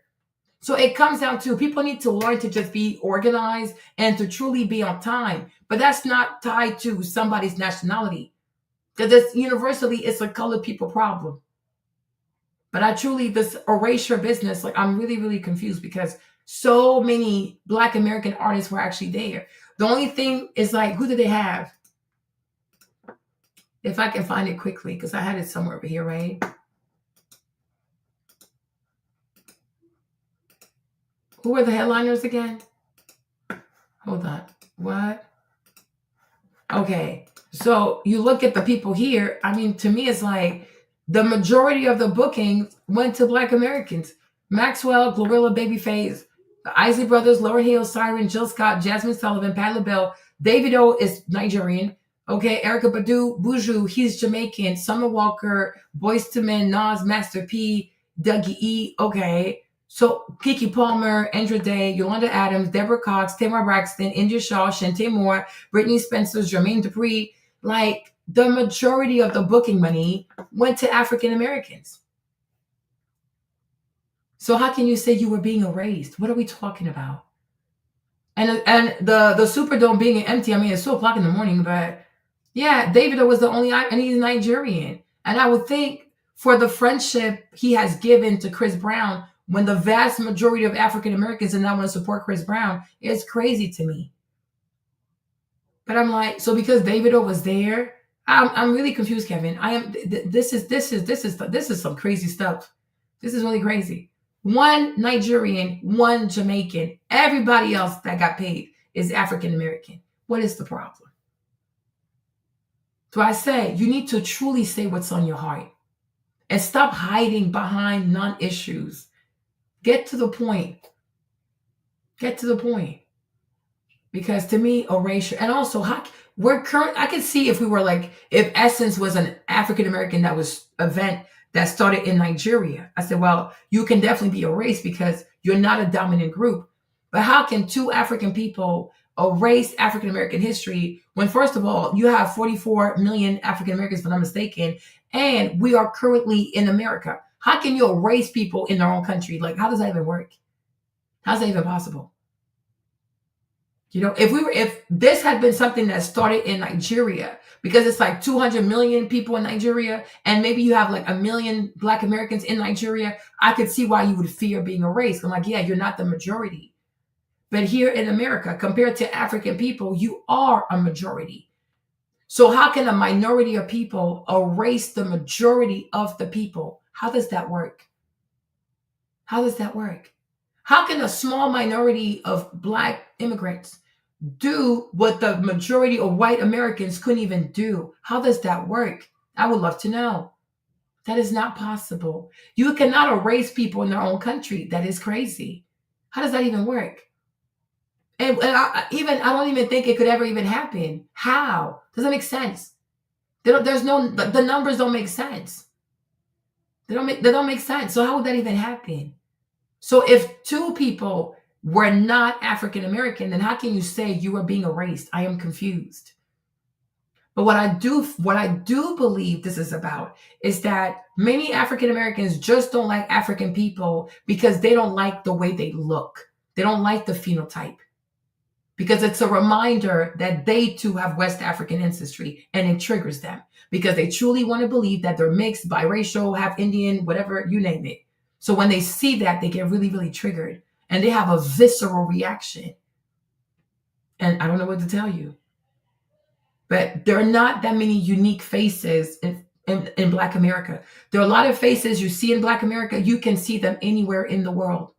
So it comes down to people need to learn to just be organized and to truly be on time. But that's not tied to somebody's nationality. Because it's universally, it's a colored people problem. But I truly, this erasure business, like I'm really, really confused because so many Black American artists were actually there. The only thing is like, who did they have? If I can find it quickly, because I had it somewhere over here, right? Who were the headliners again? Hold on. What? Okay. So you look at the people here. I mean, to me, it's like the majority of the bookings went to Black Americans. Maxwell, Glorilla Babyface, the Isley Brothers, Lauryn Hill, Siren, Jill Scott, Jasmine Sullivan, Patti LaBelle. Davido is Nigerian. Okay. Erykah Badu, Buju, he's Jamaican. Summer Walker, Boyz II Men, Nas, Master P, Dougie E. Okay. So Keke Palmer, Andra Day, Yolanda Adams, Deborah Cox, Tamar Braxton, India Shaw, Shantae Moore, Brittany Spencer, Jermaine Dupri, like the majority of the booking money went to African Americans. So how can you say you were being erased? What are we talking about? And the Superdome being empty, I mean, it's 2:00 in the morning, but yeah, Davido was the only, and he's Nigerian. And I would think for the friendship he has given to Chris Brown, when the vast majority of African Americans do not want to support Chris Brown, it's crazy to me. But I'm like, so because Davido was there, I'm really confused, Kevin. I am. This is some crazy stuff. This is really crazy. One Nigerian, one Jamaican. Everybody else that got paid is African American. What is the problem? So I say you need to truly say what's on your heart and stop hiding behind non-issues. Get to the point. Get to the point. Because to me, erasure, and also I could see if we were like, if Essence was an African American that was event that started in Nigeria. I said, well, you can definitely be erased because you're not a dominant group. But how can two African people erase African American history when, first of all, you have 44 million African Americans, if I'm not mistaken, and we are currently in America? How can you erase people in their own country? Like, how does that even work? How's that even possible? You know, if this had been something that started in Nigeria, because it's like 200 million people in Nigeria, and maybe you have like 1 million Black Americans in Nigeria, I could see why you would fear being erased. I'm like, yeah, you're not the majority. But here in America, compared to African people, you are a majority. So how can a minority of people erase the majority of the people? How does that work? How does that work? How can a small minority of Black immigrants do what the majority of white Americans couldn't even do? How does that work? I would love to know. That is not possible. You cannot erase people in their own country. That is crazy. How does that even work? And I don't even think it could ever even happen. How? Doesn't make sense. The numbers don't make sense. They don't make sense. So how would that even happen? So if two people were not African American, then how can you say you are being erased? I am confused. But what I do believe this is about is that many African Americans just don't like African people because they don't like the way they look. They don't like the phenotype. Because it's a reminder that they too have West African ancestry, and it triggers them because they truly want to believe that they're mixed, biracial, half Indian, whatever, you name it. So when they see that, they get really, really triggered and they have a visceral reaction. And I don't know what to tell you, but there are not that many unique faces in Black America. There are a lot of faces you see in Black America. You can see them anywhere in the world.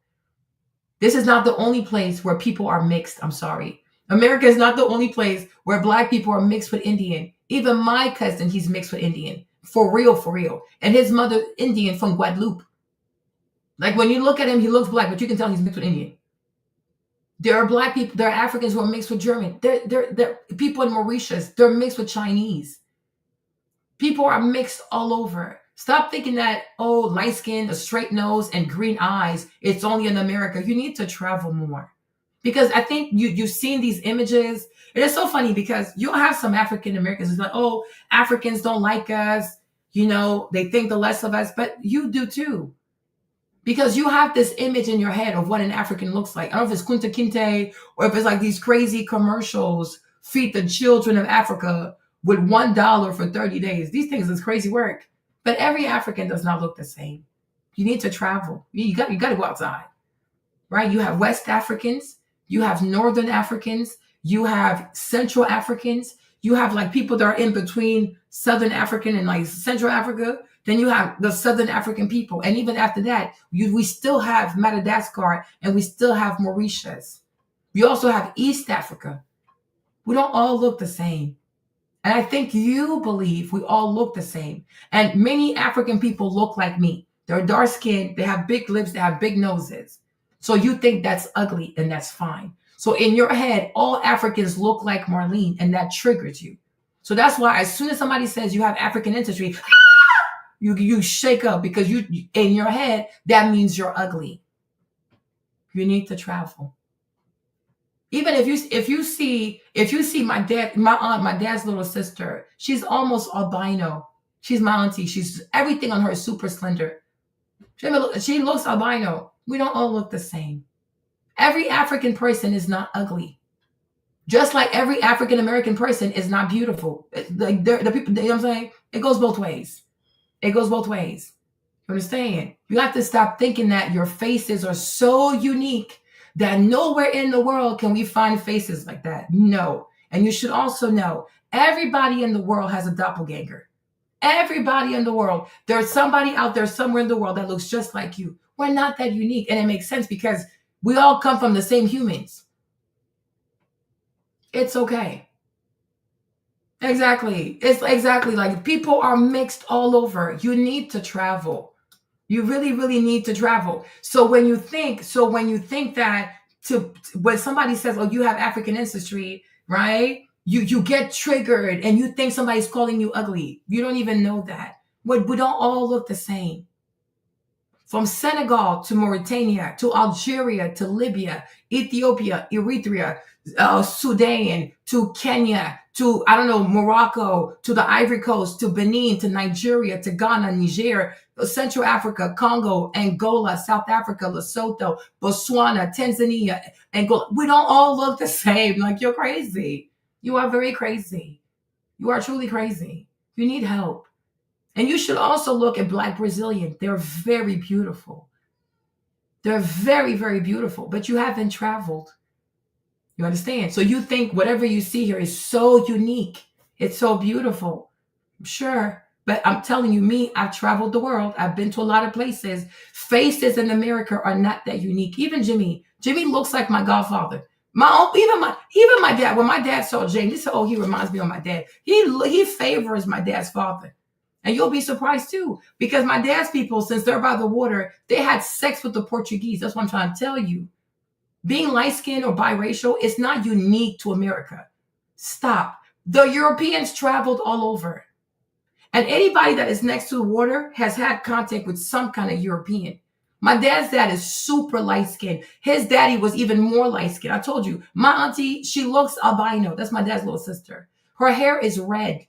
This is not the only place where people are mixed. I'm sorry. America is not the only place where black people are mixed with Indian. Even my cousin, he's mixed with Indian. For real, for real. And his mother, Indian from Guadeloupe. Like when you look at him, he looks black, but you can tell he's mixed with Indian. There are black people, there are Africans who are mixed with German. There people in Mauritius, they're mixed with Chinese. People are mixed all over. Stop thinking that, oh, light skin, a straight nose, and green eyes, it's only in America. You need to travel more. Because I think you've seen these images. It is so funny because you'll have some African Americans who's like, oh, Africans don't like us. You know, they think the less of us, but you do too. Because you have this image in your head of what an African looks like. I don't know if it's Kunta Kinte or if it's like these crazy commercials, feed the children of Africa with $1 for 30 days. These things is crazy work. But every African does not look the same. You need to travel. You got to go outside, right? You have West Africans. You have Northern Africans. You have Central Africans. You have like people that are in between Southern African and like Central Africa. Then you have the Southern African people. And even after that, we still have Madagascar and we still have Mauritius. We also have East Africa. We don't all look the same. And I think you believe we all look the same. And many African people look like me. They're dark skinned, they have big lips, they have big noses. So you think that's ugly and that's fine. So in your head, all Africans look like Marlene and that triggers you. So that's why as soon as somebody says you have African ancestry, you shake up because you in your head, that means you're ugly. You need to travel. Even if you see my dad's little sister, she's almost albino. She's my auntie. She's everything on her is super slender. She looks albino. We don't all look the same. Every African person is not ugly. Just like every African American person is not beautiful. Like the people, you know what I'm saying? It goes both ways. It goes both ways. You understand? You have to stop thinking that your faces are so unique that nowhere in the world can we find faces like that. No. And you should also know, everybody in the world has a doppelganger. Everybody in the world. There's somebody out there somewhere in the world that looks just like you. We're not that unique. And it makes sense because we all come from the same humans. It's okay. Exactly. It's exactly like people are mixed all over. You need to travel. You really, really need to travel. So when you think that when somebody says, oh, you have African ancestry, right? You get triggered and you think somebody's calling you ugly. You don't even know that. We don't all look the same. From Senegal to Mauritania, to Algeria, to Libya, Ethiopia, Eritrea, Sudan, to Kenya, to, I don't know, Morocco, to the Ivory Coast, to Benin, to Nigeria, to Ghana, Niger, Central Africa, Congo, Angola, South Africa, Lesotho, Botswana, Tanzania, Angola. We don't all look the same. Like, you're crazy. You are very crazy. You are truly crazy. You need help. And you should also look at Black Brazilian. They're very beautiful. They're very, very beautiful, but you haven't traveled. You understand? So you think whatever you see here is so unique. It's so beautiful. Sure. But I'm telling you, I've traveled the world. I've been to a lot of places. Faces in America are not that unique. Even Jimmy. Jimmy looks like my godfather. Even my dad. When my dad saw James, he said, oh, he reminds me of my dad. He favors my dad's father. And you'll be surprised too, because my dad's people, since they're by the water, they had sex with the Portuguese. That's what I'm trying to tell you. Being light-skinned or biracial is not unique to America. Stop. The Europeans traveled all over. And anybody that is next to the water has had contact with some kind of European. My dad's dad is super light-skinned. His daddy was even more light-skinned. I told you, my auntie, she looks albino. That's my dad's little sister. Her hair is red.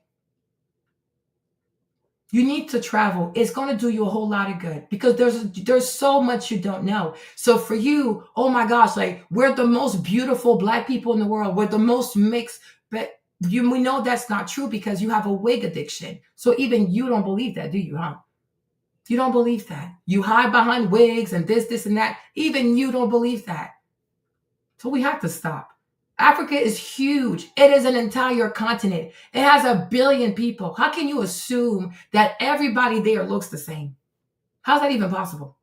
You need to travel. It's going to do you a whole lot of good because there's so much you don't know. So for you, oh my gosh, like we're the most beautiful Black people in the world. We're the most mixed, but we know that's not true because you have a wig addiction. So even you don't believe that, do you, huh? You don't believe that. You hide behind wigs and this and that. Even you don't believe that. So we have to stop. Africa is huge. It is an entire continent. It has 1 billion people. How can you assume that everybody there looks the same? How's that even possible?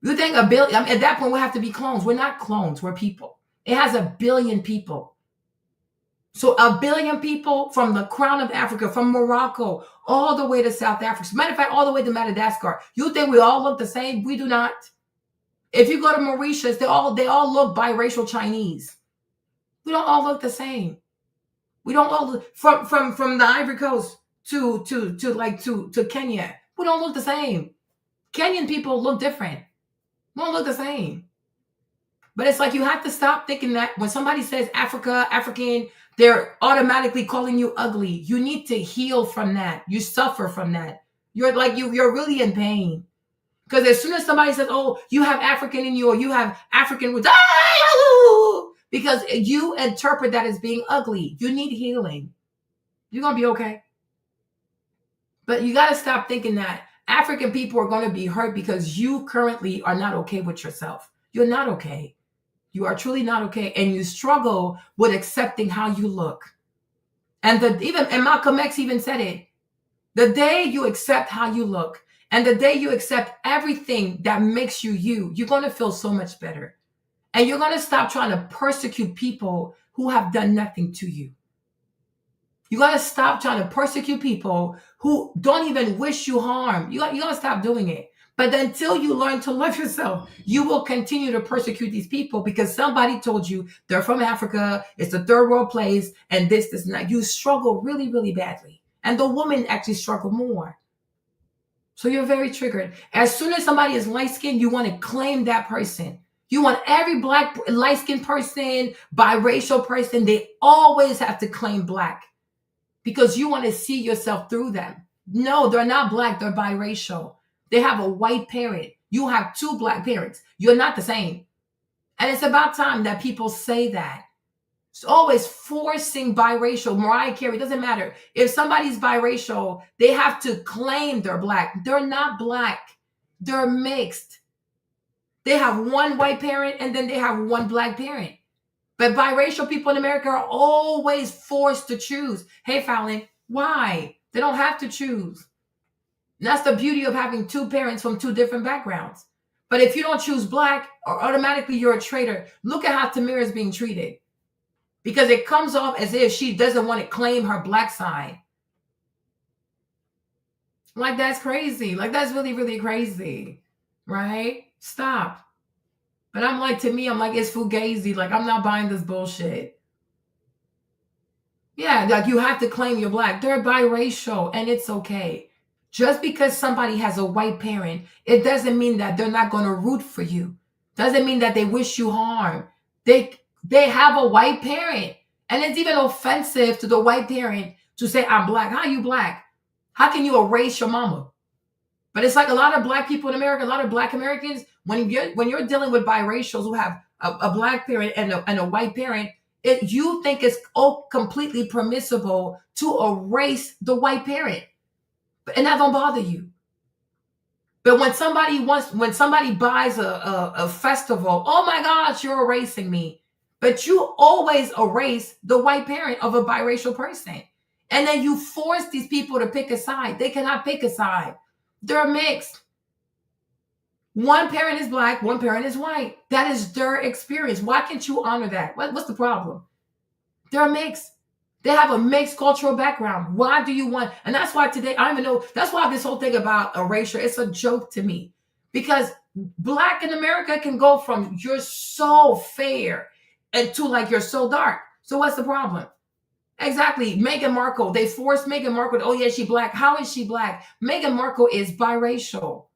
You think a billion, I mean, at that point, we have to be clones. We're not clones, we're people. It has 1 billion people. So 1 billion people from the crown of Africa, from Morocco, all the way to South Africa. As a matter of fact, all the way to Madagascar. You think we all look the same? We do not. If you go to Mauritius, they all look biracial Chinese. We don't all look the same. We don't all look, from the Ivory Coast to Kenya. We don't look the same. Kenyan people look different. We don't look the same. But it's like you have to stop thinking that when somebody says Africa, African, they're automatically calling you ugly. You need to heal from that. You suffer from that. You're really in pain. Because as soon as somebody says, oh, you have African in you, or you have African with, because you interpret that as being ugly. You need healing. You're going to be okay. But you got to stop thinking that African people are going to be hurt because you currently are not okay with yourself. You're not okay. You are truly not okay. And you struggle with accepting how you look. And Malcolm X even said it. The day you accept how you look, and the day you accept everything that makes you you, you're going to feel so much better. And you're going to stop trying to persecute people who have done nothing to you. You got to stop trying to persecute people who don't even wish you harm. You got to stop doing it. But until you learn to love yourself, you will continue to persecute these people because somebody told you they're from Africa, it's a third world place, and this, and that. You struggle really, really badly. And the women actually struggle more. So you're very triggered. As soon as somebody is light-skinned, you want to claim that person. You want every black, light-skinned person, biracial person, they always have to claim black because you want to see yourself through them. No, they're not black, they're biracial. They have a white parent. You have 2 black parents. You're not the same. And it's about time that people say that. It's always forcing biracial. Mariah Carey, doesn't matter. If somebody's biracial, they have to claim they're black. They're not black. They're mixed. They have 1 white parent and then they have 1 black parent. But biracial people in America are always forced to choose. Hey, Fallon, why? They don't have to choose. And that's the beauty of having 2 parents from 2 different backgrounds. But if you don't choose black, or automatically you're a traitor. Look at how Tamira is being treated. Because it comes off as if she doesn't want to claim her black side. Like, that's crazy. Like, that's really, really crazy. Right? Stop. But I'm like, to me, I'm like, it's fugazi. Like, I'm not buying this bullshit. Yeah, like, you have to claim you're black. They're biracial, and it's okay. Just because somebody has a white parent, it doesn't mean that they're not going to root for you. Doesn't mean that they wish you harm. They have a white parent. And it's even offensive to the white parent to say, I'm black. How are you black? How can you erase your mama? But it's like a lot of black people in America, a lot of black Americans, when you're dealing with biracials who have a black parent and a white parent, you think it's completely permissible to erase the white parent. And that don't bother you. But when somebody buys a festival, oh my gosh, you're erasing me. But you always erase the white parent of a biracial person. And then you force these people to pick a side. They cannot pick a side. They're mixed. 1 parent is black, 1 parent is white. That is their experience. Why can't you honor that? What's the problem? They're mixed. They have a mixed cultural background. Why do you want? And that's why today, I don't even know. That's why this whole thing about erasure, it's a joke to me. Because black in America can go from you're so fair and to like you're so dark. So what's the problem? Exactly. Meghan Markle. They forced Meghan Markle. Oh yeah, she black. How is she black? Meghan Markle is biracial.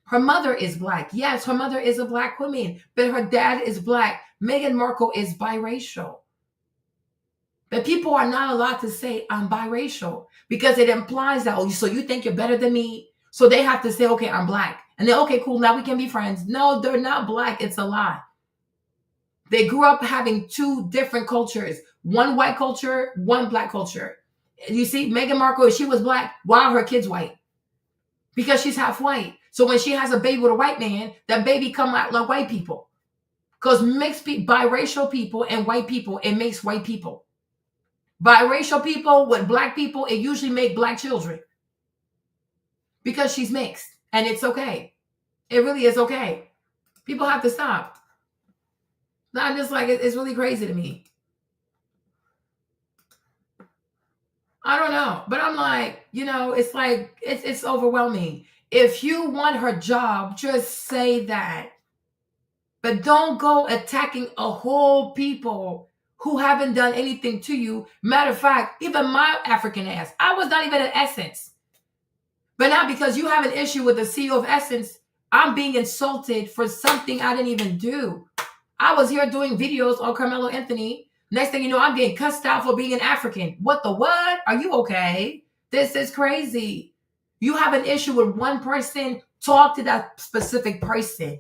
Her mother is black. Yes, her mother is a black woman, but her dad is black. Meghan Markle is biracial. But people are not allowed to say I'm biracial because it implies that, oh, so you think you're better than me? So they have to say, okay, I'm black. And then, okay, cool, now we can be friends. No, they're not black. It's a lie. They grew up having 2 different cultures, 1 white culture, 1 black culture. You see, Meghan Markle, if she was black, why are her kids white? Because she's half white. So when she has a baby with a white man, that baby come out like white people. Because mixed biracial people and white people, it makes white people. Biracial people with black people, it usually make black children. Because she's mixed. And it's okay. It really is okay. People have to stop. I'm just like, it's really crazy to me. I don't know, but I'm like, it's like, it's overwhelming. If you want her job, just say that. But don't go attacking a whole people who haven't done anything to you. Matter of fact, even my African ass, I was not even at Essence. But now because you have an issue with the CEO of Essence, I'm being insulted for something I didn't even do. I was here doing videos on Carmelo Anthony. Next thing you know, I'm getting cussed out for being an African. What the what? Are you okay? This is crazy. You have an issue with one person, talk to that specific person.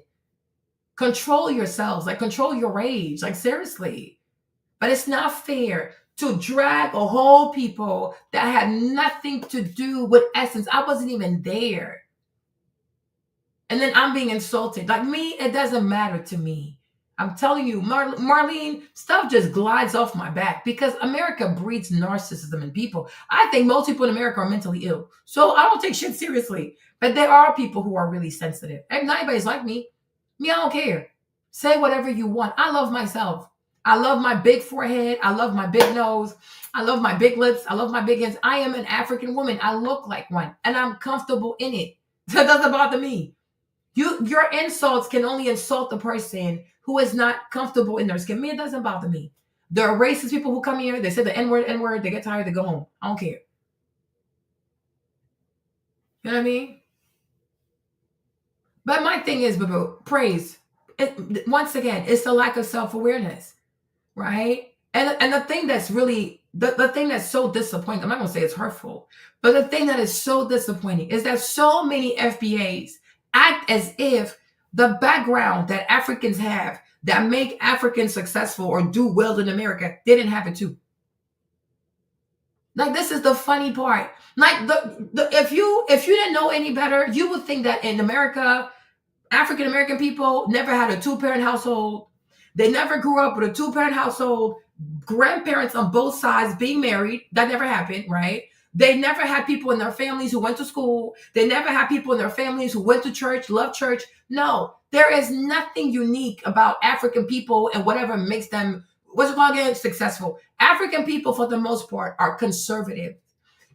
Control yourselves, like control your rage, like seriously. But it's not fair to drag a whole people that had nothing to do with Essence. I wasn't even there. And then I'm being insulted. Like me, it doesn't matter to me. I'm telling you, Marlene, stuff just glides off my back because America breeds narcissism in people. I think most people in America are mentally ill. So I don't take shit seriously. But there are people who are really sensitive. And not everybody's like me. Me, I don't care. Say whatever you want. I love myself. I love my big forehead. I love my big nose. I love my big lips. I love my big hands. I am an African woman. I look like one. And I'm comfortable in it. That doesn't bother me. Your insults can only insult the person who is not comfortable in their skin. Me, it doesn't bother me. There are racist people who come here. They say the N-word, they get tired, they go home. I don't care. You know what I mean? But my thing is, boo-boo, praise. Once again, it's the lack of self-awareness, right? And the thing that's really, the thing that's so disappointing, I'm not going to say it's hurtful, but the thing that is so disappointing is that so many FBAs act as if the background that Africans have that make Africans successful or do well in America, they didn't have it too. Like, this is the funny part. Like, if you didn't know any better, you would think that in America, African American people never had a 2-parent household. They never grew up with a 2-parent household. Grandparents on both sides being married. That never happened, right? They never had people in their families who went to school. They never had people in their families who went to church, loved church. No, there is nothing unique about African people and whatever makes them, what's it called again, successful. African people, for the most part, are conservative.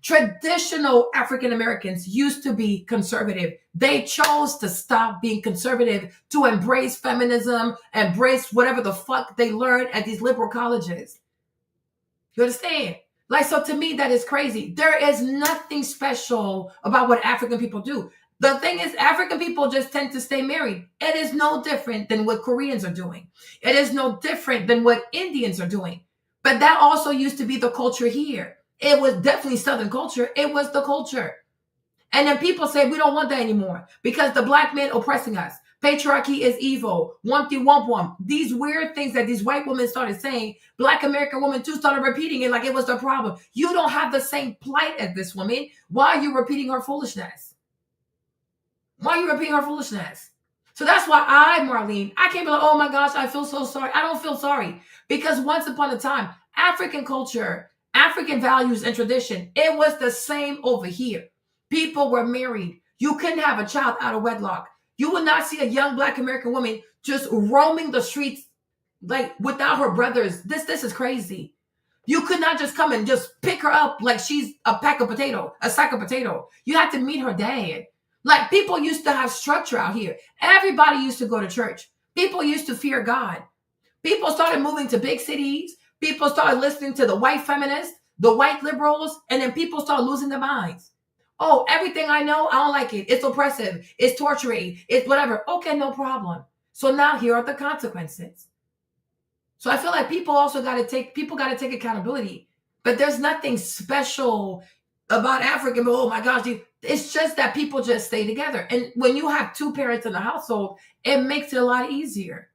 Traditional African Americans used to be conservative. They chose to stop being conservative to embrace feminism, embrace whatever the fuck they learned at these liberal colleges. You understand? Like, so to me, that is crazy. There is nothing special about what African people do. The thing is, African people just tend to stay married. It is no different than what Koreans are doing. It is no different than what Indians are doing. But that also used to be the culture here. It was definitely Southern culture. It was the culture. And then people say, we don't want that anymore because the black men oppressing us. Patriarchy is evil. Wumpty wump wump. These weird things that these white women started saying, black American women too started repeating it like it was the problem. You don't have the same plight as this woman. Why are you repeating her foolishness? Why are you repeating her foolishness? So that's why Marlene, I can't be like, oh my gosh, I feel so sorry. I don't feel sorry because once upon a time, African culture, African values and tradition, it was the same over here. People were married. You couldn't have a child out of wedlock. You would not see a young black American woman just roaming the streets like without her brothers. This is crazy. You could not just come and just pick her up like she's a sack of potato. You had to meet her dad. Like, people used to have structure out here. Everybody used to go to church. People used to fear God. People started moving to big cities. People started listening to the white feminists, the white liberals, and then people started losing their minds. Oh, everything I know, I don't like it. It's oppressive. It's torturing. It's whatever. Okay, no problem. So now here are the consequences. So I feel like people got to take accountability. But there's nothing special about African. Oh my gosh, it's just that people just stay together. And when you have 2 parents in the household, it makes it a lot easier.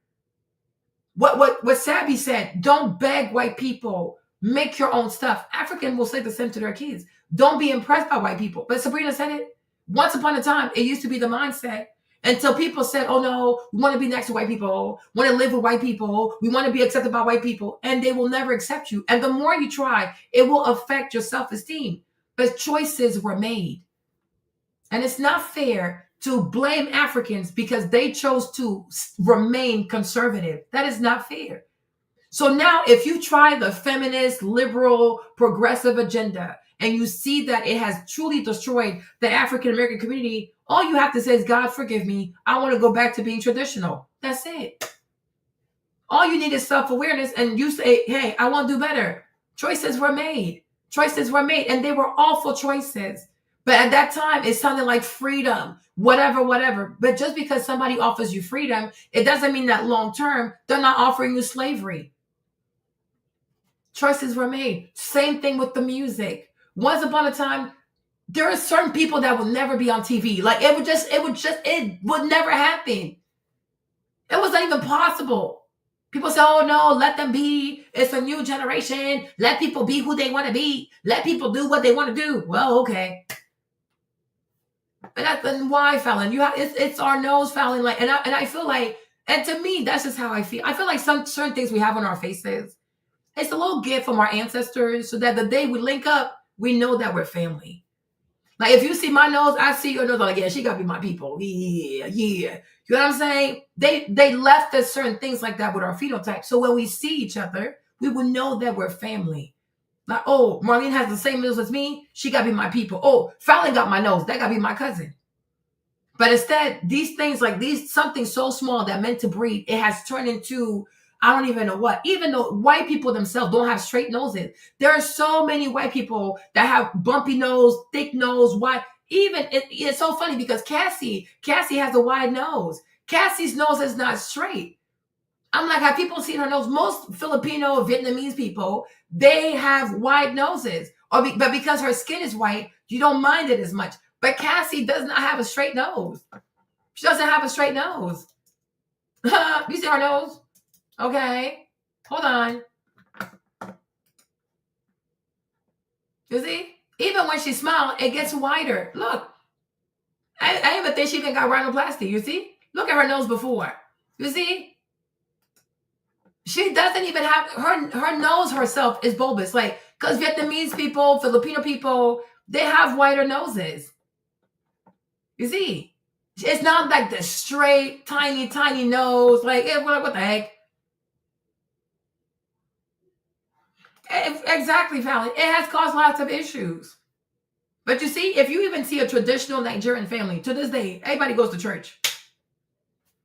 What Sabby said, don't beg white people, make your own stuff. African will say the same to their kids. Don't be impressed by white people. But Sabrina said it. Once upon a time, it used to be the mindset until people said, oh no, we want to be next to white people, want to live with white people, we want to be accepted by white people, and they will never accept you. And the more you try, it will affect your self-esteem. But choices were made. And it's not fair to blame Africans because they chose to remain conservative. That is not fair. So now if you try the feminist, liberal, progressive agenda and you see that it has truly destroyed the African American community, all you have to say is, God, forgive me. I want to go back to being traditional. That's it. All you need is self-awareness, and you say, hey, I want to do better. Choices were made. Choices were made, and they were awful choices. But at that time, it sounded like freedom, whatever. But just because somebody offers you freedom, it doesn't mean that long term, they're not offering you slavery. Choices were made. Same thing with the music. Once upon a time, there are certain people that will never be on TV. Like it would never happen. It wasn't even possible. People say, oh no, let them be. It's a new generation. Let people be who they want to be. Let people do what they want to do. Well, okay. But then why, Fallon? It's our nose, Fallon. Like, and I feel like, and to me, that's just how I feel. I feel like some certain things we have on our faces, it's a little gift from our ancestors, so that the day we link up, we know that we're family. Like if you see my nose, I see your nose. Like, yeah, she gotta be my people. Yeah. You know what I'm saying? They left us certain things like that with our phenotype. So when we see each other, we will know that we're family. Like, oh, Marlene has the same nose as me. She gotta be my people. Oh, Fallon got my nose. That gotta be my cousin. But instead, these things like these, something so small that meant to breed, it has turned into, I don't even know what. Even though white people themselves don't have straight noses. There are so many white people that have bumpy nose, thick nose, wide. Even, it's so funny because Cassie has a wide nose. Cassie's nose is not straight. I'm like, have people seen her nose? Most Filipino, Vietnamese people, they have wide noses. But because her skin is white, you don't mind it as much. But Cassie does not have a straight nose. She doesn't have a straight nose. You see her nose? Okay. Hold on. You see? Even when she smiles, it gets wider. Look. I even think she even got rhinoplasty. You see? Look at her nose before. You see? She doesn't even have her nose herself is bulbous. Like, because Vietnamese people, Filipino people, they have wider noses. You see? It's not like the straight, tiny nose. Like, what the heck? Exactly, Fallon. It has caused lots of issues. But you see, if you even see a traditional Nigerian family, to this day, everybody goes to church.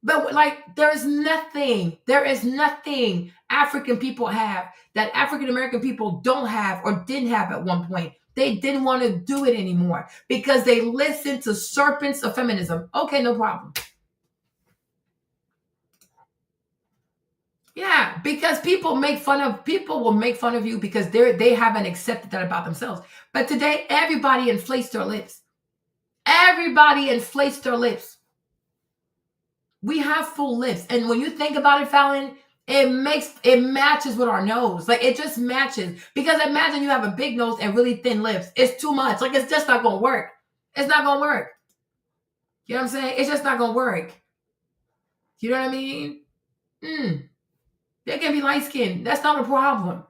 But like, there is nothing African people have that African American people don't have or didn't have at one point. They didn't want to do it anymore because they listened to serpents of feminism. Okay, no problem. Yeah, because people will make fun of you because they haven't accepted that about themselves. But today, everybody inflates their lips. Everybody inflates their lips. We have full lips. And when you think about it, Fallon, it matches with our nose. Like, it just matches. Because imagine you have a big nose and really thin lips. It's too much. Like, it's just not going to work. It's not going to work. You know what I'm saying? It's just not going to work. You know what I mean? They can be light-skinned. That's not a problem.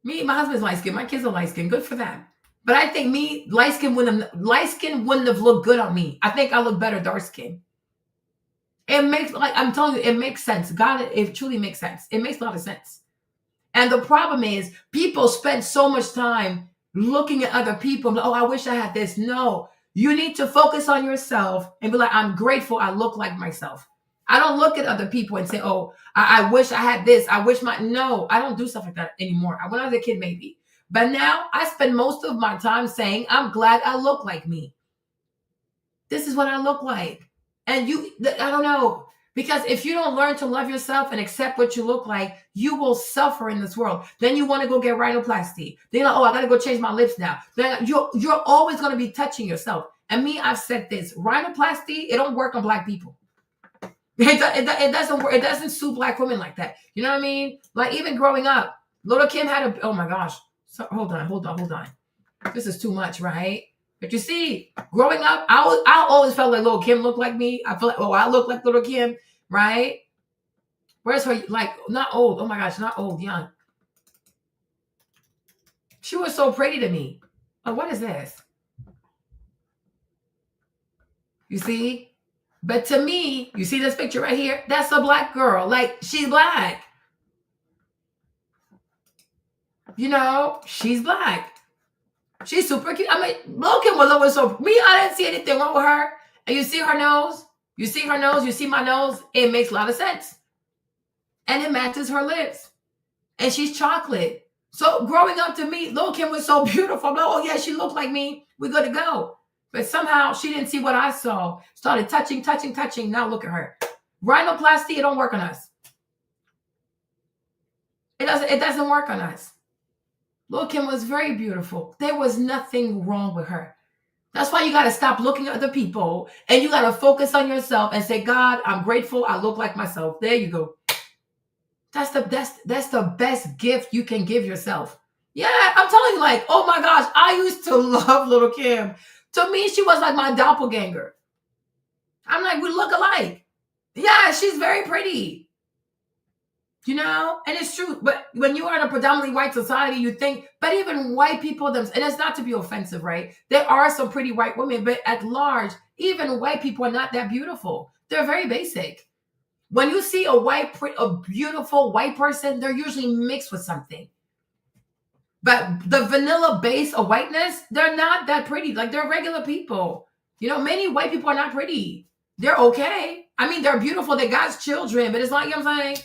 Me, my husband's light-skinned. My kids are light-skinned. Good for them. But I think me, light-skin wouldn't have looked good on me. I think I look better dark-skinned. It makes, like, I'm telling you, it makes sense. God, it truly makes sense. It makes a lot of sense. And the problem is people spend so much time looking at other people. Oh, I wish I had this. No, you need to focus on yourself and be like, I'm grateful I look like myself. I don't look at other people and say, oh, I wish I had this. No, I don't do stuff like that anymore. When I was a kid, maybe. But now I spend most of my time saying, I'm glad I look like me. This is what I look like. And I don't know. Because if you don't learn to love yourself and accept what you look like, you will suffer in this world. Then you want to go get rhinoplasty. Then you're like, oh, I got to go change my lips now. Then you're always going to be touching yourself. And me, I've said this. Rhinoplasty, it don't work on Black people. It doesn't work. It doesn't suit Black women like that. You know what I mean? Like, even growing up, Little Kim had oh my gosh. So, hold on. This is too much, right? But you see, growing up, I always felt like Little Kim looked like me. I feel like, oh, I look like Little Kim, right? Where's her, like, not old. Oh my gosh, not old, young. She was so pretty to me. Oh, what is this? You see? But to me, you see this picture right here? That's a black girl. Like, she's black. You know, she's black. She's super cute. I mean, Lil' Kim was always so, I didn't see anything wrong with her. And you see her nose? You see her nose? You see my nose? It makes a lot of sense. And it matches her lips. And she's chocolate. So growing up to me, Lil' Kim was so beautiful. I'm like, oh yeah, she looked like me. We're good to go. But somehow she didn't see what I saw. Started touching. Now look at her. Rhinoplasty, it don't work on us. It doesn't work on us. Lil' Kim was very beautiful. There was nothing wrong with her. That's why you got to stop looking at other people and you got to focus on yourself and say, God, I'm grateful I look like myself. There you go. That's the best gift you can give yourself. Yeah, I'm telling you, like, oh my gosh, I used to love Lil' Kim. To me, she was like my doppelganger. I'm like, we look alike. Yeah, she's very pretty. You know, and it's true. But when you are in a predominantly white society, you think, but even white people, and it's not to be offensive, right? There are some pretty white women, but at large, even white people are not that beautiful. They're very basic. When you see a beautiful white person, they're usually mixed with something. But the vanilla base of whiteness, they're not that pretty. Like, they're regular people. You know, many white people are not pretty. They're okay. I mean, they're beautiful. They're God's children, but it's like, you know what I'm saying?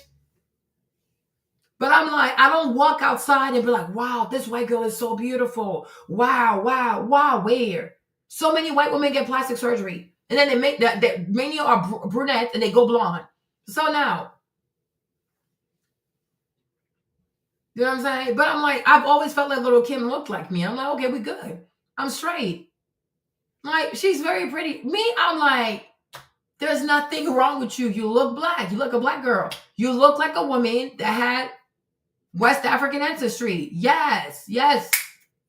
But I'm like, I don't walk outside and be like, wow, this white girl is so beautiful. Wow, where? So many white women get plastic surgery. And then they make that many are brunette and they go blonde. So now, you know what I'm saying? But I'm like, I've always felt like Lil' Kim looked like me. I'm like, okay, we good. I'm straight. Like, she's very pretty. Me, I'm like, there's nothing wrong with you. You look black. You look a black girl. You look like a woman that had West African ancestry. Yes.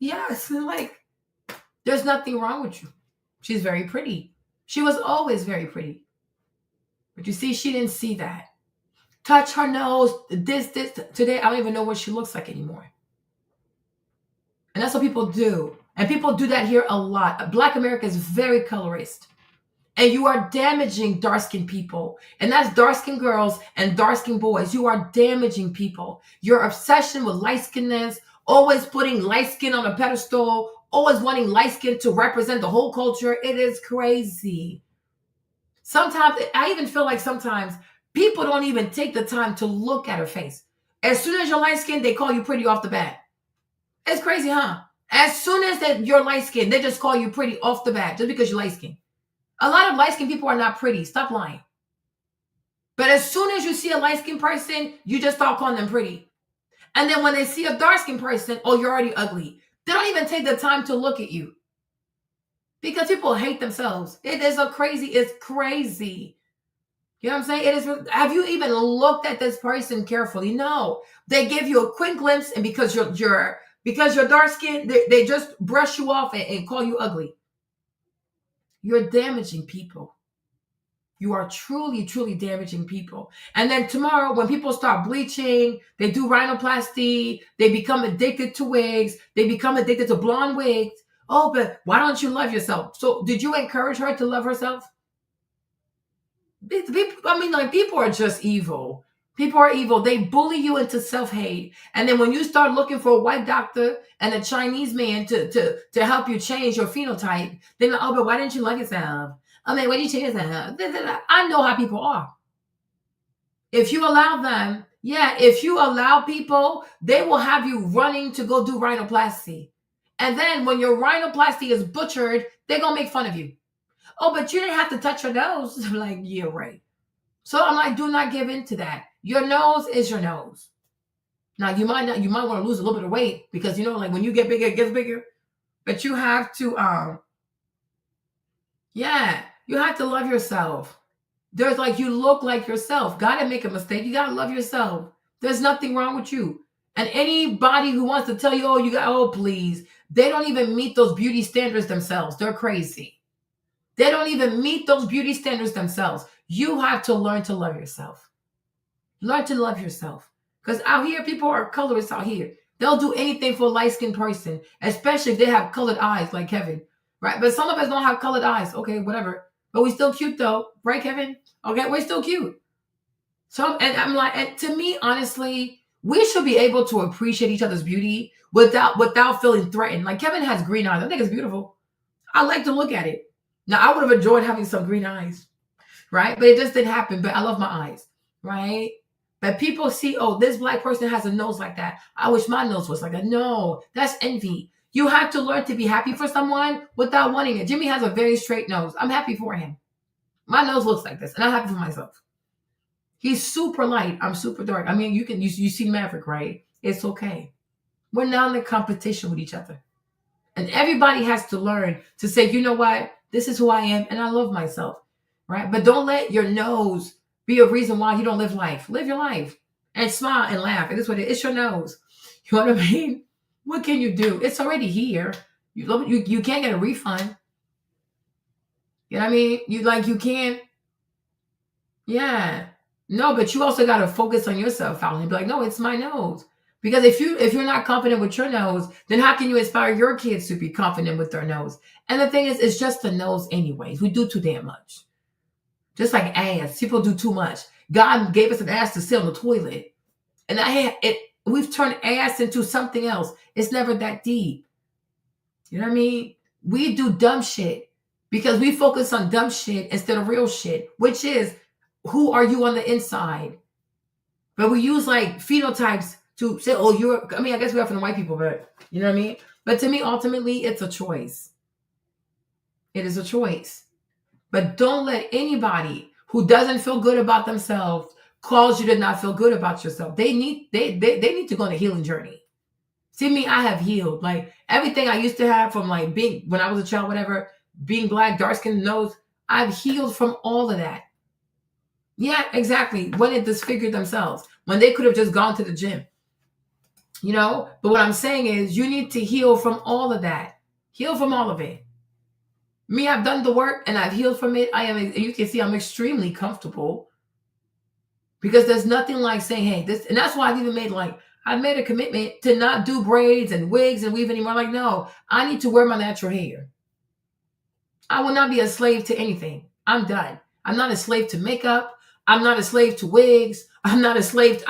Like, there's nothing wrong with you. She's very pretty. She was always very pretty. But you see, she didn't see that. Touch her nose, this. Today, I don't even know what she looks like anymore. And that's what people do. And people do that here a lot. Black America is very colorist. And you are damaging dark-skinned people. And that's dark-skinned girls and dark-skinned boys. You are damaging people. Your obsession with light-skinnedness, always putting light skin on a pedestal, always wanting light skin to represent the whole culture. It is crazy. Sometimes, I even feel like sometimes people don't even take the time to look at her face. As soon as you're light skinned, they call you pretty off the bat. It's crazy, huh? As soon as you're light skinned, they just call you pretty off the bat just because you're light skinned. A lot of light skinned people are not pretty. Stop lying. But as soon as you see a light skinned person, you just start calling them pretty. And then when they see a dark skinned person, oh, you're already ugly. They don't even take the time to look at you. Because people hate themselves. It's crazy. You know what I'm saying? It is. Have you even looked at this person carefully? No. They give you a quick glimpse, and because you're dark skinned, they just brush you off and call you ugly. You're damaging people. You are truly, truly damaging people. And then tomorrow, when people start bleaching, they do rhinoplasty, they become addicted to wigs, they become addicted to blonde wigs. Oh, but why don't you love yourself? So did you encourage her to love herself? People are just evil. People are evil. They bully you into self-hate. And then when you start looking for a white doctor and a Chinese man to help you change your phenotype, then, oh, but why didn't you love yourself? I mean, why did you change yourself? I know how people are. If you allow them, if you allow people, they will have you running to go do rhinoplasty. And then when your rhinoplasty is butchered, they're going to make fun of you. Oh, but you didn't have to touch your nose. I'm like, yeah, right. So I'm like, do not give in to that. Your nose is your nose. Now, you might want to lose a little bit of weight because, like when you get bigger, it gets bigger. But you have to, you have to love yourself. There's you look like yourself. God didn't make a mistake. You got to love yourself. There's nothing wrong with you. And anybody who wants to tell you, please, they don't even meet those beauty standards themselves. They're crazy. They don't even meet those beauty standards themselves. You have to learn to love yourself. Learn to love yourself. Because out here, people are colorists out here. They'll do anything for a light-skinned person, especially if they have colored eyes like Kevin, right? But some of us don't have colored eyes. Okay, whatever. But we still cute though, right, Kevin? Okay, we're still cute. So, and I'm like, and to me, honestly, we should be able to appreciate each other's beauty without feeling threatened. Like Kevin has green eyes. I think it's beautiful. I like to look at it. Now, I would have enjoyed having some green eyes, right? But it just didn't happen. But I love my eyes, right? But people see, oh, this black person has a nose like that. I wish my nose was like that. No, that's envy. You have to learn to be happy for someone without wanting it. Jimmy has a very straight nose. I'm happy for him. My nose looks like this, and I'm happy for myself. He's super light. I'm super dark. I mean, you see Maverick, right? It's okay. We're not in a competition with each other. And everybody has to learn to say, you know what? This is who I am, and I love myself, right? But don't let your nose be a reason why you don't live life. Live your life and smile and laugh. It is what it is. It's your nose. You know what I mean? What can you do? It's already here. You can't get a refund. You know what I mean? You can't. Yeah. No, but you also got to focus on yourself, Fallon, and be like, no, it's my nose. Because if you're not confident with your nose, then how can you inspire your kids to be confident with their nose? And the thing is, it's just the nose anyways. We do too damn much. Just like ass. People do too much. God gave us an ass to sit on the toilet. And we've turned ass into something else. It's never that deep. You know what I mean? We do dumb shit because we focus on dumb shit instead of real shit, which is, who are you on the inside? But we use like phenotypes to say, oh, I guess we're from the white people, but you know what I mean? But to me, ultimately, it's a choice. It is a choice. But don't let anybody who doesn't feel good about themselves cause you to not feel good about yourself. They need to go on a healing journey. See me, I have healed. Like everything I used to have from like being, when I was a child, whatever, being black, dark skin, nose, I've healed from all of that. Yeah, exactly. When it disfigured themselves, when they could have just gone to the gym, you know. But what I'm saying is, you need to heal from all of that. Heal from all of it. Me, I've done the work and I've healed from it. You can see I'm extremely comfortable because there's nothing like saying, hey, this, and that's why I've even I've made a commitment to not do braids and wigs and weave anymore. Like, no, I need to wear my natural hair. I will not be a slave to anything. I'm done. I'm not a slave to makeup. I'm not a slave to wigs. I'm not a slave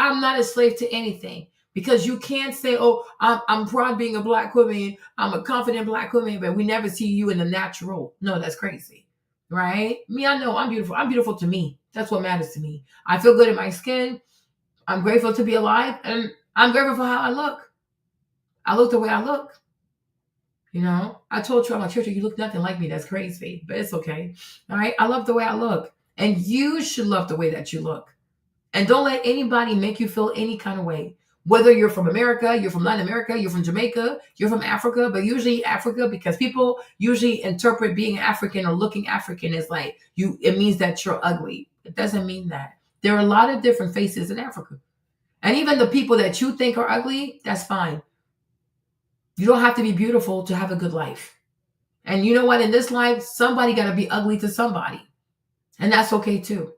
to anything, because you can't say, oh, I'm proud being a black woman. I'm a confident black woman, but we never see you in the natural. No, that's crazy, right? Me, I know I'm beautiful. I'm beautiful to me. That's what matters to me. I feel good in my skin. I'm grateful to be alive, and I'm grateful for how I look. I look the way I look. You know, I told you at my church, you look nothing like me. That's crazy, but it's okay. All right. I love the way I look. And you should love the way that you look. And don't let anybody make you feel any kind of way. Whether you're from America, you're from Latin America, you're from Jamaica, you're from Africa, but usually Africa, because people usually interpret being African or looking African as like it means that you're ugly. It doesn't mean that. There are a lot of different faces in Africa. And even the people that you think are ugly, that's fine. You don't have to be beautiful to have a good life. And you know what? In this life, somebody got to be ugly to somebody. And that's okay too.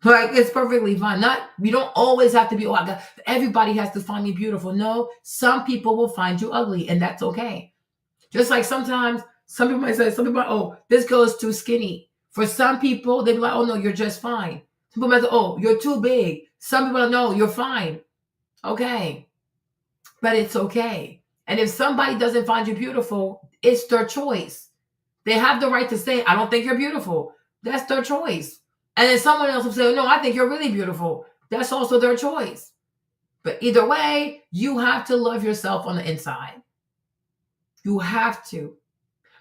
Like, it's perfectly fine. You don't always have to be, everybody has to find me beautiful. No, some people will find you ugly, and that's okay. Just like sometimes some people might say, oh, this girl is too skinny. For some people, they'll be like, oh no, you're just fine. Some people might say, oh, you're too big. Some people know you're fine. Okay. But it's okay. And if somebody doesn't find you beautiful, it's their choice. They have the right to say, I don't think you're beautiful. That's their choice. And then someone else will say, no, I think you're really beautiful. That's also their choice. But either way, you have to love yourself on the inside. You have to.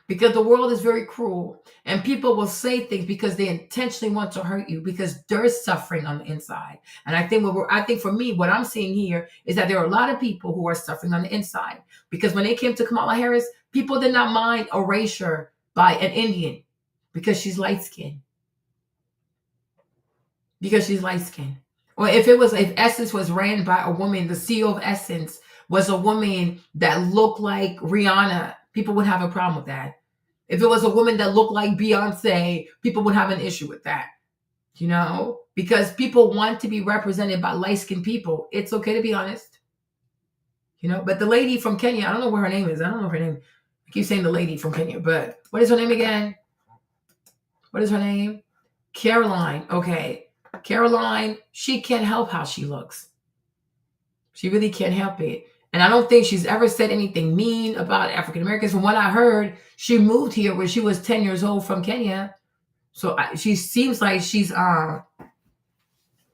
Because the world is very cruel. And people will say things because they intentionally want to hurt you, because they're suffering on the inside. And I think for me, what I'm seeing here is that there are a lot of people who are suffering on the inside. Because when it came to Kamala Harris, people did not mind erasure by an Indian because she's light-skinned. Because she's light-skinned. Or if Essence was ran by a woman, the CEO of Essence was a woman that looked like Rihanna, people would have a problem with that. If it was a woman that looked like Beyonce, people would have an issue with that. You know? Because people want to be represented by light-skinned people. It's okay to be honest. You know? But the lady from Kenya, I don't know where her name is. I don't know her name. I keep saying the lady from Kenya, but what is her name again? what is her name? Caroline. Okay. Caroline, she can't help how she looks. She really can't help it. And I don't think she's ever said anything mean about African Americans. From what I heard, she moved here when she was 10 years old from Kenya. So she seems like she's, oh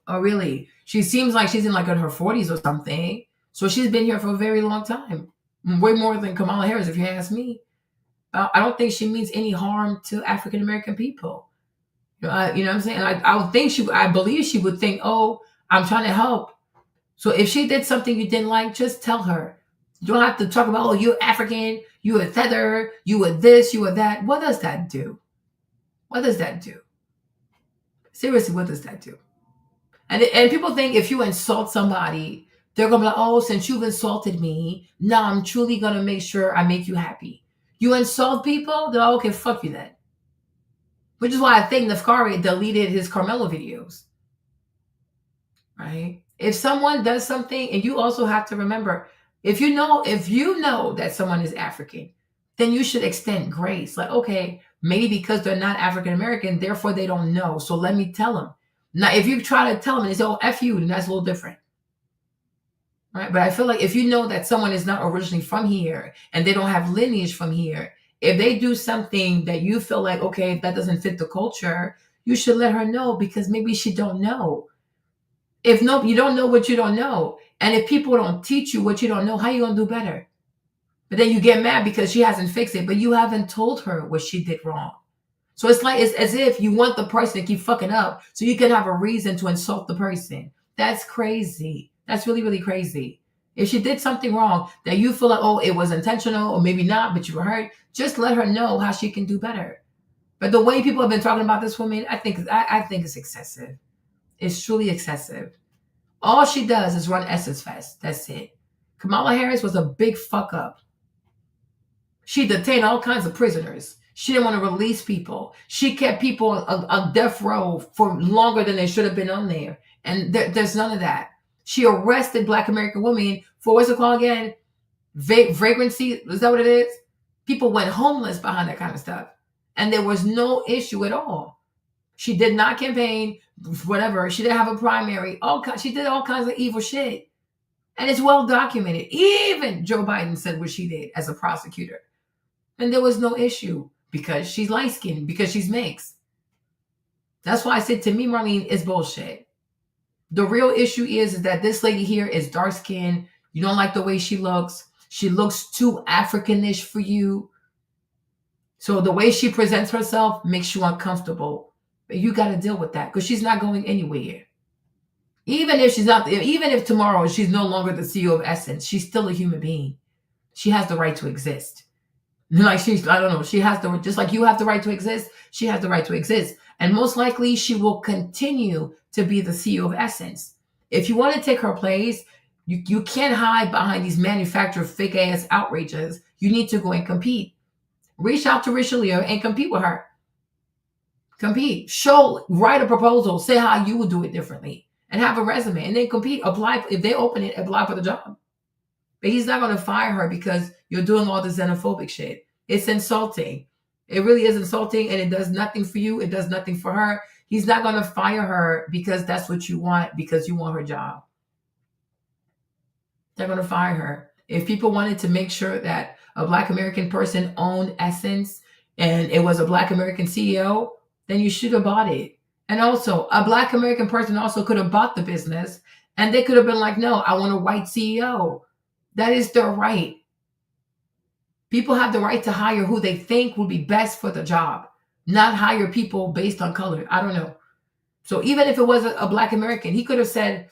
really? She seems like she's in like in her 40s or something. So she's been here for a very long time. Way more than Kamala Harris, if you ask me. I don't think she means any harm to African American people. You know what I'm saying? I believe she would think, oh, I'm trying to help. So if she did something you didn't like, just tell her. You don't have to talk about, oh, you're African, you a feather, you a this, you a that. What does that do? What does that do? Seriously, what does that do? And people think if you insult somebody, they're going to be like, oh, since you've insulted me, now I'm truly going to make sure I make you happy. You insult people, they're like, okay, fuck you then. Which is why I think Nafkari deleted his Carmelo videos. Right? If someone does something, and you also have to remember, if you know that someone is African, then you should extend grace. Like, okay, maybe because they're not African American, therefore they don't know. So let me tell them. Now, if you try to tell them and they say, oh, F you, then that's a little different. Right? But I feel like if you know that someone is not originally from here and they don't have lineage from here, if they do something that you feel like, okay, that doesn't fit the culture, you should let her know, because maybe she don't know. If no, you don't know what you don't know. And if people don't teach you what you don't know, how you going to do better? But then you get mad because she hasn't fixed it, but you haven't told her what she did wrong. So it's like, it's as if you want the person to keep fucking up so you can have a reason to insult the person. That's crazy. That's really, really crazy. If she did something wrong that you feel like, oh, it was intentional or maybe not, but you were hurt, just let her know how she can do better. But the way people have been talking about this woman, I think it's excessive. It's truly excessive. All she does is run Essence Fest. That's it. Kamala Harris was a big fuck up. She detained all kinds of prisoners. She didn't want to release people. She kept people on death row for longer than they should have been on there. And there's none of that. She arrested Black American women for, what's it called again? Vagrancy? Is that what it is? People went homeless behind that kind of stuff. And there was no issue at all. She did not campaign, whatever. She didn't have a primary. She did all kinds of evil shit. And it's well documented. Even Joe Biden said what she did as a prosecutor. And there was no issue because she's light-skinned, because she's mixed. That's why I said, to me, Marlene, it's bullshit. The real issue is that this lady here is dark-skinned. You don't like the way she looks. She looks too Africanish for you. So the way she presents herself makes you uncomfortable. But you got to deal with that because she's not going anywhere. Even if tomorrow she's no longer the CEO of Essence, she's still a human being. She has the right to exist. Like she has just like you have the right to exist, she has the right to exist. And most likely she will continue to be the CEO of Essence. If you want to take her place, you can't hide behind these manufactured fake ass outrages. You need to go and compete. Reach out to Richelieu and compete with her. Compete. Write a proposal. Say how you would do it differently. And have a resume. And then compete. Apply. If they open it, apply for the job. But he's not going to fire her because you're doing all this xenophobic shit. It's insulting. It really is insulting. And it does nothing for you. It does nothing for her. He's not going to fire her because that's what you want. Because you want her job. They're going to fire her. If people wanted to make sure that a Black American person owned Essence and it was a Black American CEO, then you should have bought it. And also, a Black American person also could have bought the business and they could have been like, no, I want a white CEO. That is their right. People have the right to hire who they think would be best for the job, not hire people based on color. I don't know. So even if it was a Black American, he could have said,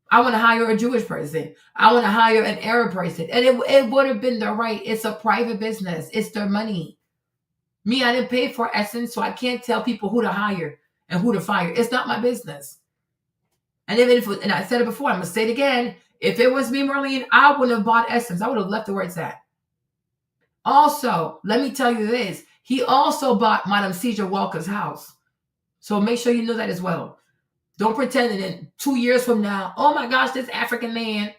I want to hire a Jewish person. I want to hire an Arab person. And it would have been their right. It's a private business. It's their money. Me, I didn't pay for Essence, so I can't tell people who to hire and who to fire. It's not my business. And and I said it before, I'm going to say it again. If it was me, Marlene, I wouldn't have bought Essence. I would have left it where it's at. Also, let me tell you this. He also bought Madam Ceja Walker's house. So make sure you know that as well. Don't pretend that in 2 years from now, oh my gosh, this African man,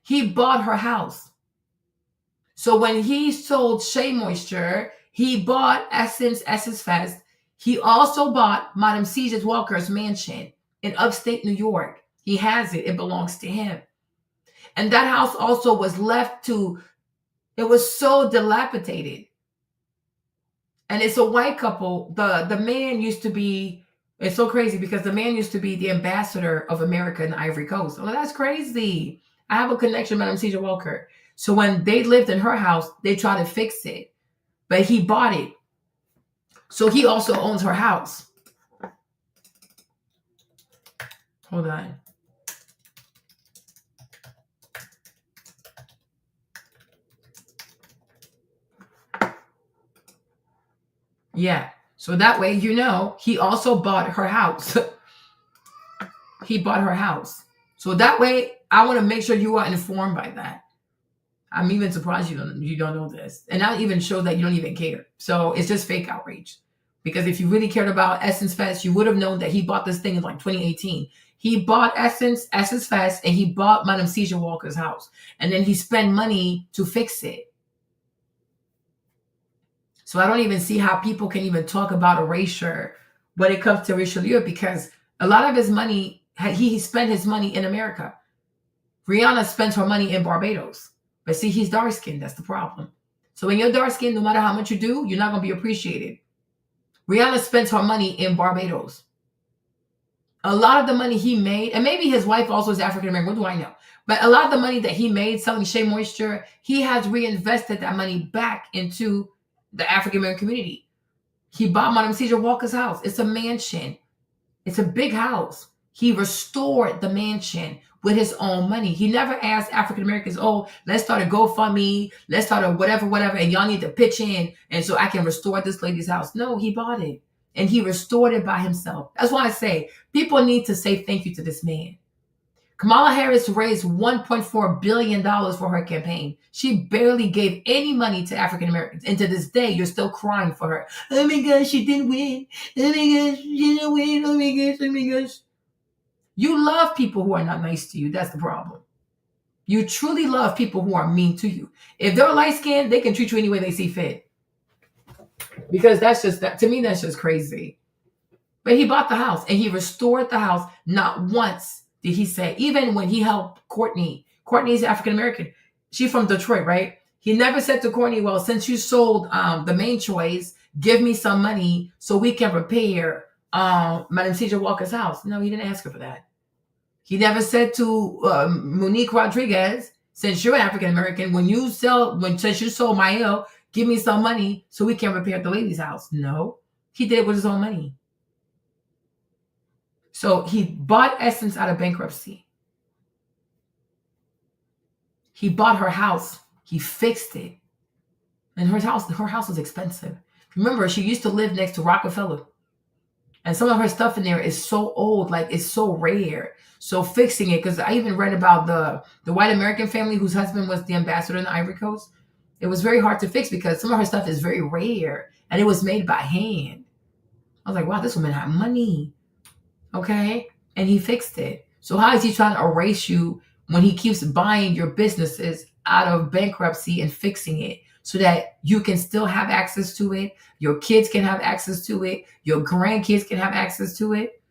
he bought her house. So when he sold Shea Moisture, he bought Essence Fest. He also bought Madam C.J. Walker's mansion in upstate New York. He has it. It belongs to him. And that house also was left to, it was so dilapidated. And it's a white couple. The man used to be, it's so crazy because the man used to be the ambassador of America in the Ivory Coast. Oh, that's crazy. I have a connection with Madam C.J. Walker. So when they lived in her house, they tried to fix it. But he bought it. So he also owns her house. Hold on. Yeah. So that way, you know, he also bought her house. He bought her house. So that way, I want to make sure you are informed by that. I'm even surprised you don't know this. And that even shows that you don't even care. So it's just fake outrage. Because if you really cared about Essence Fest, you would have known that he bought this thing in like 2018. He bought Essence Fest, and he bought Madam C.J. Walker's house. And then he spent money to fix it. So I don't even see how people can even talk about erasure when it comes to Richelieu, because a lot of his money, he spent his money in America. Rihanna spends her money in Barbados. But see, he's dark-skinned. That's the problem. So when you're dark-skinned, no matter how much you do, you're not going to be appreciated. Rihanna spends her money in Barbados. A lot of the money he made, and maybe his wife also is African-American, what do I know? But a lot of the money that he made selling Shea Moisture, he has reinvested that money back into the African-American community. He bought Madam C.J. Walker's house. It's a mansion. It's a big house. He restored the mansion with his own money. He never asked African-Americans, oh, let's start a GoFundMe, let's start a whatever, and y'all need to pitch in, and so I can restore this lady's house. No, he bought it, and he restored it by himself. That's why I say people need to say thank you to this man. Kamala Harris raised $1.4 billion for her campaign. She barely gave any money to African Americans. And to this day, you're still crying for her. Oh my gosh, she didn't win. Oh my gosh, she didn't win. Oh my gosh, oh my gosh. You love people who are not nice to you. That's the problem. You truly love people who are mean to you. If they're light-skinned, they can treat you any way they see fit. Because that's just, to me, that's just crazy. But he bought the house and he restored the house. Not once did he say, even when he helped Courtney's African-American. She's from Detroit, right? He never said to Courtney, well, since you sold the Main Choice, give me some money so we can repair Madam C.J. Walker's house. No, he didn't ask her for that. He never said to Monique Rodriguez, since you're African-American, since you sold Mael, give me some money so we can repair the lady's house. No, he did it with his own money. So he bought Essence out of bankruptcy. He bought her house. He fixed it. And her house was expensive. Remember, she used to live next to Rockefeller. And some of her stuff in there is so old, like it's so rare. So fixing it, because I even read about the white American family whose husband was the ambassador in the Ivory Coast. It was very hard to fix because some of her stuff is very rare. And it was made by hand. I was like, wow, this woman had money. Okay? And he fixed it. So how is he trying to erase you when he keeps buying your businesses out of bankruptcy and fixing it so that you can still have access to it, your kids can have access to it, your grandkids can have access to it?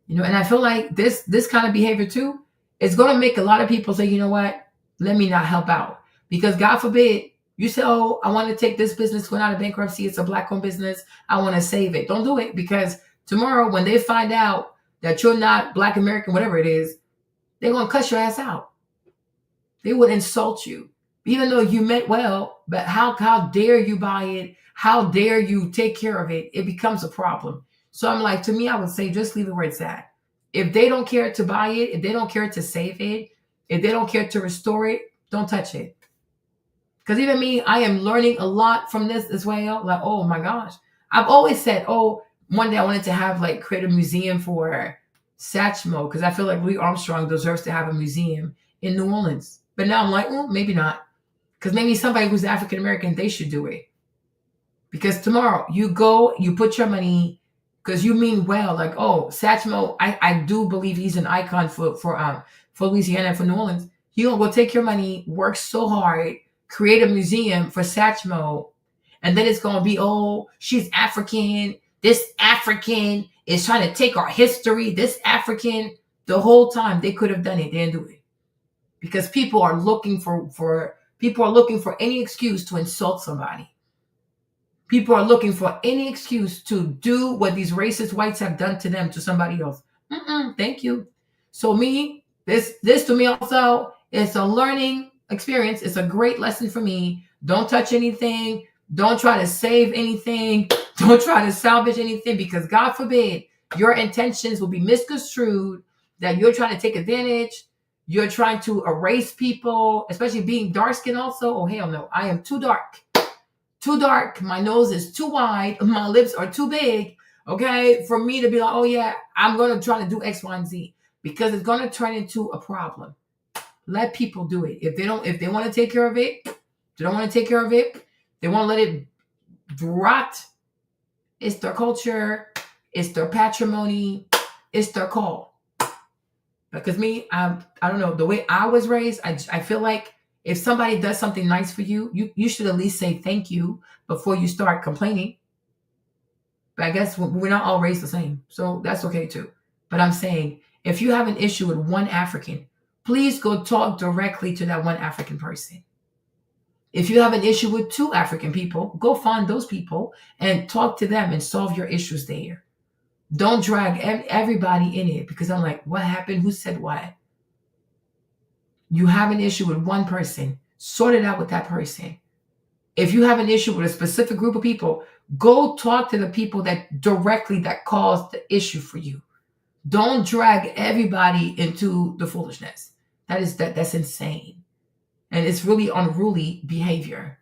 You know, and I feel like this kind of behavior too is going to make a lot of people say, you know what, let me not help out. Because God forbid, you say, oh, I want to take this business going out of bankruptcy. It's a Black-owned business. I want to save it. Don't do it, because tomorrow when they find out that you're not Black American, whatever it is, they're going to cuss your ass out. They would insult you, even though you meant well. But how dare you buy it? How dare you take care of it? It becomes a problem. So I'm like, to me, I would say just leave it where it's at. If they don't care to buy it, if they don't care to save it, if they don't care to restore it, don't touch it. Because even me, I am learning a lot from this as well. Like, oh my gosh. I've always said, oh, one day I wanted to create a museum for Satchmo, because I feel like Louis Armstrong deserves to have a museum in New Orleans. But now I'm like, maybe not. Because maybe somebody who's African American, they should do it. Because tomorrow you go, you put your money, because you mean well, like, oh, Satchmo, I do believe he's an icon for Louisiana and for New Orleans. You're going to go take your money, work so hard, create a museum for Satchmo, and then it's going to be, oh, she's African. this African is trying to take our history. This African, the whole time they could have done it, they didn't do it because people are looking for any excuse to insult somebody. People are looking for any excuse to do what these racist whites have done to them to somebody else. Thank you. So this to me also, it's a learning experience. It's a great lesson for me. Don't touch anything. Don't try to save anything. Don't try to salvage anything because God forbid your intentions will be misconstrued, that you're trying to take advantage. You're trying to erase people, especially being dark skinned also. Oh, hell no. I am too dark. Too dark. My nose is too wide. My lips are too big. Okay. For me to be like, oh yeah, I'm going to try to do X, Y, and Z because it's going to turn into a problem. Let people do it. If they want to take care of it, they don't want to take care of it. They want to let it rot. It's their culture. It's their patrimony. It's their call. Because me, I don't know, the way I was raised, I feel like if somebody does something nice for you, you should at least say thank you before you start complaining. But I guess we're not all raised the same. So that's okay too. But I'm saying, if you have an issue with one African, please go talk directly to that one African person. If you have an issue with two African people, go find those people and talk to them and solve your issues there. Don't drag everybody in it because I'm like, what happened? Who said what? You have an issue with one person, sort it out with that person. If you have an issue with a specific group of people, go talk to the people that caused the issue for you. Don't drag everybody into the foolishness. That's insane. And it's really unruly behavior.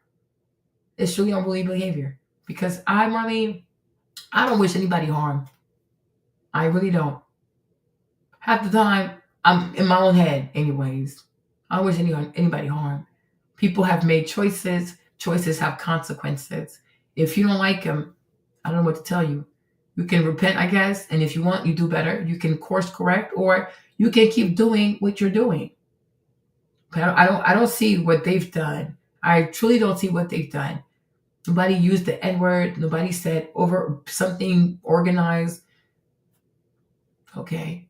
It's really unruly behavior because I don't wish anybody harm. I really don't. Half the time, I'm in my own head anyways. I don't wish anybody harm. People have made choices. Choices have consequences. If you don't like them, I don't know what to tell you. You can repent, I guess. And if you want, you do better. You can course correct or you can keep doing what you're doing. But I don't see what they've done. I truly don't see what they've done. Nobody used the N-word. Nobody said over something organized. Okay.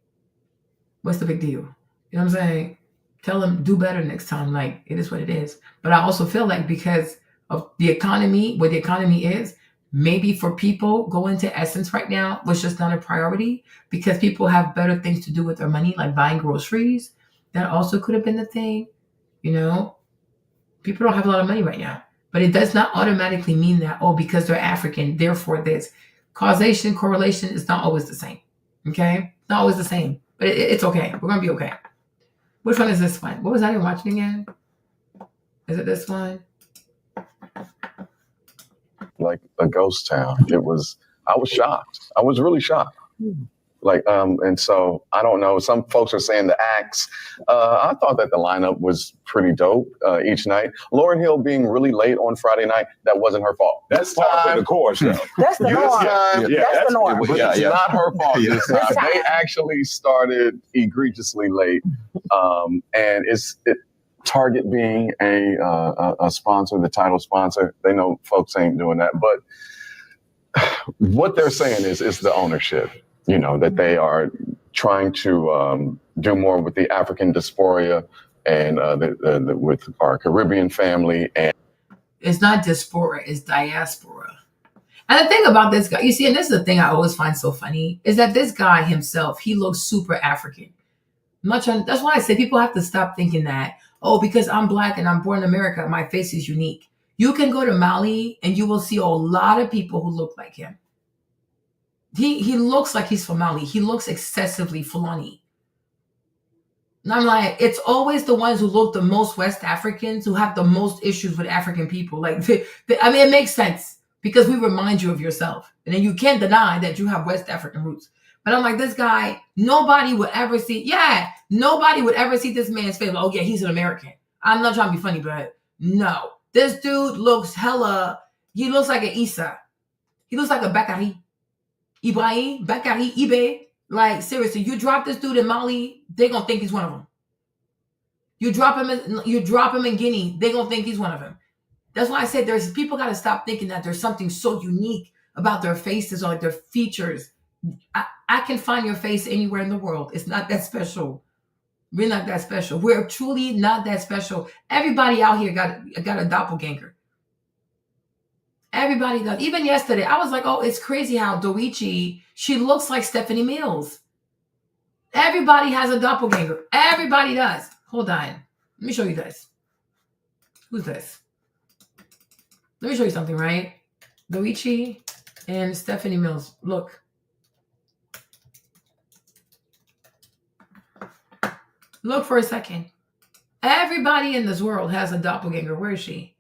What's the big deal? You know what I'm saying? Tell them do better next time. Like, it is what it is. But I also feel like because of the economy, what the economy is, maybe for people going to Essence right now was just not a priority because people have better things to do with their money, like buying groceries. That also could have been the thing. You know, people don't have a lot of money right now. But it does not automatically mean that, because they're African, therefore this. Causation, correlation is not always the same. Okay? Not always the same. But it's okay. We're going to be okay. Which one is this one? What was I even watching again? Is it this one? Like a ghost town. I was shocked. I was really shocked. And so I don't know. Some folks are saying the acts. I thought that the lineup was pretty dope each night. Lauryn Hill being really late on Friday night, that wasn't her fault. That's part of the course, though. That's the norm. That's the norm. But it's not her fault this time. They actually started egregiously late. And it's Target being a sponsor, the title sponsor. They know folks ain't doing that. But what they're saying is the ownership. You know, that they are trying to do more with the African diaspora and with our Caribbean family. And it's not diaspora, it's diaspora. And the thing about this guy, you see, and this is the thing I always find so funny, is that this guy himself, he looks super African. That's why I say people have to stop thinking that, because I'm Black and I'm born in America, my face is unique. You can go to Mali and you will see a lot of people who look like him. He looks like he's from Mali. He looks excessively Fulani. And I'm like, it's always the ones who look the most West Africans who have the most issues with African people. Like, it makes sense because we remind you of yourself. And then you can't deny that you have West African roots. But I'm like, this guy, nobody would ever see this man's face. Like, he's an American. I'm not trying to be funny, but no. This dude looks he looks like an Issa. He looks like a Bakari. Ibrahim, Bakari, Ibe. Like, seriously, you drop this dude in Mali, they're going to think he's one of them. You drop him in Guinea, they're going to think he's one of them. That's why I said people got to stop thinking that there's something so unique about their faces or like their features. I can find your face anywhere in the world. It's not that special. We're not that special. We're truly not that special. Everybody out here got a doppelganger. Everybody does. Even yesterday, I was like, oh, it's crazy how Doichi, she looks like Stephanie Mills. Everybody has a doppelganger. Everybody does. Hold on. Let me show you this. Who's this? Let me show you something, right? Doichi and Stephanie Mills. Look. Look for a second. Everybody in this world has a doppelganger. Where is she?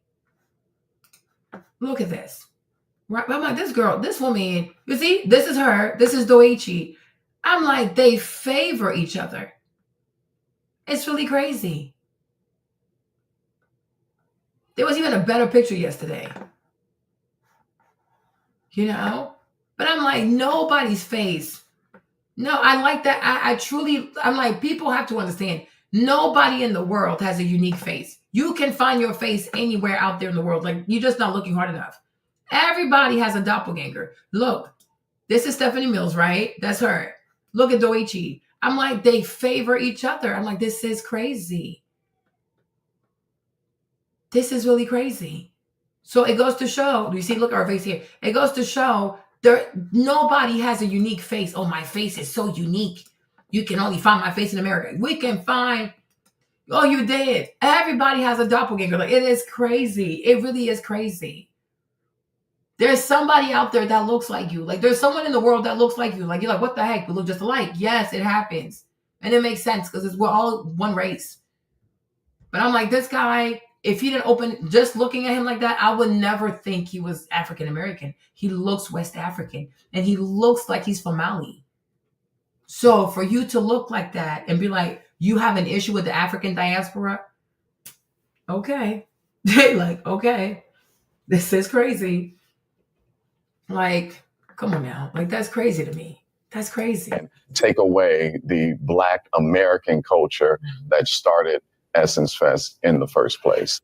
Look at this. Right? I'm like, this girl, this woman, you see, this is her. This is Doichi. I'm like, they favor each other. It's really crazy. There was even a better picture yesterday. You know? But I'm like, nobody's face. No, I like that. I truly, I'm like, people have to understand, nobody in the world has a unique face. You can find your face anywhere out there in the world. Like, you're just not looking hard enough. Everybody has a doppelganger. Look, this is Stephanie Mills, right? That's her. Look at Doichi. I'm like, they favor each other. I'm like, this is crazy. This is really crazy. So it goes to show, you see, look at our face here. It goes to show nobody has a unique face. Oh, my face is so unique. You can only find my face in America. We can find, oh, you did. Everybody has a doppelganger. Like, it is crazy. It really is crazy. There's somebody out there that looks like you. Like, there's someone in the world that looks like you. Like, you're like, what the heck? We look just alike. Yes, it happens. And it makes sense because we're all one race. But I'm like, this guy, if he didn't open, just looking at him like that, I would never think he was African American. He looks West African. And he looks like he's from Mali. So for you to look like that and be like, you have an issue with the African diaspora? Okay. Like, okay. This is crazy. Like, come on now. Like, that's crazy to me. That's crazy. Take away the Black American culture that started Essence Fest in the first place.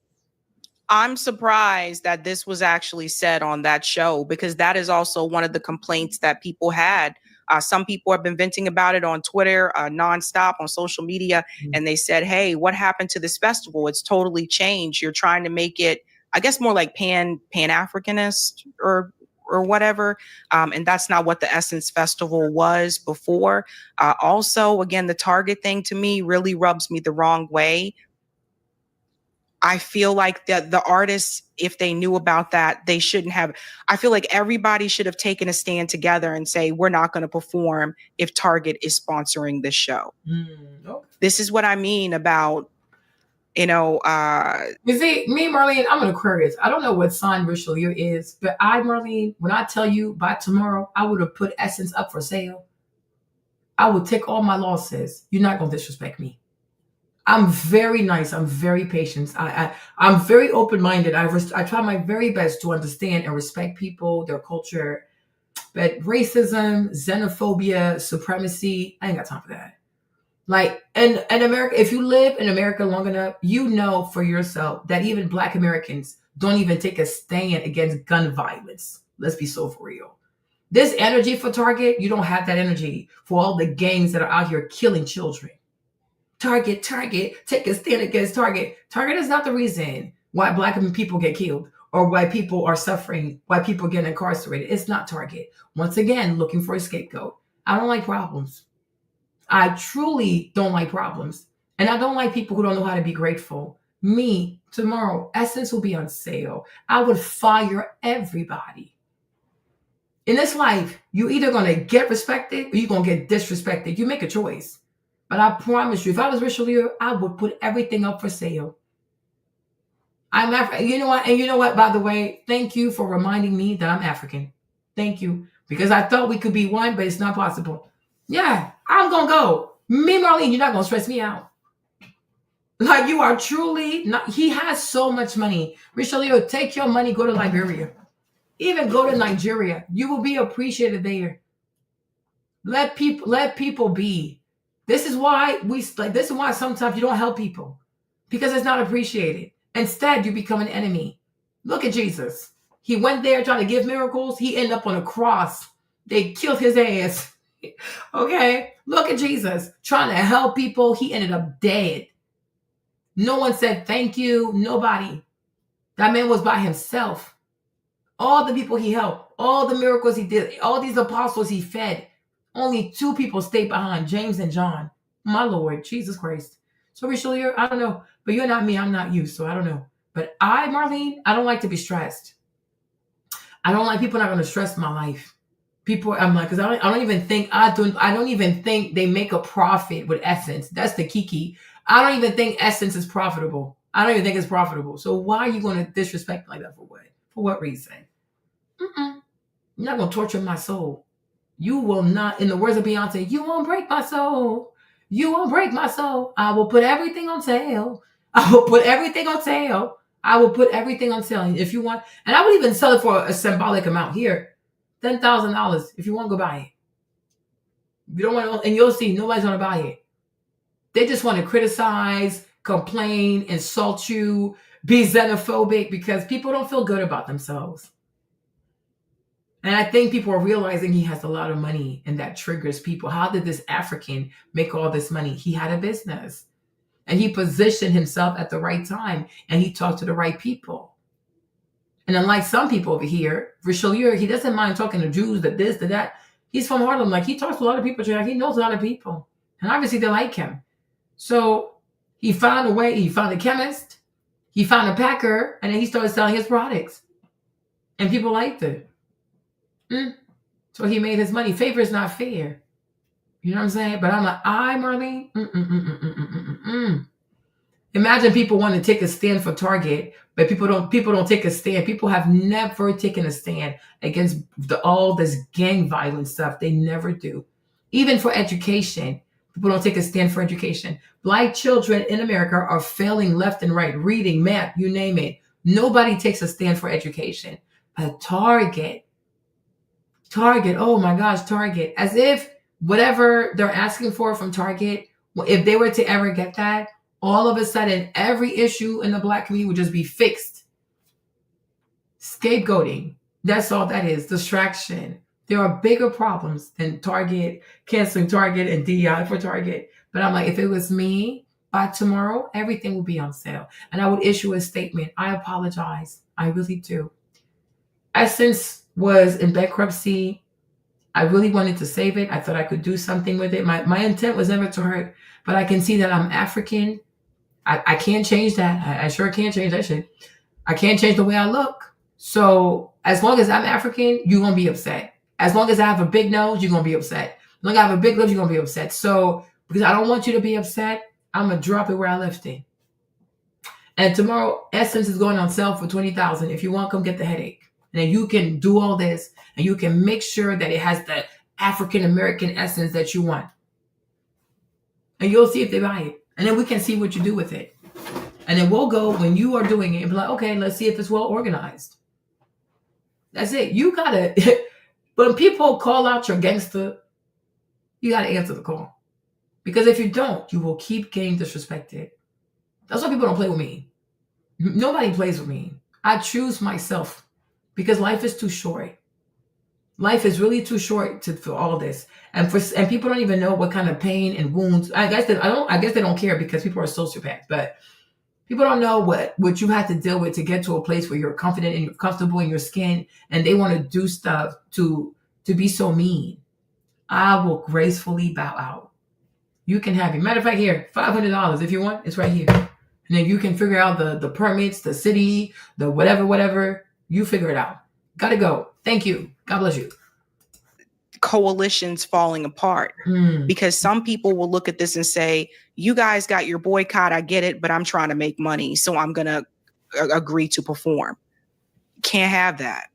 I'm surprised that this was actually said on that show, because that is also one of the complaints that people had. Some people have been venting about it on Twitter, nonstop on social media. And they said, hey, what happened to this festival? It's totally changed. You're trying to make it, I guess, more like Pan-Africanist or whatever. And that's not what the Essence Festival was before. Also, again, the Target thing to me really rubs me the wrong way. I feel like that the artists, if they knew about that, they shouldn't have. I feel like everybody should have taken a stand together and say, we're not going to perform if Target is sponsoring this show. Okay. This is what I mean about, you know. You see, me, Marlene, I'm an Aquarius. I don't know what sign Richelieu is, but Marlene, when I tell you by tomorrow, I would have put Essence up for sale. I would take all my losses. You're not going to disrespect me. I'm very nice. I'm very patient. I'm very open-minded. I try my very best to understand and respect people, their culture. But racism, xenophobia, supremacy, I ain't got time for that. Like, in America, if you live in America long enough, you know for yourself that even Black Americans don't even take a stand against gun violence. Let's be so for real. This energy for Target, you don't have that energy for all the gangs that are out here killing children. Target, take a stand against Target. Target is not the reason why Black people get killed or why people are suffering, why people get incarcerated. It's not Target. Once again, looking for a scapegoat. I don't like problems. I truly don't like problems. And I don't like people who don't know how to be grateful. Me, tomorrow, Essence will be on sale. I would fire everybody. In this life, you're either going to get respected or you're going to get disrespected. You make a choice. But I promise you, if I was Richelieu, I would put everything up for sale. I'm African. You know what? And you know what, by the way, thank you for reminding me that I'm African. Thank you. Because I thought we could be one, but it's not possible. Yeah, I'm going to go. Me, Marlene, you're not going to stress me out. Like, you are truly not. He has so much money. Richelieu, take your money, go to Liberia. Even go to Nigeria. You will be appreciated there. Let people be. This is why this is why sometimes you don't help people, because it's not appreciated. Instead, you become an enemy. Look at Jesus. He went there trying to give miracles. He ended up on a cross. They killed his ass. Okay? Look at Jesus trying to help people. He ended up dead. No one said thank you. Nobody. That man was by himself. All the people he helped, all the miracles he did, all these apostles he fed, only 2 people stayed behind, James and John. My Lord, Jesus Christ. So Richelieu, I don't know, but you're not me, I'm not you, so I don't know. But Marlene, I don't like to be stressed. I don't like people not going to stress my life. People, I'm like, because I don't even think they make a profit with Essence. That's the kiki. I don't even think Essence is profitable. I don't even think it's profitable. So why are you going to disrespect like that for what? For what reason? You're not going to torture my soul. You will not, in the words of Beyonce, you won't break my soul. You won't break my soul. I will put everything on sale. I will put everything on sale. I will put everything on sale. If you want, and I would even sell it for a symbolic amount here. $10,000. If you want, go buy it. You don't want to, and you'll see nobody's going to buy it. They just want to criticize, complain, insult you, be xenophobic because people don't feel good about themselves. And I think people are realizing he has a lot of money and that triggers people. How did this African make all this money? He had a business and he positioned himself at the right time and he talked to the right people. And unlike some people over here, Richelieu, he doesn't mind talking to Jews, that this, that. He's from Harlem. Like he talks to a lot of people. He knows a lot of people. And obviously they like him. So he found a way. He found a chemist. He found a packer. And then he started selling his products. And people liked it. So he made his money. Favor is not fair. You know what I'm saying? But I'm like, Marlene. Imagine people want to take a stand for Target, but people don't take a stand. People have never taken a stand against all this gang violence stuff. They never do. Even for education, people don't take a stand for education. Black children in America are failing left and right, reading, math, you name it. Nobody takes a stand for education. But Target, oh my gosh, Target. As if whatever they're asking for from Target, if they were to ever get that, all of a sudden, every issue in the Black community would just be fixed. Scapegoating. That's all that is. Distraction. There are bigger problems than Target, canceling Target and DEI for Target. But I'm like, if it was me, by tomorrow, everything will be on sale. And I would issue a statement. I apologize. I really do. Essence was in bankruptcy. I really wanted to save it. I thought I could do something with it. My intent was never to hurt, but I can see that I'm African. I can't change that. I sure can't change that shit. I can't change the way I look. So as long as I'm African, you're going to be upset. As long as I have a big nose, you're going to be upset. As long as I have a big lips, you're going to be upset. So because I don't want you to be upset, I'm going to drop it where I left it. And tomorrow, Essence is going on sale for $20,000. If you want, come get the headache. And then you can do all this and you can make sure that it has the African-American essence that you want. And you'll see if they buy it. And then we can see what you do with it. And then we'll go when you are doing it and be like, okay, let's see if it's well organized. That's it. You got to, when people call out your gangster, you got to answer the call. Because if you don't, you will keep getting disrespected. That's why people don't play with me. Nobody plays with me. I choose myself because life is too short. Life is really too short for all this. And people don't even know what kind of pain and wounds. I guess they don't care because people are sociopaths, but people don't know what you have to deal with to get to a place where you're confident and you're comfortable in your skin and they want to do stuff to be so mean. I will gracefully bow out. You can have it. Matter of fact, here, $500 if you want. It's right here. And then you can figure out the permits, the city, the whatever. You figure it out. Gotta go. Thank you. God bless you. Coalitions falling apart because some people will look at this and say, you guys got your boycott. I get it, but I'm trying to make money. So I'm going to agree to perform. Can't have that.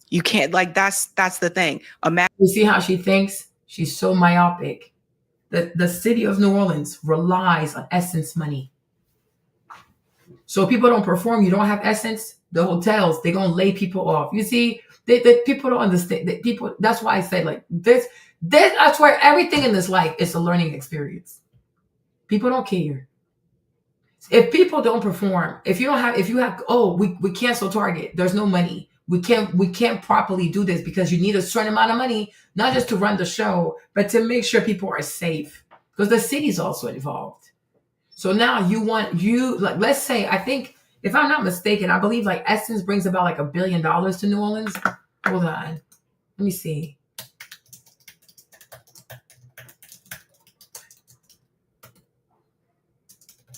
You can't, like, that's the thing. You see how she thinks? She's so myopic. The city of New Orleans relies on Essence money. So if people don't perform, you don't have Essence, the hotels, they're going to lay people off. You see, people don't understand. That's why I say, like, this, I swear, everything in this life is a learning experience. People don't care. If people don't perform, if you have, oh, we cancel Target, there's no money. We can't properly do this because you need a certain amount of money, not just to run the show, but to make sure people are safe because the city's also involved. So now like, let's say, I think, if I'm not mistaken, I believe like Essence brings about like $1 billion to New Orleans. Hold on. Let me see.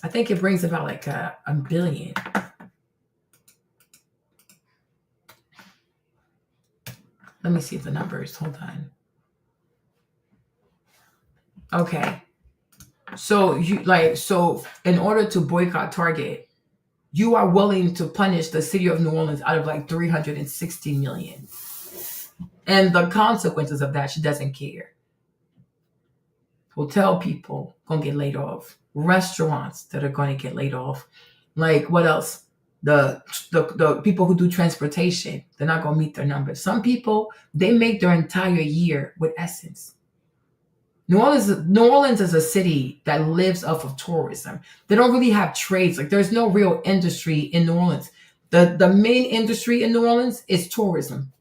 I think it brings about like a billion. Let me see the numbers. Hold on. Okay. So in order to boycott Target, you are willing to punish the city of New Orleans out of like $360 million. And the consequences of that, she doesn't care. Hotel people gonna get laid off. Restaurants that are gonna get laid off. Like what else? The people who do transportation, they're not gonna meet their numbers. Some people, they make their entire year with Essence. New Orleans is a city that lives off of tourism. They don't really have trades. Like there's no real industry in New Orleans. The main industry in New Orleans is tourism.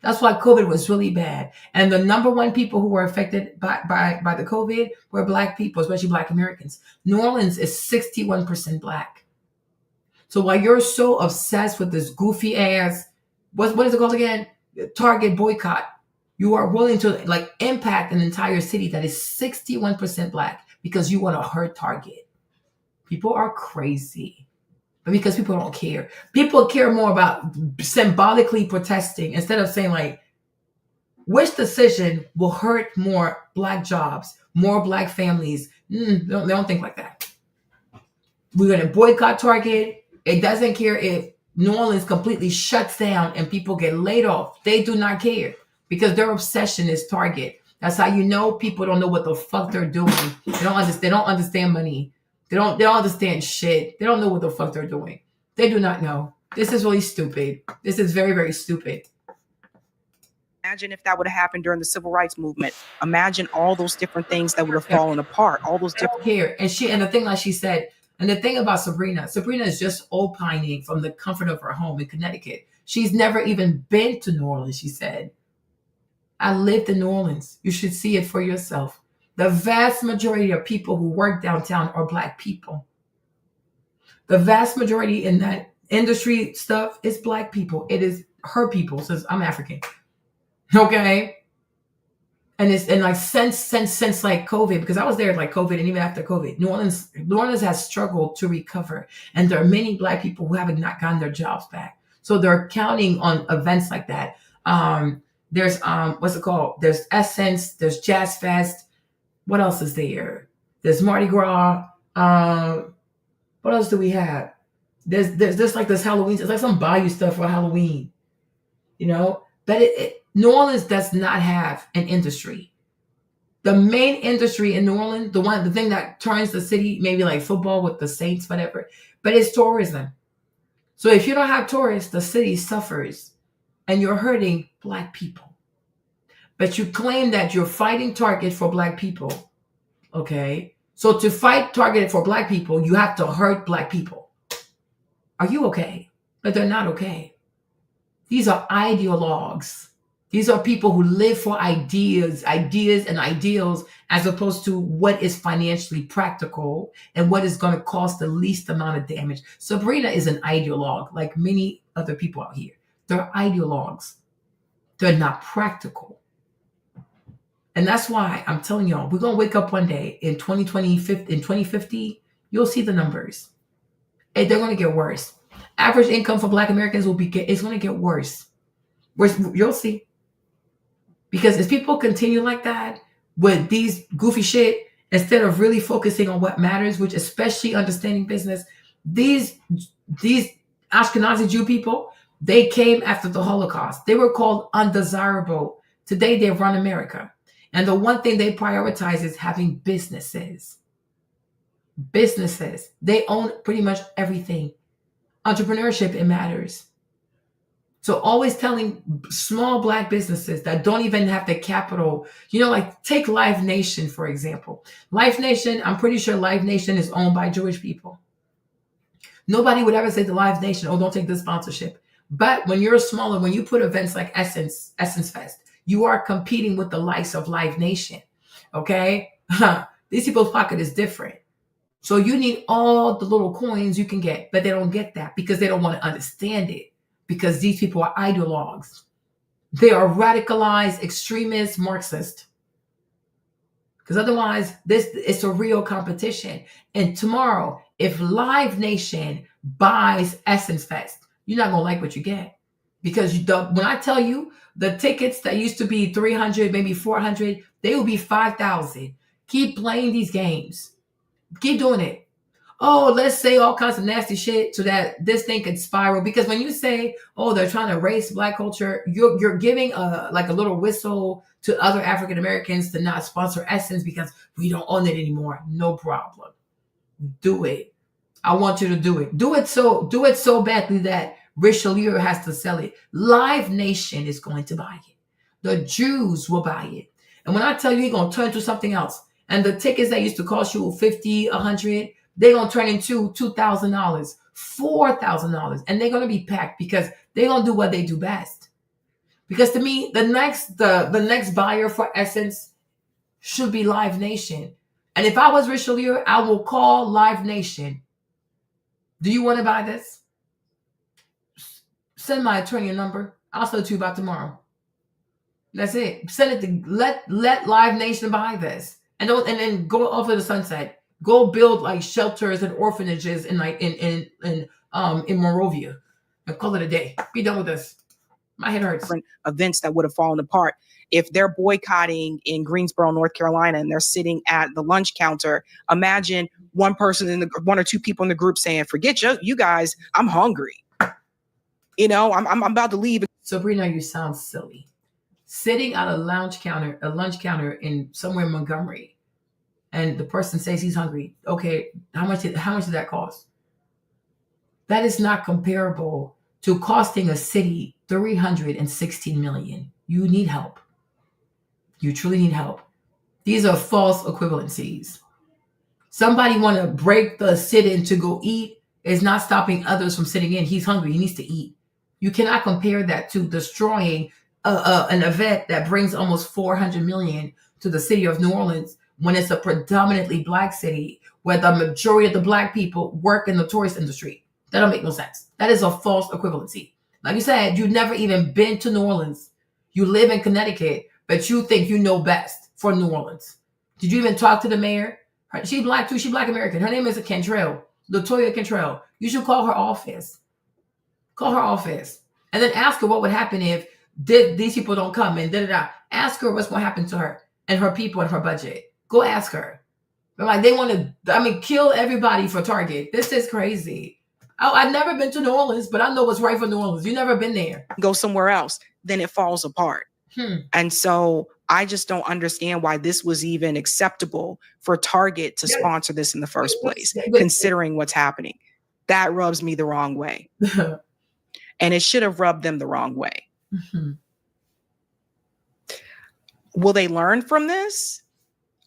That's why COVID was really bad. And the number one people who were affected by the COVID were Black people, especially Black Americans. New Orleans is 61% Black. So while you're so obsessed with this goofy ass, what is it called again? Target boycott. You are willing to like impact an entire city that is 61% Black because you want to hurt Target. People are crazy. But because people don't care. People care more about symbolically protesting instead of saying like, which decision will hurt more Black jobs, more Black families? They don't think like that. We're going to boycott Target. It doesn't care if New Orleans completely shuts down and people get laid off. They do not care because their obsession is Target. That's how you know people don't know what the fuck they're doing. They don't understand money. They don't understand shit. They don't know what the fuck they're doing. They do not know. This is really stupid. This is very, very stupid. Imagine if that would have happened during the civil rights movement. Imagine all those different things that would have fallen apart. All those different here. And the thing like she said, and the thing about Sabrina is just opining from the comfort of her home in Connecticut. She's never even been to New Orleans, she said. I lived in New Orleans. You should see it for yourself. The vast majority of people who work downtown are Black people. The vast majority in that industry stuff is Black people. It is her people, says I'm African. Okay. And like since like COVID, because I was there like COVID and even after COVID, New Orleans has struggled to recover. And there are many Black people who haven't not gotten their jobs back. So they're counting on events like that. There's what's it called? There's Essence, there's Jazz Fest. What else is there? There's Mardi Gras. What else do we have? There's like this Halloween. It's like some Bayou stuff for Halloween, you know. But New Orleans does not have an industry. The main industry in New Orleans, the thing that turns the city, maybe like football with the Saints, whatever. But it's tourism. So if you don't have tourists, the city suffers, and you're hurting Black people. But you claim that you're fighting Target for Black people. Okay. So to fight Target for Black people, you have to hurt Black people. Are you okay? But they're not okay. These are ideologues. These are people who live for ideas and ideals as opposed to what is financially practical and what is going to cost the least amount of damage. Sabrina is an ideologue like many other people out here. They're ideologues. They're not practical. And that's why I'm telling y'all, we're going to wake up one day in 2050, you'll see the numbers. And they're going to get worse. Average income for Black Americans it's going to get worse. You'll see. Because if people continue like that with these goofy shit, instead of really focusing on what matters, which especially understanding business, these Ashkenazi Jew people, they came after the Holocaust. They were called undesirable. Today they run America. And the one thing they prioritize is having businesses. Businesses. They own pretty much everything. Entrepreneurship, it matters. So always telling small Black businesses that don't even have the capital, like take Live Nation, for example. Live Nation, I'm pretty sure Live Nation is owned by Jewish people. Nobody would ever say to Live Nation, oh, don't take this sponsorship. But when you're smaller, when you put events like Essence Fest, you are competing with the likes of Live Nation. Okay? These people's pocket is different. So you need all the little coins you can get, but they don't get that because they don't want to understand it, because these people are ideologues. They are radicalized, extremist, Marxist. Because otherwise, it's a real competition. And tomorrow, if Live Nation buys Essence Fest, you're not going to like what you get. Because when I tell you, the tickets that used to be 300, maybe 400, they will be 5,000. Keep playing these games. Keep doing it. Oh, let's say all kinds of nasty shit so that this thing could spiral. Because when you say, oh, they're trying to erase Black culture, you're giving a little whistle to other African Americans to not sponsor Essence because we don't own it anymore. No problem. Do it. I want you to do it. Do it so badly that Richelieu has to sell it. Live Nation is going to buy it. The Jews will buy it. And when I tell you, you're going to turn to something else. And the tickets that used to cost you $50, $100, they're going to turn into $2,000, $4,000. And they're going to be packed because they're going to do what they do best. Because to me, the next buyer for Essence should be Live Nation. And if I was Richelieu, I will call Live Nation. Do you want to buy this? Send my attorney a number. I'll send it to you by tomorrow. That's it. Send it to let Live Nation buy this. And then go off to the sunset. Go build like shelters and orphanages in Monrovia and call it a day. Be done with this. My head hurts. Events that would have fallen apart. If they're boycotting in Greensboro, North Carolina, and they're sitting at the lunch counter, imagine one or two people in the group saying, "Forget you guys, I'm hungry. You know, I'm about to leave." Sabrina, you sound silly. Sitting at a lunch counter in somewhere in Montgomery, and the person says he's hungry. Okay, how much did that cost? That is not comparable to costing a city $316 million. You need help. You truly need help. These are false equivalencies. Somebody want to break the sit-in to go eat is not stopping others from sitting in. He's hungry. He needs to eat. You cannot compare that to destroying an event that brings almost $400 million to the city of New Orleans when it's a predominantly Black city where the majority of the Black people work in the tourist industry. That don't make no sense. That is a false equivalency. Like you said, you've never even been to New Orleans. You live in Connecticut, but you think you know best for New Orleans. Did you even talk to the mayor? She's Black too. She's Black American. Her name is Cantrell, Latoya Cantrell. You should call her office. Call her office. And then ask her what would happen if these people don't come and da-da-da. Ask her what's going to happen to her and her people and her budget. Go ask her. But like they want to, kill everybody for Target. This is crazy. I've never been to New Orleans, but I know what's right for New Orleans. You've never been there. Go somewhere else, then it falls apart. And so I just don't understand why this was even acceptable for Target to sponsor this in the first place, considering what's happening. That rubs me the wrong way. And it should have rubbed them the wrong way. Will they learn from this?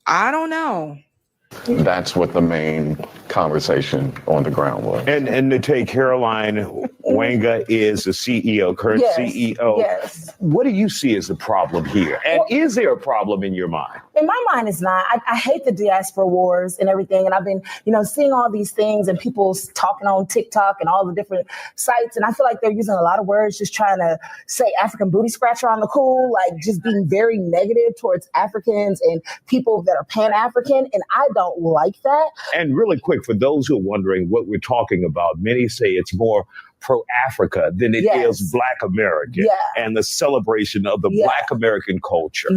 I don't know. That's what the main conversation on the ground was. And to take Caroline Wanga is the CEO, current CEO. Yes. What do you see as the problem here? And is there a problem in your mind? In my mind, it's not. I hate the diaspora wars and everything. And I've been, seeing all these things and people talking on TikTok and all the different sites. And I feel like they're using a lot of words, just trying to say African booty scratcher on the cool, like just being very negative towards Africans and people that are Pan-African. And I don't like that. And really quick, for those who are wondering what we're talking about, many say it's more pro-Africa than it is Black American and the celebration of the Black American culture.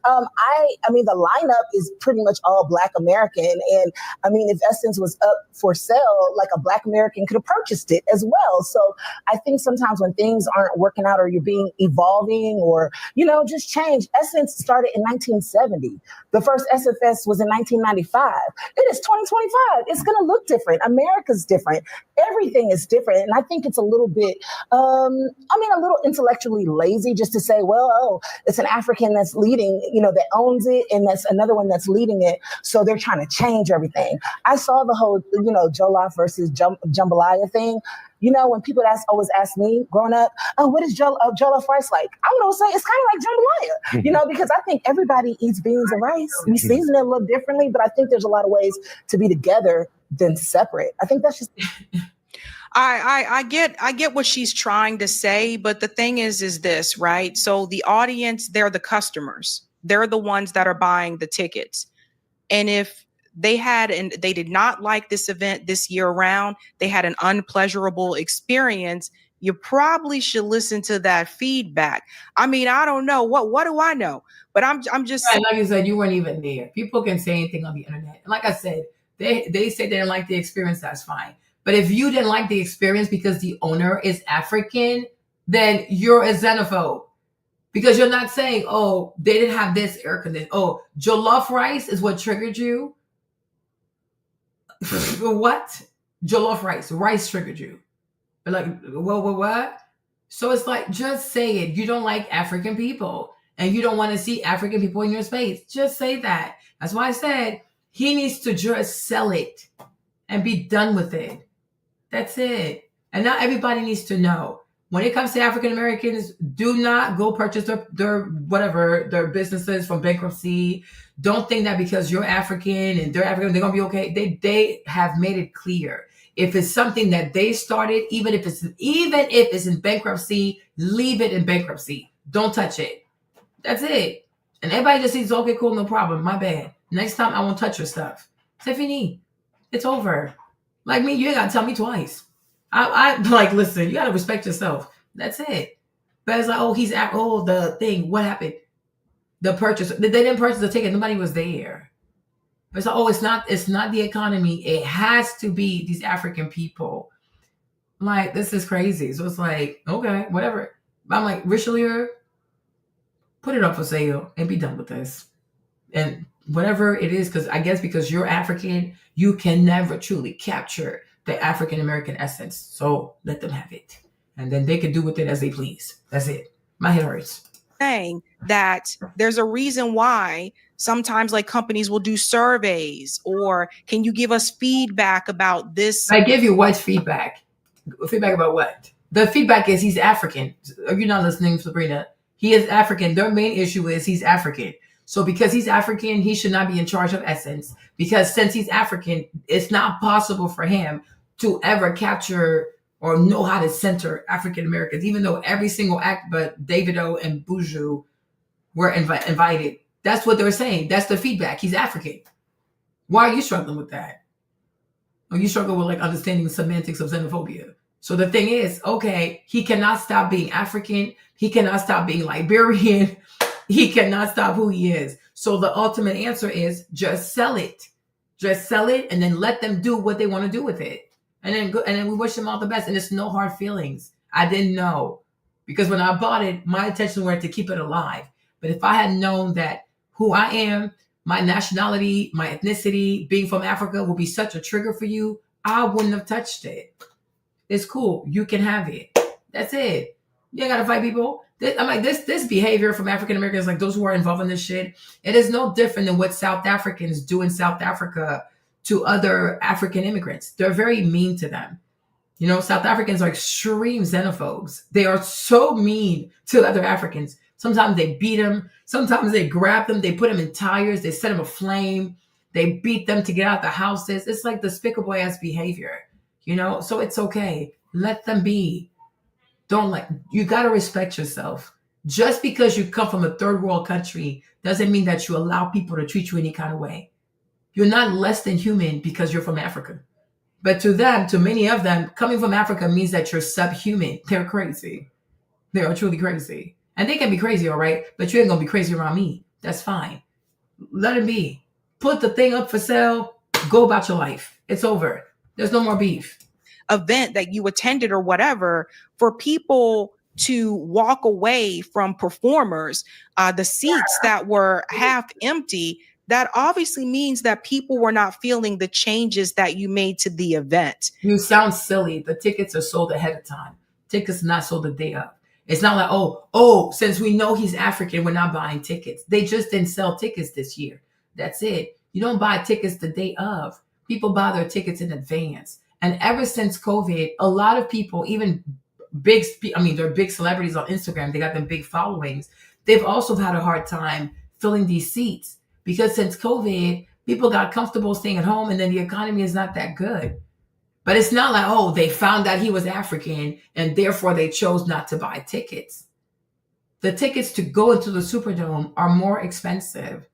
I mean, the lineup is pretty much all Black American. And I mean, if Essence was up for sale, like a Black American could have purchased it as well. So I think sometimes when things aren't working out or you're being evolving or, just change. Essence started in 1970. The first Essence Fest was in 1995. It is 2025. It's going to look different. America's different. Everything is different. And I think it's a little bit, a little intellectually lazy just to say, well, oh, it's an African that's leading, that owns it, and that's another one that's leading it. So they're trying to change everything. I saw the whole, Jollof versus jambalaya thing. When people always ask me growing up, oh, what is jollof rice like? I don't know, say it's kind of like jambalaya, because I think everybody eats beans and rice. We season it a little differently, but I think there's a lot of ways to be together than separate. I think that's just. I get what she's trying to say, but the thing is this, right? So the audience, they're the customers. They're the ones that are buying the tickets. And if they did not like this event this year round, they had an unpleasurable experience, you probably should listen to that feedback. I mean, I don't know. What do I know? But I'm just right, like you said, you weren't even there. People can say anything on the internet. And like I said, they say they didn't like the experience, that's fine. But if you didn't like the experience because the owner is African, then you're a xenophobe. Because you're not saying, oh, they didn't have this air conditioning. Oh, jollof rice is what triggered you. What? Jollof rice triggered you. Like, what? So it's like, just say it. You don't like African people and you don't want to see African people in your space. Just say that. That's why I said he needs to just sell it and be done with it. That's it. And not everybody needs to know. When it comes to African Americans, do not go purchase their businesses from bankruptcy. Don't think that because you're African and they're African, they're gonna be okay. They have made it clear. If it's something that they started, even if it's in bankruptcy, leave it in bankruptcy. Don't touch it. That's it. And everybody just sees, okay, cool, no problem. My bad. Next time I won't touch your stuff. C'est fini. It's over. Like me, you ain't gotta tell me twice. I like, listen, you gotta respect yourself. That's it. But it's like, the thing, what happened? The purchase. They didn't purchase the ticket. Nobody was there. But it's like, it's not the economy. It has to be these African people. Like, this is crazy. So it's like, okay, whatever. I'm like, Richelieu, put it up for sale and be done with this. And whatever it is, because you're African, you can never truly capture the African American essence. So let them have it. And then they can do with it as they please. That's it. My head hurts. Saying that there's a reason why sometimes like companies will do surveys, or can you give us feedback about this? I give you what feedback? Feedback about what? The feedback is he's African. You're not listening, Sabrina. He is African. Their main issue is he's African. So because he's African, he should not be in charge of Essence. Because since he's African, it's not possible for him to ever capture or know how to center African Americans, even though every single act but Davido and Buju were invited. That's what they're saying. That's the feedback. He's African. Why are you struggling with that? Or you struggle with like understanding the semantics of xenophobia. So the thing is, okay, he cannot stop being African. He cannot stop being Liberian. He cannot stop who he is. So the ultimate answer is just sell it. Just sell it and then let them do what they want to do with it. And then we wish them all the best. And it's no hard feelings. I didn't know. Because when I bought it, my intention was to keep it alive. But if I had known that who I am, my nationality, my ethnicity, being from Africa will be such a trigger for you, I wouldn't have touched it. It's cool. You can have it. That's it. You ain't got to fight people. I'm like, this behavior from African Americans, like those who are involved in this shit, it is no different than what South Africans do in South Africa to other African immigrants. They're very mean to them. You know, South Africans are extreme xenophobes. They are so mean to other Africans. Sometimes they beat them. Sometimes they grab them. They put them in tires. They set them aflame. They beat them to get out the houses. It's like despicable ass behavior, you know? So it's okay. Let them be. You got to respect yourself. Just because you come from a third world country doesn't mean that you allow people to treat you any kind of way. You're not less than human because you're from Africa. But to them, to many of them, coming from Africa means that you're subhuman. They're crazy. They are truly crazy. And they can be crazy, all right? But you ain't going to be crazy around me. That's fine. Let it be. Put the thing up for sale. Go about your life. It's over. There's no more beef. Event that you attended or whatever, for people to walk away from performers, the seats that were half empty, that obviously means that people were not feeling the changes that you made to the event. You sound silly. The tickets are sold ahead of time. Tickets are not sold the day of. It's not like, oh, since we know he's African, we're not buying tickets. They just didn't sell tickets this year. That's it. You don't buy tickets the day of. People buy their tickets in advance. And ever since COVID, a lot of people, even they're big celebrities on Instagram. They got them big followings. They've also had a hard time filling these seats because since COVID, people got comfortable staying at home and then the economy is not that good. But it's not like, oh, they found out he was African and therefore they chose not to buy tickets. The tickets to go into the Superdome are more expensive.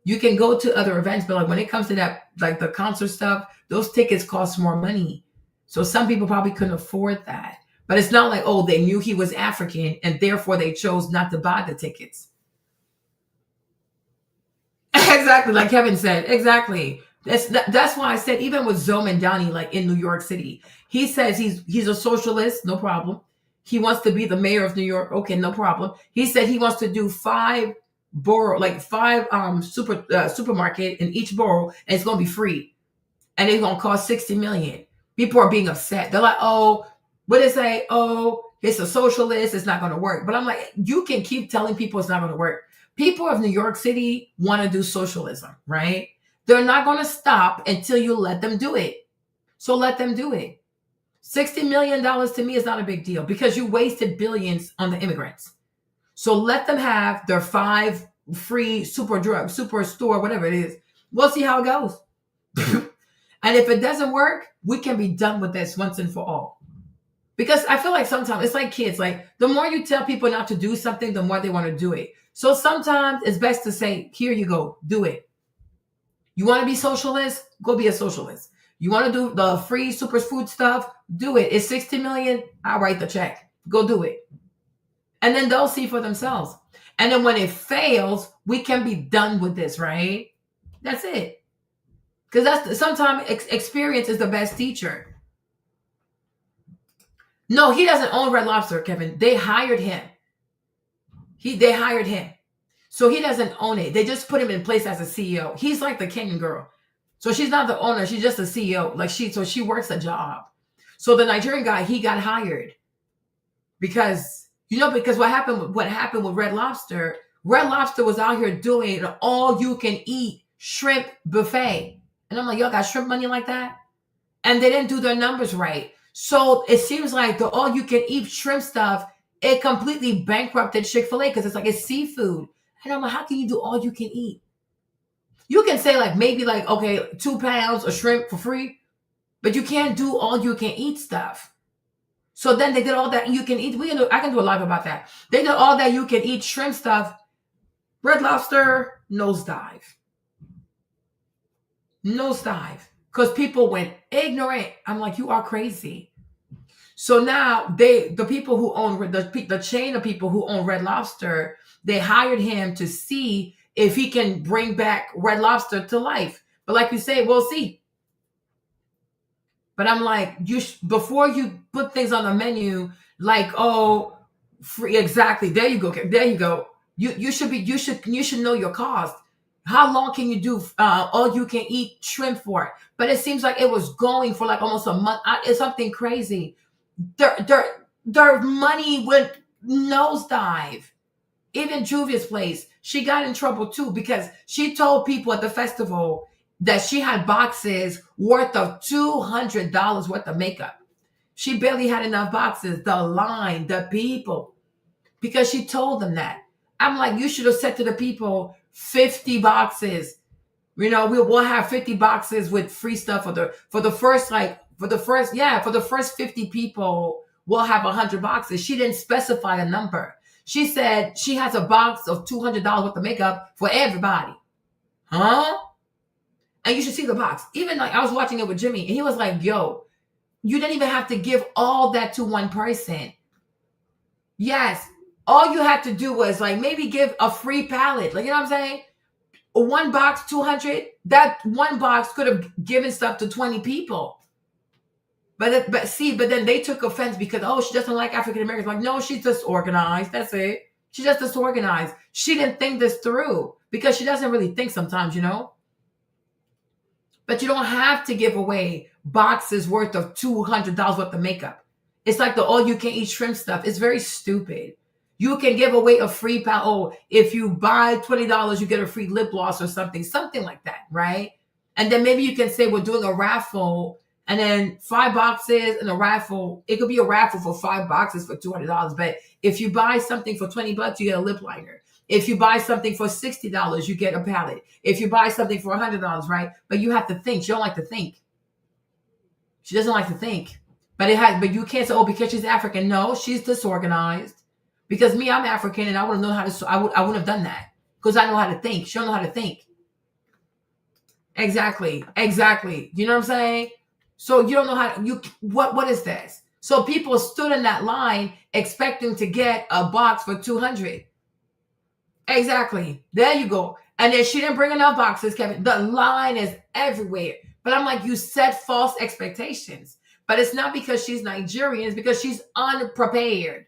You can go to other events, but like when it comes to that, like the concert stuff, those tickets cost more money. So some people probably couldn't afford that. But it's not like, oh, they knew he was African and therefore they chose not to buy the tickets. Exactly, like Kevin said, exactly. That's why I said, even with Zomandani, like in New York City, he says he's a socialist, no problem. He wants to be the mayor of New York, okay, no problem. He said he wants to do 5 supermarket in each borough, and it's going to be free, and it's going to cost $60 million. People are being upset. They're like, oh, what they say? Oh, it's a socialist. It's not going to work. But I'm like, you can keep telling people it's not going to work. People of New York City want to do socialism, right? They're not going to stop until you let them do it. So let them do it. $60 million to me is not a big deal because you wasted billions on the immigrants. So let them have their 5 free super store, whatever it is. We'll see how it goes. And if it doesn't work, we can be done with this once and for all. Because I feel like sometimes it's like kids. Like the more you tell people not to do something, the more they want to do it. So sometimes it's best to say, here you go, do it. You want to be socialist? Go be a socialist. You want to do the free super food stuff? Do it. It's $60 million. I'll write the check. Go do it. And then they'll see for themselves. And then when it fails, we can be done with this, right? That's it. Because sometimes experience is the best teacher. No, he doesn't own Red Lobster, Kevin. They hired him. They hired him. So he doesn't own it. They just put him in place as a CEO. He's like the Kenyan girl. So she's not the owner. She's just a CEO. So she works a job. So the Nigerian guy, he got hired because what happened with Red Lobster was out here doing an all-you-can-eat shrimp buffet. And I'm like, y'all got shrimp money like that? And they didn't do their numbers right. So it seems like the all-you-can-eat shrimp stuff, it completely bankrupted Chick-fil-A because it's seafood. And I'm like, how can you do all-you-can-eat? You can say maybe okay, 2 pounds of shrimp for free, but you can't do all-you-can-eat stuff. So then they did all that you can eat. I can do a live about that. They did all that you can eat shrimp stuff. Red Lobster, nosedive. Nosedive. Because people went ignorant. I'm like, you are crazy. So now the people who own the chain of people who own Red Lobster, they hired him to see if he can bring back Red Lobster to life. But like you say, we'll see. But I'm like, before you put things on the menu, free, exactly. There you go. There you go. You should know your cost. How long can you do all you can eat shrimp for? But it seems like it was going for almost a month. It's something crazy. Their money went nosedive. Even Juvia's place, she got in trouble too because she told people at the festival that she had boxes worth of $200 worth of makeup. She barely had enough boxes. The line, the people, because she told them that. I'm like, you should have said to the people, 50 boxes. We'll have 50 boxes with free stuff for the first 50 people. We'll have 100 boxes. She didn't specify a number. She said she has a box of $200 worth of makeup for everybody. Huh? And you should see the box. Even I was watching it with Jimmy, and he was like, yo, you didn't even have to give all that to one person. Yes. All you had to do was maybe give a free palette. You know what I'm saying? One box, 200. That one box could have given stuff to 20 people. But then they took offense because, she doesn't like African Americans. No, she's just organized. That's it. She's just disorganized. She didn't think this through because she doesn't really think sometimes, you know? But you don't have to give away boxes worth of $200 worth of makeup. It's like the all-you-can-eat shrimp stuff. It's very stupid. You can give away a free if you buy $20, you get a free lip gloss or something like that, right? And then maybe you can say we're doing a raffle, and then 5 boxes and a raffle. It could be a raffle for 5 boxes for $200. But if you buy something for $20, you get a lip liner. If you buy something for $60, you get a palette. If you buy something for $100, right? But you have to think. She don't like to think. She doesn't like to think. But you can't say, oh, because she's African. No, she's disorganized. Because me, I'm African, and I would have known how to. I wouldn't have done that because I know how to think. She don't know how to think. Exactly. You know what I'm saying? So you don't know how to. What is this? So people stood in that line expecting to get a box for $200. Exactly. There you go. And then she didn't bring enough boxes, Kevin. The line is everywhere. But I'm like, you set false expectations. But it's not because she's Nigerian. It's because she's unprepared.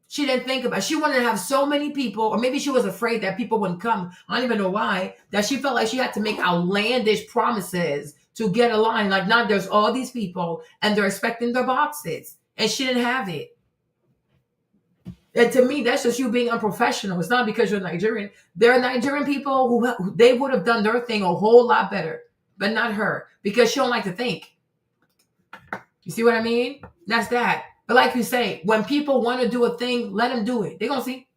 She didn't think about it. She wanted to have so many people, or maybe she was afraid that people wouldn't come. I don't even know why. That she felt like she had to make outlandish promises to get a line. Like, now there's all these people, and they're expecting their boxes. And she didn't have it. And to me, that's just you being unprofessional. It's not because you're Nigerian. There are Nigerian people who they would have done their thing a whole lot better, but not her, because she don't like to think. You see what I mean? That's that. But like you say, when people want to do a thing, let them do it. They're going to see.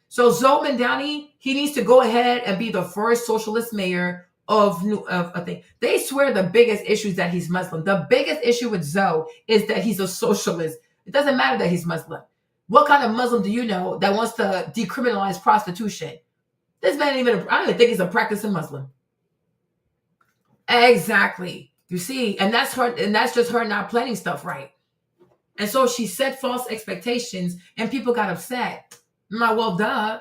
So Zoe Mandani, he needs to go ahead and be the first socialist mayor of a thing. They swear the biggest issue is that he's Muslim. The biggest issue with Zoe is that he's a socialist. It doesn't matter that he's Muslim. What kind of Muslim do you know that wants to decriminalize prostitution? This man I don't even think he's a practicing Muslim. Exactly. You see, and that's her, and that's just her not planning stuff right. And so she set false expectations and people got upset. I'm like, well, duh.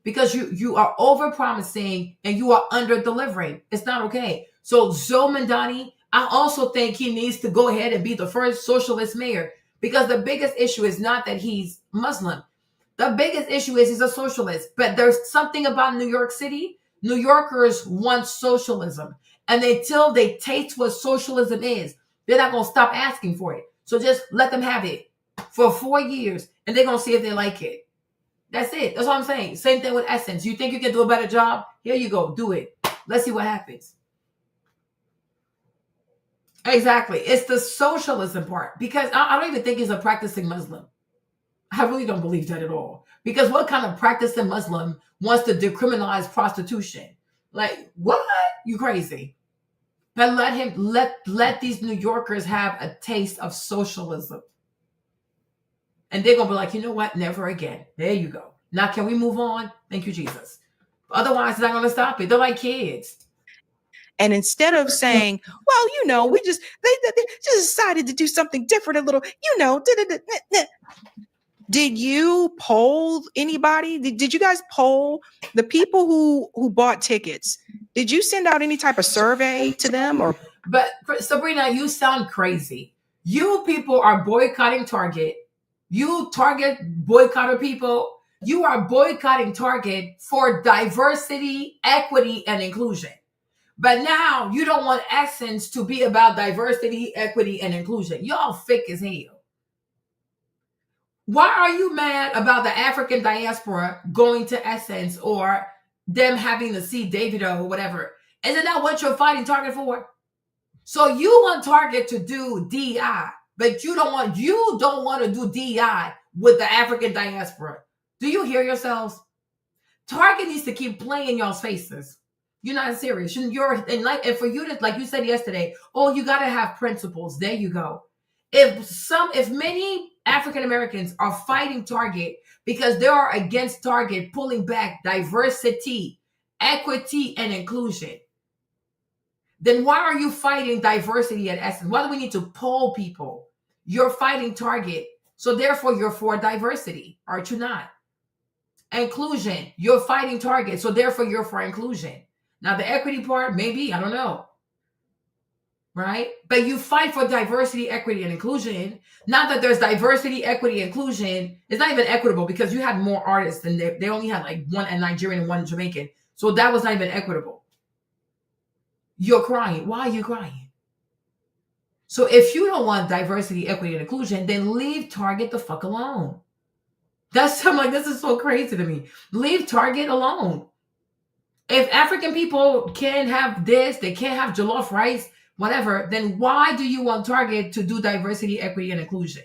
Because you are over promising and you are under delivering. It's not okay. So Zoe Mandani, I also think he needs to go ahead and be the first socialist mayor, because the biggest issue is not that he's Muslim. The biggest issue is he's a socialist. But there's something about New York City. New Yorkers want socialism. And until they taste what socialism is, they're not going to stop asking for it. So just let them have it for 4 years, and they're going to see if they like it. That's it. That's what I'm saying. Same thing with Essence. You think you can do a better job? Here you go. Do it. Let's see what happens. Exactly. It's the socialism part, because I don't even think he's a practicing Muslim. I really don't believe that at all. Because what kind of practicing Muslim wants to decriminalize prostitution? Like, what? You crazy. But let these New Yorkers have a taste of socialism. And they're going to be like, you know what? Never again. There you go. Now, can we move on? Thank you, Jesus. Otherwise, it's not going to stop it. They're like kids. And instead of saying, well, you know, they just decided to do something different a little, you know, did you poll anybody? Did you guys poll the people who bought tickets? Did you send out any type of survey to them? But Sabrina, you sound crazy. You people are boycotting Target. You Target boycotter people. You are boycotting Target for diversity, equity, and inclusion. But now you don't want Essence to be about diversity, equity, and inclusion. Y'all fake as hell. Why are you mad about the African diaspora going to Essence or them having to see Davido or whatever? Isn't that what you're fighting Target for? So you want Target to do DEI, but you don't want to do DEI with the African diaspora. Do you hear yourselves? Target needs to keep playing in y'all's faces. You're not serious. And for you to, like you said yesterday, oh, you got to have principles. There you go. If many African Americans are fighting Target because they are against Target pulling back diversity, equity, and inclusion, then why are you fighting diversity at Essence? Why do we need to poll people? You're fighting Target, so therefore you're for diversity, aren't you not? Inclusion, you're fighting Target, so therefore you're for inclusion. Now the equity part, maybe, I don't know. right? But you fight for diversity, equity, and inclusion. Not that there's diversity, equity, inclusion. It's not even equitable because you had more artists than they only had like one Nigerian and one Jamaican. So that was not even equitable. You're crying. Why are you crying? So if you don't want diversity, equity, and inclusion, then leave Target the fuck alone. I'm like, this is so crazy to me. Leave Target alone. If African people can't have this, they can't have jollof rice, whatever, then why do you want Target to do diversity, equity, and inclusion?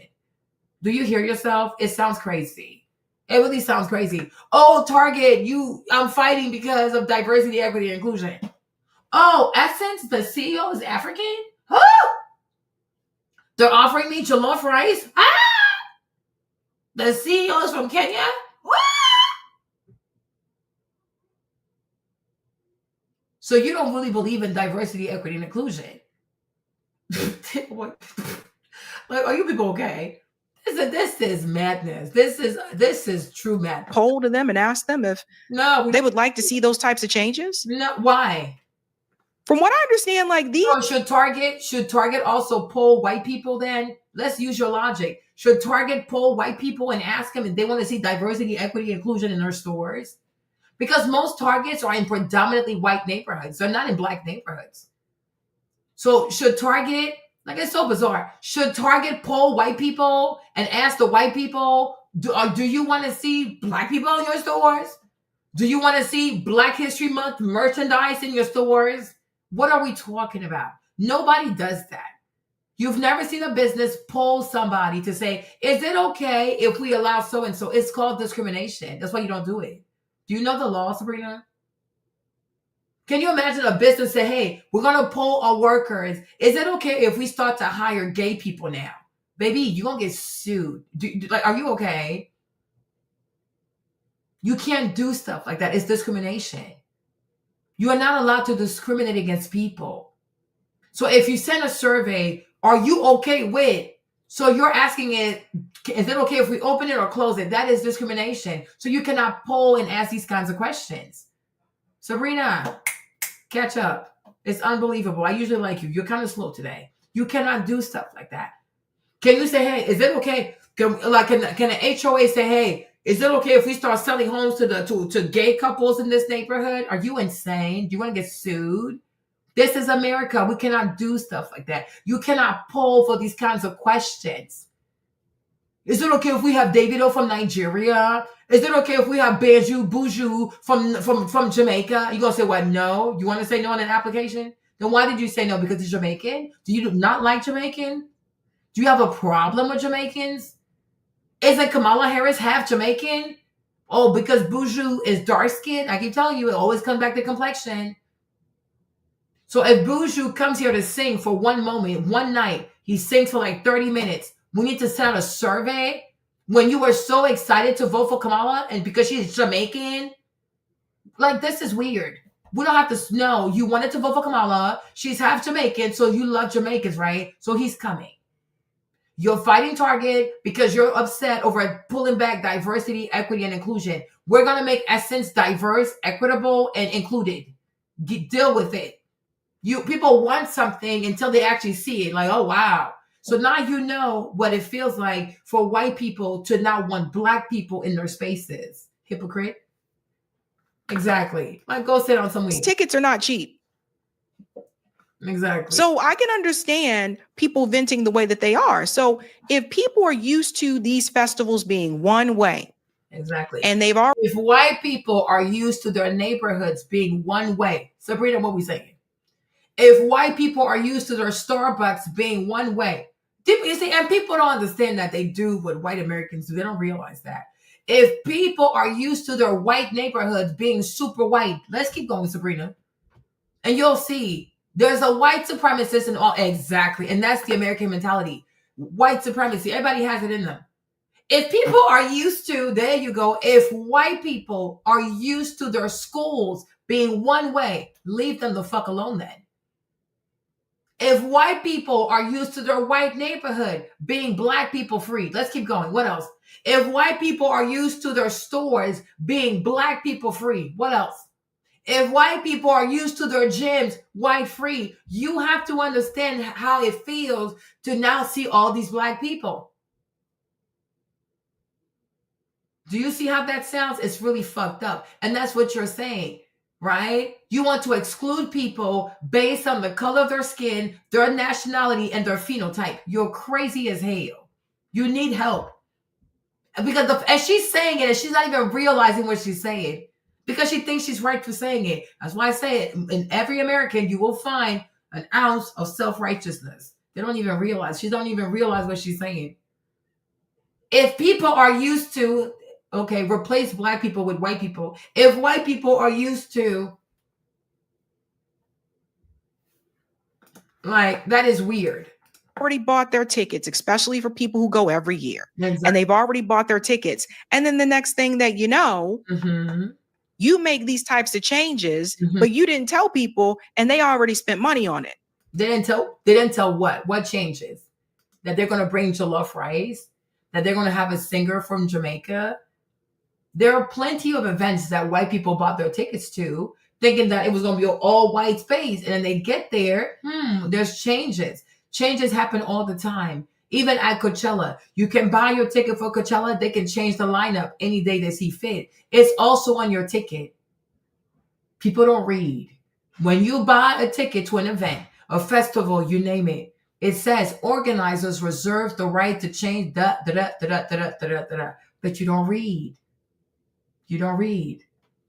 Do you hear yourself? It sounds crazy. It really sounds crazy. Oh, Target, I'm fighting because of diversity, equity, and inclusion. Oh, Essence, the CEO is African? Huh? They're offering me jollof rice? Ah! The CEO is from Kenya? What? So you don't really believe in diversity, equity, and inclusion. Like, are you people okay? This is madness. This is true madness. Poll to them and ask them if they would like to see those types of changes. No, why? From what I understand, like these should Target also poll white people then? Let's use your logic. Should Target poll white people and ask them if they want to see diversity, equity, inclusion in their stores? Because most Targets are in predominantly white neighborhoods. They're not in black neighborhoods. So should Target, like it's so bizarre, should Target poll white people and ask the white people, do you want to see black people in your stores? Do you want to see Black History Month merchandise in your stores? What are we talking about? Nobody does that. You've never seen a business poll somebody to say, is it okay if we allow so-and-so? It's called discrimination. That's why you don't do it. Do you know the law, Sabrina? Can you imagine a business say, hey, we're going to poll our workers. Is it okay if we start to hire gay people now? Baby, you're going to get sued. Are you okay? You can't do stuff like that. It's discrimination. You are not allowed to discriminate against people. So if you send a survey, are you okay with? So you're asking it, is it okay if we open it or close it? That is discrimination. So you cannot poll and ask these kinds of questions. Sabrina, catch up. It's unbelievable. I usually like you. You're kind of slow today. You cannot do stuff like that. Can you say, hey, is it okay? Can an HOA say, hey, is it okay if we start selling homes to gay couples in this neighborhood? Are you insane? Do you want to get sued? This is America. We cannot do stuff like that. You cannot poll for these kinds of questions. Is it okay if we have Davido from Nigeria? Is it okay if we have Buju from Jamaica? You're going to say, what, no? You want to say no on an application? Then why did you say no? Because it's Jamaican? Do you not like Jamaican? Do you have a problem with Jamaicans? Isn't Kamala Harris half Jamaican? Oh, because Buju is dark-skinned? I keep telling you, it always comes back to complexion. So if Buju comes here to sing for one moment, one night, he sings for like 30 minutes, we need to send out a survey when you were so excited to vote for Kamala and because she's Jamaican? Like, this is weird. We don't have to know. You wanted to vote for Kamala. She's half Jamaican, so you love Jamaicans, right? So he's coming. You're fighting Target because you're upset over pulling back diversity, equity, and inclusion. We're going to make Essence diverse, equitable, and included. Deal with it. People want something until they actually see it. Like, oh, wow. So now you know what it feels like for white people to not want black people in their spaces. Hypocrite. Exactly. Like, go sit on some weed. Tickets are not cheap. Exactly. So I can understand people venting the way that they are. So if people are used to these festivals being one way. Exactly. And they've already. If white people are used to their neighborhoods being one way. Sabrina, what we saying? If white people are used to their Starbucks being one way. You see, and people don't understand that they do what white Americans do. They don't realize that. If people are used to their white neighborhoods being super white, let's keep going, Sabrina. And you'll see. There's a white supremacist in all. Exactly. And that's the American mentality. White supremacy. Everybody has it in them. If people are used to, there you go. If white people are used to their schools being one way, leave them the fuck alone then. If white people are used to their white neighborhood being black people free, let's keep going. What else? If white people are used to their stores being black people free, what else? If white people are used to their gyms white free, you have to understand how it feels to now see all these black people. Do you see how that sounds? It's really fucked up. And that's what you're saying, right? You want to exclude people based on the color of their skin, their nationality, and their phenotype. You're crazy as hell. You need help. Because and she's saying it, and she's not even realizing what she's saying. Because she thinks she's right for saying it. That's why I say it. In every American, you will find an ounce of self-righteousness. They don't even realize. She don't even realize what she's saying. If people are used to, okay, replace black people with white people. If white people are used to, like, that is weird. Already bought their tickets, especially for people who go every year. Exactly. And they've already bought their tickets. And then the next thing that you know, you make these types of changes, but you didn't tell people, and they already spent money on it. They didn't tell what changes? That they're going to bring jollof rice, that they're going to have a singer from Jamaica. There are plenty of events that white people bought their tickets to, thinking that it was going to be an all white space. And then they get there, there's changes. Changes happen all the time. Even at Coachella, you can buy your ticket for Coachella. They can change the lineup any day they see fit. It's also on your ticket. People don't read. When you buy a ticket to an event, a festival, you name it, it says organizers reserve the right to change but you don't read. You don't read.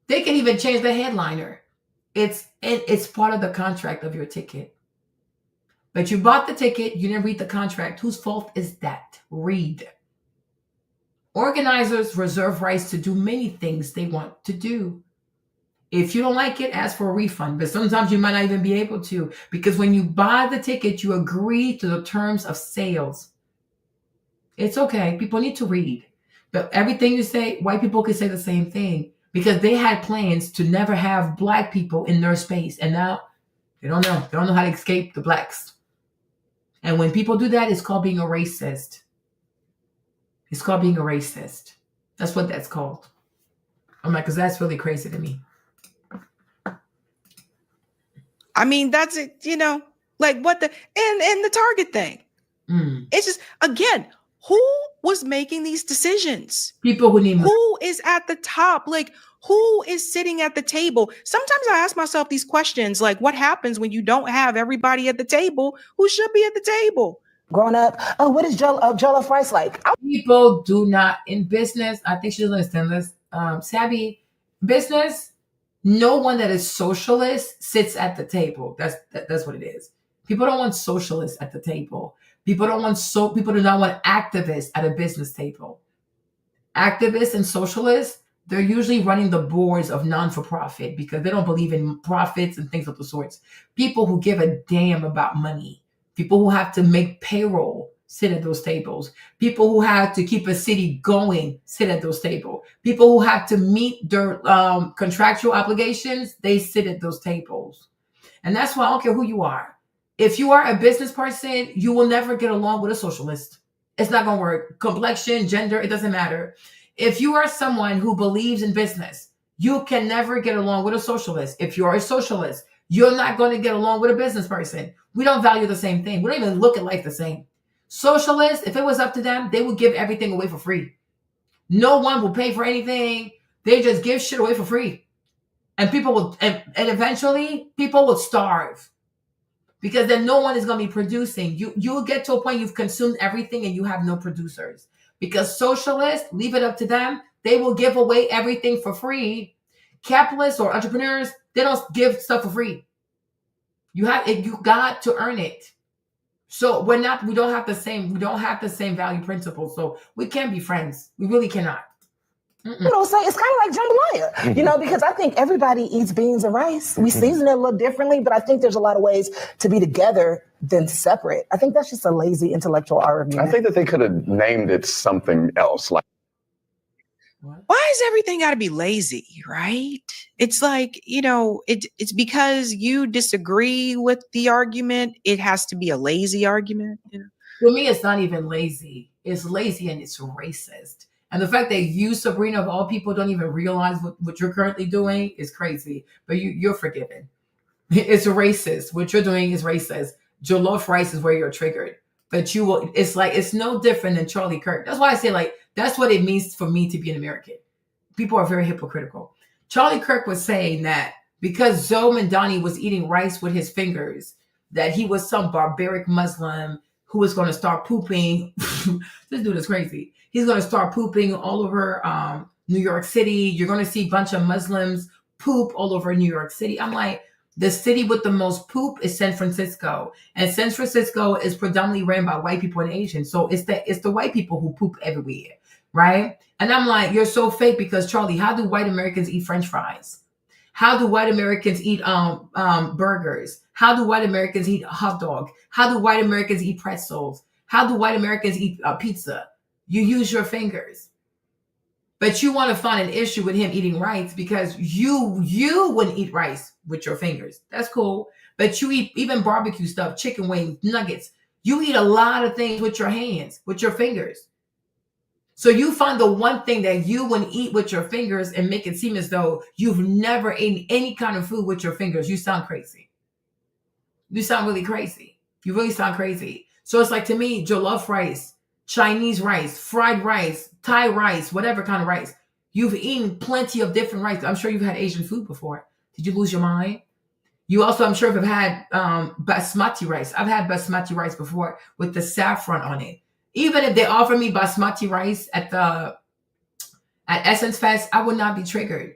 They can even change the headliner. It's part of the contract of your ticket. But you bought the ticket, you didn't read the contract. Whose fault is that? Read. Organizers reserve rights to do many things they want to do. If you don't like it, ask for a refund. But sometimes you might not even be able to, because when you buy the ticket, you agree to the terms of sales. It's okay. People need to read. But everything you say, white people could say the same thing, because they had plans to never have black people in their space. And now they don't know. They don't know how to escape the blacks. And when people do that, it's called being a racist. It's called being a racist. That's what that's called. I'm like, because that's really crazy to me. I mean, that's it, like what and the Target thing. It's just, again, who was making these decisions? People who need money. Who is at the top? Like, who is sitting at the table? Sometimes I ask myself these questions, like, what happens when you don't have everybody at the table who should be at the table? Growing up, what is jollof rice like? People do not, in business, I think she doesn't understand this, savvy business, no one that is socialist sits at the table. That's what it is. People don't want socialists at the table. People do not want activists at a business table. Activists and socialists, they're usually running the boards of non-for-profit because they don't believe in profits and things of the sorts. People who give a damn about money, people who have to make payroll, sit at those tables. People who have to keep a city going, sit at those tables. People who have to meet their contractual obligations, they sit at those tables. And that's why I don't care who you are. If you are a business person, you will never get along with a socialist. It's not going to work. Complexion, gender, it doesn't matter. If you are someone who believes in business, you can never get along with a socialist. If you are a socialist, you're not going to get along with a business person. We don't value the same thing. We don't even look at life the same. Socialists, if it was up to them, they would give everything away for free. No one will pay for anything. They just give shit away for free. And people will, and eventually people will starve. Because then no one is going to be producing. You'll get to a point you've consumed everything and you have no producers. Because socialists, leave it up to them. They will give away everything for free. Capitalists or entrepreneurs, they don't give stuff for free. You got to earn it. So we don't have the same value principles. So we can't be friends. We really cannot. So it's kind of like jambalaya, because I think everybody eats beans and rice. We season it a little differently, but I think there's a lot of ways to be together than separate. I think that's just a lazy intellectual argument. I think that they could have named it something else. Like, why is everything got to be lazy, right? It's like, it's because you disagree with the argument. It has to be a lazy argument. For me, it's not even lazy. It's lazy and it's racist. And the fact that you, Sabrina, of all people, don't even realize what you're currently doing is crazy. But you're forgiven. It's racist. What you're doing is racist. Jollof rice is where you're triggered. But you will, it's no different than Charlie Kirk. That's why I say, like, that's what it means for me to be an American. People are very hypocritical. Charlie Kirk was saying that because Zoe Mandani was eating rice with his fingers, that he was some barbaric Muslim who was going to start pooping. This dude is crazy. He's going to start pooping all over New York City. You're going to see a bunch of Muslims poop all over New York City. I'm like, the city with the most poop is San Francisco. And San Francisco is predominantly ran by white people and Asians. So it's the white people who poop everywhere, right? And I'm like, you're so fake because, Charlie, how do white Americans eat French fries? How do white Americans eat burgers? How do white Americans eat hot dog? How do white Americans eat pretzels? How do white Americans eat pizza? You use your fingers. But you want to find an issue with him eating rice because you wouldn't eat rice with your fingers. That's cool. But you eat even barbecue stuff, chicken wings, nuggets. You eat a lot of things with your hands, with your fingers. So you find the one thing that you wouldn't eat with your fingers and make it seem as though you've never eaten any kind of food with your fingers. You sound crazy. You sound really crazy. You really sound crazy. So it's like, to me, jollof rice, Chinese rice, fried rice, Thai rice, whatever kind of rice. You've eaten plenty of different rice. I'm sure you've had Asian food before. Did you lose your mind? You also, I'm sure, have had basmati rice. I've had basmati rice before with the saffron on it. Even if they offer me basmati rice at Essence Fest, I would not be triggered.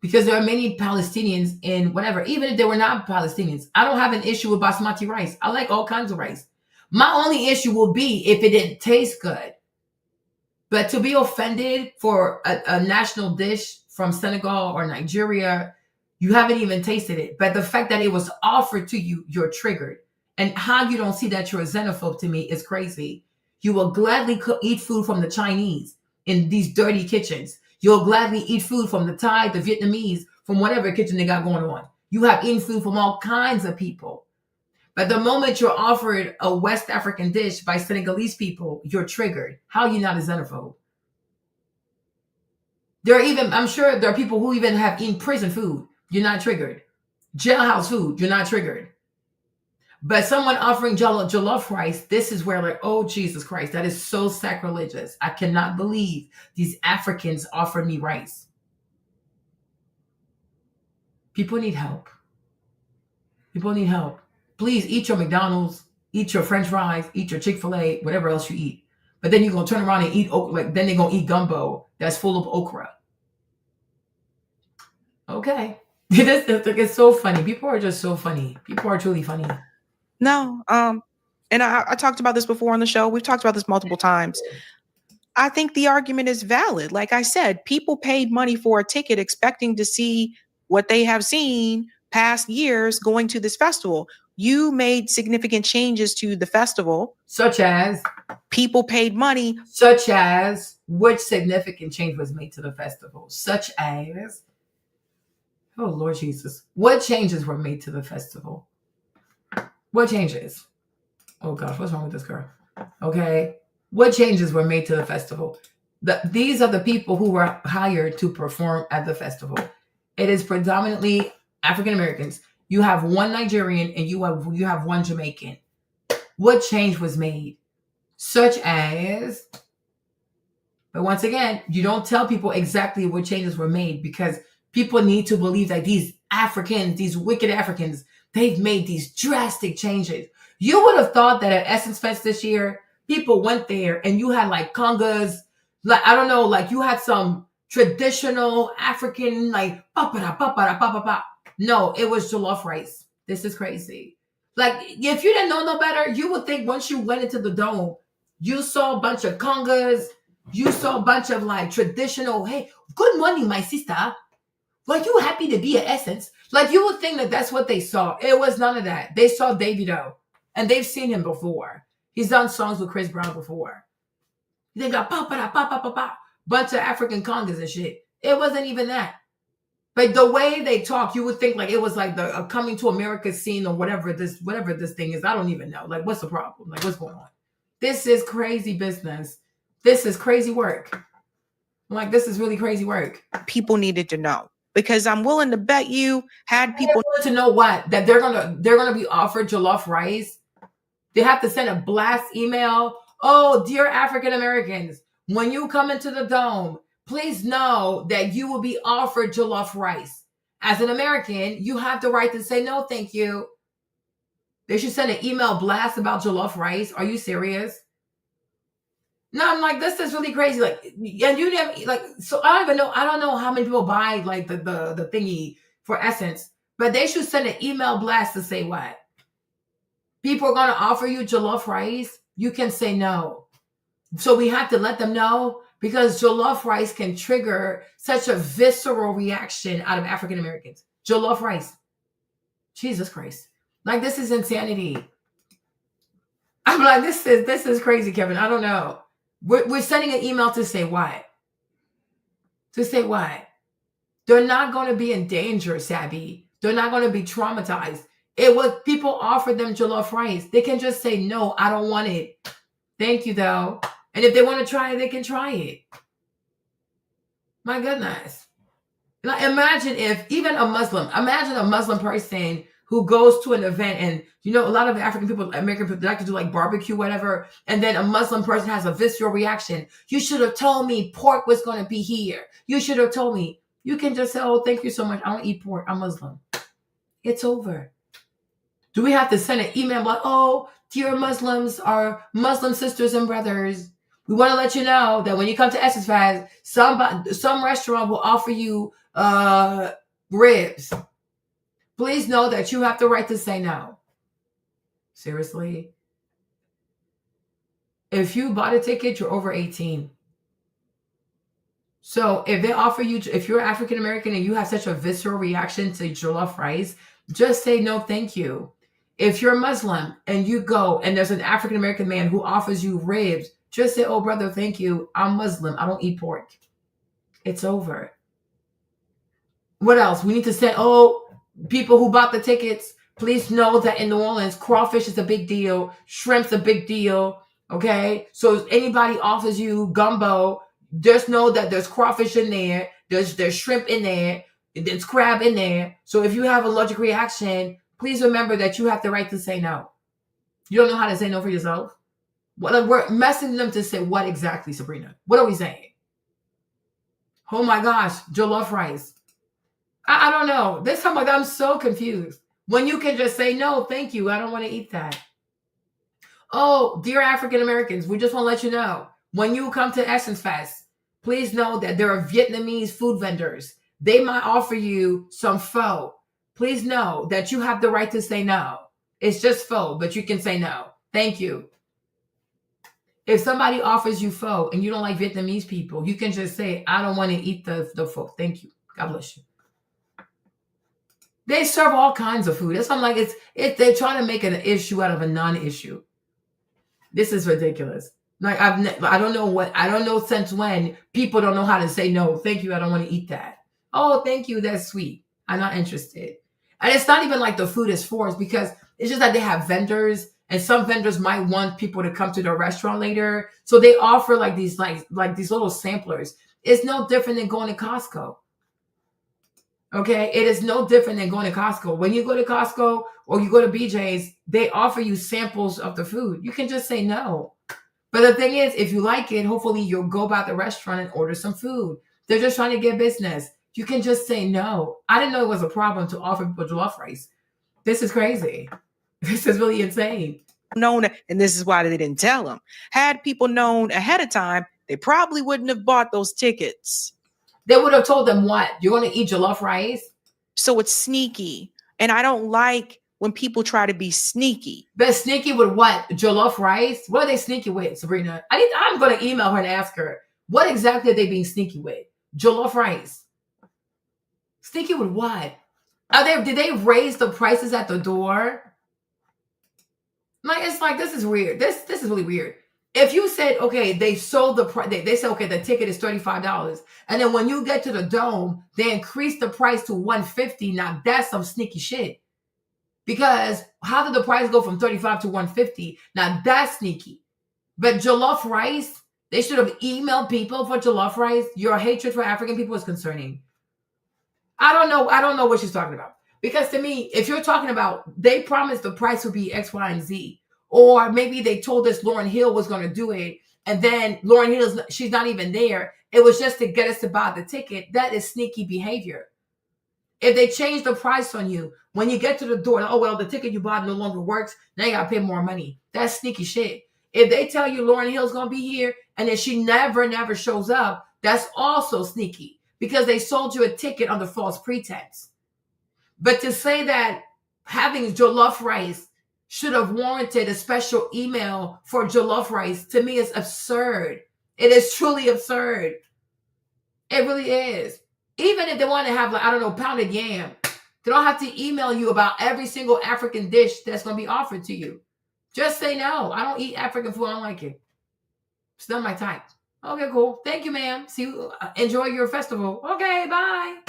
Because there are many Palestinians in whatever. Even if they were not Palestinians, I don't have an issue with basmati rice. I like all kinds of rice. My only issue will be if it didn't taste good. But to be offended for a national dish from Senegal or Nigeria, you haven't even tasted it. But the fact that it was offered to you, you're triggered. And how you don't see that you're a xenophobe to me is crazy. You will gladly eat food from the Chinese in these dirty kitchens. You'll gladly eat food from the Thai, the Vietnamese, from whatever kitchen they got going on. You have eaten food from all kinds of people. But the moment you're offered a West African dish by Senegalese people, you're triggered. How are you not a xenophobe? I'm sure there are people who even have eaten prison food. You're not triggered. Jailhouse food, you're not triggered. But someone offering jollof rice, this is where, like, oh, Jesus Christ, that is so sacrilegious. I cannot believe these Africans offered me rice. People need help. People need help. Please eat your McDonald's, eat your French fries, eat your Chick-fil-A, whatever else you eat. But then you're going to turn around and eat, then they're going to eat gumbo that's full of okra. Okay. It's so funny. People are just so funny. People are truly funny. No, and I talked about this before on the show. We've talked about this multiple times. I think the argument is valid. Like I said, people paid money for a ticket expecting to see what they have seen past years going to this festival. You made significant changes to the festival. Such as? People paid money. Such as? Which significant change was made to the festival? Such as? Oh, Lord Jesus. What changes were made to the festival? What changes? Oh gosh, what's wrong with this girl? Okay. What changes were made to the festival? These are the people who were hired to perform at the festival. It is predominantly African Americans. You have one Nigerian and you have one Jamaican. What change was made? Such as, but once again, you don't tell people exactly what changes were made because people need to believe that these Africans, these wicked Africans, they've made these drastic changes. You would have thought that at Essence Fest this year, people went there and you had like congas, like, I don't know, like you had some traditional African, like, pa-pa-da. No, it was jollof rice. This is crazy. Like, if you didn't know no better, you would think once you went into the dome, you saw a bunch of congas, you saw a bunch of like traditional, hey, good morning, my sister. Were you happy to be at Essence? Like, you would think that that's what they saw. It was none of that. They saw Davido, and they've seen him before. He's done songs with Chris Brown before. They got pa-pa-da, bunch of African congas and shit. It wasn't even that. But the way they talk, you would think like it was like the Coming to America scene or whatever this thing is. I don't even know. Like, what's the problem? Like, what's going on? This is crazy business This is crazy work. I'm like, this is really crazy work. People needed to know, because I'm willing to bet you had people to know what, that they're gonna be offered jollof rice. They have to send a blast email. Oh, dear African Americans, when you come into the dome, please know that you will be offered jollof rice. As an American, you have the right to say no, thank you. They should send an email blast about jollof rice. Are you serious? No, I'm like, this is really crazy. Like, and you never like. So I don't even know. I don't know how many people buy like the thingy for Essence, but they should send an email blast to say what? People are gonna offer you jollof rice. You can say no. So we have to let them know, because jollof rice can trigger such a visceral reaction out of African Americans. Jollof rice. Jesus Christ. Like, this is insanity. I'm like, this is crazy, Kevin. I don't know. We're sending an email to say what? To say what? They're not going to be in danger, Sabby. They're not going to be traumatized. It was people offer them jollof rice. They can just say, no, I don't want it. Thank you, though. And if they want to try it, they can try it. My goodness. Now, imagine if even imagine a Muslim person who goes to an event, and you know, a lot of African people, American people, they like to do like barbecue, whatever, and then a Muslim person has a visceral reaction. You should have told me pork was going to be here. You should have told me. You can just say, oh, thank you so much. I don't eat pork. I'm Muslim. It's over. Do we have to send an email like, oh, dear Muslims, our Muslim sisters and brothers, we want to let you know that when you come to Essence Fest, some restaurant will offer you ribs. Please know that you have the right to say no. Seriously? If you bought a ticket, you're over 18. So if they offer you, if you're African American and you have such a visceral reaction to jollof rice, just say no, thank you. If you're Muslim and you go and there's an African American man who offers you ribs, just say, oh, brother, thank you. I'm Muslim. I don't eat pork. It's over. What else? We need to say, oh, people who bought the tickets, please know that in New Orleans, crawfish is a big deal. Shrimp's a big deal. Okay? So if anybody offers you gumbo, just know that there's crawfish in there. There's shrimp in there. There's crab in there. So if you have an allergic reaction, please remember that you have the right to say no. You don't know how to say no for yourself? Well, we're messing them to say what exactly, Sabrina? What are we saying? Oh my gosh, jollof rice. I don't know. This time, like, I'm so confused. When you can just say, no, thank you. I don't want to eat that. Oh, dear African Americans, we just want to let you know, when you come to Essence Fest, please know that there are Vietnamese food vendors. They might offer you some pho. Please know that you have the right to say no. It's just pho, but you can say no. Thank you. If somebody offers you pho and you don't like Vietnamese people, you can just say, I don't want to eat the pho. Thank you. God bless you. They serve all kinds of food. That's why I'm like, they're trying to make an issue out of a non-issue. This is ridiculous. Like, I don't know since when people don't know how to say no. Thank you. I don't want to eat that. Oh, thank you. That's sweet. I'm not interested. And it's not even like the food is forced, because it's just that they have vendors, and some vendors might want people to come to their restaurant later. So they offer like these these little samplers. It's no different than going to Costco. Okay, it is no different than going to Costco. When you go to Costco or you go to BJ's, they offer you samples of the food. You can just say no. But the thing is, if you like it, hopefully you'll go by the restaurant and order some food. They're just trying to get business. You can just say no. I didn't know it was a problem to offer people jollof rice. This is crazy. This is really insane. Known, and this is why they didn't tell them. Had people known ahead of time, they probably wouldn't have bought those tickets. They would have told them what? You're going to eat jollof rice? So it's sneaky. And I don't like when people try to be sneaky. But sneaky with what? Jollof rice? What are they sneaky with, Sabrina? I'm going to email her and ask her, what exactly are they being sneaky with? Jollof rice. Sneaky with what? Did they raise the prices at the door? Like, it's like, this is weird. This is really weird. If you said, okay, they sold the price, they said, okay, the ticket is $35. And then when you get to the dome, they increase the price to $150. Now that's some sneaky shit. Because how did the price go from $35 to $150? Now that's sneaky. But jollof rice, They should have emailed people for jollof rice. Your hatred for African people is concerning. I don't know what she's talking about. Because to me, if you're talking about they promised the price would be X, Y, and Z, or maybe they told us Lauryn Hill was going to do it, and then Lauryn Hill, she's not even there. It was just to get us to buy the ticket. That is sneaky behavior. If they change the price on you, when you get to the door, oh, well, the ticket you bought no longer works, now you got to pay more money. That's sneaky shit. If they tell you Lauryn Hill's going to be here, and then she never shows up, that's also sneaky, because they sold you a ticket under false pretense. But to say that having jollof rice should have warranted a special email for jollof rice, to me, is absurd. It is truly absurd. It really is. Even if they want to have, like, I don't know, pounded yam, they don't have to email you about every single African dish that's going to be offered to you. Just say no. I don't eat African food. I don't like it. It's not my type. Okay, cool. Thank you, ma'am. See you. Enjoy your festival. Okay, bye.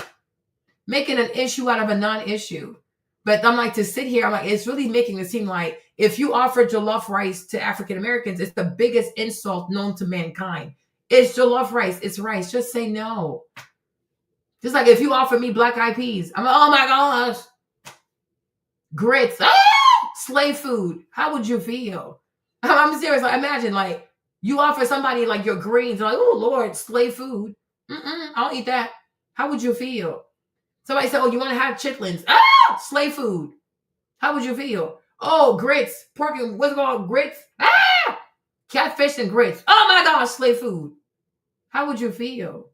Making an issue out of a non-issue. But I'm like, to sit here, I'm like, it's really making it seem like if you offer jollof rice to African Americans, it's the biggest insult known to mankind. It's jollof rice. It's rice. Just say no. Just like if you offer me black eyed peas, I'm like, oh my gosh. Grits. Slave food. How would you feel? I'm serious. Like, imagine, like, you offer somebody like your greens, like, oh Lord, slave food. I don't eat that. How would you feel? Somebody said, oh, you want to have chitlins? Slave food. How would you feel? Oh, grits. Pork and what's it called? Grits. Catfish and grits. Oh my gosh, slave food. How would you feel?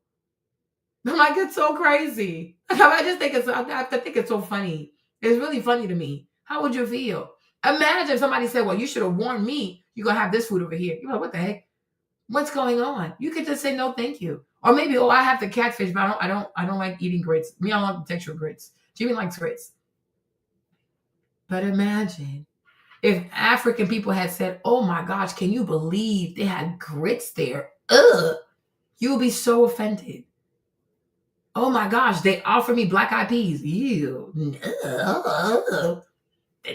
I'm like, it's so crazy. I just think it's so funny. It's really funny to me. How would you feel? Imagine if somebody said, well, you should have warned me. You're going to have this food over here. You're like, what the heck? What's going on? You could just say, no, thank you. Or maybe, oh, I have the catfish, but I don't like eating grits. Me, I don't like the texture of grits. Jimmy likes grits. But imagine if African people had said, oh my gosh, can you believe they had grits there? You would be so offended. Oh my gosh, they offer me black eyed peas. Ew.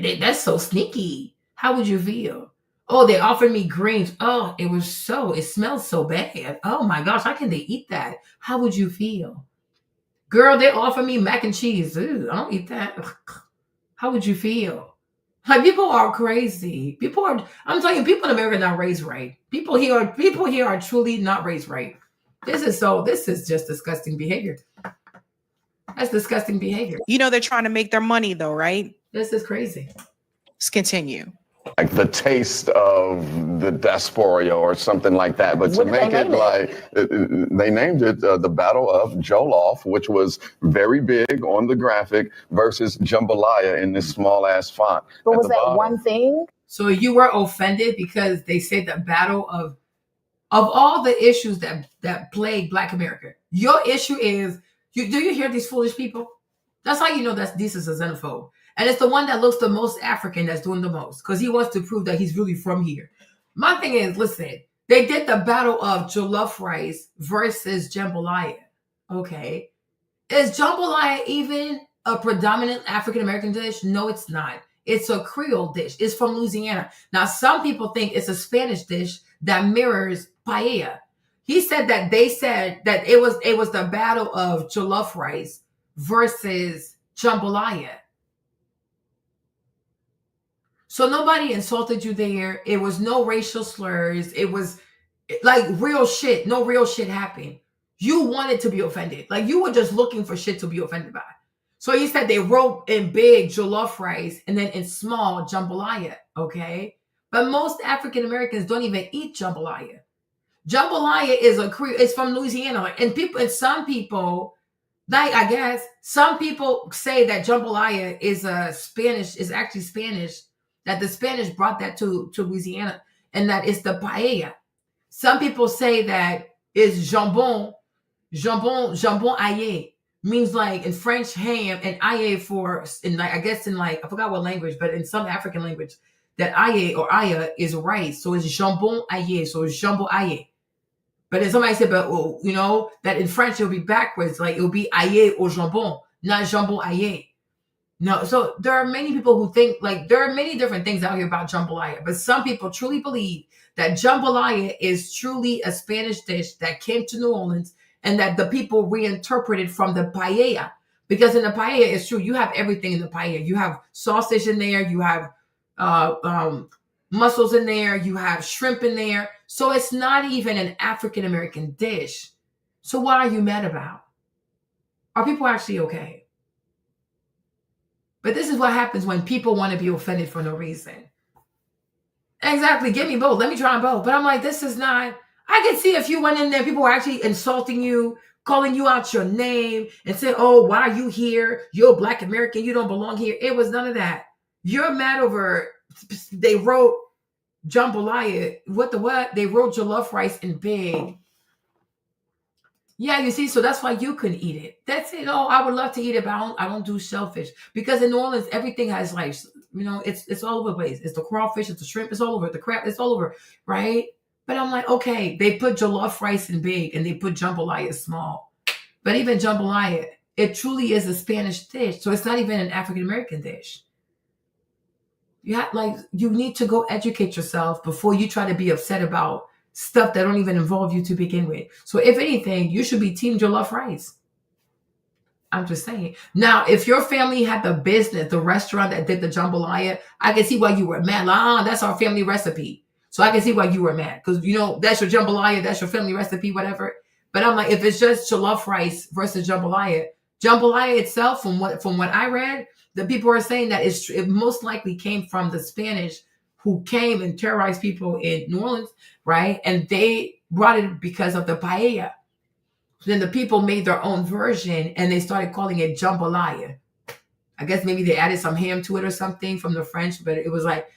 That's so sneaky. How would you feel? Oh, they offered me greens. Oh, it smells so bad. Oh my gosh, how can they eat that? How would you feel? Girl, they offer me mac and cheese. Ew, I don't eat that. How would you feel? Like, people are crazy. I'm telling you, people in America are not raised right. People here are truly not raised right. This is just disgusting behavior. That's disgusting behavior. You know, they're trying to make their money though, right? This is crazy. Let's continue. Like the taste of the diaspora or something like that. But to make it like, they named it the Battle of Jollof, which was very big on the graphic, versus jambalaya in this small ass font. But was that one thing? So you were offended because they said the battle of all the issues that plague Black America. Your issue is, do you hear these foolish people? That's how you know this is a xenophobe. And it's the one that looks the most African that's doing the most, because he wants to prove that he's really from here. My thing is, listen, they did the battle of jollof rice versus jambalaya. Okay. Is jambalaya even a predominant African-American dish? No, it's not. It's a Creole dish. It's from Louisiana. Now, some people think it's a Spanish dish that mirrors paella. He said that they said that it was the battle of jollof rice versus jambalaya. So nobody insulted you there. It was no racial slurs. It was like real shit. No real shit happened. You wanted to be offended. Like, you were just looking for shit to be offended by. So he said they wrote in big jollof rice and then in small jambalaya. Okay. But most African Americans don't even eat jambalaya. Jambalaya is it's from Louisiana. And some people, like, I guess some people say that jambalaya is actually Spanish. That the Spanish brought that to Louisiana, and that it's the paella. Some people say that it's jambon aillé, means like in French ham, and aillé I forgot what language, but in some African language, that aillé or aya is rice. So it's jambon aillé, so it's jambon aillé. But then somebody said, but you know, that in French it'll be backwards, like it'll be aillé au jambon, not jambon aillé. No, so there are many people who think like there are many different things out here about jambalaya, but some people truly believe that jambalaya is truly a Spanish dish that came to New Orleans and that the people reinterpreted from the paella. Because in the paella, it's true, you have everything in the paella. You have sausage in there, you have mussels in there, you have shrimp in there. So it's not even an African American dish. So what are you mad about? Are people actually okay? But this is what happens when people want to be offended for no reason. Exactly. Give me both. Let me try them both. But I'm like, this is not. I can see if you went in there, people were actually insulting you, calling you out your name, and said, oh, why are you here? You're a Black American. You don't belong here. It was none of that. You're mad over. They wrote jambalaya. What? They wrote jollof rice in big. Yeah, you see, so that's why you couldn't eat it. That's it. Oh, I would love to eat it, but I don't do shellfish. Because in New Orleans, everything has like, it's all over the place. It's the crawfish, it's the shrimp, it's all over. The crab, it's all over, right? But I'm like, okay, they put jollof rice in big and they put jambalaya small. But even jambalaya, it truly is a Spanish dish. So it's not even an African-American dish. You need to go educate yourself before you try to be upset about stuff that don't even involve you to begin with. So if anything, you should be team jollof rice. I'm just saying. Now, if your family had the business, the restaurant that did the jambalaya, I can see why you were mad. Like, that's our family recipe. So I can see why you were mad. Because, that's your jambalaya, that's your family recipe, whatever. But I'm like, if it's just jollof rice versus jambalaya itself, from what I read, the people are saying that it most likely came from the Spanish who came and terrorized people in New Orleans, right? And they brought it because of the paella. So then the people made their own version and they started calling it jambalaya. I guess maybe they added some ham to it or something from the French, but it was like,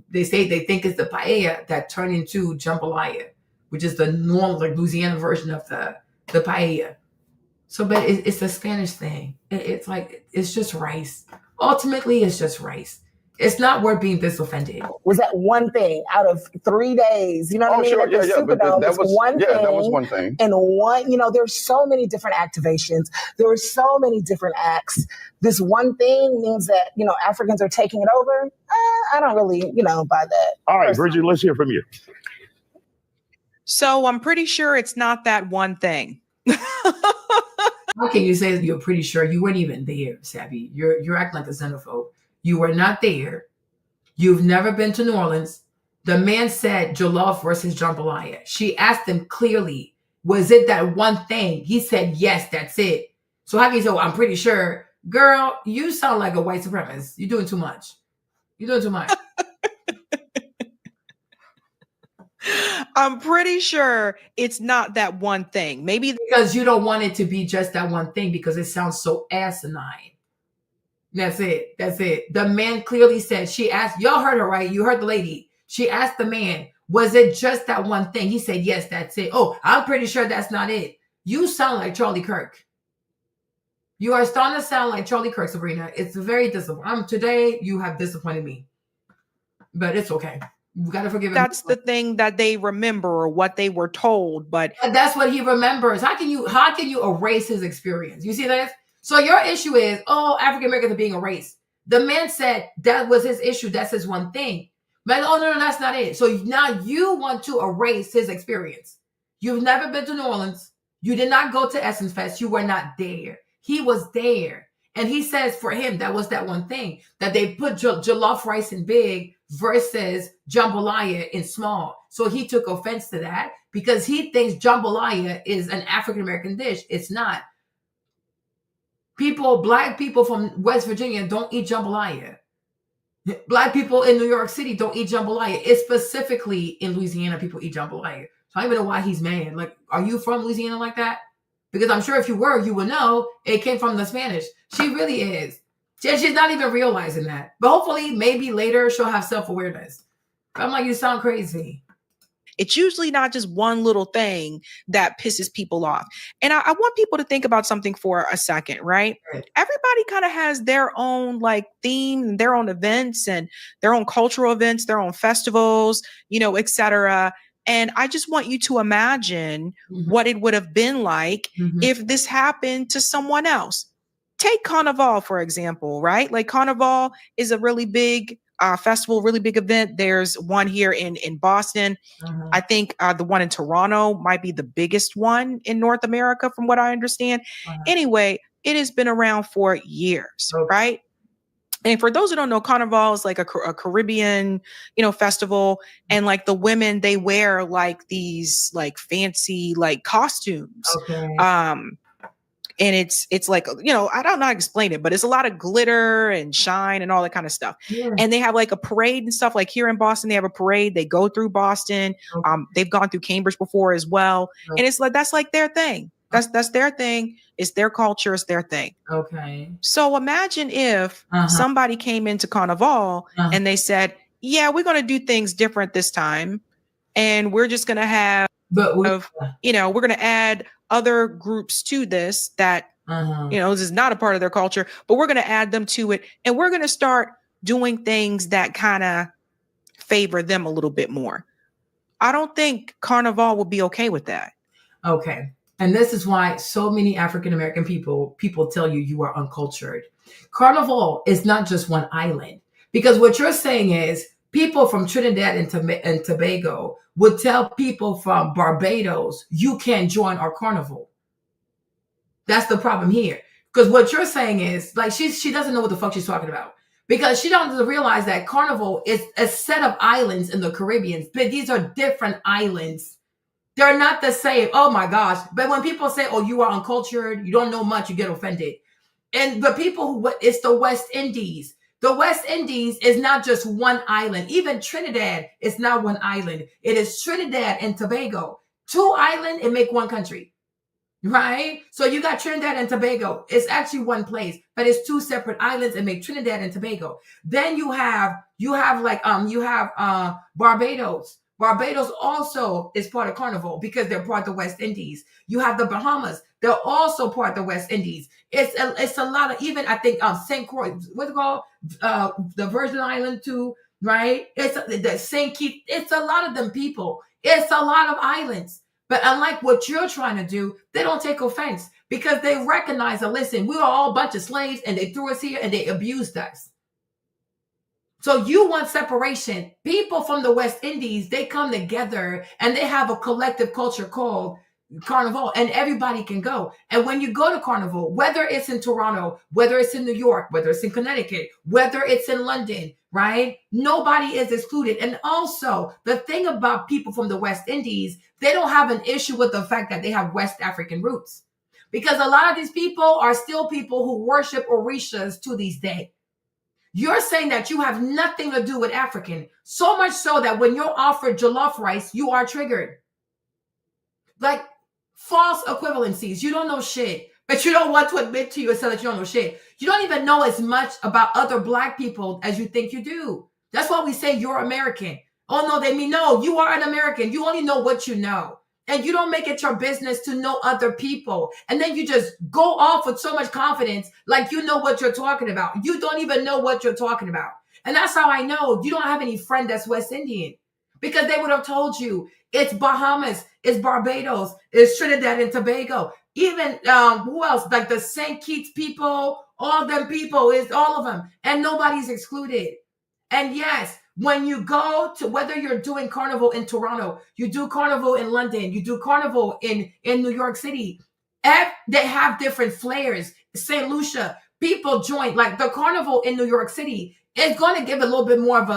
they think it's the paella that turned into jambalaya, which is the normal, like Louisiana version of the paella. So, but it's a Spanish thing. It's like, it's just rice. Ultimately, it's just rice. It's not worth being this offended. Was that one thing out of 3 days? You know what I mean? Sure. At the Superdome, that was one thing. That was one thing. And there's so many different activations. There were so many different acts. This one thing means that, Africans are taking it over. I don't really, buy that. All right, Bridget, let's hear from you. So I'm pretty sure it's not that one thing. How can you say you're pretty sure? You weren't even there, Savvy. You're acting like a xenophobe. You were not there. You've never been to New Orleans. The man said jollof versus jambalaya. She asked him clearly, was it that one thing? He said, yes, that's it. So how can you say, I'm pretty sure? Girl, you sound like a white supremacist. You're doing too much. I'm pretty sure it's not that one thing. Maybe because you don't want it to be just that one thing because it sounds so asinine. That's it. The man clearly said, she asked, y'all heard her, right? You heard the lady. She asked the man, was it just that one thing? He said, yes, that's it. Oh, I'm pretty sure that's not it. You sound like Charlie Kirk. You are starting to sound like Charlie Kirk, Sabrina. It's very disappointing. Today, you have disappointed me. But it's okay. You got to forgive him. That's the thing that they remember or what they were told. But that's what he remembers. How can you erase his experience? You see that? So your issue is, African Americans are being erased. The man said that was his issue. That's his one thing. But no, that's not it. So now you want to erase his experience. You've never been to New Orleans. You did not go to Essence Fest. You were not there. He was there. And he says for him, that was that one thing, that they put jollof rice in big versus jambalaya in small. So he took offense to that because he thinks jambalaya is an African-American dish. It's not. Black people from West Virginia don't eat jambalaya. Black people in New York City don't eat jambalaya. It's specifically in Louisiana people eat jambalaya. So I don't even know why he's mad. Like, are you from Louisiana like that? Because I'm sure if you were, you would know it came from the Spanish. She really is. She's not even realizing that. But hopefully, maybe later she'll have self-awareness. I'm like, you sound crazy. It's usually not just one little thing that pisses people off. And I want people to think about something for a second, right? Everybody kind of has their own theme, their own events and their own cultural events, their own festivals, et cetera. And I just want you to imagine what it would have been like if this happened to someone else. take Carnival, for example, right? Like Carnival is a really big festival, really big event. There's one here in Boston. I think the one in Toronto might be the biggest one in North America, from what I understand. Anyway, it has been around for years, right? And for those who don't know, Carnival is like a Caribbean, festival. And like the women, they wear like these like fancy like costumes. And it's like, I don't know how to explain it, but it's a lot of glitter and shine and all that kind of stuff. And they have like a parade and stuff. Like here in Boston, they have a parade. They go through Boston. They've gone through Cambridge before as well. And it's like, that's like their thing. That's their thing. It's their culture. It's their thing. Okay. So imagine if somebody came into Carnival and they said, yeah, we're going to do things different this time. And we're just going to have, we're going to add other groups to this that, this is not a part of their culture, but we're going to add them to it. And we're going to start doing things that kind of favor them a little bit more. I don't think Carnival will be okay with that. Okay. And this is why so many African-American people tell you are uncultured. Carnival is not just one island, because what you're saying is people from Trinidad and Tobago would tell people from Barbados, you can't join our carnival. That's the problem here. Because what you're saying is, like, she doesn't know what the fuck she's talking about. Because she doesn't realize that Carnival is a set of islands in the Caribbean, but these are different islands. They're not the same. Oh my gosh. But when people say, oh, you are uncultured, you don't know much, you get offended. And the people it's the West Indies. The West Indies is not just one island. Even Trinidad is not one island. It is Trinidad and Tobago. Two islands and make one country. Right? So you got Trinidad and Tobago. It's actually one place, but it's two separate islands and make Trinidad and Tobago. Then you have Barbados. Barbados also is part of Carnival because they're part of the West Indies. You have the Bahamas. They're also part of the West Indies. It's a lot of, even I think St. Croix, what's it called? The Virgin Island too, right? It's the St. Kitts. It's a lot of them people. It's a lot of islands. But unlike what you're trying to do, they don't take offense because they recognize that, listen, we are all a bunch of slaves and they threw us here and they abused us. So you want separation. People from the West Indies, they come together and they have a collective culture called Carnival, and everybody can go. And when you go to Carnival, whether it's in Toronto, whether it's in New York, whether it's in Connecticut, whether it's in London, right? Nobody is excluded. And also the thing about people from the West Indies, they don't have an issue with the fact that they have West African roots, because a lot of these people are still people who worship Orishas to this day. You're saying that you have nothing to do with African, so much so that when you're offered jollof rice, you are triggered. Like false equivalencies. You don't know shit, but you don't want to admit to yourself that you don't know shit. You don't even know as much about other Black people as you think you do. That's why we say you're American. Oh no, they mean, no, you are an American. You only know what you know. And you don't make it your business to know other people. And then you just go off with so much confidence, like you know what you're talking about. You don't even know what you're talking about. And that's how I know you don't have any friend that's West Indian, because they would have told you it's Bahamas, it's Barbados, it's Trinidad and Tobago. Even who else? Like the St. Kitts people, all them people, is all of them. And nobody's excluded. And yes, when you go to, whether you're doing Carnival in Toronto, you do Carnival in London, you do Carnival in New York City, they have different flares. St. Lucia, people join. Like the Carnival in New York City is going to give a little bit more of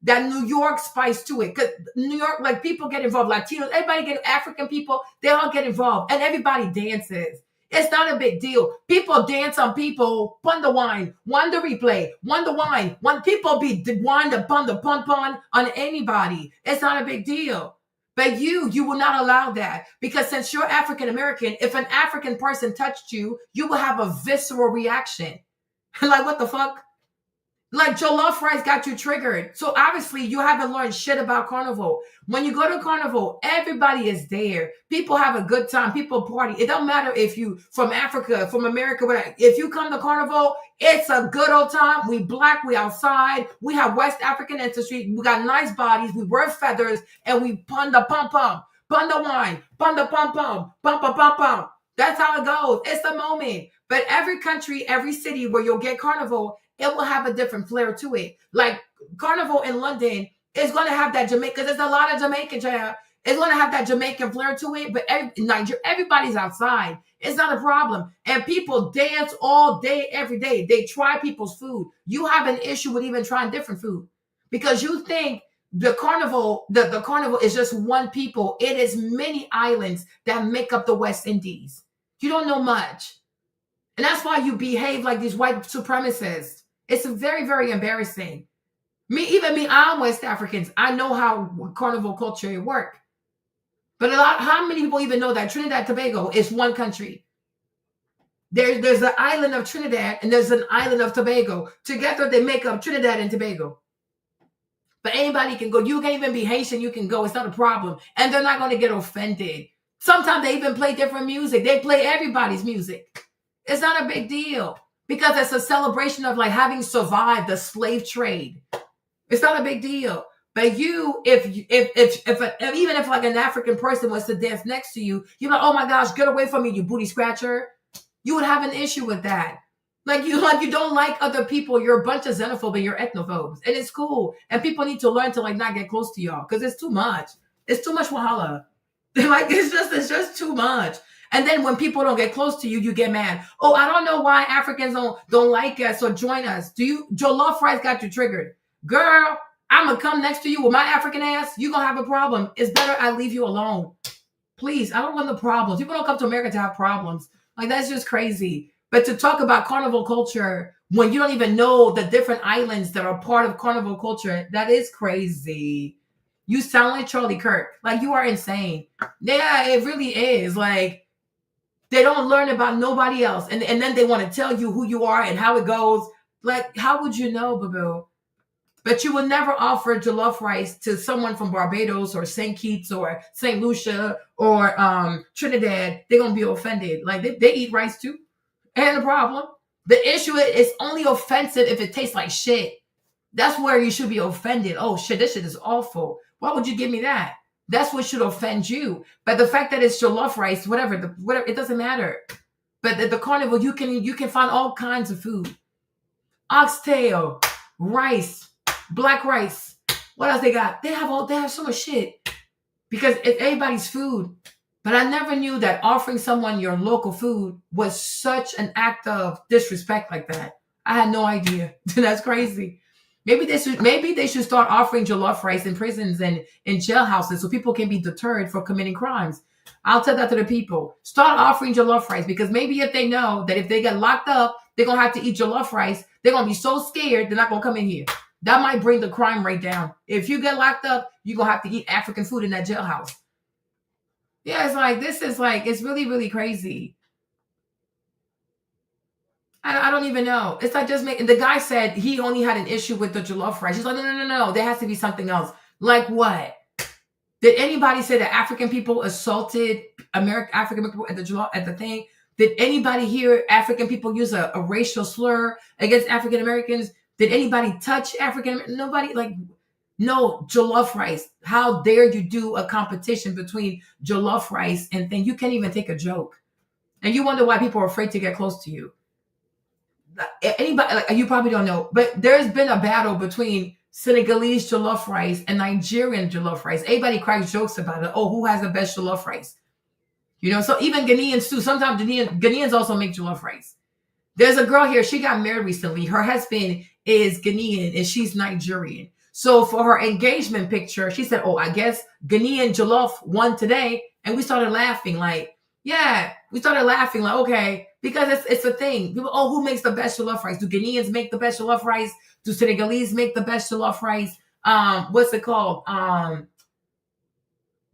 that New York spice to it. Because New York, like people get involved, Latinos, everybody get, African people, they all get involved and everybody dances. It's not a big deal. People dance on people, pun the wine, one the replay, one the wine, when people be wine the pun on anybody. It's not a big deal. But you will not allow that, because since you're African American, if an African person touched you, you will have a visceral reaction. Like, what the fuck? Like jollof rice got you triggered. So obviously you haven't learned shit about Carnival. When you go to Carnival, everybody is there. People have a good time. People party. It don't matter if you from Africa, from America, whatever. If you come to Carnival, it's a good old time. We Black, we outside. We have West African ancestry. We got nice bodies. We wear feathers and we pun the pum pum, pun the wine, pun the pum pum, pum pum pum pum. That's how it goes. It's the moment. But every country, every city where you'll get Carnival, it will have a different flair to it. Like Carnival in London is going to have that Jamaican, because there's a lot of Jamaican, it's going to have that Jamaican flair to it. But everybody's outside. It's not a problem. And people dance all day, every day. They try people's food. You have an issue with even trying different food because you think the carnival, the carnival is just one people. It is many islands that make up the West Indies. You don't know much. And that's why you behave like these white supremacists. It's very, very embarrassing. Even me, I'm West Africans. I know how carnival culture works. But how many people even know that Trinidad and Tobago is one country? There's an island of Trinidad and there's an island of Tobago. Together they make up Trinidad and Tobago. But anybody can go. You can't even be Haitian. You can go. It's not a problem. And they're not going to get offended. Sometimes they even play different music. They play everybody's music. It's not a big deal because it's a celebration of like having survived the slave trade. It's not a big deal. But even if like an African person was to dance next to you, you're like, oh my gosh, get away from me, you booty scratcher. You would have an issue with that. Like you don't like other people. You're a bunch of xenophobes and you're ethnophobes. And it's cool. And people need to learn to like not get close to y'all because it's too much. It's too much wahala. Like it's just too much. And then when people don't get close to you, you get mad. Oh, I don't know why Africans don't like us or join us. Jollof rice got you triggered. Girl, I'm going to come next to you with my African ass. You're going to have a problem. It's better I leave you alone. Please, I don't want the problems. People don't come to America to have problems. Like, that's just crazy. But to talk about carnival culture when you don't even know the different islands that are part of carnival culture, that is crazy. You sound like Charlie Kirk. Like, you are insane. Yeah, it really is. Like, they don't learn about nobody else. And then they want to tell you who you are and how it goes. Like, how would you know, boo-boo? But you would never offer jollof rice to someone from Barbados or St. Kitts or St. Lucia or Trinidad. They're going to be offended. Like, they eat rice too. And the problem. The issue is it's only offensive if it tastes like shit. That's where you should be offended. Oh, shit, this shit is awful. Why would you give me that? That's what should offend you. But the fact that it's jollof rice, whatever, it doesn't matter. But the carnival, you can find all kinds of food. Oxtail, rice, black rice. What else they got? They have so much shit because it's everybody's food. But I never knew that offering someone your local food was such an act of disrespect like that. I had no idea. That's crazy. Maybe they should start offering jollof rice in prisons and in jailhouses so people can be deterred from committing crimes. I'll tell that to the people. Start offering jollof rice because maybe if they know that if they get locked up, they're going to have to eat jollof rice. They're going to be so scared they're not going to come in here. That might bring the crime rate down. If you get locked up, you're going to have to eat African food in that jailhouse. Yeah, it's really, really crazy. I don't even know. It's like the guy said he only had an issue with the jollof rice. He's like, no. There has to be something else. Like what? Did anybody say that African people assaulted African people at the thing? Did anybody hear African people use a racial slur against African Americans? Did anybody touch African? Nobody. Like, no, jollof rice. How dare you do a competition between jollof rice and thing? You can't even take a joke. And you wonder why people are afraid to get close to you. Anybody, like, you probably don't know, but there's been a battle between Senegalese jollof rice and Nigerian jollof rice. Everybody cracks jokes about it. Oh, who has the best jollof rice? You know, so even Ghanaians too. Sometimes Ghanaians also make jollof rice. There's a girl here. She got married recently. Her husband is Ghanaian and she's Nigerian. So for her engagement picture, she said, oh, I guess Ghanaian jollof won today. And we started laughing like, okay, because it's a thing. People, oh, who makes the best jollof rice? Do Ghanaians make the best jollof rice? Do Senegalese make the best jollof rice? What's it called?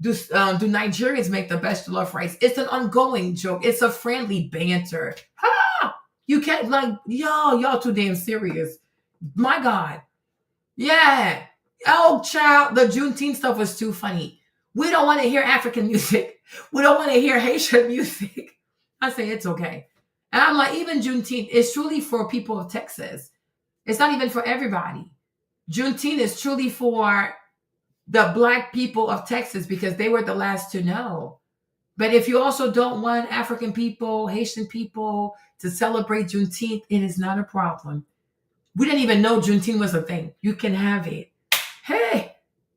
Do Nigerians make the best jollof rice? It's an ongoing joke. It's a friendly banter. Ha! You can't like, y'all too damn serious. My God. Yeah. Oh, child, the Juneteenth stuff was too funny. We don't want to hear African music. We don't want to hear Haitian music. I say it's okay. And I'm like, even Juneteenth is truly for people of Texas. It's not even for everybody. Juneteenth is truly for the Black people of Texas because they were the last to know. But if you also don't want African people, Haitian people to celebrate Juneteenth, it is not a problem. We didn't even know Juneteenth was a thing. You can have it. Hey,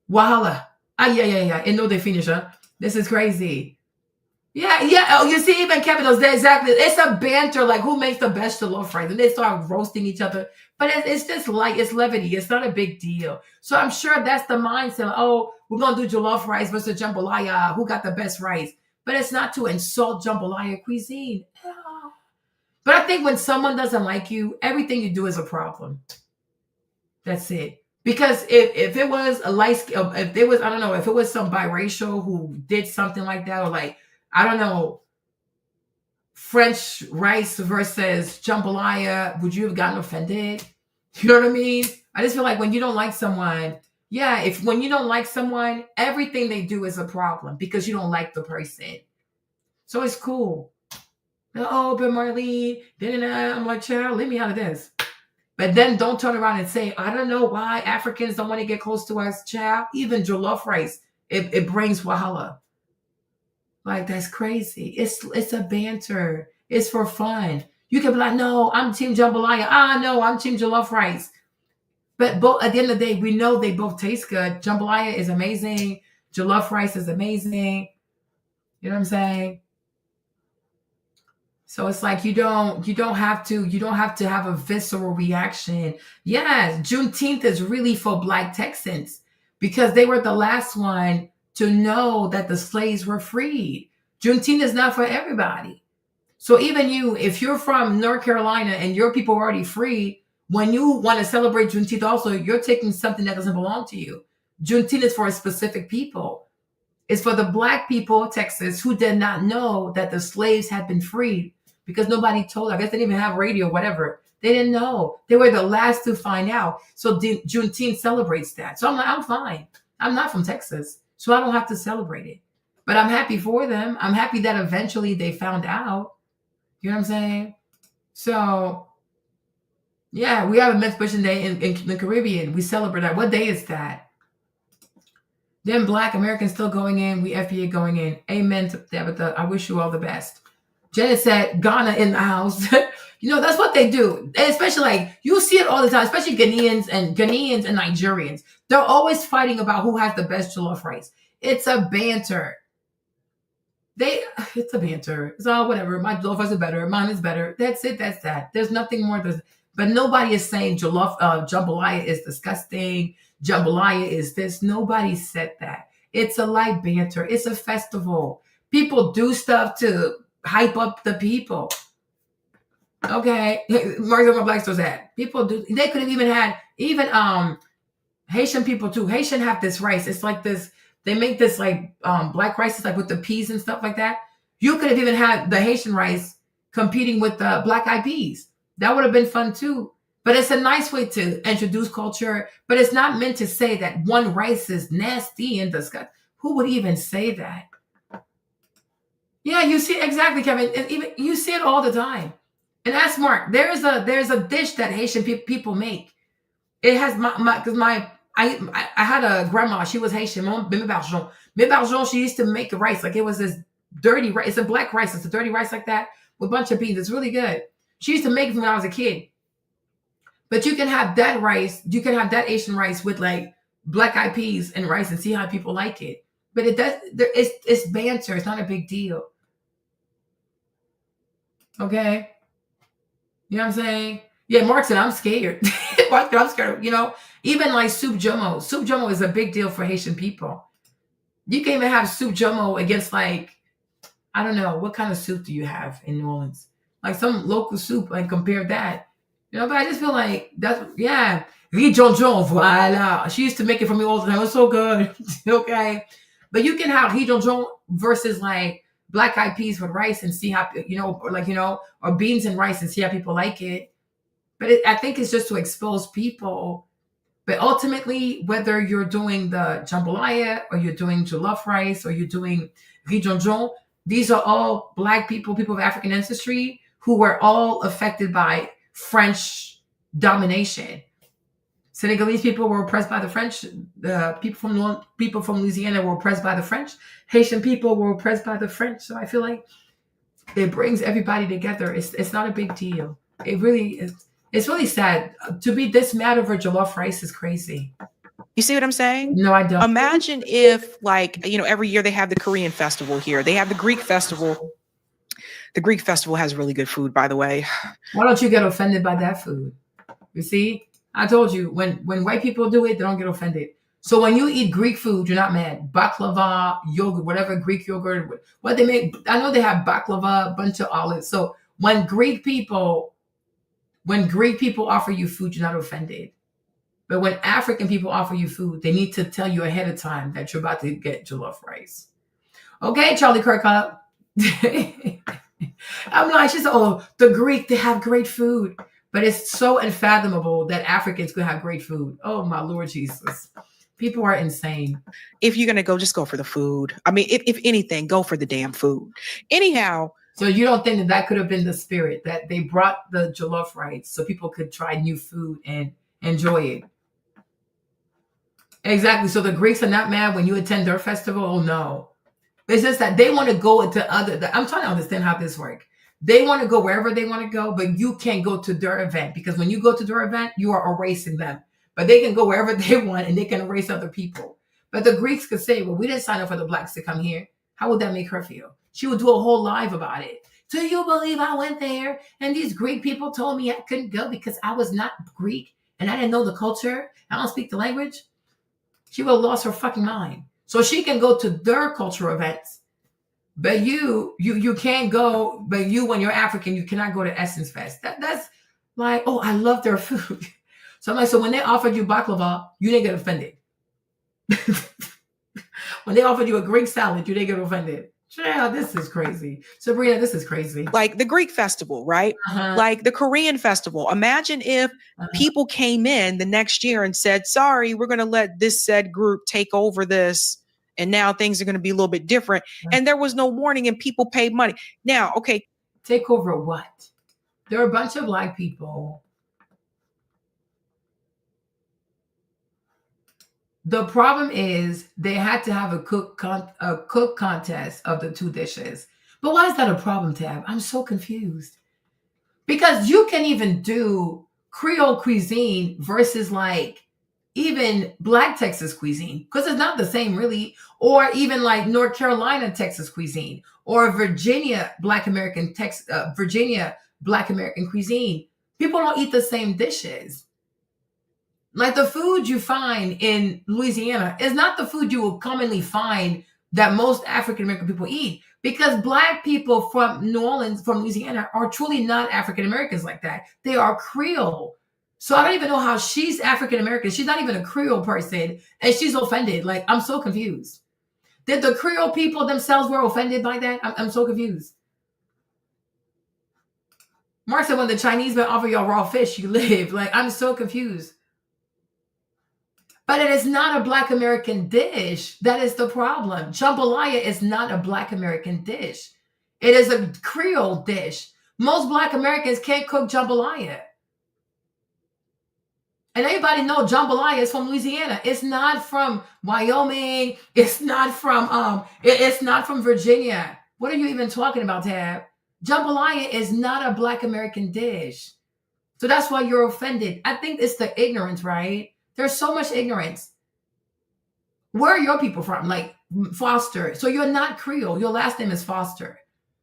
wahala. Yeah. And no, they finish, huh? This is crazy. Yeah. Oh, you see, even Kevin knows that exactly. It's a banter, like who makes the best jollof rice, and they start roasting each other. But it's just like it's levity. It's not a big deal. So I'm sure that's the mindset. Oh, we're gonna do jollof rice versus jambalaya. Who got the best rice? But it's not to insult jambalaya cuisine. But I think when someone doesn't like you, everything you do is a problem. That's it. Because if it was a light, if there was, I don't know, if it was some biracial who did something like that, or like, I don't know, French rice versus jambalaya, would you have gotten offended? You know what I mean? I just feel like when you don't like someone, when you don't like someone, everything they do is a problem because you don't like the person. So it's cool. Oh, but Marlene, I'm like, child, leave me out of this. But then don't turn around and say, I don't know why Africans don't want to get close to us, child. Even jollof rice, it brings wahala. Like, that's crazy. It's a banter. It's for fun. You can be like, no, I'm team jambalaya. No, I'm team jollof rice. But both at the end of the day, we know they both taste good. Jambalaya is amazing. Jollof rice is amazing. You know what I'm saying? So it's like you don't have to have a visceral reaction. Yes, Juneteenth is really for Black Texans because they were the last one to know that the slaves were freed. Juneteenth is not for everybody. So even you, if you're from North Carolina and your people are already free, when you want to celebrate Juneteenth also, you're taking something that doesn't belong to you. Juneteenth is for a specific people. It's for the Black people of Texas who did not know that the slaves had been freed because nobody told. I guess they didn't even have radio or whatever. They didn't know. They were the last to find out. So Juneteenth celebrates that. So I'm like, I'm fine. I'm not from Texas, so I don't have to celebrate it. But I'm happy for them. I'm happy that eventually they found out. You know what I'm saying? So, yeah, we have Emancipation Day in the Caribbean. We celebrate that. What day is that? Them Black Americans still going in. We FBA going in. Amen to Tabitha. I wish you all the best. Janet said, Ghana in the house. You know, that's what they do. And especially like, you see it all the time, especially Ghanaians and Nigerians. They're always fighting about who has the best jollof rice. It's a banter. It's a banter. It's all whatever. My jollof rice is better. Mine is better. That's it. That's that. There's nothing more. But nobody is saying jambalaya is disgusting. Jambalaya is this. Nobody said that. It's a light banter. It's a festival. People do stuff to hype up the people. Okay. Where's my Black stores at? People do. They could have even had Haitian people too. Haitian have this rice. It's like this. They make this like black rice, like with the peas and stuff like that. You could have even had the Haitian rice competing with the black eyed peas. That would have been fun too. But it's a nice way to introduce culture. But it's not meant to say that one rice is nasty and disgusting. Who would even say that? Yeah, you see exactly, Kevin. And even you see it all the time. And ask Mark. There's a dish that Haitian people make. It has I had a grandma. She was Haitian. Maverick, she used to make rice like it was this dirty rice. It's a black rice. It's a dirty rice like that with a bunch of beans. It's really good. She used to make it when I was a kid. But you can have that rice. You can have that Asian rice with like black eyed peas and rice and see how people like it. But it's banter. It's not a big deal. Okay. You know what I'm saying? Yeah, Mark said, I'm scared. I'm scared. You know, even like soup jomo. Soup jomo is a big deal for Haitian people. You can even have soup jomo against like, I don't know, what kind of soup do you have in New Orleans? Like some local soup, like compare that. You know, but I just feel like that's, yeah. Riz jonjon, voila. She used to make it for me all the time. It was so good. Okay. But you can have riz jonjon versus like black eyed peas with rice and see how, or beans and rice and see how people like it. But I think it's just to expose people. But ultimately, whether you're doing the jambalaya or you're doing jollof rice or you're doing riz jonjon, these are all Black people of African ancestry who were all affected by French domination. Senegalese people were oppressed by the French. People from Louisiana were oppressed by the French. Haitian people were oppressed by the French. So I feel like it brings everybody together. It's not a big deal. It really is. It's really sad. To be this mad over jollof rice is crazy. You see what I'm saying? No, I don't. Imagine if, like, every year they have the Korean festival here. They have the Greek festival. The Greek festival has really good food, by the way. Why don't you get offended by that food? You see? I told you, when white people do it, they don't get offended. So when you eat Greek food, you're not mad. Baklava, yogurt, whatever, Greek yogurt, what they make. I know they have baklava, a bunch of olives. So when Greek people offer you food, you're not offended. But when African people offer you food, they need to tell you ahead of time that you're about to get jollof rice. Okay, Charlie Kirkhope. I'm like, she said, oh, the Greek, they have great food. But it's so unfathomable that Africans could have great food. Oh, my Lord Jesus. People are insane. If you're going to go, just go for the food. I mean, if anything, go for the damn food. Anyhow. So you don't think that could have been the spirit, that they brought the jollof rice so people could try new food and enjoy it? Exactly. So the Greeks are not mad when you attend their festival? Oh, no. It's just that they want to go into I'm trying to understand how this works. They want to go wherever they want to go, but you can't go to their event because when you go to their event, you are erasing them. But they can go wherever they want and they can erase other people. But the Greeks could say, well, we didn't sign up for the blacks to come here. How would that make her feel? She would do a whole live about it. Do you believe I went there and these Greek people told me I couldn't go because I was not Greek and I didn't know the culture? I don't speak the language. She would have lost her fucking mind. So she can go to their cultural events. But you can't go, but when you're African, you cannot go to Essence Fest. That's like, oh, I love their food. So I'm like, so when they offered you baklava, you didn't get offended. When they offered you a Greek salad, you didn't get offended. Yeah, this is crazy. Sabrina, this is crazy. Like the Greek festival, right? Like the Korean festival. Imagine if people came in the next year and said, sorry, we're going to let this said group take over this. And now things are going to be a little bit different. And there was no warning and people paid money. Now, okay. Take over what? There are a bunch of black people. The problem is they had to have a cook contest of the two dishes. But why is that a problem, Tab? I'm so confused. Because you can even do Creole cuisine versus like even Black Texas cuisine, because it's not the same really, or even like North Carolina Texas cuisine, or Virginia Black American cuisine. People don't eat the same dishes. Like the food you find in Louisiana is not the food you will commonly find that most African American people eat, because Black people from New Orleans, from Louisiana, are truly not African Americans like that. They are Creole. So I don't even know how she's African American. She's not even a Creole person, and she's offended. Like, I'm so confused. Did the Creole people themselves were offended by that? I'm so confused. Mark said, when the Chinese men offer y'all raw fish, you live. Like, I'm so confused. But it is not a Black American dish. That is the problem. Jambalaya is not a Black American dish. It is a Creole dish. Most Black Americans can't cook jambalaya. And everybody know jambalaya is from Louisiana. It's not from Wyoming. It's not from it's not from Virginia. What are you even talking about, Tab? Jambalaya is not a Black American dish. So that's why you're offended. I think it's the ignorance, right? There's so much ignorance. Where are your people from? Like Foster. So you're not Creole. Your last name is Foster,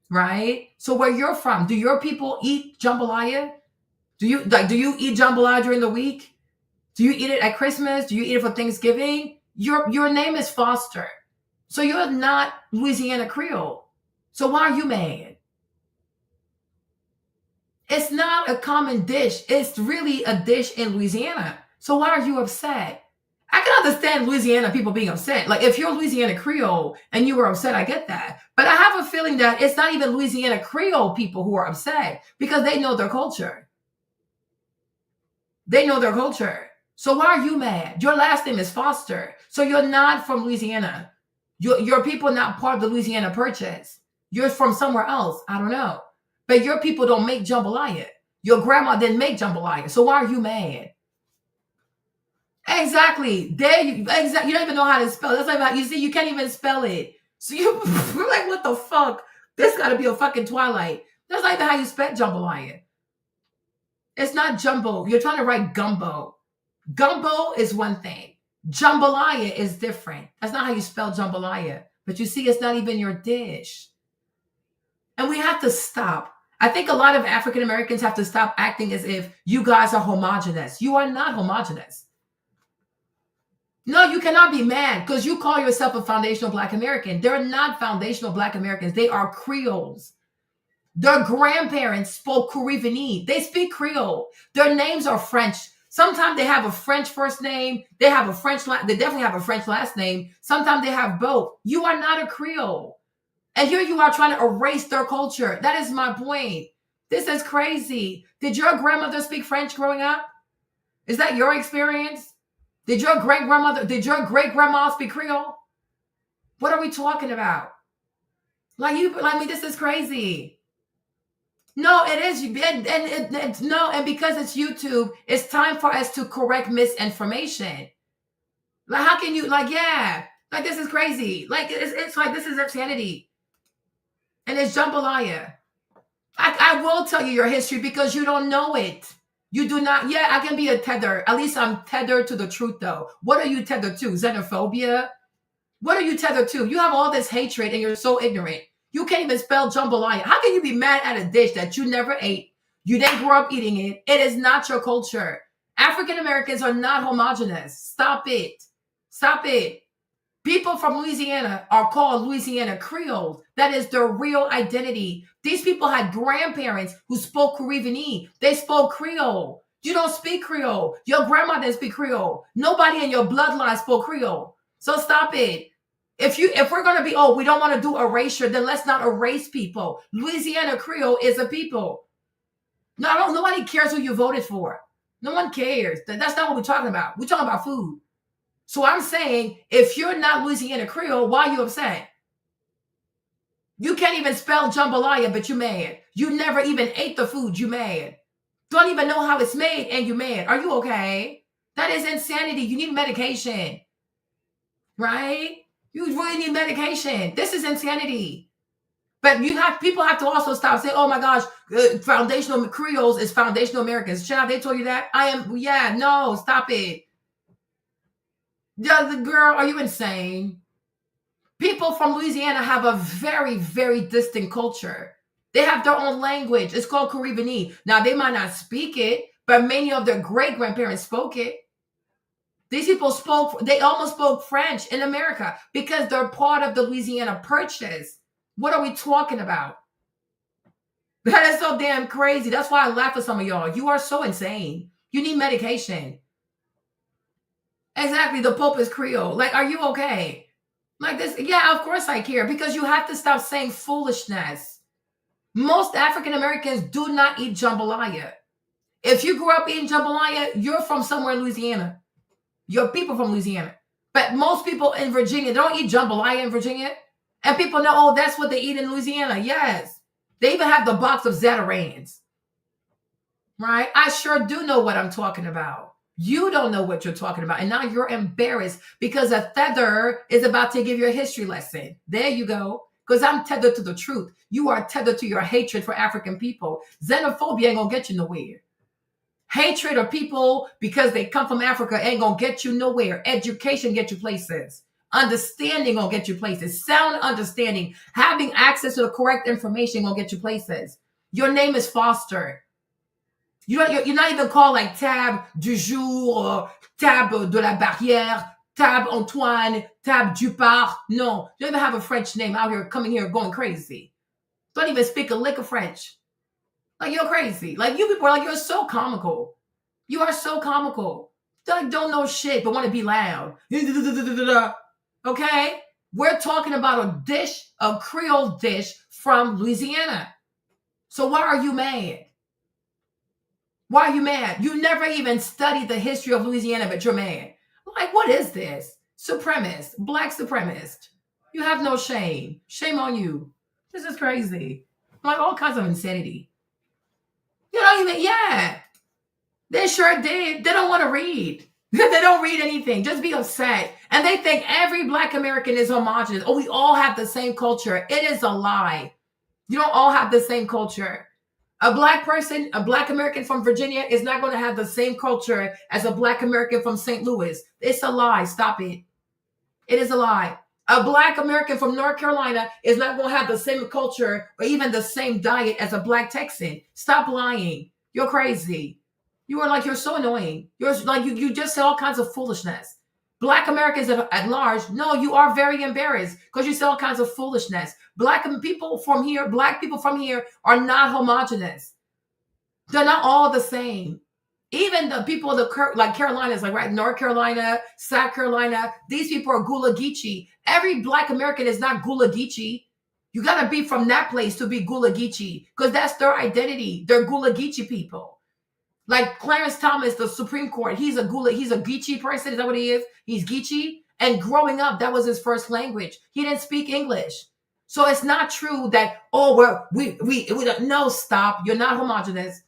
right? So where you're from, do your people eat jambalaya? Do you eat jambalaya during the week? Do you eat it at Christmas? Do you eat it for Thanksgiving? Your name is Foster. So you're not Louisiana Creole. So why are you mad? It's not a common dish. It's really a dish in Louisiana. So why are you upset? I can understand Louisiana people being upset. Like if you're Louisiana Creole and you were upset, I get that. But I have a feeling that it's not even Louisiana Creole people who are upset because they know their culture. They know their culture. So why are you mad? Your last name is Foster. So you're not from Louisiana. Your people not part of the Louisiana Purchase. You're from somewhere else. I don't know. But your people don't make jambalaya. Your grandma didn't make jambalaya. So why are you mad? Exactly. There you exactly. You don't even know how to spell. That's like you see, you can't even spell it. So you're like, what the fuck? This got to be a fucking Twilight. That's not even how you spell jambalaya. It's not jumbo. You're trying to write gumbo. Gumbo is one thing. Jambalaya is different. That's not how you spell jambalaya. But you see, it's not even your dish. And we have to stop. I think a lot of African Americans have to stop acting as if you guys are homogenous. You are not homogenous. No, you cannot be mad because you call yourself a foundational Black American. They're not foundational Black Americans. They are Creoles. Their grandparents spoke Caribbean. They speak Creole. Their names are French. Sometimes they have a French first name. They have a French. They definitely have a French last name. Sometimes they have both. You are not a Creole. And here you are trying to erase their culture. That is my point. This is crazy. Did your grandmother speak French growing up? Is that your experience? Did your great-grandma speak Creole? What are we talking about? This is crazy. No, it is. And because it's YouTube, it's time for us to correct misinformation. Like, how can you, this is crazy. Like, it's like, this is insanity. And it's jambalaya. I will tell you your history because you don't know it. You do not. Yeah, I can be a tether. At least I'm tethered to the truth, though. What are you tethered to? Xenophobia? What are you tethered to? You have all this hatred and you're so ignorant. You can't even spell jambalaya. How can you be mad at a dish that you never ate? You didn't grow up eating it. It is not your culture. African Americans are not homogenous. Stop it. Stop it. People from Louisiana are called Louisiana Creoles. That is their real identity. These people had grandparents who spoke Caribbean. They spoke Creole. You don't speak Creole. Your grandma didn't speak Creole. Nobody in your bloodline spoke Creole. So stop it. If we're going to be, we don't want to do erasure, then let's not erase people. Louisiana Creole is a people. Nobody cares who you voted for. No one cares. That's not what we're talking about. We're talking about food. So I'm saying, if you're not Louisiana Creole, why are you upset? You can't even spell jambalaya, but you're mad. You never even ate the food, you mad. Don't even know how it's made, and you're mad. Are you okay? That is insanity. You need medication. Right? You really need medication. This is insanity. But people have to also stop saying, oh my gosh, foundational Creoles is foundational Americans. Child, they told you that? No, stop it. Girl, are you insane? People from Louisiana have a very, very distinct culture. They have their own language. It's called Caribbean. Now, they might not speak it, but many of their great-grandparents spoke it. These people they almost spoke French in America because they're part of the Louisiana Purchase. What are we talking about? That is so damn crazy. That's why I laugh at some of y'all. You are so insane. You need medication. Exactly. The Pope is Creole. Like, are you okay? Like this? Yeah, of course I care because you have to stop saying foolishness. Most African Americans do not eat jambalaya. If you grew up eating jambalaya, you're from somewhere in Louisiana. You're people from Louisiana. But most people in Virginia, they don't eat jambalaya in Virginia. And people know, that's what they eat in Louisiana. Yes. They even have the box of Zatarain's. Right? I sure do know what I'm talking about. You don't know what you're talking about. And now you're embarrassed because a tether is about to give you a history lesson. There you go. Because I'm tethered to the truth. You are tethered to your hatred for African people. Xenophobia ain't going to get you nowhere. Hatred of people because they come from Africa ain't going to get you nowhere. Education get you places. Understanding will get you places. Sound understanding. Having access to the correct information will get you places. Your name is Foster. You're not even called like Tab du Jour, or Tab de la Barrière, Tab Antoine, Tab Dupart. No, you don't even have a French name out here coming here going crazy. Don't even speak a lick of French. Like, you're crazy. Like, you people are like, you're so comical. You are so comical. Like, don't know shit, but want to be loud. Okay? We're talking about a dish, a Creole dish from Louisiana. So why are you mad? Why are you mad? You never even studied the history of Louisiana, but you're mad. Like, what is this? Supremacist, Black supremacist. You have no shame. Shame on you. This is crazy. Like, all kinds of insanity. You don't even, they sure did. They don't want to read. Because they don't read anything. Just be upset. And they think every Black American is homogenous. Oh, we all have the same culture. It is a lie. You don't all have the same culture. A Black person, a Black American from Virginia is not going to have the same culture as a Black American from St. Louis. It's a lie. Stop it. It is a lie. A Black American from North Carolina is not going to have the same culture or even the same diet as a Black Texan. Stop lying. You're crazy. You're so annoying. You're like, you just say all kinds of foolishness. Black Americans at large, no, you are very embarrassed because you say all kinds of foolishness. Black people from here are not homogenous. They're not all the same. Even the people of like Carolinas, like right, North Carolina, South Carolina, these people are Gula Geechee. Every Black American is not Gula Geechee. You got to be from that place to be Gula Geechee because that's their identity. They're Gula Geechee people. Like Clarence Thomas, the Supreme Court, he's a Geechee person. Is that what he is? He's Geechee. And growing up, that was his first language. He didn't speak English. So it's not true that, no, stop. You're not homogenous.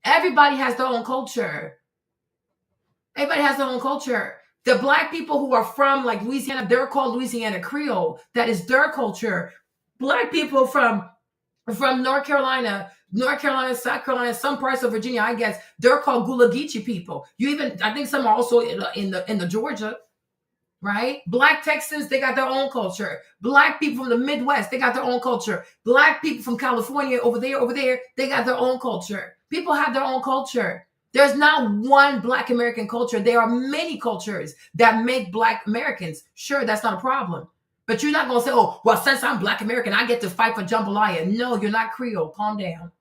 Everybody has their own culture. Everybody has their own culture. The Black people who are from like Louisiana, they're called Louisiana Creole. That is their culture. Black people from North Carolina, South Carolina, some parts of Virginia, I guess, they're called Gula Geechee people. I think some are also in the Georgia, right? Black Texans, they got their own culture. Black people from the Midwest, they got their own culture. Black people from California over there, they got their own culture. People have their own culture. There's not one Black American culture. There are many cultures that make Black Americans. Sure, that's not a problem. But you're not going to say, oh, well, since I'm Black American, I get to fight for jambalaya. No, you're not Creole. Calm down.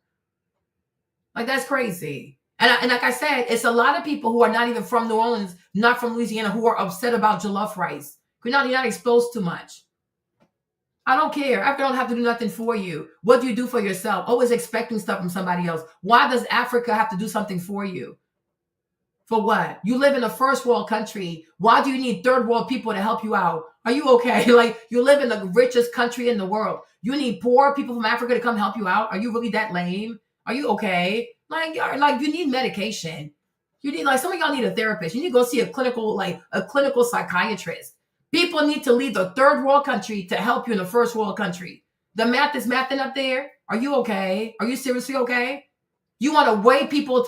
Like, that's crazy. And like I said, it's a lot of people who are not even from New Orleans, not from Louisiana, who are upset about jollof rice. You're not exposed to much. I don't care. I don't have to do nothing for you. What do you do for yourself? Always expecting stuff from somebody else. Why does Africa have to do something for you? For what? You live in a first world country. Why do you need third world people to help you out? Are you okay? Like, you live in the richest country in the world. You need poor people from Africa to come help you out? Are you really that lame? Are you okay? Like you need medication. You need, like, some of y'all need a therapist. You need to go see a clinical psychiatrist. People need to leave the third world country to help you in the first world country. The math is mathing up there. Are you okay? Are you seriously okay? You want to wait people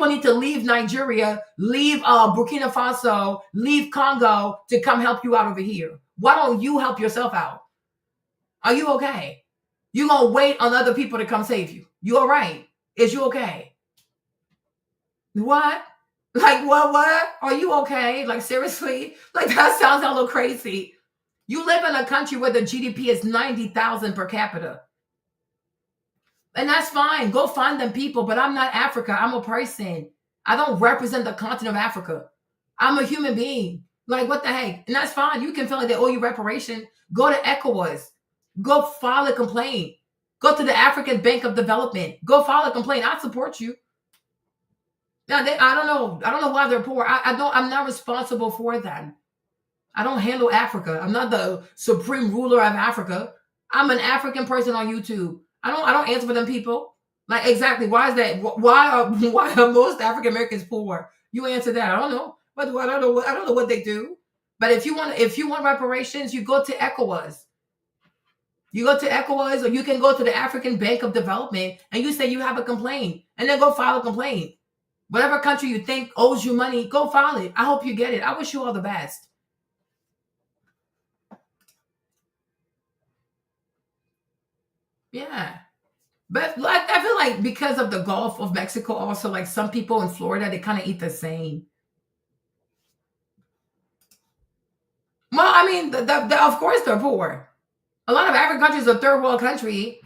need to leave Nigeria, leave Burkina Faso, leave Congo to come help you out over here. Why don't you help yourself out? Are you okay? You going to wait on other people to come save you. You all right? Is you okay? What? Like, what? Are you okay? Like, seriously? Like, that sounds a little crazy. You live in a country where the GDP is 90,000 per capita. And that's fine. Go find them people. But I'm not Africa. I'm a person. I don't represent the continent of Africa. I'm a human being. Like, what the heck? And that's fine. You can feel like they owe you reparation. Go to ECOWAS. Go file a complaint. Go to the African Bank of Development. Go file a complaint. I support you. Now, I don't know why they're poor. I'm not responsible for them. I don't handle Africa. I'm not the supreme ruler of Africa. I'm an African person on YouTube. I don't answer for them people. Like, exactly. Why is that? Why are most African Americans poor? You answer that. I don't know. But I don't know what they do. But if you want reparations, you go to ECOWAS. You go to ECOWAS, or you can go to the African Bank of Development and you say you have a complaint, and then go file a complaint. Whatever country you think owes you money, go file it. I hope you get it. I wish you all the best. Yeah. But like, I feel like because of the Gulf of Mexico, also, like, some people in Florida, they kind of eat the same. Well, I mean, of course they're poor. A lot of African countries are third world country.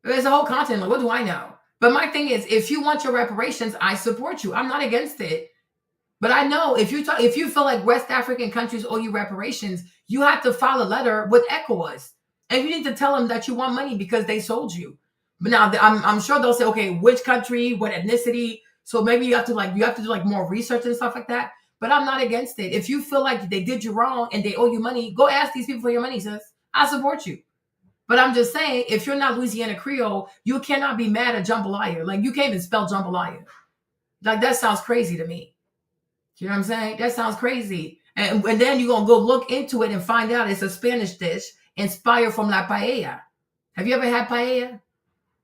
There's a whole continent. Like, what do I know? But my thing is, if you want your reparations, I support you. I'm not against it. But I know if you feel like West African countries owe you reparations, you have to file a letter with ECOWAS. And you need to tell them that you want money because they sold you. But now I'm sure they'll say, okay, which country, what ethnicity. So maybe you have to do like more research and stuff like that. But I'm not against it. If you feel like they did you wrong and they owe you money, go ask these people for your money, sis. I support you. But I'm just saying, if you're not Louisiana Creole, you cannot be mad at jambalaya. Like, you can't even spell jambalaya. Like, that sounds crazy to me. You know what I'm saying? That sounds crazy. And then you're going to go look into it and find out it's a Spanish dish inspired from la paella. Have you ever had paella?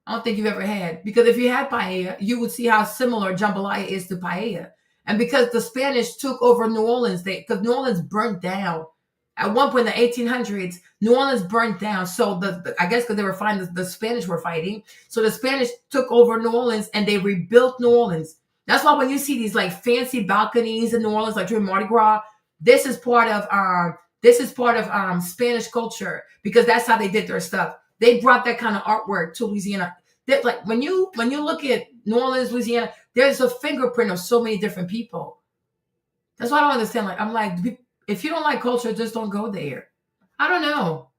I don't think you've ever had. Because if you had paella, you would see how similar jambalaya is to paella. And because the Spanish took over New Orleans, because New Orleans burnt down. At one point in the 1800s, New Orleans burnt down. So I guess because they were fighting, the Spanish were fighting. So the Spanish took over New Orleans and they rebuilt New Orleans. That's why when you see these like fancy balconies in New Orleans, like during Mardi Gras, this is part of Spanish culture, because that's how they did their stuff. They brought that kind of artwork to Louisiana. Like when you look at New Orleans, Louisiana, there's a fingerprint of so many different people. That's why I don't understand. Like, I'm like, if you don't like culture, just don't go there. I don't know.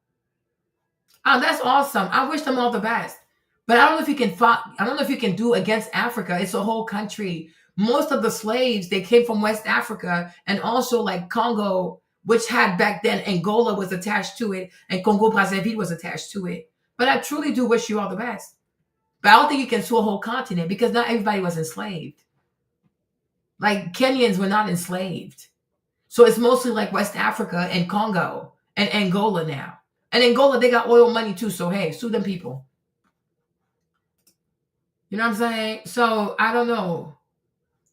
That's awesome. I wish them all the best. But I don't know if you can I don't know if you can do against Africa. It's a whole country. Most of the slaves, they came from West Africa, and also like Congo, which had back then Angola was attached to it, and Congo Brazzaville was attached to it. But I truly do wish you all the best. But I don't think you can sue a whole continent, because not everybody was enslaved. Like Kenyans were not enslaved. So it's mostly like West Africa and Congo and Angola now. And Angola, they got oil money too. So hey, sue them people. You know what I'm saying? So I don't know.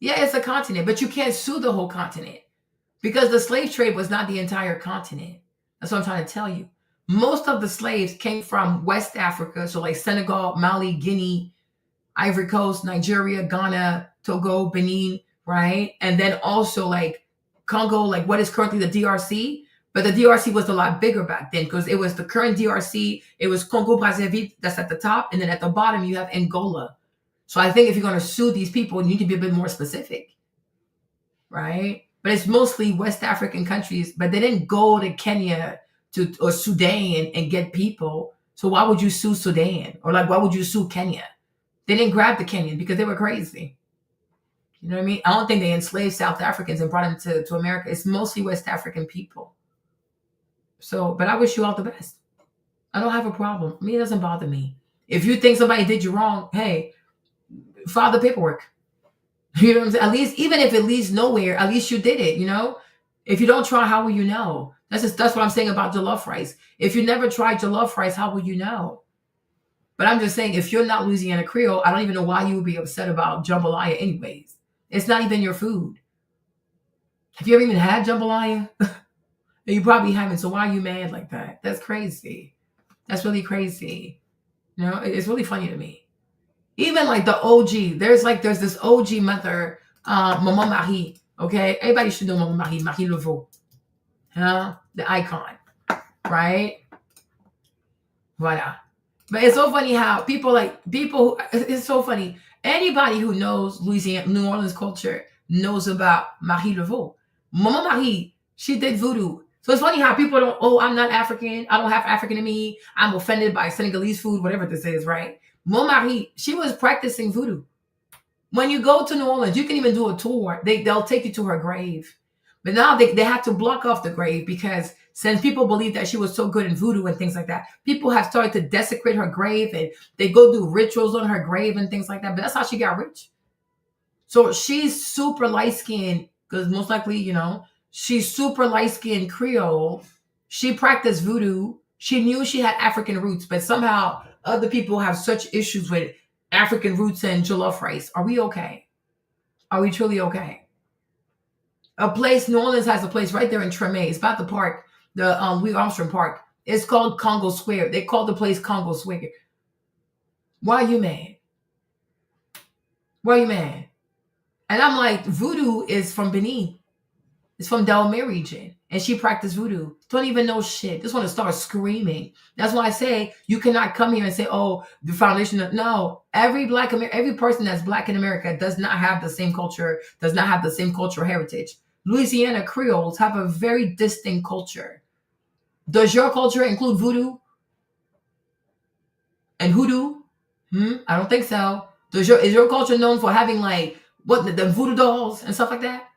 Yeah, it's a continent, but you can't sue the whole continent, because the slave trade was not the entire continent. That's what I'm trying to tell you. Most of the slaves came from West Africa. So like Senegal, Mali, Guinea, Ivory Coast, Nigeria, Ghana, Togo, Benin, right? And then also like Congo, like what is currently the DRC. But the DRC was a lot bigger back then, because it was the current DRC. It was Congo Brazzaville, that's at the top. And then at the bottom, you have Angola. So I think if you're going to sue these people, you need to be a bit more specific, right? But it's mostly West African countries, but they didn't go to Kenya or Sudan and get people. So why would you sue Sudan? Or like, why would you sue Kenya? They didn't grab the Kenyan because they were crazy. You know what I mean? I don't think they enslaved South Africans and brought them to America. It's mostly West African people. So, but I wish you all the best. I don't have a problem. I mean, it doesn't bother me. If you think somebody did you wrong, hey, file the paperwork. You know what I'm saying? At least, even if it leads nowhere, at least you did it, you know? If you don't try, how will you know? That's what I'm saying about jollof rice. If you never tried jollof rice, how will you know? But I'm just saying, if you're not Louisiana Creole, I don't even know why you would be upset about jambalaya anyways. It's not even your food. Have you ever even had jambalaya? You probably haven't, so why are you mad like that? That's crazy. That's really crazy. You know, it's really funny to me. Even like the OG, there's this OG mother, Maman Marie, okay? Everybody should know Maman Marie, Marie Laveau. Huh? The icon, right? Voila. But it's so funny how it's so funny. Anybody who knows Louisiana, New Orleans culture knows about Marie Laveau. Maman Marie, she did voodoo. So it's funny how people don't, I'm not African. I don't have African in me. I'm offended by Senegalese food, whatever this is, right? Maman Marie, she was practicing voodoo. When you go to New Orleans, you can even do a tour. They'll take you to her grave. But now they had to block off the grave, because since people believe that she was so good in voodoo and things like that, people have started to desecrate her grave, and they go do rituals on her grave and things like that. But that's how she got rich. So she's super light-skinned, because most likely, you know, she's super light-skinned Creole. She practiced voodoo. She knew she had African roots, but somehow other people have such issues with African roots and jollof rice. Are we okay? Are we truly okay? New Orleans has a place right there in Treme. It's about the park, the Louis Armstrong Park. It's called Congo Square. They call the place Congo Square. Why are you mad? Why are you mad? And I'm like, voodoo is from Benin. It's from Delmare region. And she practiced voodoo. Don't even know shit. Just want to start screaming. That's why I say you cannot come here and say, oh, the foundation. No, every person that's black in America does not have the same culture, does not have the same cultural heritage. Louisiana Creoles have a very distinct culture. Does your culture include voodoo and hoodoo? I don't think so. Is your culture known for having like the voodoo dolls and stuff like that?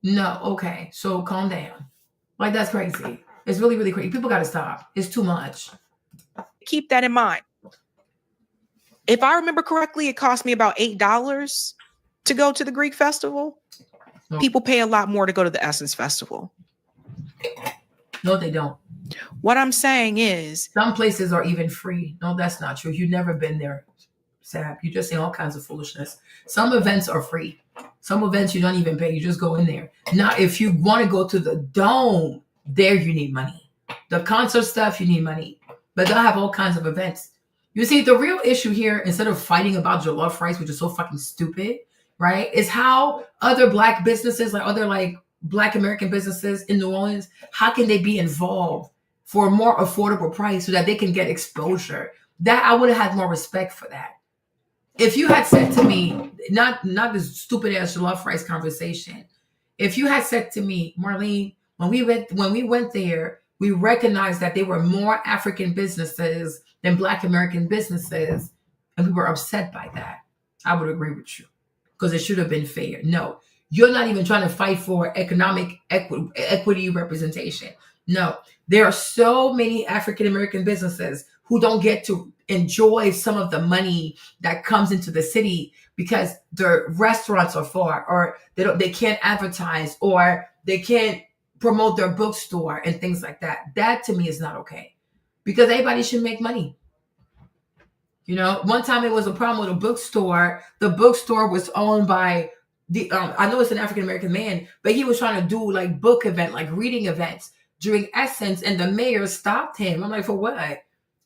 No. Okay. So calm down. Like, that's crazy. It's really, really crazy. People got to stop. It's too much. Keep that in mind. If I remember correctly, it cost me about $8 to go to the Greek festival. No. People pay a lot more to go to the Essence Festival. No, they don't. What I'm saying is, some places are even free. No, that's not true. You've never been there, Sab. You're just saying all kinds of foolishness. Some events are free. Some events you don't even pay. You just go in there. Now, if you want to go to the Dome, there you need money. The concert stuff, you need money. But they'll have all kinds of events. You see, the real issue here, instead of fighting about jollof rice, which is so fucking stupid, right, is how other black businesses, like other like Black American businesses in New Orleans, how can they be involved for a more affordable price so that they can get exposure? That I would have had more respect for that. If you had said to me, not this stupid ass jollof rice conversation, if you had said to me, Marlene, when we went there, we recognized that there were more African businesses than Black American businesses, and we were upset by that, I would agree with you, because it should have been fair. No, you're not even trying to fight for economic equity representation. No, there are so many African American businesses who don't get to enjoy some of the money that comes into the city because their restaurants are far, or they can't advertise, or they can't promote their bookstore and things like that. That to me is not okay, because everybody should make money. You know, one time it was a problem with a bookstore. The bookstore was owned by I know it's an African American man, but he was trying to do like book event, like reading events during Essence, and the mayor stopped him. I'm like, for what?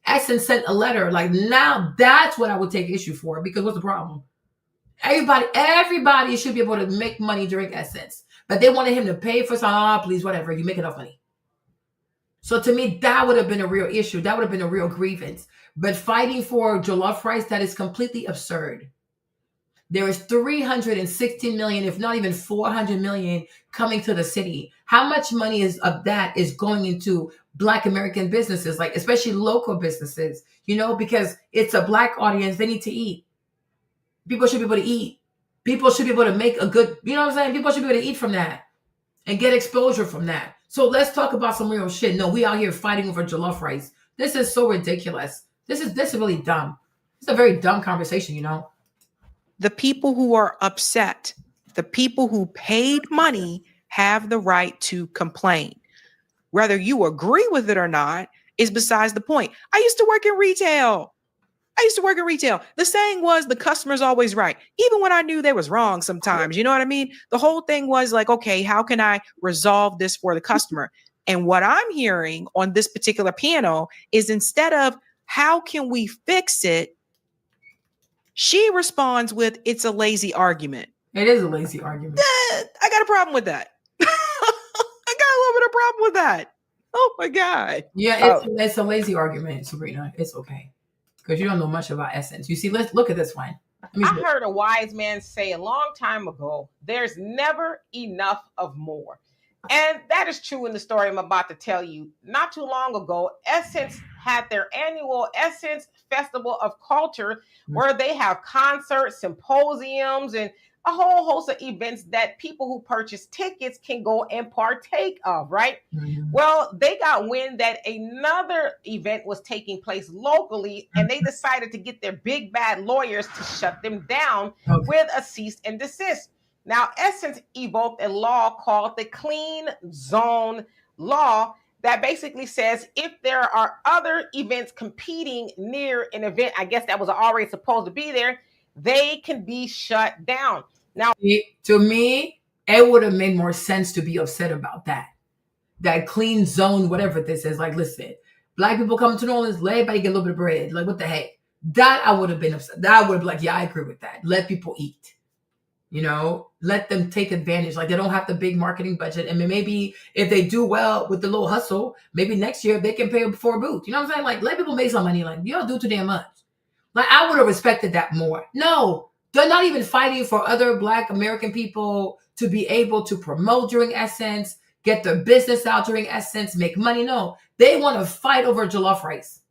Essence sent a letter. Like, now that's what I would take issue for, because what's the problem? Everybody should be able to make money during Essence, but they wanted him to pay for some. Please, whatever, you make enough money. So to me, that would have been a real issue. That would have been a real grievance. But fighting for jollof rice, that is completely absurd. There is 360 million, if not even 400 million, coming to the city. How much money of that is going into Black American businesses, like especially local businesses, you know, because it's a Black audience. They need to eat. People should be able to eat. People should be able to make a good, you know what I'm saying? People should be able to eat from that and get exposure from that. So let's talk about some real shit. No, we out here fighting over jollof rice. This is so ridiculous. This is really dumb. It's a very dumb conversation, you know. The people who are upset, the people who paid money, have the right to complain. Whether you agree with it or not is besides the point. I used to work in retail. The saying was, the customer's always right, even when I knew they was wrong sometimes. You know what I mean? The whole thing was like, okay, how can I resolve this for the customer? And what I'm hearing on this particular panel is, instead of how can we fix it, she responds with, it's a lazy argument. It is a lazy argument. I got a problem with that. I got a little bit of problem with that. Oh my God. Yeah, it's a lazy argument, Sabrina. It's okay, because you don't know much about Essence. You see, let's look at this one. I heard a wise man say a long time ago, there's never enough of more. And that is true in the story I'm about to tell you. Not too long ago, Essence had their annual Essence Festival of Culture, where they have concerts, symposiums, and a whole host of events that people who purchase tickets can go and partake of, right? Mm-hmm. Well, they got wind that another event was taking place locally, and they decided to get their big bad lawyers to shut them down with a cease and desist. Now, Essence evoked a law called the Clean Zone Law that basically says if there are other events competing near an event, I guess that was already supposed to be there, they can be shut down. Now, to me, it would have made more sense to be upset about that. That clean zone, whatever this is. Like, listen, Black people coming to New Orleans, let everybody get a little bit of bread. Like, what the heck? That I would have been upset. That I would have been like, yeah, I agree with that. Let people eat. You know, let them take advantage. Like, they don't have the big marketing budget. And maybe if they do well with the little hustle, maybe next year they can pay for a booth. You know what I'm saying? Like, let people make some money. Like, you don't do too damn much. Like, I would have respected that more. No, they're not even fighting for other Black American people to be able to promote during Essence, get their business out during Essence, make money. No, they want to fight over jollof rice.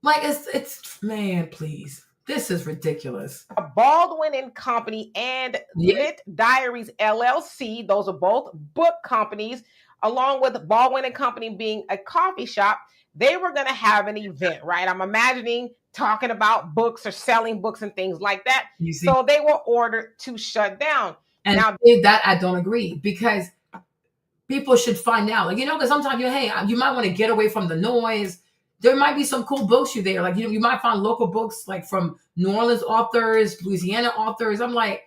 Like, it's man, please. This is ridiculous. Baldwin and Company and Lit Diaries LLC, those are both book companies, along with Baldwin and Company being a coffee shop, they were going to have an event, right? I'm imagining talking about books or selling books and things like that. You see? So they were ordered to shut down. And now that I don't agree, because people should find out, like, because sometimes you might want to get away from the noise. There might be some cool books you there. Like, you might find local books like from New Orleans authors, Louisiana authors. I'm like,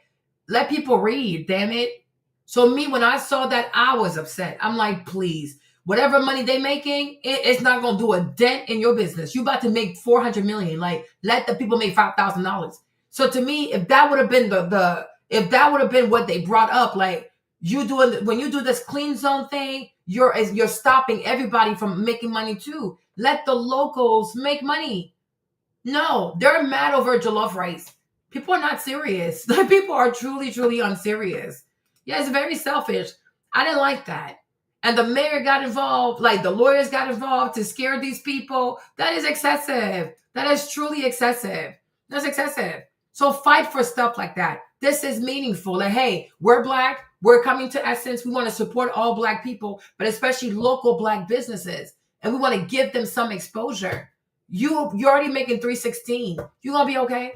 let people read, damn it. So me, when I saw that, I was upset. I'm like, please, whatever money they making, it's not going to do a dent in your business. You about to make $400 million. Like, let the people make $5,000. So to me, if that would have been if that would have been what they brought up, like, when you do this clean zone thing, you're stopping everybody from making money too. Let the locals make money. No, they're mad over jollof rice. People are not serious. People are truly, truly unserious. Yeah, it's very selfish. I didn't like that. And the mayor got involved, like the lawyers got involved to scare these people. That is excessive. That is truly excessive. That's excessive. So fight for stuff like that. This is meaningful. Like, hey, we're Black. We're coming to Essence. We want to support all Black people, but especially local Black businesses. And we want to give them some exposure. You're already making $316. You gonna be okay?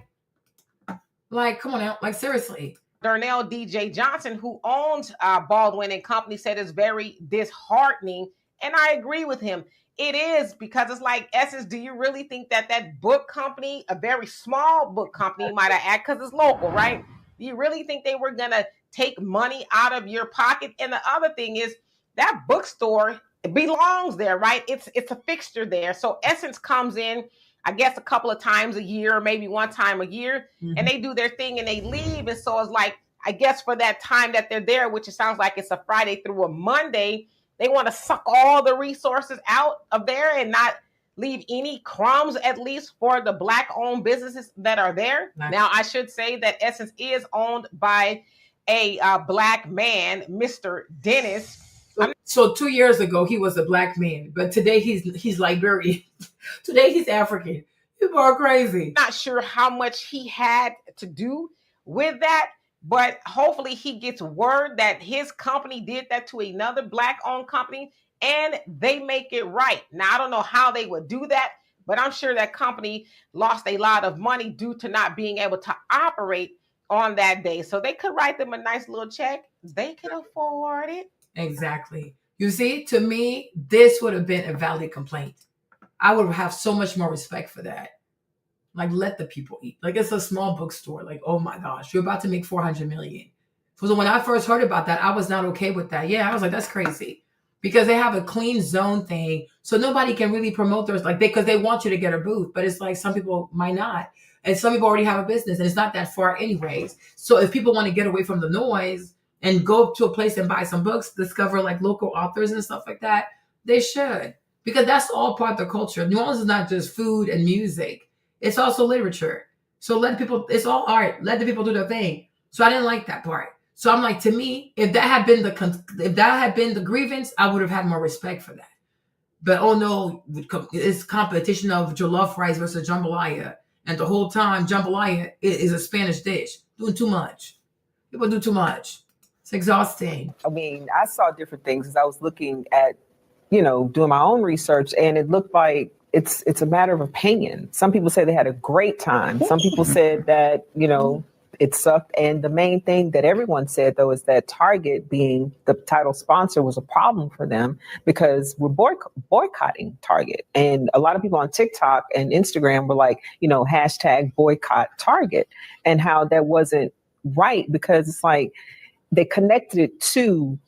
Like, come on now. Like, seriously. Darnell DJ Johnson, who owns Baldwin and Company, said it's very disheartening. And I agree with him. It is, because it's like, Essence, do you really think that book company, a very small book company, might have acted, because it's local, right? Do you really think they were going to take money out of your pocket? And the other thing is, that bookstore belongs there, right? It's a fixture there. So Essence comes in, I guess, a couple of times a year, maybe one time a year, and they do their thing and they leave. And so it's like, I guess for that time that they're there, which it sounds like it's a Friday through a Monday, they want to suck all the resources out of there and not leave any crumbs, at least for the Black-owned businesses that are there. Nice. Now, I should say that Essence is owned by a Black man, Mr. Dennis. So 2 years ago, he was a Black man, but today he's Liberian. Today he's African. People are crazy. Not sure how much he had to do with that, but hopefully he gets word that his company did that to another Black-owned company and they make it right. Now, I don't know how they would do that, but I'm sure that company lost a lot of money due to not being able to operate on that day. So they could write them a nice little check. They could afford it. Exactly. You see, to me, this would have been a valid complaint. I would have so much more respect for that. Like, let the people eat. Like, it's a small bookstore. Like, oh my gosh, you're about to make $400 million. So when I first heard about that, I was not okay with that. Yeah, I was like, that's crazy. Because they have a clean zone thing. So nobody can really promote theirs, like, because they want you to get a booth. But it's like, some people might not. And some people already have a business, and it's not that far anyways. So if people want to get away from the noise and go to a place and buy some books, discover like local authors and stuff like that, they should. Because that's all part of the culture. New Orleans is not just food and music. It's also literature. So let people, it's all art. Let the people do their thing. So I didn't like that part. So I'm like, to me, if that had been the grievance, I would have had more respect for that. But oh no, it's competition of jollof rice versus jambalaya. And the whole time, jambalaya is a Spanish dish. Doing too much. People do too much. It's exhausting. I mean, I saw different things as I was looking at, doing my own research, and it looked like it's a matter of opinion. Some people say they had a great time. Some people said that, it sucked. And the main thing that everyone said, though, is that Target, being the title sponsor, was a problem for them because we're boycotting Target. And a lot of people on TikTok and Instagram were like, hashtag boycott Target, and how that wasn't right, because it's like they connected it to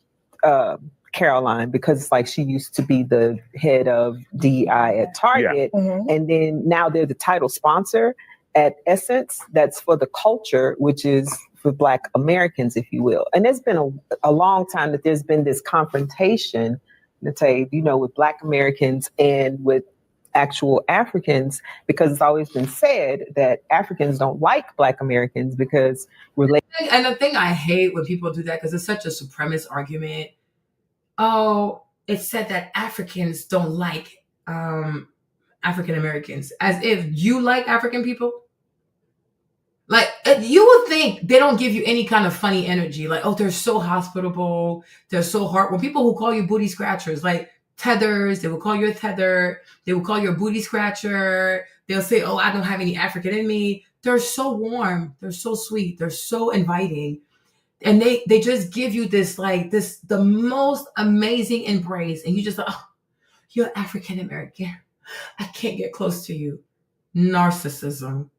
Caroline, because it's like she used to be the head of DEI at Target. Yeah. Mm-hmm. And then now they're the title sponsor at Essence. That's for the culture, which is for Black Americans, if you will. And there's been a long time that there's been this confrontation, let's say, with Black Americans and with actual Africans, because it's always been said that Africans don't like Black Americans because we're And the thing I hate when people do that, because it's such a supremacist argument. Oh, it's said that Africans don't like African Americans, as if you like African people. Like, you would think they don't give you any kind of funny energy. Like, oh, they're so hospitable. They're so hard. When people who call you booty scratchers, like tethers, they will call you a tether. They will call you a booty scratcher. They'll say, oh, I don't have any African in me. They're so warm. They're so sweet. They're so inviting. And they just give you this, like, the most amazing embrace. And you just like, oh, you're African American. I can't get close to you. Narcissism.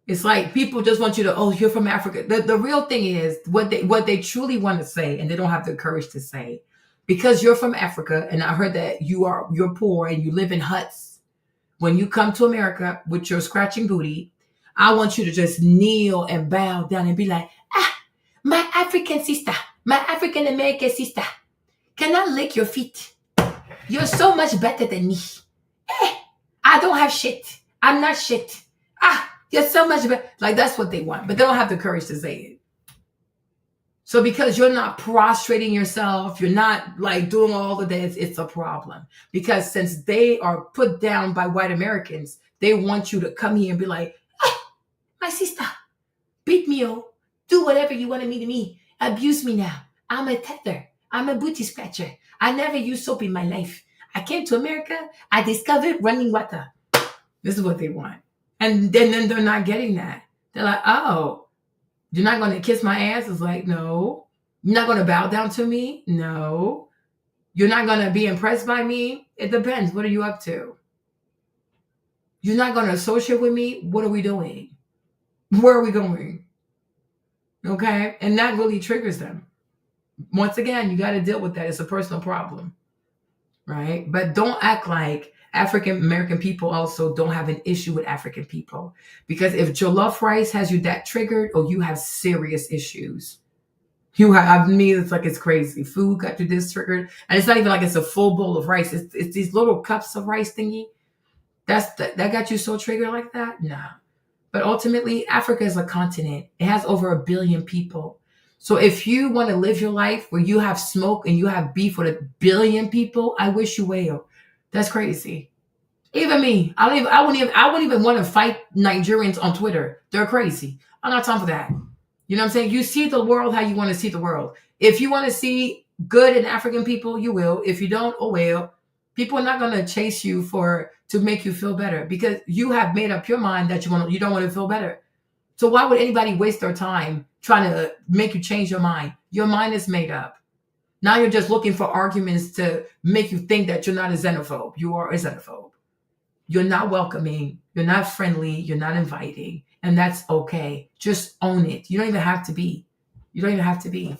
It's like people just want you to, oh, you're from Africa. The real thing is what they truly want to say, and they don't have the courage to say. Because you're from Africa, and I heard that you're poor and you live in huts. When you come to America with your scratching booty, I want you to just kneel and bow down and be like, my African sister, my African American sister, can I lick your feet? You're so much better than me. I don't have shit. I'm not shit. You're so much better. Like, that's what they want, but they don't have the courage to say it. So because you're not prostrating yourself, you're not like doing all of this, it's a problem. Because since they are put down by white Americans, they want you to come here and be like, my sister, beat me, do whatever you want me to me. Abuse me now. I'm a tether. I'm a booty scratcher. I never used soap in my life. I came to America. I discovered running water. This is what they want. And then they're not getting that. They're like, oh, you're not going to kiss my ass? It's like, no. You're not going to bow down to me? No. You're not going to be impressed by me? It depends. What are you up to? You're not going to associate with me? What are we doing? Where are we going? Okay? And that really triggers them. Once again, you got to deal with that. It's a personal problem. Right? But don't act like African American people also don't have an issue with African people. Because if jollof rice has you that triggered, you have serious issues. You have, it's like it's crazy. Food got you this triggered. And it's not even like it's a full bowl of rice. It's these little cups of rice thingy. That got you so triggered like that? No. But ultimately, Africa is a continent. It has over 1 billion people. So if you want to live your life where you have smoke and you have beef with 1 billion people, I wish you well. That's crazy. Even me, I wouldn't even want to fight Nigerians on Twitter. They're crazy. I'm not time for that. You know what I'm saying? You see the world how you want to see the world. If you want to see good in African people, you will. If you don't, oh well. People are not going to chase you to make you feel better because you have made up your mind that you don't want to feel better. So why would anybody waste their time trying to make you change your mind? Your mind is made up. Now you're just looking for arguments to make you think that you're not a xenophobe. You are a xenophobe. You're not welcoming. You're not friendly. You're not inviting. And that's okay. Just own it. You don't even have to be. You don't even have to be.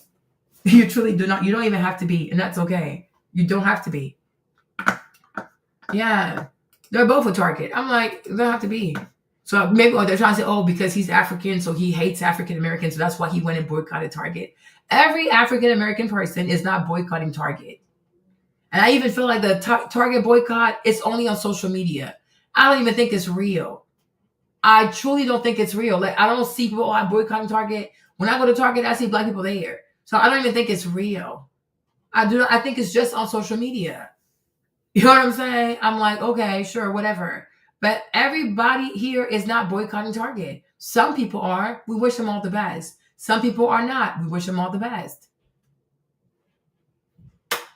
You truly do not. You don't even have to be. And that's okay. You don't have to be. Yeah. They're both a target. I'm like, they don't have to be. So maybe they're trying to say, because he's African, so he hates African Americans. So that's why he went and boycotted Target. Every African American person is not boycotting Target. And I even feel like the Target boycott is only on social media. I don't even think it's real. I truly don't think it's real. Like, I don't see people, I'm boycotting Target. When I go to Target, I see Black people there. So I don't even think it's real. I think it's just on social media. You know what I'm saying? I'm like, okay, sure, whatever. But everybody here is not boycotting Target. Some people are. We wish them all the best. Some people are not. We wish them all the best.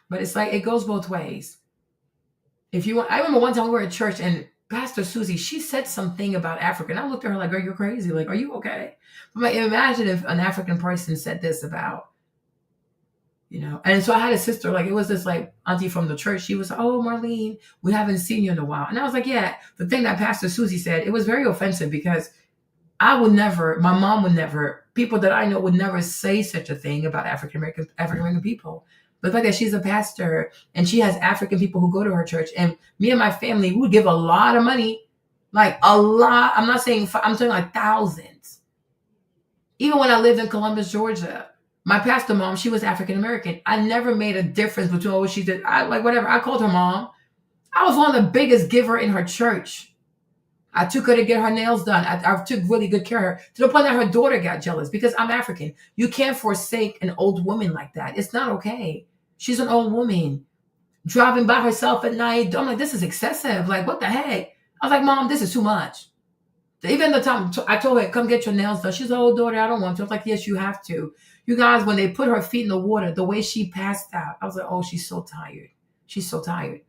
But it's like, it goes both ways. If you want, I remember one time we were at church and Pastor Susie, she said something about Africa. And I looked at her like, girl, you're crazy. Like, are you okay? I'm like, imagine if an African person said this about, and so I had a sister, like, it was this like auntie from the church. She was, oh, Marlene, we haven't seen you in a while. And I was like, yeah, the thing that Pastor Susie said, it was very offensive because my mom would never, people that I know would never say such a thing about African American people. But the fact that she's a pastor and she has African people who go to her church, and me and my family would give a lot of money, like a lot. I'm not saying, I'm saying like thousands. Even when I lived in Columbus, Georgia, my pastor mom, she was African American. I never made a difference between what she did. Whatever. I called her mom. I was one of the biggest giver in her church. I took her to get her nails done. I took really good care of her to the point that her daughter got jealous because I'm African. You can't forsake an old woman like that. It's not okay. She's an old woman driving by herself at night. I'm like, this is excessive. Like, what the heck? I was like, Mom, this is too much. Even the time I told her, come get your nails done. She's like, oh, daughter, I don't want to. I was like, yes, you have to. You guys, when they put her feet in the water, the way she passed out, I was like, oh, she's so tired. She's so tired.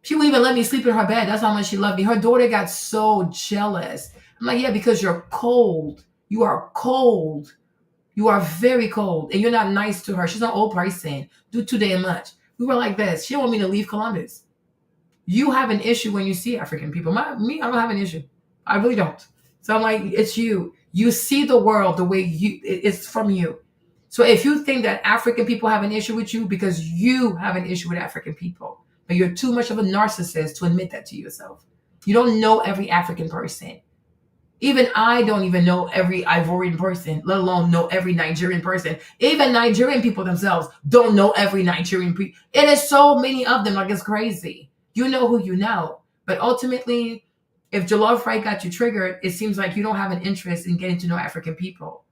She wouldn't even let me sleep in her bed. That's how much she loved me. Her daughter got so jealous. I'm like, yeah, because you're cold. You are cold. You are very cold. And you're not nice to her. She's an old person. Do too damn much. We were like this. She don't want me to leave Columbus. You have an issue when you see African people. Me, I don't have an issue. I really don't. So I'm like, it's you. You see the world the way it's from you. So if you think that African people have an issue with you because you have an issue with African people, but you're too much of a narcissist to admit that to yourself. You don't know every African person. Even I don't even know every Ivorian person, let alone know every Nigerian person. Even Nigerian people themselves don't know every Nigerian people. It is so many of them, like it's crazy. You know who you know. But ultimately, if Jollof Fright got you triggered, it seems like you don't have an interest in getting to know African people.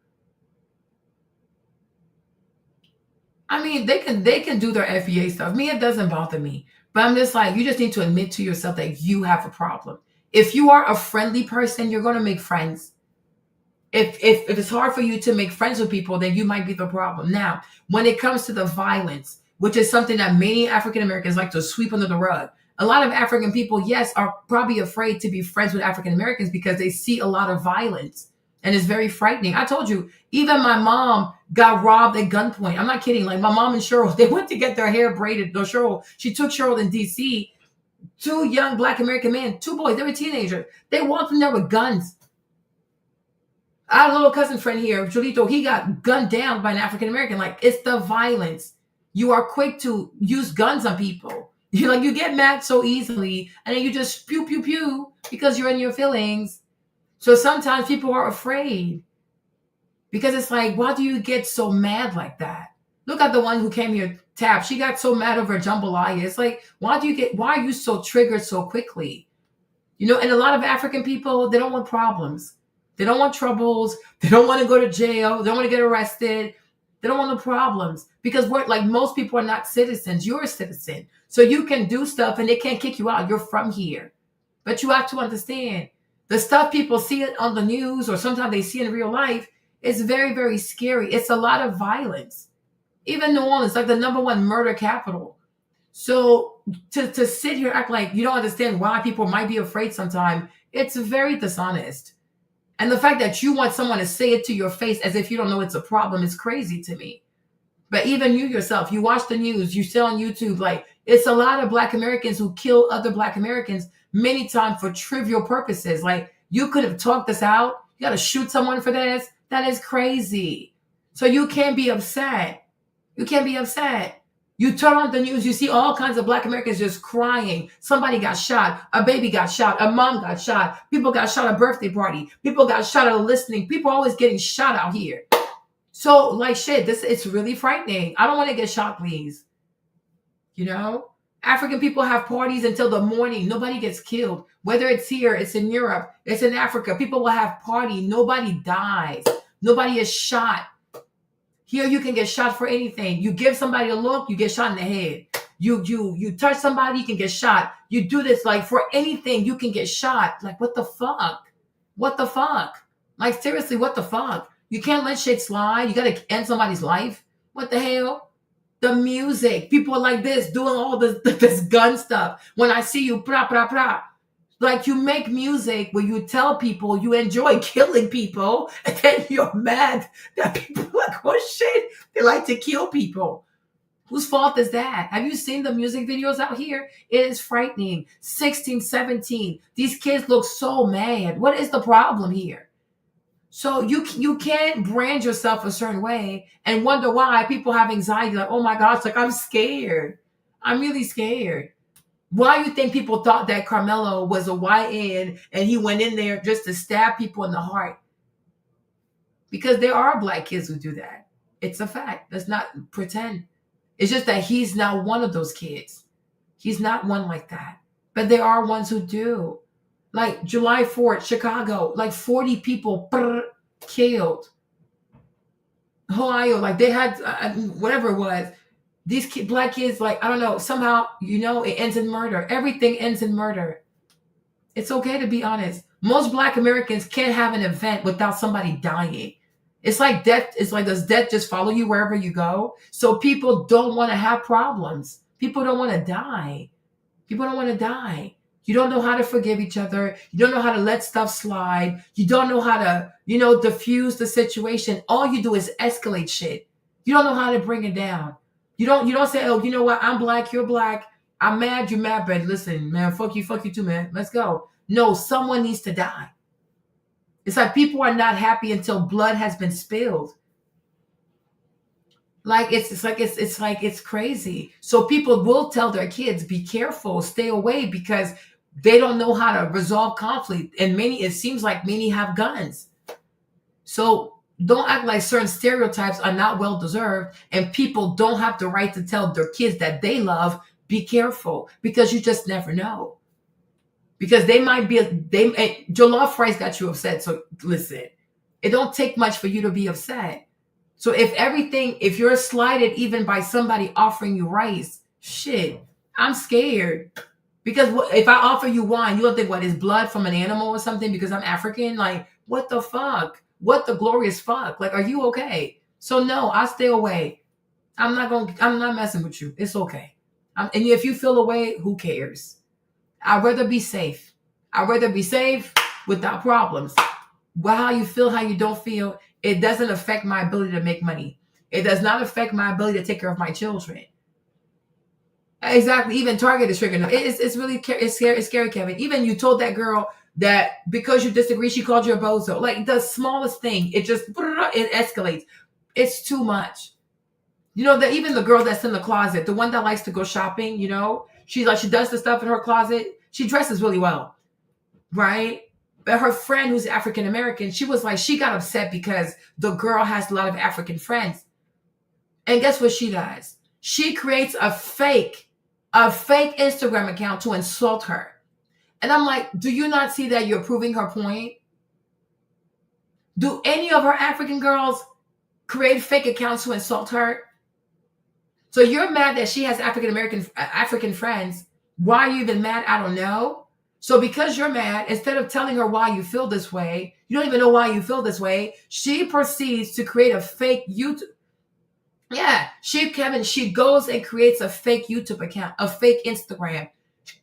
I mean, they can do their FBA stuff. Me, it doesn't bother me. But I'm just like, you just need to admit to yourself that you have a problem. If you are a friendly person, you're going to make friends. If it's hard for you to make friends with people, then you might be the problem. Now, when it comes to the violence, which is something that many African Americans like to sweep under the rug, a lot of African people, yes, are probably afraid to be friends with African Americans because they see a lot of violence. And it's very frightening. I told you, even my mom got robbed at gunpoint. I'm not kidding. Like my mom and Cheryl, they went to get their hair braided. No, Cheryl, she took Cheryl in D.C., 2 young Black American men, 2 boys, they were teenagers. They walked in there with guns. I had a little cousin friend here, Julito, he got gunned down by an African American. Like, it's the violence. You are quick to use guns on people. You get mad so easily, and then you just pew, pew, pew, because you're in your feelings. So sometimes people are afraid. Because it's like, why do you get so mad like that? Look at the one who came here, Tab. She got so mad over jambalaya. It's like, why are you so triggered so quickly? And a lot of African people, they don't want problems. They don't want troubles. They don't want to go to jail. They don't want to get arrested. They don't want no problems. Because most people are not citizens. You're a citizen. So you can do stuff and they can't kick you out. You're from here. But you have to understand, the stuff people see it on the news or sometimes they see in real life is very, very scary. It's a lot of violence. Even New Orleans, like the #1 murder capital. So to sit here act like you don't understand why people might be afraid sometimes, it's very dishonest. And the fact that you want someone to say it to your face as if you don't know it's a problem is crazy to me. But even you yourself, you watch the news, you see on YouTube, like it's a lot of Black Americans who kill other Black Americans many times for trivial purposes. Like you could have talked this out. You got to shoot someone for this. That is crazy. So you can't be upset. You can't be upset. You turn on the news, you see all kinds of Black Americans just crying. Somebody got shot. A baby got shot. A mom got shot. People got shot at a birthday party. People got shot at a listening. People are always getting shot out here. So like shit, it's really frightening. I don't want to get shot, please. African people have parties until the morning. Nobody gets killed. Whether it's here, it's in Europe, it's in Africa. People will have party. Nobody dies. Nobody is shot. Here you can get shot for anything. You give somebody a look, you get shot in the head. You touch somebody, you can get shot. You do this for anything, you can get shot. Like what the fuck? What the fuck? Like seriously, what the fuck? You can't let shit slide. You gotta end somebody's life. What the hell? The music, people are like this, doing all this gun stuff. When I see you, pra pra pra. Like you make music where you tell people you enjoy killing people, and then you're mad that people are like, oh shit, they like to kill people. Whose fault is that? Have you seen the music videos out here? It is frightening. 16, 17. These kids look so mad. What is the problem here? So you can't brand yourself a certain way and wonder why people have anxiety. Like, oh my gosh, I'm scared. I'm really scared. Why you think people thought that Carmelo was a YN and he went in there just to stab people in the heart? Because there are Black kids who do that. It's a fact. Let's not pretend. It's just that he's not one of those kids. He's not one like that. But there are ones who do. Like July 4th, Chicago, 40 people killed. Ohio, they had whatever it was. These Black kids, I don't know, somehow, it ends in murder. Everything ends in murder. It's okay to be honest. Most Black Americans can't have an event without somebody dying. It's like death. It's like, does death just follow you wherever you go? So people don't want to have problems. People don't want to die. People don't want to die. You don't know how to forgive each other. You don't know how to let stuff slide. You don't know how to, diffuse the situation. All you do is escalate shit. You don't know how to bring it down. You don't say, oh, you know what? I'm black, you're black. I'm mad, you're mad, but listen, man, fuck you too, man. Let's go. No, someone needs to die. It's like people are not happy until blood has been spilled. Like it's crazy. So people will tell their kids, be careful, stay away, because they don't know how to resolve conflict. And it seems like many have guns. So don't act like certain stereotypes are not well deserved, and people don't have the right to tell their kids that they love, be careful, because you just never know. Because they might be, jollof rice got you upset. So listen, it don't take much for you to be upset. So if you're slighted even by somebody offering you rice, shit, I'm scared. Because if I offer you wine, you don't think, what, is blood from an animal or something because I'm African? Like, what the fuck? What the glorious fuck? Like, are you okay? So no, I stay away. I'm not messing with you. It's okay. And if you feel away, who cares? I'd rather be safe. I'd rather be safe without problems. Well, how you feel, how you don't feel, it doesn't affect my ability to make money. It does not affect my ability to take care of my children. Exactly. Even Target is triggering them. It's really scary, Kevin. Even you told that girl that because you disagree, she called you a bozo. Like the smallest thing, it escalates. It's too much. Even the girl that's in the closet, the one that likes to go shopping, she does the stuff in her closet. She dresses really well, right? But her friend who's African American, she got upset because the girl has a lot of African friends. And guess what she does? She creates a fake Instagram account to insult her. And I'm like, do you not see that you're proving her point? Do any of her African girls create fake accounts to insult her? So you're mad that she has African friends. Why are you even mad? I don't know. So because you're mad, instead of telling her why you feel this way, you don't even know why you feel this way, she proceeds to create a fake YouTube. Yeah, she goes and creates a fake YouTube account, a fake Instagram,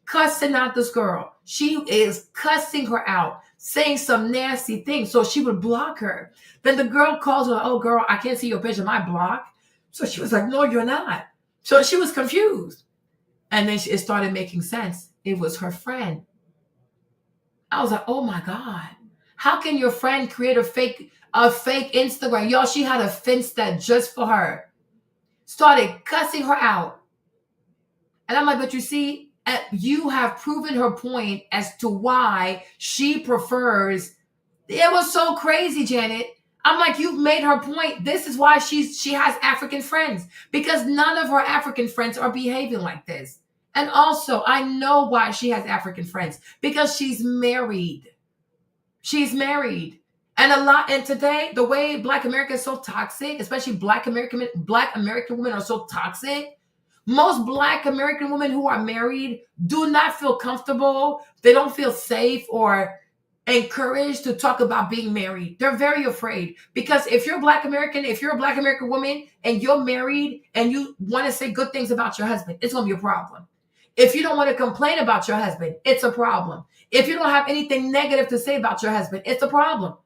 cussing out this girl. She is cussing her out, saying some nasty things. So she would block her. Then the girl calls her, oh, girl, I can't see your picture. Am I blocked? So she was like, no, you're not. So she was confused. And then it started making sense. It was her friend. I was like, oh my God. How can your friend create a fake Instagram? Y'all, she had a Finsta just for her. Started cussing her out. And I'm like, but you see, you have proven her point as to why she prefers. It was so crazy, Janet. I'm like, you've made her point. This is why she has African friends, because none of her African friends are behaving like this. And also, I know why she has African friends, because she's married. She's married. And today, the way Black America is so toxic, especially Black American women are so toxic. Most Black American women who are married do not feel comfortable. They don't feel safe or encouraged to talk about being married. They're very afraid, because if you're a Black American woman and you're married and you want to say good things about your husband, it's going to be a problem. If you don't want to complain about your husband, it's a problem. If you don't have anything negative to say about your husband, it's a problem,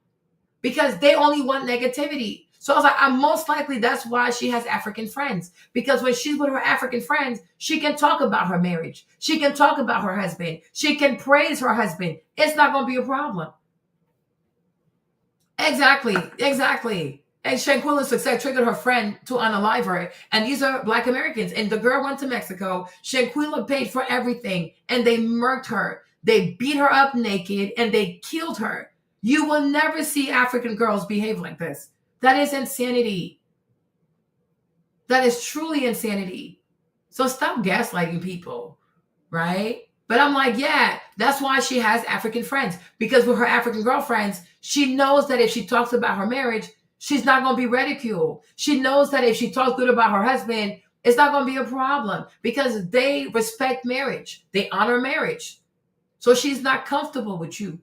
because they only want negativity. So I was like, most likely that's why she has African friends, because when she's with her African friends, she can talk about her marriage. She can talk about her husband. She can praise her husband. It's not going to be a problem. Exactly. And Shanquilla's success triggered her friend to unalive her. And these are Black Americans. And the girl went to Mexico. Shanquilla paid for everything. And they murked her. They beat her up naked and they killed her. You will never see African girls behave like this. That is insanity. That is truly insanity. So stop gaslighting people, right? But I'm like, yeah, that's why she has African friends. Because with her African girlfriends, she knows that if she talks about her marriage, she's not going to be ridiculed. She knows that if she talks good about her husband, it's not going to be a problem, because they respect marriage. They honor marriage. So she's not comfortable with you.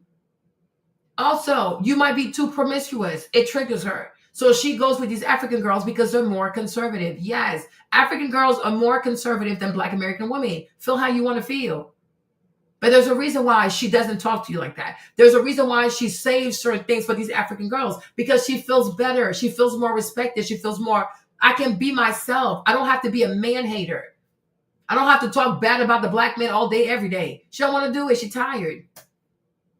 Also, you might be too promiscuous. It triggers her. So she goes with these African girls because they're more conservative. Yes, African girls are more conservative than Black American women. Feel how you want to feel. But there's a reason why she doesn't talk to you like that. There's a reason why she saves certain things for these African girls, because she feels better. She feels more respected. She feels more, I can be myself. I don't have to be a man hater. I don't have to talk bad about the Black men all day, every day. She don't want to do it. She's tired.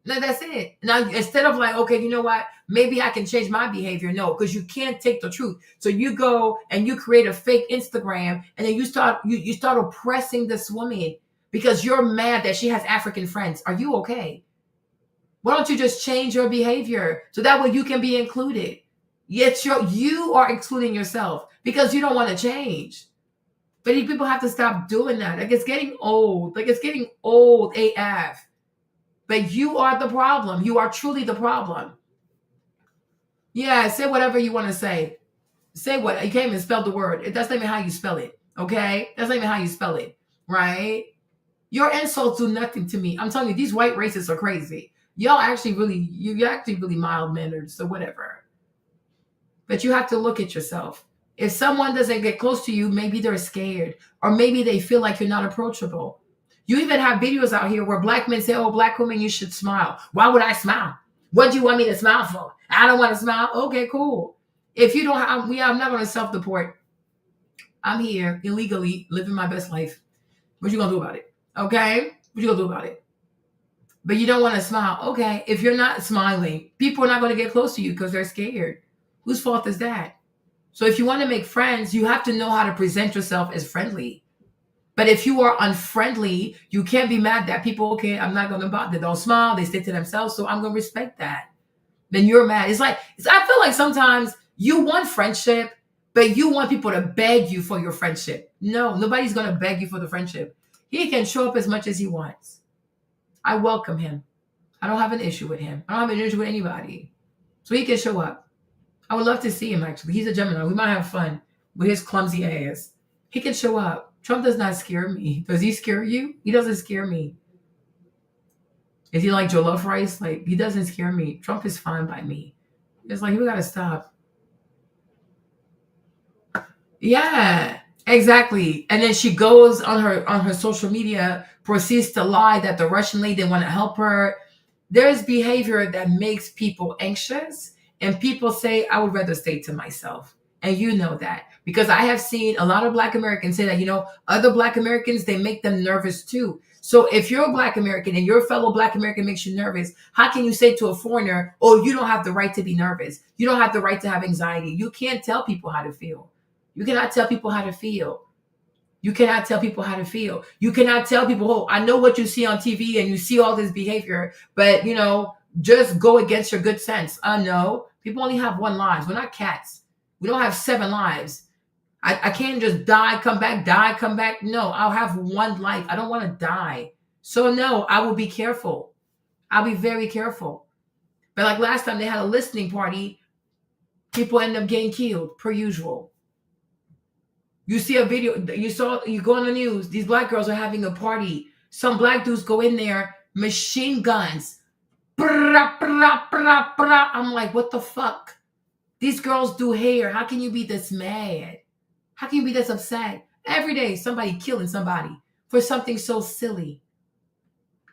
No, that's it. Now, instead of like, okay, you know what? Maybe I can change my behavior. No, because you can't take the truth. So you go and you create a fake Instagram, and then you start oppressing this woman because you're mad that she has African friends. Are you okay? Why don't you just change your behavior so that way you can be included? Yet you are excluding yourself because you don't want to change. But these people have to stop doing that. Like, it's getting old. Like, it's getting old AF. But you are the problem. You are truly the problem. Yeah, say whatever you want to say. Say what. You can't even spell the word. That's not even how you spell it. Okay? That's not even how you spell it. Right? Your insults do nothing to me. I'm telling you, these white racists are crazy. You're actually really mild-mannered, so whatever. But you have to look at yourself. If someone doesn't get close to you, maybe they're scared, or maybe they feel like you're not approachable. You even have videos out here where Black men say, oh, Black women, you should smile. Why would I smile? What do you want me to smile for? I don't want to smile. Okay, cool. If you don't have, I'm not going to self-deport. I'm here illegally living my best life. What you going to do about it? Okay? What you going to do about it? But you don't want to smile. Okay, if you're not smiling, people are not going to get close to you because they're scared. Whose fault is that? So if you want to make friends, you have to know how to present yourself as friendly. But if you are unfriendly, you can't be mad that people, okay, I'm not going to bother. They don't smile. They stick to themselves. So I'm going to respect that. Then you're mad. I feel like sometimes you want friendship, but you want people to beg you for your friendship. No, nobody's going to beg you for the friendship. He can show up as much as he wants. I welcome him. I don't have an issue with him. I don't have an issue with anybody. So he can show up. I would love to see him, actually. He's a Gemini. We might have fun with his clumsy ass. He can show up. Trump does not scare me. Does he scare you? He doesn't scare me. Is he like jollof rice? Like, he doesn't scare me. Trump is fine by me. It's like, we got to stop. Yeah, exactly. And then she goes on her social media, proceeds to lie that the Russian lady didn't want to help her. There's behavior that makes people anxious. And people say, I would rather stay to myself. And you know that. Because I have seen a lot of Black Americans say that, other Black Americans, they make them nervous too. So if you're a Black American and your fellow Black American makes you nervous, how can you say to a foreigner, oh, you don't have the right to be nervous. You don't have the right to have anxiety. You can't tell people how to feel. You cannot tell people how to feel. You cannot tell people how to feel. You cannot tell people, oh, I know what you see on TV and you see all this behavior, but, just go against your good sense. No, people only have one life. We're not cats. We don't have 7 lives. I can't just die, come back. No, I'll have one life. I don't want to die. So no, I will be careful. I'll be very careful. But like last time they had a listening party, people end up getting killed per usual. You see a video, you go on the news, these Black girls are having a party. Some Black dudes go in there, machine guns. I'm like, what the fuck? These girls do hair. How can you be this mad? How can you be this upset? Every day, somebody killing somebody for something so silly.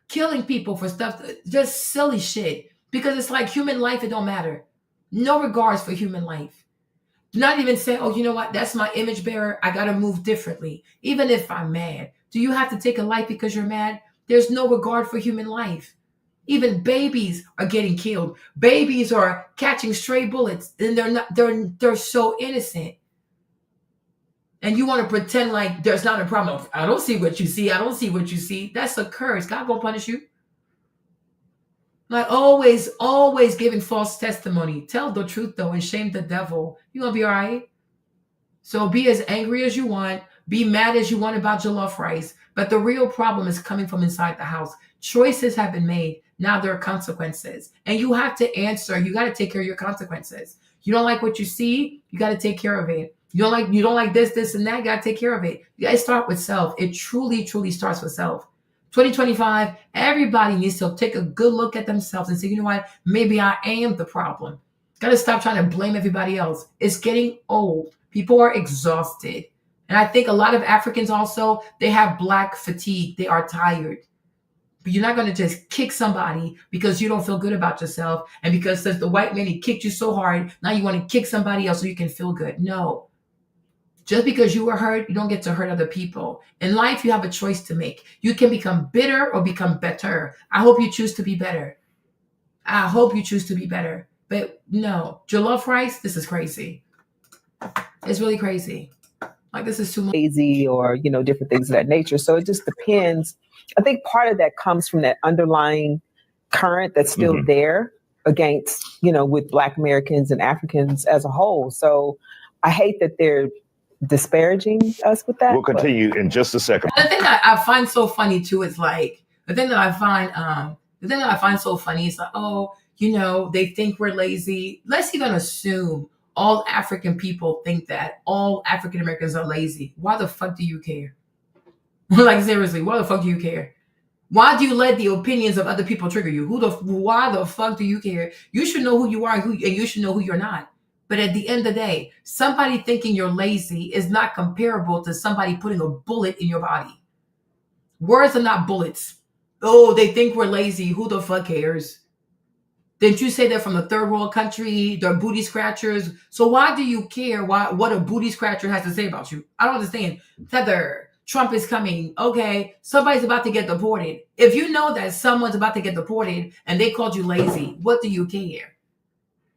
Killing people for stuff, just silly shit. Because it's like human life, it don't matter. No regards for human life. Do not even say, oh, you know what? That's my image bearer. I got to move differently. Even if I'm mad. Do you have to take a life because you're mad? There's no regard for human life. Even babies are getting killed. Babies are catching stray bullets. And they're so innocent. And you want to pretend like there's not a problem. I don't see what you see. I don't see what you see. That's a curse. God gonna punish you. Like always giving false testimony. Tell the truth though and shame the devil. You're gonna be all right. So be as angry as you want. Be mad as you want about jollof rice. But the real problem is coming from inside the house. Choices have been made. Now there are consequences. And you have to answer. You got to take care of your consequences. You don't like what you see. You got to take care of it. You don't like this, and that. You got to take care of it. You got to start with self. It truly, truly starts with self. 2025, everybody needs to take a good look at themselves and say, you know what? Maybe I am the problem. Gotta stop trying to blame everybody else. It's getting old. People are exhausted. And I think a lot of Africans also, they have black fatigue. They are tired. But you're not going to just kick somebody because you don't feel good about yourself. And because since the white man, he kicked you so hard, now you want to kick somebody else so you can feel good. No. Just because you were hurt, you don't get to hurt other people. In life, you have a choice to make. You can become bitter or become better. I hope you choose to be better. I hope you choose to be better. But no, jollof rice, this is crazy. It's really crazy. Like, this is too much. Lazy or, you know, different things of that nature. So it just depends. I think part of that comes from that underlying current that's still there against, you know, with Black Americans and Africans as a whole. So I hate that they're disparaging us with that. We'll continue in just a second. The thing that I find so funny too is like, the thing that I find so funny is like, oh, you know, they think we're lazy. Let's even assume all African people think that all African Americans are lazy. Why the fuck do you care? Like, seriously, why the fuck do you care? Why do you let the opinions of other people trigger you? Why the fuck do you care? You should know who you are and you should know who you're not. But at the end of the day, somebody thinking you're lazy is not comparable to somebody putting a bullet in your body. Words are not bullets. Oh, they think we're lazy. Who the fuck cares? Didn't you say that from the third world country? They're booty scratchers. So why do you care what a booty scratcher has to say about you? I don't understand. Heather, Trump is coming. Okay, somebody's about to get deported. If you know that someone's about to get deported and they called you lazy, what do you care?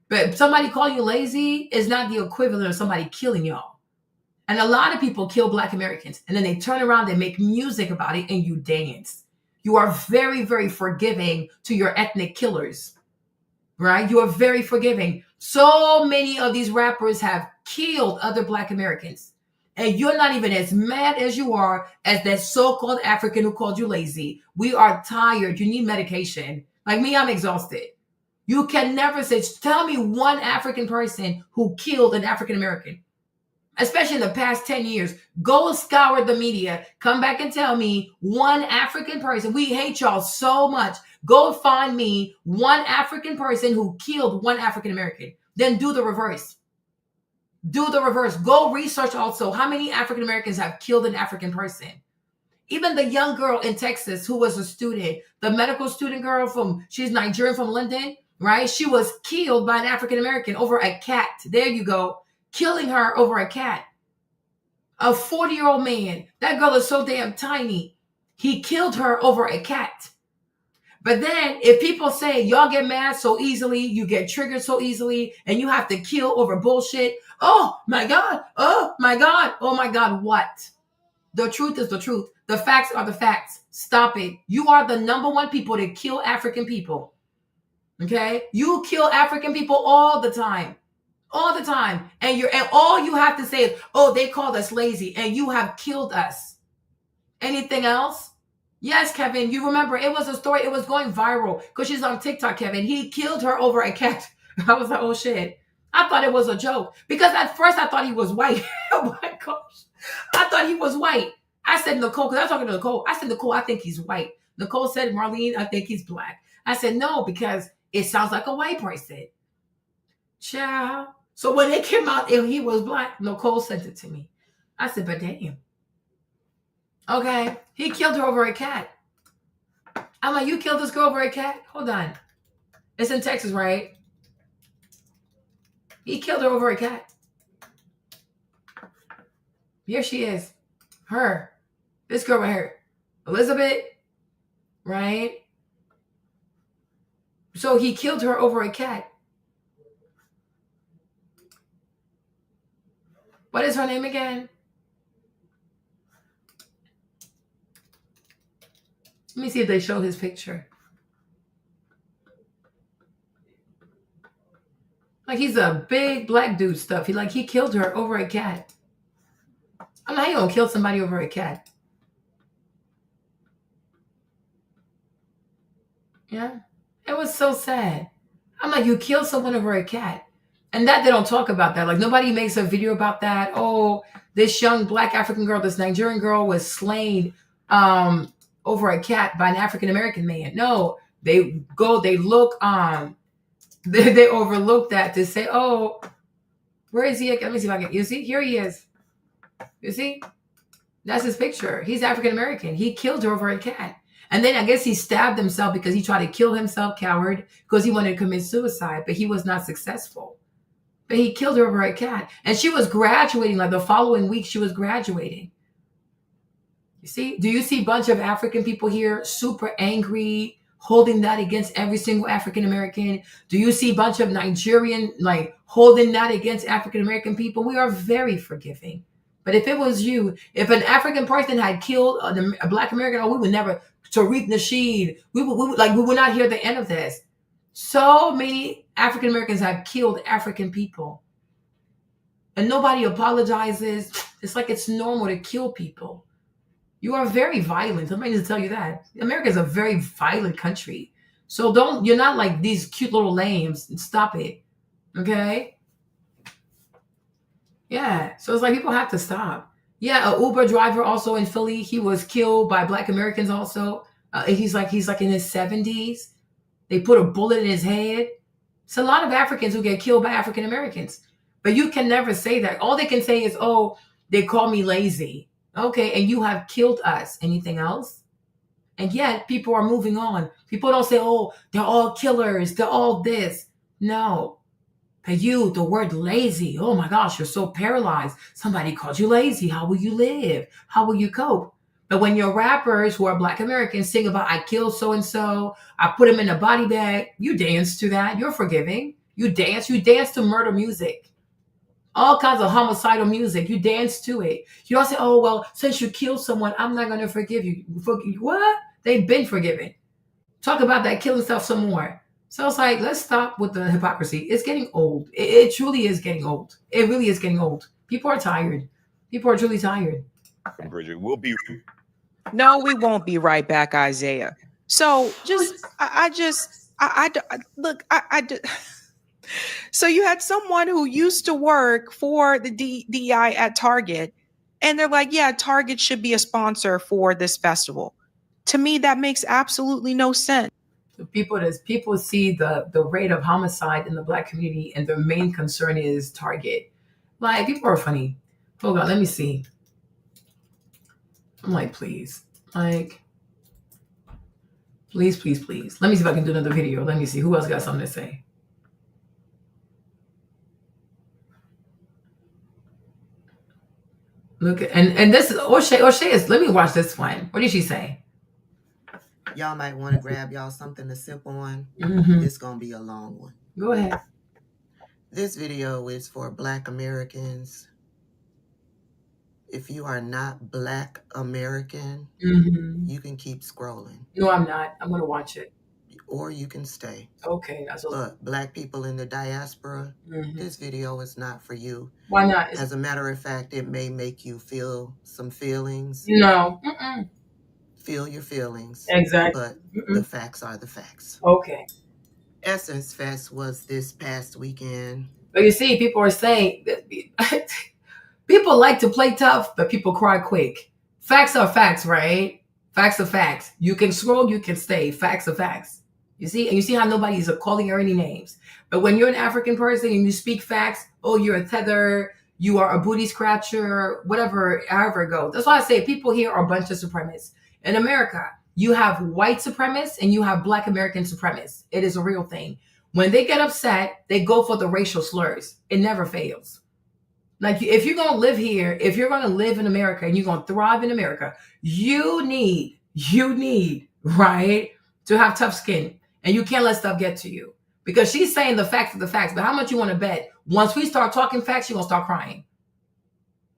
But somebody call you lazy is not the equivalent of somebody killing y'all. And a lot of people kill Black Americans and then they turn around and make music about it and you dance. You are very, very forgiving to your ethnic killers. Right? You are very forgiving. So many of these rappers have killed other Black Americans. And you're not even as mad as you are as that so-called African who called you lazy. We are tired. You need medication. Like me, I'm exhausted. You can never say, tell me one African person who killed an African American, especially in the past 10 years. Go scour the media. Come back and tell me one African person. We hate y'all so much. Go find me one African person who killed one African American. Then do the reverse. Do the reverse. Go research also how many African Americans have killed an African person. Even the young girl in Texas who was a student, the medical student girl she's Nigerian from London, right? She was killed by an African American over a cat. There you go. Killing her over a cat. A 40-year-old man. That girl is so damn tiny. He killed her over a cat. But then if people say y'all get mad so easily, you get triggered so easily, and you have to kill over bullshit. Oh my God. Oh my God. Oh my God. What? The truth is the truth. The facts are the facts. Stop it. You are the number one people to kill African people. Okay? You kill African people all the time. All the time. And all you have to say is, oh, they called us lazy and you have killed us. Anything else? Yes, Kevin, you remember it was a story. It was going viral because she's on TikTok, Kevin. He killed her over a cat. I was like, oh shit. I thought it was a joke because at first I thought he was white. Oh my gosh. I thought he was white. I said, Nicole, because I was talking to Nicole. I said, Nicole, I think he's white. Nicole said, Marlene, I think he's Black. I said, no, because it sounds like a white person. Ciao. So when it came out and he was Black, Nicole sent it to me. I said, but damn. Okay, he killed her over a cat. I'm like, you killed this girl over a cat? Hold on. It's in Texas, right? He killed her over a cat. Here she is. Her. This girl right here. Elizabeth. Right? So he killed her over a cat. What is her name again? Let me see if they show his picture. Like, he's a big Black dude stuff. He killed her over a cat. I'm like, how you gonna kill somebody over a cat? Yeah. It was so sad. I'm like, you killed someone over a cat. And that they don't talk about that. Like, nobody makes a video about that. Oh, this young Black African girl, this Nigerian girl was slain over a cat by an African American man. No, they look They overlooked that to say, oh, where is he? Let me see if I can. You see, here he is. You see, that's his picture. He's African American. He killed her over a cat. And then I guess he stabbed himself because he tried to kill himself, coward, because he wanted to commit suicide, but he was not successful. But he killed her over a cat. And she was graduating, like the following week, she was graduating. You see, do you see a bunch of African people here super angry, holding that against every single African American? Do you see a bunch of Nigerian, like holding that against African American people? We are very forgiving. But if it was you, if an African person had killed a Black American, oh, we would never, Tariq Nasheed, we would not hear the end of this. So many African Americans have killed African people. And nobody apologizes. It's like it's normal to kill people. You are very violent. Somebody needs to tell you that. America is a very violent country. So you're not like these cute little lames. Stop it. Okay? Yeah. So it's like people have to stop. Yeah, an Uber driver also in Philly, he was killed by Black Americans also. He's like in his 70s. They put a bullet in his head. It's a lot of Africans who get killed by African Americans. But you can never say that. All they can say is, oh, they call me lazy. Okay, and you have killed us. Anything else? And yet people are moving on. People don't say, oh, they're all killers. They're all this. No. But you, the word lazy, oh my gosh, you're so paralyzed. Somebody called you lazy. How will you live? How will you cope? But when your rappers who are Black Americans sing about, I killed so-and-so, I put him in a body bag, you dance to that. You're forgiving. You dance to murder music. All kinds of homicidal music. You dance to it. You don't say, oh, well, since you killed someone, I'm not going to forgive you. What? They've been forgiven. Talk about that killing stuff some more. So it's like, let's stop with the hypocrisy. It's getting old. It truly is getting old. It really is getting old. People are tired. People are truly tired. Bridget, we'll be. No, we won't be right back, Isaiah. So So you had someone who used to work for the DEI at Target, and they're like, yeah, Target should be a sponsor for this festival. To me, that makes absolutely no sense. People see the rate of homicide in the Black community, and their main concern is Target. Like, people are funny. Hold on, let me see. I'm like, please. Like, please. Let me see if I can do another video. Let me see. Who else got something to say? Look at, and this is O'Shea is, let me watch this one. What did she say? Y'all might want to grab y'all something to sip on. Mm-hmm. It's going to be a long one. Go ahead. This video is for Black Americans. If you are not Black American, you can keep scrolling. No, I'm not. I'm going to watch it. Or you can stay. Okay. But Black people in the diaspora, this video is not for you. Why not? As a matter of fact, it may make you feel some feelings. No. Feel your feelings. Exactly. But the facts are the facts. Okay. Essence Fest was this past weekend. But you see, people are saying that people like to play tough, but people cry quick. Facts are facts, right? Facts are facts. You can scroll, you can stay. Facts are facts. You see? And you see how nobody's calling her any names. But when you're an African person and you speak facts, oh, you're a tether, you are a booty scratcher, whatever, however it goes. That's why I say people here are a bunch of supremacists. In America, you have white supremacists and you have Black American supremacists. It is a real thing. When they get upset, they go for the racial slurs. It never fails. Like, if you're going to live here, if you're going to live in America and you're going to thrive in America, you need, right, to have tough skin. And you can't let stuff get to you. Because she's saying the facts are the facts. But how much you want to bet? Once we start talking facts, you're going to start crying.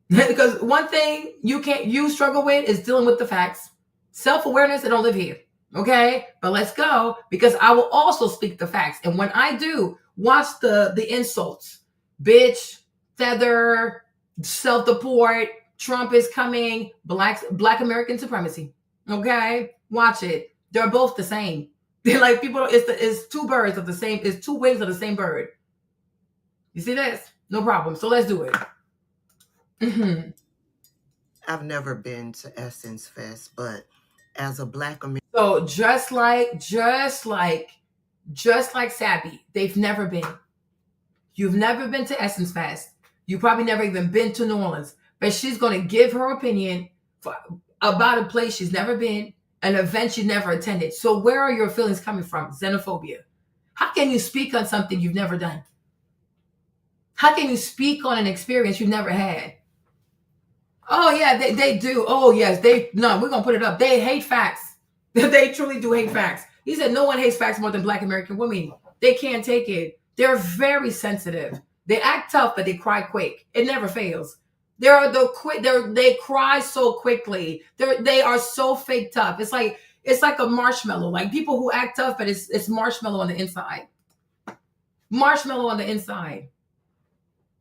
Because one thing you struggle with is dealing with the facts. Self-awareness, I don't live here. Okay? But let's go. Because I will also speak the facts. And when I do, watch the insults. Bitch, feather, self-deport, Trump is coming, Black American supremacy. Okay? Watch it. They're both the same. They're like people, it's two birds of the same, it's two wings of the same bird. You see this? No problem. So let's do it. I've never been to Essence Fest, but as a Black American. So just like just like Sabby, they've never been. You've never been to Essence Fest. You probably never even been to New Orleans. But she's going to give her opinion about a place she's never been, an event she's never attended. So where are your feelings coming from? Xenophobia. How can you speak on something you've never done? How can you speak on an experience you've never had? Oh, yeah, they do. Oh, yes, no, we're going to put it up. They hate facts. They truly do hate facts. He said no one hates facts more than Black American women. They can't take it. They're very sensitive. They act tough, but they cry quick. It never fails. They cry so quickly. They are so fake tough. It's like a marshmallow. Like people who act tough, but it's marshmallow on the inside. Marshmallow on the inside.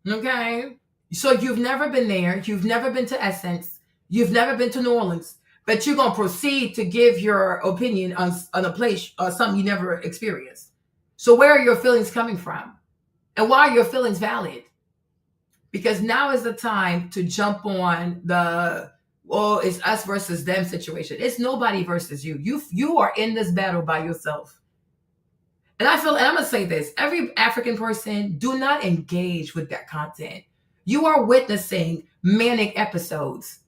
Okay? So you've never been there. You've never been to Essence. You've never been to New Orleans. But you're going to proceed to give your opinion on a place or something you never experienced. So where are your feelings coming from? And why are your feelings valid? Because now is the time to jump on it's us versus them situation. It's nobody versus you. You are in this battle by yourself. And I'm going to say this. Every African person, do not engage with that content. You are witnessing manic episodes.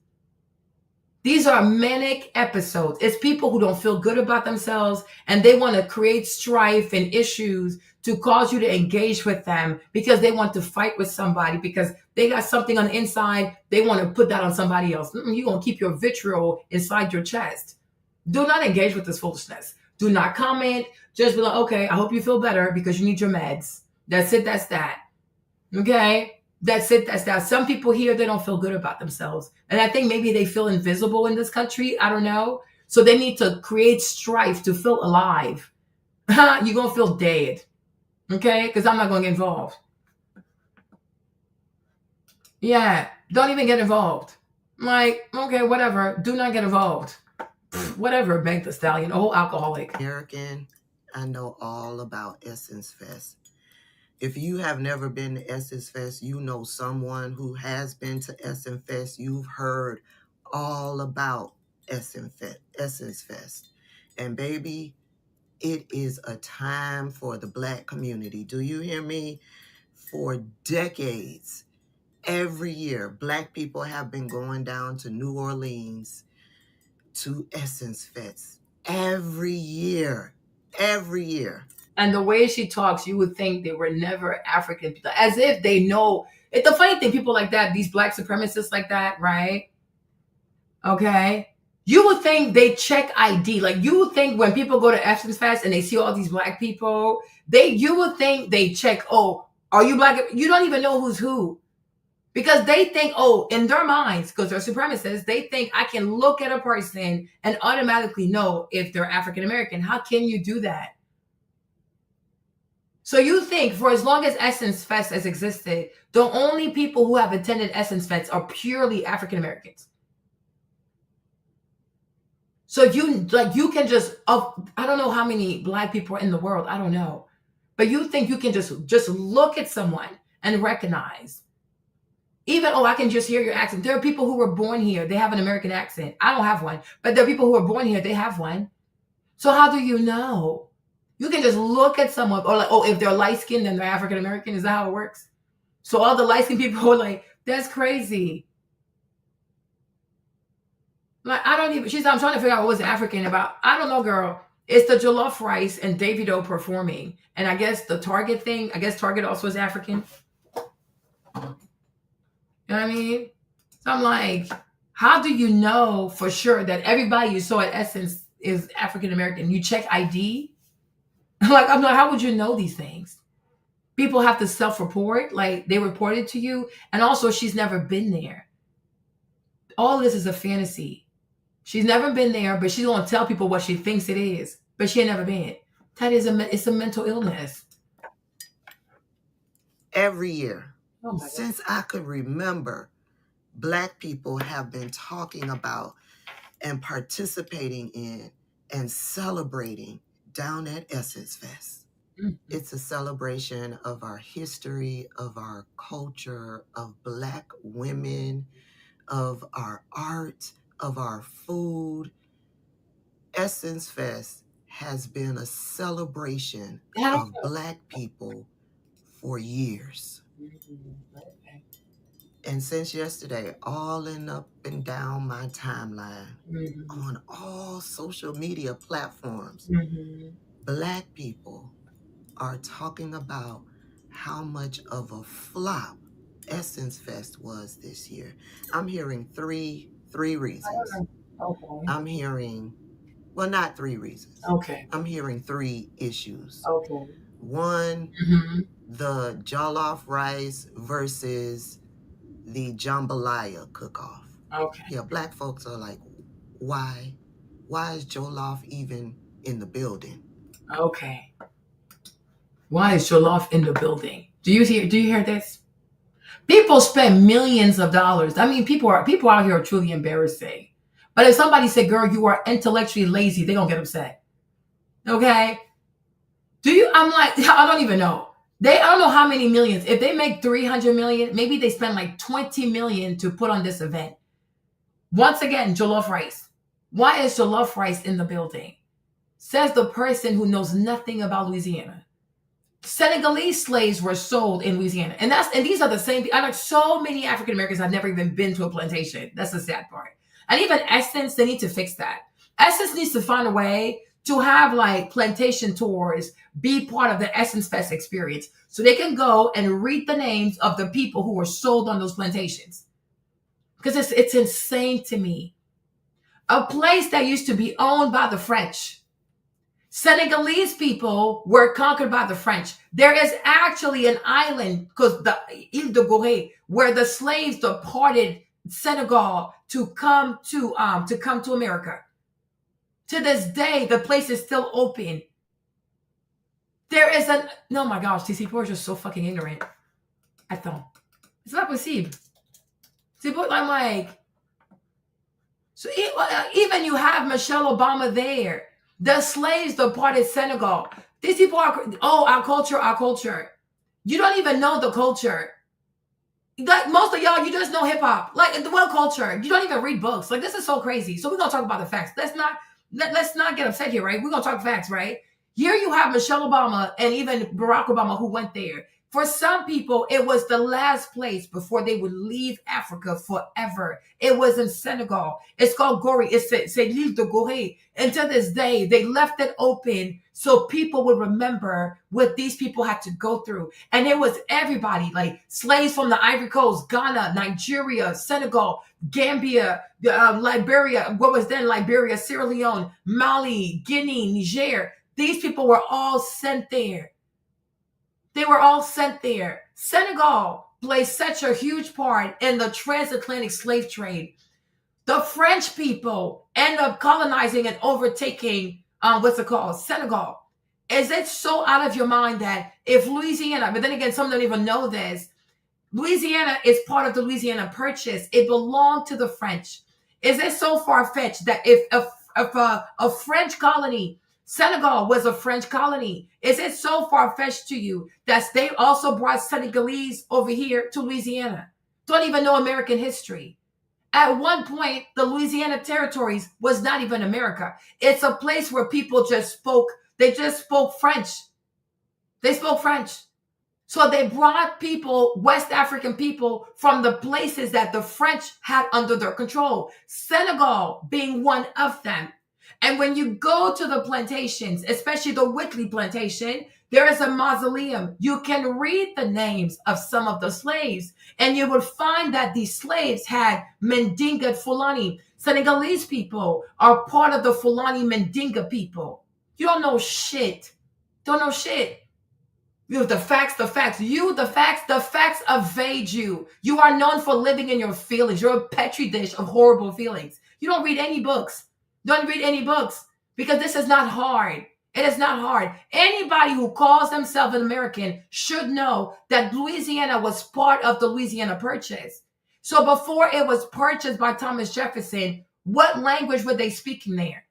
These are manic episodes. It's people who don't feel good about themselves and they want to create strife and issues to cause you to engage with them because they want to fight with somebody because they got something on the inside. They want to put that on somebody else. You're going to keep your vitriol inside your chest. Do not engage with this foolishness. Do not comment. Just be like, okay, I hope you feel better because you need your meds. That's it. That's that. Okay? That's it. That's that. Some people here, they don't feel good about themselves. And I think maybe they feel invisible in this country. I don't know. So they need to create strife to feel alive. You're going to feel dead. Okay? Because I'm not going to get involved. Yeah. Don't even get involved. Like, okay, whatever. Do not get involved. Whatever, Bank the Stallion, a whole alcoholic. American, I know all about Essence Fest. If you have never been to Essence Fest, you know someone who has been to Essence Fest. You've heard all about Essence Fest. And baby, it is a time for the Black community. Do you hear me? For decades, every year, Black people have been going down to New Orleans to Essence Fest. Every year. And the way she talks, you would think they were never African people, as if they know. It's the funny thing, people like that, these Black supremacists like that, right? Okay. You would think they check ID. Like you would think when people go to Essence Fest and they see all these Black people, you would think they check, oh, are you Black? You don't even know who's who. Because they think, oh, in their minds, because they're supremacists, they think I can look at a person and automatically know if they're African American. How can you do that? So you think for as long as Essence Fest has existed, the only people who have attended Essence Fest are purely African Americans. So you can just, I don't know how many Black people are in the world. I don't know. But you think you can just look at someone and recognize. Even, I can just hear your accent. There are people who were born here. They have an American accent. I don't have one. But there are people who are born here. They have one. So how do you know? You can just look at someone, or like, if they're light-skinned, then they're African American. Is that how it works? So all the light-skinned people are like, that's crazy. Like, I don't even, I'm trying to figure out what was African about. I don't know, girl. It's the jollof rice and Davido performing. And I guess the Target thing, I guess Target also is African. You know what I mean? So I'm like, how do you know for sure that everybody you saw at Essence is African American? You check ID? I'm like, how would you know these things? People have to self-report, like they reported to you. And also, she's never been there. All this is a fantasy. She's never been there, but she's going to tell people what she thinks it is. But she ain't never been. That is it's a mental illness. Every year, since I could remember, Black people have been talking about and participating in and celebrating down at Essence Fest. Mm-hmm. It's a celebration of our history, of our culture, of Black women, of our art, of our food. Essence Fest has been a celebration of Black people for years. And since yesterday, all up and down my timeline, on all social media platforms, Black people are talking about how much of a flop Essence Fest was this year. I'm hearing three reasons. Okay. I'm hearing, well, not 3 reasons. Okay. I'm hearing 3 issues. Okay. One, the jollof rice versus the jambalaya cook-off. Okay. Yeah, Black folks are like, why? Why is jollof even in the building? Okay. Why is jollof in the building? Do you hear this? People spend millions of dollars. I mean, people out here are truly embarrassing. But if somebody said, girl, you are intellectually lazy, they don't get upset. Okay? I'm like, I don't even know. I don't know how many millions. If they make 300 million, maybe they spend like 20 million to put on this event. Once again, jollof rice. Why is jollof rice in the building? Says the person who knows nothing about Louisiana. Senegalese slaves were sold in Louisiana. And these are the same. I know so many African Americans have never even been to a plantation. That's the sad part. And even Essence, they need to fix that. Essence needs to find a way to have like plantation tours be part of the Essence Fest experience so they can go and read the names of the people who were sold on those plantations. Because it's insane to me. A place that used to be owned by the French. Senegalese people were conquered by the French. There is actually an island, because the Ile de Gorée, where the slaves departed Senegal to come to America. To this day, the place is still open. There is oh my gosh, these people are just so fucking ignorant. Attends, c'est pas possible. I'm like, so even you have Michelle Obama there. The slaves departed Senegal. These people are, our culture. You don't even know the culture. Like most of y'all, you just know hip hop. Like the world culture. You don't even read books. Like this is so crazy. So we're gonna talk about the facts. Let's not get upset here, right? We're gonna talk facts, right? Here you have Michelle Obama and even Barack Obama who went there. For some people, it was the last place before they would leave Africa forever. It was in Senegal. It's called Gorée. It's l'Île de Gorée. And to this day, they left it open so people would remember what these people had to go through. And it was everybody, like slaves from the Ivory Coast, Ghana, Nigeria, Senegal, Gambia, Liberia, what was then Liberia, Sierra Leone, Mali, Guinea, Niger. These people were all sent there. They were all sent there. Senegal played such a huge part in the transatlantic slave trade. The French people end up colonizing and overtaking, Senegal. Is it so out of your mind that if Louisiana, but then again, some don't even know this, Louisiana is part of the Louisiana Purchase. It belonged to the French. Is it so far-fetched that if a French colony, Senegal was a French colony, is it so far-fetched to you that they also brought Senegalese over here to Louisiana? Don't even know American history. At one point, the Louisiana territories was not even America. It's a place where people just spoke French. They spoke French. So they brought people, West African people, from the places that the French had under their control. Senegal being one of them. And when you go to the plantations, especially the Whitley plantation, there is a mausoleum. You can read the names of some of the slaves, and you would find that these slaves had Mandinga Fulani. Senegalese people are part of the Fulani Mandinga people. You don't know shit. Don't know shit. You have the facts. The facts evade you. You are known for living in your feelings. You're a petri dish of horrible feelings. You don't read any books. Don't read any books because this is not hard. It is not hard. Anybody who calls themselves an American should know that Louisiana was part of the Louisiana Purchase. So before it was purchased by Thomas Jefferson, what language were they speaking there?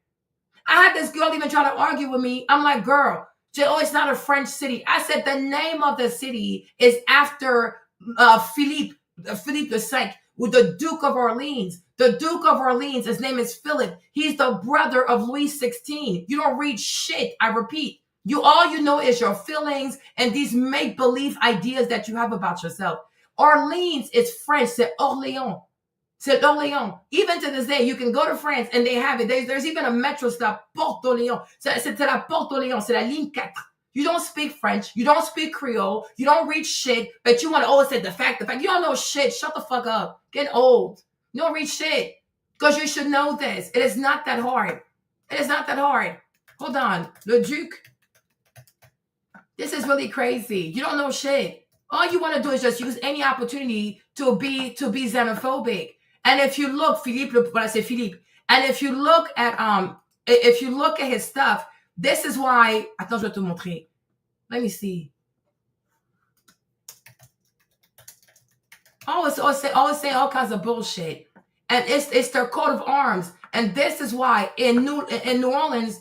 I had this girl even try to argue with me. I'm like, girl, it's not a French city. I said the name of the city is after Philippe II. with the Duke of Orleans. The Duke of Orleans, his name is Philip. He's the brother of Louis XVI. You don't read shit, I repeat. All you know is your feelings and these make-believe ideas that you have about yourself. Orleans is French, c'est Orléans. C'est Orléans. Even to this day, you can go to France and they have it. There's even a metro stop, Porte d'Orléans. C'est la Porte d'Orléans, c'est la ligne 4. You don't speak French. You don't speak Creole. You don't read shit, but you want to always say the fact. You don't know shit. Shut the fuck up. Get old. You don't read shit. Because you should know this. It is not that hard. It is not that hard. Hold on. Le Duc. This is really crazy. You don't know shit. All you want to do is just use any opportunity to be xenophobic. And if you look, Philippe, when I say Philippe, and if you look at his stuff, this is why. Attends, je vais te montrer. Let me see. Always saying all kinds of bullshit, and it's their coat of arms. And this is why in New Orleans,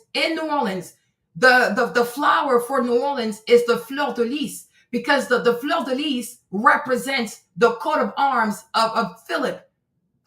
the flower for New Orleans is the fleur de lis, because the fleur de lis represents the coat of arms of Philip,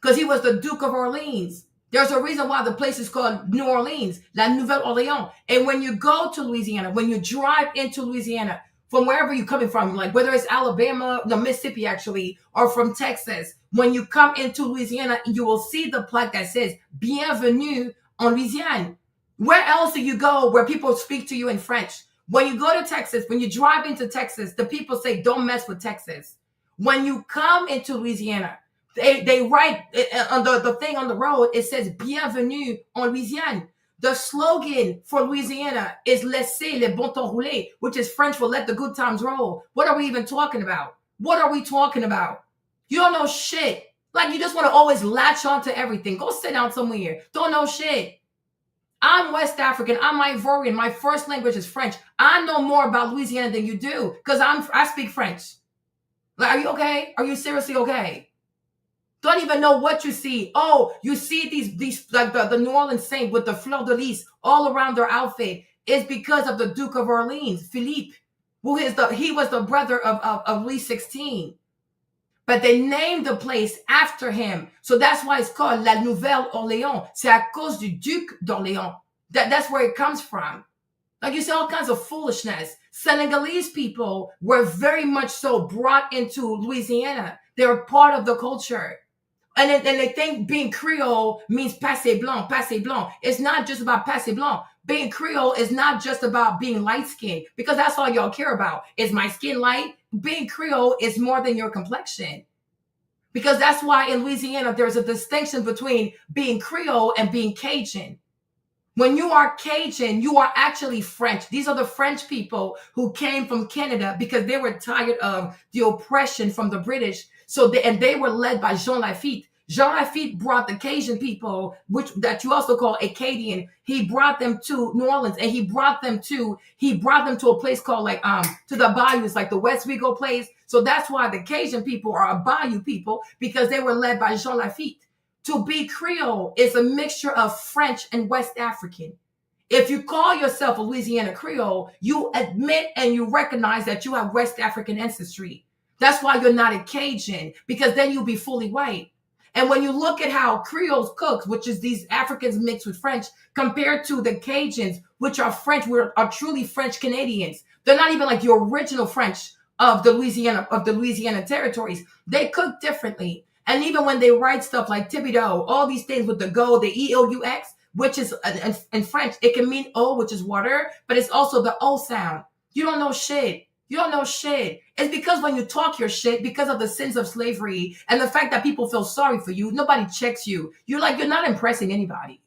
because he was the Duke of Orleans. There's a reason why the place is called New Orleans, La Nouvelle-Orléans. And when you go to Louisiana, when you drive into Louisiana, from wherever you're coming from, like whether it's Alabama, no, Mississippi actually, or from Texas, when you come into Louisiana, you will see the plaque that says, Bienvenue en Louisiane. Where else do you go where people speak to you in French? When you go to Texas, when you drive into Texas, the people say, don't mess with Texas. When you come into Louisiana, they write on the thing on the road, it says Bienvenue en Louisiane. The slogan for Louisiana is Laissez le bon temps rouler, which is French for let the good times roll. What are we even talking about? What are we talking about? You don't know shit. Like, you just want to always latch on to everything. Go sit down somewhere. Don't know shit. I'm West African. I'm Ivorian. My first language is French. I know more about Louisiana than you do because I speak French. Like, are you okay? Are you seriously okay? Don't even know what you see. Oh, you see these like the New Orleans Saint with the fleur de lis all around their outfit. It's because of the Duke of Orleans, Philippe, he was the brother of Louis XVI. But they named the place after him. So that's why it's called La Nouvelle-Orléans. C'est à cause du Duc d'Orléans. That's where it comes from. Like, you see all kinds of foolishness. Senegalese people were very much so brought into Louisiana. They're part of the culture. And they think being Creole means passé blanc, passé blanc. It's not just about passé blanc. Being Creole is not just about being light-skinned, because that's all y'all care about. Is my skin light? Being Creole is more than your complexion. Because that's why in Louisiana, there's a distinction between being Creole and being Cajun. When you are Cajun, you are actually French. These are the French people who came from Canada because they were tired of the oppression from the British. And they were led by Jean Lafitte. Jean Lafitte brought the Cajun people, that you also call Acadian. He brought them to New Orleans, and he brought them to a place called to the bayous, like the West Rigo place. So that's why the Cajun people are a bayou people, because they were led by Jean Lafitte. To be Creole is a mixture of French and West African. If you call yourself a Louisiana Creole, you admit and you recognize that you have West African ancestry. That's why you're not a Cajun, because then you'll be fully white. And when you look at how Creoles cook, which is these Africans mixed with French, compared to the Cajuns, which are French, are truly French Canadians. They're not even like the original French of the Louisiana territories. They cook differently. And even when they write stuff like Thibodeau, all these things with the go, the E-O-U-X, which is in French, it can mean O, which is water, but it's also the O sound. You don't know shit. You don't know shit. It's because when you talk your shit, because of the sins of slavery and the fact that people feel sorry for you, nobody checks you. You're not impressing anybody.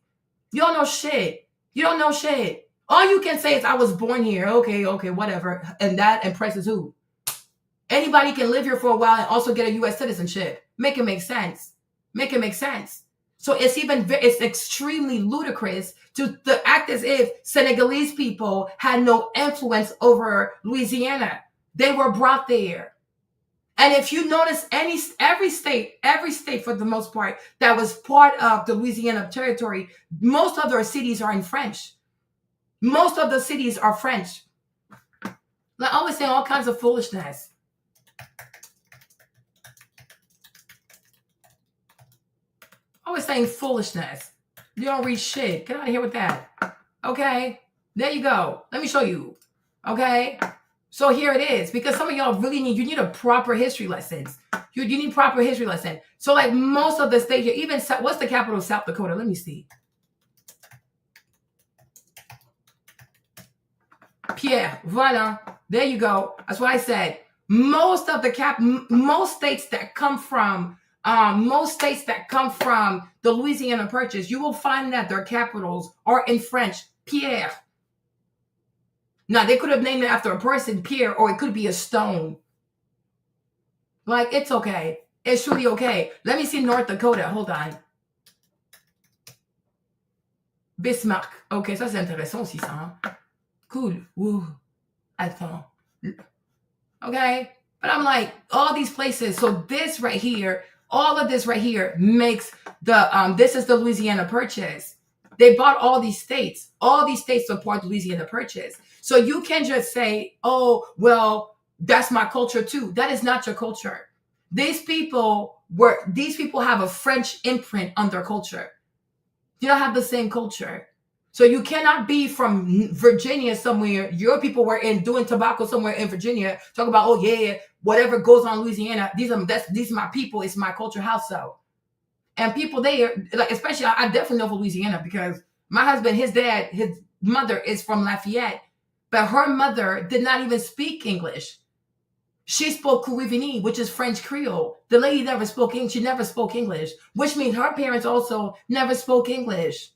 You don't know shit. You don't know shit. All you can say is, I was born here. Okay, whatever. And that impresses who? Anybody can live here for a while and also get a U.S. citizenship. Make it make sense. Make it make sense. So it's extremely ludicrous to act as if Senegalese people had no influence over Louisiana. They were brought there. And if you notice every state for the most part that was part of the Louisiana territory, most of their cities are in French. Most of the cities are French. Like, I always say all kinds of foolishness. Always saying foolishness. You don't read shit. Get out of here with that. Okay? There you go. Let me show you. Okay? So here it is. Because some of y'all really need a proper history lessons. You need proper history lesson. So like most of the states, even, what's the capital of South Dakota? Let me see. Pierre. Voilà. There you go. That's what I said. Most of the most states that come from the Louisiana Purchase, you will find that their capitals are in French. Pierre. Now, they could have named it after a person, Pierre, or it could be a stone. Like, it's okay. It's really okay. Let me see North Dakota. Hold on. Bismarck. Ok, ça c'est intéressant aussi, ça. Hein? Cool. Woo. Attends. Okay? But I'm like, all these places. So this right here, all of this right here makes the, this is the Louisiana Purchase. They bought all these states. All these states support the Louisiana Purchase. So you can't just say, oh, well, that's my culture too. That is not your culture. These people have a French imprint on their culture. You don't have the same culture. So you cannot be from Virginia somewhere. Your people were doing tobacco somewhere in Virginia. Talk about, oh yeah, whatever goes on in Louisiana. These are my people. It's my culture. How so? And people there, like especially, I definitely know for Louisiana because my husband, his mother is from Lafayette, but her mother did not even speak English. She spoke Caribbean, which is French Creole. The lady never spoke English. She never spoke English, which means her parents also never spoke English.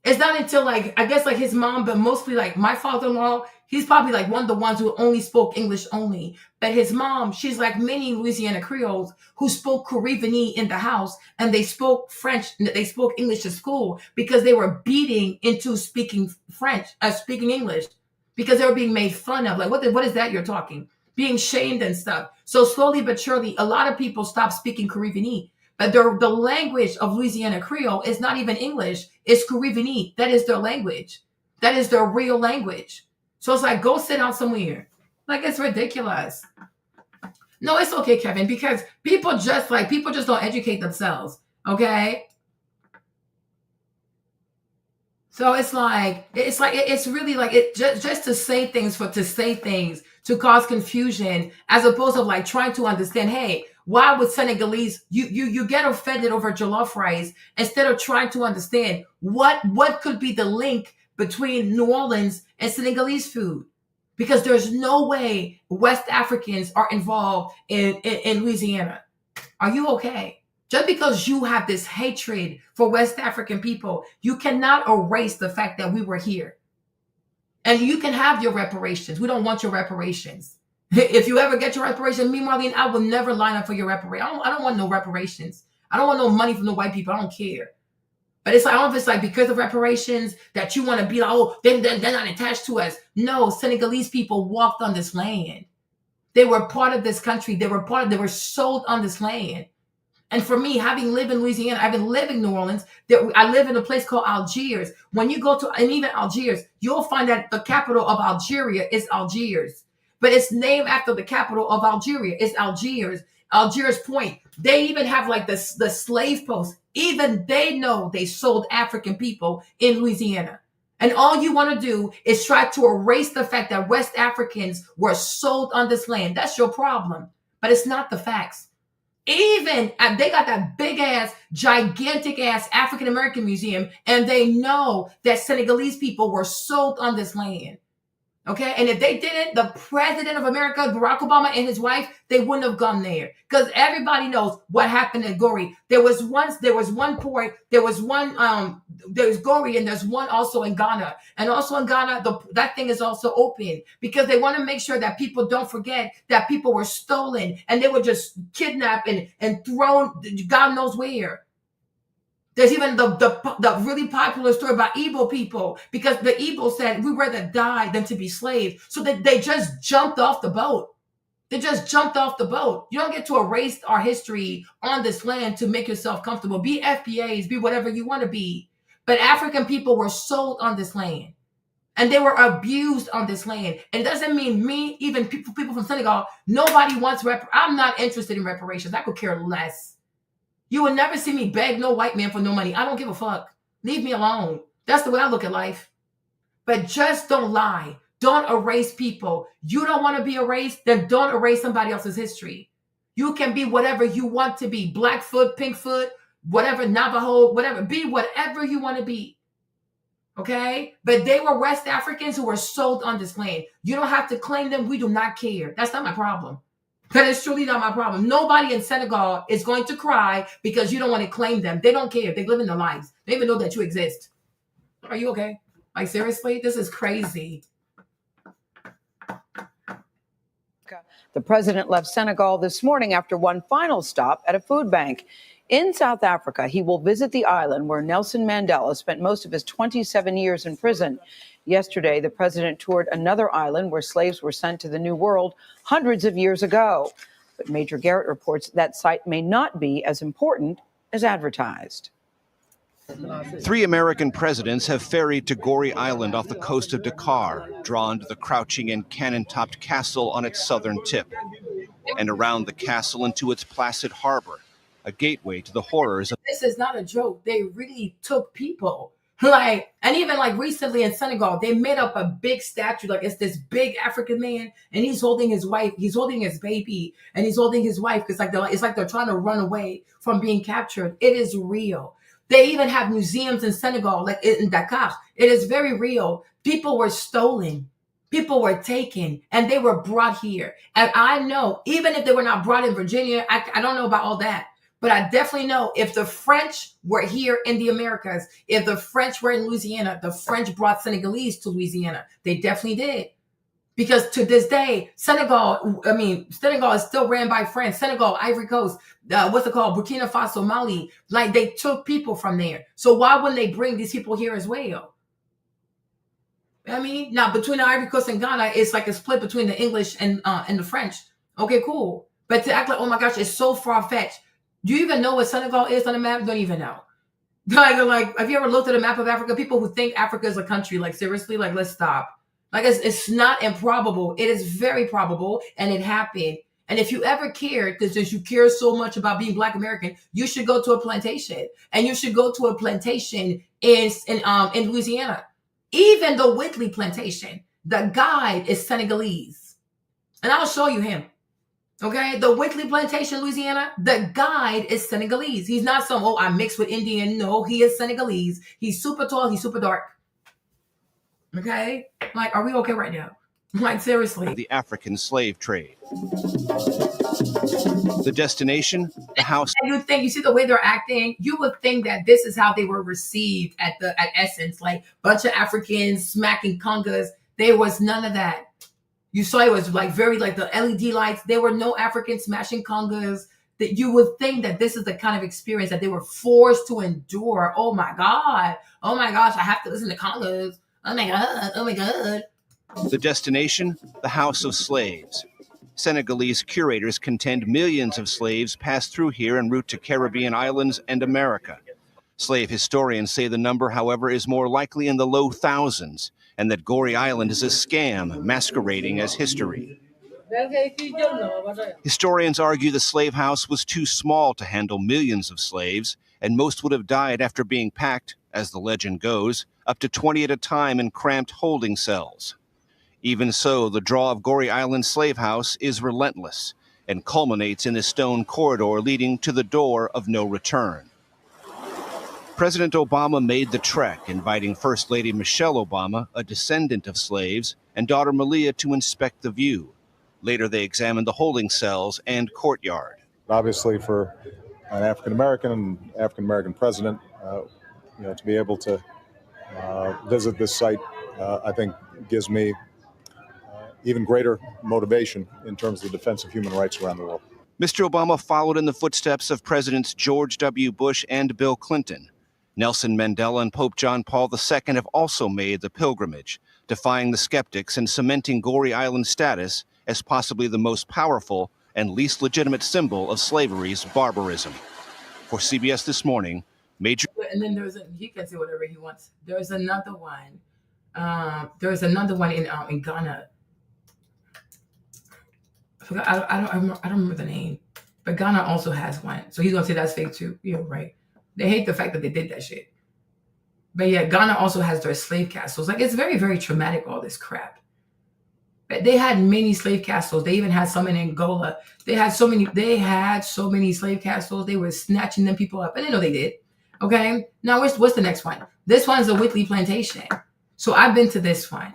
It's not until like, I guess like his mom, but mostly like my father-in-law, he's probably like one of the ones who only spoke English only. But his mom, she's like many Louisiana Creoles who spoke Caribbean in the house and they spoke French, they spoke English at school because they were beating into speaking speaking English because they were being made fun of. Like, what is that you're talking? Being shamed and stuff. So slowly but surely, a lot of people stopped speaking Caribbean. But the language of Louisiana Creole is not even English. It's Caribbean. That is their language. That is their real language. So it's like, go sit down somewhere. Like, it's ridiculous. No, it's okay, Kevin, because people just don't educate themselves. Okay? So it's really like it just to say things to cause confusion, as opposed to like trying to understand, hey, why would Senegalese, you get offended over jollof rice instead of trying to understand what could be the link between New Orleans and Senegalese food? Because there's no way West Africans are involved in Louisiana. Are you okay? Just because you have this hatred for West African people, you cannot erase the fact that we were here. And you can have your reparations. We don't want your reparations. If you ever get your reparations, me, Marlene, I will never line up for your reparations. I don't want no reparations. I don't want no money from the white people. I don't care. But it's like, I don't know if it's like because of reparations that you want to be like, oh, they're not attached to us. No, Senegalese people walked on this land. They were part of this country. They were sold on this land. And for me, having lived in Louisiana, I've been living in New Orleans. I live in a place called Algiers. When you go to, and even Algiers, you'll find that the capital of Algeria is Algiers. But it's named after the capital of Algeria. It's Algiers. Algiers Point. They even have like the slave post. Even they know they sold African people in Louisiana. And all you want to do is try to erase the fact that West Africans were sold on this land. That's your problem. But it's not the facts. Even they got that big ass, gigantic ass African American museum, and they know that Senegalese people were sold on this land. Okay, and if they didn't, the president of America, Barack Obama, and his wife, they wouldn't have gone there because everybody knows what happened in Gori. There was one port, there's Gori, and there's one also in Ghana, and also in Ghana, that thing is also open because they want to make sure that people don't forget that people were stolen and they were just kidnapped and thrown, God knows where. There's even the really popular story about Igbo people because the Igbo said we rather die than to be slaves. So they just jumped off the boat. They just jumped off the boat. You don't get to erase our history on this land to make yourself comfortable. Be FBAs, be whatever you want to be. But African people were sold on this land. And they were abused on this land. And it doesn't mean me, even people from Senegal, nobody wants I'm not interested in reparations. I could care less. You will never see me beg no white man for no money. I don't give a fuck. Leave me alone. That's the way I look at life. But just don't lie. Don't erase people. You don't want to be erased, then don't erase somebody else's history. You can be whatever you want to be. Blackfoot, Pinkfoot, whatever, Navajo, whatever. Be whatever you want to be. Okay? But they were West Africans who were sold on this land. You don't have to claim them. We do not care. That's not my problem. That is truly not my problem. Nobody in Senegal is going to cry because you don't want to claim them. They don't care. They live in their lives. They even know that you exist. Are you okay? Like, seriously? This is crazy. The president left Senegal this morning after one final stop at a food bank. In South Africa, he will visit the island where Nelson Mandela spent most of his 27 years in prison. Yesterday, the president toured another island where slaves were sent to the New World hundreds of years ago. But Major Garrett reports that site may not be as important as advertised. 3 American presidents have ferried to Gorée Island off the coast of Dakar, drawn to the crouching and cannon-topped castle on its southern tip, and around the castle into its placid harbor, a gateway to the horrors of... This is not a joke. They really took people. Like, and even like recently in Senegal, they made up a big statue. Like, it's this big African man, and he's holding his wife, he's holding his baby, and he's holding his wife because it's like they're trying to run away from being captured. It is real. They even have museums in Senegal, like in Dakar. It is very real. People were stolen. People were taken, and they were brought here. And I know, even if they were not brought in Virginia, I don't know about all that. But I definitely know if the French were here in the Americas, if the French were in Louisiana, the French brought Senegalese to Louisiana. They definitely did. Because to this day, Senegal is still ran by France. Senegal, Ivory Coast, Burkina Faso, Mali. Like, they took people from there. So why wouldn't they bring these people here as well? I mean, now between the Ivory Coast and Ghana, it's like a split between the English and the French. Okay, cool. But to act like, oh my gosh, it's so far-fetched. Do you even know what Senegal is on the map? Don't even know. Like, have you ever looked at a map of Africa? People who think Africa is a country, like, seriously, like, let's stop. Like, it's not improbable. It is very probable, and it happened. And if you ever cared, because you care so much about being Black American, you should go to a plantation, and you should go to a plantation in Louisiana. Even the Whitley plantation, the guide is Senegalese, and I'll show you him. Okay, the Whitley plantation, Louisiana, the guide is Senegalese. He's not some, I mixed with Indian. No, he is Senegalese. He's super tall. He's super dark. Okay, like, are we okay right now? Like, seriously. The African slave trade. The destination, the house. And you see the way they're acting, you would think that this is how they were received at Essence, like bunch of Africans smacking congas. There was none of that. You saw it was like very like the LED lights. There were no Africans smashing congas. That you would think that this is the kind of experience that they were forced to endure. Oh my God. Oh my gosh, I have to listen to congas. Oh my God. Oh my God. The destination, the House of Slaves. Senegalese curators contend millions of slaves passed through here en route to Caribbean islands and America. Slave historians say the number, however, is more likely in the low thousands, and that Gorée Island is a scam masquerading as history. Historians argue the slave house was too small to handle millions of slaves, and most would have died after being packed, as the legend goes, up to 20 at a time in cramped holding cells. Even so, the draw of Gorée Island slave house is relentless and culminates in a stone corridor leading to the door of no return. President Obama made the trek, inviting First Lady Michelle Obama, a descendant of slaves, and daughter Malia to inspect the view. Later, they examined the holding cells and courtyard. Obviously, for an African-American president, to be able to visit this site, I think gives me even greater motivation in terms of the defense of human rights around the world. Mr. Obama followed in the footsteps of Presidents George W. Bush and Bill Clinton. Nelson Mandela and Pope John Paul II have also made the pilgrimage, defying the skeptics and cementing Gorée Island's status as possibly the most powerful and least legitimate symbol of slavery's barbarism. For CBS This Morning, Major... And then he can say whatever he wants. There's another one. There's another one in Ghana. I don't remember the name. But Ghana also has one. So he's going to say that's fake too. Yeah, right. They hate the fact that they did that shit. But yeah, Ghana also has their slave castles. Like, it's very, very traumatic, all this crap. But they had many slave castles. They even had some in Angola. They had so many slave castles. They were snatching them people up. I didn't know they did. Okay. Now what's the next one? This one's the Whitley Plantation. So I've been to this one.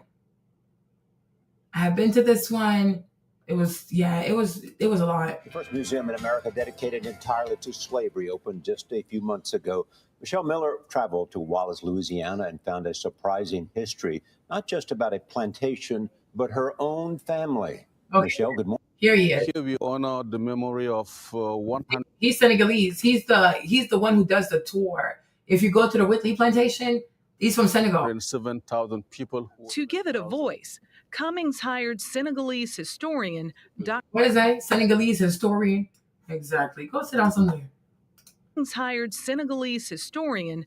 I have been to this one. It was a lot. The first museum in America dedicated entirely to slavery opened just a few months ago. Michelle Miller traveled to Wallace, Louisiana, and found a surprising history, not just about a plantation, but her own family. Okay. Michelle, good morning. Here he is. Here we honor the memory of 100. He's Senegalese. He's the one who does the tour. If you go to the Whitley Plantation, he's from Senegal. 7,000 people. To give it a voice, Cummings hired Senegalese historian Dr. What is that? Senegalese historian? Exactly. Go sit down somewhere. Cummings hired Senegalese historian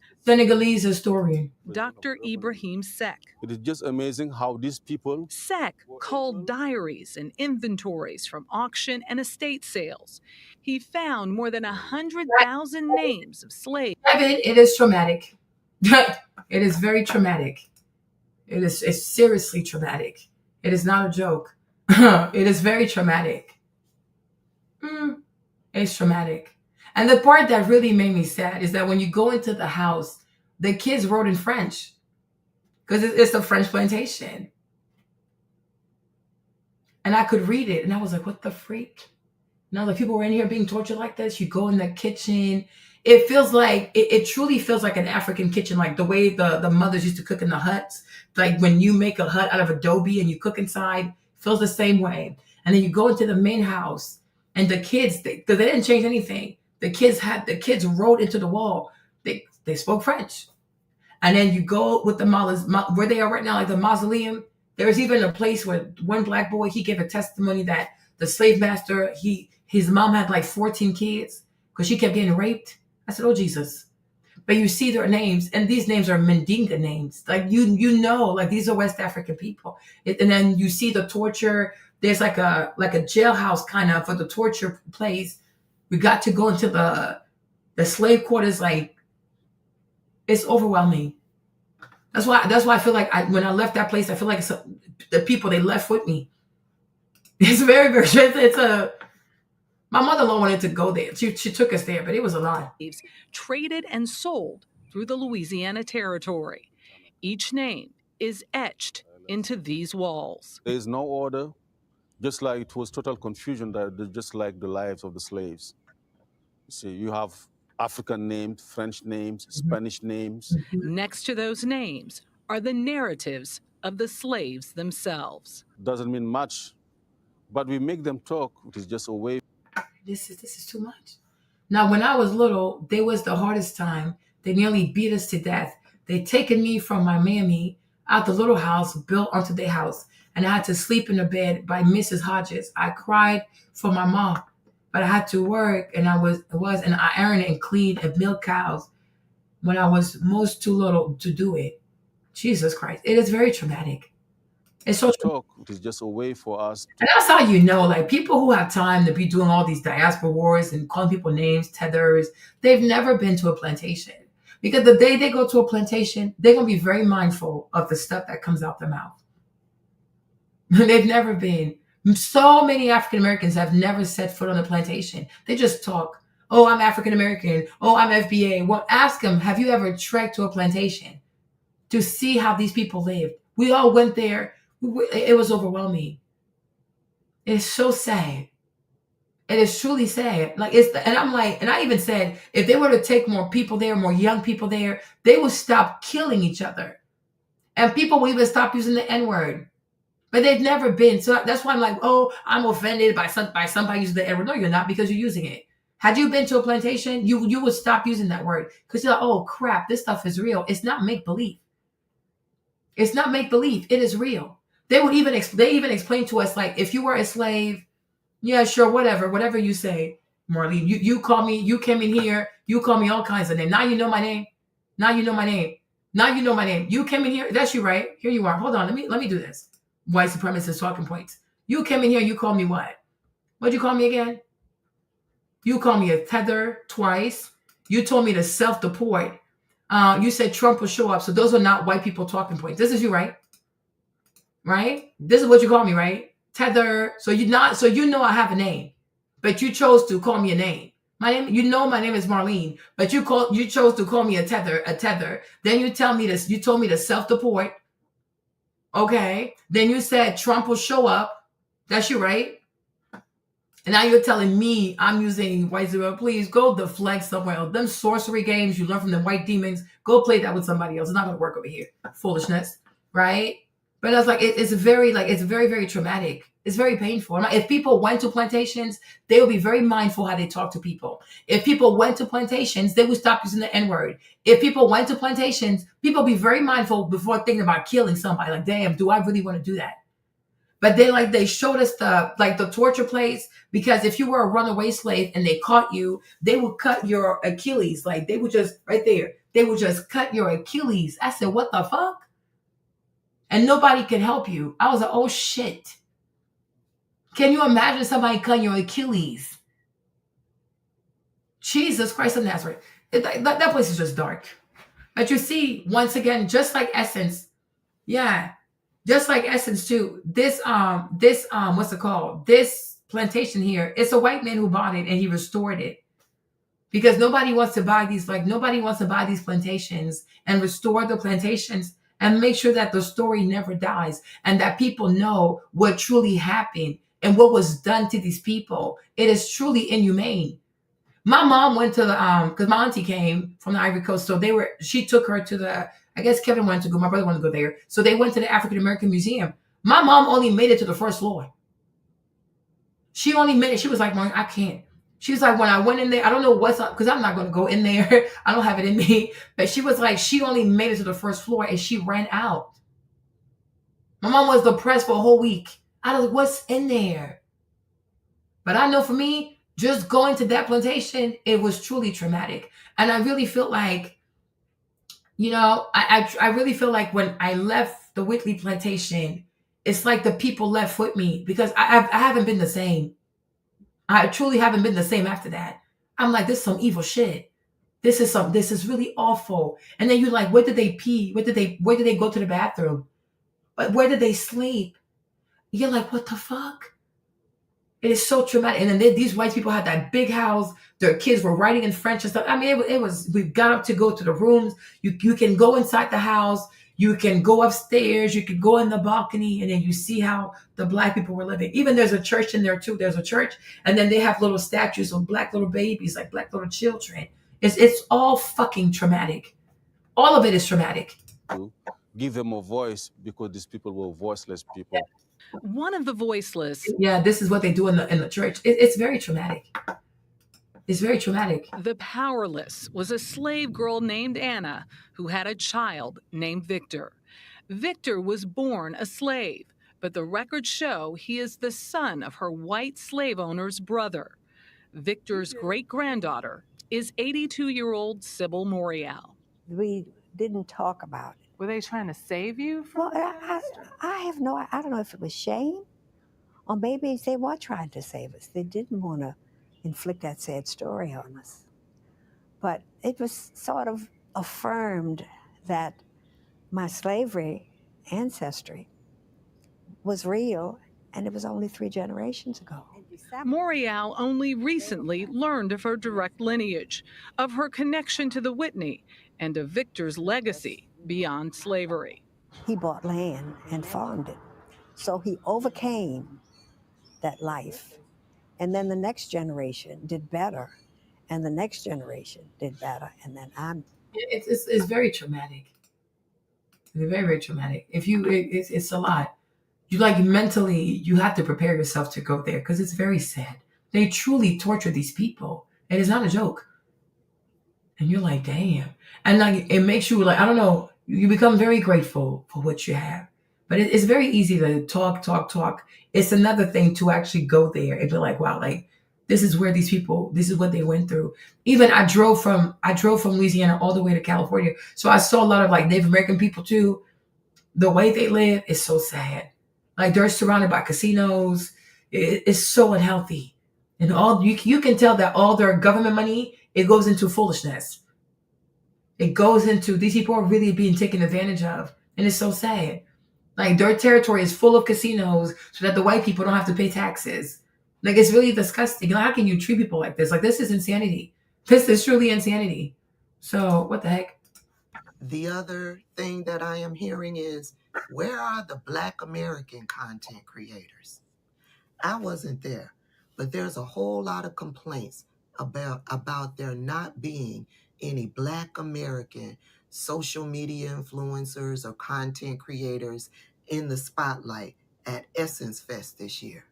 Dr. Ibrahim Seck. It is just amazing how these people. Seck culled diaries and inventories from auction and estate sales. He found more than 100,000 names of slaves. It is traumatic. It is very traumatic. It's seriously traumatic. It is not a joke. It is very traumatic. It's traumatic. And the part that really made me sad is that when you go into the house, the kids wrote in French because it's a French plantation. And I could read it. And I was like, what the freak? Now the people were in here being tortured like this. You go in the kitchen. It feels like, it truly feels like an African kitchen, like the way the mothers used to cook in the huts. Like when you make a hut out of adobe and you cook inside, feels the same way. And then you go into the main house and the kids, they didn't change anything. The kids wrote into the wall. They spoke French. And then you go with the where they are right now, like the mausoleum. There was even a place where one black boy, he gave a testimony that the slave master, his mom had like 14 kids because she kept getting raped. I said, oh, Jesus. But you see their names, and these names are Mandinka names. Like, you know, like these are West African people. And then you see the torture. There's like a jailhouse kind of for the torture place. We got to go into the slave quarters. Like, it's overwhelming. That's why I feel like when I left that place, I feel like it's the people they left with me. It's very, very, my mother-in-law wanted to go there. She took us there, but it was a lot. Traded and sold through the Louisiana Territory. Each name is etched into these walls. There is no order, just like it was total confusion, just like the lives of the slaves. See, you have African names, French names, Spanish names. Next to those names are the narratives of the slaves themselves. Doesn't mean much, but we make them talk. It is just a way. This is too much. Now, when I was little, they was the hardest time. They nearly beat us to death. They taken me from my mammy out the little house built onto their house, and I had to sleep in a bed by Mrs. Hodges. I cried for my mom, but I had to work, and I ironed and cleaned and milked cows when I was most too little to do it. Jesus Christ, it is very traumatic. It's so talk. It is just a way for us. And that's how you know, like, people who have time to be doing all these diaspora wars and calling people names, tethers, they've never been to a plantation. Because the day they go to a plantation, they're going to be very mindful of the stuff that comes out their mouth. They've never been. So many African Americans have never set foot on a plantation. They just talk. Oh, I'm African American. Oh, I'm FBA. Well, ask them, have you ever trekked to a plantation to see how these people lived? We all went there. It was overwhelming. It's so sad. It is truly sad. Like, and I'm like, and I even said, if they were to take more people there, more young people there, they would stop killing each other. And people will even stop using the N-word. But they've never been. So that's why I'm like, oh, I'm offended by somebody using the N-word. No, you're not, because you're using it. Had you been to a plantation, you would stop using that word. Because you're like, oh, crap, this stuff is real. It's not make-believe. It's not make-believe. It is real. They even explain to us, like, if you were a slave, yeah, sure, whatever you say, Marlene. You call me, you came in here, you call me all kinds of names. Now you know my name. Now you know my name. Now you know my name. You came in here, that's you, right? Here you are. Hold on, let me do this. White supremacist talking points. You came in here, you called me what? What'd you call me again? You called me a tether twice. You told me to self-deport. You said Trump will show up. So those are not white people talking points. This is you, right? Right? This is what you call me, right? Tether. So you know I have a name, but you chose to call me a name. My name, my name is Marlene, but you chose to call me a tether. Then you told me to self-deport. Okay. Then you said Trump will show up. That's you, right? And now you're telling me I'm using white zero. Please go deflect somewhere else. Them sorcery games you learn from the white demons, go play that with somebody else. It's not going to work over here. Foolishness, right? But I was like, it's very, very traumatic. It's very painful. If people went to plantations, they would be very mindful how they talk to people. If people went to plantations, they would stop using the N-word. If people went to plantations, people would be very mindful before thinking about killing somebody. Like, damn, do I really want to do that? But they showed us the torture place, because if you were a runaway slave and they caught you, they would cut your Achilles. Like, they would just right there. They would just cut your Achilles. I said, what the fuck? And nobody could help you. I was like, oh shit. Can you imagine somebody cutting your Achilles? Jesus Christ of Nazareth. That place is just dark. But you see, once again, just like Essence, yeah. Just like Essence too, this what's it called? This plantation here, it's a white man who bought it and he restored it. Because nobody wants to buy these plantations and restore the plantations and make sure that the story never dies and that people know what truly happened and what was done to these people. It is truly inhumane. My mom went to the because my auntie came from the Ivory Coast, so she took her to the, I guess Kevin wanted to go, my brother wanted to go there. So they went to the African American Museum. My mom only made it to the first floor. She only made it. She was like, Mom, I can't. She was like, when I went in there, I don't know what's up, because I'm not going to go in there. I don't have it in me. But she was like, she only made it to the first floor and she ran out. My mom was depressed for a whole week. I was like, what's in there? But I know for me, just going to that plantation, it was truly traumatic. And I really feel like, I really feel like when I left the Whitley plantation, it's like the people left with me, because I haven't been the same. I truly haven't been the same after that. I'm like, this is some evil shit. This is really awful. And then you're like, where did they pee? Where did they go to the bathroom? But where did they sleep? You're like, what the fuck? It is so traumatic. And then these white people had that big house. Their kids were writing in French and stuff. I mean, it was, we got up to go to the rooms. You can go inside the house. You can go upstairs. You can go in the balcony, and then you see how the black people were living. Even there's a church in there too. There's a church, and then they have little statues of black little babies, like black little children. It's all fucking traumatic. All of it is traumatic. Give them a voice, because these people were voiceless people. One of the voiceless. Yeah, this is what they do in the church. It's very traumatic. It's very traumatic. The powerless was a slave girl named Anna who had a child named Victor. Victor was born a slave, but the records show he is the son of her white slave owner's brother. Victor's great-granddaughter is 82-year-old Sybil Morial. We didn't talk about it. Were they trying to save you from I don't know if it was shame, or maybe they were trying to save us. They didn't want to inflict that sad story on us. But it was sort of affirmed that my slavery ancestry was real, and it was only 3 generations ago. Morial only recently learned of her direct lineage, of her connection to the Whitney, and of Victor's legacy beyond slavery. He bought land and farmed it. So he overcame that life. And then the next generation did better. And the next generation did better. And then It's very traumatic. It's very, very traumatic. It's a lot. You mentally, you have to prepare yourself to go there, because it's very sad. They truly torture these people. It is not a joke. And you're like, damn. And it makes you I don't know, you become very grateful for what you have. But it's very easy to talk. It's another thing to actually go there and be like, wow, this is where these people, this is what they went through. Even I drove from Louisiana all the way to California. So I saw a lot of Native American people too. The way they live is so sad. They're surrounded by casinos. It's so unhealthy. And all you can tell that all their government money, it goes into foolishness. It goes into, these people are really being taken advantage of. And it's so sad. Like, their territory is full of casinos so that the white people don't have to pay taxes. Like, it's really disgusting. Like, how can you treat people like this? Like, this is insanity. This is truly insanity. So what the heck? The other thing that I am hearing is, where are the Black American content creators? I wasn't there, but there's a whole lot of complaints about there not being any Black American social media influencers or content creators in the spotlight at Essence Fest this year.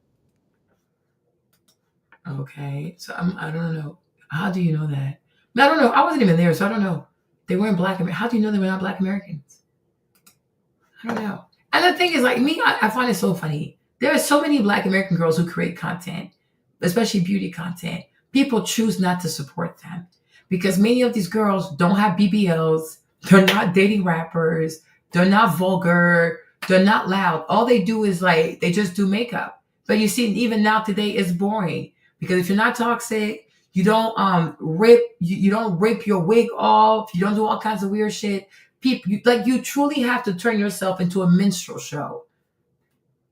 Okay, so I don't know. How do you know that? I don't know. I wasn't even there, so I don't know. They weren't Black Americans. How do you know they were not Black Americans? I don't know. And the thing is, like me, I find it so funny. There are so many Black American girls who create content, especially beauty content. People choose not to support them because many of these girls don't have BBLs. They're not dating rappers. They're not vulgar. They're not loud. All they do is like, they just do makeup. But you see, even now today, it's boring because if you're not toxic, you don't you don't rip your wig off. You don't do all kinds of weird shit. People, you truly have to turn yourself into a minstrel show.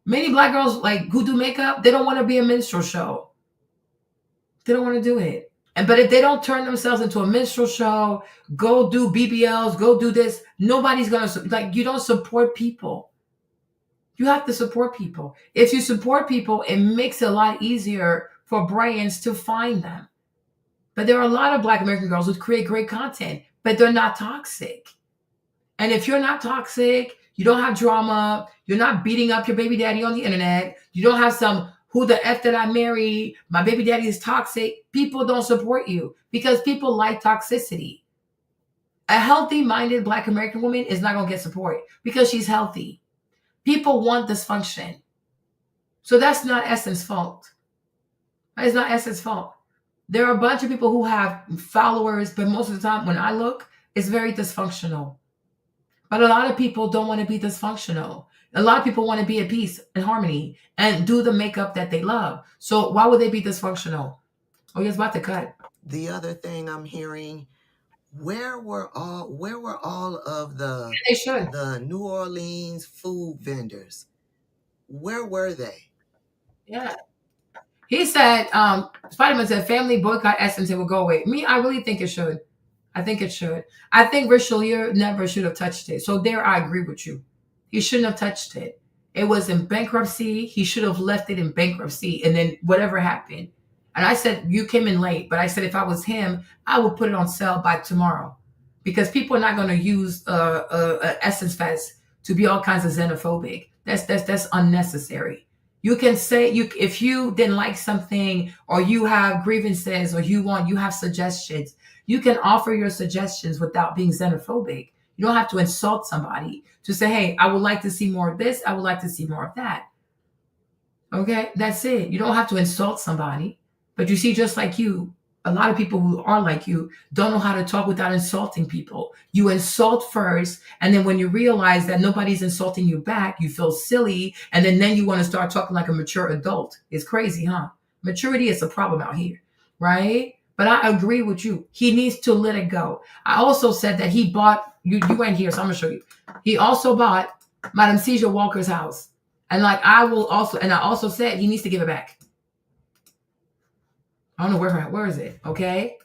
Many Black girls who do makeup, they don't want to be a minstrel show. They don't want to do it. But if they don't turn themselves into a minstrel show, go do BBLs, go do this, nobody's going to, you don't support people. You have to support people. If you support people, it makes it a lot easier for brands to find them. But there are a lot of Black American girls who create great content, but they're not toxic. And if you're not toxic, you don't have drama, you're not beating up your baby daddy on the internet, you don't have some, who the F that I married, my baby daddy is toxic, people don't support you because people like toxicity. A healthy-minded Black American woman is not going to get support because she's healthy. People want dysfunction. So that's not Essence's fault. It's not Essence's fault. There are a bunch of people who have followers, but most of the time when I look, it's very dysfunctional. But a lot of people don't want to be dysfunctional. A lot of people want to be at peace and harmony and do the makeup that they love. So why would they be dysfunctional? Oh, you're about to cut. The other thing I'm hearing, where were all of the New Orleans food vendors? Where were they? Yeah. He said, Spider-Man said, family boycott Essence, it will go away. Me, I really think it should. I think it should. I think Richelieu never should have touched it. So there, I agree with you. He shouldn't have touched it. It was in bankruptcy. He should have left it in bankruptcy. And then whatever happened. And I said, you came in late. But I said, if I was him, I would put it on sale by tomorrow. Because people are not going to use Essence Fest to be all kinds of xenophobic. That's unnecessary. You can say, if you didn't like something or you have grievances or you have suggestions, you can offer your suggestions without being xenophobic. You don't have to insult somebody to say, hey, I would like to see more of this. I would like to see more of that. Okay, that's it. You don't have to insult somebody. But you see, just like you, a lot of people who are like you don't know how to talk without insulting people. You insult first, and then when you realize that nobody's insulting you back, you feel silly, and then you want to start talking like a mature adult. It's crazy, huh? Maturity is a problem out here, right? But I agree with you. He needs to let it go. I also said that he bought, you went here, so I'm going to show you. He also bought Madam Ceja Walker's house. And I also said he needs to give it back. I don't know where is it, okay?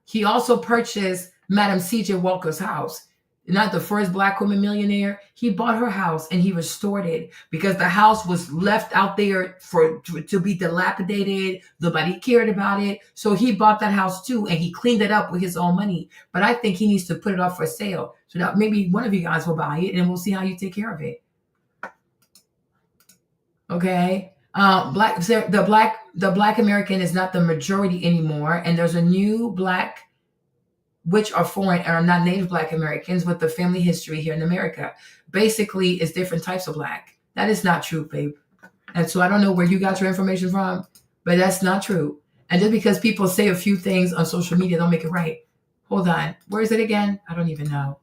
He also purchased Madam Ceja Walker's house. Not the first Black woman millionaire. He bought her house and he restored it because the house was left out there to be dilapidated. Nobody cared about it. So he bought that house too and he cleaned it up with his own money. But I think he needs to put it up for sale so that maybe one of you guys will buy it and we'll see how you take care of it. Okay? The Black American is not the majority anymore, and there's a new Black, which are foreign and are not Native Black Americans with the family history here in America. Basically, it's different types of Black. That is not true, babe. And so I don't know where you got your information from, but that's not true. And just because people say a few things on social media don't make it right. Hold on. Where is it again? I don't even know.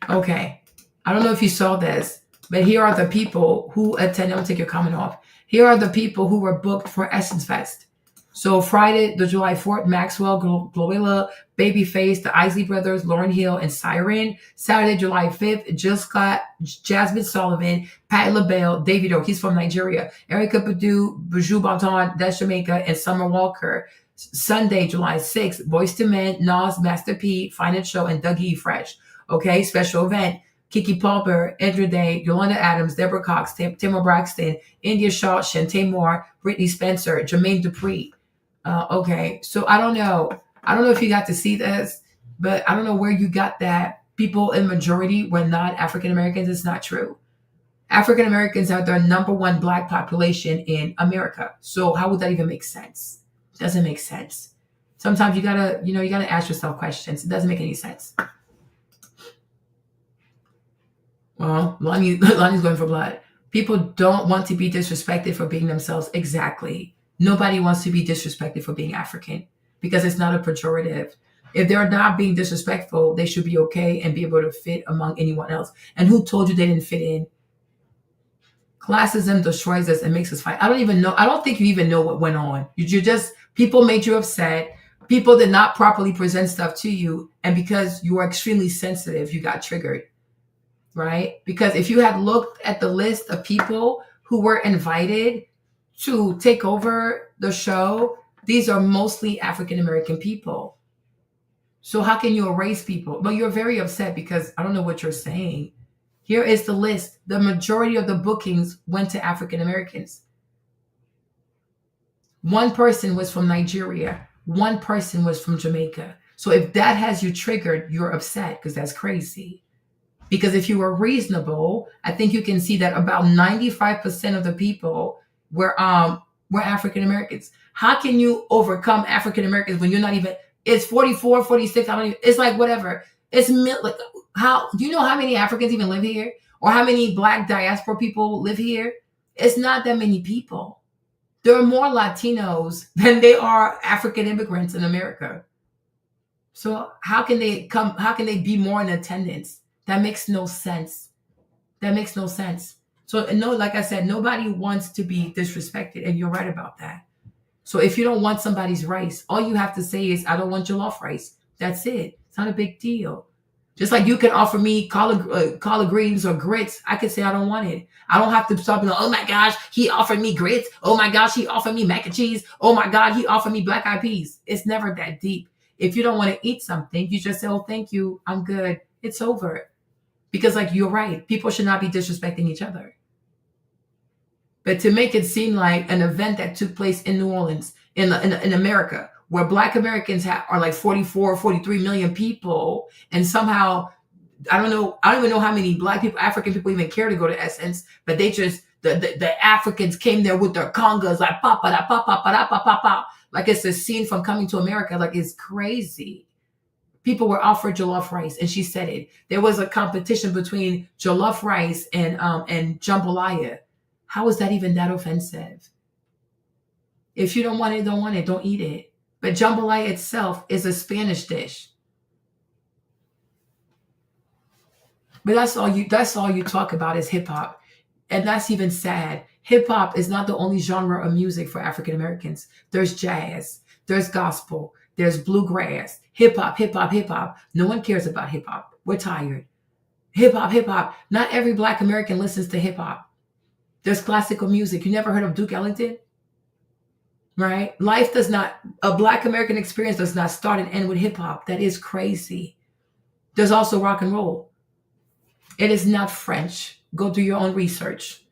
Okay. I don't know if you saw this. But here are the people who attend. I'm going to take your comment off. Here are the people who were booked for Essence Fest. So Friday, the July 4th, Maxwell, Glorilla, Babyface, the Isley Brothers, Lauryn Hill, and Siren. Saturday, July 5th, Jill Scott, Jasmine Sullivan, Pat LaBelle, Davido, he's from Nigeria, Erykah Badu, Buju Banton, that's Jamaica, and Summer Walker. Sunday, July 6th, Boyz II Men, Nas, Master P, Finance Show, and Dougie Fresh. Okay, special event. Kiki Palmer, Andrew Day, Yolanda Adams, Deborah Cox, Tamar Braxton, India Shaw, Shantae Moore, Brittany Spencer, Jermaine Dupri. Okay, so I don't know. I don't know if you got to see this, but I don't know where you got that. People in majority were not African Americans. It's not true. African Americans are the #1 Black population in America. So how would that even make sense? It doesn't make sense. Sometimes you gotta ask yourself questions. It doesn't make any sense. Well, Lonnie's going for blood. People don't want to be disrespected for being themselves. Exactly. Nobody wants to be disrespected for being African because it's not a pejorative. If they're not being disrespectful, they should be okay and be able to fit among anyone else. And who told you they didn't fit in? Classism destroys us and makes us fight. I don't even know. I don't think you even know what went on. People made you upset. People did not properly present stuff to you. And because you are extremely sensitive, you got triggered. Right? Because if you had looked at the list of people who were invited to take over the show, these are mostly African American people. So how can you erase people? But you're very upset because I don't know what you're saying. Here is the list. The majority of the bookings went to African Americans. One person was from Nigeria. One person was from Jamaica. So if that has you triggered, you're upset because that's crazy. Because if you were reasonable, I think you can see that about 95% of the people were African Americans. How can you overcome African Americans when you're not even? It's 44, 46. It's like whatever. It's like how do you know how many Africans even live here, or how many Black diaspora people live here? It's not that many people. There are more Latinos than they are African immigrants in America. So how can they come? How can they be more in attendance? That makes no sense. That makes no sense. So no, like I said, nobody wants to be disrespected, and you're right about that. So if you don't want somebody's rice, all you have to say is, I don't want jollof rice. That's it. It's not a big deal. Just like you can offer me collard greens or grits, I could say I don't want it. I don't have to stop and go, oh my gosh, he offered me grits. Oh my gosh, he offered me mac and cheese. Oh my God, he offered me black eyed peas. It's never that deep. If you don't want to eat something, you just say, oh, thank you. I'm good. It's over. Because like you're right, people should not be disrespecting each other. But to make it seem like an event that took place in New Orleans, in America, where Black Americans are like 44, 43 million people, and somehow, I don't even know how many Black people, African people even care to go to Essence, but they just, the Africans came there with their congas, like pa-pa-da, pa-pa-pa-da, pa-pa-pa, like it's a scene from Coming to America, like it's crazy. People were offered jollof rice, and she said it. There was a competition between jollof rice and jambalaya. How is that even that offensive? If you don't want it, don't eat it. But jambalaya itself is a Spanish dish. But that's all you talk about is hip hop. And that's even sad. Hip hop is not the only genre of music for African Americans. There's jazz, there's gospel, there's bluegrass, hip hop, hip hop, hip hop. No one cares about hip hop. We're tired. Hip hop, hip hop. Not every Black American listens to hip hop. There's classical music. You never heard of Duke Ellington? Right? A Black American experience does not start and end with hip hop. That is crazy. There's also rock and roll. It is not French. Go do your own research.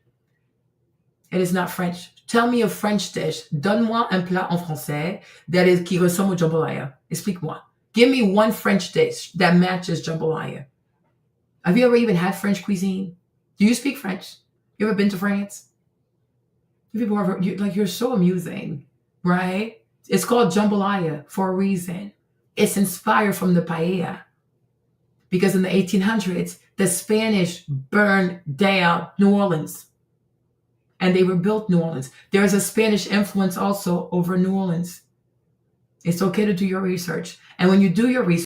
It is not French. Tell me a French dish. Donne-moi un plat en français qui ressemble au jambalaya. Explique-moi. Give me one French dish that matches jambalaya. Have you ever even had French cuisine? Do you speak French? You ever been to France? You're so amusing, right? It's called jambalaya for a reason. It's inspired from the paella. Because in the 1800s, the Spanish burned down New Orleans. And they rebuilt New Orleans. There is a Spanish influence also over New Orleans. It's okay to do your research. And when you do your research,